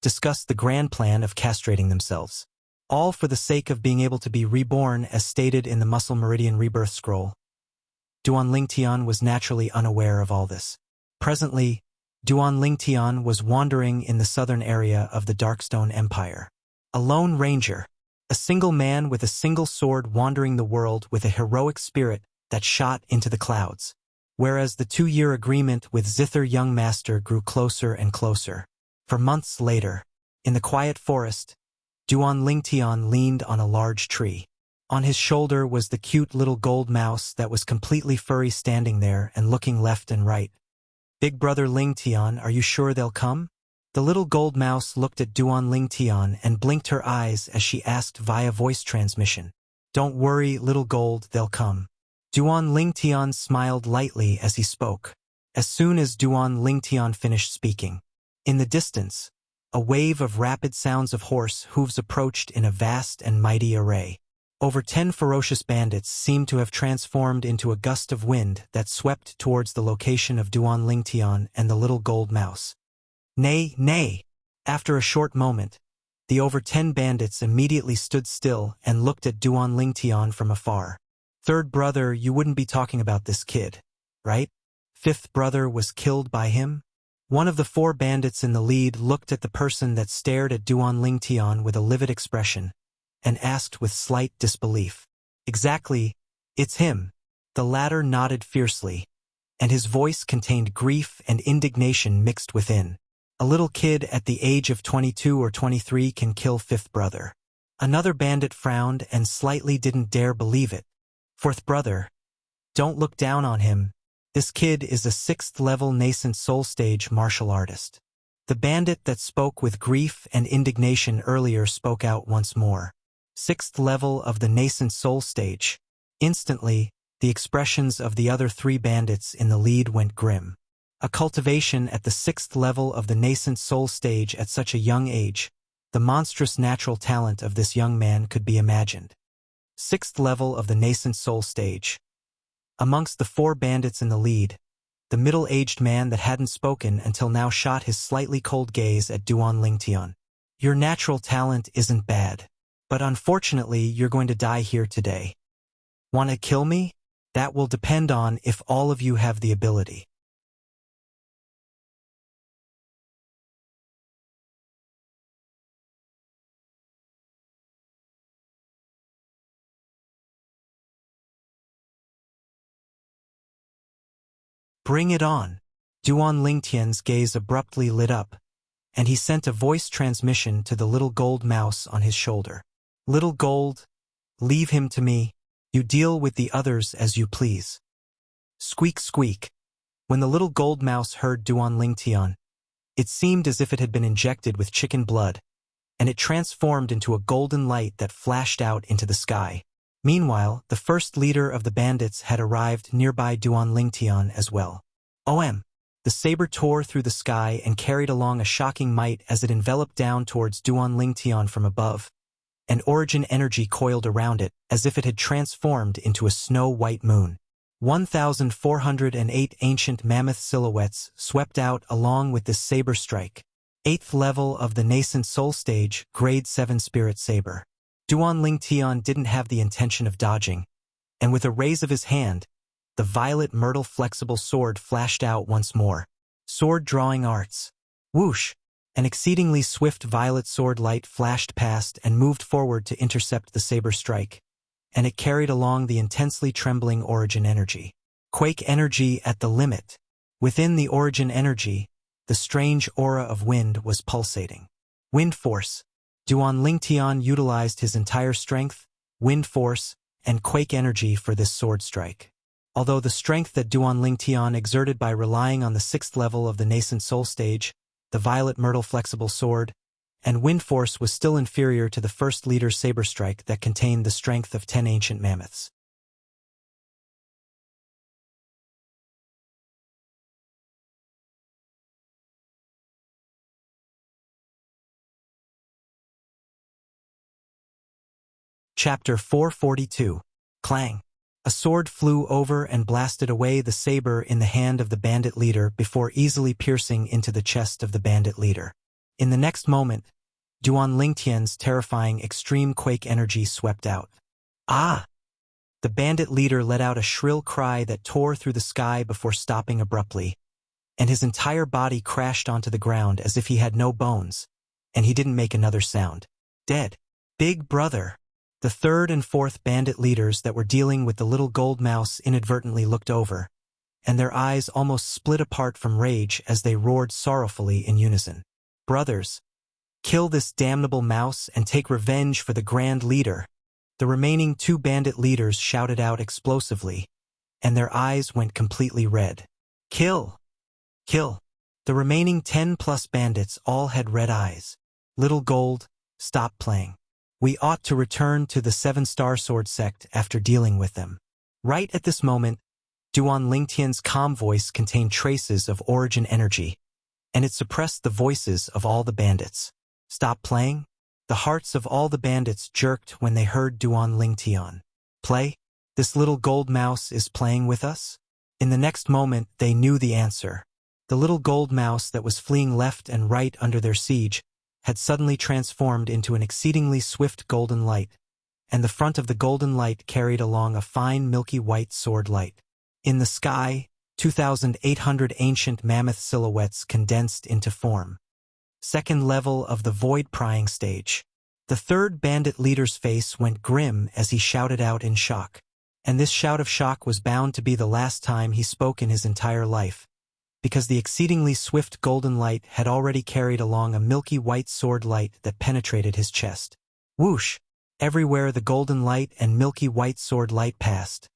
discussed the grand plan of castrating themselves. All for the sake of being able to be reborn as stated in the Muscle Meridian Rebirth Scroll. Duan Lingtian was naturally unaware of all this. Presently, Duan Lingtian was wandering in the southern area of the Darkstone Empire. A lone ranger, a single man with a single sword wandering the world with a heroic spirit that shot into the clouds. Whereas the 2-year agreement with Zither young master grew closer and closer. For months later, in the quiet forest, Duan Lingtian leaned on a large tree. On his shoulder was the cute little gold mouse that was completely furry, standing there and looking left and right. "Big brother Lingtian, are you sure they'll come?" The little gold mouse looked at Duan Lingtian and blinked her eyes as she asked via voice transmission. "Don't worry, little gold, they'll come." Duan Lingtian smiled lightly as he spoke. As soon as Duan Lingtian finished speaking, in the distance, a wave of rapid sounds of horse hooves approached in a vast and mighty array. Over 10 ferocious bandits seemed to have transformed into a gust of wind that swept towards the location of Duan Lingtian and the little gold mouse. "Nay, nay!" After a short moment, the over 10 bandits immediately stood still and looked at Duan Lingtian from afar. "Third brother, you wouldn't be talking about this kid, right? Fifth brother was killed by him?" One of the 4 bandits in the lead looked at the person that stared at Duan Lingtian with a livid expression, and asked with slight disbelief. "Exactly, it's him." The latter nodded fiercely, and his voice contained grief and indignation mixed within. "A little kid at the age of 22 or 23 can kill fifth brother." Another bandit frowned and slightly didn't dare believe it. "Fourth brother, don't look down on him. This kid is a 6th-level nascent soul stage martial artist." The bandit that spoke with grief and indignation earlier spoke out once more. 6th level of the nascent soul stage. Instantly, the expressions of the other 3 bandits in the lead went grim. A cultivation at the 6th level of the nascent soul stage at such a young age, the monstrous natural talent of this young man could be imagined. 6th level of the nascent soul stage. Amongst the 4 bandits in the lead, the middle-aged man that hadn't spoken until now shot his slightly cold gaze at Duan Lingtian. "Your natural talent isn't bad, but unfortunately you're going to die here today. Want to kill me? That will depend on if all of you have the ability." "Bring it on." Duan Lingtian's gaze abruptly lit up, and he sent a voice transmission to the little gold mouse on his shoulder. "Little gold, leave him to me. You deal with the others as you please." Squeak, squeak. When the little gold mouse heard Duan Lingtian, it seemed as if it had been injected with chicken blood, and it transformed into a golden light that flashed out into the sky. Meanwhile, the first leader of the bandits had arrived nearby Duan Lingtian as well. "OM!" The saber tore through the sky and carried along a shocking might as it enveloped down towards Duan Lingtian from above. An origin energy coiled around it, as if it had transformed into a snow-white moon. 1,408 ancient mammoth silhouettes swept out along with this saber strike. 8th level of the nascent soul stage, grade 7 spirit saber. Duan Lingtian didn't have the intention of dodging, and with a raise of his hand, the violet myrtle flexible sword flashed out once more. Sword drawing arts. Whoosh! An exceedingly swift violet sword light flashed past and moved forward to intercept the saber strike, and it carried along the intensely trembling origin energy. Quake energy at the limit. Within the origin energy, the strange aura of wind was pulsating. Wind force. Duan Lingtian utilized his entire strength, wind force, and quake energy for this sword strike. Although the strength that Duan Lingtian exerted by relying on the 6th level of the nascent soul stage, the violet myrtle flexible sword, and wind force was still inferior to the first leader's saber strike that contained the strength of 10 ancient mammoths. Chapter 442. Clang. A sword flew over and blasted away the saber in the hand of the bandit leader before easily piercing into the chest of the bandit leader. In the next moment, Duan Lingtian's terrifying extreme quake energy swept out. "Ah!" The bandit leader let out a shrill cry that tore through the sky before stopping abruptly, and his entire body crashed onto the ground as if he had no bones, and he didn't make another sound. "Dead. Big brother." The third and fourth bandit leaders that were dealing with the little gold mouse inadvertently looked over, and their eyes almost split apart from rage as they roared sorrowfully in unison. "Brothers, kill this damnable mouse and take revenge for the Grand Leader." The remaining two bandit leaders shouted out explosively, and their eyes went completely red. "Kill! Kill!" The remaining 10+ bandits all had red eyes. "Little Gold, stop playing. We ought to return to the 7-Star Sword sect after dealing with them." Right at this moment, Duan Lingtian's calm voice contained traces of origin energy, and it suppressed the voices of all the bandits. "Stop playing?" The hearts of all the bandits jerked when they heard Duan Lingtian. "Play? This little gold mouse is playing with us?" In the next moment, they knew the answer. The little gold mouse that was fleeing left and right under their siege had suddenly transformed into an exceedingly swift golden light, and the front of the golden light carried along a fine milky white sword light. In the sky, 2,800 ancient mammoth silhouettes condensed into form. Second level of the void prying stage. The third bandit leader's face went grim as he shouted out in shock. And this shout of shock was bound to be the last time he spoke in his entire life, because the exceedingly swift golden light had already carried along a milky white sword light that penetrated his chest. Whoosh! Everywhere the golden light and milky white sword light passed,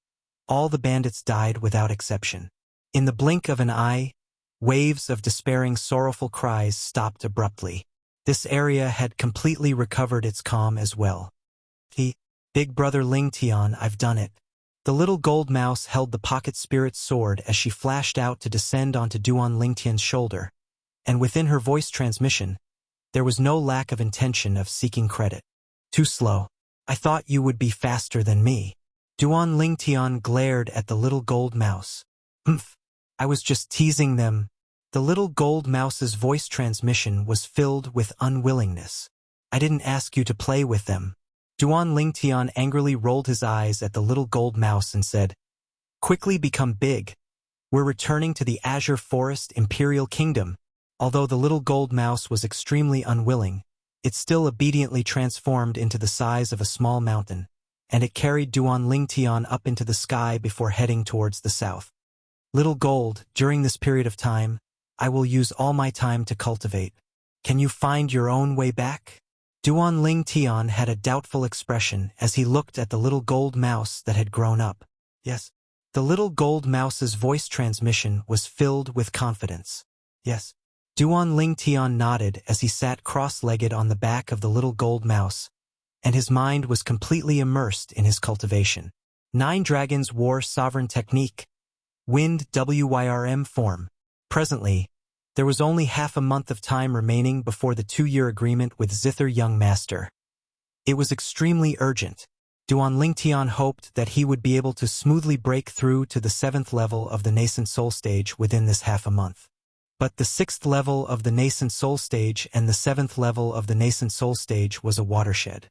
all the bandits died without exception. In the blink of an eye, waves of despairing, sorrowful cries stopped abruptly. This area had completely recovered its calm as well. "Big brother Lingtian, I've done it." The little gold mouse held the pocket spirit sword as she flashed out to descend onto Duan Lingtian's shoulder, and within her voice transmission, there was no lack of intention of seeking credit. "Too slow. I thought you would be faster than me." Duan Lingtian glared at the little gold mouse. "Humph. I was just teasing them." The little gold mouse's voice transmission was filled with unwillingness. "I didn't ask you to play with them." Duan Lingtian angrily rolled his eyes at the little gold mouse and said, "Quickly become big. We're returning to the Azure Forest Imperial Kingdom." Although the little gold mouse was extremely unwilling, it still obediently transformed into the size of a small mountain, and it carried Duan Lingtian up into the sky before heading towards the south. "Little Gold, during this period of time, I will use all my time to cultivate. Can you find your own way back?" Duan Lingtian had a doubtful expression as he looked at the little gold mouse that had grown up. "Yes." The little gold mouse's voice transmission was filled with confidence. "Yes." Duan Lingtian nodded as he sat cross-legged on the back of the little gold mouse, and his mind was completely immersed in his cultivation. 9 Dragons War Sovereign Technique. Wind WYRM form. Presently, there was only half a month of time remaining before the 2-year agreement with Zither Young Master. It was extremely urgent. Duan Lingtian hoped that he would be able to smoothly break through to the 7th level of the Nascent Soul Stage within this half a month. But the 6th level of the Nascent Soul Stage and the 7th level of the Nascent Soul Stage was a watershed.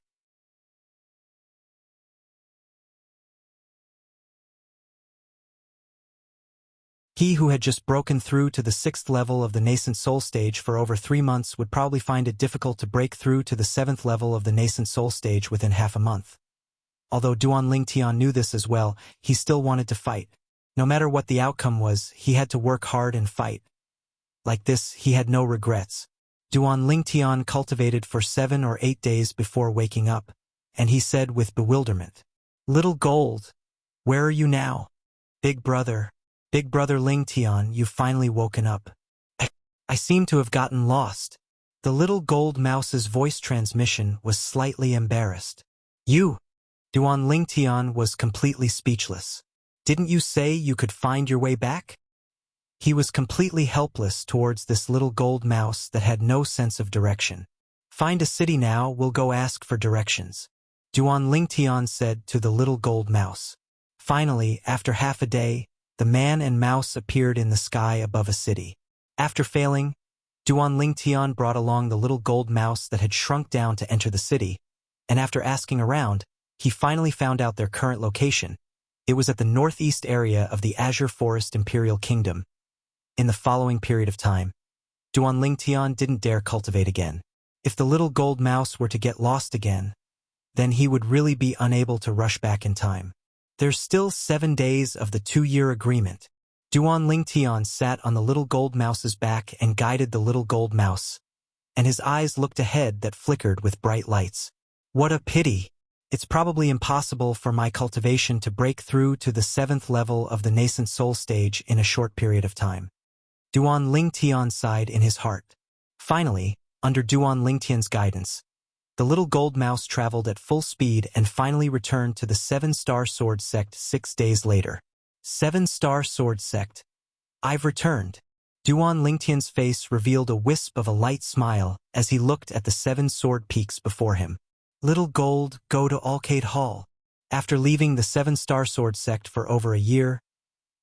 He who had just broken through to the 6th level of the Nascent Soul Stage for over 3 months would probably find it difficult to break through to the 7th level of the Nascent Soul Stage within half a month. Although Duan Lingtian knew this as well, he still wanted to fight. No matter what the outcome was, he had to work hard and fight. Like this, he had no regrets. Duan Lingtian cultivated for 7 or 8 days before waking up, and he said with bewilderment, "Little Gold, where are you now?" Big brother Lingtian, you've finally woken up." I seem to have gotten lost." The little gold mouse's voice transmission was slightly embarrassed. "You?" Duan Lingtian was completely speechless. "Didn't you say you could find your way back?" He was completely helpless towards this little gold mouse that had no sense of direction. "Find a city now, we'll go ask for directions," Duan Lingtian said to the little gold mouse. Finally, after half a day, the man and mouse appeared in the sky above a city. After failing, Duan Lingtian brought along the little gold mouse that had shrunk down to enter the city, and after asking around, he finally found out their current location. It was at the northeast area of the Azure Forest Imperial Kingdom. In the following period of time, Duan Lingtian didn't dare cultivate again. If the little gold mouse were to get lost again, then he would really be unable to rush back in time. There's still 7 days of the 2-year agreement. Duan Lingtian sat on the little gold mouse's back and guided the little gold mouse, and his eyes looked ahead that flickered with bright lights. What a pity! It's probably impossible for my cultivation to break through to the 7th level of the nascent soul stage in a short period of time. Duan Lingtian sighed in his heart. Finally, under Duan Lingtian's guidance, the little gold mouse traveled at full speed and finally returned to the 7-star sword sect 6 days later. 7-star sword sect. I've returned. Duan Lingtian's face revealed a wisp of a light smile as he looked at the 7 sword peaks before him. Little Gold, go to Arcade Hall. After leaving the 7-star sword sect for over a year,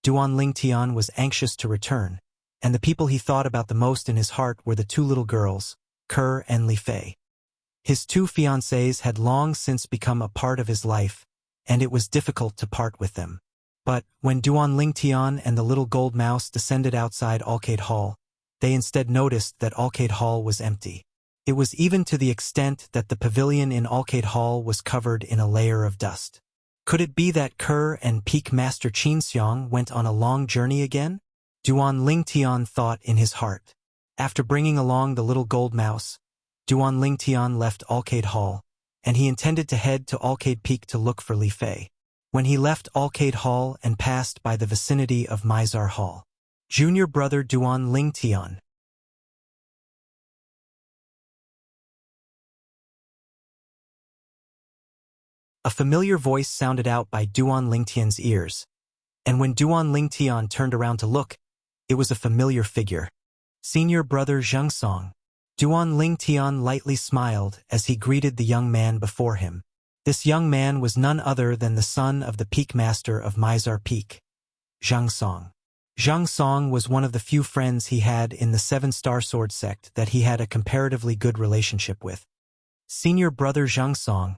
Duan Lingtian was anxious to return, and the people he thought about the most in his heart were the 2 little girls, Ke and Li Fei. His 2 fiancées had long since become a part of his life, and it was difficult to part with them. But when Duan Lingtian and the little gold mouse descended outside Arcade Hall, they instead noticed that Arcade Hall was empty. It was even to the extent that the pavilion in Arcade Hall was covered in a layer of dust. Could it be that Ke and Peak Master Qinxiang went on a long journey again? Duan Lingtian thought in his heart. After bringing along the little gold mouse, Duan Lingtian left Arcade Hall, and he intended to head to Arcade Peak to look for Li Fei. When he left Arcade Hall and passed by the vicinity of Mizar Hall, junior brother Duan Lingtian. A familiar voice sounded out by Duan Lingtian's ears, and when Duan Lingtian turned around to look, it was a familiar figure. Senior brother Zheng Song. Duan Lingtian lightly smiled as he greeted the young man before him. This young man was none other than the son of the Peak Master of Mizar Peak, Zheng Song. Zheng Song was one of the few friends he had in the 7-star sword sect that he had a comparatively good relationship with. Senior brother Zheng Song.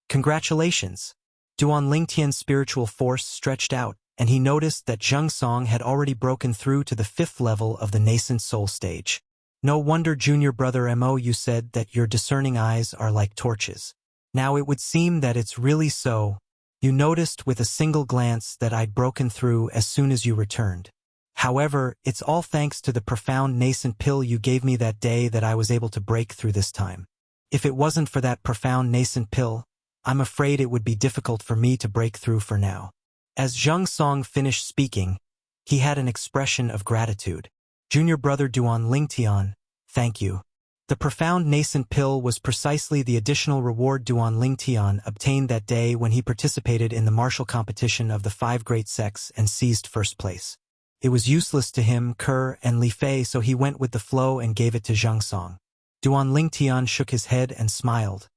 Congratulations! Duan Lingtian's spiritual force stretched out, and he noticed that Zheng Song had already broken through to the 5th level of the nascent soul stage. No wonder, junior brother Mo, you said that your discerning eyes are like torches. Now it would seem that it's really so. You noticed with a single glance that I'd broken through as soon as you returned. However, it's all thanks to the profound nascent pill you gave me that day that I was able to break through this time. If it wasn't for that profound nascent pill, I'm afraid it would be difficult for me to break through for now. As Zheng Song finished speaking, he had an expression of gratitude. Junior brother Duan Lingtian, thank you. The profound nascent pill was precisely the additional reward Duan Lingtian obtained that day when he participated in the martial competition of the 5 great sects and seized first place. It was useless to him, Ke and Li Fei, so he went with the flow and gave it to Zheng Song. Duan Lingtian shook his head and smiled,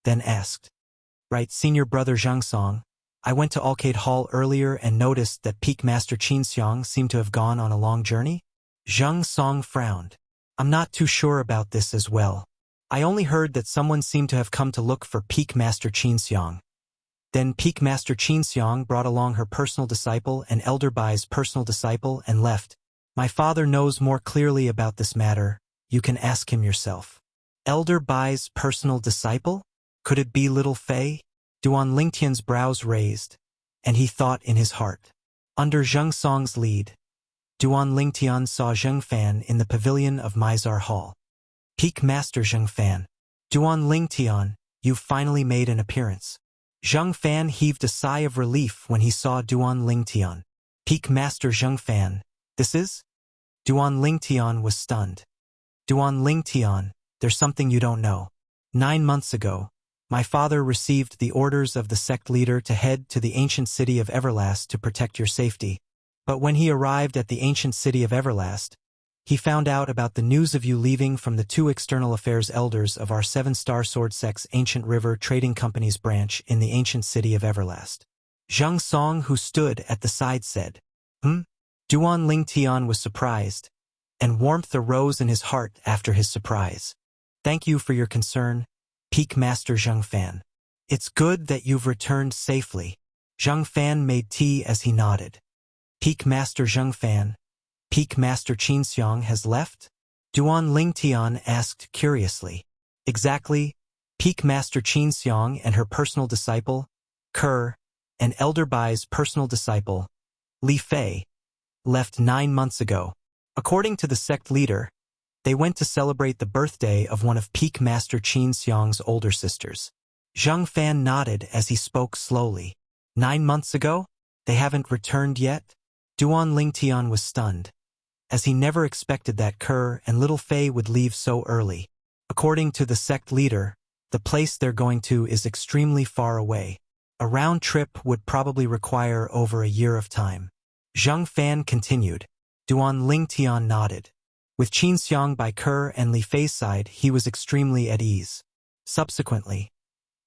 then asked, Right, senior brother Zheng Song, I went to Arcade Hall earlier and noticed that Peak Master Qinxiang seemed to have gone on a long journey? Zheng Song frowned. I'm not too sure about this as well. I only heard that someone seemed to have come to look for Peak Master Qinxiang. Then Peak Master Qinxiang brought along her personal disciple and Elder Bai's personal disciple and left. My father knows more clearly about this matter. You can ask him yourself. Elder Bai's personal disciple? Could it be little Fei? Duan Lingtian's brows raised, and he thought in his heart. Under Zheng Song's lead, Duan Lingtian saw Zheng Fan in the pavilion of Mizar Hall. Peak Master Zheng Fan. Duan Lingtian, you've finally made an appearance. Zheng Fan heaved a sigh of relief when he saw Duan Lingtian. Peak Master Zheng Fan, this is? Duan Lingtian was stunned. Duan Lingtian, there's something you don't know. 9 months ago, my father received the orders of the sect leader to head to the ancient city of Everlast to protect your safety. But when he arrived at the ancient city of Everlast, he found out about the news of you leaving from the 2 external affairs elders of our 7-star sword sect's Ancient River Trading Company's branch in the ancient city of Everlast. Zheng Song, who stood at the side, said, Duan Lingtian was surprised, and warmth arose in his heart after his surprise. Thank you for your concern, Peak Master Zheng Fan. It's good that you've returned safely. Zheng Fan made tea as he nodded. Peak Master Zheng Fan, Peak Master Qinxiang has left? Duan Lingtian asked curiously. Exactly. Peak Master Qin Xiang and her personal disciple, Ke, and Elder Bai's personal disciple, Li Fei, left 9 months ago. According to the sect leader, they went to celebrate the birthday of one of Peak Master Qin Xiang's older sisters. Zhang Fan nodded as he spoke slowly. 9 months ago? They haven't returned yet? Duan Lingtian was stunned, as he never expected that Ke and little Fei would leave so early. According to the sect leader, the place they're going to is extremely far away. A round trip would probably require over a year of time. Zhang Fan continued. Duan Lingtian nodded. With Qin Xiang by Ke and Li Fei's side, he was extremely at ease. Subsequently,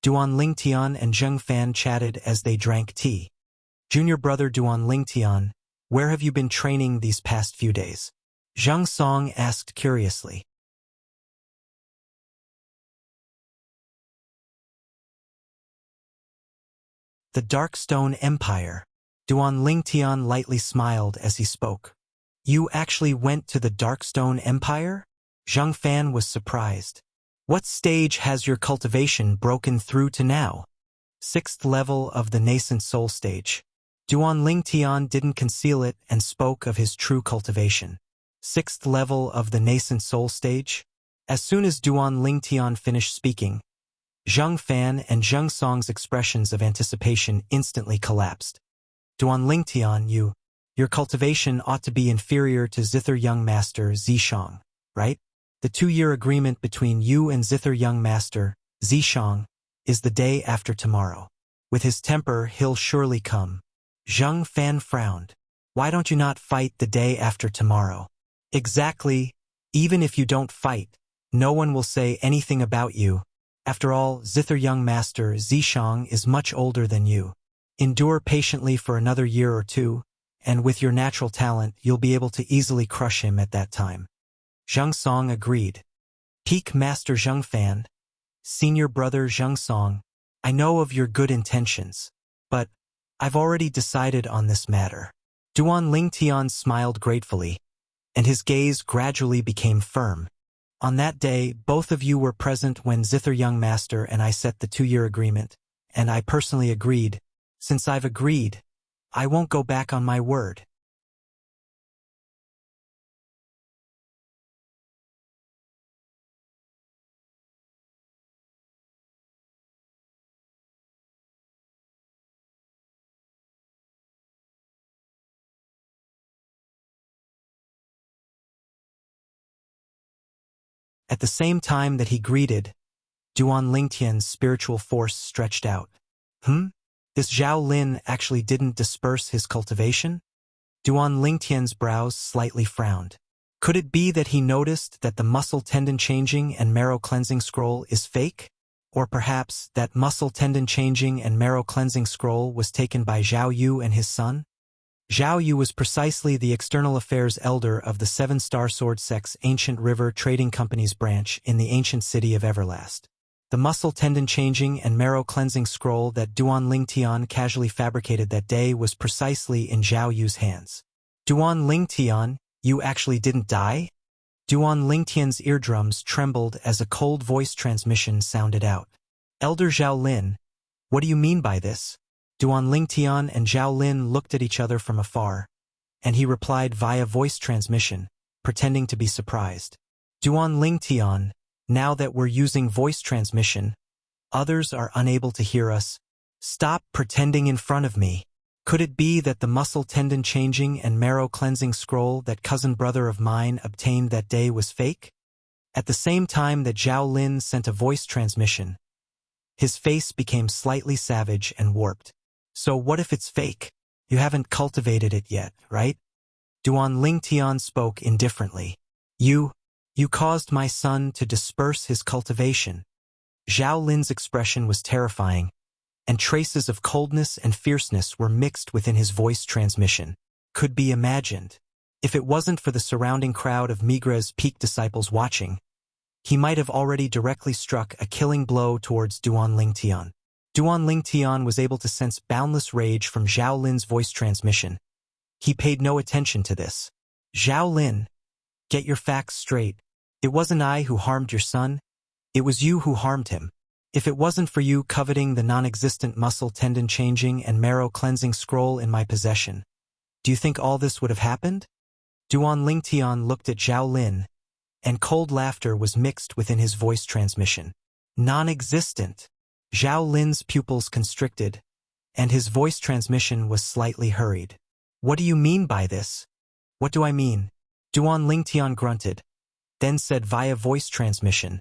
Duan Lingtian and Zhang Fan chatted as they drank tea. Junior brother Duan Lingtian, where have you been training these past few days? Zhang Song asked curiously. The Darkstone Empire. Duan Lingtian lightly smiled as he spoke. You actually went to the Darkstone Empire? Zhang Fan was surprised. What stage has your cultivation broken through to now? 6th level of the nascent soul stage. Duan Lingtian didn't conceal it and spoke of his true cultivation. 6th level of the nascent soul stage? As soon as Duan Lingtian finished speaking, Zhang Fan and Zhang Song's expressions of anticipation instantly collapsed. Duan Lingtian, your cultivation ought to be inferior to Zither Young Master Zishang, right? The 2-year agreement between you and Zither Young Master Zishang is the day after tomorrow. With his temper, he'll surely come. Zhang Fan frowned. Why don't you not fight the day after tomorrow? Exactly. Even if you don't fight, no one will say anything about you. After all, Zither Young Master Zishang is much older than you. Endure patiently for another year or two, and with your natural talent, you'll be able to easily crush him at that time. Zhang Song agreed. Peak Master Zhang Fan, Senior Brother Zhang Song, I know of your good intentions, but I've already decided on this matter. Duan Lingtian smiled gratefully, and his gaze gradually became firm. On that day, both of you were present when Zither Young Master and I set the 2-year agreement, and I personally agreed. Since I've agreed, I won't go back on my word. At the same time that he greeted, Duan Lingtian's spiritual force stretched out. This Zhao Lin actually didn't disperse his cultivation? Duan Lingtian's brows slightly frowned. Could it be that he noticed that the muscle tendon changing and marrow cleansing scroll is fake? Or perhaps that muscle tendon changing and marrow cleansing scroll was taken by Zhao Yu and his son? Zhao Yu was precisely the external affairs elder of the 7-Star Sword Sect's Ancient River Trading Company's branch in the ancient city of Everlast. The muscle tendon changing and marrow cleansing scroll that Duan Lingtian casually fabricated that day was precisely in Zhao Yu's hands. Duan Lingtian, you actually didn't die? Duan Lingtian's eardrums trembled as a cold voice transmission sounded out. Elder Zhao Lin, what do you mean by this? Duan Lingtian and Zhao Lin looked at each other from afar, and he replied via voice transmission, pretending to be surprised. Duan Lingtian, now that we're using voice transmission, others are unable to hear us. Stop pretending in front of me. Could it be that the muscle tendon changing and marrow cleansing scroll that cousin brother of mine obtained that day was fake? At the same time that Zhao Lin sent a voice transmission, his face became slightly savage and warped. So what if it's fake? You haven't cultivated it yet, right? Duan Lingtian spoke indifferently. You caused my son to disperse his cultivation. Zhao Lin's expression was terrifying, and traces of coldness and fierceness were mixed within his voice transmission. Could be imagined. If it wasn't for the surrounding crowd of Migre's peak disciples watching, he might have already directly struck a killing blow towards Duan Lingtian. Duan Lingtian was able to sense boundless rage from Zhao Lin's voice transmission. He paid no attention to this. Zhao Lin, get your facts straight. It wasn't I who harmed your son. It was you who harmed him. If it wasn't for you coveting the non-existent muscle tendon changing and marrow cleansing scroll in my possession, do you think all this would have happened? Duan Lingtian looked at Zhao Lin, and cold laughter was mixed within his voice transmission. Non-existent. Zhao Lin's pupils constricted, and his voice transmission was slightly hurried. What do you mean by this? What do I mean? Duan Lingtian grunted, then said via voice transmission.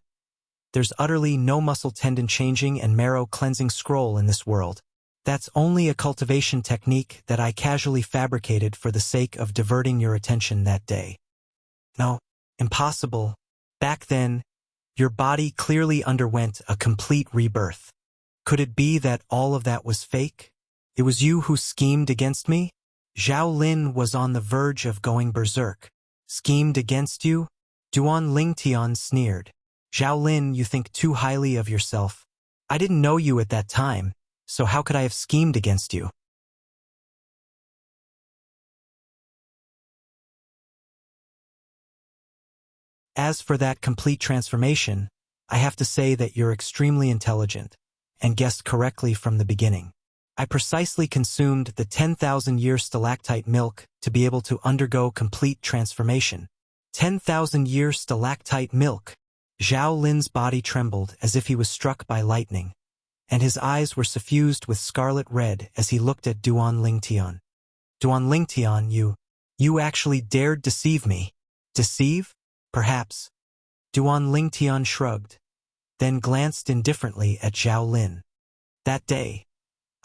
There's utterly no muscle tendon changing and marrow cleansing scroll in this world. That's only a cultivation technique that I casually fabricated for the sake of diverting your attention that day. No, impossible. Back then, your body clearly underwent a complete rebirth. Could it be that all of that was fake? It was you who schemed against me? Zhao Lin was on the verge of going berserk. Schemed against you? Duan Lingtian sneered. Zhao Lin, you think too highly of yourself. I didn't know you at that time, so how could I have schemed against you? As for that complete transformation, I have to say that you're extremely intelligent, and guessed correctly from the beginning. I precisely consumed the 10,000-year stalactite milk to be able to undergo complete transformation. 10,000-year stalactite milk. Zhao Lin's body trembled as if he was struck by lightning, and his eyes were suffused with scarlet red as he looked at Duan Lingtian. Duan Lingtian, you actually dared deceive me. Deceive? Perhaps. Duan Lingtian shrugged, then glanced indifferently at Zhao Lin. That day,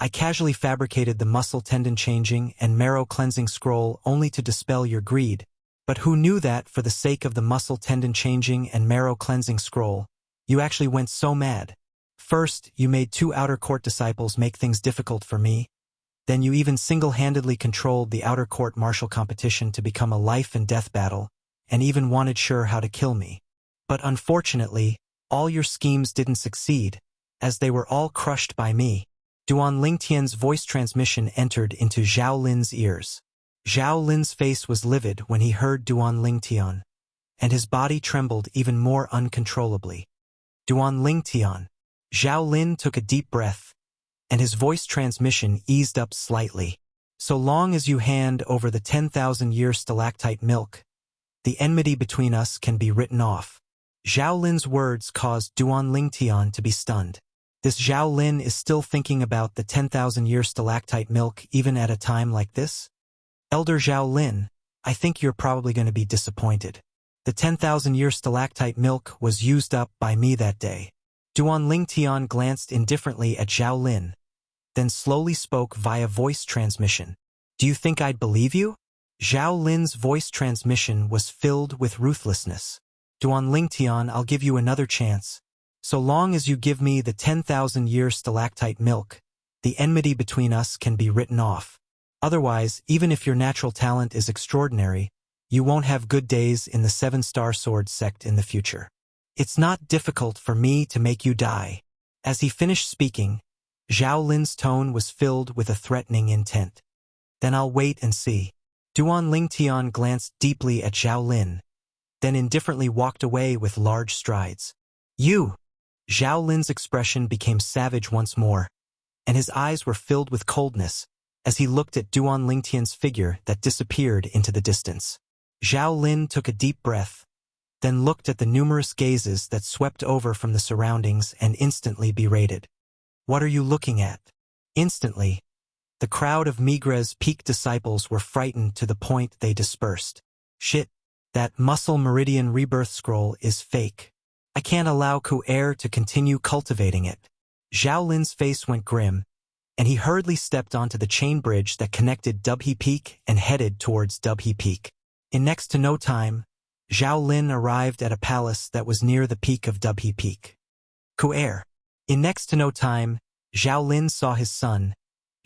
I casually fabricated the muscle tendon changing and marrow cleansing scroll only to dispel your greed. But who knew that for the sake of the muscle tendon changing and marrow cleansing scroll, you actually went so mad? First, you made 2 outer court disciples make things difficult for me. Then you even single-handedly controlled the outer court martial competition to become a life and death battle, and even wanted sure how to kill me. But unfortunately, all your schemes didn't succeed, as they were all crushed by me. Duan Lingtian's voice transmission entered into Zhao Lin's ears. Zhao Lin's face was livid when he heard Duan Lingtian, and his body trembled even more uncontrollably. Duan Lingtian. Zhao Lin took a deep breath, and his voice transmission eased up slightly. So long as you hand over the 10,000-year stalactite milk, the enmity between us can be written off. Zhao Lin's words caused Duan Lingtian to be stunned. This Zhao Lin is still thinking about the 10,000-year stalactite milk even at a time like this? Elder Zhao Lin, I think you're probably going to be disappointed. The 10,000-year stalactite milk was used up by me that day. Duan Lingtian glanced indifferently at Zhao Lin, then slowly spoke via voice transmission. Do you think I'd believe you? Zhao Lin's voice transmission was filled with ruthlessness. Duan Lingtian, I'll give you another chance. So long as you give me the 10,000-year stalactite milk, the enmity between us can be written off. Otherwise, even if your natural talent is extraordinary, you won't have good days in the 7-star sword sect in the future. It's not difficult for me to make you die. As he finished speaking, Zhao Lin's tone was filled with a threatening intent. Then I'll wait and see. Duan Lingtian glanced deeply at Zhao Lin, then indifferently walked away with large strides. You! Zhao Lin's expression became savage once more, and his eyes were filled with coldness as he looked at Duan Lingtian's figure that disappeared into the distance. Zhao Lin took a deep breath, then looked at the numerous gazes that swept over from the surroundings and instantly berated. What are you looking at? Instantly, the crowd of Migre's peak disciples were frightened to the point they dispersed. Shit, that muscle meridian rebirth scroll is fake. I can't allow Ku'er to continue cultivating it. Zhao Lin's face went grim, and he hurriedly stepped onto the chain bridge that connected Dubhe Peak and headed towards Dubhe Peak. In next to no time, Zhao Lin arrived at a palace that was near the peak of Dubhe Peak. Ku'er. In next to no time, Zhao Lin saw his son,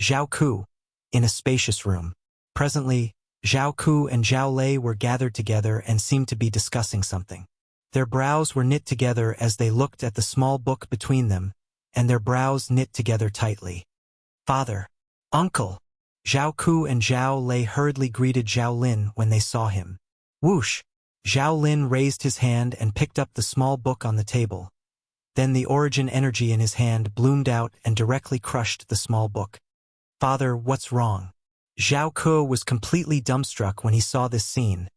Zhao Ku, in a spacious room. Presently, Zhao Ku and Zhao Lei were gathered together and seemed to be discussing something. Their brows were knit together as they looked at the small book between them, and their brows knit together tightly. Father. Uncle. Zhao Ku and Zhao Lei hurriedly greeted Zhao Lin when they saw him. Whoosh! Zhao Lin raised his hand and picked up the small book on the table, Then the origin energy in his hand bloomed out and directly crushed the small book. "Father, what's wrong?" Zhao Ke was completely dumbstruck when he saw this scene.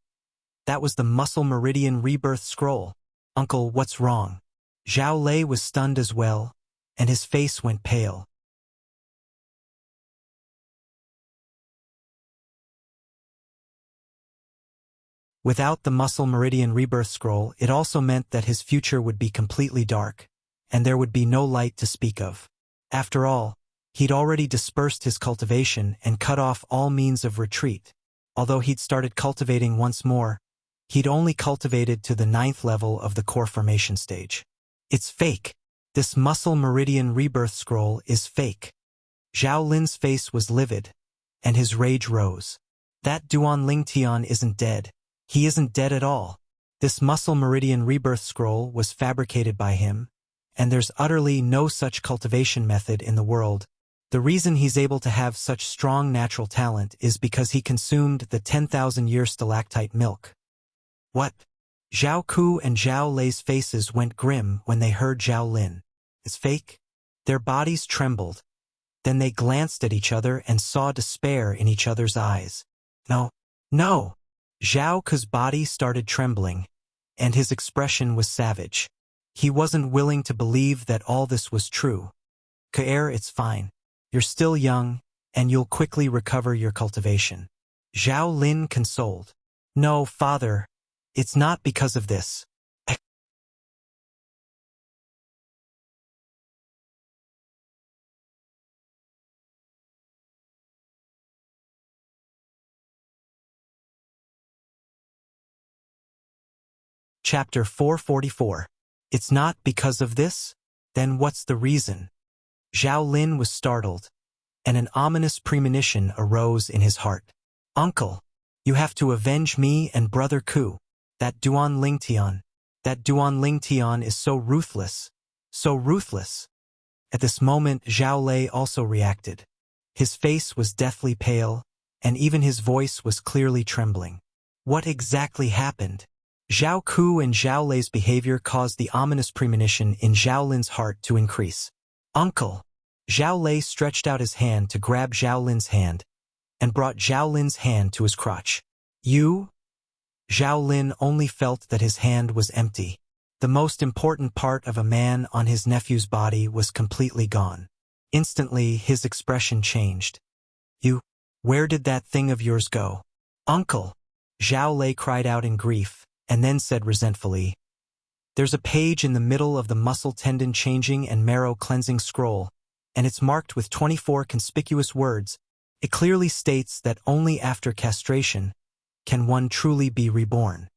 That was the Muscle Meridian Rebirth Scroll. "Uncle, what's wrong?" Zhao Lei was stunned as well, and his face went pale. Without the Muscle Meridian Rebirth Scroll, it also meant that his future would be completely dark, and there would be no light to speak of. After all, he'd already dispersed his cultivation and cut off all means of retreat. Although he'd started cultivating once more, he'd only cultivated to the 9th level of the core formation stage. It's fake. This Muscle Meridian Rebirth Scroll is fake. Zhao Lin's face was livid, and his rage rose. That Duan Lingtian isn't dead. He isn't dead at all. This Muscle Meridian Rebirth Scroll was fabricated by him, and there's utterly no such cultivation method in the world. The reason he's able to have such strong natural talent is because he consumed the 10,000-year stalactite milk. What? Zhao Ku and Zhao Lei's faces went grim when they heard Zhao Lin. It's fake? Their bodies trembled. Then they glanced at each other and saw despair in each other's eyes. No, no! Zhao Ke's body started trembling, and his expression was savage. He wasn't willing to believe that all this was true. "Ke, it's fine. You're still young, and you'll quickly recover your cultivation." Zhao Lin consoled. "No, father, it's not because of this." Chapter 444. It's not because of this? Then what's the reason? Zhao Lin was startled, and an ominous premonition arose in his heart. "Uncle, you have to avenge me and Brother Ku. That Duan Lingtian. That Duan Lingtian is so ruthless. So ruthless." At this moment, Zhao Lei also reacted. His face was deathly pale, and even his voice was clearly trembling. What exactly happened? Zhao Ku and Zhao Lei's behavior caused the ominous premonition in Zhao Lin's heart to increase. "Uncle!" Zhao Lei stretched out his hand to grab Zhao Lin's hand, and brought Zhao Lin's hand to his crotch. "You?" Zhao Lin only felt that his hand was empty. The most important part of a man on his nephew's body was completely gone. Instantly, his expression changed. "You? Where did that thing of yours go?" "Uncle!" Zhao Lei cried out in grief, and then said resentfully, "There's a page in the middle of the muscle tendon changing and marrow cleansing scroll, and it's marked with 24 conspicuous words. It clearly states that only after castration can one truly be reborn.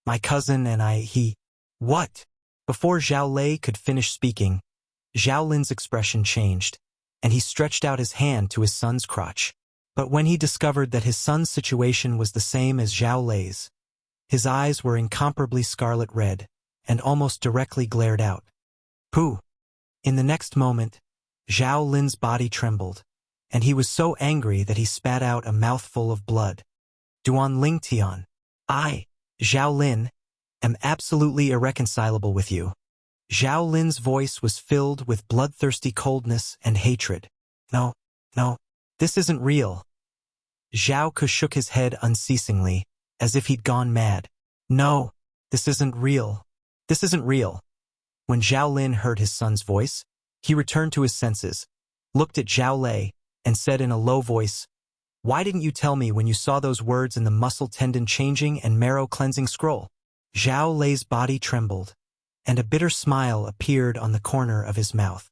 My cousin and he... What?" Before Zhao Lei could finish speaking, Zhao Lin's expression changed, and he stretched out his hand to his son's crotch. But when he discovered that his son's situation was the same as Zhao Lei's, his eyes were incomparably scarlet red, and almost directly glared out. "Pooh!" In the next moment, Zhao Lin's body trembled, and he was so angry that he spat out a mouthful of blood. "Duan Lingtian, I, Zhao Lin, am absolutely irreconcilable with you." Zhao Lin's voice was filled with bloodthirsty coldness and hatred. No, this isn't real." Zhao Ke shook his head unceasingly, as if he'd gone mad. "No, this isn't real. This isn't real." When Zhao Lin heard his son's voice, he returned to his senses, looked at Zhao Lei, and said in a low voice, "Why didn't you tell me when you saw those words in the muscle tendon changing and marrow cleansing scroll?" Zhao Lei's body trembled, and a bitter smile appeared on the corner of his mouth.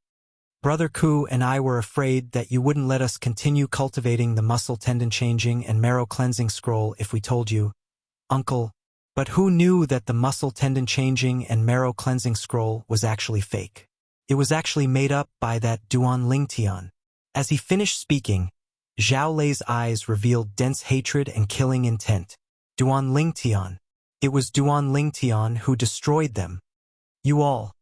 "Brother Ku and I were afraid that you wouldn't let us continue cultivating the muscle tendon changing and marrow cleansing scroll if we told you, Uncle. But who knew that the muscle tendon changing and marrow cleansing scroll was actually fake? It was actually made up by that Duan Lingtian." As he finished speaking, Zhao Lei's eyes revealed dense hatred and killing intent. Duan Lingtian. It was Duan Lingtian who destroyed them. You all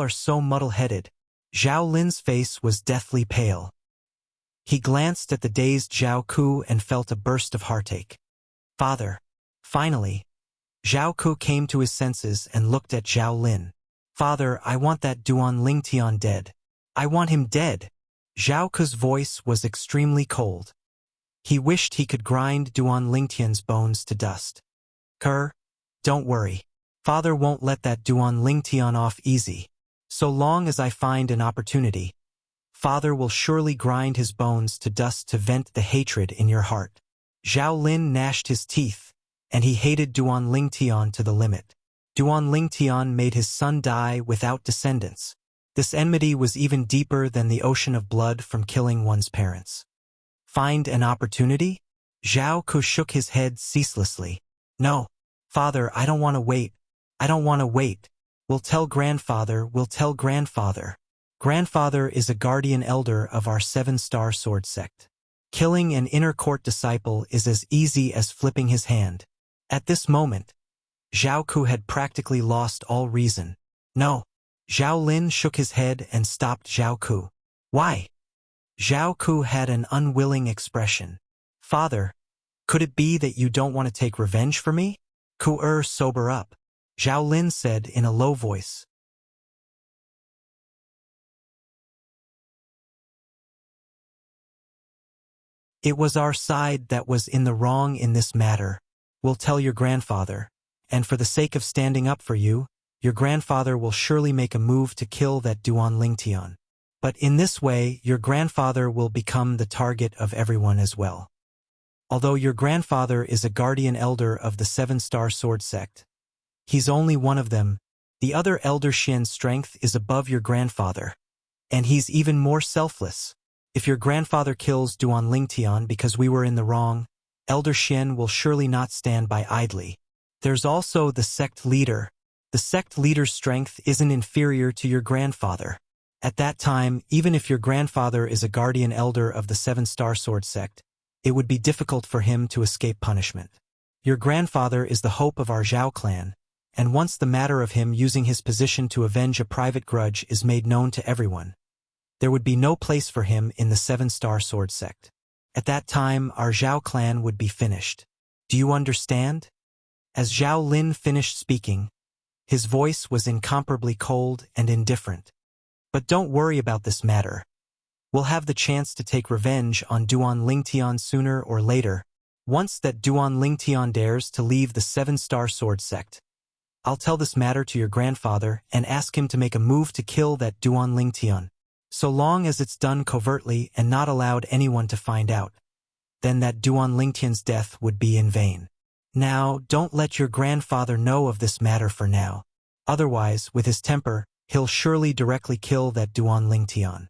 are so muddle-headed." Zhao Lin's face was deathly pale. He glanced at the dazed Zhao Ku and felt a burst of heartache. "Father, finally, Zhao Ku came to his senses and looked at Zhao Lin. "Father, I want that Duan Lingtian dead. I want him dead." Zhao Ku's voice was extremely cold. He wished he could grind Duan Lingtian's bones to dust. "Kerr, don't worry. Father won't let that Duan Lingtian off easy. So long as I find an opportunity, Father will surely grind his bones to dust to vent the hatred in your heart." Zhao Lin gnashed his teeth, and he hated Duan Lingtian to the limit. Duan Lingtian made his son die without descendants. This enmity was even deeper than the ocean of blood from killing one's parents. Find an opportunity? Zhao Ku shook his head ceaselessly. "No, Father, I don't want to wait. I don't want to wait. We'll tell Grandfather, we'll tell Grandfather. Grandfather is a guardian elder of our 7-star sword sect. Killing an inner court disciple is as easy as flipping his hand." At this moment, Zhao Ku had practically lost all reason. "No." Zhao Lin shook his head and stopped Zhao Ku. "Why?" Zhao Ku had an unwilling expression. "Father, could it be that you don't want to take revenge for me?" "Ku sober up," Zhao Lin said in a low voice. "It was our side that was in the wrong in this matter. We'll tell your grandfather, and for the sake of standing up for you, your grandfather will surely make a move to kill that Duan Lingtian. But in this way, your grandfather will become the target of everyone as well. Although your grandfather is a guardian elder of the 7-star sword sect, he's only one of them. The other elder Xian's strength is above your grandfather, and he's even more selfless. If your grandfather kills Duan Lingtian because we were in the wrong, Elder Xian will surely not stand by idly. There's also the sect leader. The sect leader's strength isn't inferior to your grandfather. At that time, even if your grandfather is a guardian elder of the 7-star sword sect, it would be difficult for him to escape punishment. Your grandfather is the hope of our Zhao clan, and once the matter of him using his position to avenge a private grudge is made known to everyone, there would be no place for him in the 7-star sword sect. At that time, our Zhao clan would be finished. Do you understand?" As Zhao Lin finished speaking, his voice was incomparably cold and indifferent. "But don't worry about this matter. We'll have the chance to take revenge on Duan Lingtian sooner or later. Once that Duan Lingtian dares to leave the 7-star sword sect, I'll tell this matter to your grandfather and ask him to make a move to kill that Duan Lingtian. So long as it's done covertly and not allowed anyone to find out, then that Duan Lingtian's death would be in vain. Now, don't let your grandfather know of this matter for now. Otherwise, with his temper, he'll surely directly kill that Duan Lingtian."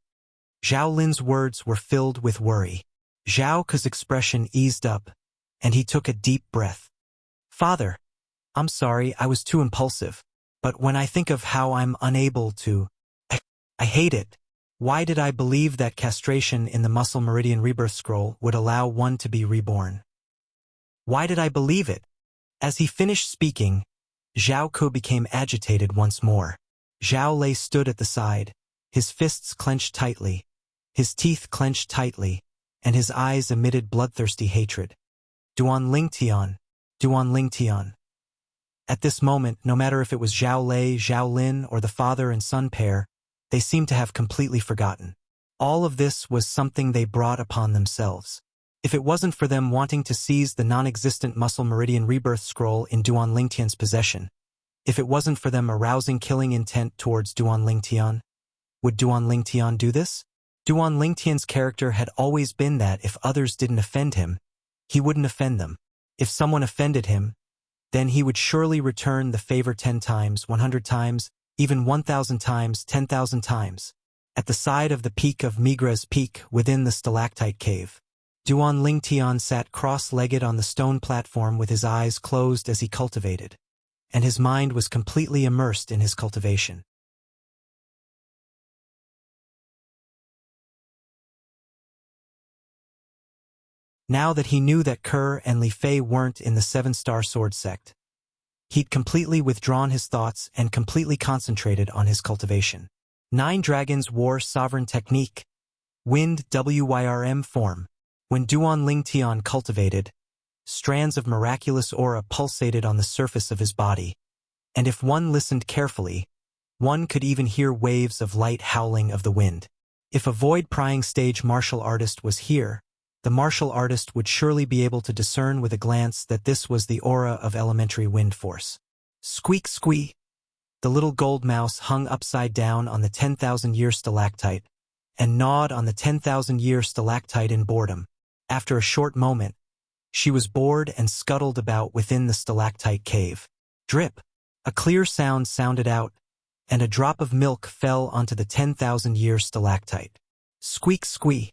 Zhao Lin's words were filled with worry. Zhao Ku's expression eased up, and he took a deep breath. "Father, I'm sorry I was too impulsive, but when I think of how I'm unable to... I hate it. Why did I believe that castration in the Muscle Meridian Rebirth Scroll would allow one to be reborn? Why did I believe it?" As he finished speaking, Zhao Ku became agitated once more. Zhao Lei stood at the side, his fists clenched tightly, his teeth clenched tightly, and his eyes emitted bloodthirsty hatred. Duan Lingtian, Duan Lingtian. At this moment, no matter if it was Zhao Lei, Zhao Lin, or the father and son pair, they seemed to have completely forgotten. All of this was something they brought upon themselves. If it wasn't for them wanting to seize the non-existent Muscle Meridian Rebirth Scroll in Duan Lingtian's possession, if it wasn't for them arousing killing intent towards Duan Lingtian, would Duan Lingtian do this? Duan Lingtian's character had always been that if others didn't offend him, he wouldn't offend them. If someone offended him, then he would surely return the favor 10 times, 100 times, even 1,000 times, 10,000 times. At the side of the peak of Migra's peak within the stalactite cave, Duan Lingtian sat cross-legged on the stone platform with his eyes closed as he cultivated, and his mind was completely immersed in his cultivation. Now that he knew that Kerr and Li Fei weren't in the 7-star sword sect, he'd completely withdrawn his thoughts and completely concentrated on his cultivation. 9 Dragons War Sovereign Technique. Wind WYRM form. When Duan Lingtian cultivated, Strands of miraculous aura pulsated on the surface of his body, and if one listened carefully, one could even hear waves of light howling of the wind. If a void-prying stage martial artist was here, the martial artist would surely be able to discern with a glance that this was the aura of elementary wind force. Squeak squee! The little gold mouse hung upside down on the 10,000-year stalactite and gnawed on the 10,000-year stalactite in boredom. After a short moment, she was bored and scuttled about within the stalactite cave. Drip! A clear sound sounded out, and a drop of milk fell onto the 10,000-year stalactite. Squeak squee!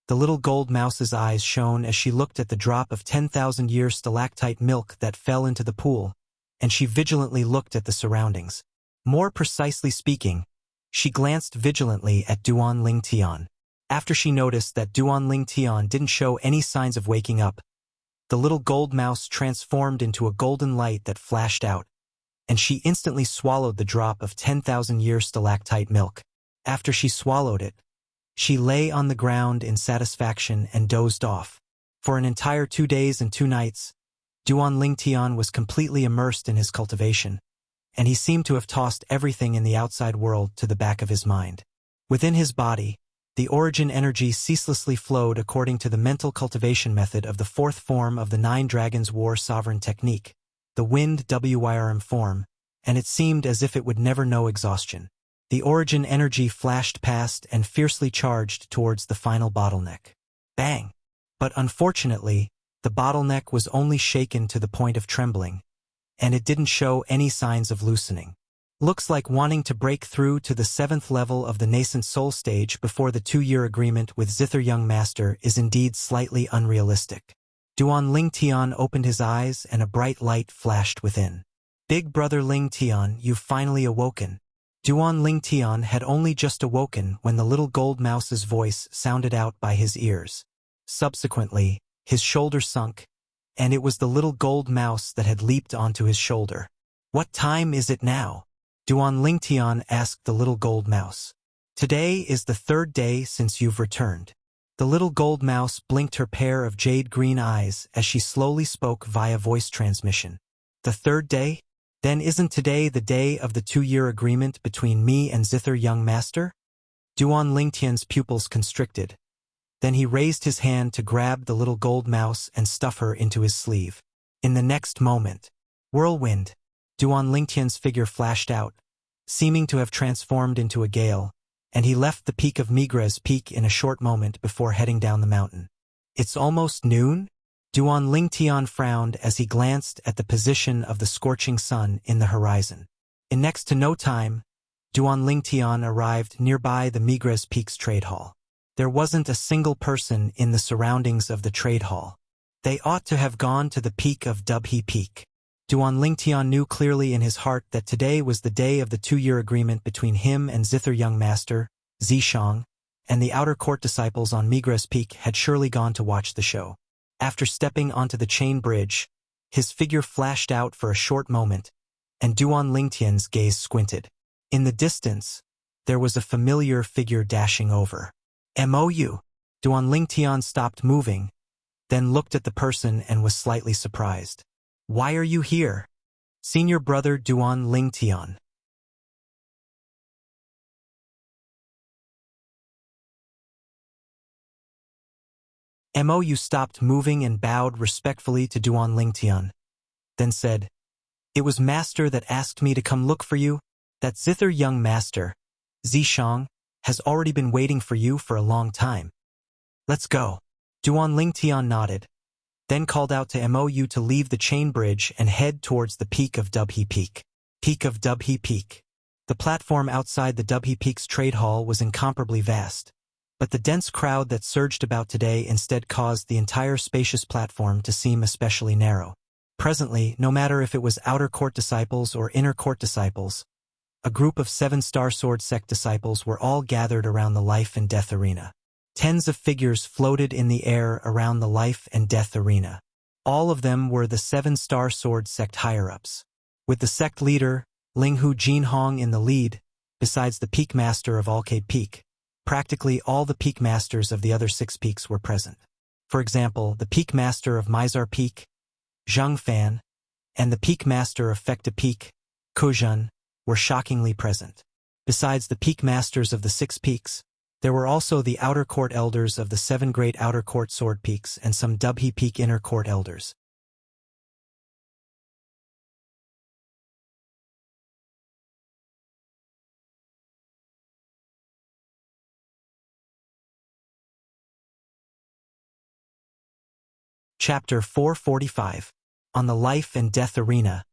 The little gold mouse's eyes shone as she looked at the drop of 10,000-year stalactite milk that fell into the pool, and she vigilantly looked at the surroundings. More precisely speaking, she glanced vigilantly at Duan Ling Tian. After she noticed that Duan Ling Tian didn't show any signs of waking up, the little gold mouse transformed into a golden light that flashed out, and she instantly swallowed the drop of 10,000-year stalactite milk. After she swallowed it, she lay on the ground in satisfaction and dozed off. For an entire 2 days and 2 nights, Duan Ling Tian was completely immersed in his cultivation, and he seemed to have tossed everything in the outside world to the back of his mind. Within his body, the origin energy ceaselessly flowed according to the mental cultivation method of the 4th form of the 9 Dragons War Sovereign technique, the Wind WYRM form, and it seemed as if it would never know exhaustion. The origin energy flashed past and fiercely charged towards the final bottleneck. Bang! But unfortunately, the bottleneck was only shaken to the point of trembling, and it didn't show any signs of loosening. Looks like wanting to break through to the 7th level of the nascent soul stage before the 2-year agreement with Zither Young Master is indeed slightly unrealistic. Duan Ling Tian opened his eyes and a bright light flashed within. Big brother Ling Tian, you've finally awoken. Duan Ling Tian had only just awoken when the little gold mouse's voice sounded out by his ears. Subsequently, his shoulder sunk, and it was the little gold mouse that had leaped onto his shoulder. What time is it now? Duan Ling Tian asked the little gold mouse. Today is the 3rd day since you've returned. The little gold mouse blinked her pair of jade-green eyes as she slowly spoke via voice transmission. The 3rd day? Then isn't today the day of the 2-year agreement between me and Zither Young Master? Duan Ling Tian's pupils constricted. Then he raised his hand to grab the little gold mouse and stuff her into his sleeve. In the next moment, whirlwind, Duan Ling Tian's figure flashed out, seeming to have transformed into a gale, and he left the peak of Migres Peak in a short moment before heading down the mountain. It's almost noon? Duan Ling Tian frowned as he glanced at the position of the scorching sun in the horizon. In next to no time, Duan Ling Tian arrived nearby the Migres Peak's trade hall. There wasn't a single person in the surroundings of the trade hall. They ought to have gone to the peak of Dubhe Peak. Duan Ling Tian knew clearly in his heart that today was the day of the 2-year agreement between him and Zither Young Master, Zishang, and the outer court disciples on Migres Peak had surely gone to watch the show. After stepping onto the chain bridge, his figure flashed out for a short moment, and Duan Ling Tian's gaze squinted. In the distance, there was a familiar figure dashing over. "MOU." Duan Ling Tian stopped moving, then looked at the person and was slightly surprised. "Why are you here?" "Senior brother Duan Ling Tian." MOU stopped moving and bowed respectfully to Duan Ling Tian, then said, "It was Master that asked me to come look for you. That Zither Young Master, Zishang, has already been waiting for you for a long time. Let's go." Duan Ling Tian nodded, then called out to MOU to leave the chain bridge and head towards the peak of Dubhe Peak. Peak of Dubhe Peak. The platform outside the Dubhe Peak's trade hall was incomparably vast, but the dense crowd that surged about today instead caused the entire spacious platform to seem especially narrow. Presently, no matter if it was outer court disciples or inner court disciples, a group of 7 Star Sword sect disciples were all gathered around the life and death arena. Tens of figures floated in the air around the life and death arena. All of them were the 7 Star Sword sect higher-ups, with the sect leader, Linghu Jinhong, in the lead, besides the peak master of Alcade Peak. Practically all the peak masters of the other 6 peaks were present. For example, the peak master of Mizar Peak, Zhang Fan, and the peak master of Fekta Peak, Kojun, were shockingly present. Besides the peak masters of the 6 peaks, there were also the outer court elders of the 7 great outer court sword peaks and some Dubhe Peak inner court elders. Chapter 445. On the Life and Death Arena.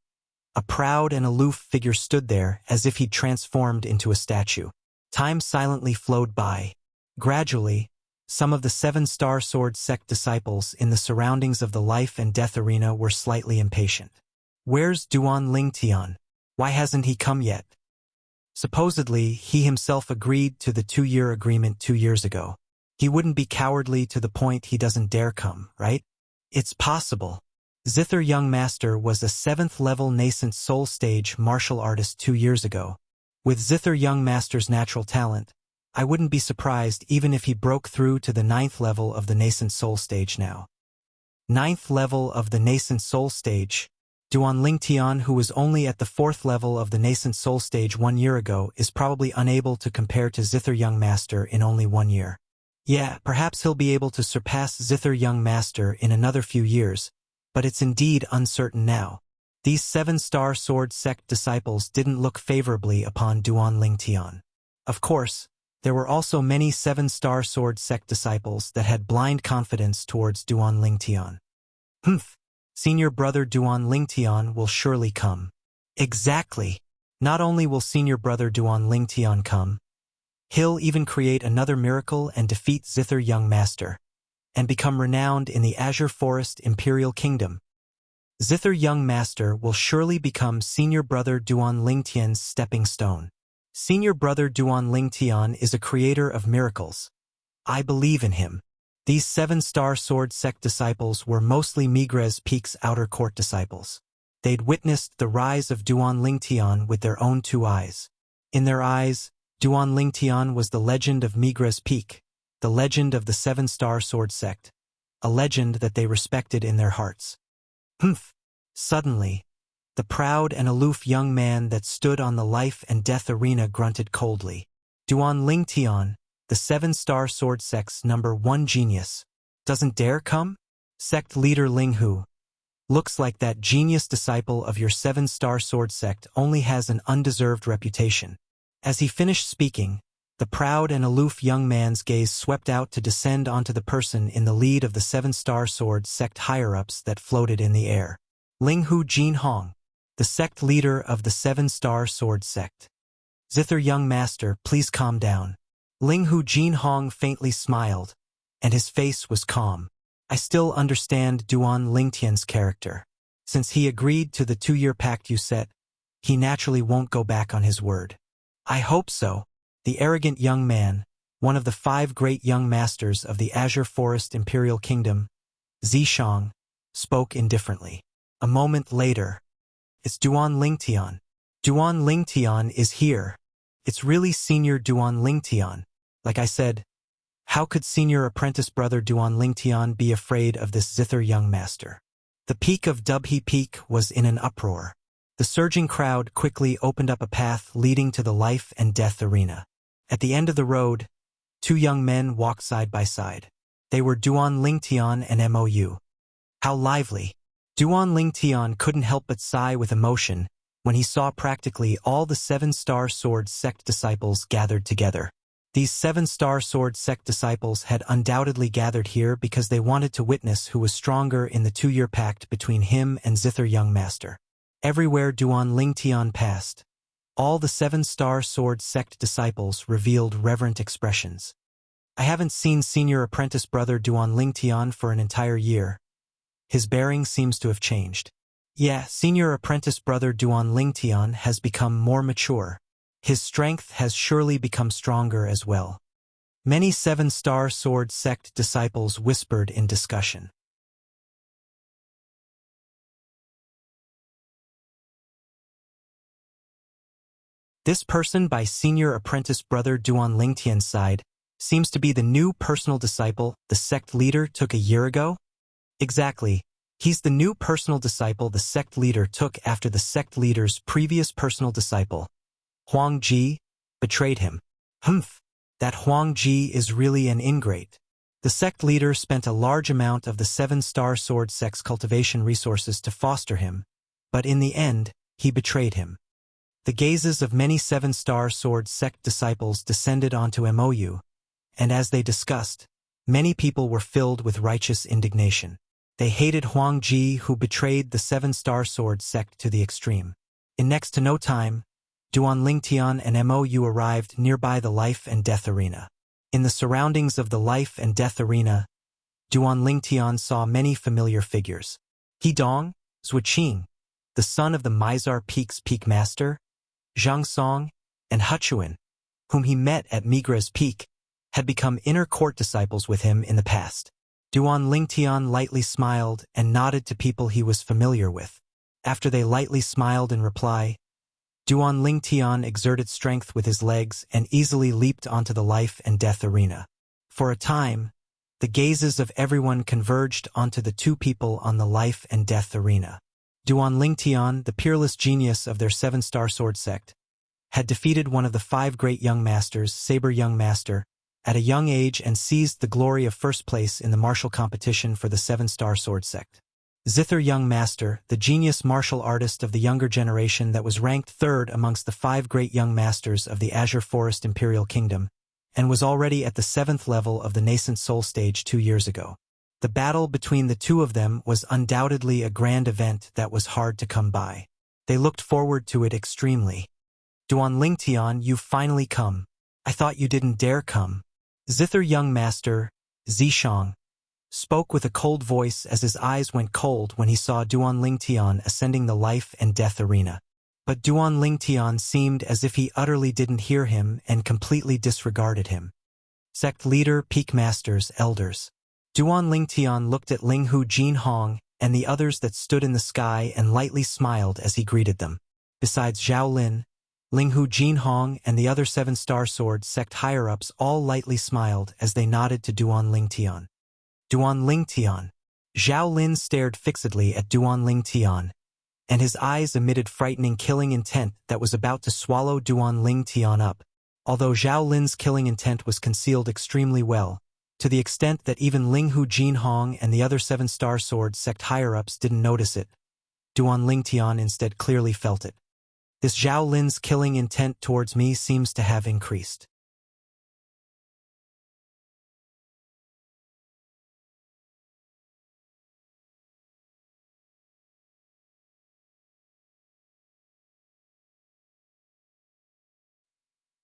A proud and aloof figure stood there as if he'd transformed into a statue. Time silently flowed by. Gradually, some of the 7-star sword sect disciples in the surroundings of the life and death arena were slightly impatient. Where's Duan Lingtian? Why hasn't he come yet? Supposedly, he himself agreed to the 2-year agreement 2 years ago. He wouldn't be cowardly to the point he doesn't dare come, right? It's possible. Zither Young Master was a 7th-level nascent soul stage martial artist 2 years ago. With Zither Young Master's natural talent, I wouldn't be surprised even if he broke through to the 9th level of the nascent soul stage now. 9th level of the nascent soul stage. Duan Lingtian, who was only at the 4th level of the nascent soul stage 1 year ago, is probably unable to compare to Zither Young Master in only 1 year. Yeah, perhaps he'll be able to surpass Zither Young Master in another few years, but it's indeed uncertain now. These 7-star sword sect disciples didn't look favorably upon Duan Lingtian. Of course, there were also many 7-star sword sect disciples that had blind confidence towards Duan Lingtian. Senior brother Duan Lingtian will surely come. Exactly. Not only will senior brother Duan Lingtian come, he'll even create another miracle and defeat Zither Young Master, and become renowned in the Azure Forest Imperial Kingdom. Zither Young Master will surely become senior brother Duan Lingtian's stepping stone. Senior brother Duan Lingtian is a creator of miracles. I believe in him. These 7-star sword sect disciples were mostly Migres Peak's outer court disciples. They'd witnessed the rise of Duan Lingtian with their own 2 eyes. In their eyes, Duan Lingtian was the legend of Migres Peak, the legend of the 7-star sword sect, a legend that they respected in their hearts. Suddenly, the proud and aloof young man that stood on the life and death arena grunted coldly. Duan Lingtian, the 7-star sword sect's #1 genius, doesn't dare come? Sect leader Linghu. Looks like that genius disciple of your 7-star sword sect only has an undeserved reputation. As he finished speaking, the proud and aloof young man's gaze swept out to descend onto the person in the lead of the 7-star sword sect higher-ups that floated in the air. Linghu Jinhong, the sect leader of the 7-star sword sect. Zither Young Master, please calm down. Linghu Jinhong faintly smiled, and his face was calm. I still understand Duan Lingtian's character. Since he agreed to the 2-year pact you set, he naturally won't go back on his word. I hope so. The arrogant young man, one of the 5 great young masters of the Azure Forest Imperial Kingdom, Zishang, spoke indifferently. A moment later, it's Duan Lingtian. Duan Lingtian is here. It's really senior Duan Lingtian. Like I said, how could senior apprentice brother Duan Lingtian be afraid of this Zither Young Master? The peak of Dubhe Peak was in an uproar. The surging crowd quickly opened up a path leading to the life and death arena. At the end of the road, 2 young men walked side by side. They were Duan Lingtian and Mou. How lively! Duan Lingtian couldn't help but sigh with emotion when he saw practically all the 7-star sword sect disciples gathered together. These 7-star sword sect disciples had undoubtedly gathered here because they wanted to witness who was stronger in the 2-year pact between him and Zither Young Master. Everywhere Duan Lingtian passed, all the 7-star sword sect disciples revealed reverent expressions. I haven't seen senior apprentice brother Duan Lingtian for an entire year. His bearing seems to have changed. Yeah, senior apprentice brother Duan Lingtian has become more mature. His strength has surely become stronger as well. Many 7-star sword sect disciples whispered in discussion. This person by senior apprentice brother Duan Lingtian's side seems to be the new personal disciple the sect leader took a year ago? Exactly. He's the new personal disciple the sect leader took after the sect leader's previous personal disciple, Huang Ji, betrayed him. Humph, that Huang Ji is really an ingrate. The sect leader spent a large amount of the 7-star sword sect's cultivation resources to foster him, but in the end, he betrayed him. The gazes of many 7-star sword sect disciples descended onto Mou, and as they discussed, many people were filled with righteous indignation. They hated Huang Ji, who betrayed the 7-star sword sect to the extreme. In next to no time, Duan Lingtian and Mou arrived nearby the life and death arena. In the surroundings of the life and death arena, Duan Lingtian saw many familiar figures. He Dong, Zuoqing, the son of the Mizar Peak's peak master, Zhang Song, and Huchuan, whom he met at Migra's peak, had become inner court disciples with him in the past. Duan Lingtian lightly smiled and nodded to people he was familiar with. After they lightly smiled in reply, Duan Lingtian exerted strength with his legs and easily leaped onto the life and death arena. For a time, the gazes of everyone converged onto the two people on the life and death arena. Duan Lingtian, the peerless genius of their 7-star sword sect, had defeated one of the 5 great young masters, Saber Young Master, at a young age and seized the glory of first place in the martial competition for the 7-star sword sect. Zither Young Master, the genius martial artist of the younger generation that was ranked 3rd amongst the 5 great young masters of the Azure Forest Imperial Kingdom, and was already at the 7th level of the nascent soul stage 2 years ago. The battle between the two of them was undoubtedly a grand event that was hard to come by. They looked forward to it extremely. Duan Lingtian, you've finally come. I thought you didn't dare come. Zither Young Master, Zishang, spoke with a cold voice as his eyes went cold when he saw Duan Lingtian ascending the life and death arena. But Duan Lingtian seemed as if he utterly didn't hear him and completely disregarded him. Sect leader, peak masters, elders. Duan Lingtian looked at Linghu Jinhong and the others that stood in the sky and lightly smiled as he greeted them. Besides Zhao Lin, Linghu Jinhong and the other 7-star sword sect higher-ups all lightly smiled as they nodded to Duan Lingtian. Duan Lingtian. Zhao Lin stared fixedly at Duan Lingtian, and his eyes emitted frightening killing intent that was about to swallow Duan Lingtian up. Although Zhao Lin's killing intent was concealed extremely well, to the extent that even Linghu Jinhong and the other 7-star sword sect higher-ups didn't notice it, Duan Lingtian instead clearly felt it. This Zhao Lin's killing intent towards me seems to have increased.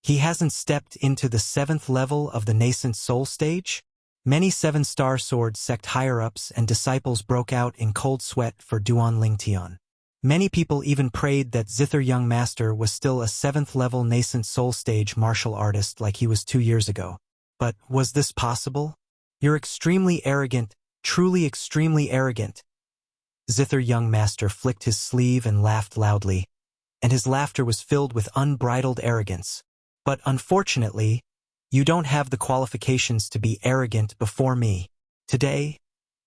He hasn't stepped into the 7th level of the nascent soul stage? Many 7-star sword sect higher-ups and disciples broke out in cold sweat for Duan Lingtian. Many people even prayed that Zither Young Master was still a 7th level nascent soul stage martial artist like he was 2 years ago. But was this possible? You're extremely arrogant, truly extremely arrogant. Zither Young Master flicked his sleeve and laughed loudly, and his laughter was filled with unbridled arrogance. But unfortunately, you don't have the qualifications to be arrogant before me. Today,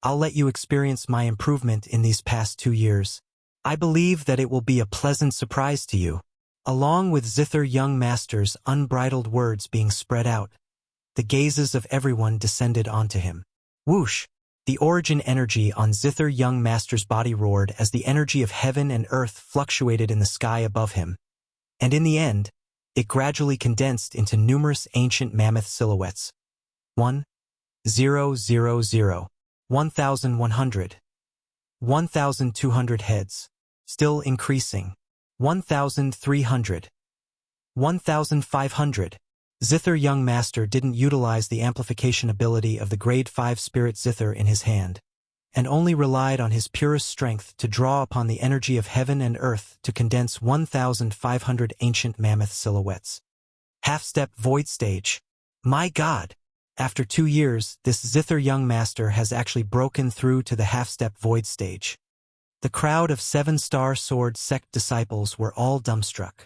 I'll let you experience my improvement in these past 2 years. I believe that it will be a pleasant surprise to you. Along with Zither Young Master's unbridled words being spread out, the gazes of everyone descended onto him. Whoosh! The origin energy on Zither Young Master's body roared as the energy of heaven and earth fluctuated in the sky above him, and in the end, it gradually condensed into numerous ancient mammoth silhouettes. 1, 0, 0, 0, 1,100, 1,200 heads, still increasing, 1,300, 1,500. Zither Young Master didn't utilize the amplification ability of the Grade 5 Spirit Zither in his hand, and only relied on his purest strength to draw upon the energy of heaven and earth to condense 1,500 ancient mammoth silhouettes. Half-step void stage. My God! After 2 years, this Zither Young Master has actually broken through to the half-step void stage. The crowd of 7-star sword sect disciples were all dumbstruck.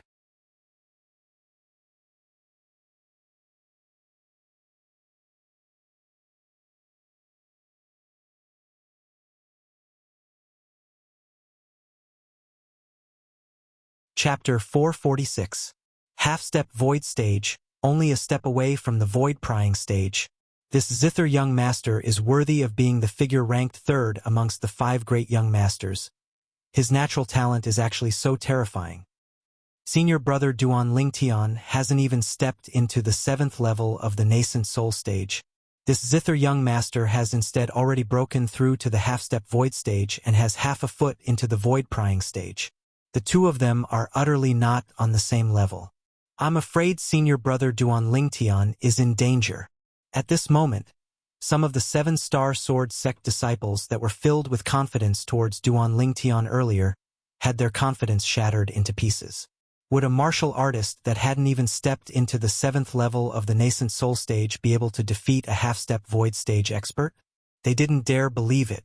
Chapter 446. Half-step void stage, only a step away from the void prying stage. This zither young master is worthy of being the figure ranked third amongst the 5 great young masters. His natural talent is actually so terrifying. Senior brother Duan Lingtian hasn't even stepped into the 7th level of the nascent soul stage. This zither young master has instead already broken through to the half-step void stage and has half a foot into the void prying stage. The two of them are utterly not on the same level. I'm afraid senior brother Duan Lingtian is in danger. At this moment, some of the 7-star sword sect disciples that were filled with confidence towards Duan Lingtian earlier had their confidence shattered into pieces. Would a martial artist that hadn't even stepped into the 7th level of the nascent soul stage be able to defeat a half-step void stage expert? They didn't dare believe it.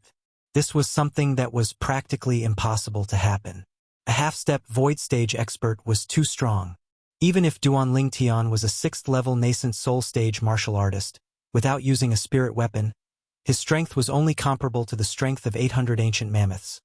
This was something that was practically impossible to happen. A half-step void stage expert was too strong. Even if Duan Lingtian was a 6th-level nascent soul stage martial artist, without using a spirit weapon, his strength was only comparable to the strength of 800 ancient mammoths.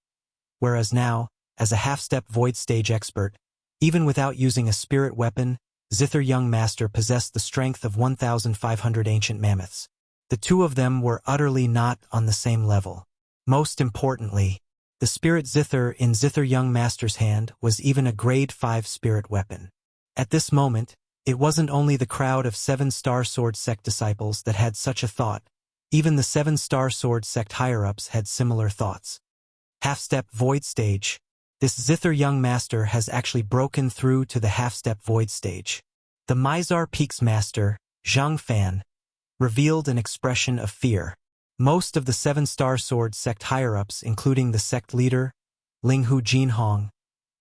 Whereas now, as a half-step void stage expert, even without using a spirit weapon, Zither Young Master possessed the strength of 1,500 ancient mammoths. The two of them were utterly not on the same level. Most importantly, the spirit Zither in Zither Young Master's hand was even a grade 5 spirit weapon. At this moment, it wasn't only the crowd of 7-star sword sect disciples that had such a thought. Even the 7-star sword sect higher-ups had similar thoughts. Half-step void stage. This Zither Young Master has actually broken through to the half-step void stage. The Mizar Peaks Master, Zhang Fan, revealed an expression of fear. Most of the 7-star sword sect higher-ups, including the sect leader, Linghu Jinhong,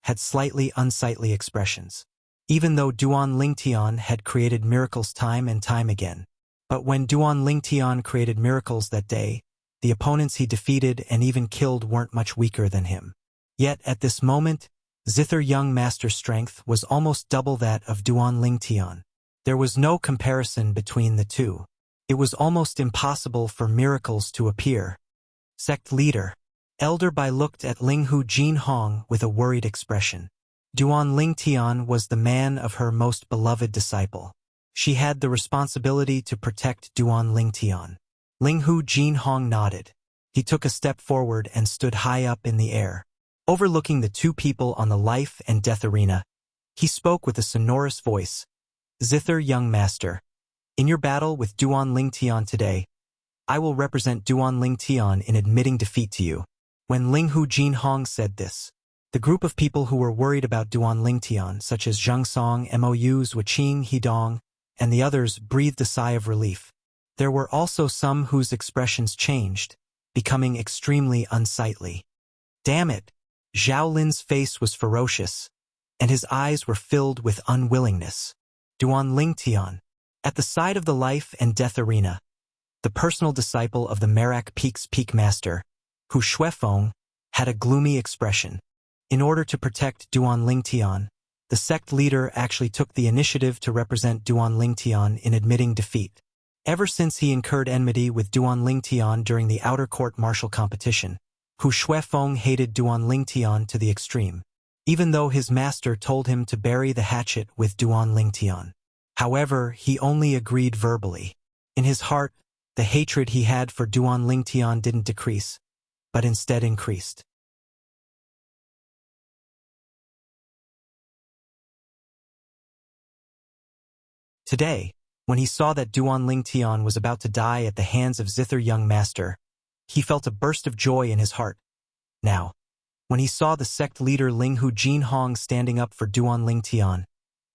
had slightly unsightly expressions. Even though Duan Lingtian had created miracles time and time again. But when Duan Lingtian created miracles that day, the opponents he defeated and even killed weren't much weaker than him. Yet at this moment, Zither Young Master's strength was almost double that of Duan Lingtian. There was no comparison between the two. It was almost impossible for miracles to appear. Sect leader. Elder Bai looked at Linghu Jinhong with a worried expression. Duan Lingtian was the man of her most beloved disciple. She had the responsibility to protect Duan Lingtian. Linghu Jinhong nodded. He took a step forward and stood high up in the air. Overlooking the two people on the life and death arena, he spoke with a sonorous voice. Zither Young Master, in your battle with Duan Lingtian today, I will represent Duan Lingtian in admitting defeat to you. When Linghu Jinhong said this, the group of people who were worried about Duan Lingtian, such as Zhang Song, Mous, Waqing, Hidong, and the others, breathed a sigh of relief. There were also some whose expressions changed, becoming extremely unsightly. Damn it! Zhao Lin's face was ferocious, and his eyes were filled with unwillingness. Duan Lingtian, at the side of the life and death arena, the personal disciple of the Merak Peaks Peak Master, Hu Shuefeng, had a gloomy expression. In order to protect Duan Lingtian, the sect leader actually took the initiative to represent Duan Lingtian in admitting defeat. Ever since he incurred enmity with Duan Lingtian during the outer court martial competition, Hu Shuefeng hated Duan Lingtian to the extreme, even though his master told him to bury the hatchet with Duan Lingtian. However, he only agreed verbally. In his heart, the hatred he had for Duan Lingtian didn't decrease, but instead increased. Today, when he saw that Duan Lingtian was about to die at the hands of Zither Young Master, he felt a burst of joy in his heart. Now, when he saw the sect leader Linghu Jinhong standing up for Duan Lingtian,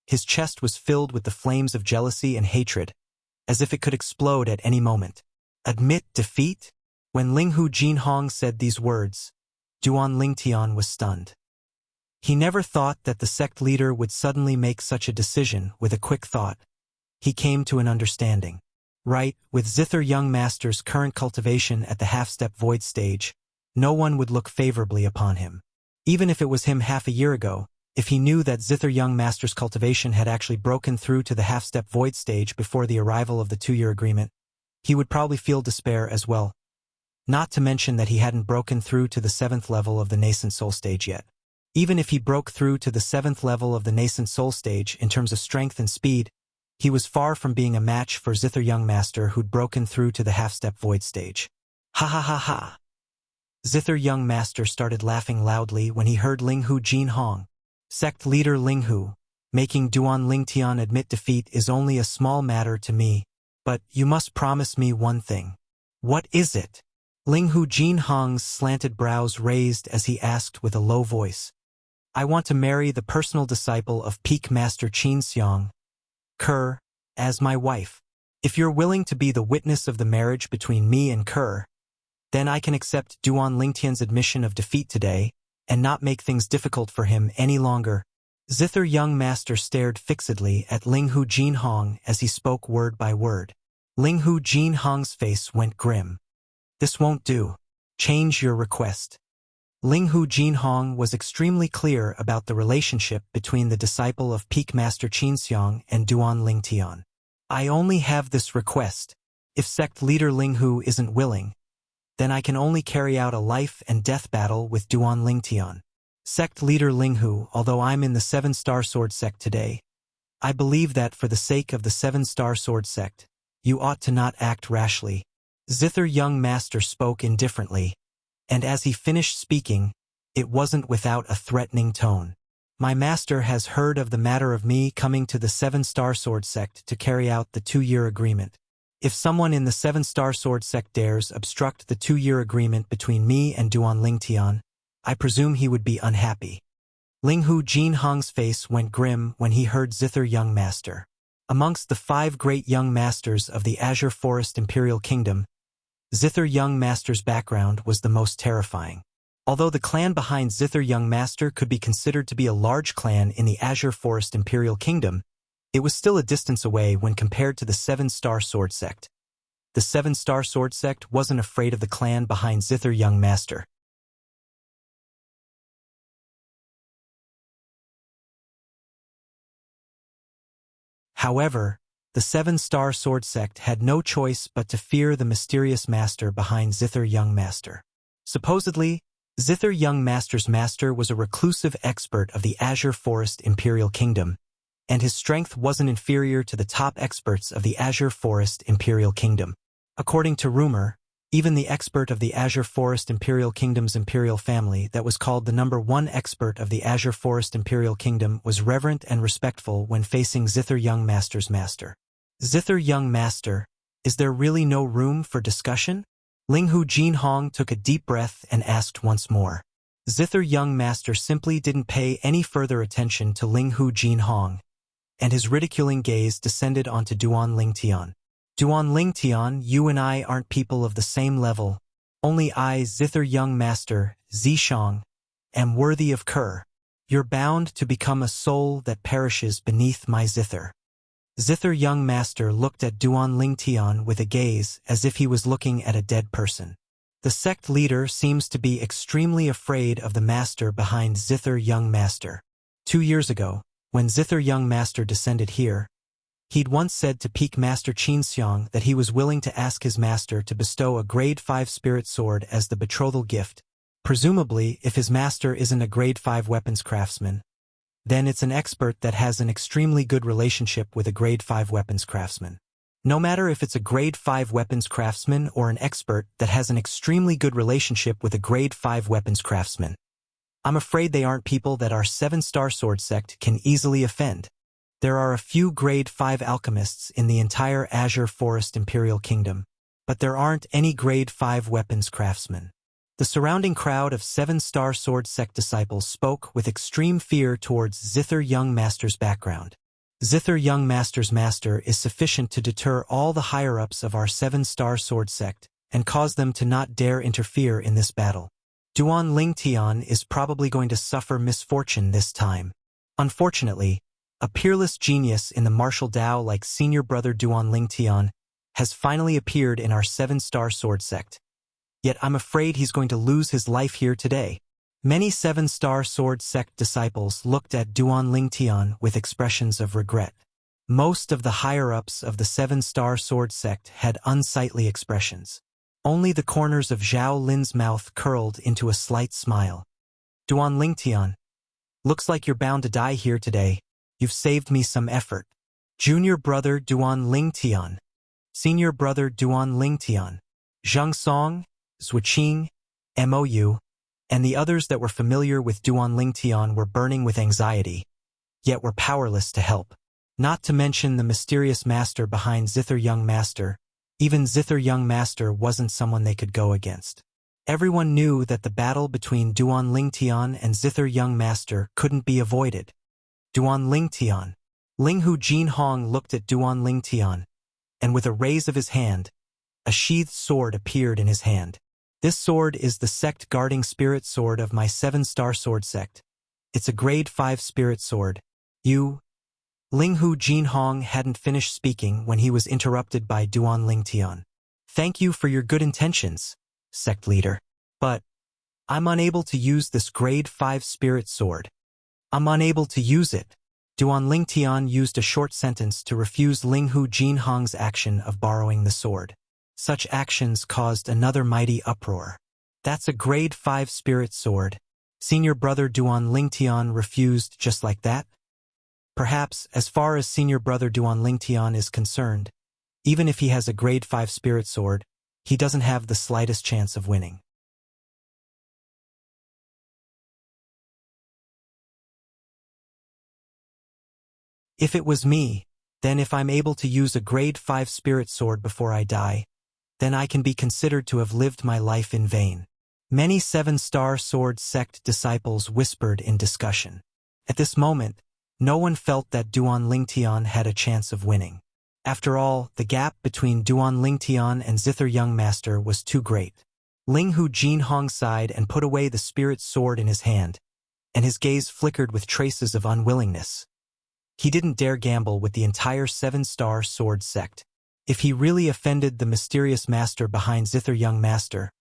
his chest was filled with the flames of jealousy and hatred, as if it could explode at any moment. Admit defeat? When Linghu Jinhong said these words, Duan Lingtian was stunned. He never thought that the sect leader would suddenly make such a decision with a quick thought. He came to an understanding. Right, with Zither Young Master's current cultivation at the half-step void stage, no one would look favorably upon him. Even if it was him half a year ago, if he knew that Zither Young Master's cultivation had actually broken through to the half-step void stage before the arrival of the 2-year agreement, he would probably feel despair as well. Not to mention that he hadn't broken through to the 7th level of the nascent soul stage yet. Even if he broke through to the 7th level of the nascent soul stage in terms of strength and speed, he was far from being a match for Zither Young Master who'd broken through to the half-step void stage. Ha ha ha ha. Zither Young Master started laughing loudly when he heard Linghu Jinhong, sect leader Linghu, making Duan Lingtian admit defeat is only a small matter to me, but you must promise me one thing. What is it? Linghu Jinhong's slanted brows raised as he asked with a low voice. I want to marry the personal disciple of Peak Master Qin Xiang, Kerr, as my wife. If you're willing to be the witness of the marriage between me and Kerr, then I can accept Duan Lingtian's admission of defeat today and not make things difficult for him any longer. Zither Young Master stared fixedly at Linghu Jinhong as he spoke word by word. Linghu Jinhong's face went grim. This won't do. Change your request. Linghu Jinhong was extremely clear about the relationship between the disciple of Peak Master Qin Xiang and Duan Lingtian. I only have this request. If sect leader Linghu isn't willing, then I can only carry out a life and death battle with Duan Lingtian. Sect leader Linghu, although I'm in the 7-star sword sect today, I believe that for the sake of the 7-star sword sect, you ought to not act rashly. Zither Young Master spoke indifferently, and as he finished speaking, it wasn't without a threatening tone. My master has heard of the matter of me coming to the 7-star sword sect to carry out the 2-year agreement. If someone in the 7-star sword sect dares obstruct the 2-year agreement between me and Duan Lingtian, I presume he would be unhappy. Linghu Jinhong's face went grim when he heard Zither Young Master. Amongst the 5 great young masters of the Azure Forest Imperial Kingdom, Zither Young Master's background was the most terrifying. Although the clan behind Zither Young Master could be considered to be a large clan in the Azure Forest Imperial Kingdom, it was still a distance away when compared to the 7-star sword sect. The 7-star sword sect wasn't afraid of the clan behind Zither Young Master. However, the 7-star sword sect had no choice but to fear the mysterious master behind Zither Young Master. Supposedly, Zither Young Master's master was a reclusive expert of the Azure Forest Imperial Kingdom, and his strength wasn't inferior to the top experts of the Azure Forest Imperial Kingdom. According to rumor, even the expert of the Azure Forest Imperial Kingdom's imperial family that was called the #1 expert of the Azure Forest Imperial Kingdom was reverent and respectful when facing Zither Young Master's master. Zither Young Master, is there really no room for discussion? Linghu Jinhong took a deep breath and asked once more. Zither Young Master simply didn't pay any further attention to Linghu Jinhong, and his ridiculing gaze descended onto Duan Lingtian. Duan Lingtian, you and I aren't people of the same level. Only I, Zither Young Master, Zishang, am worthy of Kerr. You're bound to become a soul that perishes beneath my Zither. Zither Young Master looked at Duan Lingtian with a gaze as if he was looking at a dead person. The sect leader seems to be extremely afraid of the master behind Zither Young Master. 2 years ago, when Zither Young Master descended here, he'd once said to Peak Master Qin Xiang that he was willing to ask his master to bestow a grade 5 spirit sword as the betrothal gift. Presumably, if his master isn't a grade 5 weapons craftsman, then it's an expert that has an extremely good relationship with a grade 5 weapons craftsman. No matter if it's a grade 5 weapons craftsman or an expert that has an extremely good relationship with a grade 5 weapons craftsman, I'm afraid they aren't people that our 7-star sword sect can easily offend. There are a few grade 5 alchemists in the entire Azure Forest Imperial Kingdom, but there aren't any grade 5 weapons craftsmen. The surrounding crowd of 7-star sword sect disciples spoke with extreme fear towards Zither Young Master's background. Zither Young Master's master is sufficient to deter all the higher-ups of our 7-star sword sect and cause them to not dare interfere in this battle. Duan Lingtian is probably going to suffer misfortune this time. Unfortunately, a peerless genius in the martial Tao like senior brother Duan Lingtian has finally appeared in our 7-star sword sect. Yet I'm afraid he's going to lose his life here today. Many 7-star sword sect disciples looked at Duan Lingtian with expressions of regret. Most of the higher-ups of the 7-star sword sect had unsightly expressions. Only the corners of Zhao Lin's mouth curled into a slight smile. Duan Lingtian, Looks like you're bound to die here today. You've saved me some effort. Junior brother Duan Lingtian. Senior brother Duan Lingtian. Zhang Song, Zhuqing, Mou, and the others that were familiar with Duan Lingtian were burning with anxiety, yet were powerless to help. Not to mention the mysterious master behind Zither Young Master. Even Zither Young Master wasn't someone they could go against. Everyone knew that the battle between Duan Lingtian and Zither Young Master couldn't be avoided. Duan Lingtian. Linghu Jinhong looked at Duan Lingtian, and with a raise of his hand, a sheathed sword appeared in his hand. This sword is the sect guarding spirit sword of my 7-star sword sect. It's a grade 5 spirit sword. You... Linghu Jinhong hadn't finished speaking when he was interrupted by Duan Lingtian. Thank you for your good intentions, sect leader. But I'm unable to use this grade 5 spirit sword. I'm unable to use it. Duan Lingtian used a short sentence to refuse Linghu Jinhong's action of borrowing the sword. Such actions caused another mighty uproar. That's a grade 5 spirit sword. Senior brother Duan Lingtian refused just like that? Perhaps, as far as senior brother Duan Lingtian is concerned, even if he has a grade 5 spirit sword, he doesn't have the slightest chance of winning. If it was me, then if I'm able to use a grade 5 spirit sword before I die, then I can be considered to have lived my life in vain. Many 7-star sword sect disciples whispered in discussion. At this moment, no one felt that Duan Lingtian had a chance of winning. After all, the gap between Duan Lingtian and Zither Young Master was too great. Linghu Jinhong sighed and put away the spirit sword in his hand, and his gaze flickered with traces of unwillingness. He didn't dare gamble with the entire 7-star sword sect. If he really offended the mysterious master behind Zither Young Master,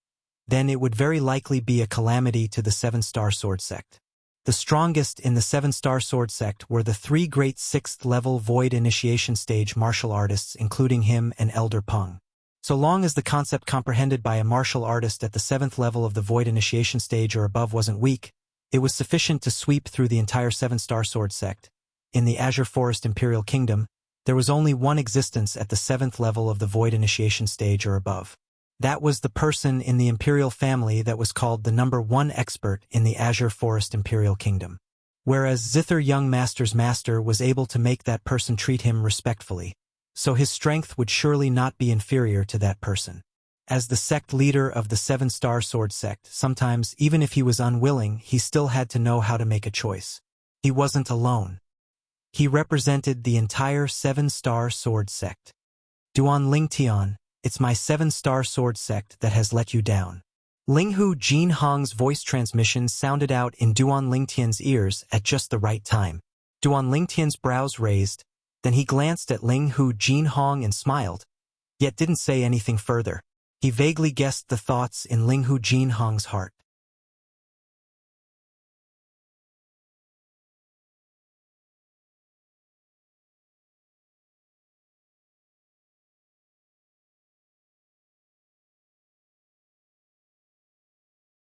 then it would very likely be a calamity to the 7-star sword sect. The strongest in the 7-star sword sect were the 3 great 6th-level Void Initiation Stage martial artists, including him and Elder Peng. So long as the concept comprehended by a martial artist at the 7th level of the Void Initiation Stage or above wasn't weak, it was sufficient to sweep through the entire 7-star sword sect. In the Azure Forest Imperial Kingdom, there was only one existence at the 7th level of the Void Initiation Stage or above. That was the person in the Imperial family that was called the number 1 expert in the Azure Forest Imperial Kingdom. Whereas Zither Young Master's master was able to make that person treat him respectfully, so his strength would surely not be inferior to that person. As the sect leader of the 7-star sword sect, sometimes, even if he was unwilling, he still had to know how to make a choice. He wasn't alone. He represented the entire 7-star sword sect. Duan Lingtian, it's my 7-star sword sect that has let you down. Linghu Jinhong's voice transmission sounded out in Duan Lingtian's ears at just the right time. Duan Lingtian's brows raised, then he glanced at Linghu Jinhong and smiled, yet didn't say anything further. He vaguely guessed the thoughts in Linghu Jinhong's heart.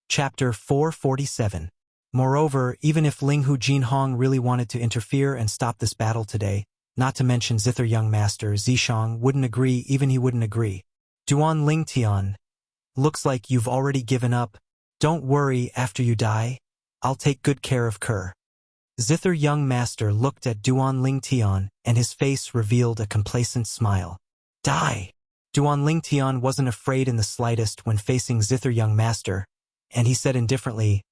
Chapter 447. Moreover, even if Linghu Jinhong really wanted to interfere and stop this battle today, not to mention Zither Young Master Zishang wouldn't agree, even he wouldn't agree. Duan Lingtian, looks like you've already given up. Don't worry, after you die, I'll take good care of Kerr. Zither Young Master looked at Duan Lingtian, and his face revealed a complacent smile. Die! Duan Lingtian wasn't afraid in the slightest when facing Zither Young Master, and he said indifferently,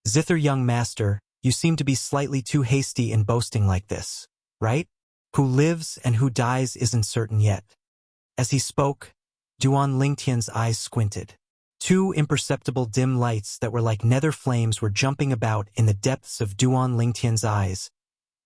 Zither Young Master, you seem to be slightly too hasty in boasting like this, right? Who lives and who dies isn't certain yet. As he spoke, Duan Lingtian's eyes squinted. 2 imperceptible dim lights that were like nether flames were jumping about in the depths of Duan Lingtian's eyes,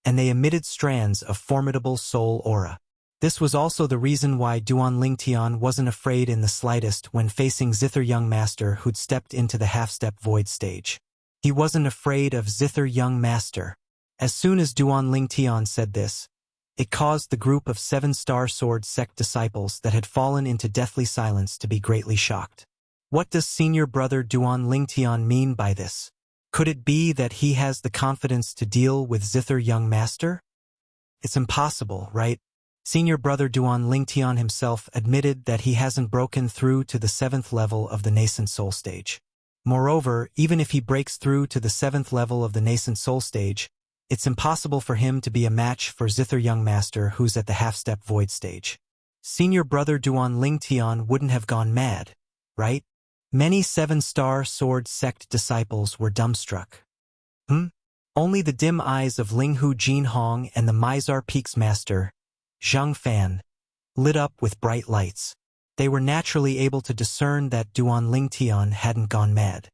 and they emitted strands of formidable soul aura. This was also the reason why Duan Lingtian wasn't afraid in the slightest when facing Zither Young Master who'd stepped into the half-step void stage. He wasn't afraid of Zither Young Master. As soon as Duan Lingtian said this, it caused the group of 7-star sword sect disciples that had fallen into deathly silence to be greatly shocked. What does senior brother Duan Lingtian mean by this? Could it be that he has the confidence to deal with Zither Young Master? It's impossible, right? Senior brother Duan Lingtian himself admitted that he hasn't broken through to the 7th level of the nascent soul stage. Moreover, even if he breaks through to the 7th level of the nascent soul stage, it's impossible for him to be a match for Zither Young Master who's at the half-step void stage. Senior brother Duan Lingtian wouldn't have gone mad, right? Many 7-star sword sect disciples were dumbstruck. Only the dim eyes of Linghu Jinhong and the Mizar Peaks master, Zhang Fan, lit up with bright lights. They were naturally able to discern that Duan Lingtian hadn't gone mad.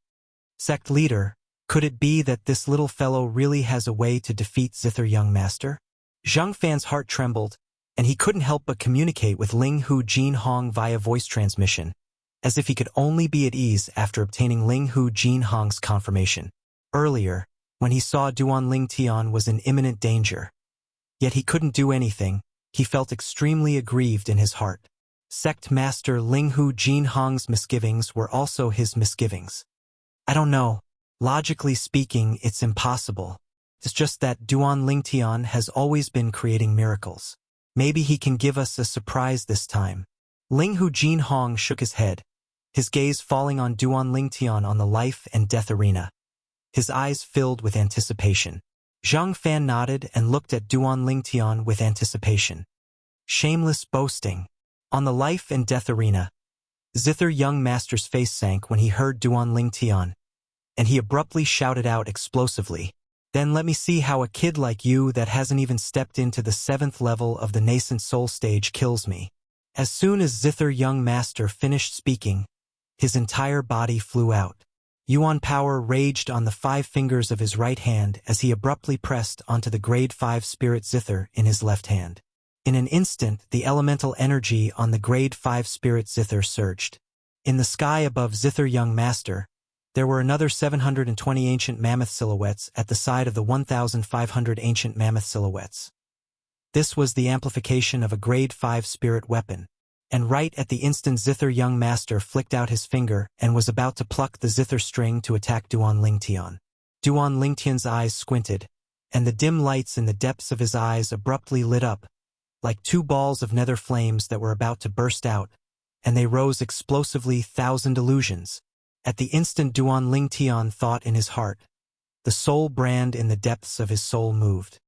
Sect leader, could it be that this little fellow really has a way to defeat Zither Young Master? Zhang Fan's heart trembled, and he couldn't help but communicate with Linghu Jinhong via voice transmission, as if he could only be at ease after obtaining Linghu Jinhong's confirmation. Earlier, when he saw Duan Lingtian was in imminent danger. Yet he couldn't do anything, he felt extremely aggrieved in his heart. Sect Master Linghu Jinhong's misgivings were also his misgivings. I don't know. Logically speaking, it's impossible. It's just that Duan Lingtian has always been creating miracles. Maybe he can give us a surprise this time. Linghu Jinhong shook his head, his gaze falling on Duan Lingtian on the life and death arena. His eyes filled with anticipation. Zhang Fan nodded and looked at Duan Lingtian with anticipation. Shameless boasting. On the life and death arena, Zither Young Master's face sank when he heard Duan Lingtian, and he abruptly shouted out explosively, "Then let me see how a kid like you that hasn't even stepped into the 7th level of the nascent soul stage kills me." As soon as Zither Young Master finished speaking, his entire body flew out. Yuan power raged on the 5 fingers of his right hand as he abruptly pressed onto the grade 5 spirit Zither in his left hand. In an instant, the elemental energy on the grade 5 spirit Zither surged. In the sky above Zither Young Master, there were another 720 ancient mammoth silhouettes at the side of the 1,500 ancient mammoth silhouettes. This was the amplification of a grade 5 spirit weapon. And right at the instant Zither Young Master flicked out his finger and was about to pluck the Zither string to attack Duan Lingtian. Duan Lingtian's eyes squinted, and the dim lights in the depths of his eyes abruptly lit up, like 2 balls of nether flames that were about to burst out, and they rose explosively 1,000 illusions. At the instant Duan Lingtian thought in his heart, the soul brand in the depths of his soul moved.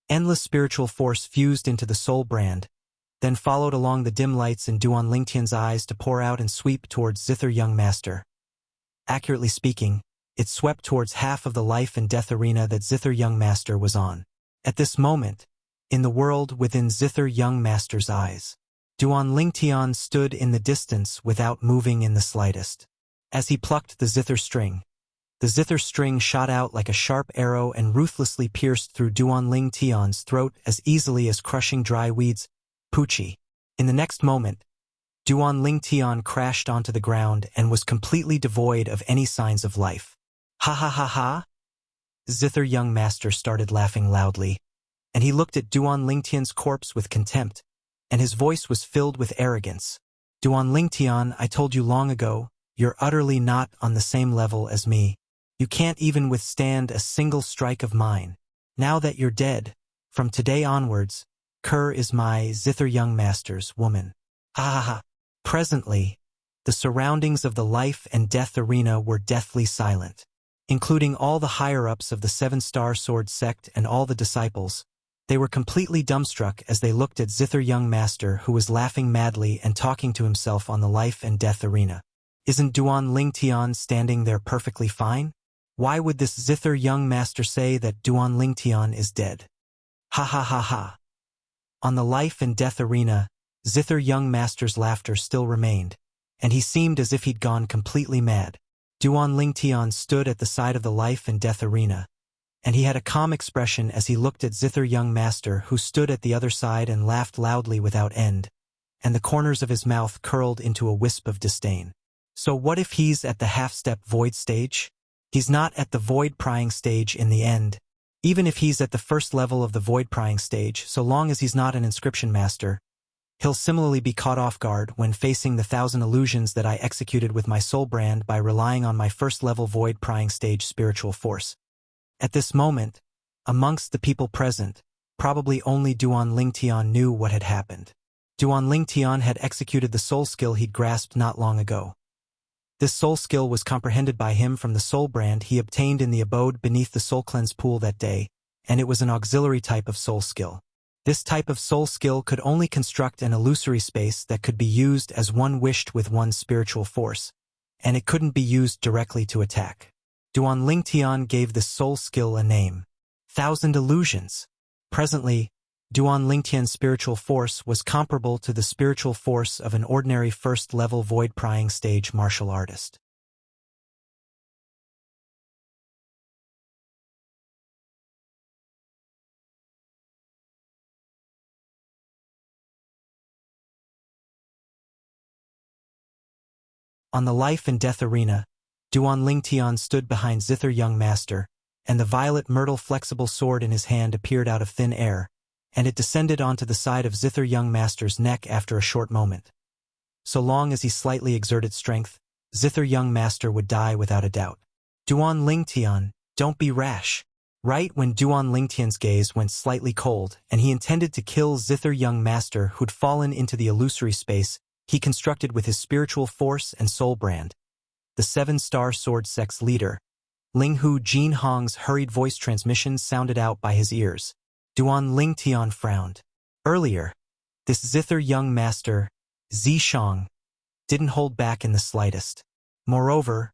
Endless spiritual force fused into the soul brand, then followed along the dim lights in Duan Lingtian's eyes to pour out and sweep towards Zither Young Master. Accurately speaking, it swept towards half of the life and death arena that Zither Young Master was on. At this moment, in the world within Zither Young Master's eyes, Duan Lingtian stood in the distance without moving in the slightest. As he plucked the Zither string, the Zither string shot out like a sharp arrow and ruthlessly pierced through Duan Lingtian's throat as easily as crushing dry weeds. Poochie. In the next moment, Duan Lingtian crashed onto the ground and was completely devoid of any signs of life. Ha ha ha ha! Zither Young Master started laughing loudly, and he looked at Duan Lingtian's corpse with contempt, and his voice was filled with arrogance. Duan Lingtian, I told you long ago, you're utterly not on the same level as me. You can't even withstand a single strike of mine. Now that you're dead, from today onwards, Kerr is my Zither Young Master's woman. Ha ha ha. Presently, the surroundings of the life and death arena were deathly silent, including all the higher-ups of the 7-star sword sect and all the disciples. They were completely dumbstruck as they looked at Zither Young Master, who was laughing madly and talking to himself on the life and death arena. Isn't Duan Lingtian standing there perfectly fine? Why would this Zither Young Master say that Duan Lingtian is dead? Ha ha ha ha. On the life and death arena, Zither Young Master's laughter still remained, and he seemed as if he'd gone completely mad. Duan Lingtian stood at the side of the life and death arena, and he had a calm expression as he looked at Zither Young Master, who stood at the other side and laughed loudly without end, and the corners of his mouth curled into a wisp of disdain. So what if he's at the half-step void stage? He's not at the void prying stage in the end. Even if he's at the first level of the void prying stage, so long as he's not an inscription master, He'll similarly be caught off guard when facing the 1,000 illusions that I executed with my soul brand by relying on my first-level void-prying stage spiritual force. At this moment, amongst the people present, probably only Duan Lingtian knew what had happened. Duan Lingtian had executed the soul skill he'd grasped not long ago. This soul skill was comprehended by him from the soul brand he obtained in the abode beneath the soul cleanse pool that day, and it was an auxiliary type of soul skill. This type of soul skill could only construct an illusory space that could be used as one wished with one's spiritual force, and it couldn't be used directly to attack. Duan Lingtian gave this soul skill a name: 1,000 Illusions. Presently, Duan Lingtian's spiritual force was comparable to the spiritual force of an ordinary first-level void-prying stage martial artist. On the life and death arena, Duan Lingtian stood behind Zither Young Master, and the violet myrtle flexible sword in his hand appeared out of thin air, and it descended onto the side of Zither Young Master's neck after a short moment. So long as he slightly exerted strength, Zither Young Master would die without a doubt. Duan Lingtian, don't be rash. Right when Duan Lingtian's gaze went slightly cold, and he intended to kill Zither Young Master who'd fallen into the illusory space he constructed with his spiritual force and soul brand, the 7-star sword sect's leader, Linghu Jinhong's hurried voice transmission sounded out by his ears. Duan Lingtian frowned. Earlier, this Zither Young Master, Zishang, didn't hold back in the slightest. Moreover,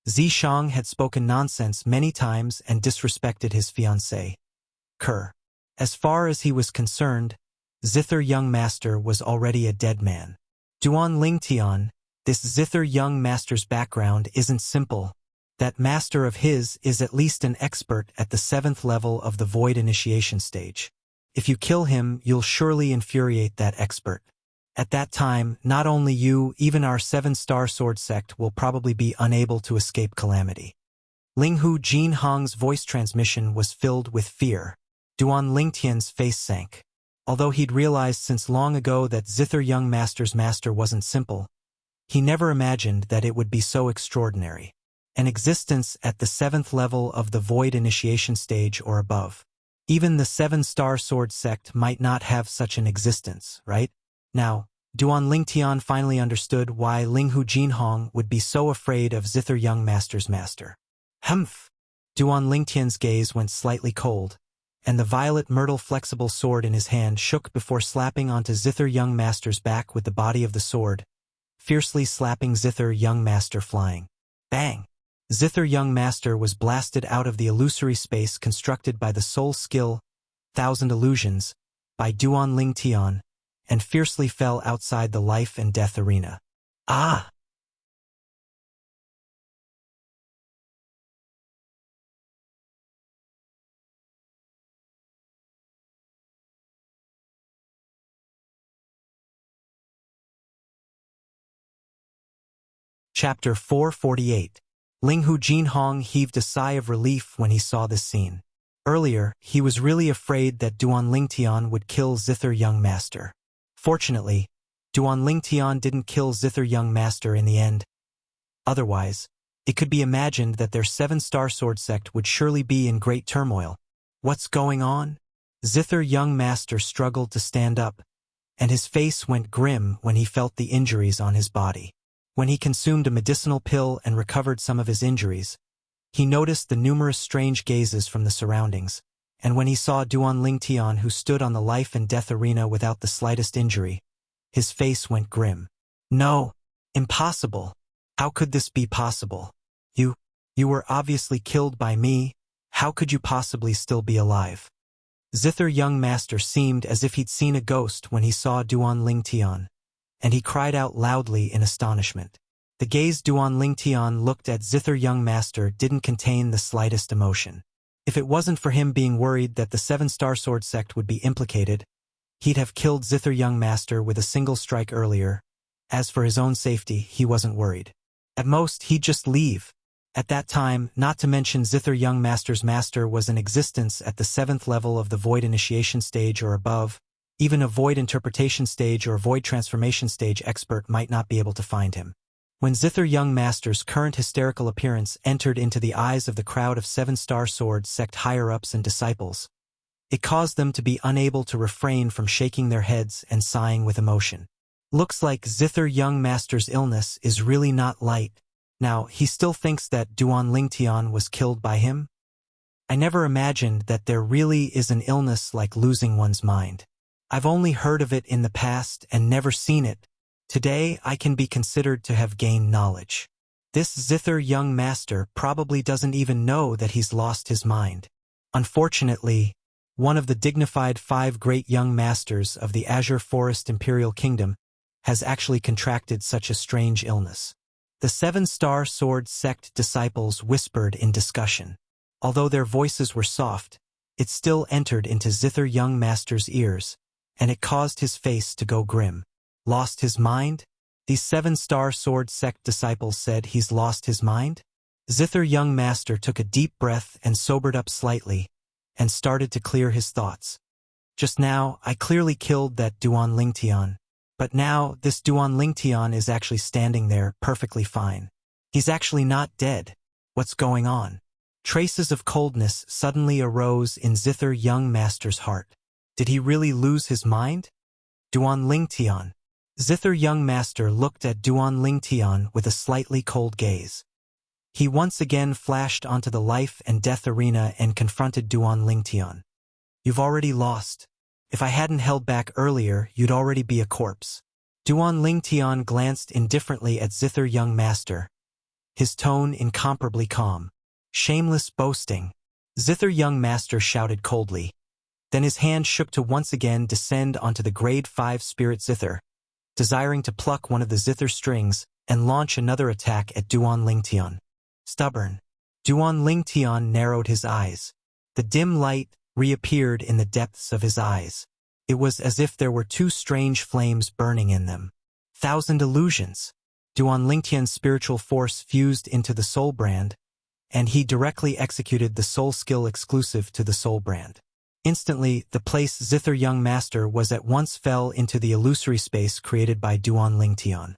Zishang had spoken nonsense many times and disrespected his fiancée, Kerr. As far as he was concerned, Zither Young Master was already a dead man. Duan Lingtian, this Zither Young Master's background isn't simple. That master of his is at least an expert at the 7th level of the Void Initiation stage. If you kill him, you'll surely infuriate that expert. At that time, not only you, even our 7-star sword sect will probably be unable to escape calamity. Linghu Jinhong's voice transmission was filled with fear. Duan Lingtian's face sank. Although he'd realized since long ago that Zither Young Master's master wasn't simple, he never imagined that it would be so extraordinary. An existence at the 7th level of the Void Initiation stage or above. Even the 7-star sword sect might not have such an existence, right? Now, Duan Lingtian finally understood why Linghu Jinhong would be so afraid of Zither Young Master's master. Humph! Duan Lingtian's gaze went slightly cold, and the violet myrtle flexible sword in his hand shook before slapping onto Zither Young Master's back with the body of the sword, fiercely slapping Zither Young Master flying. Bang! Zither Young Master was blasted out of the illusory space constructed by the soul skill 1,000 Illusions by Duan Lingtian and fiercely fell outside the life and death arena. Ah! Chapter 448. Linghu Jinhong heaved a sigh of relief when he saw this scene. Earlier, he was really afraid that Duan Lingtian would kill Zither Young Master. Fortunately, Duan Lingtian didn't kill Zither Young Master in the end. Otherwise, it could be imagined that their 7-star sword sect would surely be in great turmoil. What's going on? Zither Young Master struggled to stand up, and his face went grim when he felt the injuries on his body. When he consumed a medicinal pill and recovered some of his injuries, he noticed the numerous strange gazes from the surroundings, and when he saw Duan Lingtian who stood on the life and death arena without the slightest injury, his face went grim. No! Impossible! How could this be possible? You were obviously killed by me. How could you possibly still be alive? Zither Young Master seemed as if he'd seen a ghost when he saw Duan Lingtian, and he cried out loudly in astonishment. The gaze Duan Lingtian looked at Zither Young Master didn't contain the slightest emotion. If it wasn't for him being worried that the 7-star sword sect would be implicated, he'd have killed Zither Young Master with a single strike earlier. As for his own safety, he wasn't worried. At most, he'd just leave. At that time, not to mention Zither Young Master's master was in existence at the 7th level of the Void Initiation stage or above, Even a void interpretation stage or void transformation stage expert might not be able to find him. When Zither Young Master's current hysterical appearance entered into the eyes of the crowd of 7-Star Sword sect higher-ups and disciples, it caused them to be unable to refrain from shaking their heads and sighing with emotion. Looks like Zither Young Master's illness is really not light. Now, he still thinks that Duan Lingtian was killed by him? I never imagined that there really is an illness like losing one's mind. I've only heard of it in the past and never seen it. Today, I can be considered to have gained knowledge. This Zither Young Master probably doesn't even know that he's lost his mind. Unfortunately, one of the dignified 5 great young masters of the Azure Forest Imperial Kingdom has actually contracted such a strange illness. The 7-Star Sword sect disciples whispered in discussion. Although their voices were soft, it still entered into Zither Young Master's ears, and it caused his face to go grim. Lost his mind? These 7-Star Sword sect disciples said he's lost his mind? Zither Young Master took a deep breath and sobered up slightly, and started to clear his thoughts. Just now, I clearly killed that Duan Lingtian, but now this Duan Lingtian is actually standing there perfectly fine. He's actually not dead. What's going on? Traces of coldness suddenly arose in Zither Young Master's heart. Did he really lose his mind? Duan Lingtian. Zither Young Master looked at Duan Lingtian with a slightly cold gaze. He once again flashed onto the life and death arena and confronted Duan Lingtian. You've already lost. If I hadn't held back earlier, you'd already be a corpse. Duan Lingtian glanced indifferently at Zither Young Master, his tone incomparably calm. Shameless boasting. Zither Young Master shouted coldly. Then his hand shook to once again descend onto the grade 5 spirit Zither, desiring to pluck one of the Zither strings and launch another attack at Duan Lingtian. Stubborn. Duan Lingtian narrowed his eyes. The dim light reappeared in the depths of his eyes. It was as if there were 2 strange flames burning in them. 1,000 illusions. Duan Lingtian's spiritual force fused into the soul brand, and he directly executed the soul skill exclusive to the soul brand. Instantly, the place Zither Young Master was at once fell into the illusory space created by Duan Lingtian.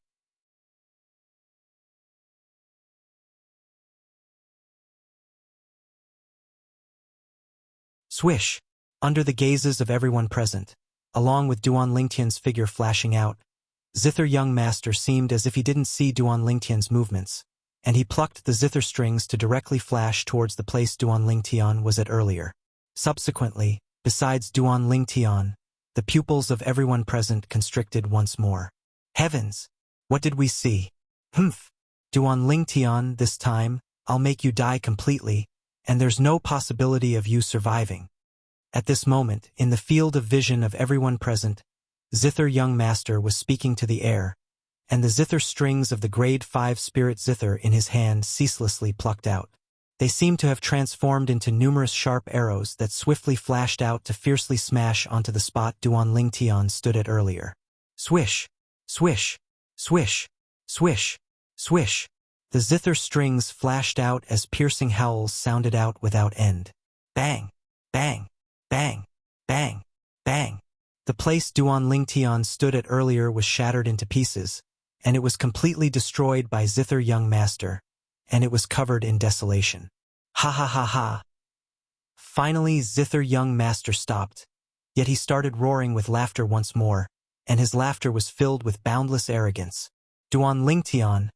Swish! Under the gazes of everyone present, along with Duan Lingtian's figure flashing out, Zither Young Master seemed as if he didn't see Duan Lingtian's movements, and he plucked the Zither strings to directly flash towards the place Duan Lingtian was at earlier. Subsequently, besides Duan Lingtian, the pupils of everyone present constricted once more. Heavens! What did we see? Humph! Duan Lingtian, this time, I'll make you die completely, and there's no possibility of you surviving. At this moment, in the field of vision of everyone present, Zither Young Master was speaking to the air, and the Zither strings of the grade 5 spirit Zither in his hand ceaselessly plucked out. They seemed to have transformed into numerous sharp arrows that swiftly flashed out to fiercely smash onto the spot Duan Lingtian stood at earlier. Swish! Swish! Swish! Swish! Swish! The Zither strings flashed out as piercing howls sounded out without end. Bang! Bang! Bang! Bang! Bang! The place Duan Lingtian stood at earlier was shattered into pieces, and it was completely destroyed by Zither Young Master, and it was covered in desolation. Ha ha ha ha! Finally Zither Young Master stopped, yet he started roaring with laughter once more, and his laughter was filled with boundless arrogance. Duan Lingtian,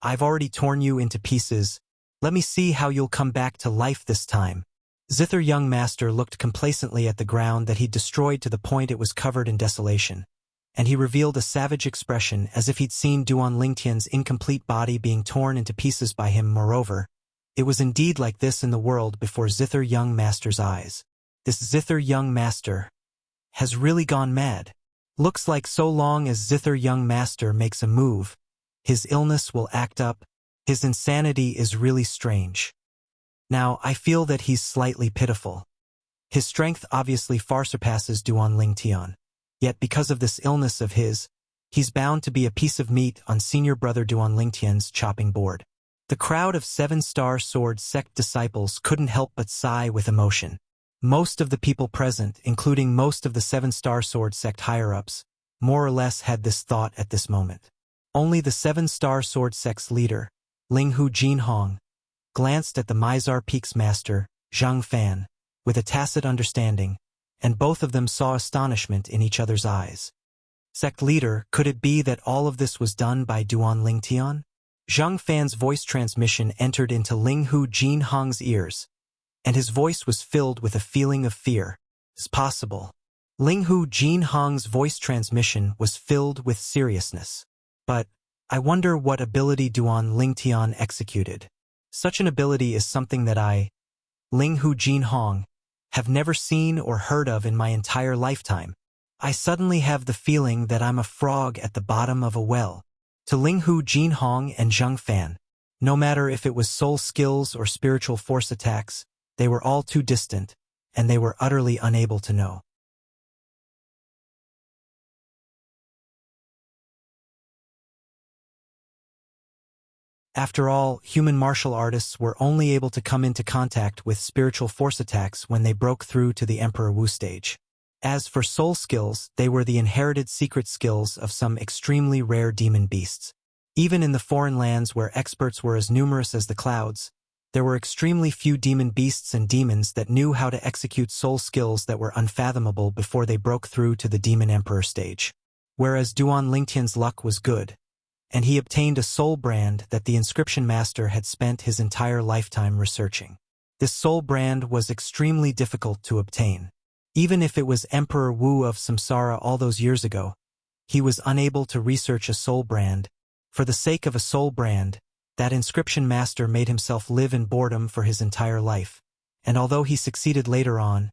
I've already torn you into pieces. Let me see how you'll come back to life this time. Zither Young Master looked complacently at the ground that he'd destroyed to the point it was covered in desolation, and he revealed a savage expression as if he'd seen Duan Lingtian's incomplete body being torn into pieces by him. Moreover, it was indeed like this in the world before Zither Young Master's eyes. This Zither Young Master has really gone mad. Looks like so long as Zither Young Master makes a move, his illness will act up. His insanity is really strange. Now, I feel that he's slightly pitiful. His strength obviously far surpasses Duan Lingtian. Yet because of this illness of his, he's bound to be a piece of meat on senior brother Duan Lingtian's chopping board. The crowd of 7-Star Sword sect disciples couldn't help but sigh with emotion. Most of the people present, including most of the Seven-Star Sword sect higher-ups, more or less had this thought at this moment. Only the Seven-Star Sword sect's leader, Linghu Jinhong, glanced at the Mizar Peak's master, Zhang Fan, with a tacit understanding, and both of them saw astonishment in each other's eyes. Sect leader, could it be that all of this was done by Duan Lingtian? Zhang Fan's voice transmission entered into Linghu Jinhong's ears, and his voice was filled with a feeling of fear. It's possible. Linghu Jinhong's voice transmission was filled with seriousness. But, I wonder what ability Duan Lingtian executed. Such an ability is something that I, Linghu Jinhong, have never seen or heard of in my entire lifetime. I suddenly have the feeling that I'm a frog at the bottom of a well. To Linghu Jinhong and Zhang Fan, no matter if it was soul skills or spiritual force attacks, they were all too distant, and they were utterly unable to know. After all, human martial artists were only able to come into contact with spiritual force attacks when they broke through to the Emperor Wu stage. As for soul skills, they were the inherited secret skills of some extremely rare demon beasts. Even in the foreign lands where experts were as numerous as the clouds, there were extremely few demon beasts and demons that knew how to execute soul skills that were unfathomable before they broke through to the Demon Emperor stage. Whereas Duan Lingtian's luck was good, and he obtained a soul brand that the inscription master had spent his entire lifetime researching. This soul brand was extremely difficult to obtain. Even if it was Emperor Wu of Samsara all those years ago, he was unable to research a soul brand. For the sake of a soul brand, that inscription master made himself live in boredom for his entire life, and although he succeeded later on,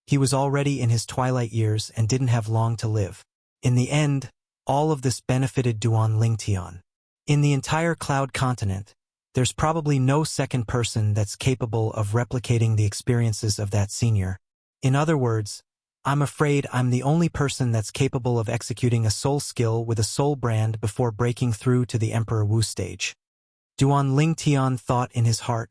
he was already in his twilight years and didn't have long to live. In the end, all of this benefited Duan Lingtian. In the entire Cloud continent, there's probably no second person that's capable of replicating the experiences of that senior. In other words, I'm afraid I'm the only person that's capable of executing a soul skill with a soul brand before breaking through to the Emperor Wu stage. Duan Lingtian thought in his heart,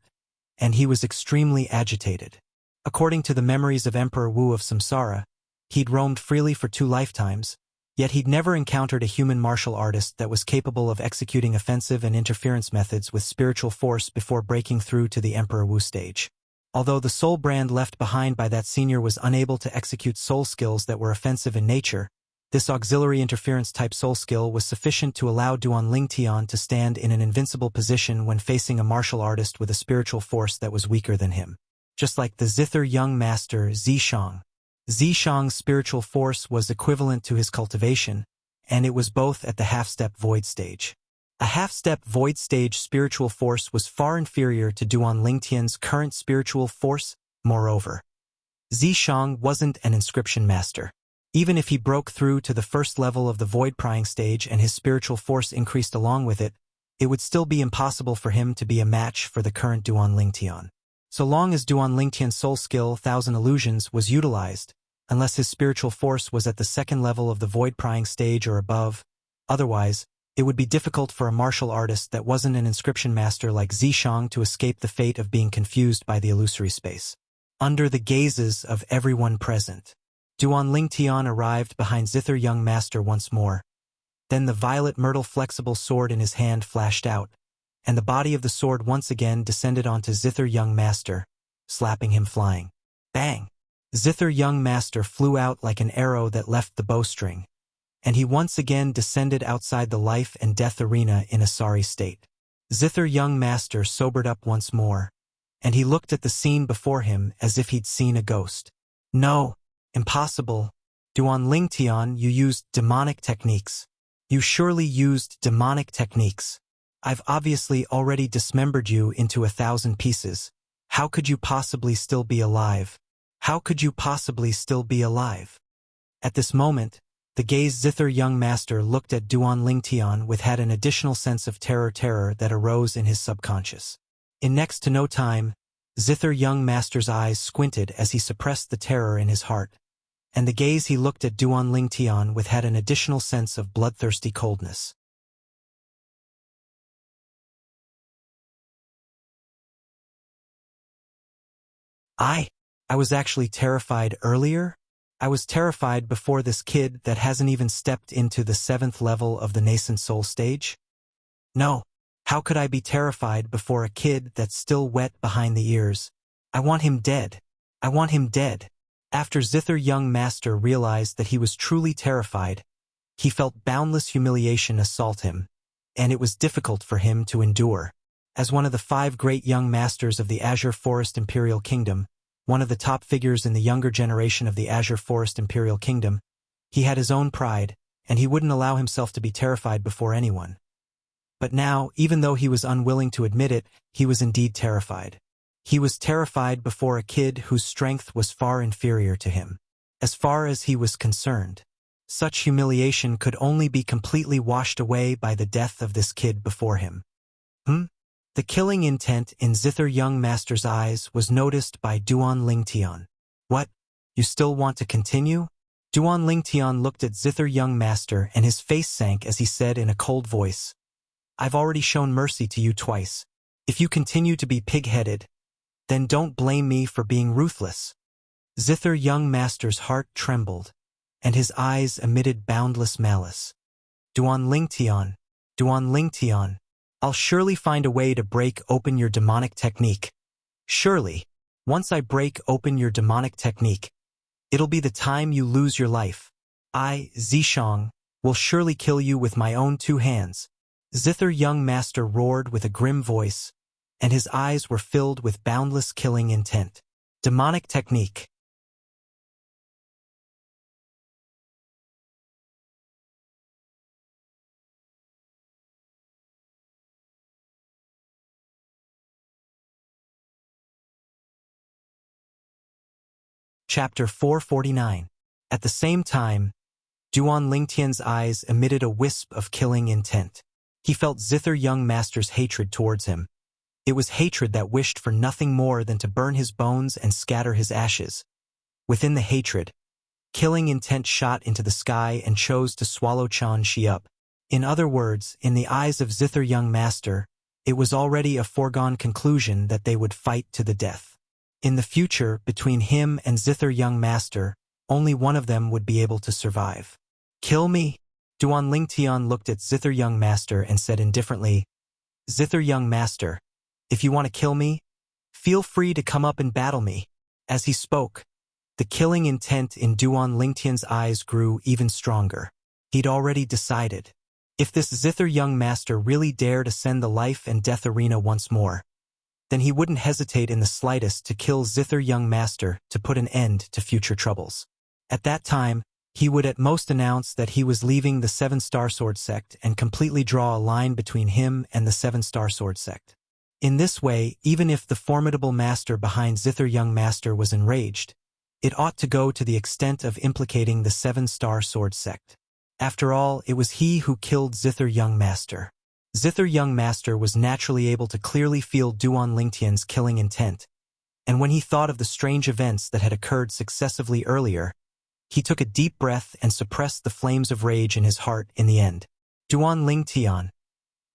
and he was extremely agitated. According to the memories of Emperor Wu of Samsara, he'd roamed freely for 2 lifetimes, yet he'd never encountered a human martial artist that was capable of executing offensive and interference methods with spiritual force before breaking through to the Emperor Wu stage. Although the soul brand left behind by that senior was unable to execute soul skills that were offensive in nature, this auxiliary interference-type soul skill was sufficient to allow Duan Lingtian to stand in an invincible position when facing a martial artist with a spiritual force that was weaker than him. Just like the zither young master Zishang. Zishang's spiritual force was equivalent to his cultivation, and it was both at the half-step void stage. A half-step void stage spiritual force was far inferior to Duan Lingtian's current spiritual force. Moreover, Zishang wasn't an inscription master. Even if he broke through to the first level of the void prying stage and his spiritual force increased along with it, it would still be impossible for him to be a match for the current Duan Lingtian. So long as Duan Lingtian's soul skill, Thousand Illusions, was utilized, unless his spiritual force was at the second level of the void prying stage or above, otherwise, it would be difficult for a martial artist that wasn't an inscription master like Zishang to escape the fate of being confused by the illusory space. Under the gazes of everyone present, Duan Lingtian arrived behind Zither Young Master once more. Then the violet myrtle flexible sword in his hand flashed out, and the body of the sword once again descended onto Zither Young Master, slapping him flying. Bang! Zither Young Master flew out like an arrow that left the bowstring, and he once again descended outside the life and death arena in a sorry state. Zither Young Master sobered up once more, and he looked at the scene before him as if he'd seen a ghost. No, impossible. Duan Lingtian, you used demonic techniques. You surely used demonic techniques. I've obviously already dismembered you into 1,000 pieces. How could you possibly still be alive? How could you possibly still be alive? At this moment, the gaze Zither Young Master looked at Duan Lingtian with had an additional sense of terror that arose in his subconscious. In next to no time, Zither Young Master's eyes squinted as he suppressed the terror in his heart, and the gaze he looked at Duan Lingtian with had an additional sense of bloodthirsty coldness. I was actually terrified earlier? I was terrified before this kid that hasn't even stepped into the 7th level of the nascent soul stage? No. How could I be terrified before a kid that's still wet behind the ears? I want him dead. I want him dead. After Zither young master realized that he was truly terrified, he felt boundless humiliation assault him, and it was difficult for him to endure. As one of the 5 great young masters of the Azure Forest Imperial Kingdom, one of the top figures in the younger generation of the Azure Forest Imperial Kingdom, he had his own pride, and he wouldn't allow himself to be terrified before anyone. But now, even though he was unwilling to admit it, he was indeed terrified. He was terrified before a kid whose strength was far inferior to him. As far as he was concerned, such humiliation could only be completely washed away by the death of this kid before him. The killing intent in Zither young master's eyes was noticed by Duan Lingtian. What? You still want to continue? Duan Lingtian looked at Zither young master and his face sank as he said in a cold voice, I've already shown mercy to you twice. If you continue to be pig-headed, then don't blame me for being ruthless. Zither young master's heart trembled, and his eyes emitted boundless malice. Duan Lingtian, I'll surely find a way to break open your demonic technique. Surely, once I break open your demonic technique, it'll be the time you lose your life. I, Zishang, will surely kill you with my own 2 hands. Zither young master roared with a grim voice, and his eyes were filled with boundless killing intent. Demonic technique. Chapter 449. At the same time, Duan Lingtian's eyes emitted a wisp of killing intent. He felt Zither young master's hatred towards him. It was hatred that wished for nothing more than to burn his bones and scatter his ashes. Within the hatred, killing intent shot into the sky and chose to swallow Chan Shi up. In other words, in the eyes of Zither young master, it was already a foregone conclusion that they would fight to the death. In the future, between him and Zither young master, only one of them would be able to survive. Kill me? Duan Lingtian looked at Zither young master and said indifferently, Zither young master, if you want to kill me, feel free to come up and battle me. As he spoke, the killing intent in Duan Lingtian's eyes grew even stronger. He'd already decided. If this Zither young master really dared ascend the life and death arena once more, then he wouldn't hesitate in the slightest to kill Zither young master to put an end to future troubles. At that time, he would at most announce that he was leaving the 7-Star Sword Sect and completely draw a line between him and the 7-Star Sword Sect. In this way, even if the formidable master behind Zither young master was enraged, it ought to go to the extent of implicating the 7-Star Sword Sect. After all, it was he who killed Zither young master. Zither young master was naturally able to clearly feel Duan Lingtian's killing intent, and when he thought of the strange events that had occurred successively earlier, he took a deep breath and suppressed the flames of rage in his heart in the end. Duan Lingtian,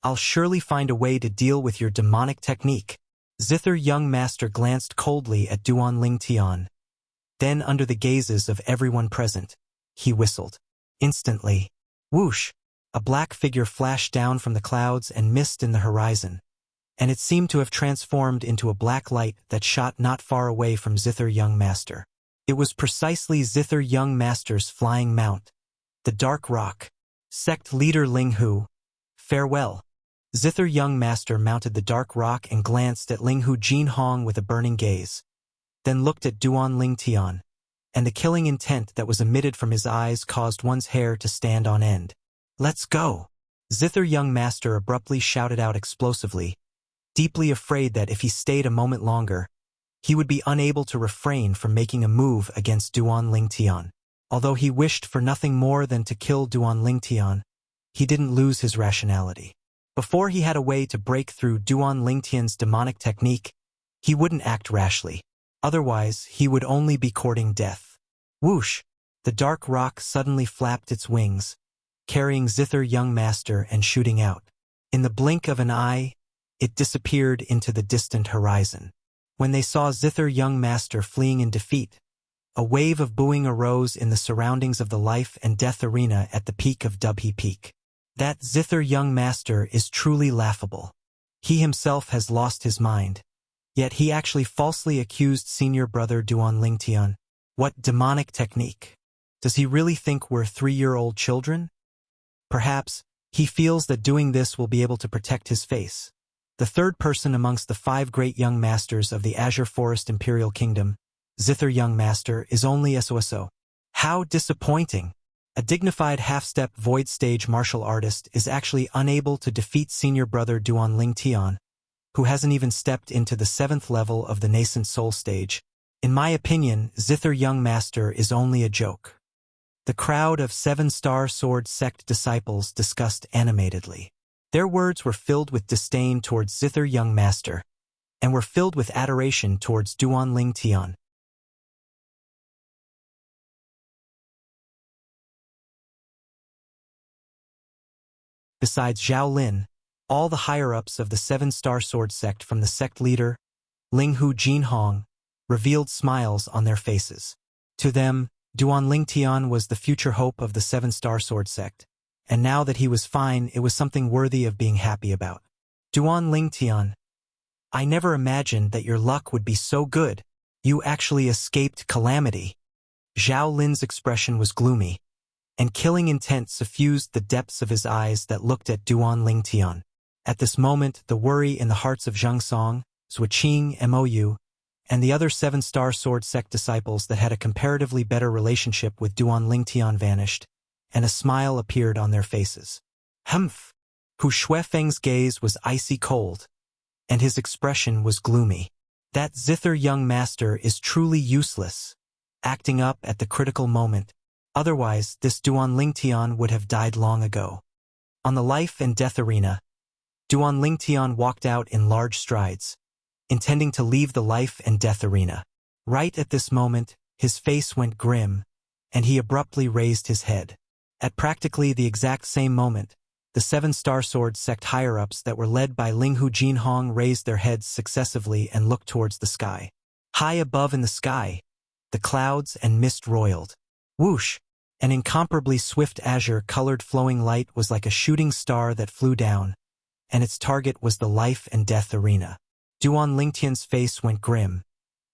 I'll surely find a way to deal with your demonic technique. Zither young master glanced coldly at Duan Lingtian. Then, under the gazes of everyone present, he whistled. Instantly, whoosh, a black figure flashed down from the clouds and mist in the horizon, and it seemed to have transformed into a black light that shot not far away from Zither young master. It was precisely Zither young master's flying mount, the Dark Rock. Sect leader Linghu, farewell. Zither young master mounted the Dark Rock and glanced at Linghu Jinhong with a burning gaze, then looked at Duan Lingtian, and the killing intent that was emitted from his eyes caused one's hair to stand on end. Let's go! Zither young master abruptly shouted out explosively, deeply afraid that if he stayed a moment longer, he would be unable to refrain from making a move against Duan Lingtian. Although he wished for nothing more than to kill Duan Lingtian, he didn't lose his rationality. Before he had a way to break through Duan Lingtian's demonic technique, he wouldn't act rashly. Otherwise, he would only be courting death. Whoosh! The Dark Rock suddenly flapped its wings, carrying Zither young master and shooting out. In the blink of an eye, it disappeared into the distant horizon. When they saw Zither young master fleeing in defeat, a wave of booing arose in the surroundings of the life and death arena at the peak of Dubhe Peak. That Zither young master is truly laughable. He himself has lost his mind. Yet he actually falsely accused senior brother Duan Lingtian. What demonic technique? Does he really think we're 3-year-old children? Perhaps he feels that doing this will be able to protect his face. The third person amongst the 5 great young masters of the Azure Forest Imperial Kingdom, Zither young master, is only SOSO. How disappointing! A dignified half-step void stage martial artist is actually unable to defeat senior brother Duan Lingtian, who hasn't even stepped into the 7th level of the nascent soul stage. In my opinion, Zither young master is only a joke. The crowd of 7-star sword sect disciples discussed animatedly. Their words were filled with disdain towards Zither young master, and were filled with adoration towards Duan Lingtian. Besides Zhao Lin, all the higher-ups of the 7-star sword sect from the sect leader, Linghu Jinhong, revealed smiles on their faces. To them, Duan Lingtian was the future hope of the 7-star sword sect, and now that he was fine, it was something worthy of being happy about. Duan Lingtian, I never imagined that your luck would be so good. You actually escaped calamity. Zhao Lin's expression was gloomy, and killing intent suffused the depths of his eyes that looked at Duan Lingtian. At this moment, the worry in the hearts of Zheng Song, Zuoqing Mou, and the other 7-star sword sect disciples that had a comparatively better relationship with Duan Lingtian vanished, and a smile appeared on their faces. Humph! Hu Shuifeng's gaze was icy cold, and his expression was gloomy. That Zither young master is truly useless, acting up at the critical moment. Otherwise, this Duan Lingtian would have died long ago. On the life and death arena, Duan Lingtian walked out in large strides, intending to leave the life and death arena. Right at this moment, his face went grim, and he abruptly raised his head. At practically the exact same moment, the 7-star sword sect higher-ups that were led by Linghu Jinhong raised their heads successively and looked towards the sky. High above in the sky, the clouds and mist roiled. Whoosh! An incomparably swift azure-colored flowing light was like a shooting star that flew down, and its target was the life and death arena. Duan Lingtian's face went grim,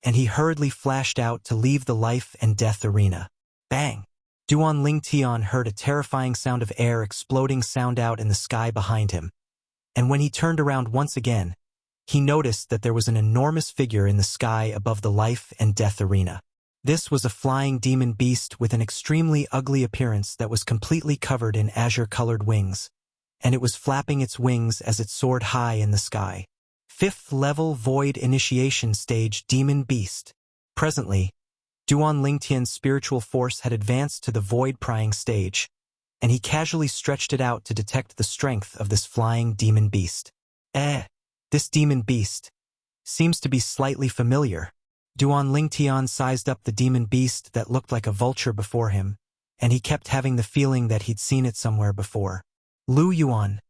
and he hurriedly flashed out to leave the life and death arena. Bang! Duan Lingtian heard a terrifying sound of air exploding sound out in the sky behind him, and when he turned around once again, he noticed that there was an enormous figure in the sky above the life and death arena. This was a flying demon beast with an extremely ugly appearance that was completely covered in azure-colored wings, and it was flapping its wings as it soared high in the sky. 5th level Void Initiation Stage Demon Beast. Presently, Duan Lingtian's spiritual force had advanced to the Void Prying stage, and he casually stretched it out to detect the strength of this flying demon beast. This demon beast seems to be slightly familiar. Duan Lingtian sized up the demon beast that looked like a vulture before him, and he kept having the feeling that he'd seen it somewhere before. Lu Yuan,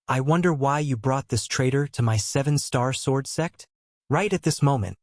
I wonder why you brought this traitor to my 7-star sword sect? Right at this moment,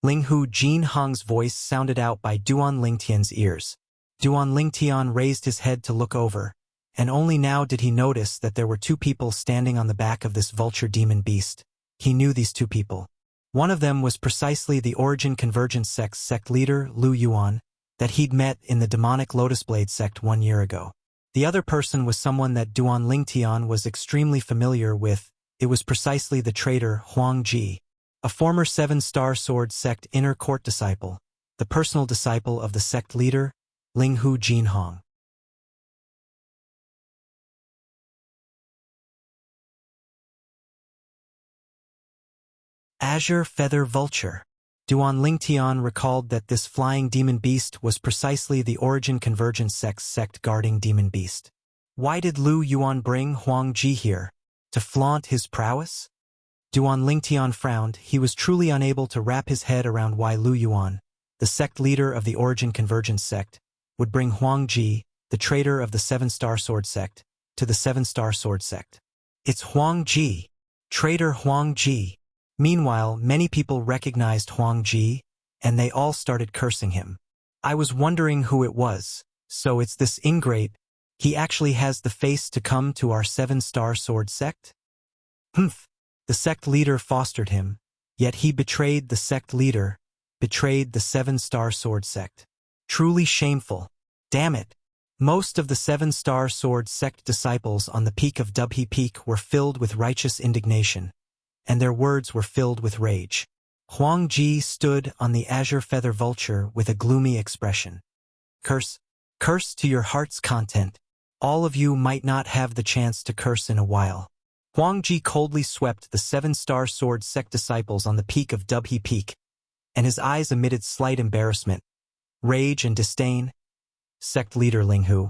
Linghu Jinhong's voice sounded out by Duan Lingtian's ears. Duan Lingtian raised his head to look over, and only now did he notice that there were 2 people standing on the back of this vulture demon beast. He knew these 2 people. One of them was precisely the Origin Convergence sect leader, Lu Yuan, that he'd met in the demonic Lotus Blade sect 1 year ago. The other person was someone that Duan Lingtian was extremely familiar with. It was precisely the traitor Huang Ji, a former 7-star sword sect inner court disciple, the personal disciple of the sect leader, Linghu Jinhong. Azure Feather Vulture. Duan Lingtian recalled that this flying demon beast was precisely the Origin Convergence sect guarding demon beast. Why did Lu Yuan bring Huang Ji here? To flaunt his prowess? Duan Lingtian frowned. He was truly unable to wrap his head around why Lu Yuan, the sect leader of the Origin Convergence sect, would bring Huang Ji, the traitor of the 7-star sword sect, to the 7-star sword sect. It's Huang Ji. Traitor Huang Ji. Meanwhile, many people recognized Huang Ji, and they all started cursing him. I was wondering who it was. So it's this ingrate. He actually has the face to come to our 7-star sword sect? Humph. The sect leader fostered him, yet he betrayed the sect leader, betrayed the 7-star sword sect. Truly shameful. Damn it. Most of the 7-star sword sect disciples on the peak of Dubhe Peak were filled with righteous indignation, and their words were filled with rage. Huang Ji stood on the azure feather vulture with a gloomy expression. Curse. Curse to your heart's content. All of you might not have the chance to curse in a while. Huang Ji coldly swept the 7-star sword sect disciples on the peak of Dubhe Peak, and his eyes emitted slight embarrassment, rage and disdain. Sect leader Ling Hu,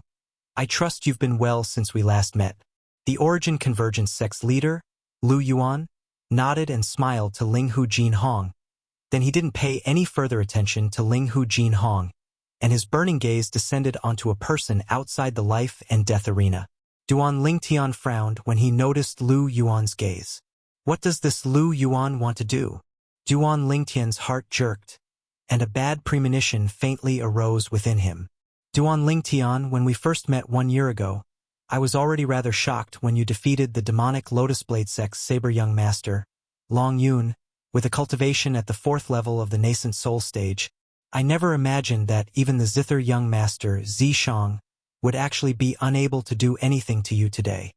I trust you've been well since we last met. The Origin Convergence sect's leader, Lu Yuan, nodded and smiled to Ling Hu Jin Hong. Then he didn't pay any further attention to Ling Hu Jin Hong, and his burning gaze descended onto a person outside the life and death arena. Duan Lingtian frowned when he noticed Lu Yuan's gaze. What does this Lu Yuan want to do? Duan Lingtian's heart jerked, and a bad premonition faintly arose within him. Duan Lingtian, when we first met 1 year ago, I was already rather shocked when you defeated the demonic Lotus Blade sect's saber young master, Long Yun, with a cultivation at the 4th level of the nascent soul stage. I never imagined that even the zither young master, Zishang, would actually be unable to do anything to you today.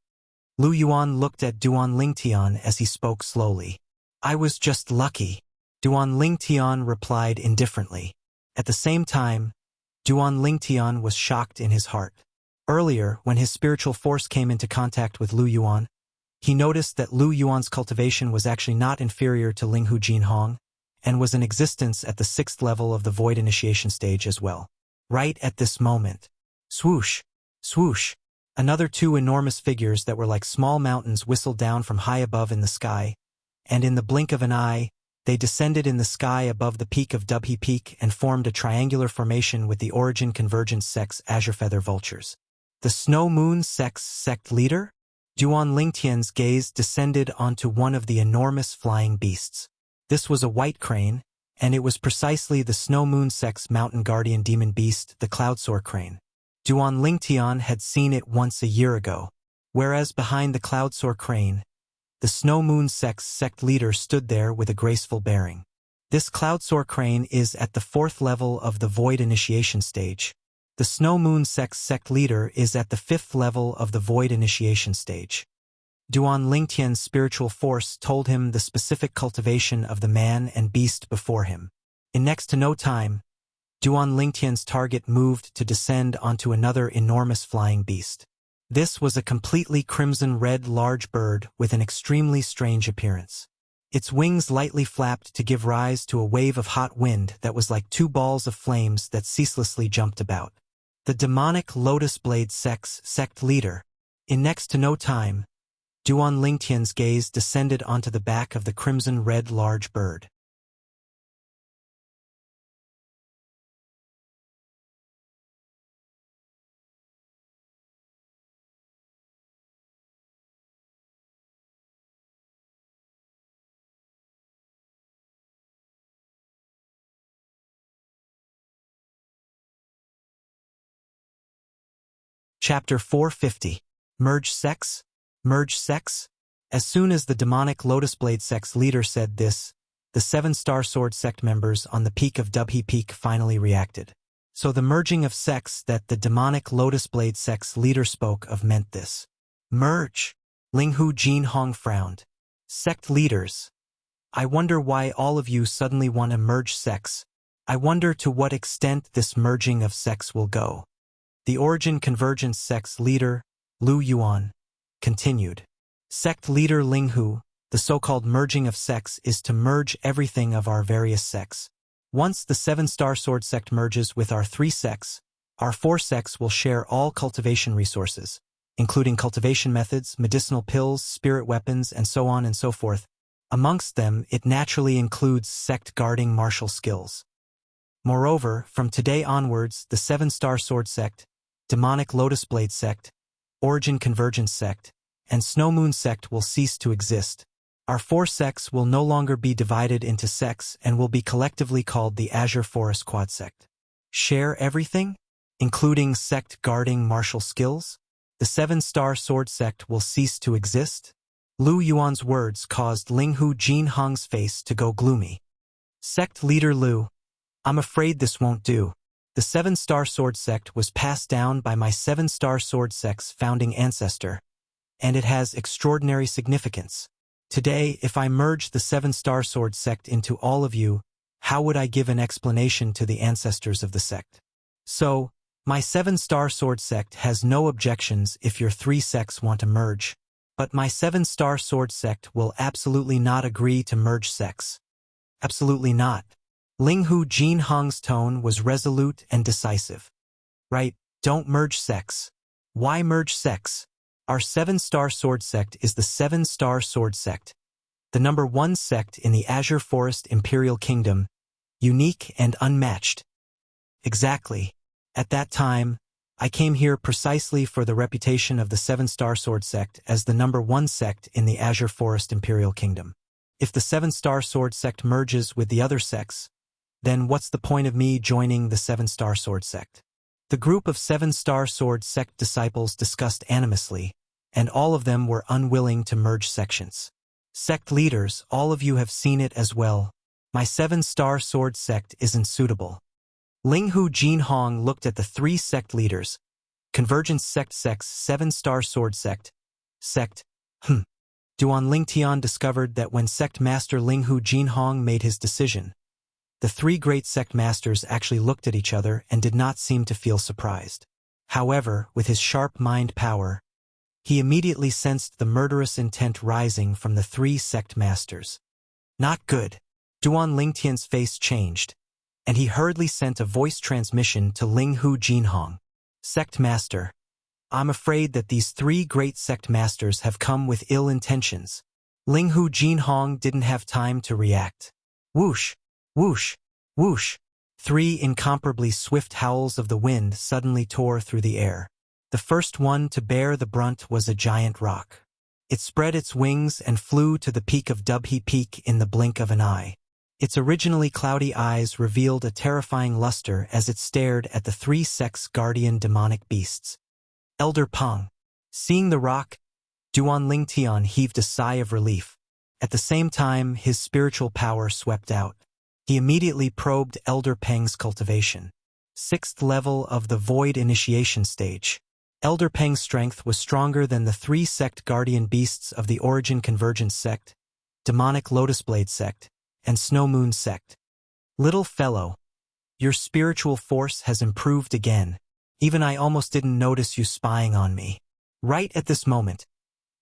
Lu Yuan looked at Duan Lingtian as he spoke slowly. I was just lucky. Duan Lingtian replied indifferently. At the same time, Duan Lingtian was shocked in his heart. Earlier, when his spiritual force came into contact with Lu Yuan, he noticed that Lu Yuan's cultivation was actually not inferior to Ling Hu Jin Hong, and was in existence at the 6th level of the void initiation stage as well. Right at this moment. Swoosh! Swoosh! Another 2 enormous figures that were like small mountains whistled down from high above in the sky, and in the blink of an eye, they descended in the sky above the peak of Dubhe Peak and formed a triangular formation with the Origin Convergence sect's azure feather vultures. The Snow Moon sect's sect leader? Duan Lingtian's gaze descended onto one of the enormous flying beasts. This was a white crane, and it was precisely the Snow Moon sect's mountain guardian demon beast, the Cloudsoar crane. Duan Lingtian had seen it once a year ago, whereas behind the Cloudsoar crane, the Snow Moon sect's sect leader stood there with a graceful bearing. This Cloudsoar crane is at the 4th level of the void initiation stage. The Snow Moon sect's sect leader is at the 5th level of the void initiation stage. Duan Lingtian's spiritual force told him the specific cultivation of the man and beast before him. In next to no time, Duan Lingtian's target moved to descend onto another enormous flying beast. This was a completely crimson-red large bird with an extremely strange appearance. Its wings lightly flapped to give rise to a wave of hot wind that was like 2 balls of flames that ceaselessly jumped about. The demonic Lotus Blade sect's sect leader. In next to no time, Duan Lingtian's gaze descended onto the back of the crimson-red large bird. Chapter 450. Merge Sects? Merge Sects? As soon as the demonic Lotus Blade sect's leader said this, the 7-star sword sect members on the peak of Dubhe Peak finally reacted. So the merging of sects that the demonic Lotus Blade sect's leader spoke of meant this. Merge. Ling Hu Jin Hong frowned. Sect leaders. I wonder why all of you suddenly want to merge sects. I wonder to what extent this merging of sects will go. The Origin Convergence sect's leader, Lu Yuan, continued. Sect leader Ling Hu, the so-called merging of sects is to merge everything of our various sects. Once the 7-star sword sect merges with our 3 sects, our 4 sects will share all cultivation resources, including cultivation methods, medicinal pills, spirit weapons, and so on and so forth. Amongst them, it naturally includes sect guarding martial skills. Moreover, from today onwards, the 7-star sword sect, demonic Lotus Blade sect, Origin Convergence sect, and Snow Moon sect will cease to exist. Our 4 sects will no longer be divided into sects and will be collectively called the Azure Forest Quad Sect. Share everything? Including sect guarding martial skills? The 7-star sword sect will cease to exist? Lu Yuan's words caused Linghu Jinhong's face to go gloomy. Sect leader Lu, I'm afraid this won't do. The 7-star sword sect was passed down by my 7-star sword sect's founding ancestor, and it has extraordinary significance. Today, if I merge the 7-star sword sect into all of you, how would I give an explanation to the ancestors of the sect? So, my 7-star sword sect has no objections if your 3 sects want to merge, but my 7-star sword sect will absolutely not agree to merge sects. Absolutely not. Linghu Jinhong's tone was resolute and decisive. Right, don't merge sects. Why merge sects? Our 7-star sword sect is the 7-star sword sect, the number 1 sect in the Azure Forest Imperial Kingdom, unique and unmatched. Exactly. At that time, I came here precisely for the reputation of the 7-star sword sect as the number 1 sect in the Azure Forest Imperial Kingdom. If the 7-star sword sect merges with the other sects, then what's the point of me joining the 7-star sword sect? The group of 7-star sword sect disciples discussed animously, and all of them were unwilling to merge sections. Sect leaders, all of you have seen it as well. My 7-star sword sect isn't suitable. Linghu Jinhong looked at the 3 sect leaders. Convergence sect sects 7-star sword sect. Duan Lingtian discovered that when sect master Linghu Jinhong made his decision, the 3 great sect masters actually looked at each other and did not seem to feel surprised. However, with his sharp mind power, he immediately sensed the murderous intent rising from the 3 sect masters. Not good. Duan Lingtian's face changed, and he hurriedly sent a voice transmission to Linghu Jinhong. Sect master, I'm afraid that these 3 great sect masters have come with ill intentions. Linghu Jinhong didn't have time to react. Whoosh, whoosh, whoosh. 3 incomparably swift howls of the wind suddenly tore through the air. The first one to bear the brunt was a giant rock. It spread its wings and flew to the peak of Dubhe Peak in the blink of an eye. Its originally cloudy eyes revealed a terrifying luster as it stared at the 3 sects' guardian demonic beasts. Elder Peng. Seeing the rock, Duan Lingtian heaved a sigh of relief. At the same time, his spiritual power swept out. He immediately probed Elder Peng's cultivation. 6th level of the Void Initiation stage. Elder Peng's strength was stronger than the 3 sect guardian beasts of the Origin Convergence sect, Demonic Lotus Blade sect, and Snow Moon sect. Little fellow, your spiritual force has improved again. Even I almost didn't notice you spying on me. Right at this moment,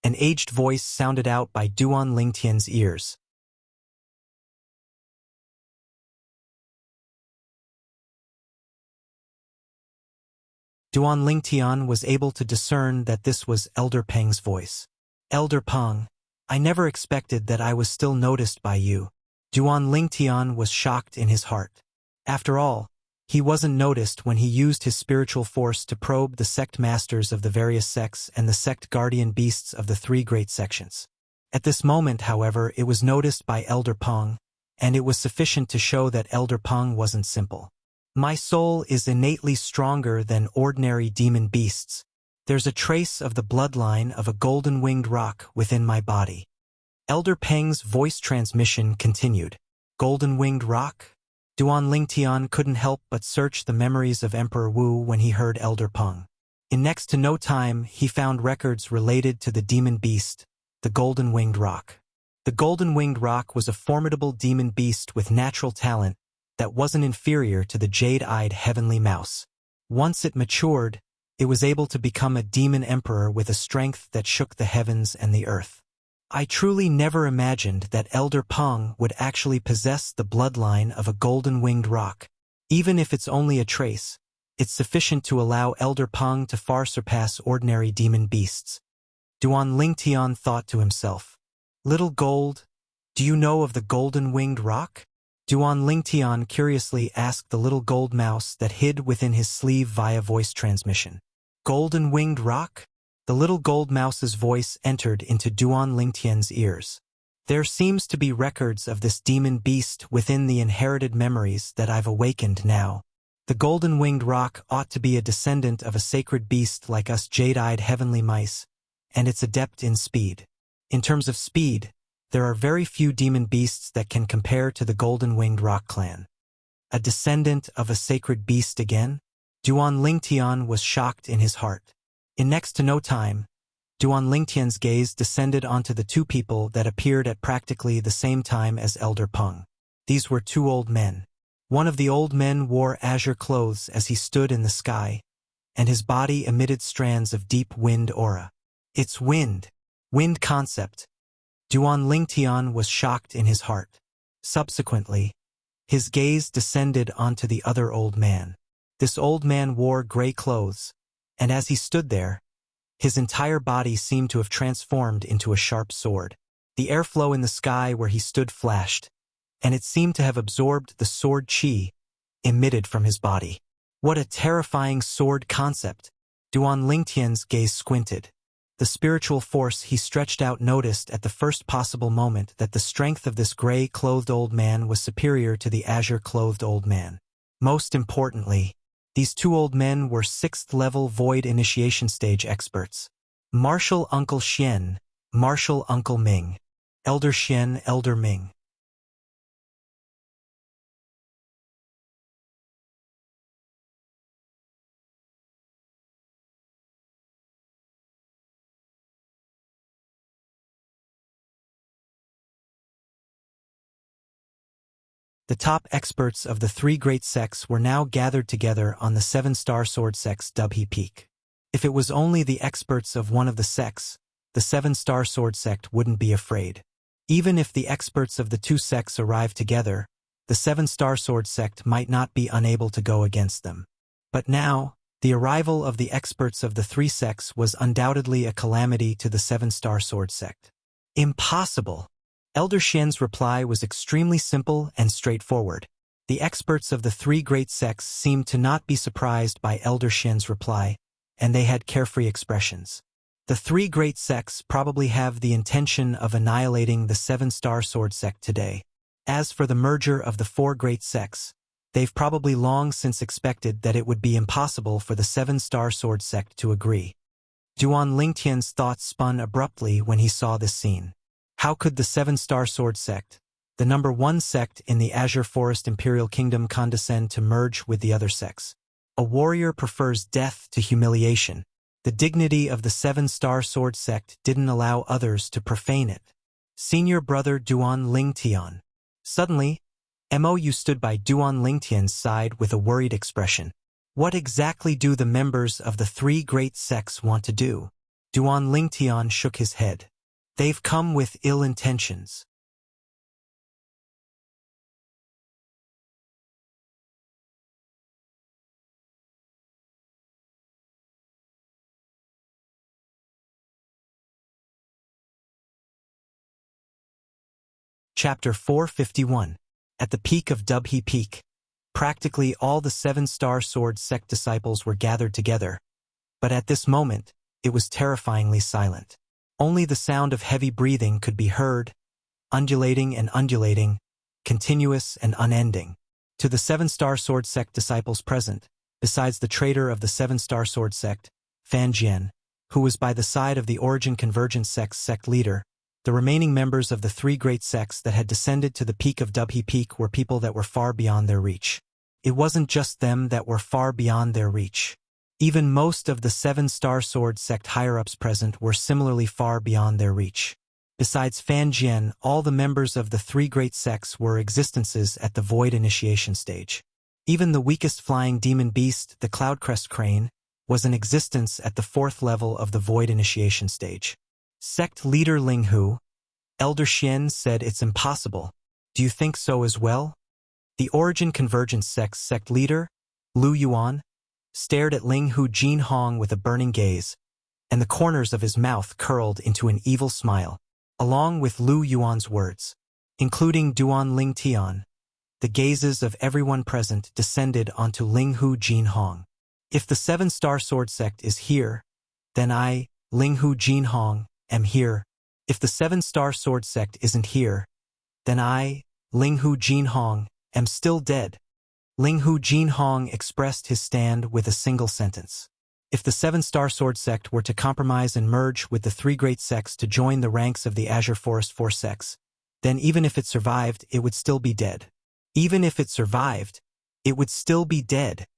an aged voice sounded out by Duan Lingtian's ears. Duan Lingtian was able to discern that this was Elder Peng's voice. Elder Peng, I never expected that I was still noticed by you. Duan Lingtian was shocked in his heart. After all, he wasn't noticed when he used his spiritual force to probe the sect masters of the various sects and the sect guardian beasts of the 3 great sections. At this moment, however, it was noticed by Elder Peng, and it was sufficient to show that Elder Peng wasn't simple. My soul is innately stronger than ordinary demon beasts. There's a trace of the bloodline of a golden-winged rock within my body. Elder Peng's voice transmission continued. Golden-winged rock? Duan Lingtian couldn't help but search the memories of Emperor Wu when he heard Elder Peng. In next to no time, he found records related to the demon beast, the golden-winged rock. The golden-winged rock was a formidable demon beast with natural talent that wasn't inferior to the jade-eyed heavenly mouse. Once it matured, it was able to become a demon emperor with a strength that shook the heavens and the earth. I truly never imagined that Elder Peng would actually possess the bloodline of a golden-winged rock. Even if it's only a trace, it's sufficient to allow Elder Peng to far surpass ordinary demon beasts. Duan Lingtian thought to himself, Little Gold, do you know of the golden-winged rock? Duan Lingtian curiously asked the little gold mouse that hid within his sleeve via voice transmission. Golden-winged rock? The little gold mouse's voice entered into Duan Lingtian's ears. There seems to be records of this demon beast within the inherited memories that I've awakened now. The golden-winged rock ought to be a descendant of a sacred beast like us jade-eyed heavenly mice, and it's adept in speed. In terms of speed, there are very few demon beasts that can compare to the golden-winged rock clan. A descendant of a sacred beast again? Duan Lingtian was shocked in his heart. In next to no time, Duan Lingtian's gaze descended onto the two people that appeared at practically the same time as Elder Peng. These were two old men. One of the old men wore azure clothes as he stood in the sky, and his body emitted strands of deep wind aura. It's wind concept. Duan Lingtian was shocked in his heart. Subsequently, his gaze descended onto the other old man. This old man wore gray clothes, and as he stood there, his entire body seemed to have transformed into a sharp sword. The airflow in the sky where he stood flashed, and it seemed to have absorbed the sword chi emitted from his body. What a terrifying sword concept! Duan Lingtian's gaze squinted. The spiritual force he stretched out noticed at the first possible moment that the strength of this gray-clothed old man was superior to the azure-clothed old man. Most importantly, these two old men were 6th-level Void Initiation Stage experts. Martial Uncle Xian, Martial Uncle Ming. Elder Xian, Elder Ming. The top experts of the three great sects were now gathered together on the 7-star sword sect's Dubhe Peak. If it was only the experts of one of the sects, the 7-star sword sect wouldn't be afraid. Even if the experts of the two sects arrived together, the 7-star sword sect might not be unable to go against them. But now, the arrival of the experts of the three sects was undoubtedly a calamity to the 7-star sword sect. Impossible! Elder Xian's reply was extremely simple and straightforward. The experts of the three great sects seemed to not be surprised by Elder Xian's reply, and they had carefree expressions. The three great sects probably have the intention of annihilating the 7-star sword sect today. As for the merger of the four great sects, they've probably long since expected that it would be impossible for the 7-star sword sect to agree. Duan Lingtian's thoughts spun abruptly when he saw this scene. How could the 7-star sword sect, the number 1 sect in the Azure Forest Imperial Kingdom, condescend to merge with the other sects? A warrior prefers death to humiliation. The dignity of the 7-star sword sect didn't allow others to profane it. Senior brother Duan Lingtian. Suddenly, Mou stood by Duan Lingtian's side with a worried expression. What exactly do the members of the three great sects want to do? Duan Lingtian shook his head. They've come with ill intentions. Chapter 451. At the peak of Dubhe Peak, practically all the 7-star sword sect disciples were gathered together, but at this moment, it was terrifyingly silent. Only the sound of heavy breathing could be heard, undulating and undulating, continuous and unending. To the 7-star sword sect disciples present, besides the traitor of the 7-star sword sect, Fan Jian, who was by the side of the Origin Convergence sect's sect leader, the remaining members of the three great sects that had descended to the peak of Dubhe Peak were people that were far beyond their reach. It wasn't just them that were far beyond their reach. Even most of the 7-star sword sect higher-ups present were similarly far beyond their reach. Besides Fan Jian, all the members of the three great sects were existences at the Void Initiation stage. Even the weakest flying demon beast, the Cloudcrest Crane, was an existence at the 4th level of the Void Initiation stage. Sect leader Linghu, Elder Xian, said it's impossible. Do you think so as well? The Origin Convergence sect's sect leader, Lu Yuan, stared at Linghu Jinhong with a burning gaze, and the corners of his mouth curled into an evil smile. Along with Lu Yuan's words, including Duan Lingtian, the gazes of everyone present descended onto Linghu Jinhong. If the 7-star sword sect is here, then I, Linghu Jinhong, am here. If the seven-star sword sect isn't here, then I, Linghu Jinhong, am still dead. Linghu Jinhong expressed his stand with a single sentence. If the seven-star sword sect were to compromise and merge with the three great sects to join the ranks of the Azure Forest Four sects, then even if it survived, it would still be dead. Even if it survived, it would still be dead.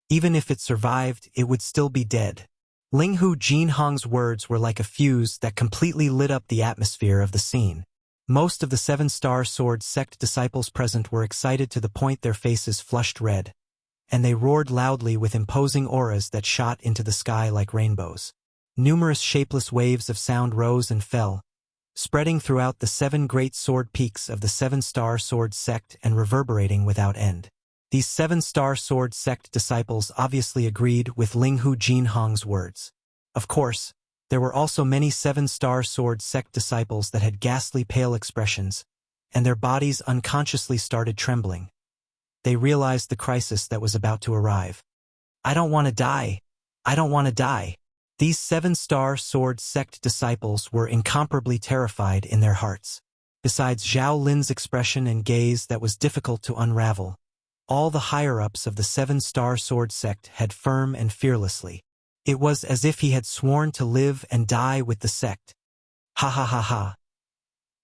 Even if it survived, it would still be dead. Linghu Jinhong's words were like a fuse that completely lit up the atmosphere of the scene. Most of the seven-star sword sect disciples present were excited to the point their faces flushed red, and they roared loudly with imposing auras that shot into the sky like rainbows. Numerous shapeless waves of sound rose and fell, spreading throughout the seven great sword peaks of the seven-star sword sect and reverberating without end. These seven-star sword sect disciples obviously agreed with Linghu Jinhong's words. Of course, there were also many seven-star sword sect disciples that had ghastly pale expressions, and their bodies unconsciously started trembling. They realized the crisis that was about to arrive. I don't want to die. I don't want to die. These seven-star sword sect disciples were incomparably terrified in their hearts. Besides Zhao Lin's expression and gaze that was difficult to unravel, all the higher-ups of the seven-star sword sect had firm and fearlessly. It was as if he had sworn to live and die with the sect. Ha ha ha ha.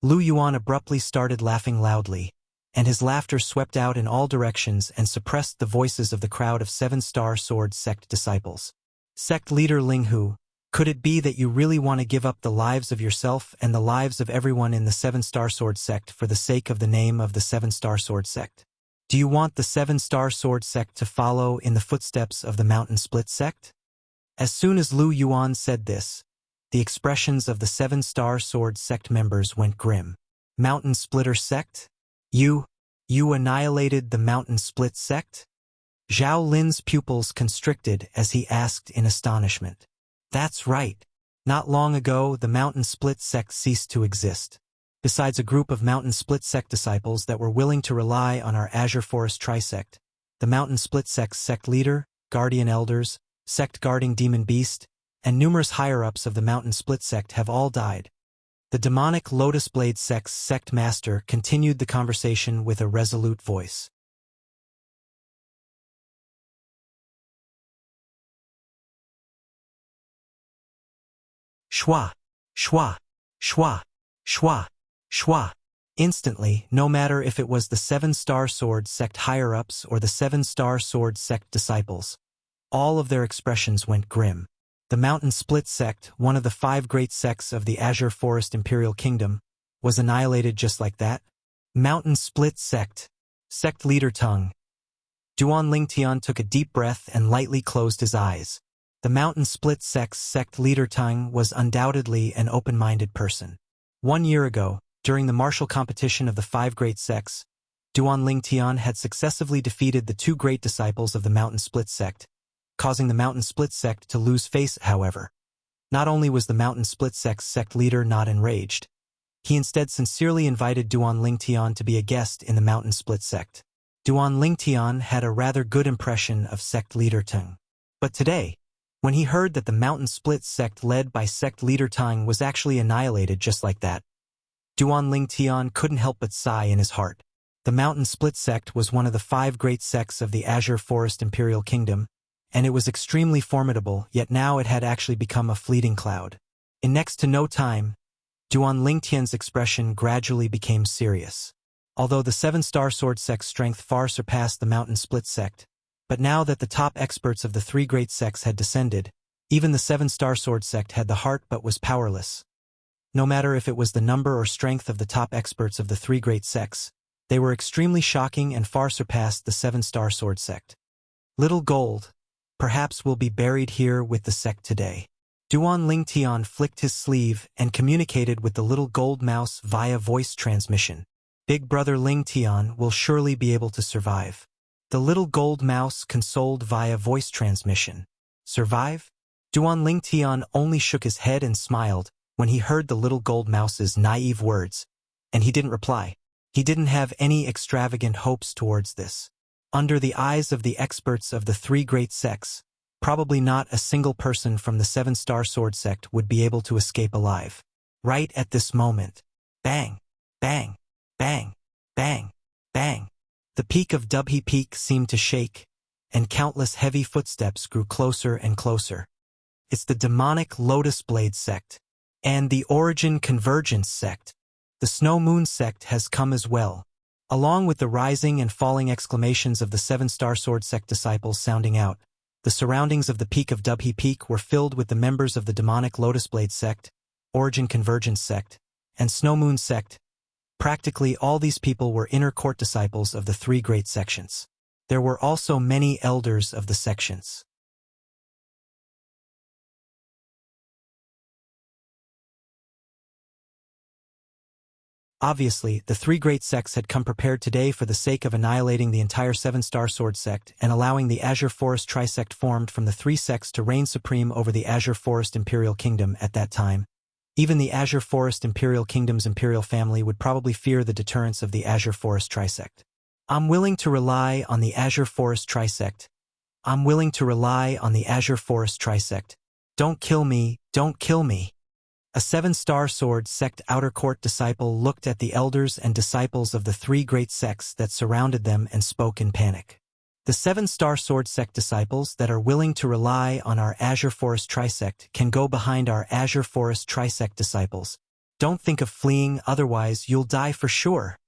Lu Yuan abruptly started laughing loudly, and his laughter swept out in all directions and suppressed the voices of the crowd of seven-star sword sect disciples. Sect leader Linghu, could it be that you really want to give up the lives of yourself and the lives of everyone in the seven-star sword sect for the sake of the name of the seven-star sword sect? Do you want the seven-star sword sect to follow in the footsteps of the mountain split sect? As soon as Lu Yuan said this, the expressions of the seven-star sword sect members went grim. Mountain splitter sect? You annihilated the mountain split sect? Zhao Lin's pupils constricted as he asked in astonishment. That's right. Not long ago, the mountain split sect ceased to exist. Besides a group of mountain split sect disciples that were willing to rely on our Azure Forest Trisect, the mountain split sect's sect leader, guardian elders, sect guarding demon beast, and numerous higher-ups of the mountain split sect have all died. The demonic Lotus Blade sect's sect master continued the conversation with a resolute voice. Shwa, shwa, shwa, shwa, shwa. Instantly, no matter if it was the seven-star sword sect higher-ups or the seven-star sword sect disciples, all of their expressions went grim. The Mountain Split sect, one of the five great sects of the Azure Forest Imperial Kingdom, was annihilated just like that. Mountain Split sect. Sect leader Tung. Duan Lingtian took a deep breath and lightly closed his eyes. The Mountain Split sect's sect leader Tung was undoubtedly an open-minded person. 1 year ago, during the martial competition of the five great sects, Duan Lingtian had successively defeated the two great disciples of the Mountain Split sect, causing the Mountain Split sect to lose face. However, not only was the Mountain Split sect's sect leader not enraged, he instead sincerely invited Duan Lingtian to be a guest in the Mountain Split sect. Duan Lingtian had a rather good impression of sect leader Tung. But today, when he heard that the Mountain Split sect led by sect leader Tung was actually annihilated just like that, Duan Lingtian couldn't help but sigh in his heart. The Mountain Split sect was one of the five great sects of the Azure Forest Imperial Kingdom, and it was extremely formidable, yet now it had actually become a fleeting cloud. In next to no time, Duan Lingtian's expression gradually became serious. Although the seven-star sword sect's strength far surpassed the Mountain Split sect, but now that the top experts of the three great sects had descended, even the seven-star sword sect had the heart but was powerless. No matter if it was the number or strength of the top experts of the three great sects, they were extremely shocking and far surpassed the seven-star sword sect. Little Gold, perhaps will be buried here with the sect today. Duan Lingtian flicked his sleeve and communicated with the little gold mouse via voice transmission. Big brother Lingtian will surely be able to survive. The little gold mouse consoled via voice transmission. Survive? Duan Lingtian only shook his head and smiled when he heard the little gold mouse's naive words, and he didn't reply. He didn't have any extravagant hopes towards this. Under the eyes of the experts of the three great sects, probably not a single person from the seven-star sword sect would be able to escape alive. right at this moment. Bang, bang, bang, bang, bang. The peak of Dubhe Peak seemed to shake, and countless heavy footsteps grew closer and closer. It's the demonic Lotus Blade sect, and the Origin Convergence sect. The Snow Moon sect has come as well, along with the rising and falling exclamations of the Seven-Star Sword sect disciples sounding out. The surroundings of the peak of Dubhe Peak were filled with the members of the demonic Lotus Blade sect, Origin Convergence sect, and Snow Moon sect. Practically all these people were inner court disciples of the three great sections. There were also many elders of the sections. Obviously, the three great sects had come prepared today for the sake of annihilating the entire Seven-Star Sword sect and allowing the Azure Forest Trisect formed from the three sects to reign supreme over the Azure Forest Imperial Kingdom at that time. Even the Azure Forest Imperial Kingdom's imperial family would probably fear the deterrence of the Azure Forest Trisect. I'm willing to rely on the Azure Forest Trisect. I'm willing to rely on the Azure Forest Trisect. Don't kill me, don't kill me. A Seven-Star Sword sect outer court disciple looked at the elders and disciples of the three great sects that surrounded them and spoke in panic. The Seven-Star Sword sect disciples that are willing to rely on our Azure Forest Trisect can go behind our Azure Forest Trisect disciples. Don't think of fleeing, otherwise you'll die for sure.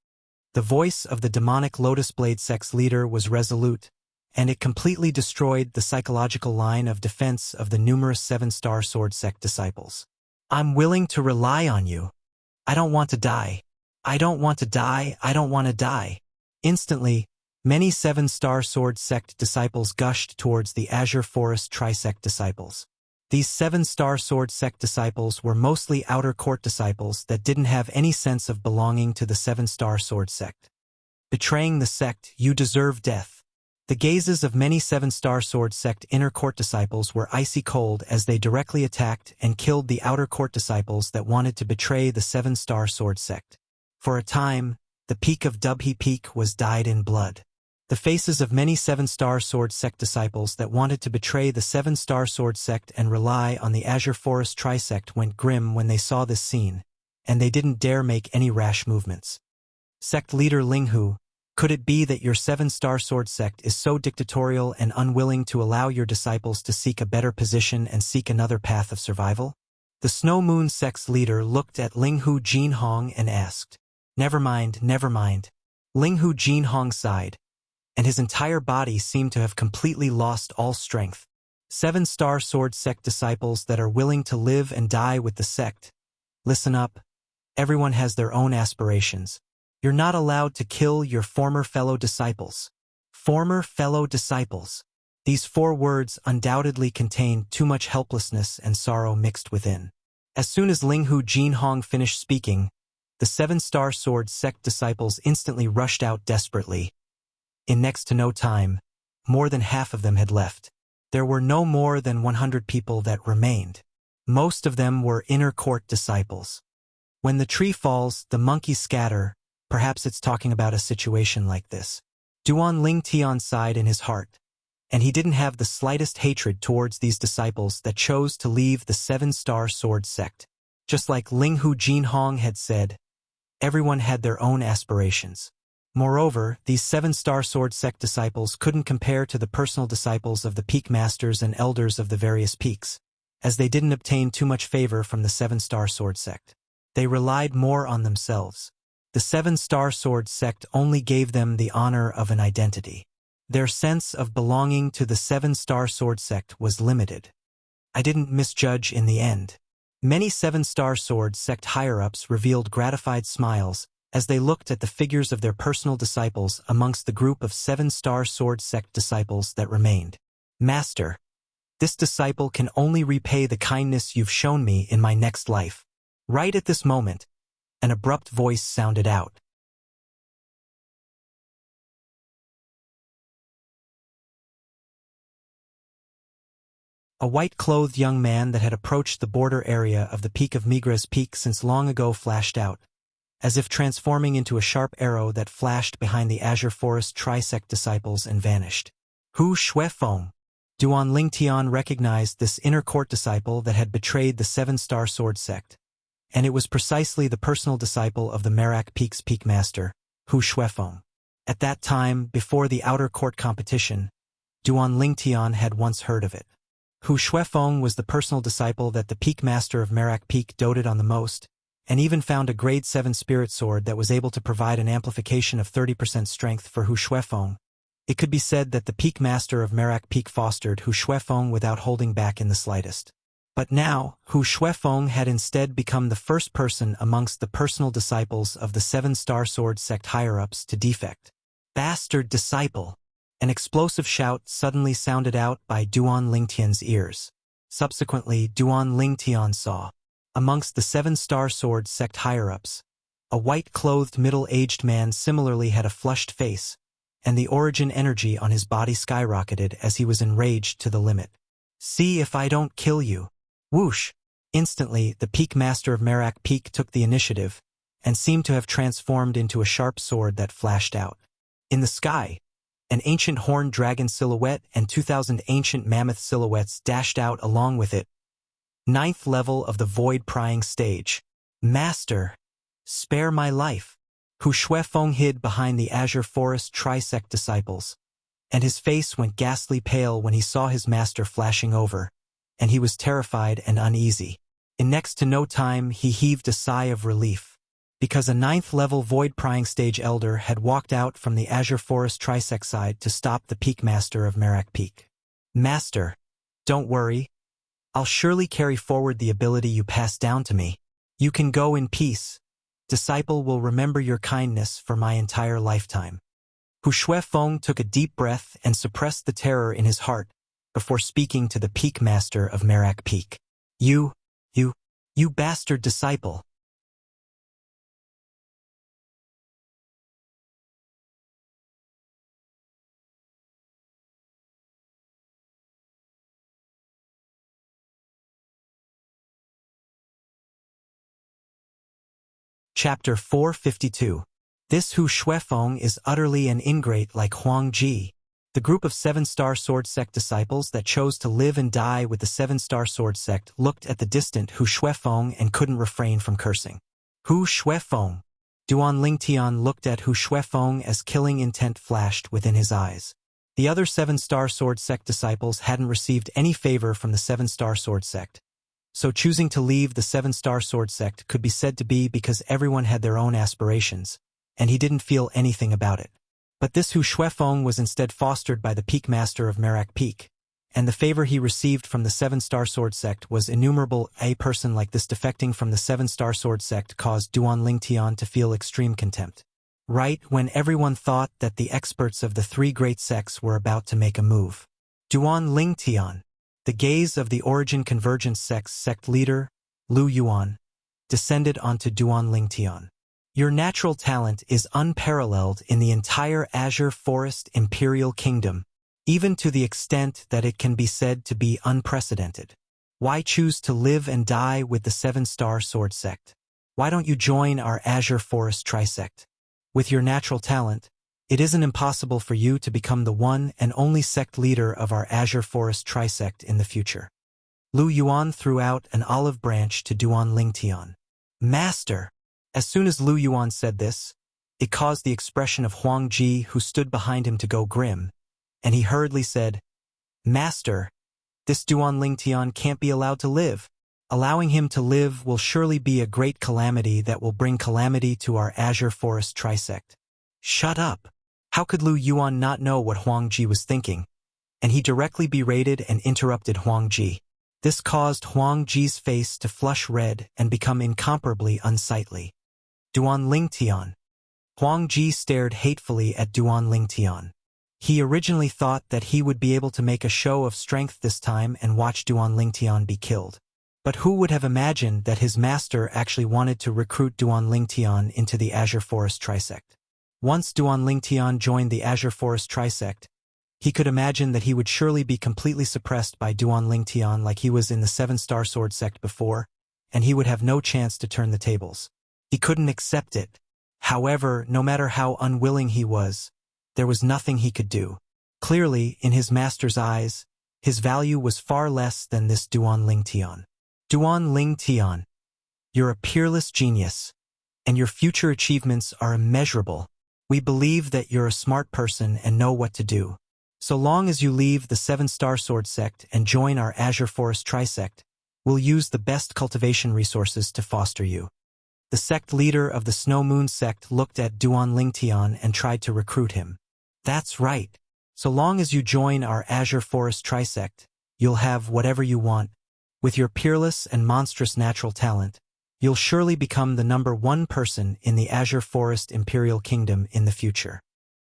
The voice of the demonic Lotus Blade sect's leader was resolute, and it completely destroyed the psychological line of defense of the numerous Seven-Star Sword sect disciples. I'm willing to rely on you. I don't want to die. I don't want to die. I don't want to die. Instantly, many Seven-Star Sword sect disciples gushed towards the Azure Forest Trisect disciples. These Seven-Star Sword sect disciples were mostly outer court disciples that didn't have any sense of belonging to the Seven-Star Sword sect. Betraying the sect, you deserve death. The gazes of many Seven-Star Sword sect inner court disciples were icy cold as they directly attacked and killed the outer court disciples that wanted to betray the Seven-Star Sword sect. For a time, the peak of Dubhe Peak was dyed in blood. The faces of many Seven-Star Sword sect disciples that wanted to betray the Seven-Star Sword sect and rely on the Azure Forest Trisect went grim when they saw this scene, and they didn't dare make any rash movements. Sect leader Linghu, could it be that your Seven-Star Sword sect is so dictatorial and unwilling to allow your disciples to seek a better position and seek another path of survival? The Snow Moon sect's leader looked at Linghu Jinhong and asked, Never mind, never mind. Linghu Jinhong sighed, and his entire body seemed to have completely lost all strength. Seven-Star Sword sect disciples that are willing to live and die with the sect. Listen up. Everyone has their own aspirations. You're not allowed to kill your former fellow disciples. Former fellow disciples. These four words undoubtedly contain too much helplessness and sorrow mixed within. As soon as Linghu Jinhong finished speaking, the Seven-Star Sword sect disciples instantly rushed out desperately. In next to no time, more than half of them had left. There were no more than 100 people that remained. Most of them were inner court disciples. When the tree falls, the monkeys scatter. Perhaps it's talking about a situation like this. Duan Ling Tian sighed in his heart, and he didn't have the slightest hatred towards these disciples that chose to leave the Seven-Star Sword sect. Just like Linghu Jinhong had said, everyone had their own aspirations. Moreover, these Seven-Star Sword sect disciples couldn't compare to the personal disciples of the peak masters and elders of the various peaks, as they didn't obtain too much favor from the Seven-Star Sword sect. They relied more on themselves. The Seven-Star Sword sect only gave them the honor of an identity. Their sense of belonging to the Seven-Star Sword sect was limited. I didn't misjudge in the end. Many Seven-Star Sword sect higher-ups revealed gratified smiles as they looked at the figures of their personal disciples amongst the group of Seven-Star Sword sect disciples that remained. Master, this disciple can only repay the kindness you've shown me in my next life. Right at this moment, an abrupt voice sounded out. A white-clothed young man that had approached the border area of the peak of Migra's peak since long ago flashed out, as if transforming into a sharp arrow that flashed behind the Azure Forest Trisect disciples and vanished. Hu Shuefeng. Duan Lingtian recognized this inner court disciple that had betrayed the Seven-Star Sword sect. and it was precisely the personal disciple of the Merak Peak's peak master, Hu Shuefeng. At that time, before the outer court competition, Duan Lingtian had once heard of it. Hu Shuefeng was the personal disciple that the peak master of Merak Peak doted on the most, and even found a grade 7 spirit sword that was able to provide an amplification of 30% strength for Hu Shuefeng. It could be said that the peak master of Merak Peak fostered Hu Shuefeng without holding back in the slightest. But now, Hu Shuefeng had instead become the first person amongst the personal disciples of the 7-star sword sect higher-ups to defect. Bastard disciple! An explosive shout suddenly sounded out by Duan Lingtian's ears. Subsequently, Duan Lingtian saw, amongst the 7-star sword sect higher-ups, a white-clothed middle-aged man similarly had a flushed face, and the origin energy on his body skyrocketed as he was enraged to the limit. "See if I don't kill you." Whoosh! Instantly, the peak master of Merak Peak took the initiative, and seemed to have transformed into a sharp sword that flashed out. In the sky, an ancient horned dragon silhouette and 2,000 ancient mammoth silhouettes dashed out along with it. 9th level of the void prying stage. Master, spare my life. Hu Shuefeng hid behind the Azure Forest Trisect disciples, and his face went ghastly pale when he saw his master flashing over, and he was terrified and uneasy. In next to no time he heaved a sigh of relief, because a 9th level void prying stage elder had walked out from the Azure Forest Trisect side to stop the peak master of Merak Peak. "Master, don't worry. I'll surely carry forward the ability you passed down to me. You can go in peace. Disciple will remember your kindness for my entire lifetime." Hu Shuefeng took a deep breath and suppressed the terror in his heart before speaking to the peak master of Merak Peak. You bastard disciple." Chapter 452. This Hu Shuefeng is utterly an ingrate like Huang Ji. The group of 7-star sword sect disciples that chose to live and die with the 7-star sword sect looked at the distant Hu Shuefeng and couldn't refrain from cursing. Hu Shuefeng! Duan Lingtian looked at Hu Shuefeng as killing intent flashed within his eyes. The other 7-star sword sect disciples hadn't received any favor from the 7-star sword sect, so choosing to leave the 7-star sword sect could be said to be because everyone had their own aspirations, and he didn't feel anything about it. But this Hu Shuefeng was instead fostered by the peak master of Merak Peak, and the favor he received from the 7-star sword sect was innumerable. A person like this defecting from the 7-star sword sect caused Duan Lingtian to feel extreme contempt. Right when everyone thought that the experts of the 3 great sects were about to make a move. Duan Lingtian, the gaze of the Origin Convergence sect's sect leader, Lu Yuan, descended onto Duan Lingtian. Your natural talent is unparalleled in the entire Azure Forest Imperial Kingdom, even to the extent that it can be said to be unprecedented. Why choose to live and die with the 7-star sword sect? Why don't you join our Azure Forest Trisect? With your natural talent, it isn't impossible for you to become the one and only sect leader of our Azure Forest Trisect in the future. Lu Yuan threw out an olive branch to Duan Lingtian. Master! As soon as Lu Yuan said this, it caused the expression of Huang Ji, who stood behind him, to go grim, and he hurriedly said, Master, this Duan Lingtian can't be allowed to live. Allowing him to live will surely be a great calamity that will bring calamity to our Azure Forest Trisect. Shut up! How could Lu Yuan not know what Huang Ji was thinking? And he directly berated and interrupted Huang Ji. This caused Huang Ji's face to flush red and become incomparably unsightly. Duan Lingtian. Huang Ji stared hatefully at Duan Lingtian. He originally thought that he would be able to make a show of strength this time and watch Duan Lingtian be killed. But who would have imagined that his master actually wanted to recruit Duan Lingtian into the Azure Forest Trisect? Once Duan Lingtian joined the Azure Forest Trisect, he could imagine that he would surely be completely suppressed by Duan Lingtian like he was in the 7-star sword sect before, and he would have no chance to turn the tables. He couldn't accept it. However, no matter how unwilling he was, there was nothing he could do. Clearly, in his master's eyes, his value was far less than this Duan Lingtian. Duan Lingtian. You're a peerless genius, and your future achievements are immeasurable. We believe that you're a smart person and know what to do. So long as you leave the Seven-Star Sword sect and join our Azure Forest Trisect, we'll use the best cultivation resources to foster you. The sect leader of the Snow Moon sect looked at Duan Lingtian and tried to recruit him. That's right. So long as you join our Azure Forest Trisect, you'll have whatever you want. With your peerless and monstrous natural talent, you'll surely become the #1 person in the Azure Forest Imperial Kingdom in the future.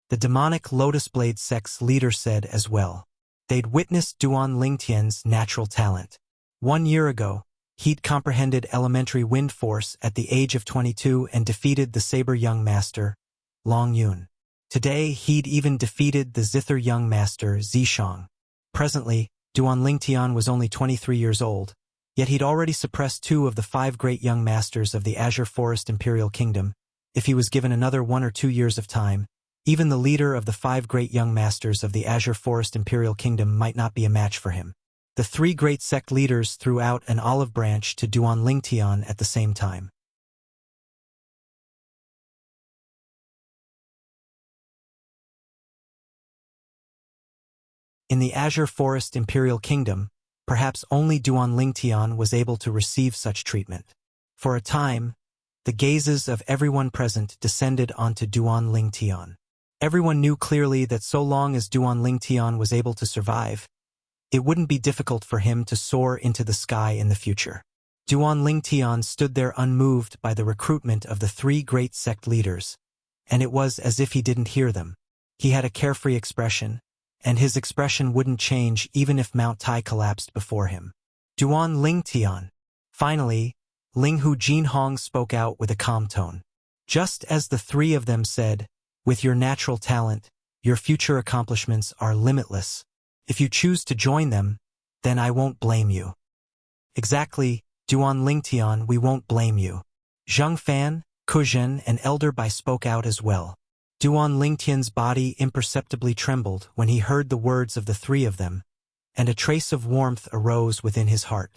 The demonic Lotus Blade sect's leader said as well. They'd witnessed Duan Lingtian's natural talent. 1 year ago, he'd comprehended elementary wind force at the age of 22 and defeated the Saber Young Master, Long Yun. Today, he'd even defeated the Zither Young Master, Zishang. Presently, Duan Lingtian was only 23 years old, yet he'd already suppressed 2 of the 5 great young masters of the Azure Forest Imperial Kingdom. If he was given another 1 or 2 years of time, even the leader of the 5 great young masters of the Azure Forest Imperial Kingdom might not be a match for him. The 3 great sect leaders threw out an olive branch to Duan Lingtian at the same time. In the Azure Forest Imperial Kingdom, perhaps only Duan Lingtian was able to receive such treatment. For a time, the gazes of everyone present descended onto Duan Lingtian. Everyone knew clearly that so long as Duan Lingtian was able to survive, it wouldn't be difficult for him to soar into the sky in the future. Duan Lingtian stood there unmoved by the recruitment of the 3 great sect leaders, and it was as if he didn't hear them. He had a carefree expression, and his expression wouldn't change even if Mount Tai collapsed before him. Duan Lingtian. Finally, Linghu Jinhong spoke out with a calm tone. Just as the 3 of them said, with your natural talent, your future accomplishments are limitless. If you choose to join them, then I won't blame you. Exactly, Duan Lingtian, we won't blame you. Zheng Fan, Kuzhen, and Elder Bai spoke out as well. Duan Lingtian's body imperceptibly trembled when he heard the words of the 3 of them, and a trace of warmth arose within his heart.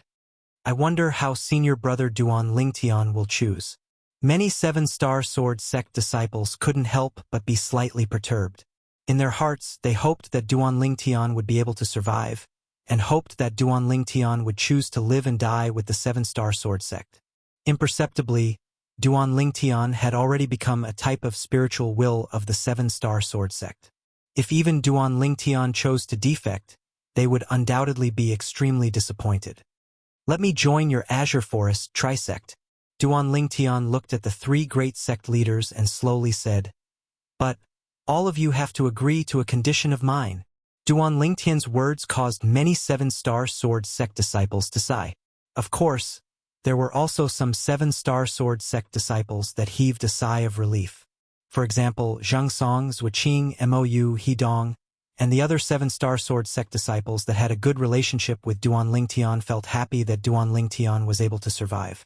I wonder how senior brother Duan Lingtian will choose. Many 7-Star Sword sect disciples couldn't help but be slightly perturbed. In their hearts, they hoped that Duan Lingtian would be able to survive, and hoped that Duan Lingtian would choose to live and die with the 7-Star Sword sect. Imperceptibly, Duan Lingtian had already become a type of spiritual will of the 7-Star Sword sect. If even Duan Lingtian chose to defect, they would undoubtedly be extremely disappointed. Let me join your Azure Forest Trisect. Duan Lingtian looked at the 3 great sect leaders and slowly said, but all of you have to agree to a condition of mine. Duan Lingtian's words caused many 7-Star Sword sect disciples to sigh. Of course, there were also some 7-Star Sword sect disciples that heaved a sigh of relief. For example, Zhang Song, Zuoqing, Mou Hidong, and the other 7-Star Sword sect disciples that had a good relationship with Duan Lingtian felt happy that Duan Lingtian was able to survive.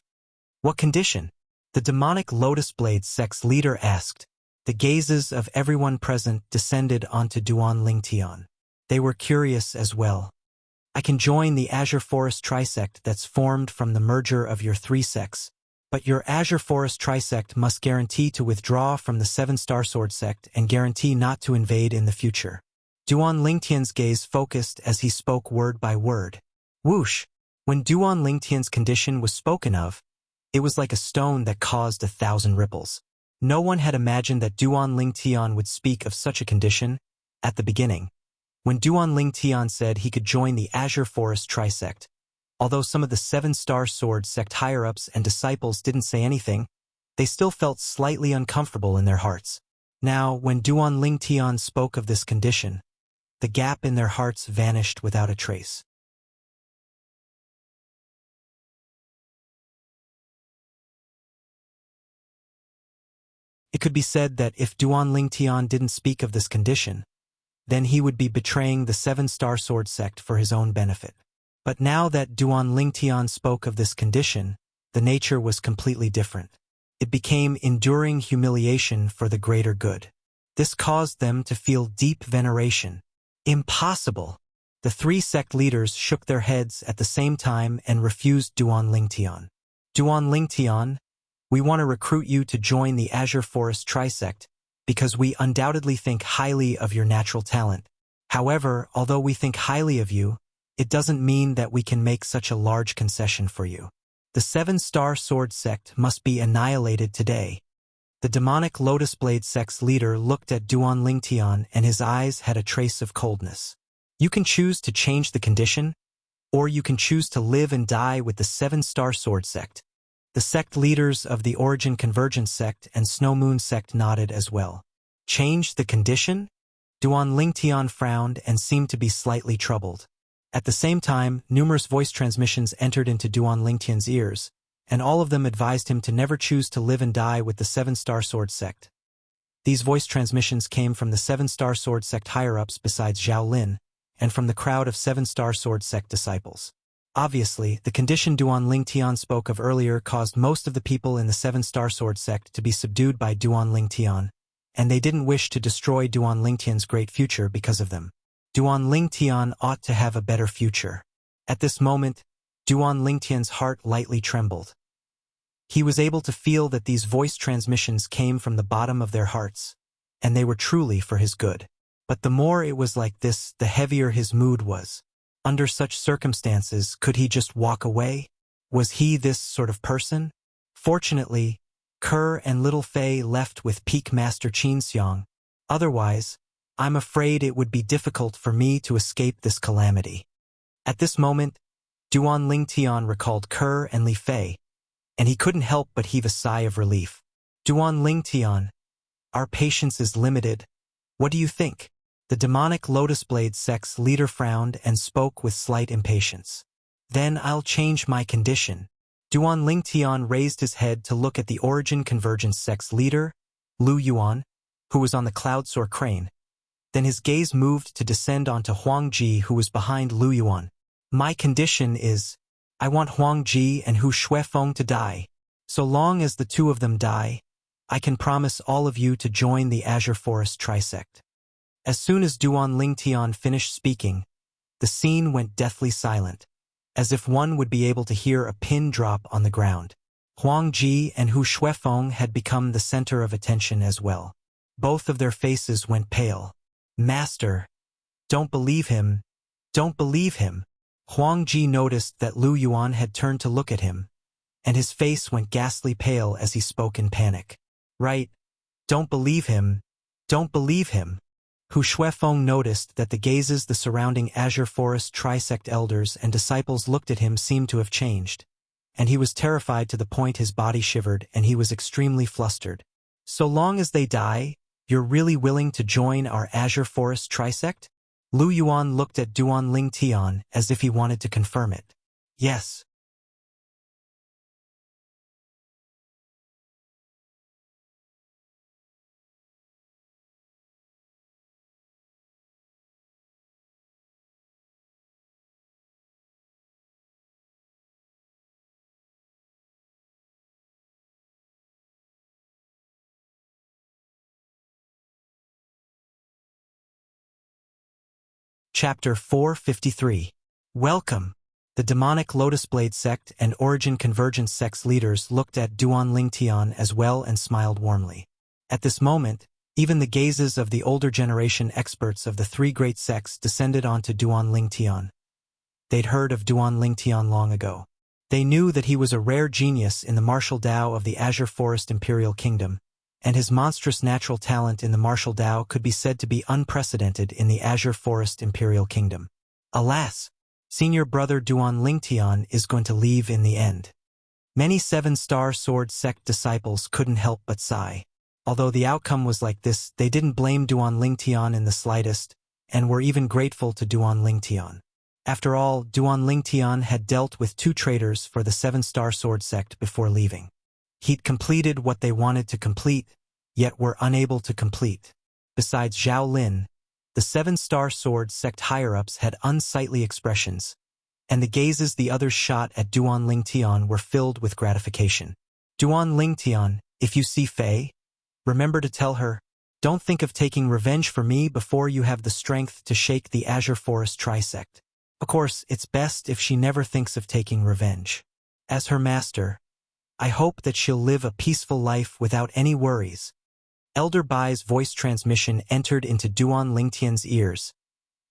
What condition? The demonic Lotus Blade sect's leader asked. The gazes of everyone present descended onto Duan Lingtian. They were curious as well. I can join the Azure Forest Trisect that's formed from the merger of your 3 sects, but your Azure Forest Trisect must guarantee to withdraw from the 7-Star Sword sect and guarantee not to invade in the future. Duan Lingtian's gaze focused as he spoke word by word. Whoosh! When Duan Lingtian's condition was spoken of, it was like a stone that caused 1,000 ripples. No one had imagined that Duan Lingtian would speak of such a condition at the beginning. When Duan Lingtian said he could join the Azure Forest Trisect, although some of the 7-Star Sword sect higher-ups and disciples didn't say anything, they still felt slightly uncomfortable in their hearts. Now, when Duan Lingtian spoke of this condition, the gap in their hearts vanished without a trace. It could be said that if Duan Lingtian didn't speak of this condition, then he would be betraying the 7-Star Sword sect for his own benefit. But now that Duan Lingtian spoke of this condition, the nature was completely different. It became enduring humiliation for the greater good. This caused them to feel deep veneration. Impossible! The 3 sect leaders shook their heads at the same time and refused Duan Lingtian. Duan Lingtian, we want to recruit you to join the Azure Forest Trisect, because we undoubtedly think highly of your natural talent. However, although we think highly of you, it doesn't mean that we can make such a large concession for you. The 7-star sword sect must be annihilated today. The demonic Lotus Blade sect's leader looked at Duan Lingtian and his eyes had a trace of coldness. You can choose to change the condition, or you can choose to live and die with the 7-star sword sect. The sect leaders of the Origin Convergence sect and Snow Moon sect nodded as well. Change the condition? Duan Lingtian frowned and seemed to be slightly troubled. At the same time, numerous voice transmissions entered into Duan Lingtian's ears, and all of them advised him to never choose to live and die with the 7-star sword sect. These voice transmissions came from the 7-star sword sect higher-ups besides Zhao Lin, and from the crowd of 7-star sword sect disciples. Obviously, the condition Duan Lingtian spoke of earlier caused most of the people in the 7-star sword sect to be subdued by Duan Lingtian, and they didn't wish to destroy Duan Lingtian's great future because of them. Duan Lingtian ought to have a better future. At this moment, Duan Lingtian's heart lightly trembled. He was able to feel that these voice transmissions came from the bottom of their hearts, and they were truly for his good. But the more it was like this, the heavier his mood was. Under such circumstances, could he just walk away? Was he this sort of person? Fortunately, Kerr and Little Fei left with Peak Master Qinxiang. Otherwise, I'm afraid it would be difficult for me to escape this calamity. At this moment, Duan Lingtian recalled Kerr and Li Fei, and he couldn't help but heave a sigh of relief. Duan Lingtian, our patience is limited. What do you think? The demonic Lotus Blade sect's leader frowned and spoke with slight impatience. Then I'll change my condition. Duan Lingtian raised his head to look at the Origin Convergence sect's leader, Lu Yuan, who was on the Cloudsoar crane. Then his gaze moved to descend onto Huang Ji, who was behind Lu Yuan. My condition is, I want Huang Ji and Hu Shuefeng to die. So long as the two of them die, I can promise all of you to join the Azure Forest Trisect. As soon as Duan Lingtian finished speaking, the scene went deathly silent, as if one would be able to hear a pin drop on the ground. Huang Ji and Hu Shuefeng had become the center of attention as well. Both of their faces went pale. Master, don't believe him. Don't believe him. Huang Ji noticed that Lu Yuan had turned to look at him, and his face went ghastly pale as he spoke in panic. Right, don't believe him. Don't believe him. Hu Shuefeng noticed that the gazes the surrounding Azure Forest Trisect elders and disciples looked at him seemed to have changed, and he was terrified to the point his body shivered and he was extremely flustered. So long as they die, you're really willing to join our Azure Forest Trisect? Lu Yuan looked at Duan Lingtian as if he wanted to confirm it. Yes. Chapter 453. Welcome. The demonic Lotus Blade sect and Origin Convergence sect's leaders looked at Duan Lingtian as well and smiled warmly. At this moment, even the gazes of the older generation experts of the three great sects descended onto Duan Lingtian. They'd heard of Duan Lingtian long ago. They knew that he was a rare genius in the martial Tao of the Azure Forest Imperial Kingdom, and his monstrous natural talent in the martial Tao could be said to be unprecedented in the Azure Forest Imperial Kingdom. Alas, senior brother Duan Lingtian is going to leave in the end. Many 7-star sword sect disciples couldn't help but sigh. Although the outcome was like this, they didn't blame Duan Lingtian in the slightest, and were even grateful to Duan Lingtian. After all, Duan Lingtian had dealt with 2 traitors for the 7-star sword sect before leaving. He'd completed what they wanted to complete, yet were unable to complete. Besides Zhao Lin, the 7-star sword sect higher-ups had unsightly expressions, and the gazes the others shot at Duan Lingtian were filled with gratification. Duan Lingtian, if you see Fei, remember to tell her, don't think of taking revenge for me before you have the strength to shake the Azure Forest Trisect. Of course, it's best if she never thinks of taking revenge. As her master, I hope that she'll live a peaceful life without any worries. Elder Bai's voice transmission entered into Duan Lingtian's ears,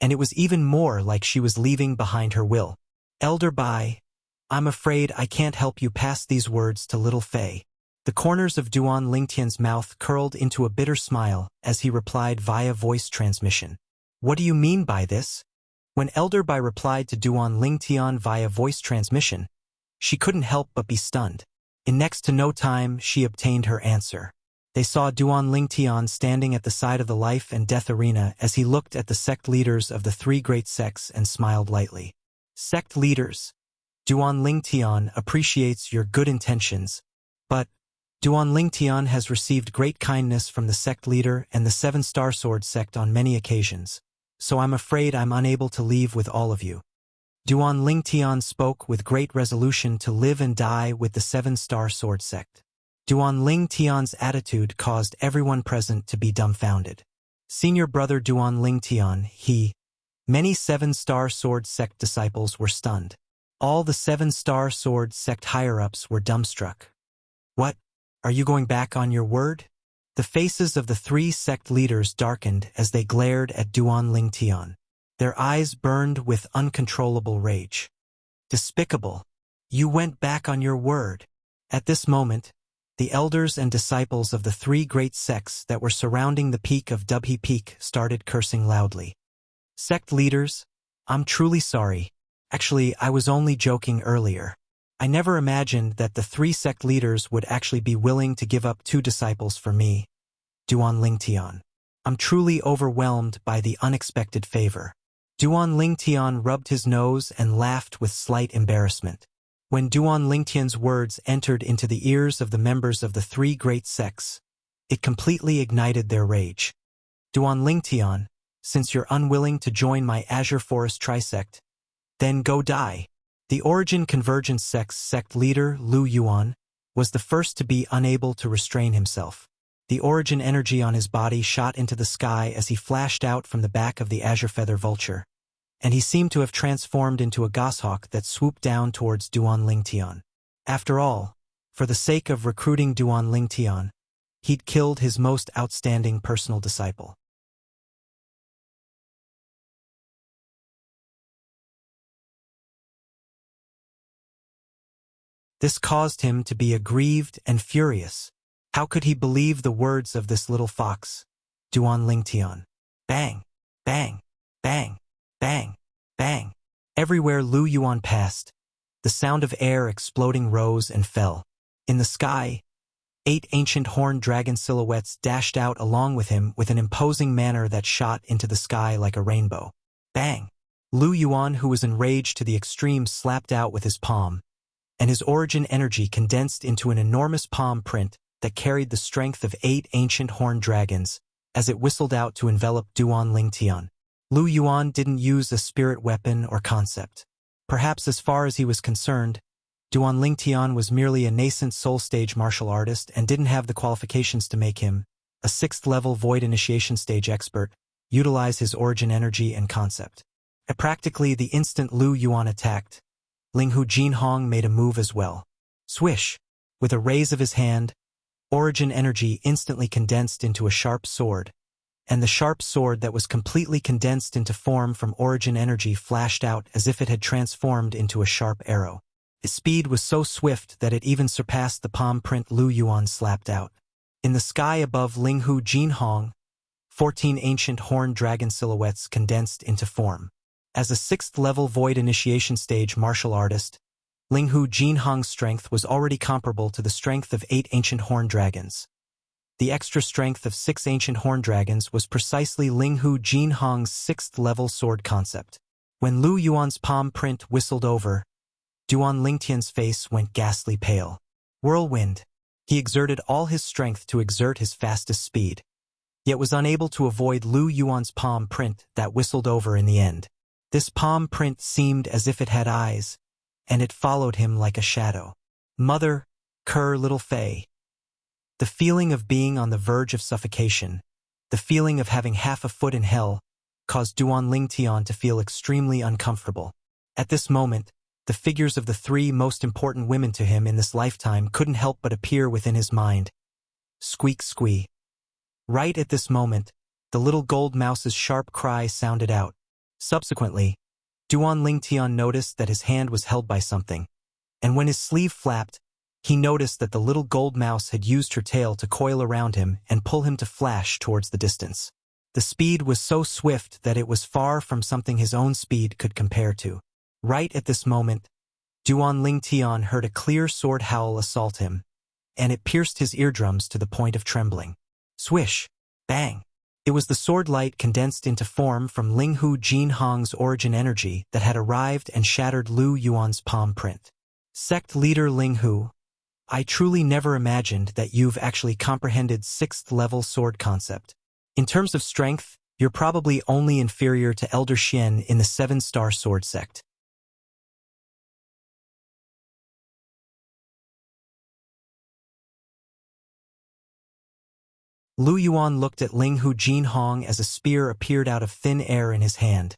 and it was even more like she was leaving behind her will. Elder Bai, I'm afraid I can't help you pass these words to little Fei. The corners of Duan Lingtian's mouth curled into a bitter smile as he replied via voice transmission. What do you mean by this? When Elder Bai replied to Duan Lingtian via voice transmission, she couldn't help but be stunned. In next to no time, she obtained her answer. They saw Duan Lingtian standing at the side of the life and death arena as he looked at the sect leaders of the three great sects and smiled lightly. Sect leaders, Duan Lingtian appreciates your good intentions, but Duan Lingtian has received great kindness from the sect leader and the Seven Star Sword sect on many occasions, so I'm afraid I'm unable to leave with all of you. Duan Lingtian spoke with great resolution to live and die with the Seven Star Sword sect. Duan Lingtian's attitude caused everyone present to be dumbfounded. Senior brother Duan Lingtian, many Seven Star Sword sect disciples were stunned. All the Seven Star Sword sect higher-ups were dumbstruck. What? Are you going back on your word? The faces of the three sect leaders darkened as they glared at Duan Lingtian. Their eyes burned with uncontrollable rage. Despicable! You went back on your word. At this moment, the elders and disciples of the three great sects that were surrounding the peak of Dubhe Peak started cursing loudly. Sect leaders, I'm truly sorry. Actually, I was only joking earlier. I never imagined that the three sect leaders would actually be willing to give up 2 disciples for me, Duan Lingtian. I'm truly overwhelmed by the unexpected favor. Duan Lingtian rubbed his nose and laughed with slight embarrassment. When Duan Lingtian's words entered into the ears of the members of the three great sects, it completely ignited their rage. Duan Lingtian, since you're unwilling to join my Azure Forest Trisect, then go die. The Origin Convergence Sect's sect leader, Lu Yuan, was the first to be unable to restrain himself. The origin energy on his body shot into the sky as he flashed out from the back of the Azure Feather Vulture, and he seemed to have transformed into a goshawk that swooped down towards Duan Lingtian. After all, for the sake of recruiting Duan Lingtian, he'd killed his most outstanding personal disciple. This caused him to be aggrieved and furious. How could he believe the words of this little fox, Duan Lingtian? Bang! Bang! Bang! Bang! Bang! Everywhere Lu Yuan passed, the sound of air exploding rose and fell. In the sky, 8 ancient horned dragon silhouettes dashed out along with him with an imposing manner that shot into the sky like a rainbow. Bang! Lu Yuan, who was enraged to the extreme, slapped out with his palm, and his origin energy condensed into an enormous palm print that carried the strength of 8 ancient horned dragons as it whistled out to envelop Duan Lingtian. Lu Yuan didn't use a spirit weapon or concept. Perhaps as far as he was concerned, Duan Lingtian was merely a nascent soul stage martial artist and didn't have the qualifications to make him, a 6th-level void initiation stage expert, utilize his origin energy and concept. At practically the instant Lu Yuan attacked, Linghu Jinhong made a move as well. Swish! With a raise of his hand, origin energy instantly condensed into a sharp sword, and the sharp sword that was completely condensed into form from origin energy flashed out as if it had transformed into a sharp arrow. Its speed was so swift that it even surpassed the palm print Lu Yuan slapped out. In the sky above Linghu Jinhong, 14 ancient horned dragon silhouettes condensed into form. As a 6th-level void initiation stage martial artist, Linghu Jinhong's strength was already comparable to the strength of 8 ancient horned dragons. The extra strength of 6 ancient horned dragons was precisely Linghu Jinhong's 6th-level sword concept. When Lu Yuan's palm print whistled over, Duan Lingtian's face went ghastly pale. Whirlwind. He exerted all his strength to exert his fastest speed, yet was unable to avoid Lu Yuan's palm print that whistled over in the end. This palm print seemed as if it had eyes, and it followed him like a shadow. Mother, little Fei. The feeling of being on the verge of suffocation, the feeling of having half a foot in hell, caused Duan Lingtian to feel extremely uncomfortable. At this moment, the figures of the three most important women to him in this lifetime couldn't help but appear within his mind. Squeak squee. Right at this moment, the little gold mouse's sharp cry sounded out. Subsequently, Duan Lingtian noticed that his hand was held by something, and when his sleeve flapped, he noticed that the little gold mouse had used her tail to coil around him and pull him to flash towards the distance. The speed was so swift that it was far from something his own speed could compare to. Right at this moment, Duan Lingtian heard a clear sword howl assault him, and it pierced his eardrums to the point of trembling. Swish! Bang! It was the sword light condensed into form from Linghu Jinhong's origin energy that had arrived and shattered Lu Yuan's palm print. Sect leader Linghu, I truly never imagined that you've actually comprehended 6th-level sword concept. In terms of strength, you're probably only inferior to Elder Xian in the 7-star sword sect. Lu Yuan looked at Linghu Jinhong as a spear appeared out of thin air in his hand,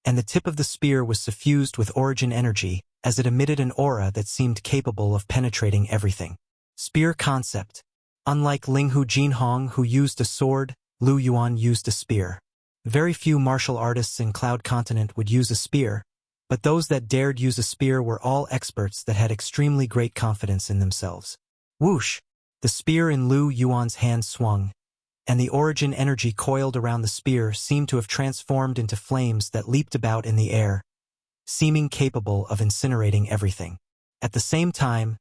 and the tip of the spear was suffused with origin energy as it emitted an aura that seemed capable of penetrating everything. Spear concept. Unlike Linghu Jinhong, who used a sword, Lu Yuan used a spear. Very few martial artists in Cloud Continent would use a spear, but those that dared use a spear were all experts that had extremely great confidence in themselves. Whoosh! The spear in Lu Yuan's hand swung, and the origin energy coiled around the spear seemed to have transformed into flames that leaped about in the air, seeming capable of incinerating everything. At the same time,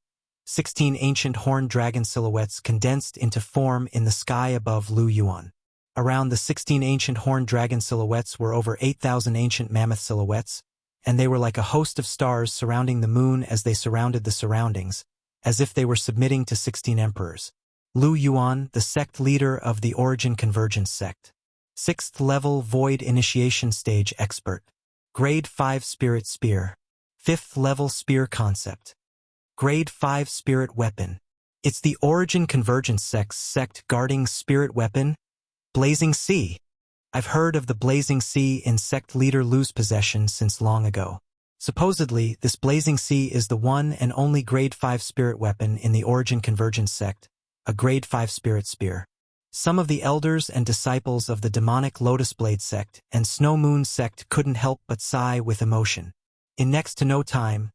16 ancient horned dragon silhouettes condensed into form in the sky above Lu Yuan. Around the 16 ancient horned dragon silhouettes were over 8,000 ancient mammoth silhouettes, and they were like a host of stars surrounding the moon as they surrounded the surroundings, as if they were submitting to 16 emperors. Lu Yuan, the sect leader of the Origin Convergence sect. 6th level Void Initiation Stage Expert. Grade 5 Spirit Spear. 5th level Spear Concept. Grade 5 Spirit Weapon. It's the Origin Convergence sect guarding Spirit Weapon, Blazing Sea. I've heard of the Blazing Sea in sect leader Lu's possession since long ago. Supposedly, this Blazing Sea is the one and only Grade 5 Spirit Weapon in the Origin Convergence sect, a Grade 5 Spirit Spear. Some of the elders and disciples of the demonic Lotus Blade sect and Snow Moon sect couldn't help but sigh with emotion. In next to no time,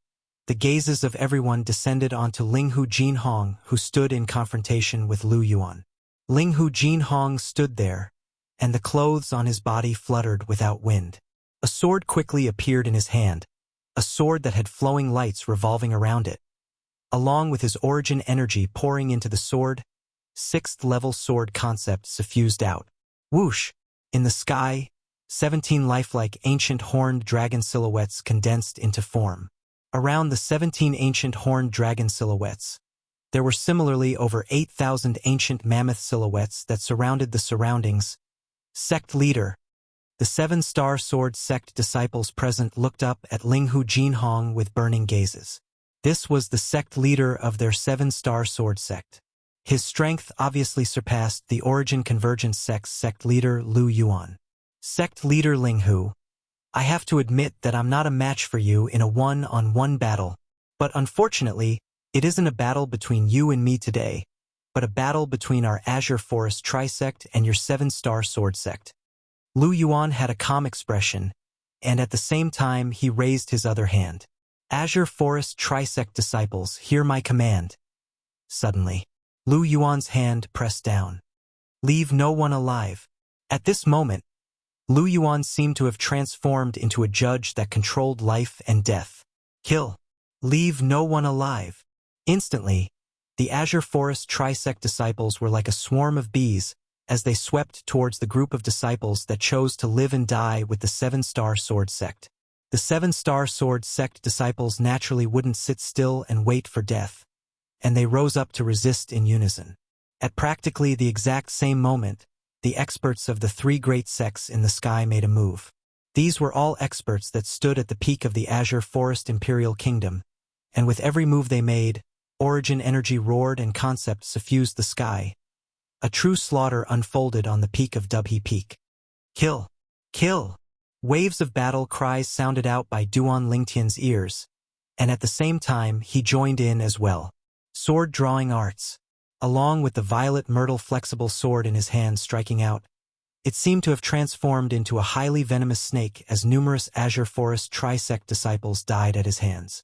the gazes of everyone descended onto Linghu Jinhong, who stood in confrontation with Lu Yuan. Linghu Jinhong stood there, and the clothes on his body fluttered without wind. A sword quickly appeared in his hand, a sword that had flowing lights revolving around it. Along with his origin energy pouring into the sword, 6th-level sword concept suffused out. Whoosh! In the sky, 17 lifelike ancient horned dragon silhouettes condensed into form. Around the 17 ancient horned dragon silhouettes, there were similarly over 8,000 ancient mammoth silhouettes that surrounded the surroundings. Sect leader. The 7-star sword sect disciples present looked up at Linghu Jinhong with burning gazes. This was the sect leader of their 7-star sword sect. His strength obviously surpassed the Origin Convergence sect's sect leader Lu Yuan. Sect leader Linghu, I have to admit that I'm not a match for you in a one-on-one battle, but unfortunately, it isn't a battle between you and me today, but a battle between our Azure Forest Trisect and your 7-star sword sect. Lu Yuan had a calm expression, and at the same time he raised his other hand. Azure Forest Trisect disciples, hear my command. Suddenly, Lu Yuan's hand pressed down. Leave no one alive. At this moment, Lu Yuan seemed to have transformed into a judge that controlled life and death. Kill. Leave no one alive. Instantly, the Azure Forest Trisect disciples were like a swarm of bees as they swept towards the group of disciples that chose to live and die with the 7-star sword sect. The 7-star sword sect disciples naturally wouldn't sit still and wait for death, and they rose up to resist in unison. At practically the exact same moment, the experts of the 3 great sects in the sky made a move. These were all experts that stood at the peak of the Azure Forest Imperial Kingdom, and with every move they made, origin energy roared and concept suffused the sky. A true slaughter unfolded on the peak of Dubhe Peak. Kill! Kill! Waves of battle cries sounded out by Duan Lingtian's ears, and at the same time he joined in as well. Sword-drawing arts. Along with the violet myrtle flexible sword in his hand striking out, it seemed to have transformed into a highly venomous snake as numerous Azure Forest Trisect disciples died at his hands.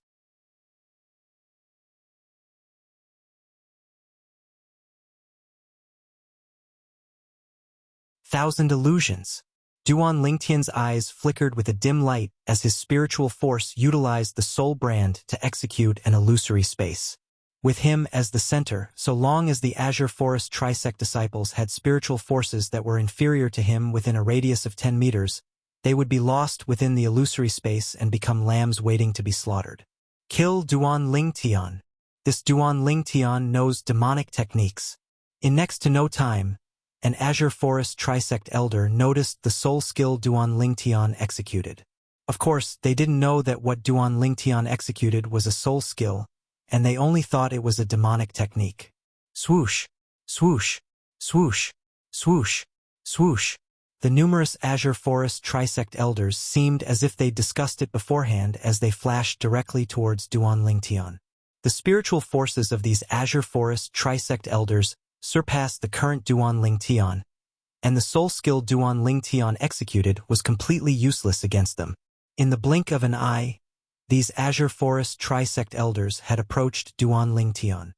Thousand illusions. Duan Lingtian's eyes flickered with a dim light as his spiritual force utilized the soul brand to execute an illusory space. With him as the center, so long as the Azure Forest Trisect disciples had spiritual forces that were inferior to him within a radius of 10 meters, they would be lost within the illusory space and become lambs waiting to be slaughtered. Kill Duan Lingtian. This Duan Lingtian knows demonic techniques. In next to no time, an Azure Forest Trisect elder noticed the soul skill Duan Lingtian executed. Of course, they didn't know that what Duan Lingtian executed was a soul skill, and they only thought it was a demonic technique. Swoosh, swoosh, swoosh, swoosh, swoosh. The numerous Azure Forest Trisect elders seemed as if they'd discussed it beforehand as they flashed directly towards Duan Lingtian. The spiritual forces of these Azure Forest Trisect elders surpassed the current Duan Lingtian, and the soul skill Duan Lingtian executed was completely useless against them. In the blink of an eye, these Azure Forest Trisect elders had approached Duan Lingtian.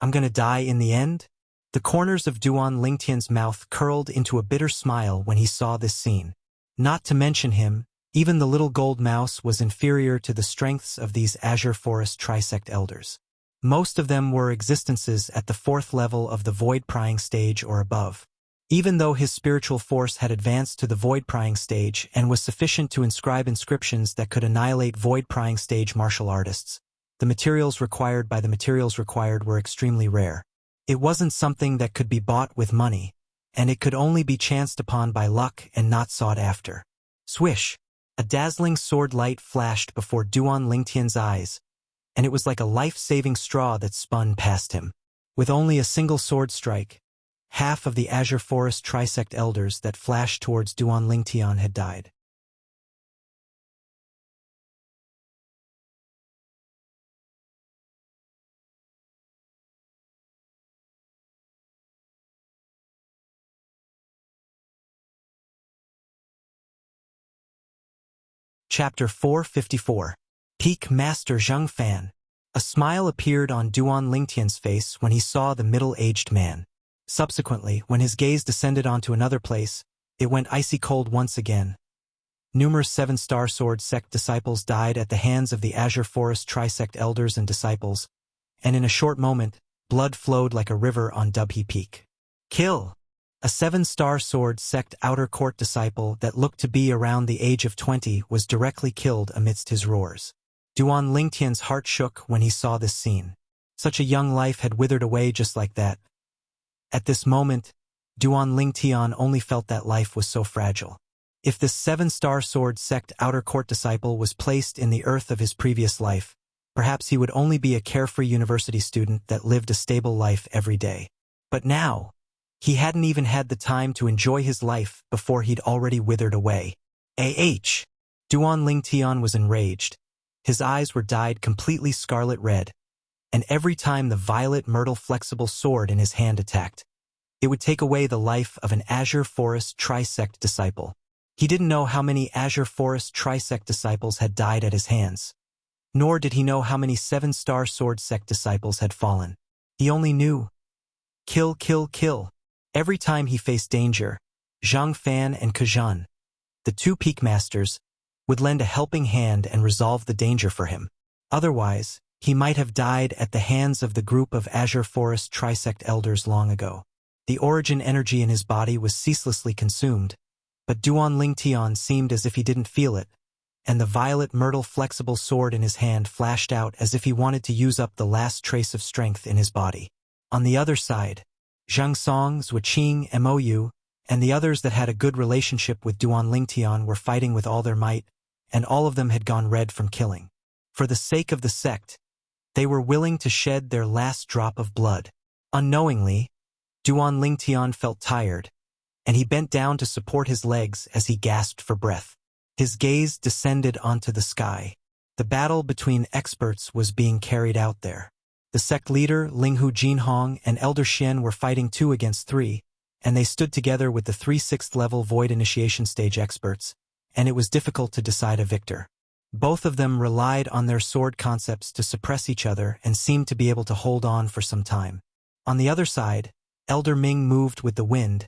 I'm gonna die in the end? The corners of Duan Lingtian's mouth curled into a bitter smile when he saw this scene. Not to mention him, even the little gold mouse was inferior to the strengths of these Azure Forest Trisect elders. Most of them were existences at the 4th level of the void prying stage or above. Even though his spiritual force had advanced to the void prying stage and was sufficient to inscribe inscriptions that could annihilate void prying stage martial artists, the materials required were extremely rare. It wasn't something that could be bought with money, and it could only be chanced upon by luck and not sought after. Swish! A dazzling sword light flashed before Duan Lingtian's eyes, and it was like a life-saving straw that spun past him. With only a single sword strike, half of the Azure Forest Trisect elders that flashed towards Duan Lingtian had died. Chapter 454. Peak Master Zheng Fan. A smile appeared on Duan Lingtian's face when he saw the middle-aged man. Subsequently, when his gaze descended onto another place, it went icy cold once again. Numerous 7-star sword sect disciples died at the hands of the Azure Forest Trisect elders and disciples, and in a short moment, blood flowed like a river on Dubhe Peak. Kill! A 7-star sword sect outer court disciple that looked to be around the age of 20 was directly killed amidst his roars. Duan Lingtian's heart shook when he saw this scene. Such a young life had withered away just like that. At this moment, Duan Lingtian only felt that life was so fragile. If this 7-star sword sect outer court disciple was placed in the earth of his previous life, perhaps he would only be a carefree university student that lived a stable life every day. But now, he hadn't even had the time to enjoy his life before he'd already withered away. Duan Lingtian was enraged. His eyes were dyed completely scarlet red, and every time the violet myrtle flexible sword in his hand attacked, it would take away the life of an Azure Forest Trisect disciple. He didn't know how many Azure Forest Trisect disciples had died at his hands, nor did he know how many 7-star sword sect disciples had fallen. He only knew, kill, kill, kill. Every time he faced danger, Zhang Fan and Kazhan, the 2 peak masters, would lend a helping hand and resolve the danger for him. Otherwise, he might have died at the hands of the group of Azure Forest Trisect elders long ago. The origin energy in his body was ceaselessly consumed, but Duan Lingtian seemed as if he didn't feel it, and the violet myrtle flexible sword in his hand flashed out as if he wanted to use up the last trace of strength in his body. On the other side, Zhang Song, Zhuqing, Mou, and the others that had a good relationship with Duan Lingtian were fighting with all their might, and all of them had gone red from killing. For the sake of the sect, they were willing to shed their last drop of blood. Unknowingly, Duan Lingtian felt tired, and he bent down to support his legs as he gasped for breath. His gaze descended onto the sky. The battle between experts was being carried out there. The sect leader, Linghu Jinhong, and Elder Xian were fighting 2 against 3, and they stood together with the 3 6th-level Void Initiation Stage experts, and it was difficult to decide a victor. Both of them relied on their sword concepts to suppress each other and seemed to be able to hold on for some time. On the other side, Elder Ming moved with the wind,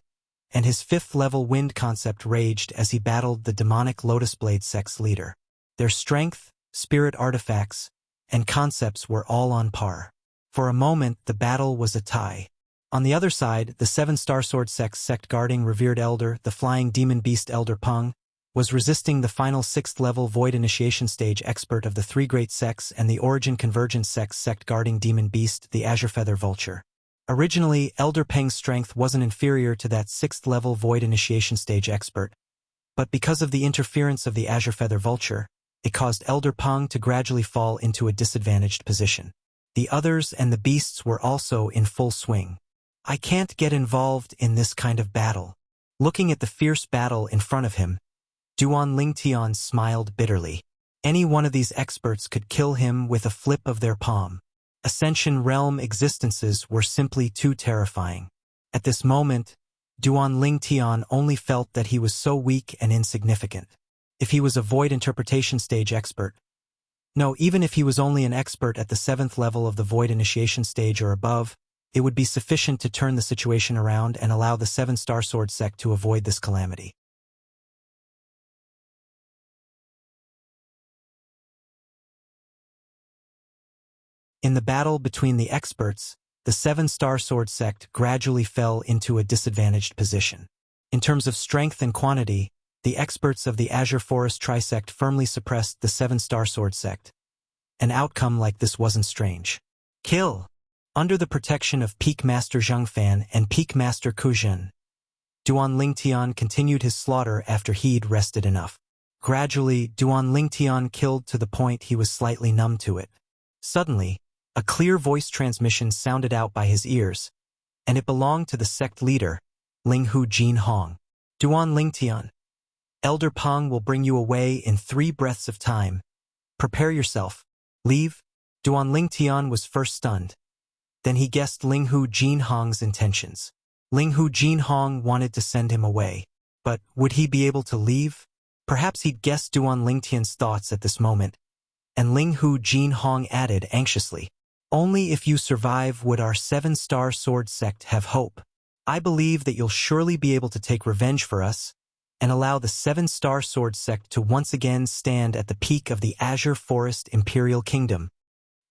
and his 5th-level wind concept raged as he battled the demonic Lotus Blade sect's leader. Their strength, spirit artifacts, and concepts were all on par. For a moment, the battle was a tie. On the other side, the 7-star sword sect's sect guarding revered elder, the flying demon beast Elder Peng, was resisting the final 6th-level Void Initiation Stage expert of the 3 great sects and the Origin Convergence sect's sect guarding demon beast, the Azure Feather Vulture. Originally, Elder Peng's strength wasn't inferior to that 6th-level Void Initiation Stage expert, but because of the interference of the Azure Feather Vulture, it caused Elder Peng to gradually fall into a disadvantaged position. The others and the beasts were also in full swing. I can't get involved in this kind of battle. Looking at the fierce battle in front of him, Duan Lingtian smiled bitterly. Any one of these experts could kill him with a flip of their palm. Ascension Realm existences were simply too terrifying. At this moment, Duan Lingtian only felt that he was so weak and insignificant. If he was a Void Interpretation Stage expert, no, even if he was only an expert at the 7th level of the Void Initiation Stage or above, it would be sufficient to turn the situation around and allow the 7-star sword sect to avoid this calamity. In the battle between the experts, the 7-star sword sect gradually fell into a disadvantaged position. In terms of strength and quantity, the experts of the Azure Forest Trisect firmly suppressed the 7-star sword sect. An outcome like this wasn't strange. Kill! Under the protection of Peak Master Zheng Fan and Peak Master Ku Zhen, Duan Lingtian continued his slaughter after he'd rested enough. Gradually, Duan Lingtian killed to the point he was slightly numb to it. Suddenly, a clear voice transmission sounded out by his ears, and it belonged to the sect leader, Linghu Jinhong. Duan Lingtian, Elder Peng will bring you away in 3 breaths of time. Prepare yourself. Leave. Duan Lingtian was first stunned. Then he guessed Linghu Jinhong's intentions. Linghu Jinhong wanted to send him away. But would he be able to leave? Perhaps he'd guessed Duan Lingtian's thoughts at this moment, and Linghu Jinhong added anxiously, "Only if you survive would our 7-star sword sect have hope. I believe that you'll surely be able to take revenge for us, and allow the 7-star sword sect to once again stand at the peak of the Azure Forest Imperial Kingdom."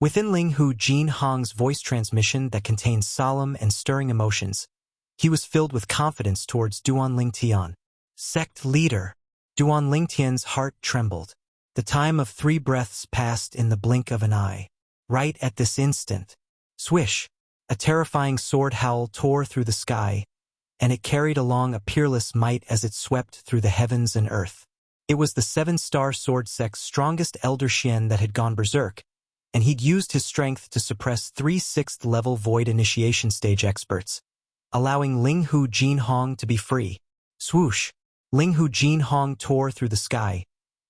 Within Linghu Jinhong's voice transmission that contained solemn and stirring emotions, he was filled with confidence towards Duan Lingtian. Sect leader. Duan Lingtian's heart trembled. The time of 3 breaths passed in the blink of an eye. Right at this instant, swish, a terrifying sword howl tore through the sky, and it carried along a peerless might as it swept through the heavens and earth. It was the 7-star sword sect's strongest Elder Xian that had gone berserk, and he'd used his strength to suppress 3 6th-level Void Initiation Stage experts, allowing Linghu Jinhong to be free. Swoosh! Linghu Jinhong tore through the sky,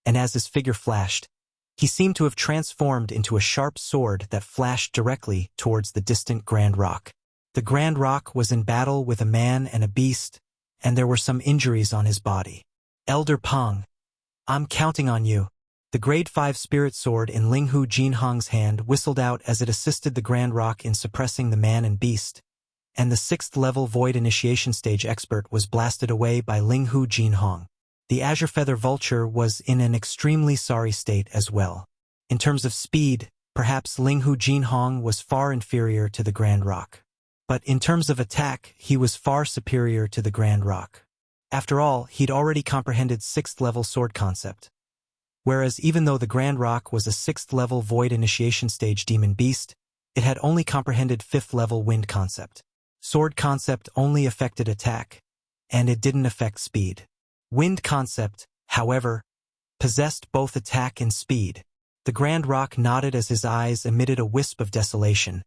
and as his figure flashed, he seemed to have transformed into a sharp sword that flashed directly towards the distant Grand Rock. The Grand Rock was in battle with a man and a beast, and there were some injuries on his body. Elder Peng, I'm counting on you. The Grade 5 Spirit Sword in Linghu Jinhong's hand whistled out as it assisted the Grand Rock in suppressing the man and beast, and the 6th-level Void Initiation Stage expert was blasted away by Linghu Jinhong. The Azure Feather Vulture was in an extremely sorry state as well. In terms of speed, perhaps Linghu Jinhong was far inferior to the Grand Rock. But in terms of attack, he was far superior to the Grand Rock. After all, he'd already comprehended 6th-level sword concept. Whereas even though the Grand Rock was a 6th-level Void Initiation Stage demon beast, it had only comprehended 5th-level wind concept. Sword concept only affected attack, and it didn't affect speed. Wind concept, however, possessed both attack and speed. The Grand Rock nodded as his eyes emitted a wisp of desolation,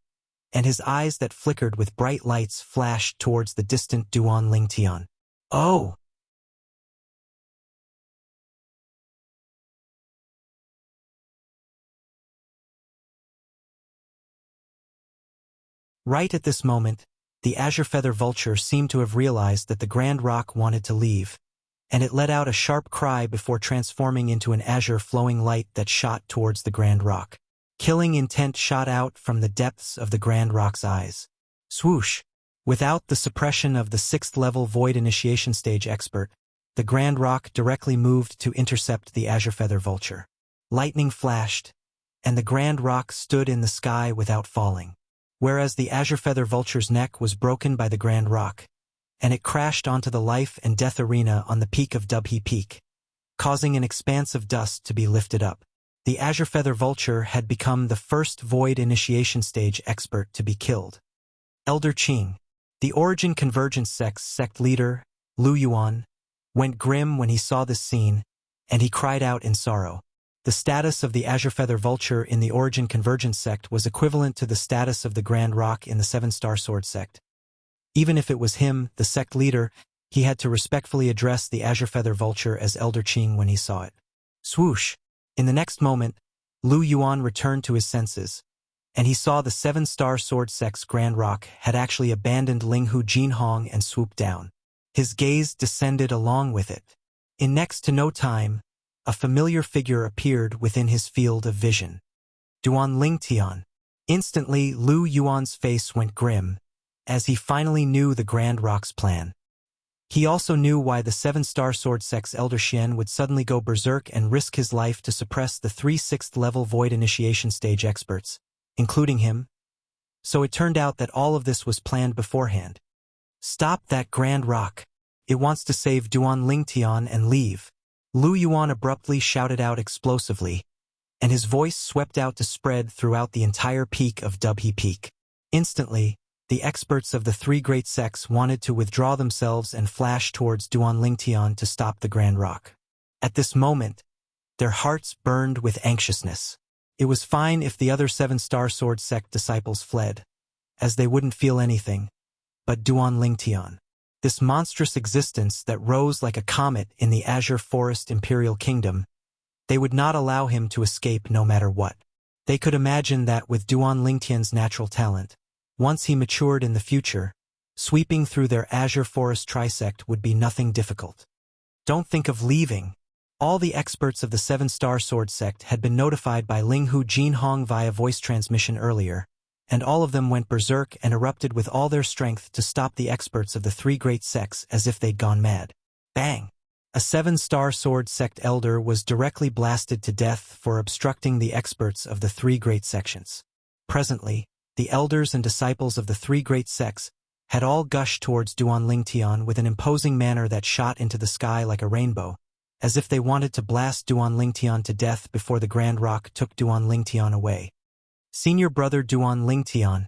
and his eyes that flickered with bright lights flashed towards the distant Duan Lingtian. Oh! Right at this moment, the azure feather vulture seemed to have realized that the Grand Rock wanted to leave, and it let out a sharp cry before transforming into an azure flowing light that shot towards the Grand Rock. Killing intent shot out from the depths of the Grand Rock's eyes. Swoosh! Without the suppression of the 6th-level Void Initiation Stage expert, the Grand Rock directly moved to intercept the azure feather vulture. Lightning flashed, and the Grand Rock stood in the sky without falling, whereas the azure feather vulture's neck was broken by the Grand Rock, and it crashed onto the life and death arena on the peak of Dubhe Peak, causing an expanse of dust to be lifted up. The azure feather vulture had become the first Void Initiation Stage expert to be killed. Elder Qing, the Origin Convergence sect leader, Lu Yuan, went grim when he saw this scene, and he cried out in sorrow. The status of the azure feather vulture in the Origin Convergence sect was equivalent to the status of the Grand Rock in the 7-Star Sword sect. Even if it was him, the sect leader, he had to respectfully address the azure feather vulture as Elder Qing when he saw it. Swoosh! In the next moment, Lu Yuan returned to his senses, and he saw the 7-Star Sword sect's Grand Rock had actually abandoned Linghu Jinhong and swooped down. His gaze descended along with it. In next to no time, a familiar figure appeared within his field of vision. Duan Lingtian. Instantly, Lu Yuan's face went grim, as he finally knew the Grand Rock's plan. He also knew why the 7-Star Sword sect's Elder Xian would suddenly go berserk and risk his life to suppress the 3 6th-level Void Initiation Stage experts, including him. So it turned out that all of this was planned beforehand. Stop that Grand Rock. It wants to save Duan Lingtian and leave. Lu Yuan abruptly shouted out explosively, and his voice swept out to spread throughout the entire peak of Dubhe Peak. Instantly, the experts of the 3 great sects wanted to withdraw themselves and flash towards Duan Lingtian to stop the Grand Rock. At this moment, their hearts burned with anxiousness. It was fine if the other 7-Star Sword sect disciples fled, as they wouldn't feel anything, but Duan Lingtian, this monstrous existence that rose like a comet in the Azure Forest Imperial Kingdom, they would not allow him to escape no matter what. They could imagine that with Duan Lingtian's natural talent, once he matured in the future, sweeping through their Azure Forest Trisect would be nothing difficult. Don't think of leaving. All the experts of the 7-Star Sword sect had been notified by Linghu Jinhong via voice transmission earlier, and all of them went berserk and erupted with all their strength to stop the experts of the 3 great sects as if they'd gone mad. Bang! A 7-Star Sword sect elder was directly blasted to death for obstructing the experts of the 3 great sections. Presently, the elders and disciples of the 3 great sects had all gushed towards Duan Lingtian with an imposing manner that shot into the sky like a rainbow, as if they wanted to blast Duan Lingtian to death before the Grand Rock took Duan Lingtian away. Senior brother Duan Lingtian,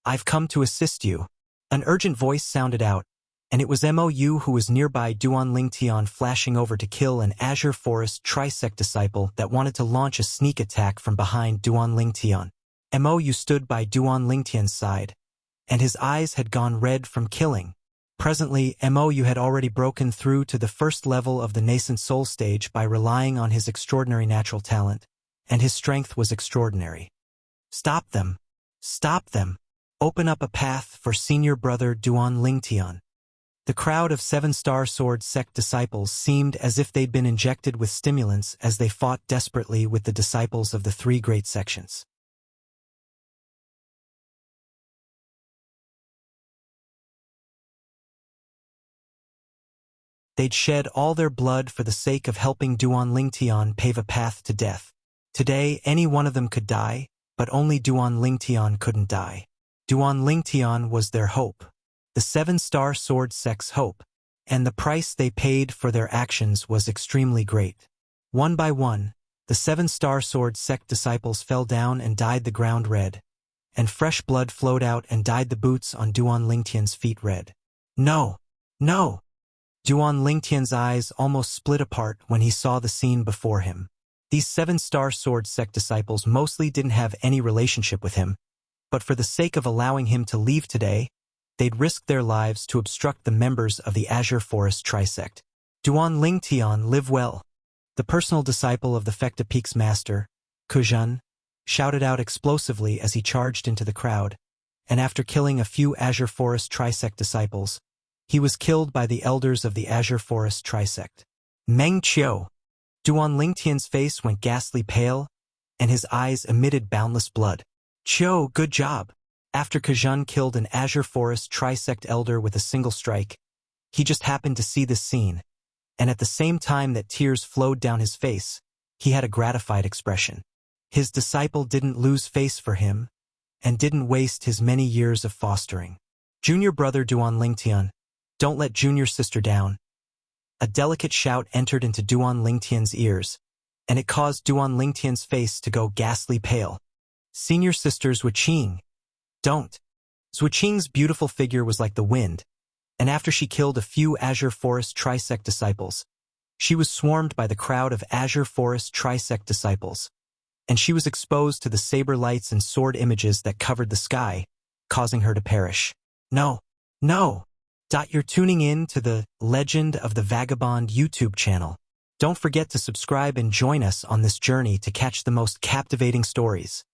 I've come to assist you. An urgent voice sounded out, and it was Mou who was nearby Duan Lingtian flashing over to kill an Azure Forest Trisect disciple that wanted to launch a sneak attack from behind Duan Lingtian. Mou stood by Duan Lingtian's side, and his eyes had gone red from killing. Presently, Mou had already broken through to the first level of the nascent soul stage by relying on his extraordinary natural talent, and his strength was extraordinary. Stop them! Stop them! Open up a path for senior brother Duan Lingtian. The crowd of 7-Star Sword sect disciples seemed as if they'd been injected with stimulants as they fought desperately with the disciples of the 3 great sections. They'd shed all their blood for the sake of helping Duan Lingtian pave a path to death. Today, any one of them could die, but only Duan Lingtian couldn't die. Duan Lingtian was their hope, the 7-Star Sword sect's hope, and the price they paid for their actions was extremely great. One by one, the 7-Star Sword sect disciples fell down and dyed the ground red, and fresh blood flowed out and dyed the boots on Duan Lingtian's feet red. No! No! Duan Lingtian's eyes almost split apart when he saw the scene before him. These 7-Star Sword sect disciples mostly didn't have any relationship with him, but for the sake of allowing him to leave today, they'd risk their lives to obstruct the members of the Azure Forest Trisect. Duan Lingtian, live well. The personal disciple of the Fecta Peak's master, Kuzhan, shouted out explosively as he charged into the crowd, and after killing a few Azure Forest Trisect disciples, he was killed by the elders of the Azure Forest Trisect. Meng Qiu. Duan Lingtian's face went ghastly pale, and his eyes emitted boundless blood. Qiu, good job. After Kajun killed an Azure Forest Trisect elder with a single strike, he just happened to see this scene, and at the same time that tears flowed down his face, he had a gratified expression. His disciple didn't lose face for him, and didn't waste his many years of fostering. Junior brother Duan Lingtian, don't let junior sister down. A delicate shout entered into Duan Lingtian's ears, and it caused Duan Lingtian's face to go ghastly pale. Senior sister Zhuqing. Don't. Zhuqing's beautiful figure was like the wind, and after she killed a few Azure Forest Trisect disciples, she was swarmed by the crowd of Azure Forest Trisect disciples, and she was exposed to the saber lights and sword images that covered the sky, causing her to perish. No. No. You're tuning in to the Legend of the Vagabond YouTube channel. Don't forget to subscribe and join us on this journey to catch the most captivating stories.